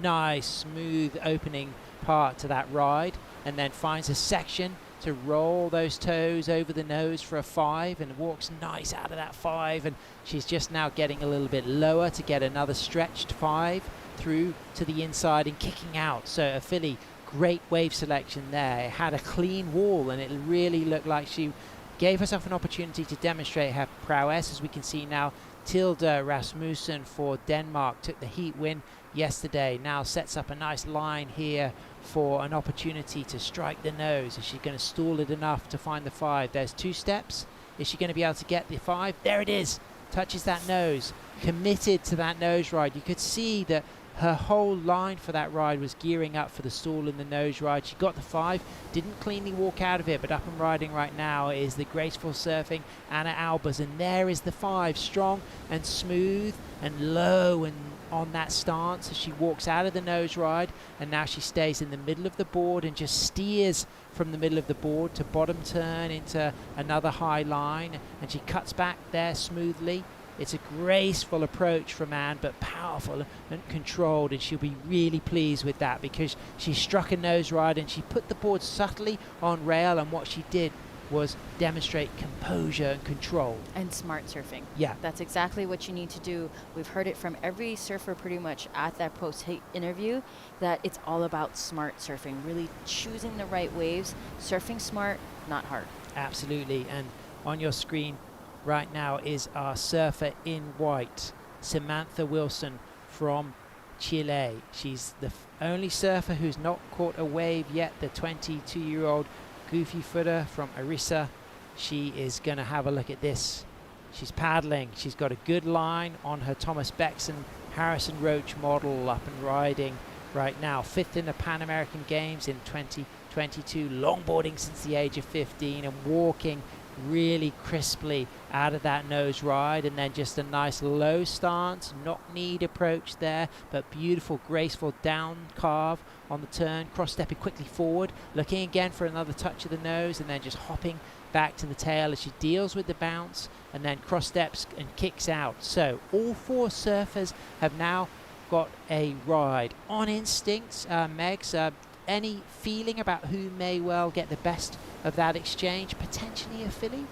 Nice, smooth opening part to that ride, and then finds a section to roll those toes over the nose for a 5 and walks nice out of that 5, and she's just now getting a little bit lower to get another stretched 5 through to the inside and kicking out. So a Philly, great wave selection there. It had a clean wall and it really looked like she gave herself an opportunity to demonstrate her prowess. As we can see now, Tilda Rasmussen for Denmark took the heat win yesterday, now sets up a nice line here for an opportunity to strike the nose. Is she going to stall it enough to find the 5? There's 2 steps. Is she going to be able to get the 5? There it is. Touches that nose. Committed to that nose ride. You could see that her whole line for that ride was gearing up for the stall in the nose ride. She got the 5, didn't cleanly walk out of it, but up and riding right now is the graceful surfing Anna Albers, and there is the 5, strong and smooth and low and on that stance as she walks out of the nose ride, and now she stays in the middle of the board and just steers from the middle of the board to bottom turn into another high line, and she cuts back there smoothly. It's a graceful approach from Anne, but powerful and controlled, and she'll be really pleased with that because she struck a nose ride and she put the board subtly on rail, and what she did was demonstrate composure and control. And smart surfing. Yeah. That's exactly what you need to do. We've heard it from every surfer pretty much at that post-hit interview, that it's all about smart surfing, really choosing the right waves, surfing smart, not hard. Absolutely. And on your screen right now is our surfer in white, Samantha Wilson from Chile. She's the only surfer who's not caught a wave yet, the 22-year-old goofy footer from Arisa. She is going to have a look at this. She's paddling. She's got a good line on her Thomas Beckson Harrison Roach model, up and riding right now. 5th in the Pan American Games in 2022, longboarding since the age of 15 and walking really crisply out of that nose ride, and then just a nice low stance, knock-kneed approach there, but beautiful graceful down carve on the turn, cross-stepping quickly forward, looking again for another touch of the nose, and then just hopping back to the tail as she deals with the bounce, and then cross steps and kicks out. So all 4 surfers have now got a ride on instinct. Megs, any feeling about who may well get the best of that exchange? Potentially a filly?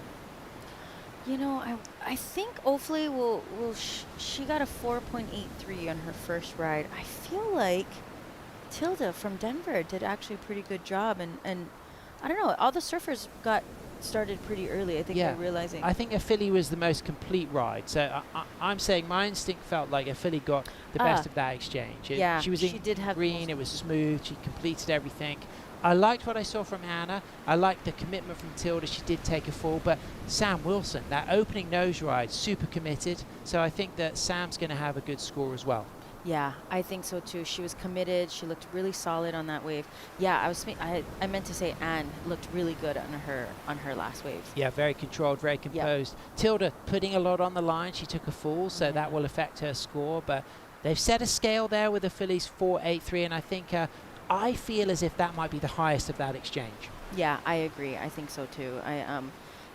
You know, I think hopefully she got a 4.83 on her first ride. I feel like Tilda from Denver did actually a pretty good job, and I don't know, all the surfers got started pretty early. I think they're realizing. I think a filly was the most complete ride. So I'm saying my instinct felt like a filly got the best of that exchange. Yeah, she was she in did have green. It was smooth. She completed everything. I liked what I saw from Anna. I liked the commitment from Tilda. She did take a fall, but Sam Wilson, that opening nose ride, super committed. So I think that Sam's going to have a good score as well. Yeah, I think so too. She was committed. She looked really solid on that wave. Yeah, I meant to say Anne looked really good on her last wave. Yeah, very controlled, very composed. Tilda putting a lot on the line. She took a fall, so that will affect her score. But they've set a scale there with the fillies 4.83, and I think I feel as if that might be the highest of that exchange. Yeah, I agree. I think so too.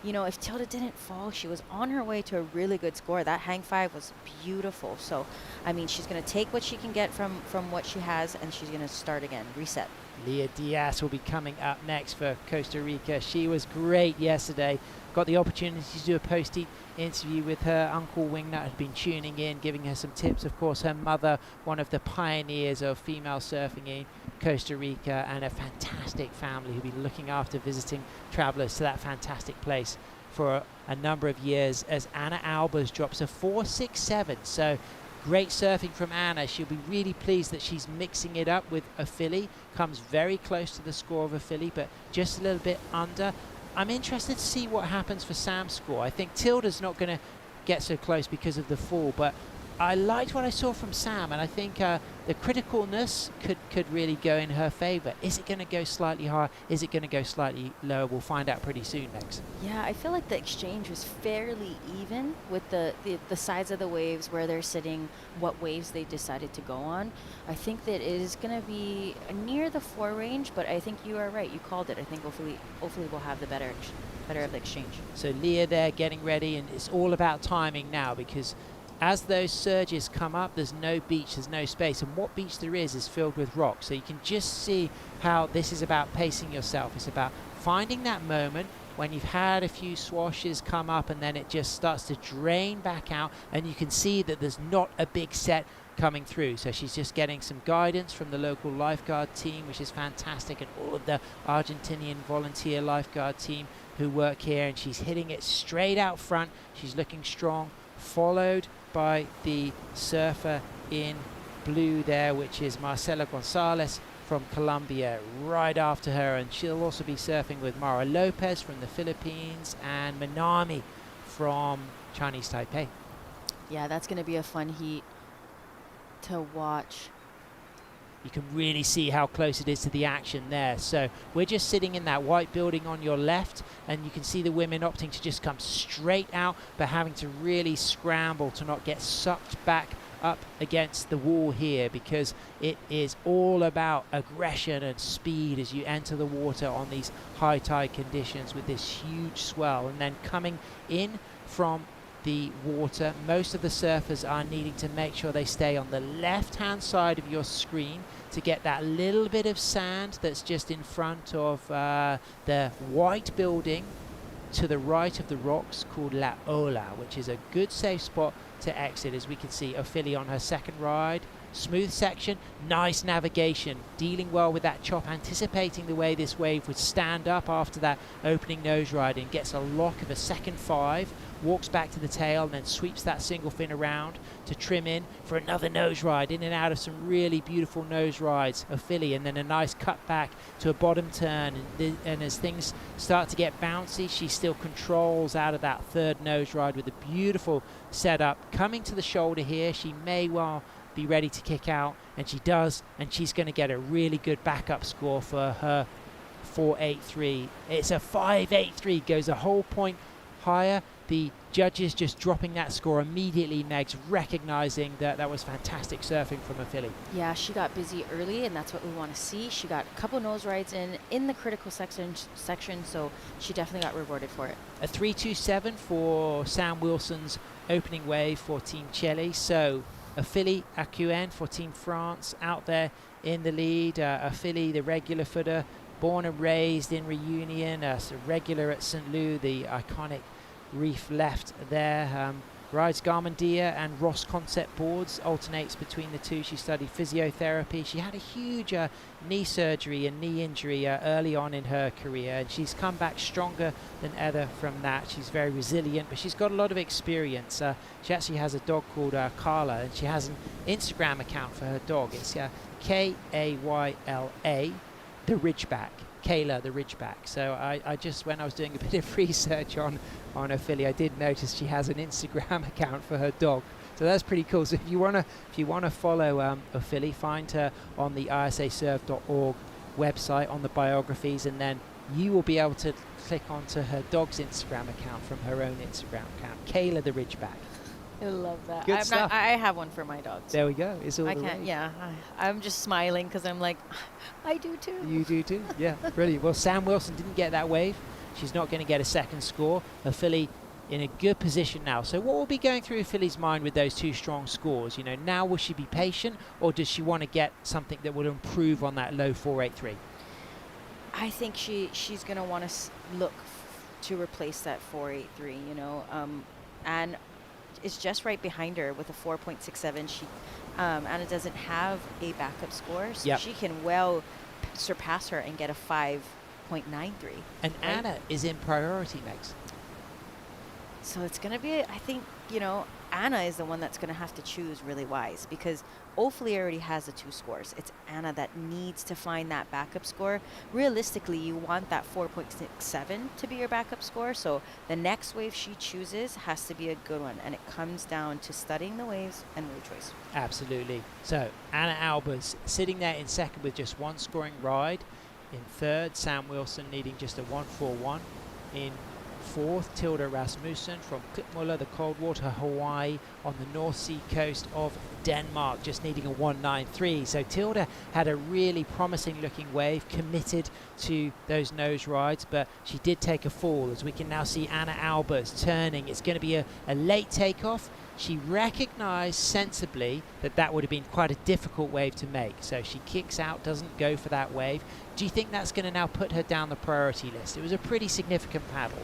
You know, if Tilda didn't fall, she was on her way to a really good score. That hang five was beautiful. So, I mean, she's going to take what she can get from what she has, and she's going to start again, reset. Leah Diaz will be coming up next for Costa Rica. She was great yesterday. Got the opportunity to do a post-heat interview with her. Uncle Wingnut had been tuning in, giving her some tips. Of course, her mother, one of the pioneers of female surfing in Costa Rica, and a fantastic family who've been looking after visiting travelers to that fantastic place for a number of years, as Anna Albers drops a 4.67. So great surfing from Anna. She'll be really pleased that she's mixing it up with a filly. Comes very close to the score of a filly, but just a little bit under. I'm interested to see what happens for Sam's score. I think Tilda's not going to get so close because of the fall, but I liked what I saw from Sam, and I think the criticalness could really go in her favour. Is it going to go slightly higher? Is it going to go slightly lower? We'll find out pretty soon, Megs. Yeah, I feel like the exchange was fairly even with the sides of the waves, where they're sitting, what waves they decided to go on. I think that it is going to be near the 4 range, but I think you are right. You called it. I think hopefully we'll have the better of the exchange. So Leah there getting ready, and it's all about timing now, because as those surges come up, there's no beach, there's no space, and what beach there is filled with rocks. So you can just see how this is about pacing yourself. It's about finding that moment when you've had a few swashes come up, and then it just starts to drain back out, and you can see that there's not a big set coming through. So she's just getting some guidance from the local lifeguard team, which is fantastic, and all of the Argentinian volunteer lifeguard team who work here, and she's hitting it straight out front. She's looking strong, followed by the surfer in blue there, which is Marcela Gonzalez from Colombia, right after her, and she'll also be surfing with Mara Lopez from the Philippines and Minami from Chinese Taipei. Yeah, that's going to be a fun heat to watch. You can really see how close it is to the action there. So we're just sitting in that white building on your left, and you can see the women opting to just come straight out, but having to really scramble to not get sucked back up against the wall here, because it is all about aggression and speed as you enter the water on these high tide conditions with this huge swell. And then coming in from the water, most of the surfers are needing to make sure they stay on the left hand side of your screen to get that little bit of sand that's just in front of the white building to the right of the rocks called La Ola, which is a good safe spot to exit. As we can see, Ophelia on her second ride, smooth section, nice navigation, dealing well with that chop, anticipating the way this wave would stand up after that opening nose ride, and gets a lock of a second 5, walks back to the tail, and then sweeps that single fin around to trim in for another nose ride, in and out of some really beautiful nose rides of Philly, and then a nice cut back to a bottom turn, and as things start to get bouncy, she still controls out of that third nose ride with a beautiful setup. Coming to the shoulder here, she may well be ready to kick out, and she does, and she's going to get a really good backup score for her 4.83. It's a 5.83, goes a whole point higher. The judges just dropping that score immediately, Megs, recognizing that that was fantastic surfing from a filly. Yeah, she got busy early, and that's what we want to see. She got a couple nose rides in the critical section, so she definitely got rewarded for it. A 3.27 for Sam Wilson's opening wave for Team Chile. So a filly, Acuen for Team France, out there in the lead. A filly, the regular footer, born and raised in Reunion, a regular at St. Lou, the iconic reef left there. Rides Garmendia and Ross concept boards, alternates between the two. She studied physiotherapy. She had a huge knee surgery and knee injury early on in her career, and she's come back stronger than ever from that. She's very resilient, but she's got a lot of experience. She actually has a dog called Carla, and she has an Instagram account for her dog. It's Kayla the Ridgeback. Kayla, the Ridgeback. So I just, when I was doing a bit of research on her filly, I did notice she has an Instagram account for her dog. So that's pretty cool. So if you wanna follow a filly, find her on the ISAsurf.org website on the biographies, and then you will be able to click onto her dog's Instagram account from her own Instagram account, Kayla the Ridgeback. I love that. Good stuff. I have one for my dogs. There we go. It's all I the can't. rage. Yeah, I'm just smiling because I'm like, I do too. You do too? Yeah, brilliant. Well, Sam Wilson didn't get that wave. She's not going to get a second score. Her filly in a good position now. So what will be going through a filly's mind with those two strong scores? You know, now will she be patient, or does she want to get something that will improve on that low 4.83? I think she's gonna want to look to replace that 4.83. You know, and is just right behind her with a 4.67. She Anna doesn't have a backup score, so she can well surpass her and get a 5.93. And right? Anna is in priority, Megs. So it's going to be, I think, you know, Anna is the one that's going to have to choose really wise, because Ophelia already has the 2 scores. It's Anna that needs to find that backup score. Realistically, you want that 4.67 to be your backup score. So the next wave she chooses has to be a good one. And it comes down to studying the waves and wave choice. Absolutely. So Anna Albers sitting there in second with just 1 scoring ride. In third, Sam Wilson needing just a 1.41. In fourth, Tilda Rasmussen from Klitmuller, the Coldwater, Hawaii, on the North Sea coast of Denmark, just needing a 1.93. So Tilda had a really promising looking wave, committed to those nose rides, but she did take a fall, as we can now see Anna Albers turning. It's going to be a late takeoff. She recognized sensibly that that would have been quite a difficult wave to make, so she kicks out, doesn't go for that wave. Do you think that's going to now put her down the priority list? It was a pretty significant paddle.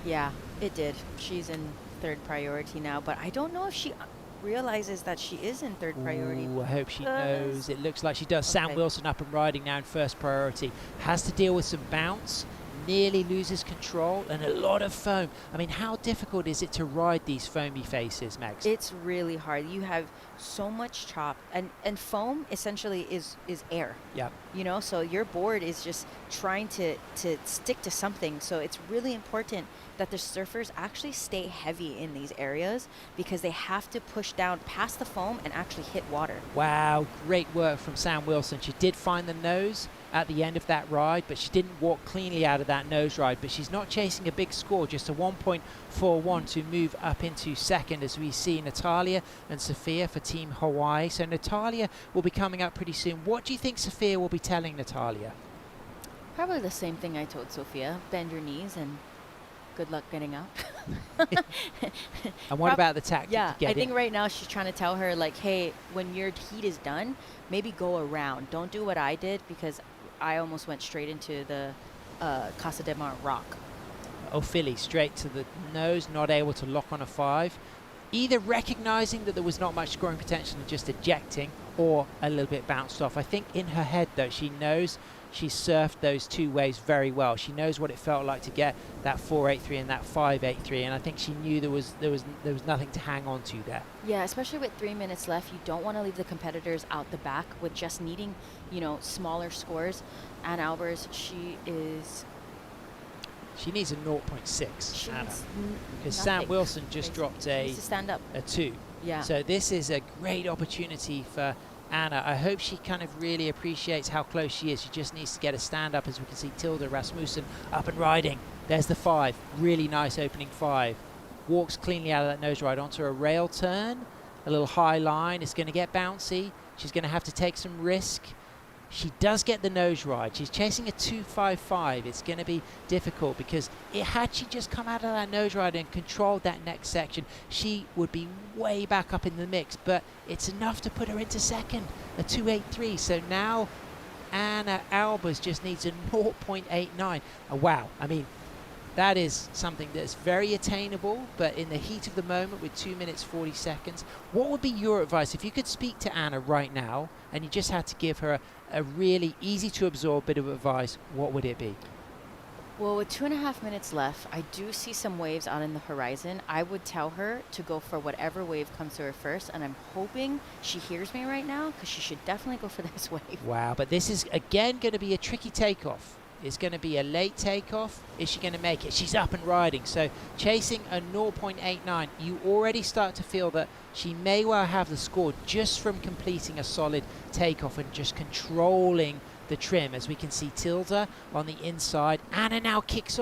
Yeah, it did. She's in third priority now, but I don't know if she realizes that she is in third priority. Ooh, I hope she knows. It looks like she does. Okay. Sam Wilson up and riding now in first priority. Has to deal with some bounce, nearly loses control, and a lot of foam. I mean, how difficult is it to ride these foamy faces, Max? It's really hard. You have so much chop, and foam essentially is air. Yeah. You know, so your board is just trying to stick to something. So it's really important that the surfers actually stay heavy in these areas, because they have to push down past the foam and actually hit water. Wow, great work from Sam Wilson. She did find the nose at the end of that ride, but she didn't walk cleanly out of that nose ride. But she's not chasing a big score, just a 1.41 to move up into second, as we see Natalia and Sophia for Team Hawaii. So Natalia will be coming up pretty soon. What do you think Sophia will be telling Natalia? Probably the same thing I told Sophia. Bend your knees and good luck getting out. And what about the tactic? Yeah, to get I think in? right now she's trying to tell her, like, hey, when your heat is done, maybe go around. Don't do what I did, because I almost went straight into the Casa de Mar rock. Ophelia straight to the nose, not able to lock on a 5. Either recognizing that there was not much scoring potential and just ejecting, or a little bit bounced off. I think in her head, though, she knows she surfed those 2 waves very well. She knows what it felt like to get that 4.83 and that 5.83, and I think she knew there was nothing to hang on to there. Yeah, especially with 3 minutes left, you don't want to leave the competitors out the back with just needing, you know, smaller scores. Anna Albers, she needs a 0.6, Anna, because Sam nothing. Wilson just dropped She needs to stand up. a 2. Yeah. So this is a great opportunity for Anna. I hope she kind of really appreciates how close she is. She just needs to get a stand up, as we can see Tilda Rasmussen up and riding. There's the 5. Really nice opening 5. Walks cleanly out of that nose ride onto a rail turn. A little high line. It's going to get bouncy. She's going to have to take some risk. She does get the nose ride. She's chasing a 2.55. It's going to be difficult, because had she just come out of that nose ride and controlled that next section, she would be way back up in the mix. But it's enough to put her into second, a 2.83. So now Anna Albers just needs a 0.89. Wow. I mean, that is something that's very attainable, but in the heat of the moment with 2 minutes 40 seconds, what would be your advice if you could speak to Anna right now and you just had to give her a really easy to absorb bit of advice? What would it be? Well, with 2.5 minutes left, I do see some waves out in the horizon. I would tell her to go for whatever wave comes to her first, and I'm hoping she hears me right now because she should definitely go for this wave. Wow, but this is again going to be a tricky takeoff. It's going to be a late takeoff. Is she going to make it? She's up and riding. So chasing a 0.89, you already start to feel that she may well have the score just from completing a solid takeoff and just controlling the trim. As we can see Tilda on the inside. Anna now kicks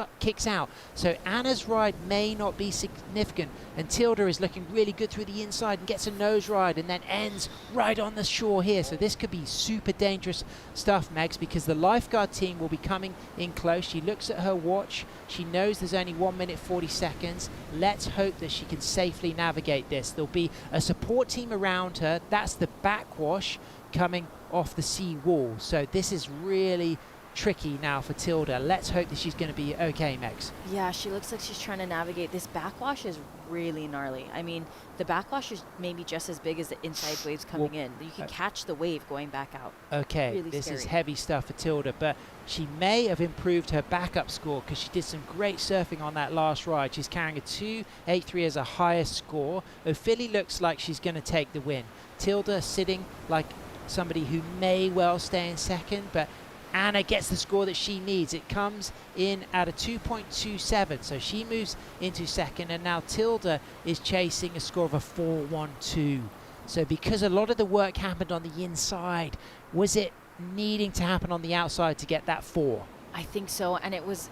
out. So Anna's ride may not be significant, and Tilda is looking really good through the inside and gets a nose ride and then ends right on the shore here. So this could be super dangerous stuff, Megs, because the lifeguard team will be coming in close. She looks at her watch. She knows there's only 1 minute 40 seconds. Let's hope that she can safely navigate this. There'll be a support team around her. That's the backwash coming off the sea wall. So this is really tricky now for Tilda. Let's hope that she's going to be okay, Megs. Yeah, she looks like she's trying to navigate. This backwash is really gnarly. I mean, the backwash is maybe just as big as the inside waves coming in. You can catch the wave going back out. Okay, really this scary. is heavy stuff for Tilda, but she may have improved her backup score because she did some great surfing on that last ride. She's carrying a 2.83 as a highest score. Ophelia looks like she's going to take the win. Tilda sitting like somebody who may well stay in second, but Anna gets the score that she needs. It comes in at a 2.27, so she moves into second, and now Tilda is chasing a score of a 4.12. So because a lot of the work happened on the inside, was it needing to happen on the outside to get that 4? I think so, and it was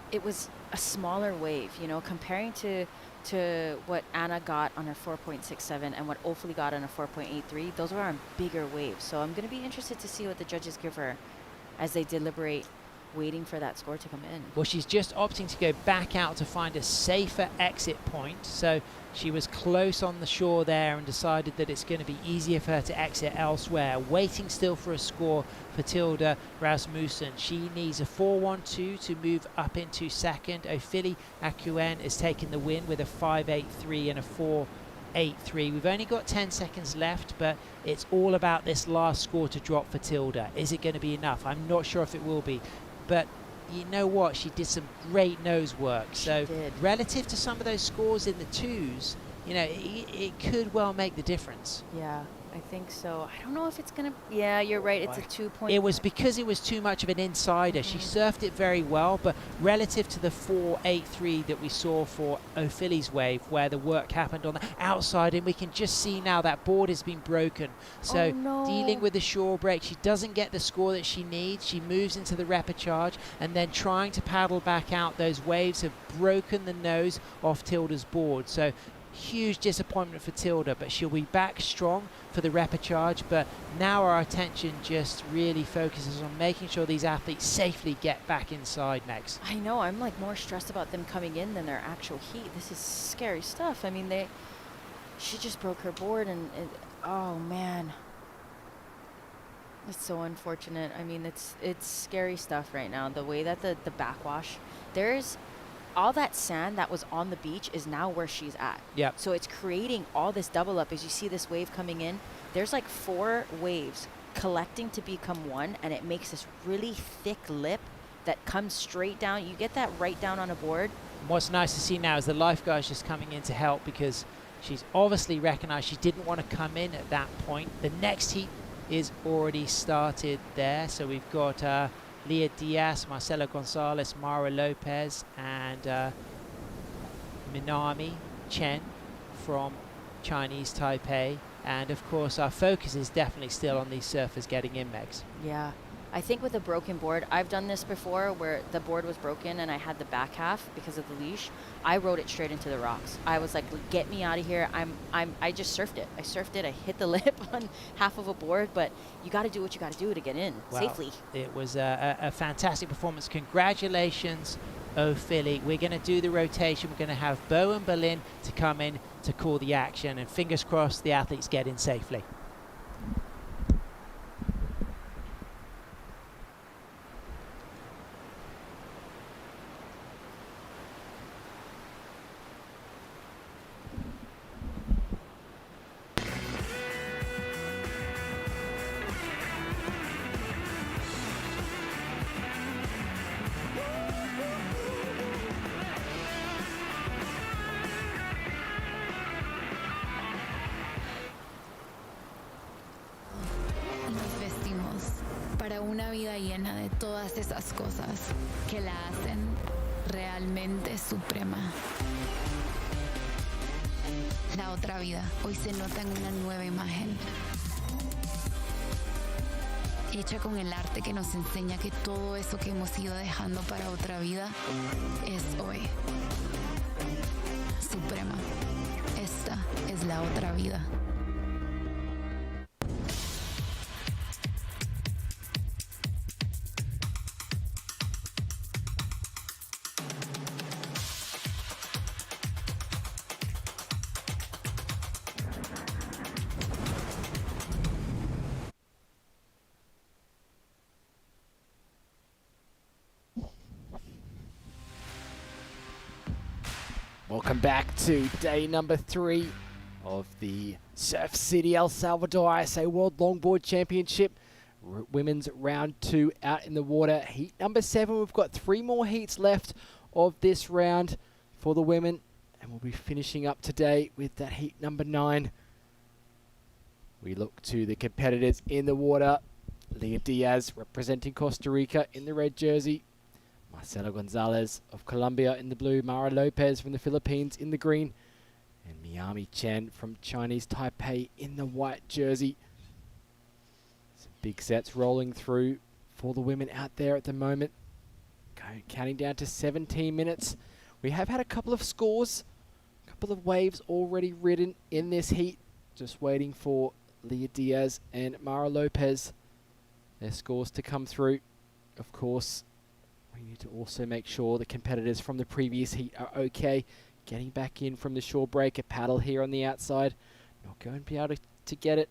a smaller wave, you know, comparing to what Anna got on her 4.67 and what Ophelia got on a 4.83. Those were on bigger waves. So I'm going to be interested to see what the judges give her as they deliberate, waiting for that score to come in. Well, she's just opting to go back out to find a safer exit point. So she was close on the shore there and decided that it's going to be easier for her to exit elsewhere. Waiting still for a score for Tilda Rasmussen. She needs a 4.12 to move up into second. Ophelia Acuen is taking the win with a 5.83 and a 4.83. We've only got 10 seconds left, but it's all about this last score to drop for Tilda. Is it going to be enough? I'm not sure if it will be, but you know what? She did some great nose work. So relative to some of those scores in the twos, you know, it could well make the difference. Yeah, I think so. I don't know if it's going to... Yeah, you're right. It's a 2 point... It was because it was too much of an insider. She surfed it very well, but relative to the 4.83 that we saw for Ophelia's wave, where the work happened on the outside, and we can just see now that board has been broken. So dealing with the shore break, she doesn't get the score that she needs. She moves into the repechage, and then trying to paddle back out. Those waves have broken the nose off Tilda's board. So huge disappointment for Tilda, but she'll be back strong for the repechage. But now our attention just really focuses on making sure these athletes safely get back inside next. I know, I'm like more stressed about them coming in than their actual heat. This is scary stuff. I mean, she just broke her board, and oh man, it's so unfortunate. I mean, it's scary stuff right now. The way that the backwash, there's all that sand that was on the beach is now where she's at. Yeah. So it's creating all this double up. As you see this wave coming in, there's like 4 waves collecting to become one, and it makes this really thick lip that comes straight down. You get that right down on a board. What's nice to see now is the lifeguard's just coming in to help, because she's obviously recognized she didn't want to come in at that point. The next heat is already started there. So we've got Leah Diaz, Marcelo Gonzalez, Mara Lopez, and Minami Chen from Chinese Taipei. And of course our focus is definitely still on these surfers getting in, Megs. Yeah, I think with a broken board, I've done this before where the board was broken and I had the back half because of the leash. I rode it straight into the rocks. I was like, get me out of here. I just surfed it. I surfed it. I hit the lip on half of a board, but you got to do what you got to do to get in safely. It was a fantastic performance. Congratulations, Ophelia. We're going to do the rotation. We're going to have Bo and Berlin to come in to call the action, and fingers crossed the athletes get in safely. para una vida llena de todas esas cosas que la hacen realmente suprema. La otra vida hoy se nota en una nueva imagen, hecha con el arte que nos enseña que todo eso que hemos ido dejando para otra vida es hoy. Suprema. Esta es la otra vida. Welcome back to day number 3 of the Surf City El Salvador ISA World Longboard Championship. Women's round 2 out in the water. Heat number 7. We've got 3 more heats left of this round for the women. And we'll be finishing up today with that heat number 9. We look to the competitors in the water. Leah Diaz representing Costa Rica in the red jersey. Marcela Gonzalez of Colombia in the blue, Mara Lopez from the Philippines in the green, and Miami Chen from Chinese Taipei in the white jersey. Some big sets rolling through for the women out there at the moment. Counting down to 17 minutes. We have had a couple of scores, a couple of waves already ridden in this heat. Just waiting for Leah Diaz and Mara Lopez, their scores to come through. Of course, we need to also make sure the competitors from the previous heat are okay. Getting back in from the shore break, a paddle here on the outside. Not going to be able to get it.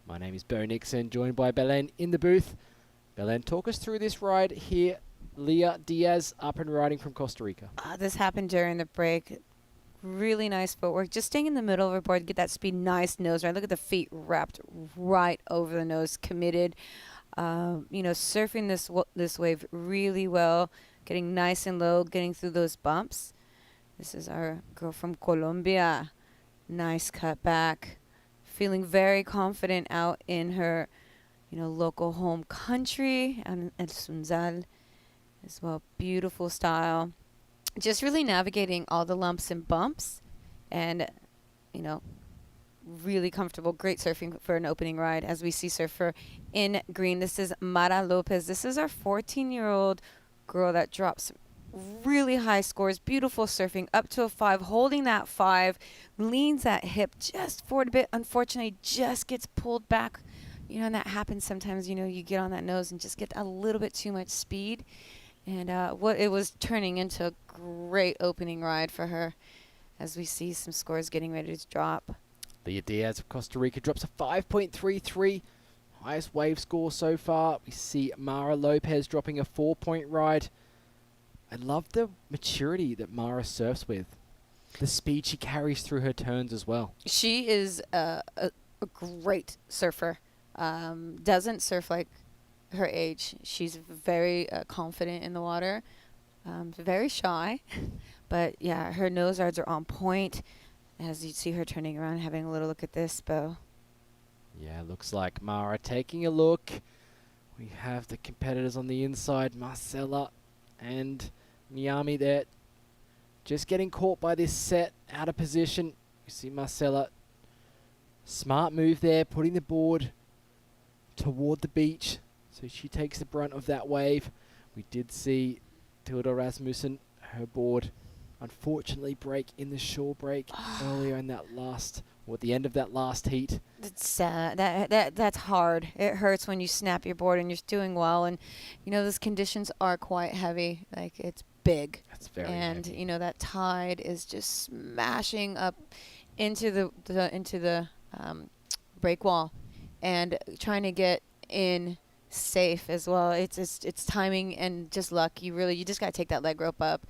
My name is Bo Nixon, joined by Belen in the booth. Belen, talk us through this ride here. Leah Diaz up and riding from Costa Rica. This happened during the break. Really nice footwork. Just staying in the middle of her board, get that speed, nice nose ride. Look at the feet wrapped right over the nose, committed. Surfing this wave really well, getting nice and low, getting through those bumps. This is our girl from Colombia. Nice cut back. Feeling very confident out in her, local home country, and Sunzal as well. Beautiful style. Just really navigating all the lumps and bumps, and, really comfortable. Great surfing for an opening ride. As we see surfer in green, this is Mara Lopez. This is our 14-year-old girl that drops really high scores. Beautiful surfing, up to a 5, holding that 5, leans that hip just forward a bit. Unfortunately, just gets pulled back. And that happens sometimes. You get on that nose and just get a little bit too much speed. And it was turning into a great opening ride for her, as we see some scores getting ready to drop. Leah Diaz of Costa Rica drops a 5.33, highest wave score so far. We see Mara Lopez dropping a 4-point ride. I love the maturity that Mara surfs with, the speed she carries through her turns as well. She is a great surfer. Doesn't surf like her age. She's very confident in the water, very shy, but yeah, her nose rides are on point. As you see her turning around, having a little look at this, Bo. Yeah, looks like Mara taking a look. We have the competitors on the inside, Marcela and Miami there. Just getting caught by this set, out of position. You see Marcela. Smart move there, putting the board toward the beach, so she takes the brunt of that wave. We did see Tilda Rasmussen, her board, unfortunately break in the shore break earlier in that at the end of that last heat. It's sad. That's hard. It hurts when you snap your board and you're doing well, and those conditions are quite heavy. Like, it's big. That's very and heavy. That tide is just smashing up into the break wall, and trying to get in safe as well. It's timing and just luck. You just gotta take that leg rope up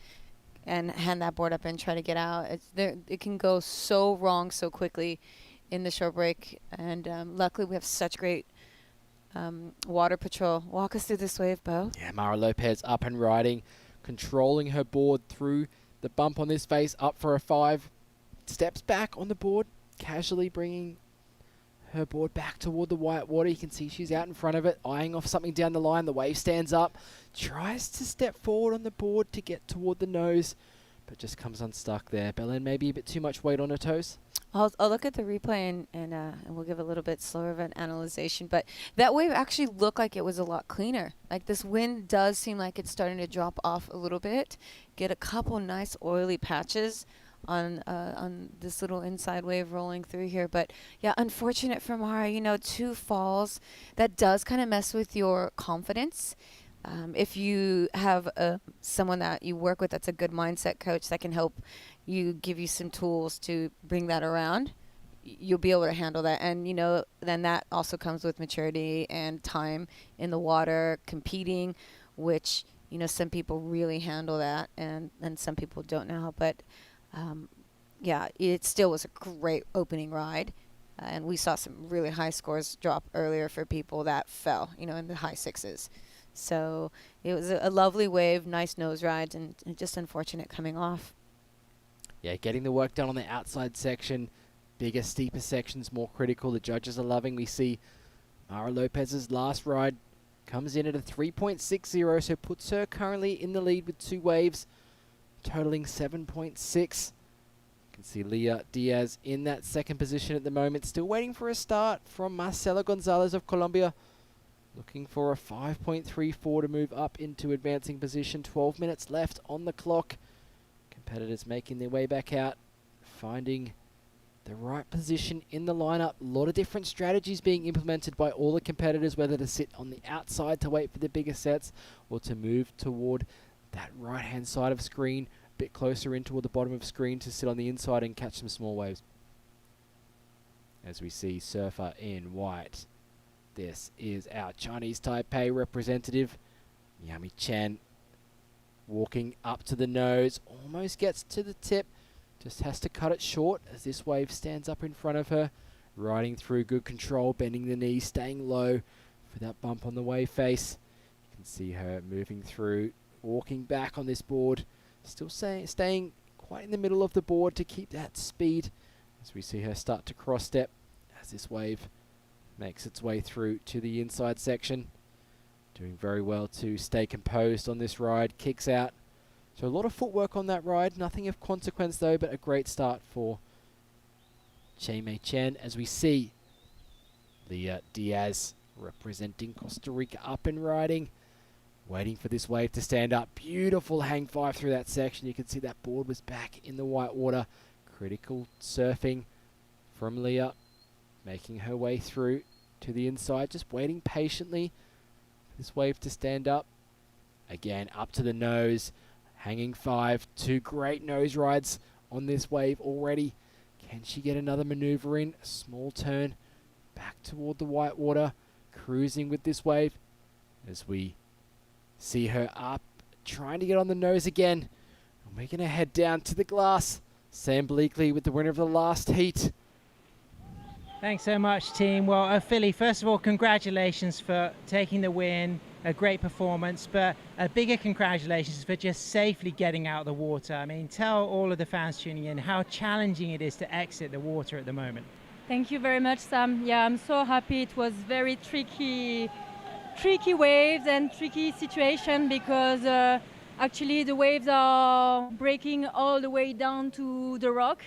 and hand that board up and try to get out. It can go so wrong so quickly in the shore break, and luckily we have such great water patrol. Walk us through this wave, Bo. Yeah, Mara Lopez up and riding, controlling her board through the bump on this face, up for a 5. Steps back on the board, casually bringing her board back toward the white water. You can see she's out in front of it, eyeing off something down the line. The wave stands up, tries to step forward on the board to get toward the nose, but just comes unstuck there. Belen, maybe a bit too much weight on her toes. I'll look at the replay and we'll give a little bit slower of an analyzation. But that wave actually looked like it was a lot cleaner. Like this wind does seem like it's starting to drop off a little bit. Get a couple nice oily patches on this little inside wave rolling through here. But yeah, unfortunate for Mara. 2 falls, that does kind of mess with your confidence. If you have someone that you work with that's a good mindset coach that can help you, give you some tools to bring that around, you'll be able to handle that. And, then that also comes with maturity and time in the water, competing, which, some people really handle that and some people don't know how. But, yeah, it still was a great opening ride. And we saw some really high scores drop earlier for people that fell, in the high 6s. So it was a lovely wave, nice nose ride, and just unfortunate coming off. Yeah, getting the work done on the outside section. Bigger, steeper sections, more critical. The judges are loving. We see Mara Lopez's last ride comes in at a 3.60, so puts her currently in the lead with 2 waves, totaling 7.6. You can see Leah Diaz in that second position at the moment. Still waiting for a start from Marcela Gonzalez of Colombia. Looking for a 5.34 to move up into advancing position. 12 minutes left on the clock. Competitors making their way back out, finding the right position in the lineup. A lot of different strategies being implemented by all the competitors, whether to sit on the outside to wait for the bigger sets or to move toward that right-hand side of screen, a bit closer in toward the bottom of screen to sit on the inside and catch some small waves. As we see surfer in white. This is our Chinese Taipei representative, Yami Chen, walking up to the nose, almost gets to the tip, just has to cut it short as this wave stands up in front of her, riding through, good control, bending the knee, staying low for that bump on the wave face. You can see her moving through, walking back on this board, still staying quite in the middle of the board to keep that speed as we see her start to cross step as this wave makes its way through to the inside section. Doing very well to stay composed on this ride. Kicks out. So a lot of footwork on that ride. Nothing of consequence though, but a great start for Mei Chen as we see Leah Diaz representing Costa Rica up and riding. Waiting for this wave to stand up. Beautiful hang 5 through that section. You can see that board was back in the white water. Critical surfing from Leah. Making her way through to the inside, just waiting patiently for this wave to stand up. Again, up to the nose, hanging 5, 2 great nose rides on this wave already. Can she get another maneuver in? A small turn back toward the white water, cruising with this wave as we see her up, trying to get on the nose again. And we're going to head down to the glass. Sam Bleakley with the winner of the last heat. Thanks so much, team. Well, Philly, first of all, congratulations for taking the win. A great performance, but a bigger congratulations for just safely getting out of the water. I mean, tell all of the fans tuning in how challenging it is to exit the water at the moment. Thank you very much, Sam. Yeah, I'm so happy. It was very tricky waves and tricky situation because actually the waves are breaking all the way down to the rock.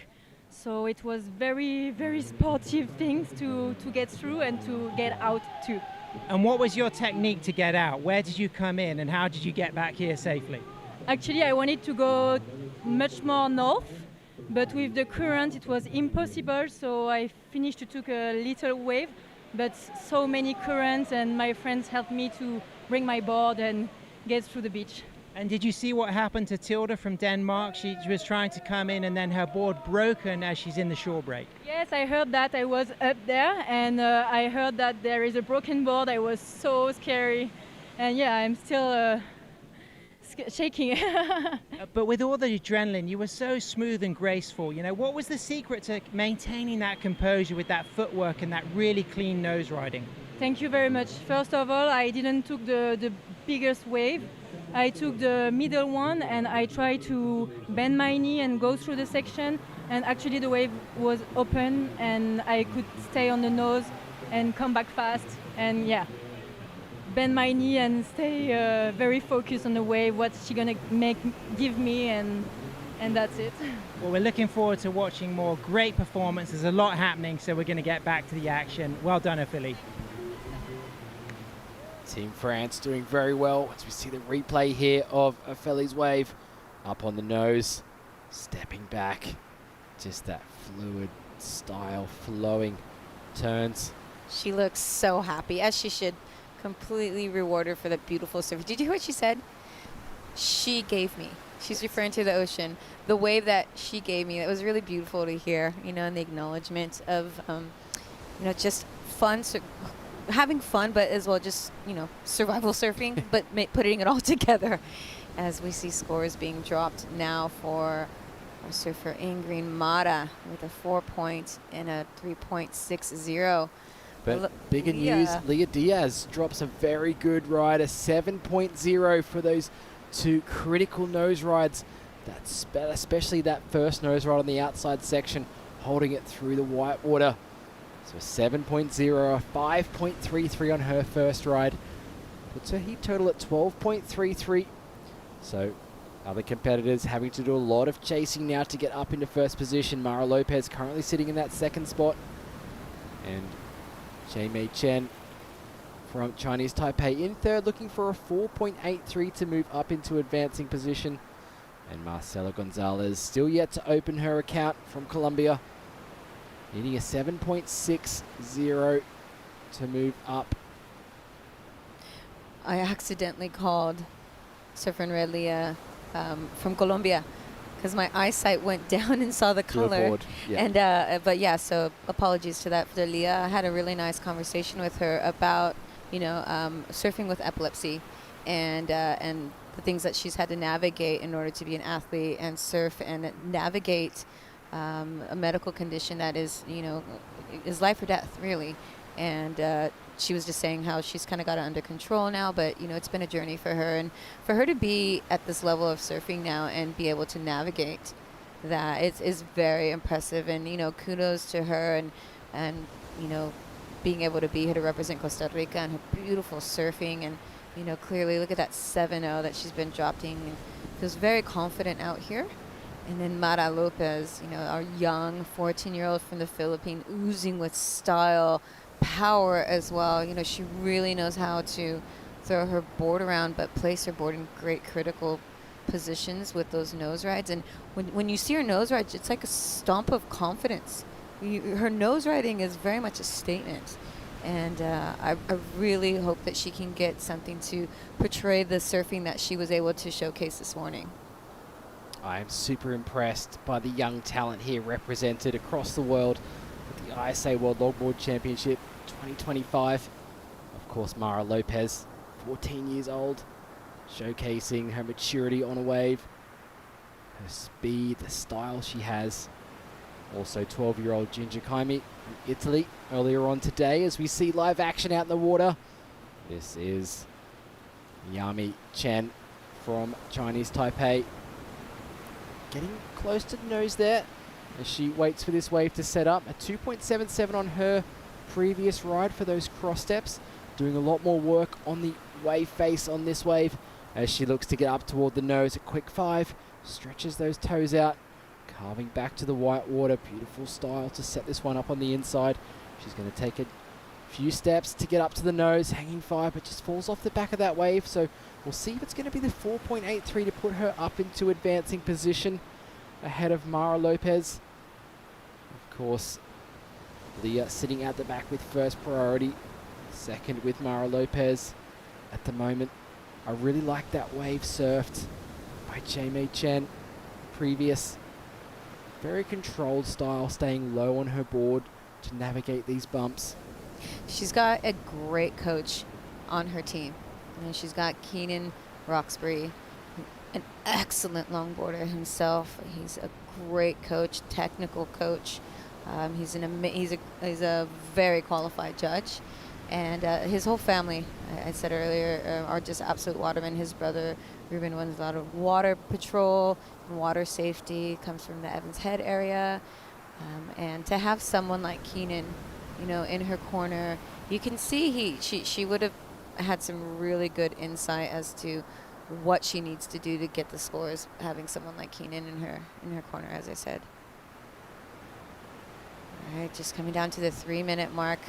So it was very, very sportive things to get through and to get out too. And what was your technique to get out? Where did you come in and how did you get back here safely? Actually, I wanted to go much more north, but with the current it was impossible, so I finished to take a little wave, but so many currents and my friends helped me to bring my board and get through the beach. And did you see what happened to Tilda from Denmark? She was trying to come in and then her board broken as she's in the shore break. Yes, I heard that. I was up there and I heard that there is a broken board. I was so scary. And yeah, I'm still shaking. But with all the adrenaline, you were so smooth and graceful. You know, what was the secret to maintaining that composure with that footwork and that really clean nose riding? Thank you very much. First of all, I didn't took the biggest wave. I took the middle one and I tried to bend my knee and go through the section. and actually the wave was open and I could stay on the nose and come back fast, and yeah, bend my knee and stay very focused on the wave, what she gonna give me, and that's it. Well, we're looking forward to watching more great performance. There's a lot happening, so we're going to get back to the action. Well done, Ophélie. Team France doing very well as we see the replay here of Ophélie's wave. Up on the nose, stepping back. Just that fluid style, flowing turns. She looks so happy, as she should. Completely reward her for the beautiful surf. Did you hear what she said? She gave me. She's referring to the ocean. The wave that she gave me, it was really beautiful to hear, you know, and the acknowledgement of, you know, just fun, having fun, but as well just, you know, survival surfing, but putting it all together as we see scores being dropped now for our surfer in green, Mara, with a 4 point and a 3.60. But bigger news, Leah Diaz drops a very good ride, a 7.0 for those two critical nose rides. That's especially that first nose ride on the outside section, holding it through the white water. So 7.0, a 5.33 on her first ride. Puts her heat total at 12.33. So other competitors having to do a lot of chasing now to get up into first position. Mara Lopez currently sitting in that second spot. And Jaimei Chen from Chinese Taipei in third, looking for a 4.83 to move up into advancing position. And Marcela Gonzalez still yet to open her account from Colombia, needing a 7.60 to move up. I accidentally called surfer in red Leah from Colombia because my eyesight went down and saw the color. Yeah. And but yeah, so apologies to that for Leah. I had a really nice conversation with her about, you know, surfing with epilepsy and the things that she's had to navigate in order to be an athlete and surf and navigate a medical condition that is, you know, is life or death, really. And she was just saying how she's kind of got it under control now, but, you know, it's been a journey for her. And for her to be at this level of surfing now and be able to navigate that is very impressive. And, you know, kudos to her and, you know, being able to be here to represent Costa Rica and her beautiful surfing. And, you know, clearly look at that 7-0 that she's been dropping and feels very confident out here. And then Mara Lopez, you know, our young 14-year-old from the Philippines, oozing with style, power as well. You know, she really knows how to throw her board around, but place her board in great critical positions with those nose rides. And when you see her nose rides, it's like a stomp of confidence. Her nose riding is very much a statement. And I really hope that she can get something to portray the surfing that she was able to showcase this morning. I am super impressed by the young talent here represented across the world at the ISA World Longboard Championship 2025. Of course, Mara Lopez, 14 years old, showcasing her maturity on a wave, her speed, the style she has. Also 12-year-old Ginger Kaimi from Italy earlier on today as we see live action out in the water. This is Yami Chen from Chinese Taipei. Getting close to the nose there as she waits for this wave to set up. A 2.77 on her previous ride for those cross steps. Doing a lot more work on the wave face on this wave as she looks to get up toward the nose. A quick 5, stretches those toes out, carving back to the white water. Beautiful style to set this one up on the inside. She's going to take a few steps to get up to the nose, hanging 5, but just falls off the back of that wave. So we'll see if it's going to be the 4.83 to put her up into advancing position ahead of Mara Lopez. Of course, Leah sitting at the back with first priority, second with Mara Lopez at the moment. I really like that wave surfed by Jaimei Chen. Previous, very controlled style, staying low on her board to navigate these bumps. She's got a great coach on her team. And she's got Keenan Roxbury, an excellent longboarder himself. He's a great coach, technical coach. He's a very qualified judge. And his whole family, I said earlier, are just absolute watermen. His brother, Ruben, runs a lot of water patrol and water safety, comes from the Evans Head area. And to have someone like Keenan, you know, in her corner, you can see she would have had some really good insight as to what she needs to do to get the scores, having someone like Keenan in her corner, as I said. All right, just coming down to the 3-minute mark.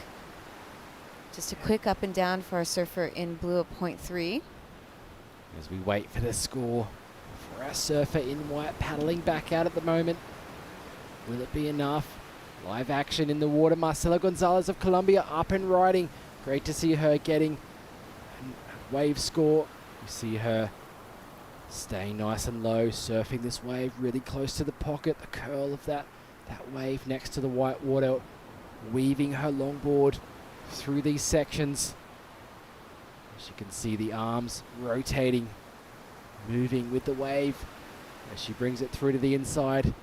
Just a quick up and down for our surfer in blue at 0.3. As we wait for the score for our surfer in white paddling back out at the moment. Will it be enough? Live action in the water. Marcela Gonzalez of Colombia up and riding. Great to see her getting a wave score. You see her staying nice and low, surfing this wave really close to the pocket. The curl of that wave next to the white water, weaving her longboard through these sections. As you can see the arms rotating, moving with the wave as she brings it through to the inside.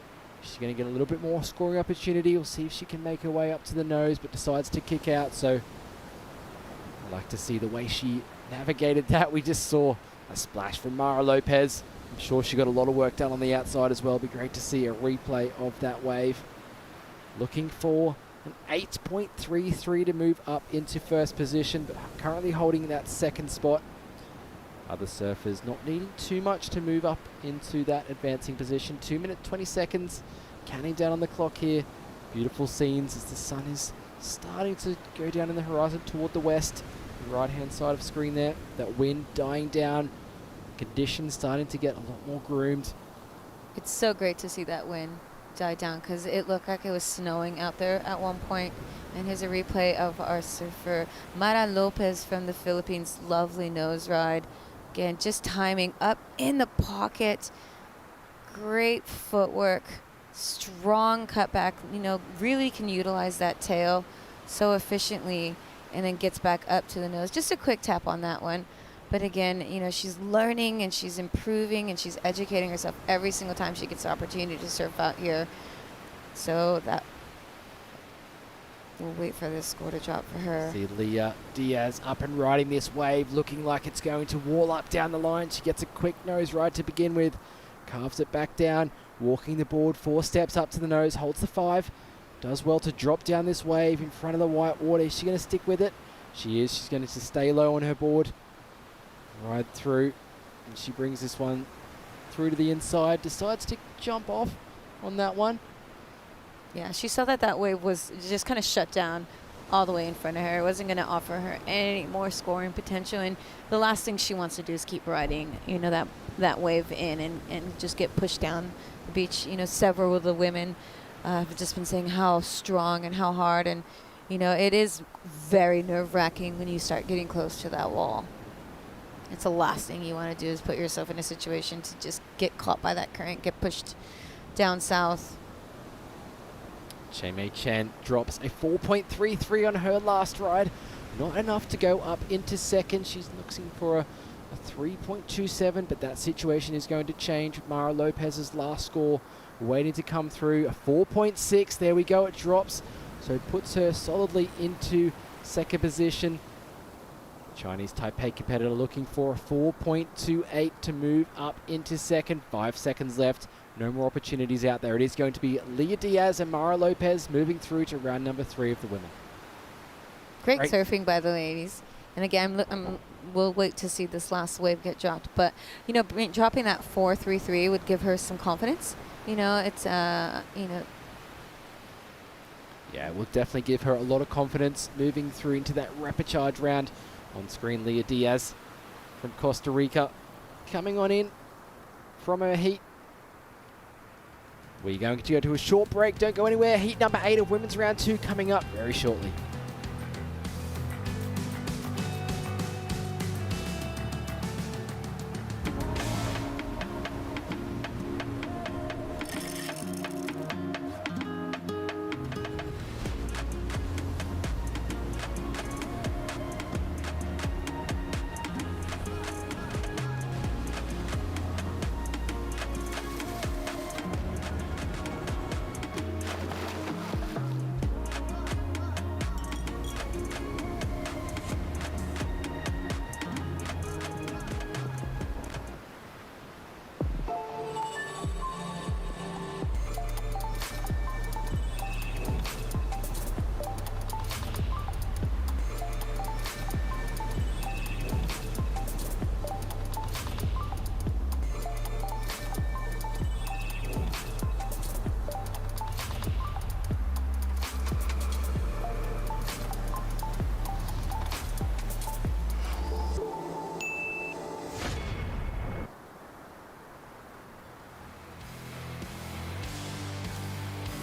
She's going to get a little bit more scoring opportunity. We'll see if she can make her way up to the nose, but decides to kick out. So I like to see the way she navigated that. We just saw a splash from Mara Lopez. I'm sure she got a lot of work done on the outside as well. It'd be great to see a replay of that wave. Looking for an 8.33 to move up into first position, but currently holding that second spot. Other surfers not needing too much to move up into that advancing position. 2 minutes, 20 seconds. Counting down on the clock here. Beautiful scenes as the sun is starting to go down in the horizon toward the west. The right-hand side of screen there. That wind dying down. Conditions starting to get a lot more groomed. It's so great to see that wind die down because it looked like it was snowing out there at one point. And here's a replay of our surfer, Mara Lopez from the Philippines. Lovely nose ride. Again, just timing up in the pocket. Great footwork. Strong cutback. You know, really can utilize that tail so efficiently and then gets back up to the nose. Just a quick tap on that one. But again, you know, she's learning and she's improving and she's educating herself every single time she gets the opportunity to surf out here. So that we'll wait for this score to drop for her. See Leah Diaz up and riding this wave, looking like it's going to wall up down the line. She gets a quick nose ride to begin with, carves it back down, walking the board 4 steps up to the nose, holds the 5, does well to drop down this wave in front of the white water. Is she going to stick with it? She is. She's going to stay low on her board, ride through, and she brings this one through to the inside, decides to jump off on that one. Yeah, she saw that wave was just kind of shut down all the way in front of her. It wasn't going to offer her any more scoring potential. And the last thing she wants to do is keep riding, you know, that wave in and just get pushed down the beach. You know, several of the women have just been saying how strong and how hard. And, you know, it is very nerve-wracking when you start getting close to that wall. It's the last thing you want to do is put yourself in a situation to just get caught by that current, get pushed down south. Mei Chen drops a 4.33 on her last ride. Not enough to go up into second. She's looking for a 3.27, but that situation is going to change. Mara Lopez's last score waiting to come through. A 4.6. There we go. It drops. So it puts her solidly into second position. Chinese Taipei competitor looking for a 4.28 to move up into second. 5 seconds left. No more opportunities out there. It is going to be Leah Diaz and Mara Lopez moving through to round number 3 of the women. Great surfing by the ladies. And again, we'll wait to see this last wave get dropped. But, you know, dropping that 4.33 would give her some confidence. You know, it's, you know. Yeah, it will definitely give her a lot of confidence moving through into that rapid charge round. On screen, Leah Diaz from Costa Rica coming on in from her heat. We're going to go to a short break. Don't go anywhere. Heat number 8 of women's round 2 coming up very shortly.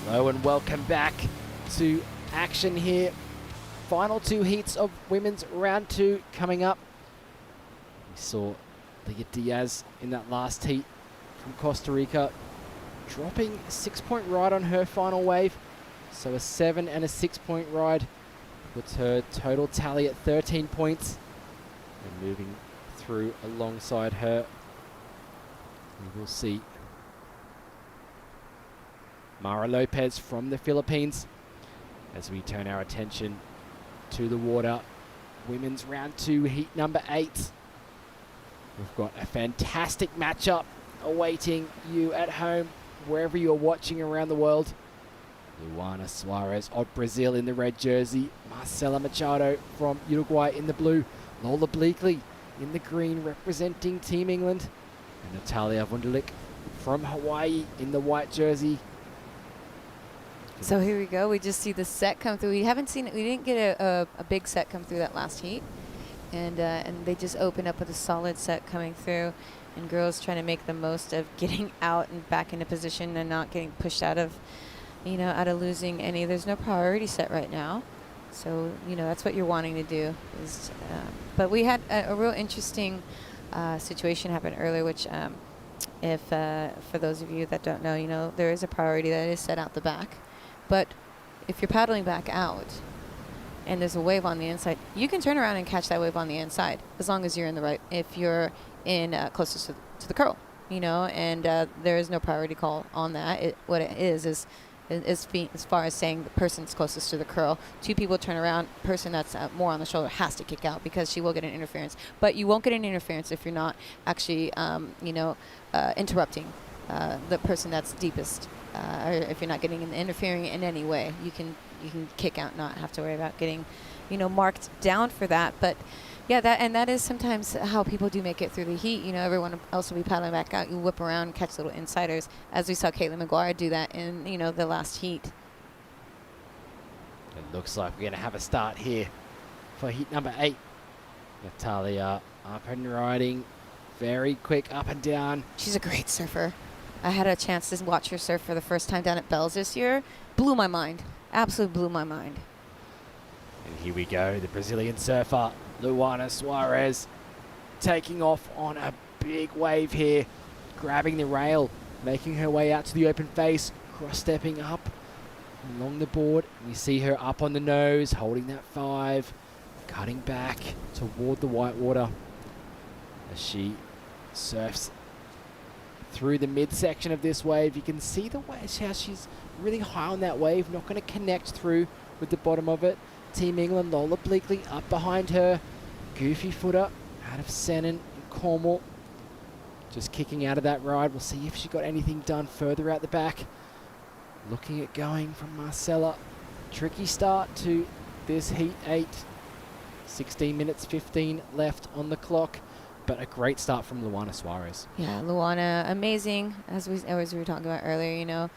Hello and welcome back to action here. Final 2 heats of women's round 2 coming up. We saw Leah Diaz in that last heat from Costa Rica dropping a 6-point ride on her final wave. So a 7 and a 6-point ride puts her total tally at 13 points. And moving through alongside her, we will see Mara Lopez from the Philippines as we turn our attention to the water. Women's round 2, heat number 8. We've got a fantastic matchup awaiting you at home, wherever you're watching around the world. Luana Suarez of Brazil in the red jersey, Marcela Machado from Uruguay in the blue, Lola Bleakley in the green representing Team England, and Natalia Wunderlich from Hawaii in the white jersey. So here we go. We just see the set come through. We didn't get a big set come through that last heat. And they just opened up with a solid set coming through. And girls trying to make the most of getting out and back into position and not getting pushed out of losing any. There's no priority set right now. So, that's what you're wanting to do. But we had a real interesting situation happen earlier, which if for those of you that don't know, there is a priority that is set out the back. But if you're paddling back out and there's a wave on the inside, you can turn around and catch that wave on the inside as long as you're in the right, if you're in closest to the curl, and there is no priority call on that. What it is as far as saying the person's closest to the curl, 2 people turn around, person that's more on the shoulder has to kick out because she will get an interference. But you won't get an interference if you're not actually, interrupting the person that's deepest. Or if you're not interfering in any way, you can kick out, not have to worry about getting, marked down for that. But yeah, that is sometimes how people do make it through the heat. Everyone else will be paddling back out. You whip around, catch little insiders, as we saw Caitlin McGuire do that in the last heat. It looks like we're going to have a start here for heat number 8. Natalia up and riding, very quick up and down. She's a great surfer. I had a chance to watch her surf for the first time down at Bell's this year. Blew my mind. Absolutely blew my mind. And here we go, the Brazilian surfer, Luana Suarez, taking off on a big wave here, grabbing the rail, making her way out to the open face, cross-stepping up along the board. We see her up on the nose, holding that 5, cutting back toward the whitewater as she surfs through the midsection of this wave. You can see the way how she's really high on that wave, not going to connect through with the bottom of it. Team England, Lola Bleakley up behind her. Goofy footer out of Sennen and Cornwall, just kicking out of that ride. We'll see if she got anything done further out the back. Looking at going from Marcela. Tricky start to this heat 8. 16 minutes 15 left on the clock. But a great start from Luana Suarez. Yeah, Luana, amazing, as we were talking about earlier,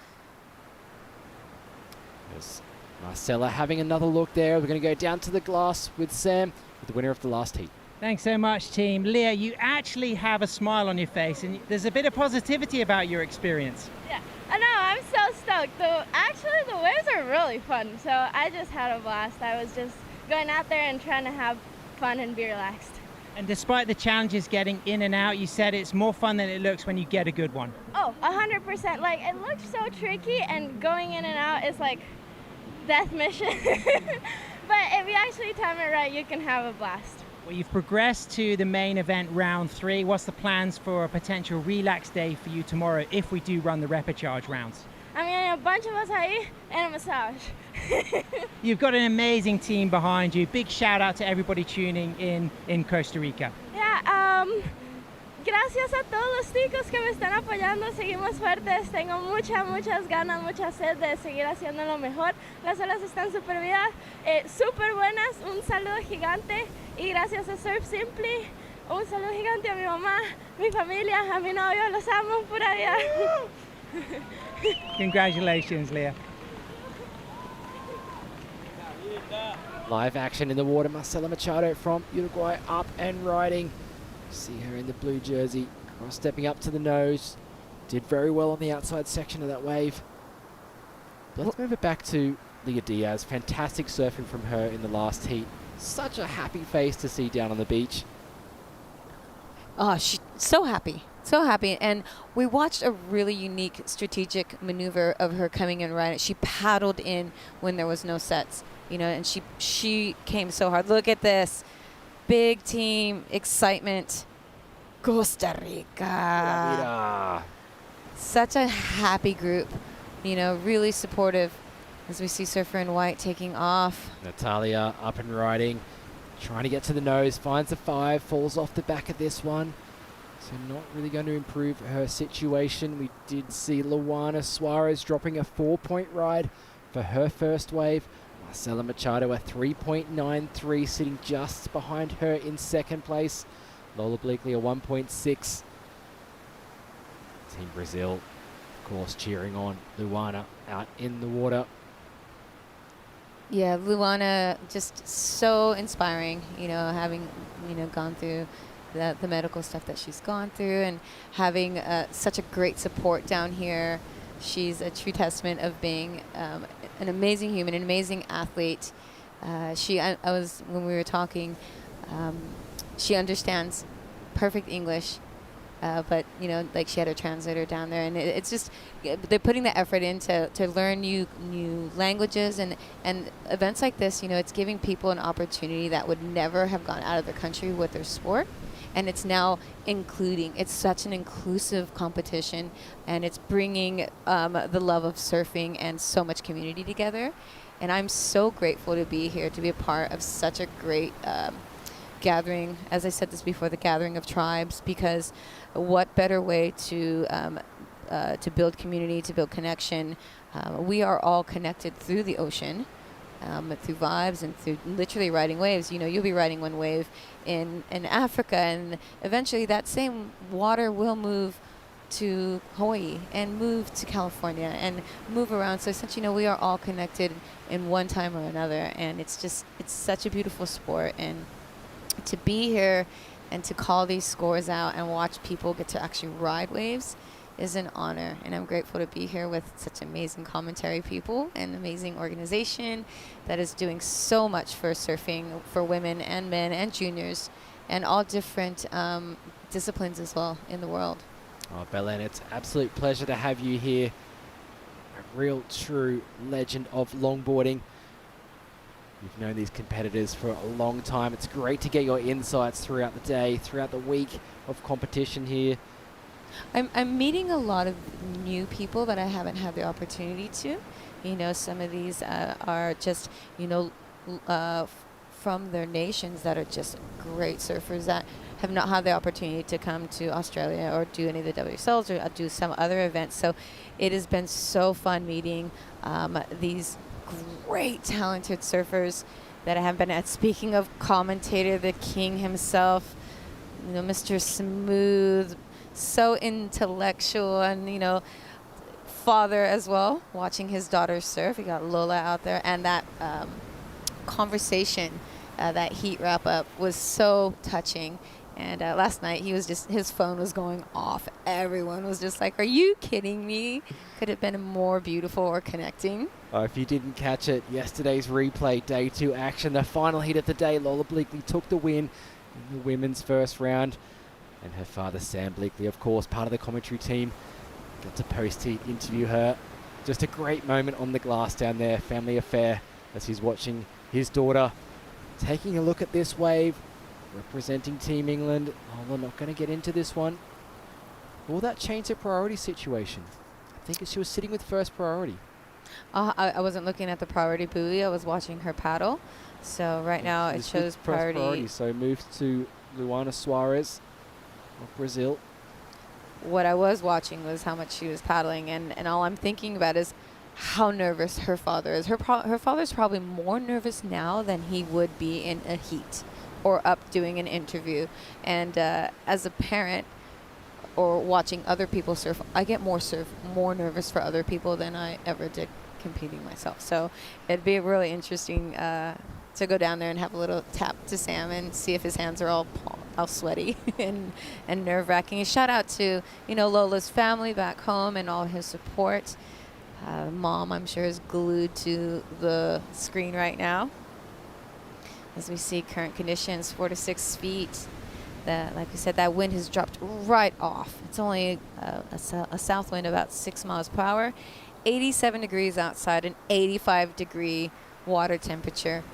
Yes. Marcela having another look there. We're going to go down to the glass with Sam, with the winner of the last heat. Thanks so much, team. Leah, you actually have a smile on your face, and there's a bit of positivity about your experience. Yeah, I know, I'm so stoked. Actually, the waves are really fun, so I just had a blast. I was just going out there and trying to have fun and be relaxed. And despite the challenges getting in and out, you said it's more fun than it looks when you get a good one. Oh, 100%. Like, it looks so tricky, and going in and out is like death mission. But if you actually time it right, you can have a blast. Well, you've progressed to the main event, round 3. What's the plans for a potential relax day for you tomorrow if we do run the repechage rounds? I mean, a bunch of acai and a massage. You've got an amazing team behind you. Big shout out to everybody tuning in Costa Rica. Yeah, gracias a todos los chicos que me están apoyando. Seguimos fuertes. Tengo muchas ganas, mucha sed de seguir haciendo lo mejor. Las olas están súper bien, súper buenas. Un saludo gigante y gracias a Surf Simply. Un saludo gigante a mi mamá, mi familia, a mi novio. Los amo, pura vida. Congratulations, Leah. Live action in the water. Marcela Machado from Uruguay up and riding. See her in the blue jersey, cross-stepping up to the nose. Did very well on the outside section of that wave. Let's move it back to Leah Diaz. Fantastic surfing from her in the last heat. Such a happy face to see down on the beach. Oh, she's so happy. So happy. And we watched a really unique strategic maneuver of her coming in right. She paddled in when there was no sets, you know, and she came so hard. Look at this. Big team excitement. Costa Rica. Such a happy group, you know, really supportive as we see Surfer in White taking off. Natalia up and riding, trying to get to the nose, finds the 5, falls off the back of this one. So not really going to improve her situation. We did see Luana Suarez dropping a 4-point ride for her first wave. Marcela Machado a 3.93, sitting just behind her in second place. Lola Bleakley a 1.6. Team Brazil, of course, cheering on Luana out in the water. Yeah, Luana, just so inspiring, you know, having, you know, gone through the medical stuff that she's gone through and having such a great support down here. She's a true testament of being an amazing human, an amazing athlete. I was, when we were talking, she understands perfect English. But, you know, like she had her translator down there. And it's just, they're putting the effort in to learn new languages. And events like this, you know, it's giving people an opportunity that would never have gone out of their country with their sport. And it's now including, it's such an inclusive competition. And it's bringing the love of surfing and so much community together. And I'm so grateful to be here, to be a part of such a great gathering, as I said this before, the gathering of tribes, because what better way to build community, to build connection. We are all connected through the ocean, through vibes and through literally riding waves. You know, you'll be riding one wave in Africa, and eventually that same water will move to Hawaii and move to California and move around. So essentially, you know, we are all connected in one time or another, and it's such a beautiful sport. And to be here and to call these scores out and watch people get to actually ride waves is an honor. And I'm grateful to be here with such amazing commentary people and amazing organization that is doing so much for surfing for women and men and juniors and all different disciplines as well in the world. Oh, Belen, it's an absolute pleasure to have you here. A real true legend of longboarding. You've known these competitors for a long time. It's great to get your insights throughout the day, throughout the week of competition here. I'm meeting a lot of new people that I haven't had the opportunity to. You know, some of these are just, you know, from their nations that are just great surfers that have not had the opportunity to come to Australia or do any of the WSLs or do some other events. So it has been so fun meeting these great talented surfers that I have been at. Speaking of commentator, the king himself, you know, Mr. Smooth, so intellectual, and, you know, father as well, watching his daughter surf. We got Lola out there, and that conversation, that heat wrap up was so touching. And last night his phone was going off. Everyone was just like, are you kidding me? Could it have been more beautiful or connecting? If you didn't catch it, yesterday's replay, day 2 action, the final heat of the day, Lola Bleakley took the win in the women's first round. And her father, Sam Bleakley, of course, part of the commentary team, got to post-heat interview her. Just a great moment on the glass down there, family affair, as he's watching his daughter taking a look at this wave, representing Team England. Oh, we're not going to get into this one. Will that change the priority situation? I think she was sitting with first priority. I wasn't looking at the priority buoy. I was watching her paddle. So right now it shows priority. So moves to Luana Suarez of Brazil. What I was watching was how much she was paddling, and all I'm thinking about is how nervous her father is. Her father's probably more nervous now than he would be in a heat or up doing an interview. And as a parent or watching other people surf, I get more nervous for other people than I ever did competing myself. So it'd be really interesting to go down there and have a little tap to Sam and see if his hands are all sweaty and nerve-wracking. A shout out to, you know, Lola's family back home and all his support. Mom, I'm sure, is glued to the screen right now. As we see current conditions, 4 to 6 feet. Like we said, that wind has dropped right off. It's only a south wind about 6 miles per hour. 87 degrees outside, an 85-degree water temperature.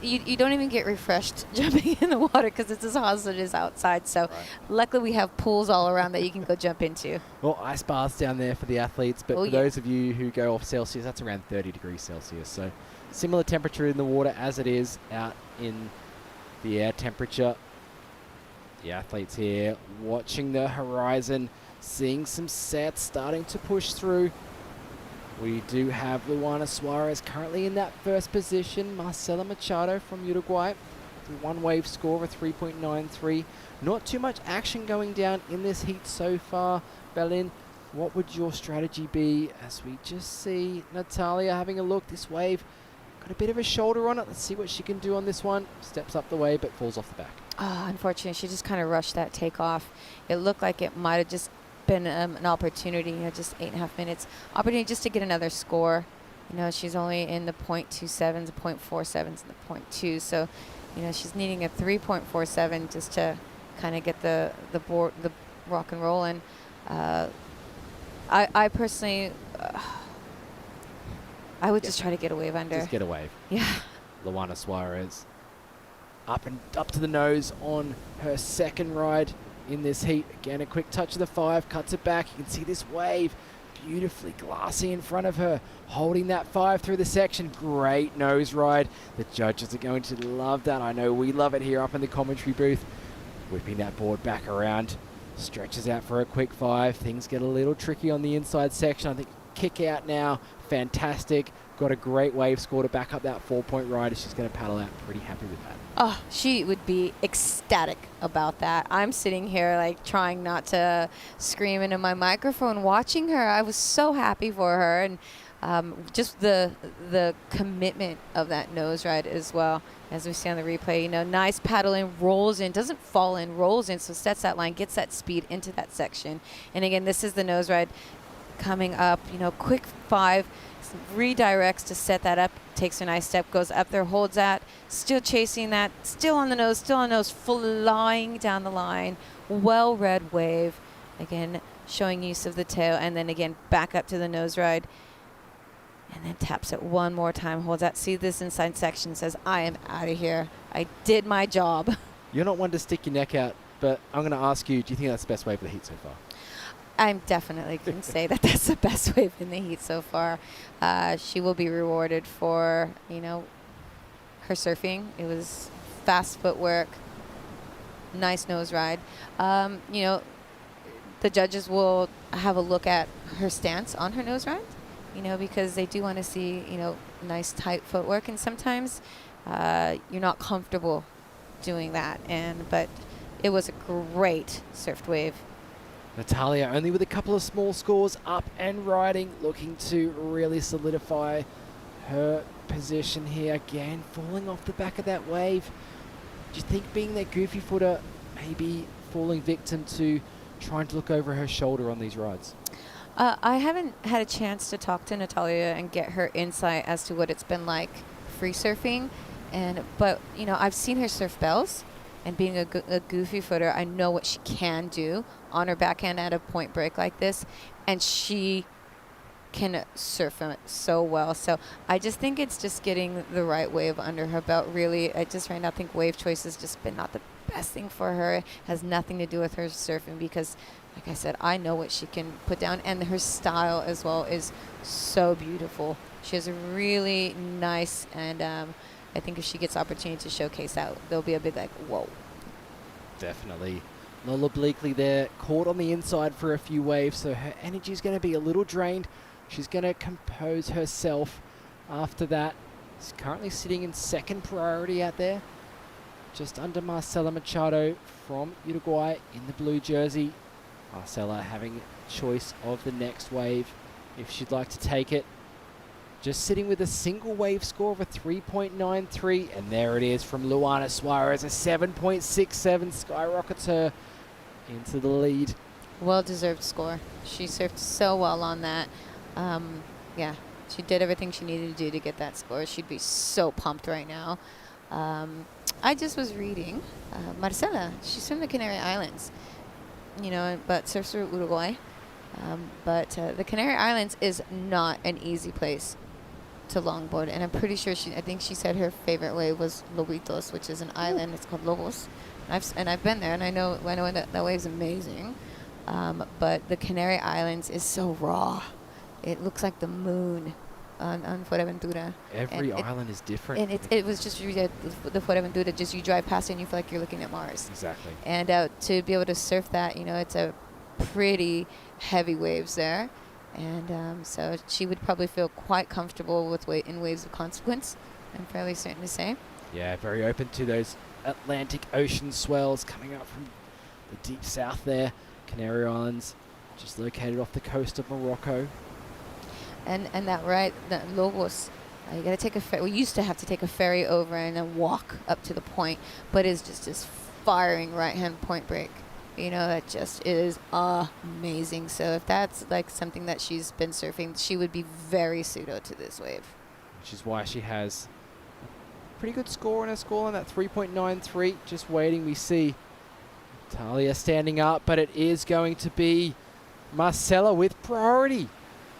You don't even get refreshed jumping in the water because it's as hot as it is outside. So luckily we have pools all around that you can go jump into. Well, ice baths down there for the athletes, but for those of you who go off Celsius, that's around 30 degrees Celsius. So similar temperature in the water as it is out in the air temperature. The athletes here watching the horizon, seeing some sets starting to push through. We do have Luana Suarez currently in that first position. Marcela Machado from Uruguay, the one wave score of 3.93. Not too much action going down in this heat so far. Berlin, what would your strategy be as we just see Natalia having a look? This wave got a bit of a shoulder on it. Let's see what she can do on this one. Steps up the wave but falls off the back. Oh, unfortunately, she just kind of rushed that takeoff. It looked like it might have just been an opportunity, just 8.5 minutes. Opportunity just to get another score. She's only in the .27s, the .47s, and the .2. So, she's needing a 3.47 just to kind of get the rock and roll. And I personally, I would just try to get a wave under. Just get a wave. Yeah. Luana Suarez up to the nose on her second ride in this heat. Again, a quick touch of the 5, cuts it back. You can see this wave beautifully glassy in front of her, holding that 5 through the section. Great nose ride. The judges are going to love that. I know we love it here up in the commentary booth. Whipping that board back around, stretches out for a quick 5. Things get a little tricky on the inside section. I think kick out now, fantastic. Got a great wave score to back up that 4-point ride. She's going to paddle out pretty happy with that. Oh, she would be ecstatic about that. I'm sitting here trying not to scream into my microphone watching her. I was so happy for her, and just the commitment of that nose ride as well. As we see on the replay, nice paddling, rolls in, doesn't fall in, rolls in, so sets that line, gets that speed into that section. And again, this is the nose ride coming up, quick 5, redirects to set that up, takes a nice step, goes up there, holds that, still chasing that, still on the nose, flying down the line. Well-read wave. Again, showing use of the tail, and then again, back up to the nose ride. And then taps it one more time, holds that. See this inside section, says, I am out of here. I did my job. You're not one to stick your neck out, but I'm going to ask you, do you think that's the best wave of the heat so far? I'm definitely can say that that's the best wave in the heat so far. She will be rewarded for, her surfing. It was fast footwork, nice nose ride. The judges will have a look at her stance on her nose ride, because they do want to see, nice tight footwork. And sometimes you're not comfortable doing that. But it was a great surfed wave. Natalia only with a couple of small scores, up and riding, looking to really solidify her position here. Again, falling off the back of that wave. Do you think being that goofy footer, maybe falling victim to trying to look over her shoulder on these rides? I haven't had a chance to talk to Natalia and get her insight as to what it's been like free surfing. But I've seen her surf bells. And being a goofy footer, I know what she can do on her backhand at a point break like this. And she can surf it so well. So I just think it's just getting the right wave under her belt. Really, I just right now think wave choice has just been not the best thing for her. It has nothing to do with her surfing because, like I said, I know what she can put down. And her style as well is so beautiful. She has a really nice and I think if she gets opportunity to showcase out, there'll be a big whoa. Definitely. Lola Bleakley there, caught on the inside for a few waves, so her energy's going to be a little drained. She's going to compose herself after that. She's currently sitting in second priority out there, just under Marcela Machado from Uruguay in the blue jersey. Marcela having choice of the next wave if she'd like to take it. Just sitting with a single wave score of a 3.93, and there it is from Luana Suarez, a 7.67 skyrockets her into the lead. Well-deserved score. She surfed so well on that. yeah, she did everything she needed to do to get that score. She'd be so pumped right now. I just was reading, Marcela, she's from the Canary Islands, you know, but surfs through Uruguay. But the Canary Islands is not an easy place to longboard, and I'm pretty sure I think she said her favorite wave was Lobitos, which is an island. It's called Lobos. I've been there, and I know that wave's amazing. But the Canary Islands is so raw. It looks like the moon on Fuerteventura. Every island is different. And it was just the Fuerteventura, just you drive past it and you feel like you're looking at Mars. Exactly. And to be able to surf that, you know, it's a pretty heavy waves there. And so she would probably feel quite comfortable with in waves of consequence, I'm fairly certain to say. Yeah, very open to those Atlantic Ocean swells coming up from the deep south there. Canary Islands, just located off the coast of Morocco. And that Lobos, you got to take a ferry. We used to have to take a ferry over and then walk up to the point, but it's just this firing right-hand point break. You know, that just is amazing. So if that's like something that she's been surfing, she would be very pseudo to this wave. Which is why she has a pretty good score in her scoreline, that 3.93. Just waiting, we see Natalia standing up, but it is going to be Marcela with priority.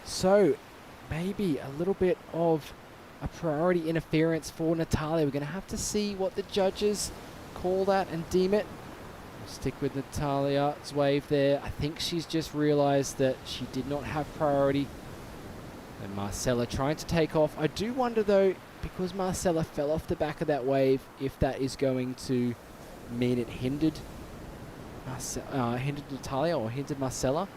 So maybe a little bit of a priority interference for Natalia. We're going to have to see what the judges call that and deem it. We'll stick with Natalia's wave there. I think she's just realized that she did not have priority. And Marcela trying to take off. I do wonder though, because Marcela fell off the back of that wave, if that is going to mean it hindered Natalia or hindered Marcela.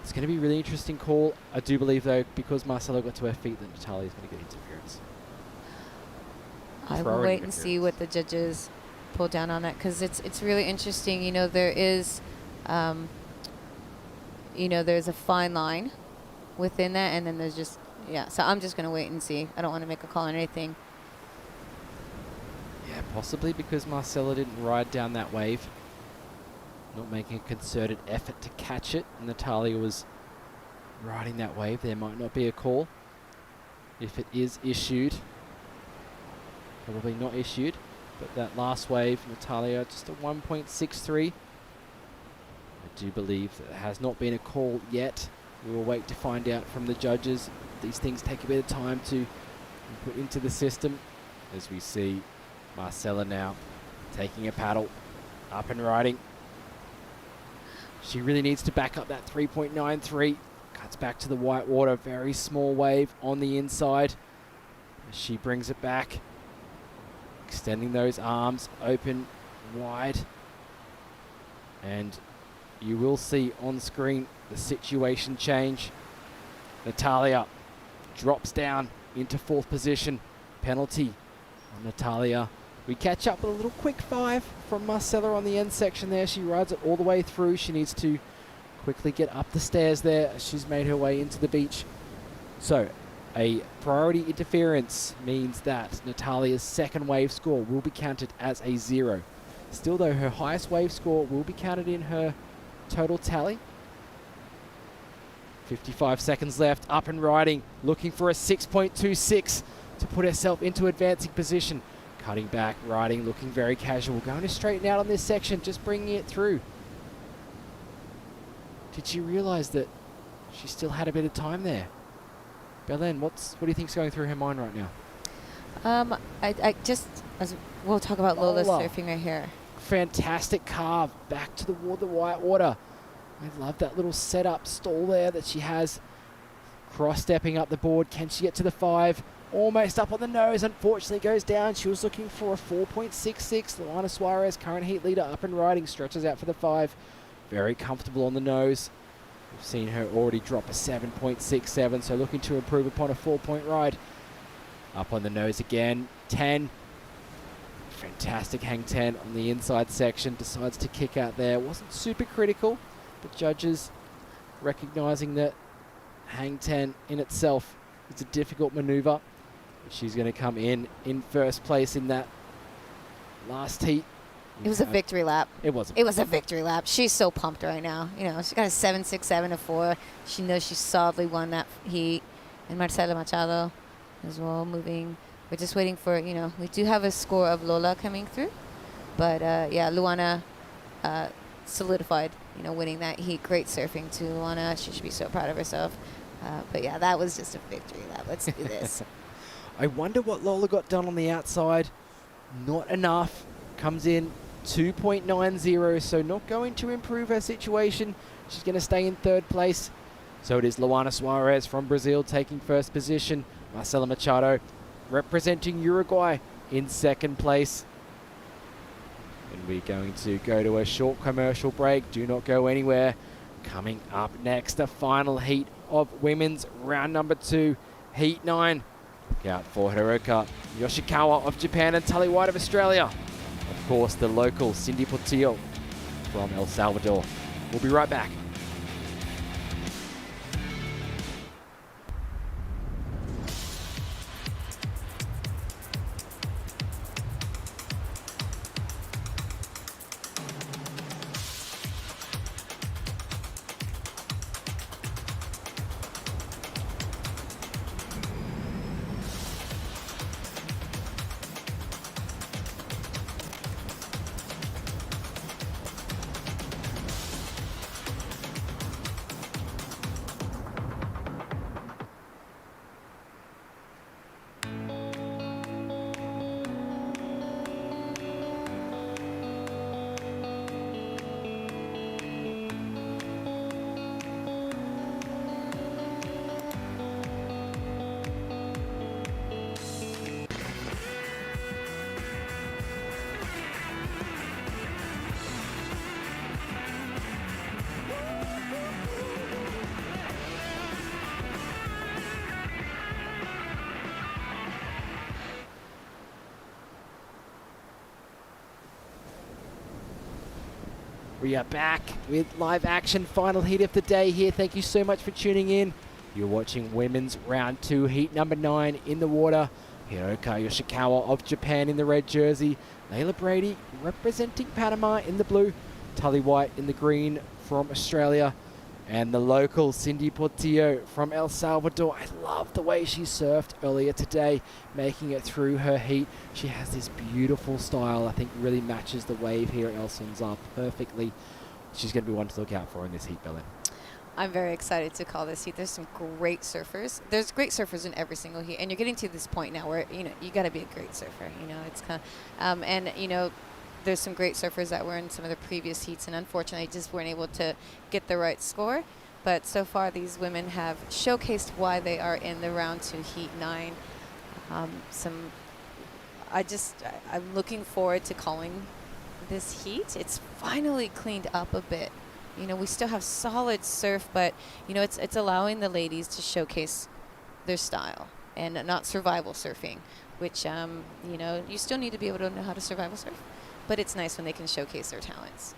It's going to be a really interesting call. I do believe though, because Marcela got to her feet, that Natalia is going to get interference. I will wait and see what the judges pull down on that, because it's really interesting. You know, there is, you know, there's a fine line within that, and then there's just, yeah. So I'm just going to wait and see. I don't want to make a call on anything. Yeah, possibly because Marcela didn't ride down that wave. Not making a concerted effort to catch it. Natalia was riding that wave. There might not be a call. If it is issued, probably not issued. But that last wave, Natalia, just a 1.63. I do believe that there has not been a call yet. We will wait to find out from the judges. These things take a bit of time to put into the system. As we see Marcela now taking a paddle, up and riding. She really needs to back up that 3.93. Cuts back to the white water. Very small wave on the inside. As she brings it back. Extending those arms open wide. And you will see on screen the situation change. Natalia drops down into fourth position. Penalty on Natalia. We catch up with a little quick 5 from Marcela on the end section there. She rides it all the way through. She needs to quickly get up the stairs there as she's made her way into the beach. So a priority interference means that Natalia's second wave score will be counted as a 0. Still though, her highest wave score will be counted in her total tally. 55 seconds left, up and riding, looking for a 6.26 to put herself into advancing position. Cutting back, riding, looking very casual. Going to straighten out on this section, just bringing it through. Did she realize that she still had a bit of time there? Belen, what do you think's going through her mind right now? We'll talk about Lola's surfing right here. Fantastic carve back to the white water. I love that little setup stall there that she has. Cross-stepping up the board. Can she get to the 5? Almost up on the nose. Unfortunately goes down. She was looking for a 4.66. Luana Suarez, current heat leader, up and riding. Stretches out for the 5. Very comfortable on the nose. We've seen her already drop a 7.67, so looking to improve upon a 4-point ride. Up on the nose again. 10. Fantastic hang 10 on the inside section. Decides to kick out there. Wasn't super critical. The judges recognizing that hang 10 in itself is a difficult maneuver. She's going to come in first place in that last heat. It was a victory lap. It was. It was a victory lap. She's so pumped right now. You know, she got a 7.67 to 4. She knows she solidly won that heat. and Marcela Machado as well moving. We're just waiting for, we do have a score of Lola coming through. But, yeah, Luana solidified, winning that heat. Great surfing to Luana. She should be so proud of herself. But, yeah, that was just a victory. Let's do this. I wonder what Lola got done on the outside. Not enough. Comes in 2.90, so not going to improve her situation. She's going to stay in third place. So it is Luana Suarez from Brazil taking first position. Marcela Machado representing Uruguay in second place. And we're going to go to a short commercial break. Do not go anywhere. Coming up next, the final heat of women's round number 2, heat 9. Look out for Hiroka Yoshikawa of Japan and Tully White of Australia. Of course, the local Cindy Portillo from El Salvador. We'll be right back. We are back with live action final heat of the day here. Thank you so much for tuning in. You're watching women's round 2, heat number 9 in the water. Hiroka Yoshikawa of Japan in the red jersey. Layla Brady representing Panama in the blue. Tully White in the green from Australia. And the local Cindy Portillo from El Salvador. I love the way she surfed earlier today, making it through her heat. She has this beautiful style, I think really matches the wave here at El Sunzal perfectly. She's going to be one to look out for in this heat, Belen. I'm very excited to call this heat. There's some great surfers. There's great surfers in every single heat, and you're getting to this point now where, you got to be a great surfer. It's kind of, there's some great surfers that were in some of the previous heats and unfortunately just weren't able to get the right score. But so far these women have showcased why they are in the round 2 heat 9. I'm looking forward to calling this heat. It's finally cleaned up a bit. We still have solid surf, but it's allowing the ladies to showcase their style and not survival surfing, which you still need to be able to know how to survival surf. But it's nice when they can showcase their talents.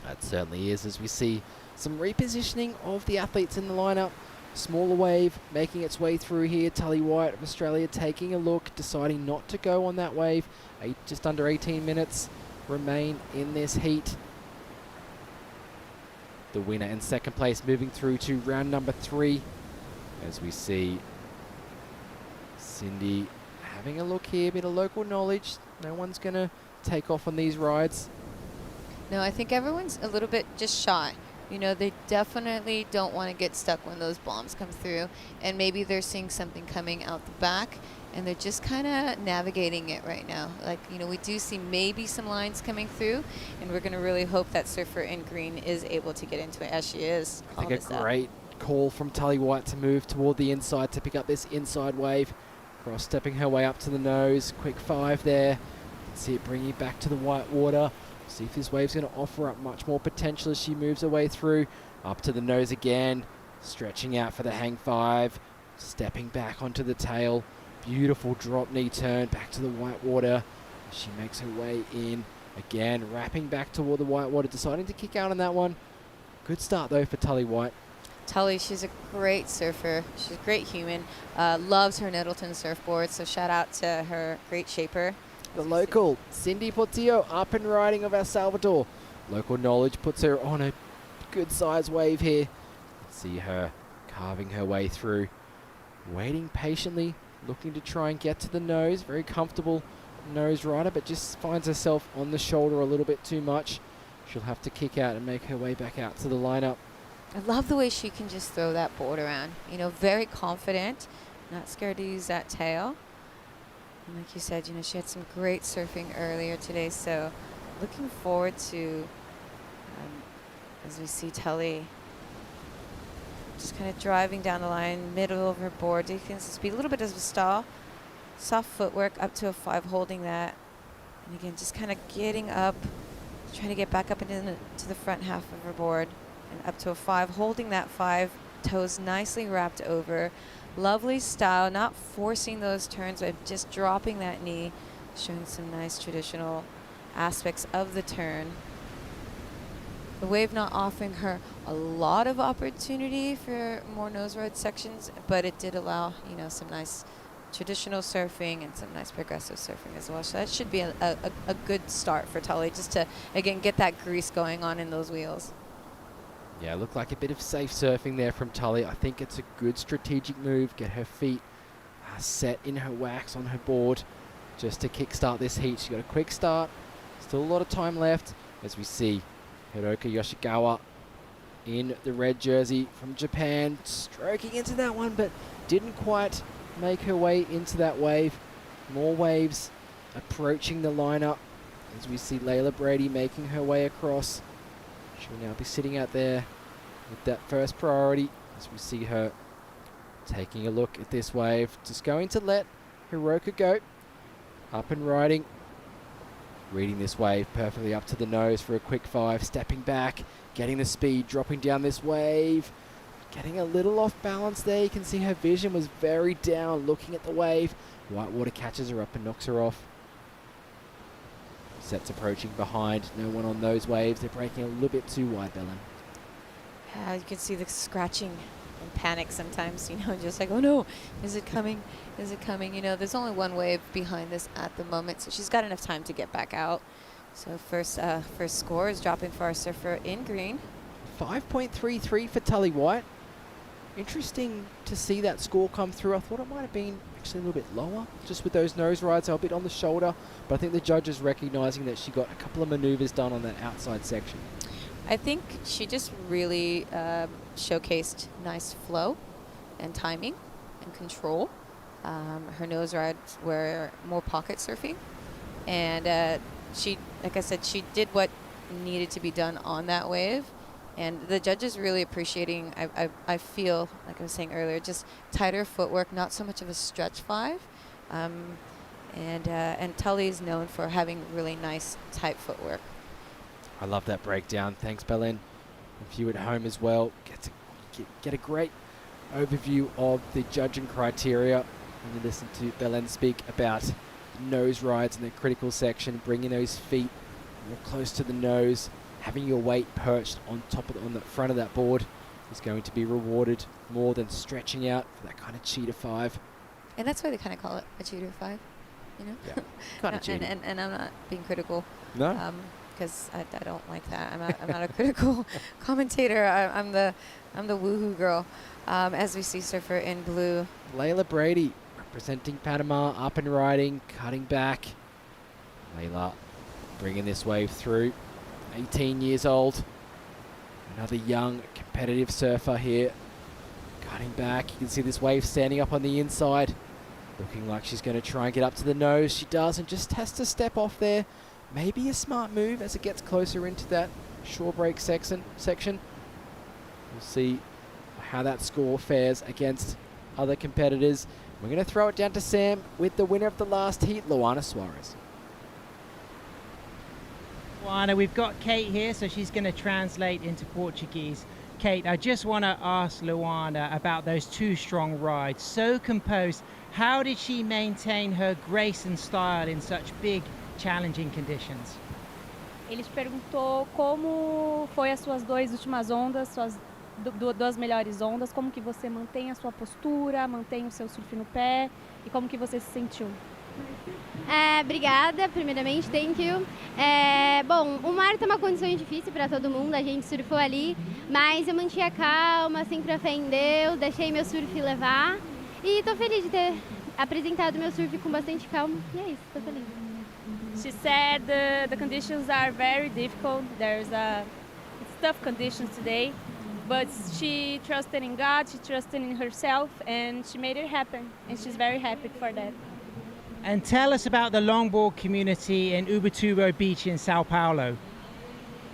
That certainly is, as we see some repositioning of the athletes in the lineup. Smaller wave making its way through here. Tully White of Australia taking a look, deciding not to go on that wave. Just under 18 minutes remain in this heat. The winner in second place moving through to round number 3. As we see Cindy having a look here, a bit of local knowledge. No one's going to take off on these rides. No, I think everyone's a little bit just shy. They definitely don't want to get stuck when those bombs come through, and maybe they're seeing something coming out the back and they're just kind of navigating it right now. We do see maybe some lines coming through, and we're going to really hope that surfer in green is able to get into it, as she is. I think a great call from Tully White to move toward the inside to pick up this inside wave. Cross stepping her way up to the nose. Quick 5 there. See it bringing back to the white water. See if this wave's going to offer up much more potential as she moves her way through. Up to the nose again. Stretching out for the hang 5. Stepping back onto the tail. Beautiful drop knee turn back to the white water. She makes her way in. Again, wrapping back toward the white water. Deciding to kick out on that one. Good start though for Tully White. Tully, she's a great surfer. She's a great human. Loves her Nettleton surfboard, so shout out to her great shaper. The local Cindy Portillo up and riding of El Salvador. Local knowledge puts her on a good size wave here. See her carving her way through. waiting patiently, looking to try and get to the nose. Very comfortable nose rider, but just finds herself on the shoulder a little bit too much. She'll have to kick out and make her way back out to the lineup. I love the way she can just throw that board around. You know, very confident, not scared to use that tail. And like you said, you know, she had some great surfing earlier today, so looking forward to, as we see Tully just kind of driving down the line, middle of her board, decreasing speed, a little bit of a stall, soft footwork up to a 5, holding that. And again, just kind of getting up, trying to get back up into the front half of her board and up to a 5, holding that 5, toes nicely wrapped over. Lovely style, not forcing those turns, but just dropping that knee, showing some nice traditional aspects of the turn. The wave not offering her a lot of opportunity for more nose ride sections, but it did allow, you know, some nice traditional surfing and some nice progressive surfing as well. So that should be a good start for Tully, just to, again, get that grease going on in those wheels. Yeah, looked like a bit of safe surfing there from Tully. I think it's a good strategic move. Get her feet set in her wax on her board just to kickstart this heat. She got a quick start. Still a lot of time left as we see Hiroka Yoshikawa in the red jersey from Japan, stroking into that one, but didn't quite make her way into that wave. More waves approaching the lineup as we see Layla Brady making her way across. She'll now be sitting out there with that first priority as we see her taking a look at this wave. Just going to let Hiroka go. Up and riding. Reading this wave perfectly up to the nose for a quick 5. Stepping back, getting the speed, dropping down this wave. Getting a little off balance there. You can see her vision was very down, looking at the wave. Whitewater catches her up and knocks her off. Sets approaching behind. No one on those waves. They're breaking a little bit too wide, Belen. Yeah, you can see the scratching and panic sometimes, you know, just like, oh no, is it coming? Is it coming? You know, there's only one wave behind this at the moment, so she's got enough time to get back out. So first score is dropping for our surfer in green. 5.33 for Tully White. Interesting to see that score come through. I thought it might have been actually a little bit lower, just with those nose rides, a bit on the shoulder. But I think the judges recognizing that she got a couple of maneuvers done on that outside section. I think she just really showcased nice flow and timing and control. Her nose rides were more pocket surfing. And she, like I said, she did what needed to be done on that wave. And the judges really appreciating, I feel, like I was saying earlier, just tighter footwork, not so much of a stretch 5. And Tully is known for having really nice, tight footwork. I love that breakdown. Thanks, Belen. If you at home as well, get a great overview of the judging criteria when you listen to Belen speak about nose rides in the critical section, bringing those feet more close to the nose. Having your weight perched on the front of that board is going to be rewarded more than stretching out for that kind of cheater 5. And that's why they kind of call it a cheater 5, you know? Yeah, kind of cheating. And I'm not being critical. No. Because I don't like that. I'm not a critical commentator. I'm the woohoo girl. As we see surfer in blue. Layla Brady representing Panama, up and riding, cutting back. Layla bringing this wave through. 18 years old. Another young competitive surfer here. Cutting back. You can see this wave standing up on the inside. Looking like she's going to try and get up to the nose. She does and just has to step off there. Maybe a smart move as it gets closer into that shore break section. We'll see how that score fares against other competitors. We're going to throw it down to Sam with the winner of the last heat, Luana Suarez. Luana, we've got Kate here, so she's going to translate into Portuguese. Kate, I just want to ask Luana about those 2 strong rides. So composed, how did she maintain her grace and style in such big, challenging conditions? Ele te perguntou como foi as suas 2 últimas ondas, suas 2 melhores ondas, como que você mantém a sua postura, mantém o seu surf no pé e como que você se sentiu? Obrigada, primeiramente, thank you. Bom, o mar tá uma condição difícil para todo mundo, a gente surfou ali, mas eu mantinha calma, sempre a fé em Deus, deixei meu surf levar E tô feliz de ter apresentado meu surf com bastante calma. E é isso, tô feliz. She said the conditions are very difficult. It's tough conditions today, but she trusted in God, she trusted in herself, and she made it happen. And she's very happy for that. And tell us about the longboard community in Ubatuba Beach in Sao Paulo.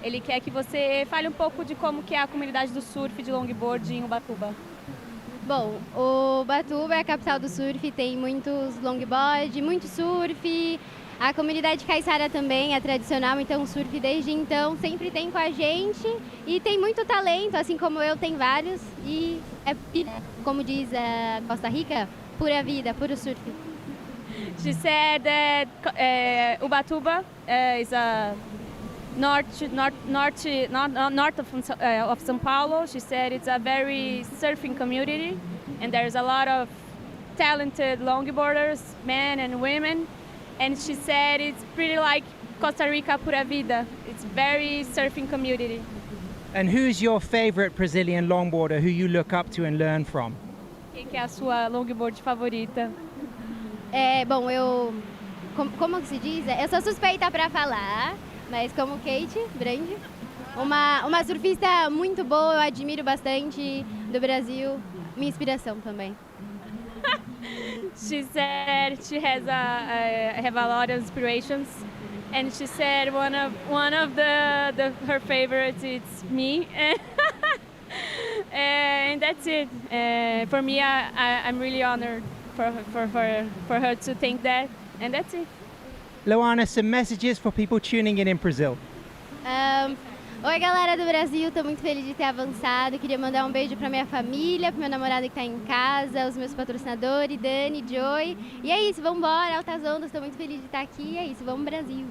Ele quer que você fale um pouco de como que é a comunidade do surf de longboard em Ubatuba. Bom, Ubatuba é a capital do surf, tem muitos longboard, muito surf. A comunidade caiçara também é tradicional, então surf desde então sempre tem com a gente. E tem muito talento, assim como eu, tem vários. E é, como diz a Costa Rica, pura vida, puro surf. She said that Ubatuba is a north of São Paulo. She said it's a very surfing community, and there's a lot of talented longboarders, men and women. And she said it's pretty like Costa Rica pura vida. It's very surfing community. And who's your favorite Brazilian longboarder who you look up to and learn from? Quem que é a sua longboard favorita? Bom, como se diz? Eu sou suspeita para falar, mas como Kate Brand, uma surfista muito boa, eu admiro bastante, do Brasil, minha inspiração também. She said she has have a lot of inspirations, and she said one of her favorites is me, and that's it. For me, I'm really honored for her to think that, and that's it. Luana, some messages for people tuning in Brazil. Oi, galera do Brasil, tô muito feliz de ter avançado. Queria mandar um beijo pra minha família, pro meu namorado que tá em casa, os meus patrocinadores, Dani, Joy. E é isso, vamos embora, altas ondas, tô muito feliz de estar aqui. E é isso, vamos Brasil.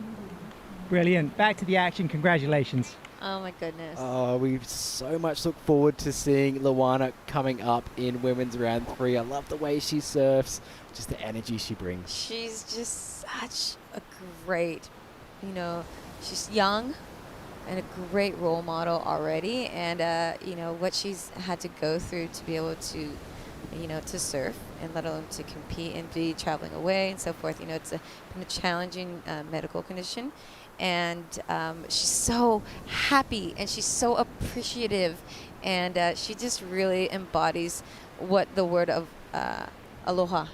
Brilliant. Back to the action. Congratulations. Oh my goodness. We so much look forward to seeing Luana coming up in women's round 3. I love the way she surfs, just the energy she brings. She's just such a great, she's young and a great role model already, and what she's had to go through to be able to to surf, and let alone to compete and be traveling away and so forth. It's been a challenging medical condition, and she's so happy and she's so appreciative, and she just really embodies what the word of aloha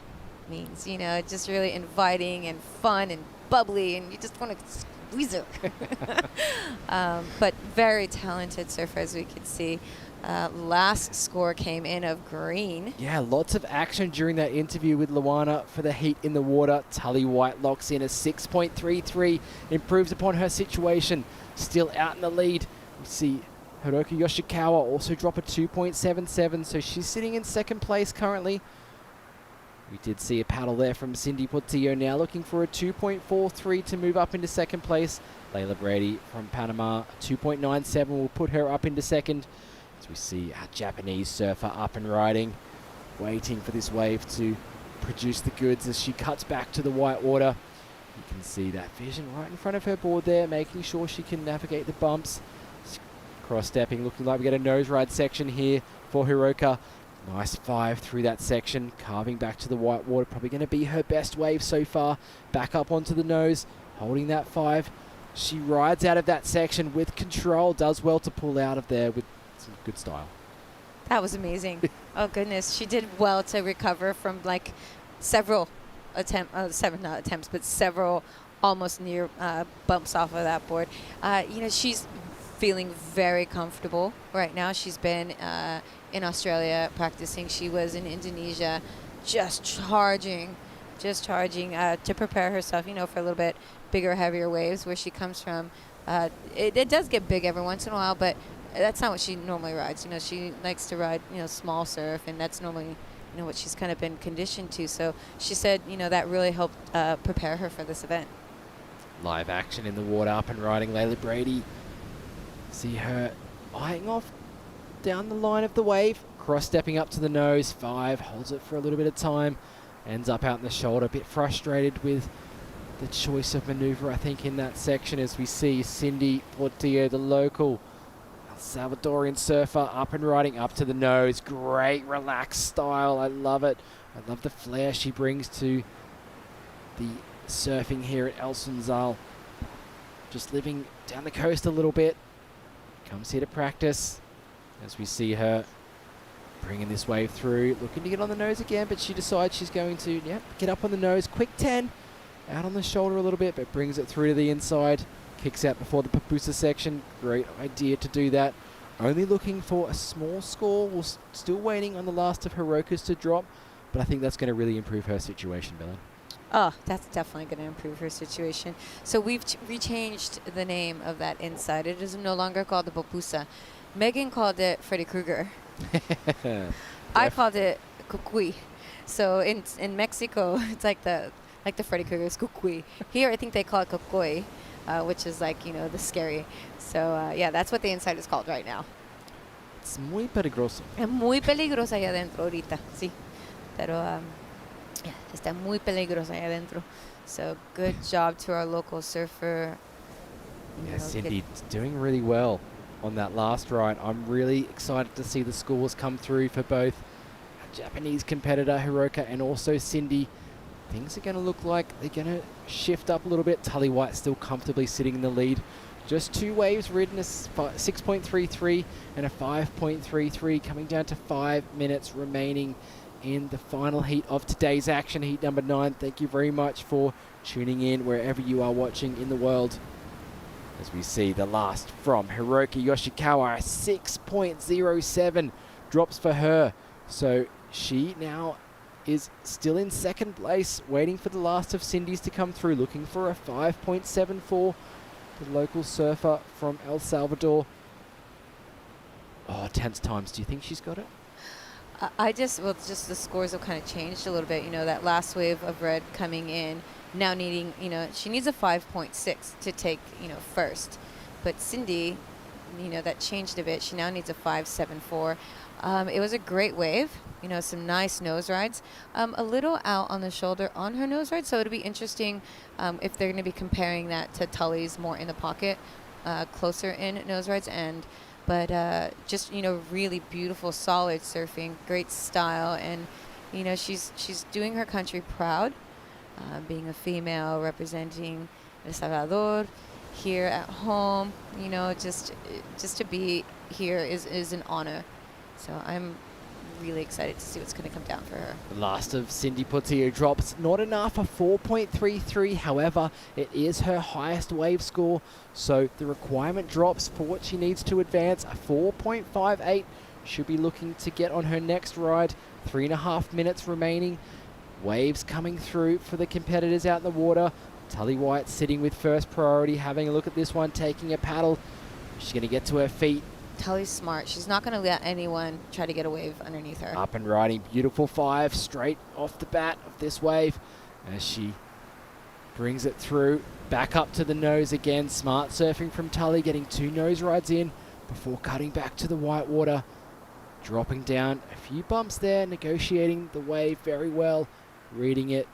means. Just really inviting and fun and bubbly, and you just want to squeeze her. But very talented surfer, as we can see. Last score came in of green. Yeah, lots of action during that interview with Luana for the heat in the water. Tully White locks in a 6.33, improves upon her situation, still out in the lead. We see Hiroki Yoshikawa also drop a 2.77, so she's sitting in second place currently. We did see a paddle there from Cindy Portillo, now looking for a 2.43 to move up into second place. Layla Brady from Panama, 2.97 will put her up into second. As we see a Japanese surfer up and riding, waiting for this wave to produce the goods as she cuts back to the white water. You can see that vision right in front of her board there, making sure she can navigate the bumps. Cross-stepping, looking like we get a nose ride section here for Hiroka. Nice 5 through that section, carving back to the white water. Probably going to be her best wave so far. Back up onto the nose, holding that 5. She rides out of that section with control, does well to pull out of there with some good style. That was amazing. Oh goodness, she did well to recover from like several several almost near bumps off of that board. She's feeling very comfortable right now. She's been in Australia practicing. She was in Indonesia just charging to prepare herself, for a little bit bigger, heavier waves where she comes from. It does get big every once in a while, but that's not what she normally rides. She likes to ride, small surf, and that's normally, what she's kind of been conditioned to. So she said, that really helped prepare her for this event. Live action in the water, up and riding Layla Brady. See her eyeing off down the line of the wave, cross-stepping up to the nose, 5, holds it for a little bit of time, ends up out in the shoulder, a bit frustrated with the choice of maneuver, I think, in that section, as we see Cindy Portillo, the local Salvadorian surfer, up and riding up to the nose. Great relaxed style, I love it. I love the flair she brings to the surfing here at El Sunzal. Just living down the coast a little bit. Comes here to practice as we see her bringing this wave through, looking to get on the nose again, but she decides she's going to get up on the nose. Quick 10, out on the shoulder a little bit, but brings it through to the inside. Kicks out before the pupusa section. Great idea to do that. Only looking for a small score. We're still waiting on the last of Hiroka's to drop, but I think that's going to really improve her situation, Belen. Oh, that's definitely going to improve her situation. So we've rechanged the name of that inside. It is no longer called the pupusa. Megan called it Freddy Krueger. I called it cucuy. So in Mexico, it's like the Freddy Krueger's cucuy. Here, I think they call it cucuy, which is like, the scary. So yeah, that's what the inside is called right now. It's muy peligroso. Es muy peligroso allá adentro ahorita, sí. Pero yeah, está muy peligroso allá adentro. So good job to our local surfer. Yeah, Cindy doing really well on that last ride. I'm really excited to see the scores come through for both our Japanese competitor Hiroka and also Cindy. Things are going to look like they're going to shift up a little bit. Tully White still comfortably sitting in the lead. Just 2 waves ridden, a 6.33 and a 5.33, coming down to 5 minutes remaining in the final heat of today's action, heat number 9. Thank you very much for tuning in wherever you are watching in the world. As we see the last from Hiroka Yoshikawa, 6.07 drops for her. So she now is still in second place, waiting for the last of Cindy's to come through, looking for a 5.74. The local surfer from El Salvador. Oh, tense times. Do you think she's got it? Just the scores have kind of changed a little bit. That last wave of red coming in, now needing, she needs a 5.6 to take, first. But Cindy, that changed a bit. She now needs a 5.74. It was a great wave, some nice nose rides. A little out on the shoulder on her nose ride, so it'll be interesting if they're going to be comparing that to Tully's more in the pocket, closer in nose rides. But just, really beautiful, solid surfing, great style. And, she's doing her country proud, being a female representing El Salvador here at home. Just to be here is an honor. So I'm really excited to see what's going to come down for her. The last of Cindy Portillo drops. Not enough, a 4.33. However, it is her highest wave score. So the requirement drops for what she needs to advance. A 4.58. Should be looking to get on her next ride. 3.5 minutes remaining. Waves coming through for the competitors out in the water. Tully White sitting with first priority, having a look at this one, taking a paddle. She's going to get to her feet. Tully's smart. She's not going to let anyone try to get a wave underneath her. Up and riding. Beautiful 5 straight off the bat of this wave as she brings it through. Back up to the nose again. Smart surfing from Tully, getting 2 nose rides in before cutting back to the white water. Dropping down a few bumps there, negotiating the wave very well. Reading it.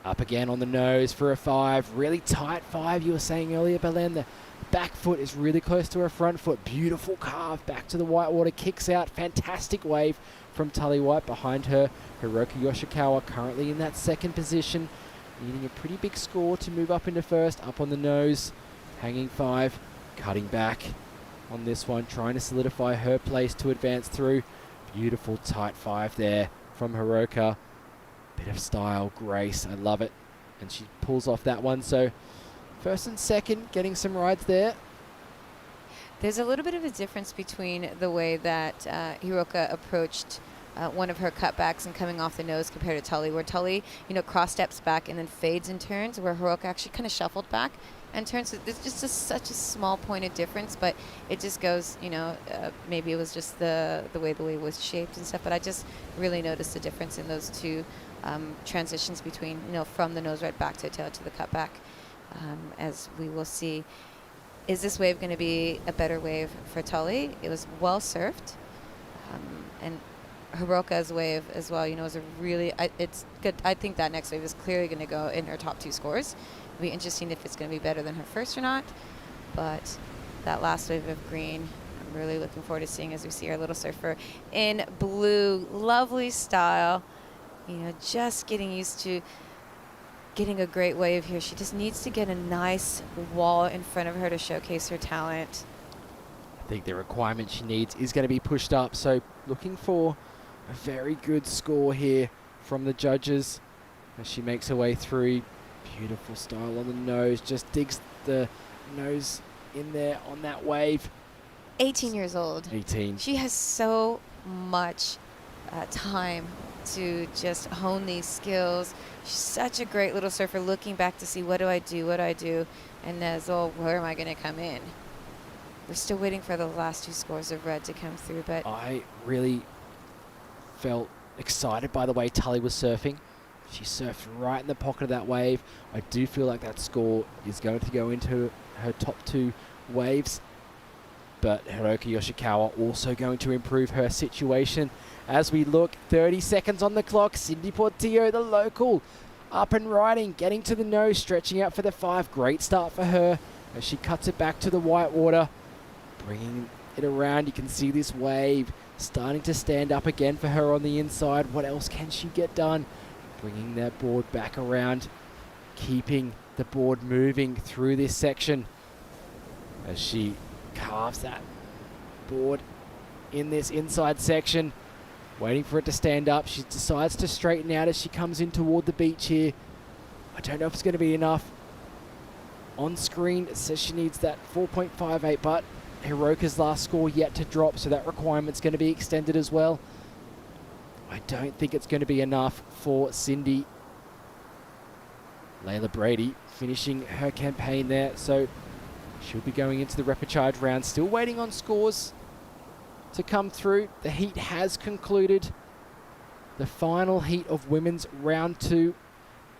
Up again on the nose for a 5. Really tight 5, you were saying earlier, Belen. The back foot is really close to her front foot. Beautiful carve back to the white water. Kicks out. Fantastic wave from Tully White. Behind her, Hiroka Yoshikawa currently in that second position. Needing a pretty big score to move up into first. Up on the nose. Hanging 5. Cutting back on this one. Trying to solidify her place to advance through. Beautiful tight 5 there from Hiroka. Bit of style, grace. I love it. And she pulls off that one. So first and second, getting some rides there. There's a little bit of a difference between the way that Hiroka approached one of her cutbacks and coming off the nose compared to Tully, where Tully, cross steps back and then fades and turns, where Hiroka actually kind of shuffled back and turns. So it's just such a small point of difference, but it just goes, maybe it was just the way the wave was shaped and stuff, but I just really noticed the difference in those two transitions between, from the nose right back to tail to the cutback. As we will see, is this wave going to be a better wave for Tully? It was well surfed, and Hiroka's wave as well, was a really, it's good. I think that next wave is clearly going to go in her top 2 scores. It'll be interesting if it's going to be better than her first or not, but that last wave of green, I'm really looking forward to seeing as we see our little surfer in blue, lovely style. You know, just getting used to getting a great wave here. She just needs to get a nice wall in front of her to showcase her talent. I think the requirement she needs is going to be pushed up. So looking for a very good score here from the judges as she makes her way through. Beautiful style on the nose. Just digs the nose in there on that wave. 18 years old. 18. She has so much time to just hone these skills. She's such a great little surfer, looking back to see what do I do, and as well, where am I going to come in? We're still waiting for the last 2 scores of red to come through, but I really felt excited by the way Tully was surfing. She surfed right in the pocket of that wave. I do feel like that score is going to go into her top 2 waves. But Hiroki Yoshikawa also going to improve her situation. As we look, 30 seconds on the clock. Cindy Portillo, the local, up and riding, getting to the nose, stretching out for the 5. Great start for her as she cuts it back to the white water. Bringing it around, you can see this wave starting to stand up again for her on the inside. What else can she get done? Bringing that board back around, keeping the board moving through this section as she carves that board in this inside section, waiting for it to stand up. She decides to straighten out as she comes in toward the beach here. I don't know if it's going to be enough. On screen it says she needs that 4.58, but Hiroka's last score yet to drop, so that requirement's going to be extended as well. I don't think it's going to be enough for Cindy. Layla Brady finishing her campaign there, so she'll be going into the repechage round. Still waiting on scores to come through. The heat has concluded. The final heat of women's round 2.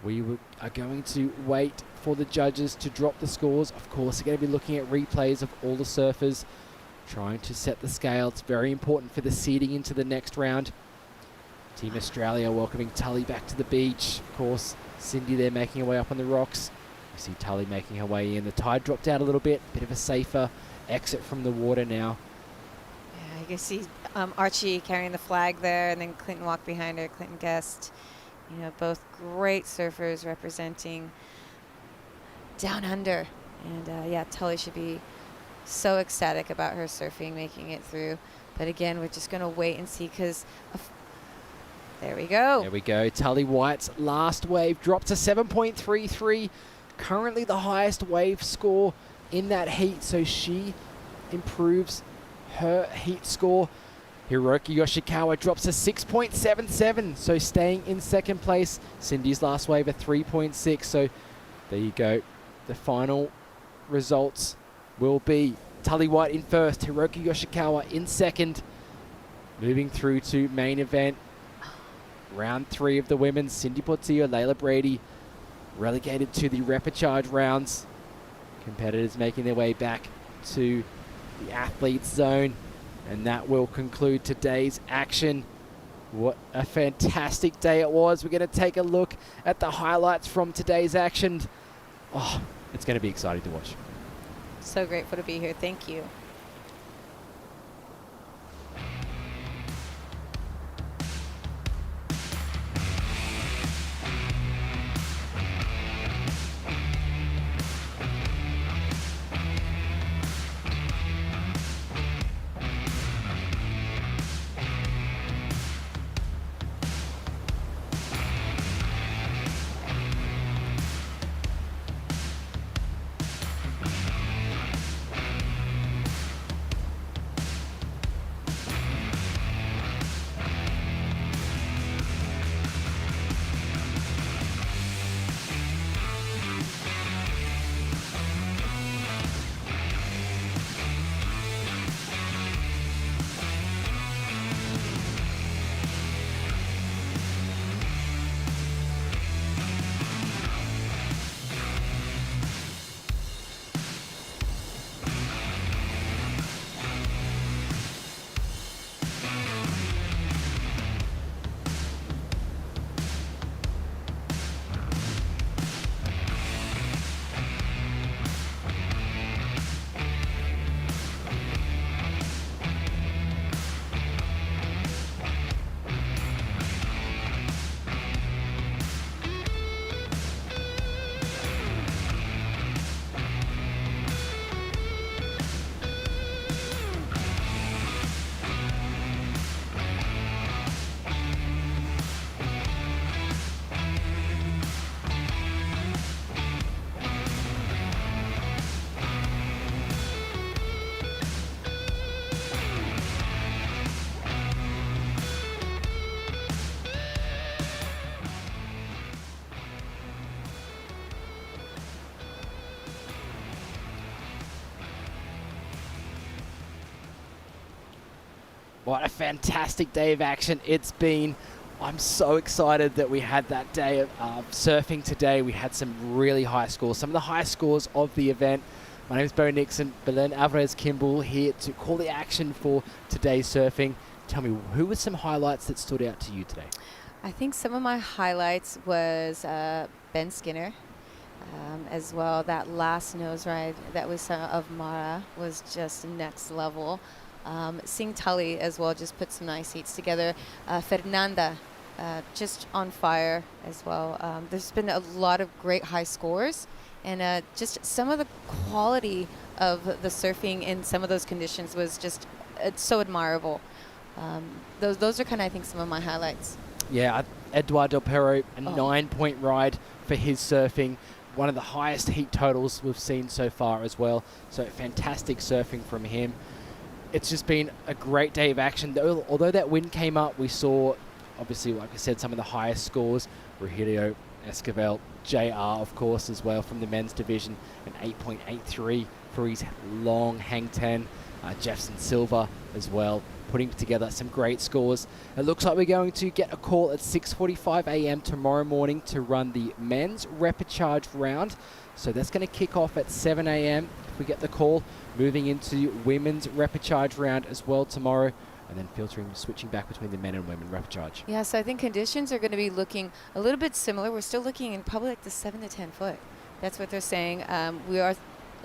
We are going to wait for the judges to drop the scores. Of course, they're going to be looking at replays of all the surfers, trying to set the scale. It's very important for the seeding into the next round. Team Australia welcoming Tully back to the beach. Of course, Cindy there making her way up on the rocks. You see Tully making her way in. The tide dropped out a little bit. Bit of a safer exit from the water now. yeah, you can see Archie carrying the flag there, and then Clinton walked behind her, Clinton Guest. You know, both great surfers representing down under. And yeah, Tully should be so ecstatic about her surfing, making it through. But again, we're just going to wait and see because there we go. There we go. Tully White's last wave dropped to 7.33. Currently the highest wave score in that heat, so she improves her heat score. Hiroki Yoshikawa drops to 6.77, so staying in second place. Cindy's last wave at 3.6, so there you go. The final results will be Tully White in first, Hiroki Yoshikawa in second. Moving through to main event. Round 3 of the women's, Cindy Portillo, Layla Brady relegated to the repechage rounds. Competitors making their way back to the athletes zone, and that will conclude today's action. What a fantastic day it was. We're going to take a look at the highlights from today's action. Oh, it's going to be exciting to watch. So grateful to be here. Thank you. What a fantastic day of action it's been. I'm so excited that we had that day of surfing today. We had some really high scores, some of the highest scores of the event. My name is Bo Nixon, Belen Alvarez-Kimball here to call the action for today's surfing. Tell me, who were some highlights that stood out to you today? I think some of my highlights was Ben Skinner. As well, that last nose ride that we saw of Mara was just next level. Seeing Tully as well just put some nice heats together. Fernanda just on fire as well. There's been a lot of great high scores, and just some of the quality of the surfing in some of those conditions was just so admirable. Those are kind of, I think, some of my highlights. Yeah, Eduardo Perro, a 9-point ride for his surfing. One of the highest heat totals we've seen so far as well. So fantastic surfing from him. It's just been a great day of action. Although that wind came up, we saw, obviously, like I said, some of the highest scores. Rogelio Esquivel, JR, of course, as well from the men's division, an 8.83 for his long hang 10. Jefferson Silva as well, putting together some great scores. It looks like we're going to get a call at 6:45 a.m. tomorrow morning to run the men's repechage round. So that's going to kick off at 7 a.m. if we get the call. Moving into women's repechage round as well tomorrow, and then switching back between the men and women repechage. Yeah, so I think conditions are going to be looking a little bit similar. We're still looking in probably like the 7 to 10 foot. That's what they're saying. We are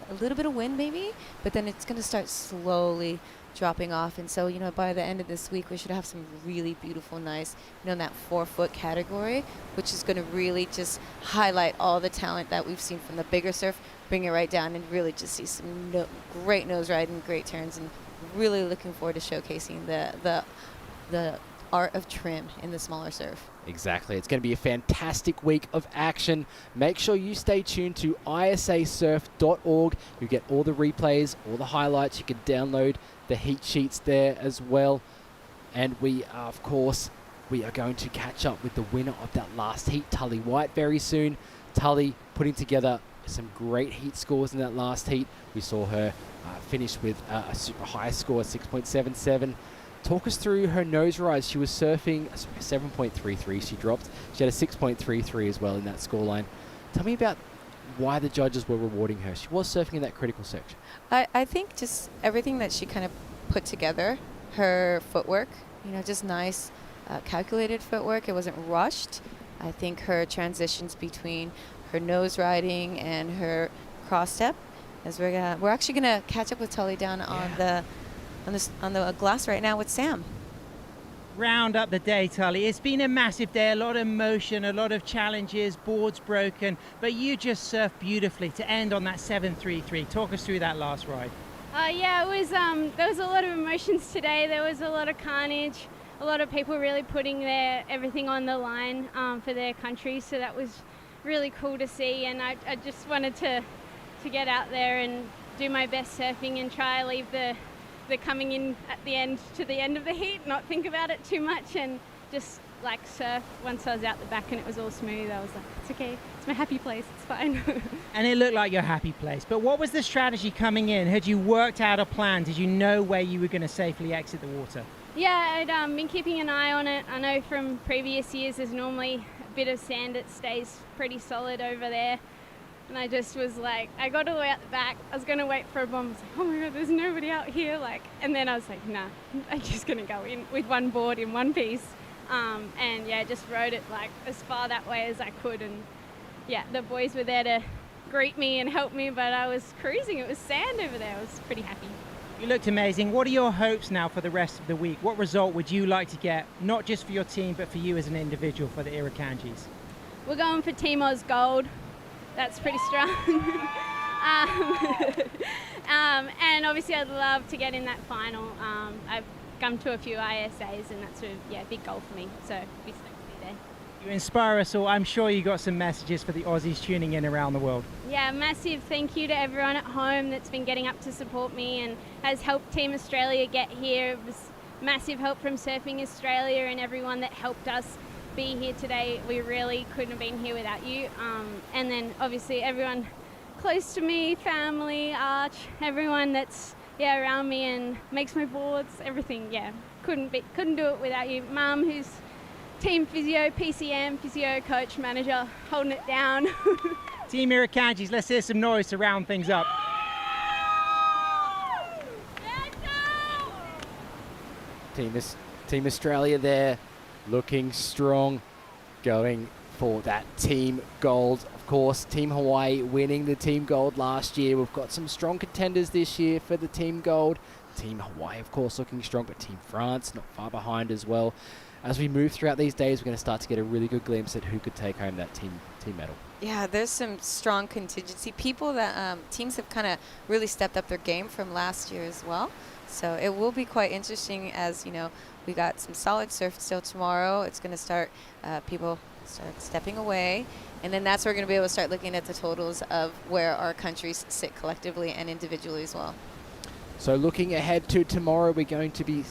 a little bit of wind maybe, but then it's going to start slowly dropping off. And so, by the end of this week, we should have some really beautiful, nice, in that 4-foot category, which is going to really just highlight all the talent that we've seen from the bigger surf, bring it right down and really just see some great nose ride and great turns, and really looking forward to showcasing the art of trim in the smaller surf. Exactly. It's going to be a fantastic week of action. Make sure you stay tuned to ISAsurf.org. You get all the replays, all the highlights. You can download the heat sheets there as well. And we are going to catch up with the winner of that last heat, Tully White, very soon. Tully putting together some great heat scores in that last heat. We saw her finish with a super high score, 6.77. Talk us through her nose rise. She was surfing 7.33. She dropped. She had a 6.33 as well in that scoreline. Tell me about why the judges were rewarding her. She was surfing in that critical section. I think just everything that she kind of put together, her footwork, just nice, calculated footwork. It wasn't rushed. I think her transitions between her nose riding and her cross step, as we're actually gonna catch up with Tully down on the glass right now with Sam. Round up the day, Tully. It's been a massive day, a lot of motion, a lot of challenges, boards broken, but you just surfed beautifully to end on that 7.33. Talk us through that last ride. Yeah, it was. There was a lot of emotions today. There was a lot of carnage. A lot of people really putting everything on the line for their country. So that was really cool to see. And I just wanted to get out there and do my best surfing and try to leave the coming in at the end to the end of the heat, not think about it too much, and just like surf. Once I was out the back and it was all smooth, I was like, it's okay, it's my happy place, it's fine. And it looked like your happy place. But what was the strategy coming in? Had you worked out a plan? Did you know where you were going to safely exit the water? Yeah, I'd been keeping an eye on it. I know from previous years there's normally a bit of sand that stays pretty solid over there. And I just was like, I got all the way out the back. I was going to wait for a bomb. I was like, oh my God, there's nobody out here. And then I was like, nah, I'm just going to go in with one board in one piece. And yeah, just rode it like as far that way as I could. And yeah, the boys were there to greet me and help me, but I was cruising. It was sand over there. I was pretty happy. You looked amazing. What are your hopes now for the rest of the week? What result would you like to get, not just for your team, but for you as an individual for the Irukandjis? We're going for Team Oz Gold. That's pretty strong. And obviously I'd love to get in that final. I've come to a few ISAs and that's a big goal for me. So be stoked to be there. You inspire us all. I'm sure you got some messages for the Aussies tuning in around the world. Yeah, massive thank you to everyone at home that's been getting up to support me and has helped Team Australia get here. It was massive help from Surfing Australia and everyone that helped us be here today. We really couldn't have been here without you. And then obviously everyone close to me, family, Arch, everyone that's yeah, around me and makes my boards, everything. Yeah, couldn't do it without you, Mum, who's team physio, PCM, physio coach, manager, holding it down. Team Irakanjis, let's hear some noise to round things up. Team Australia there, looking strong, going for that team gold. Of course, Team Hawaii winning the team gold last year. We've got some strong contenders this year for the team gold. Team Hawaii, of course, looking strong, but Team France not far behind as well. As we move throughout these days, we're going to start to get a really good glimpse at who could take home that team medal. Yeah, there's some strong contingency. People that teams have kind of really stepped up their game from last year as well. So it will be quite interesting as, we got some solid surf still tomorrow. It's going to start, people start stepping away. And then that's where we're going to be able to start looking at the totals of where our countries sit collectively and individually as well. So looking ahead to tomorrow, we're going to be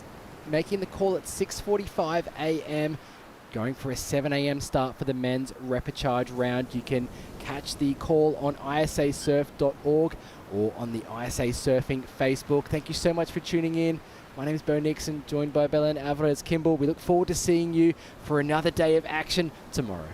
making the call at 6:45 a.m., going for a 7 a.m. start for the men's repechage round. You can catch the call on isasurf.org or on the ISA Surfing Facebook. Thank you so much for tuning in. My name is Bo Nixon, joined by Belen Alvarez-Kimball. We look forward to seeing you for another day of action tomorrow.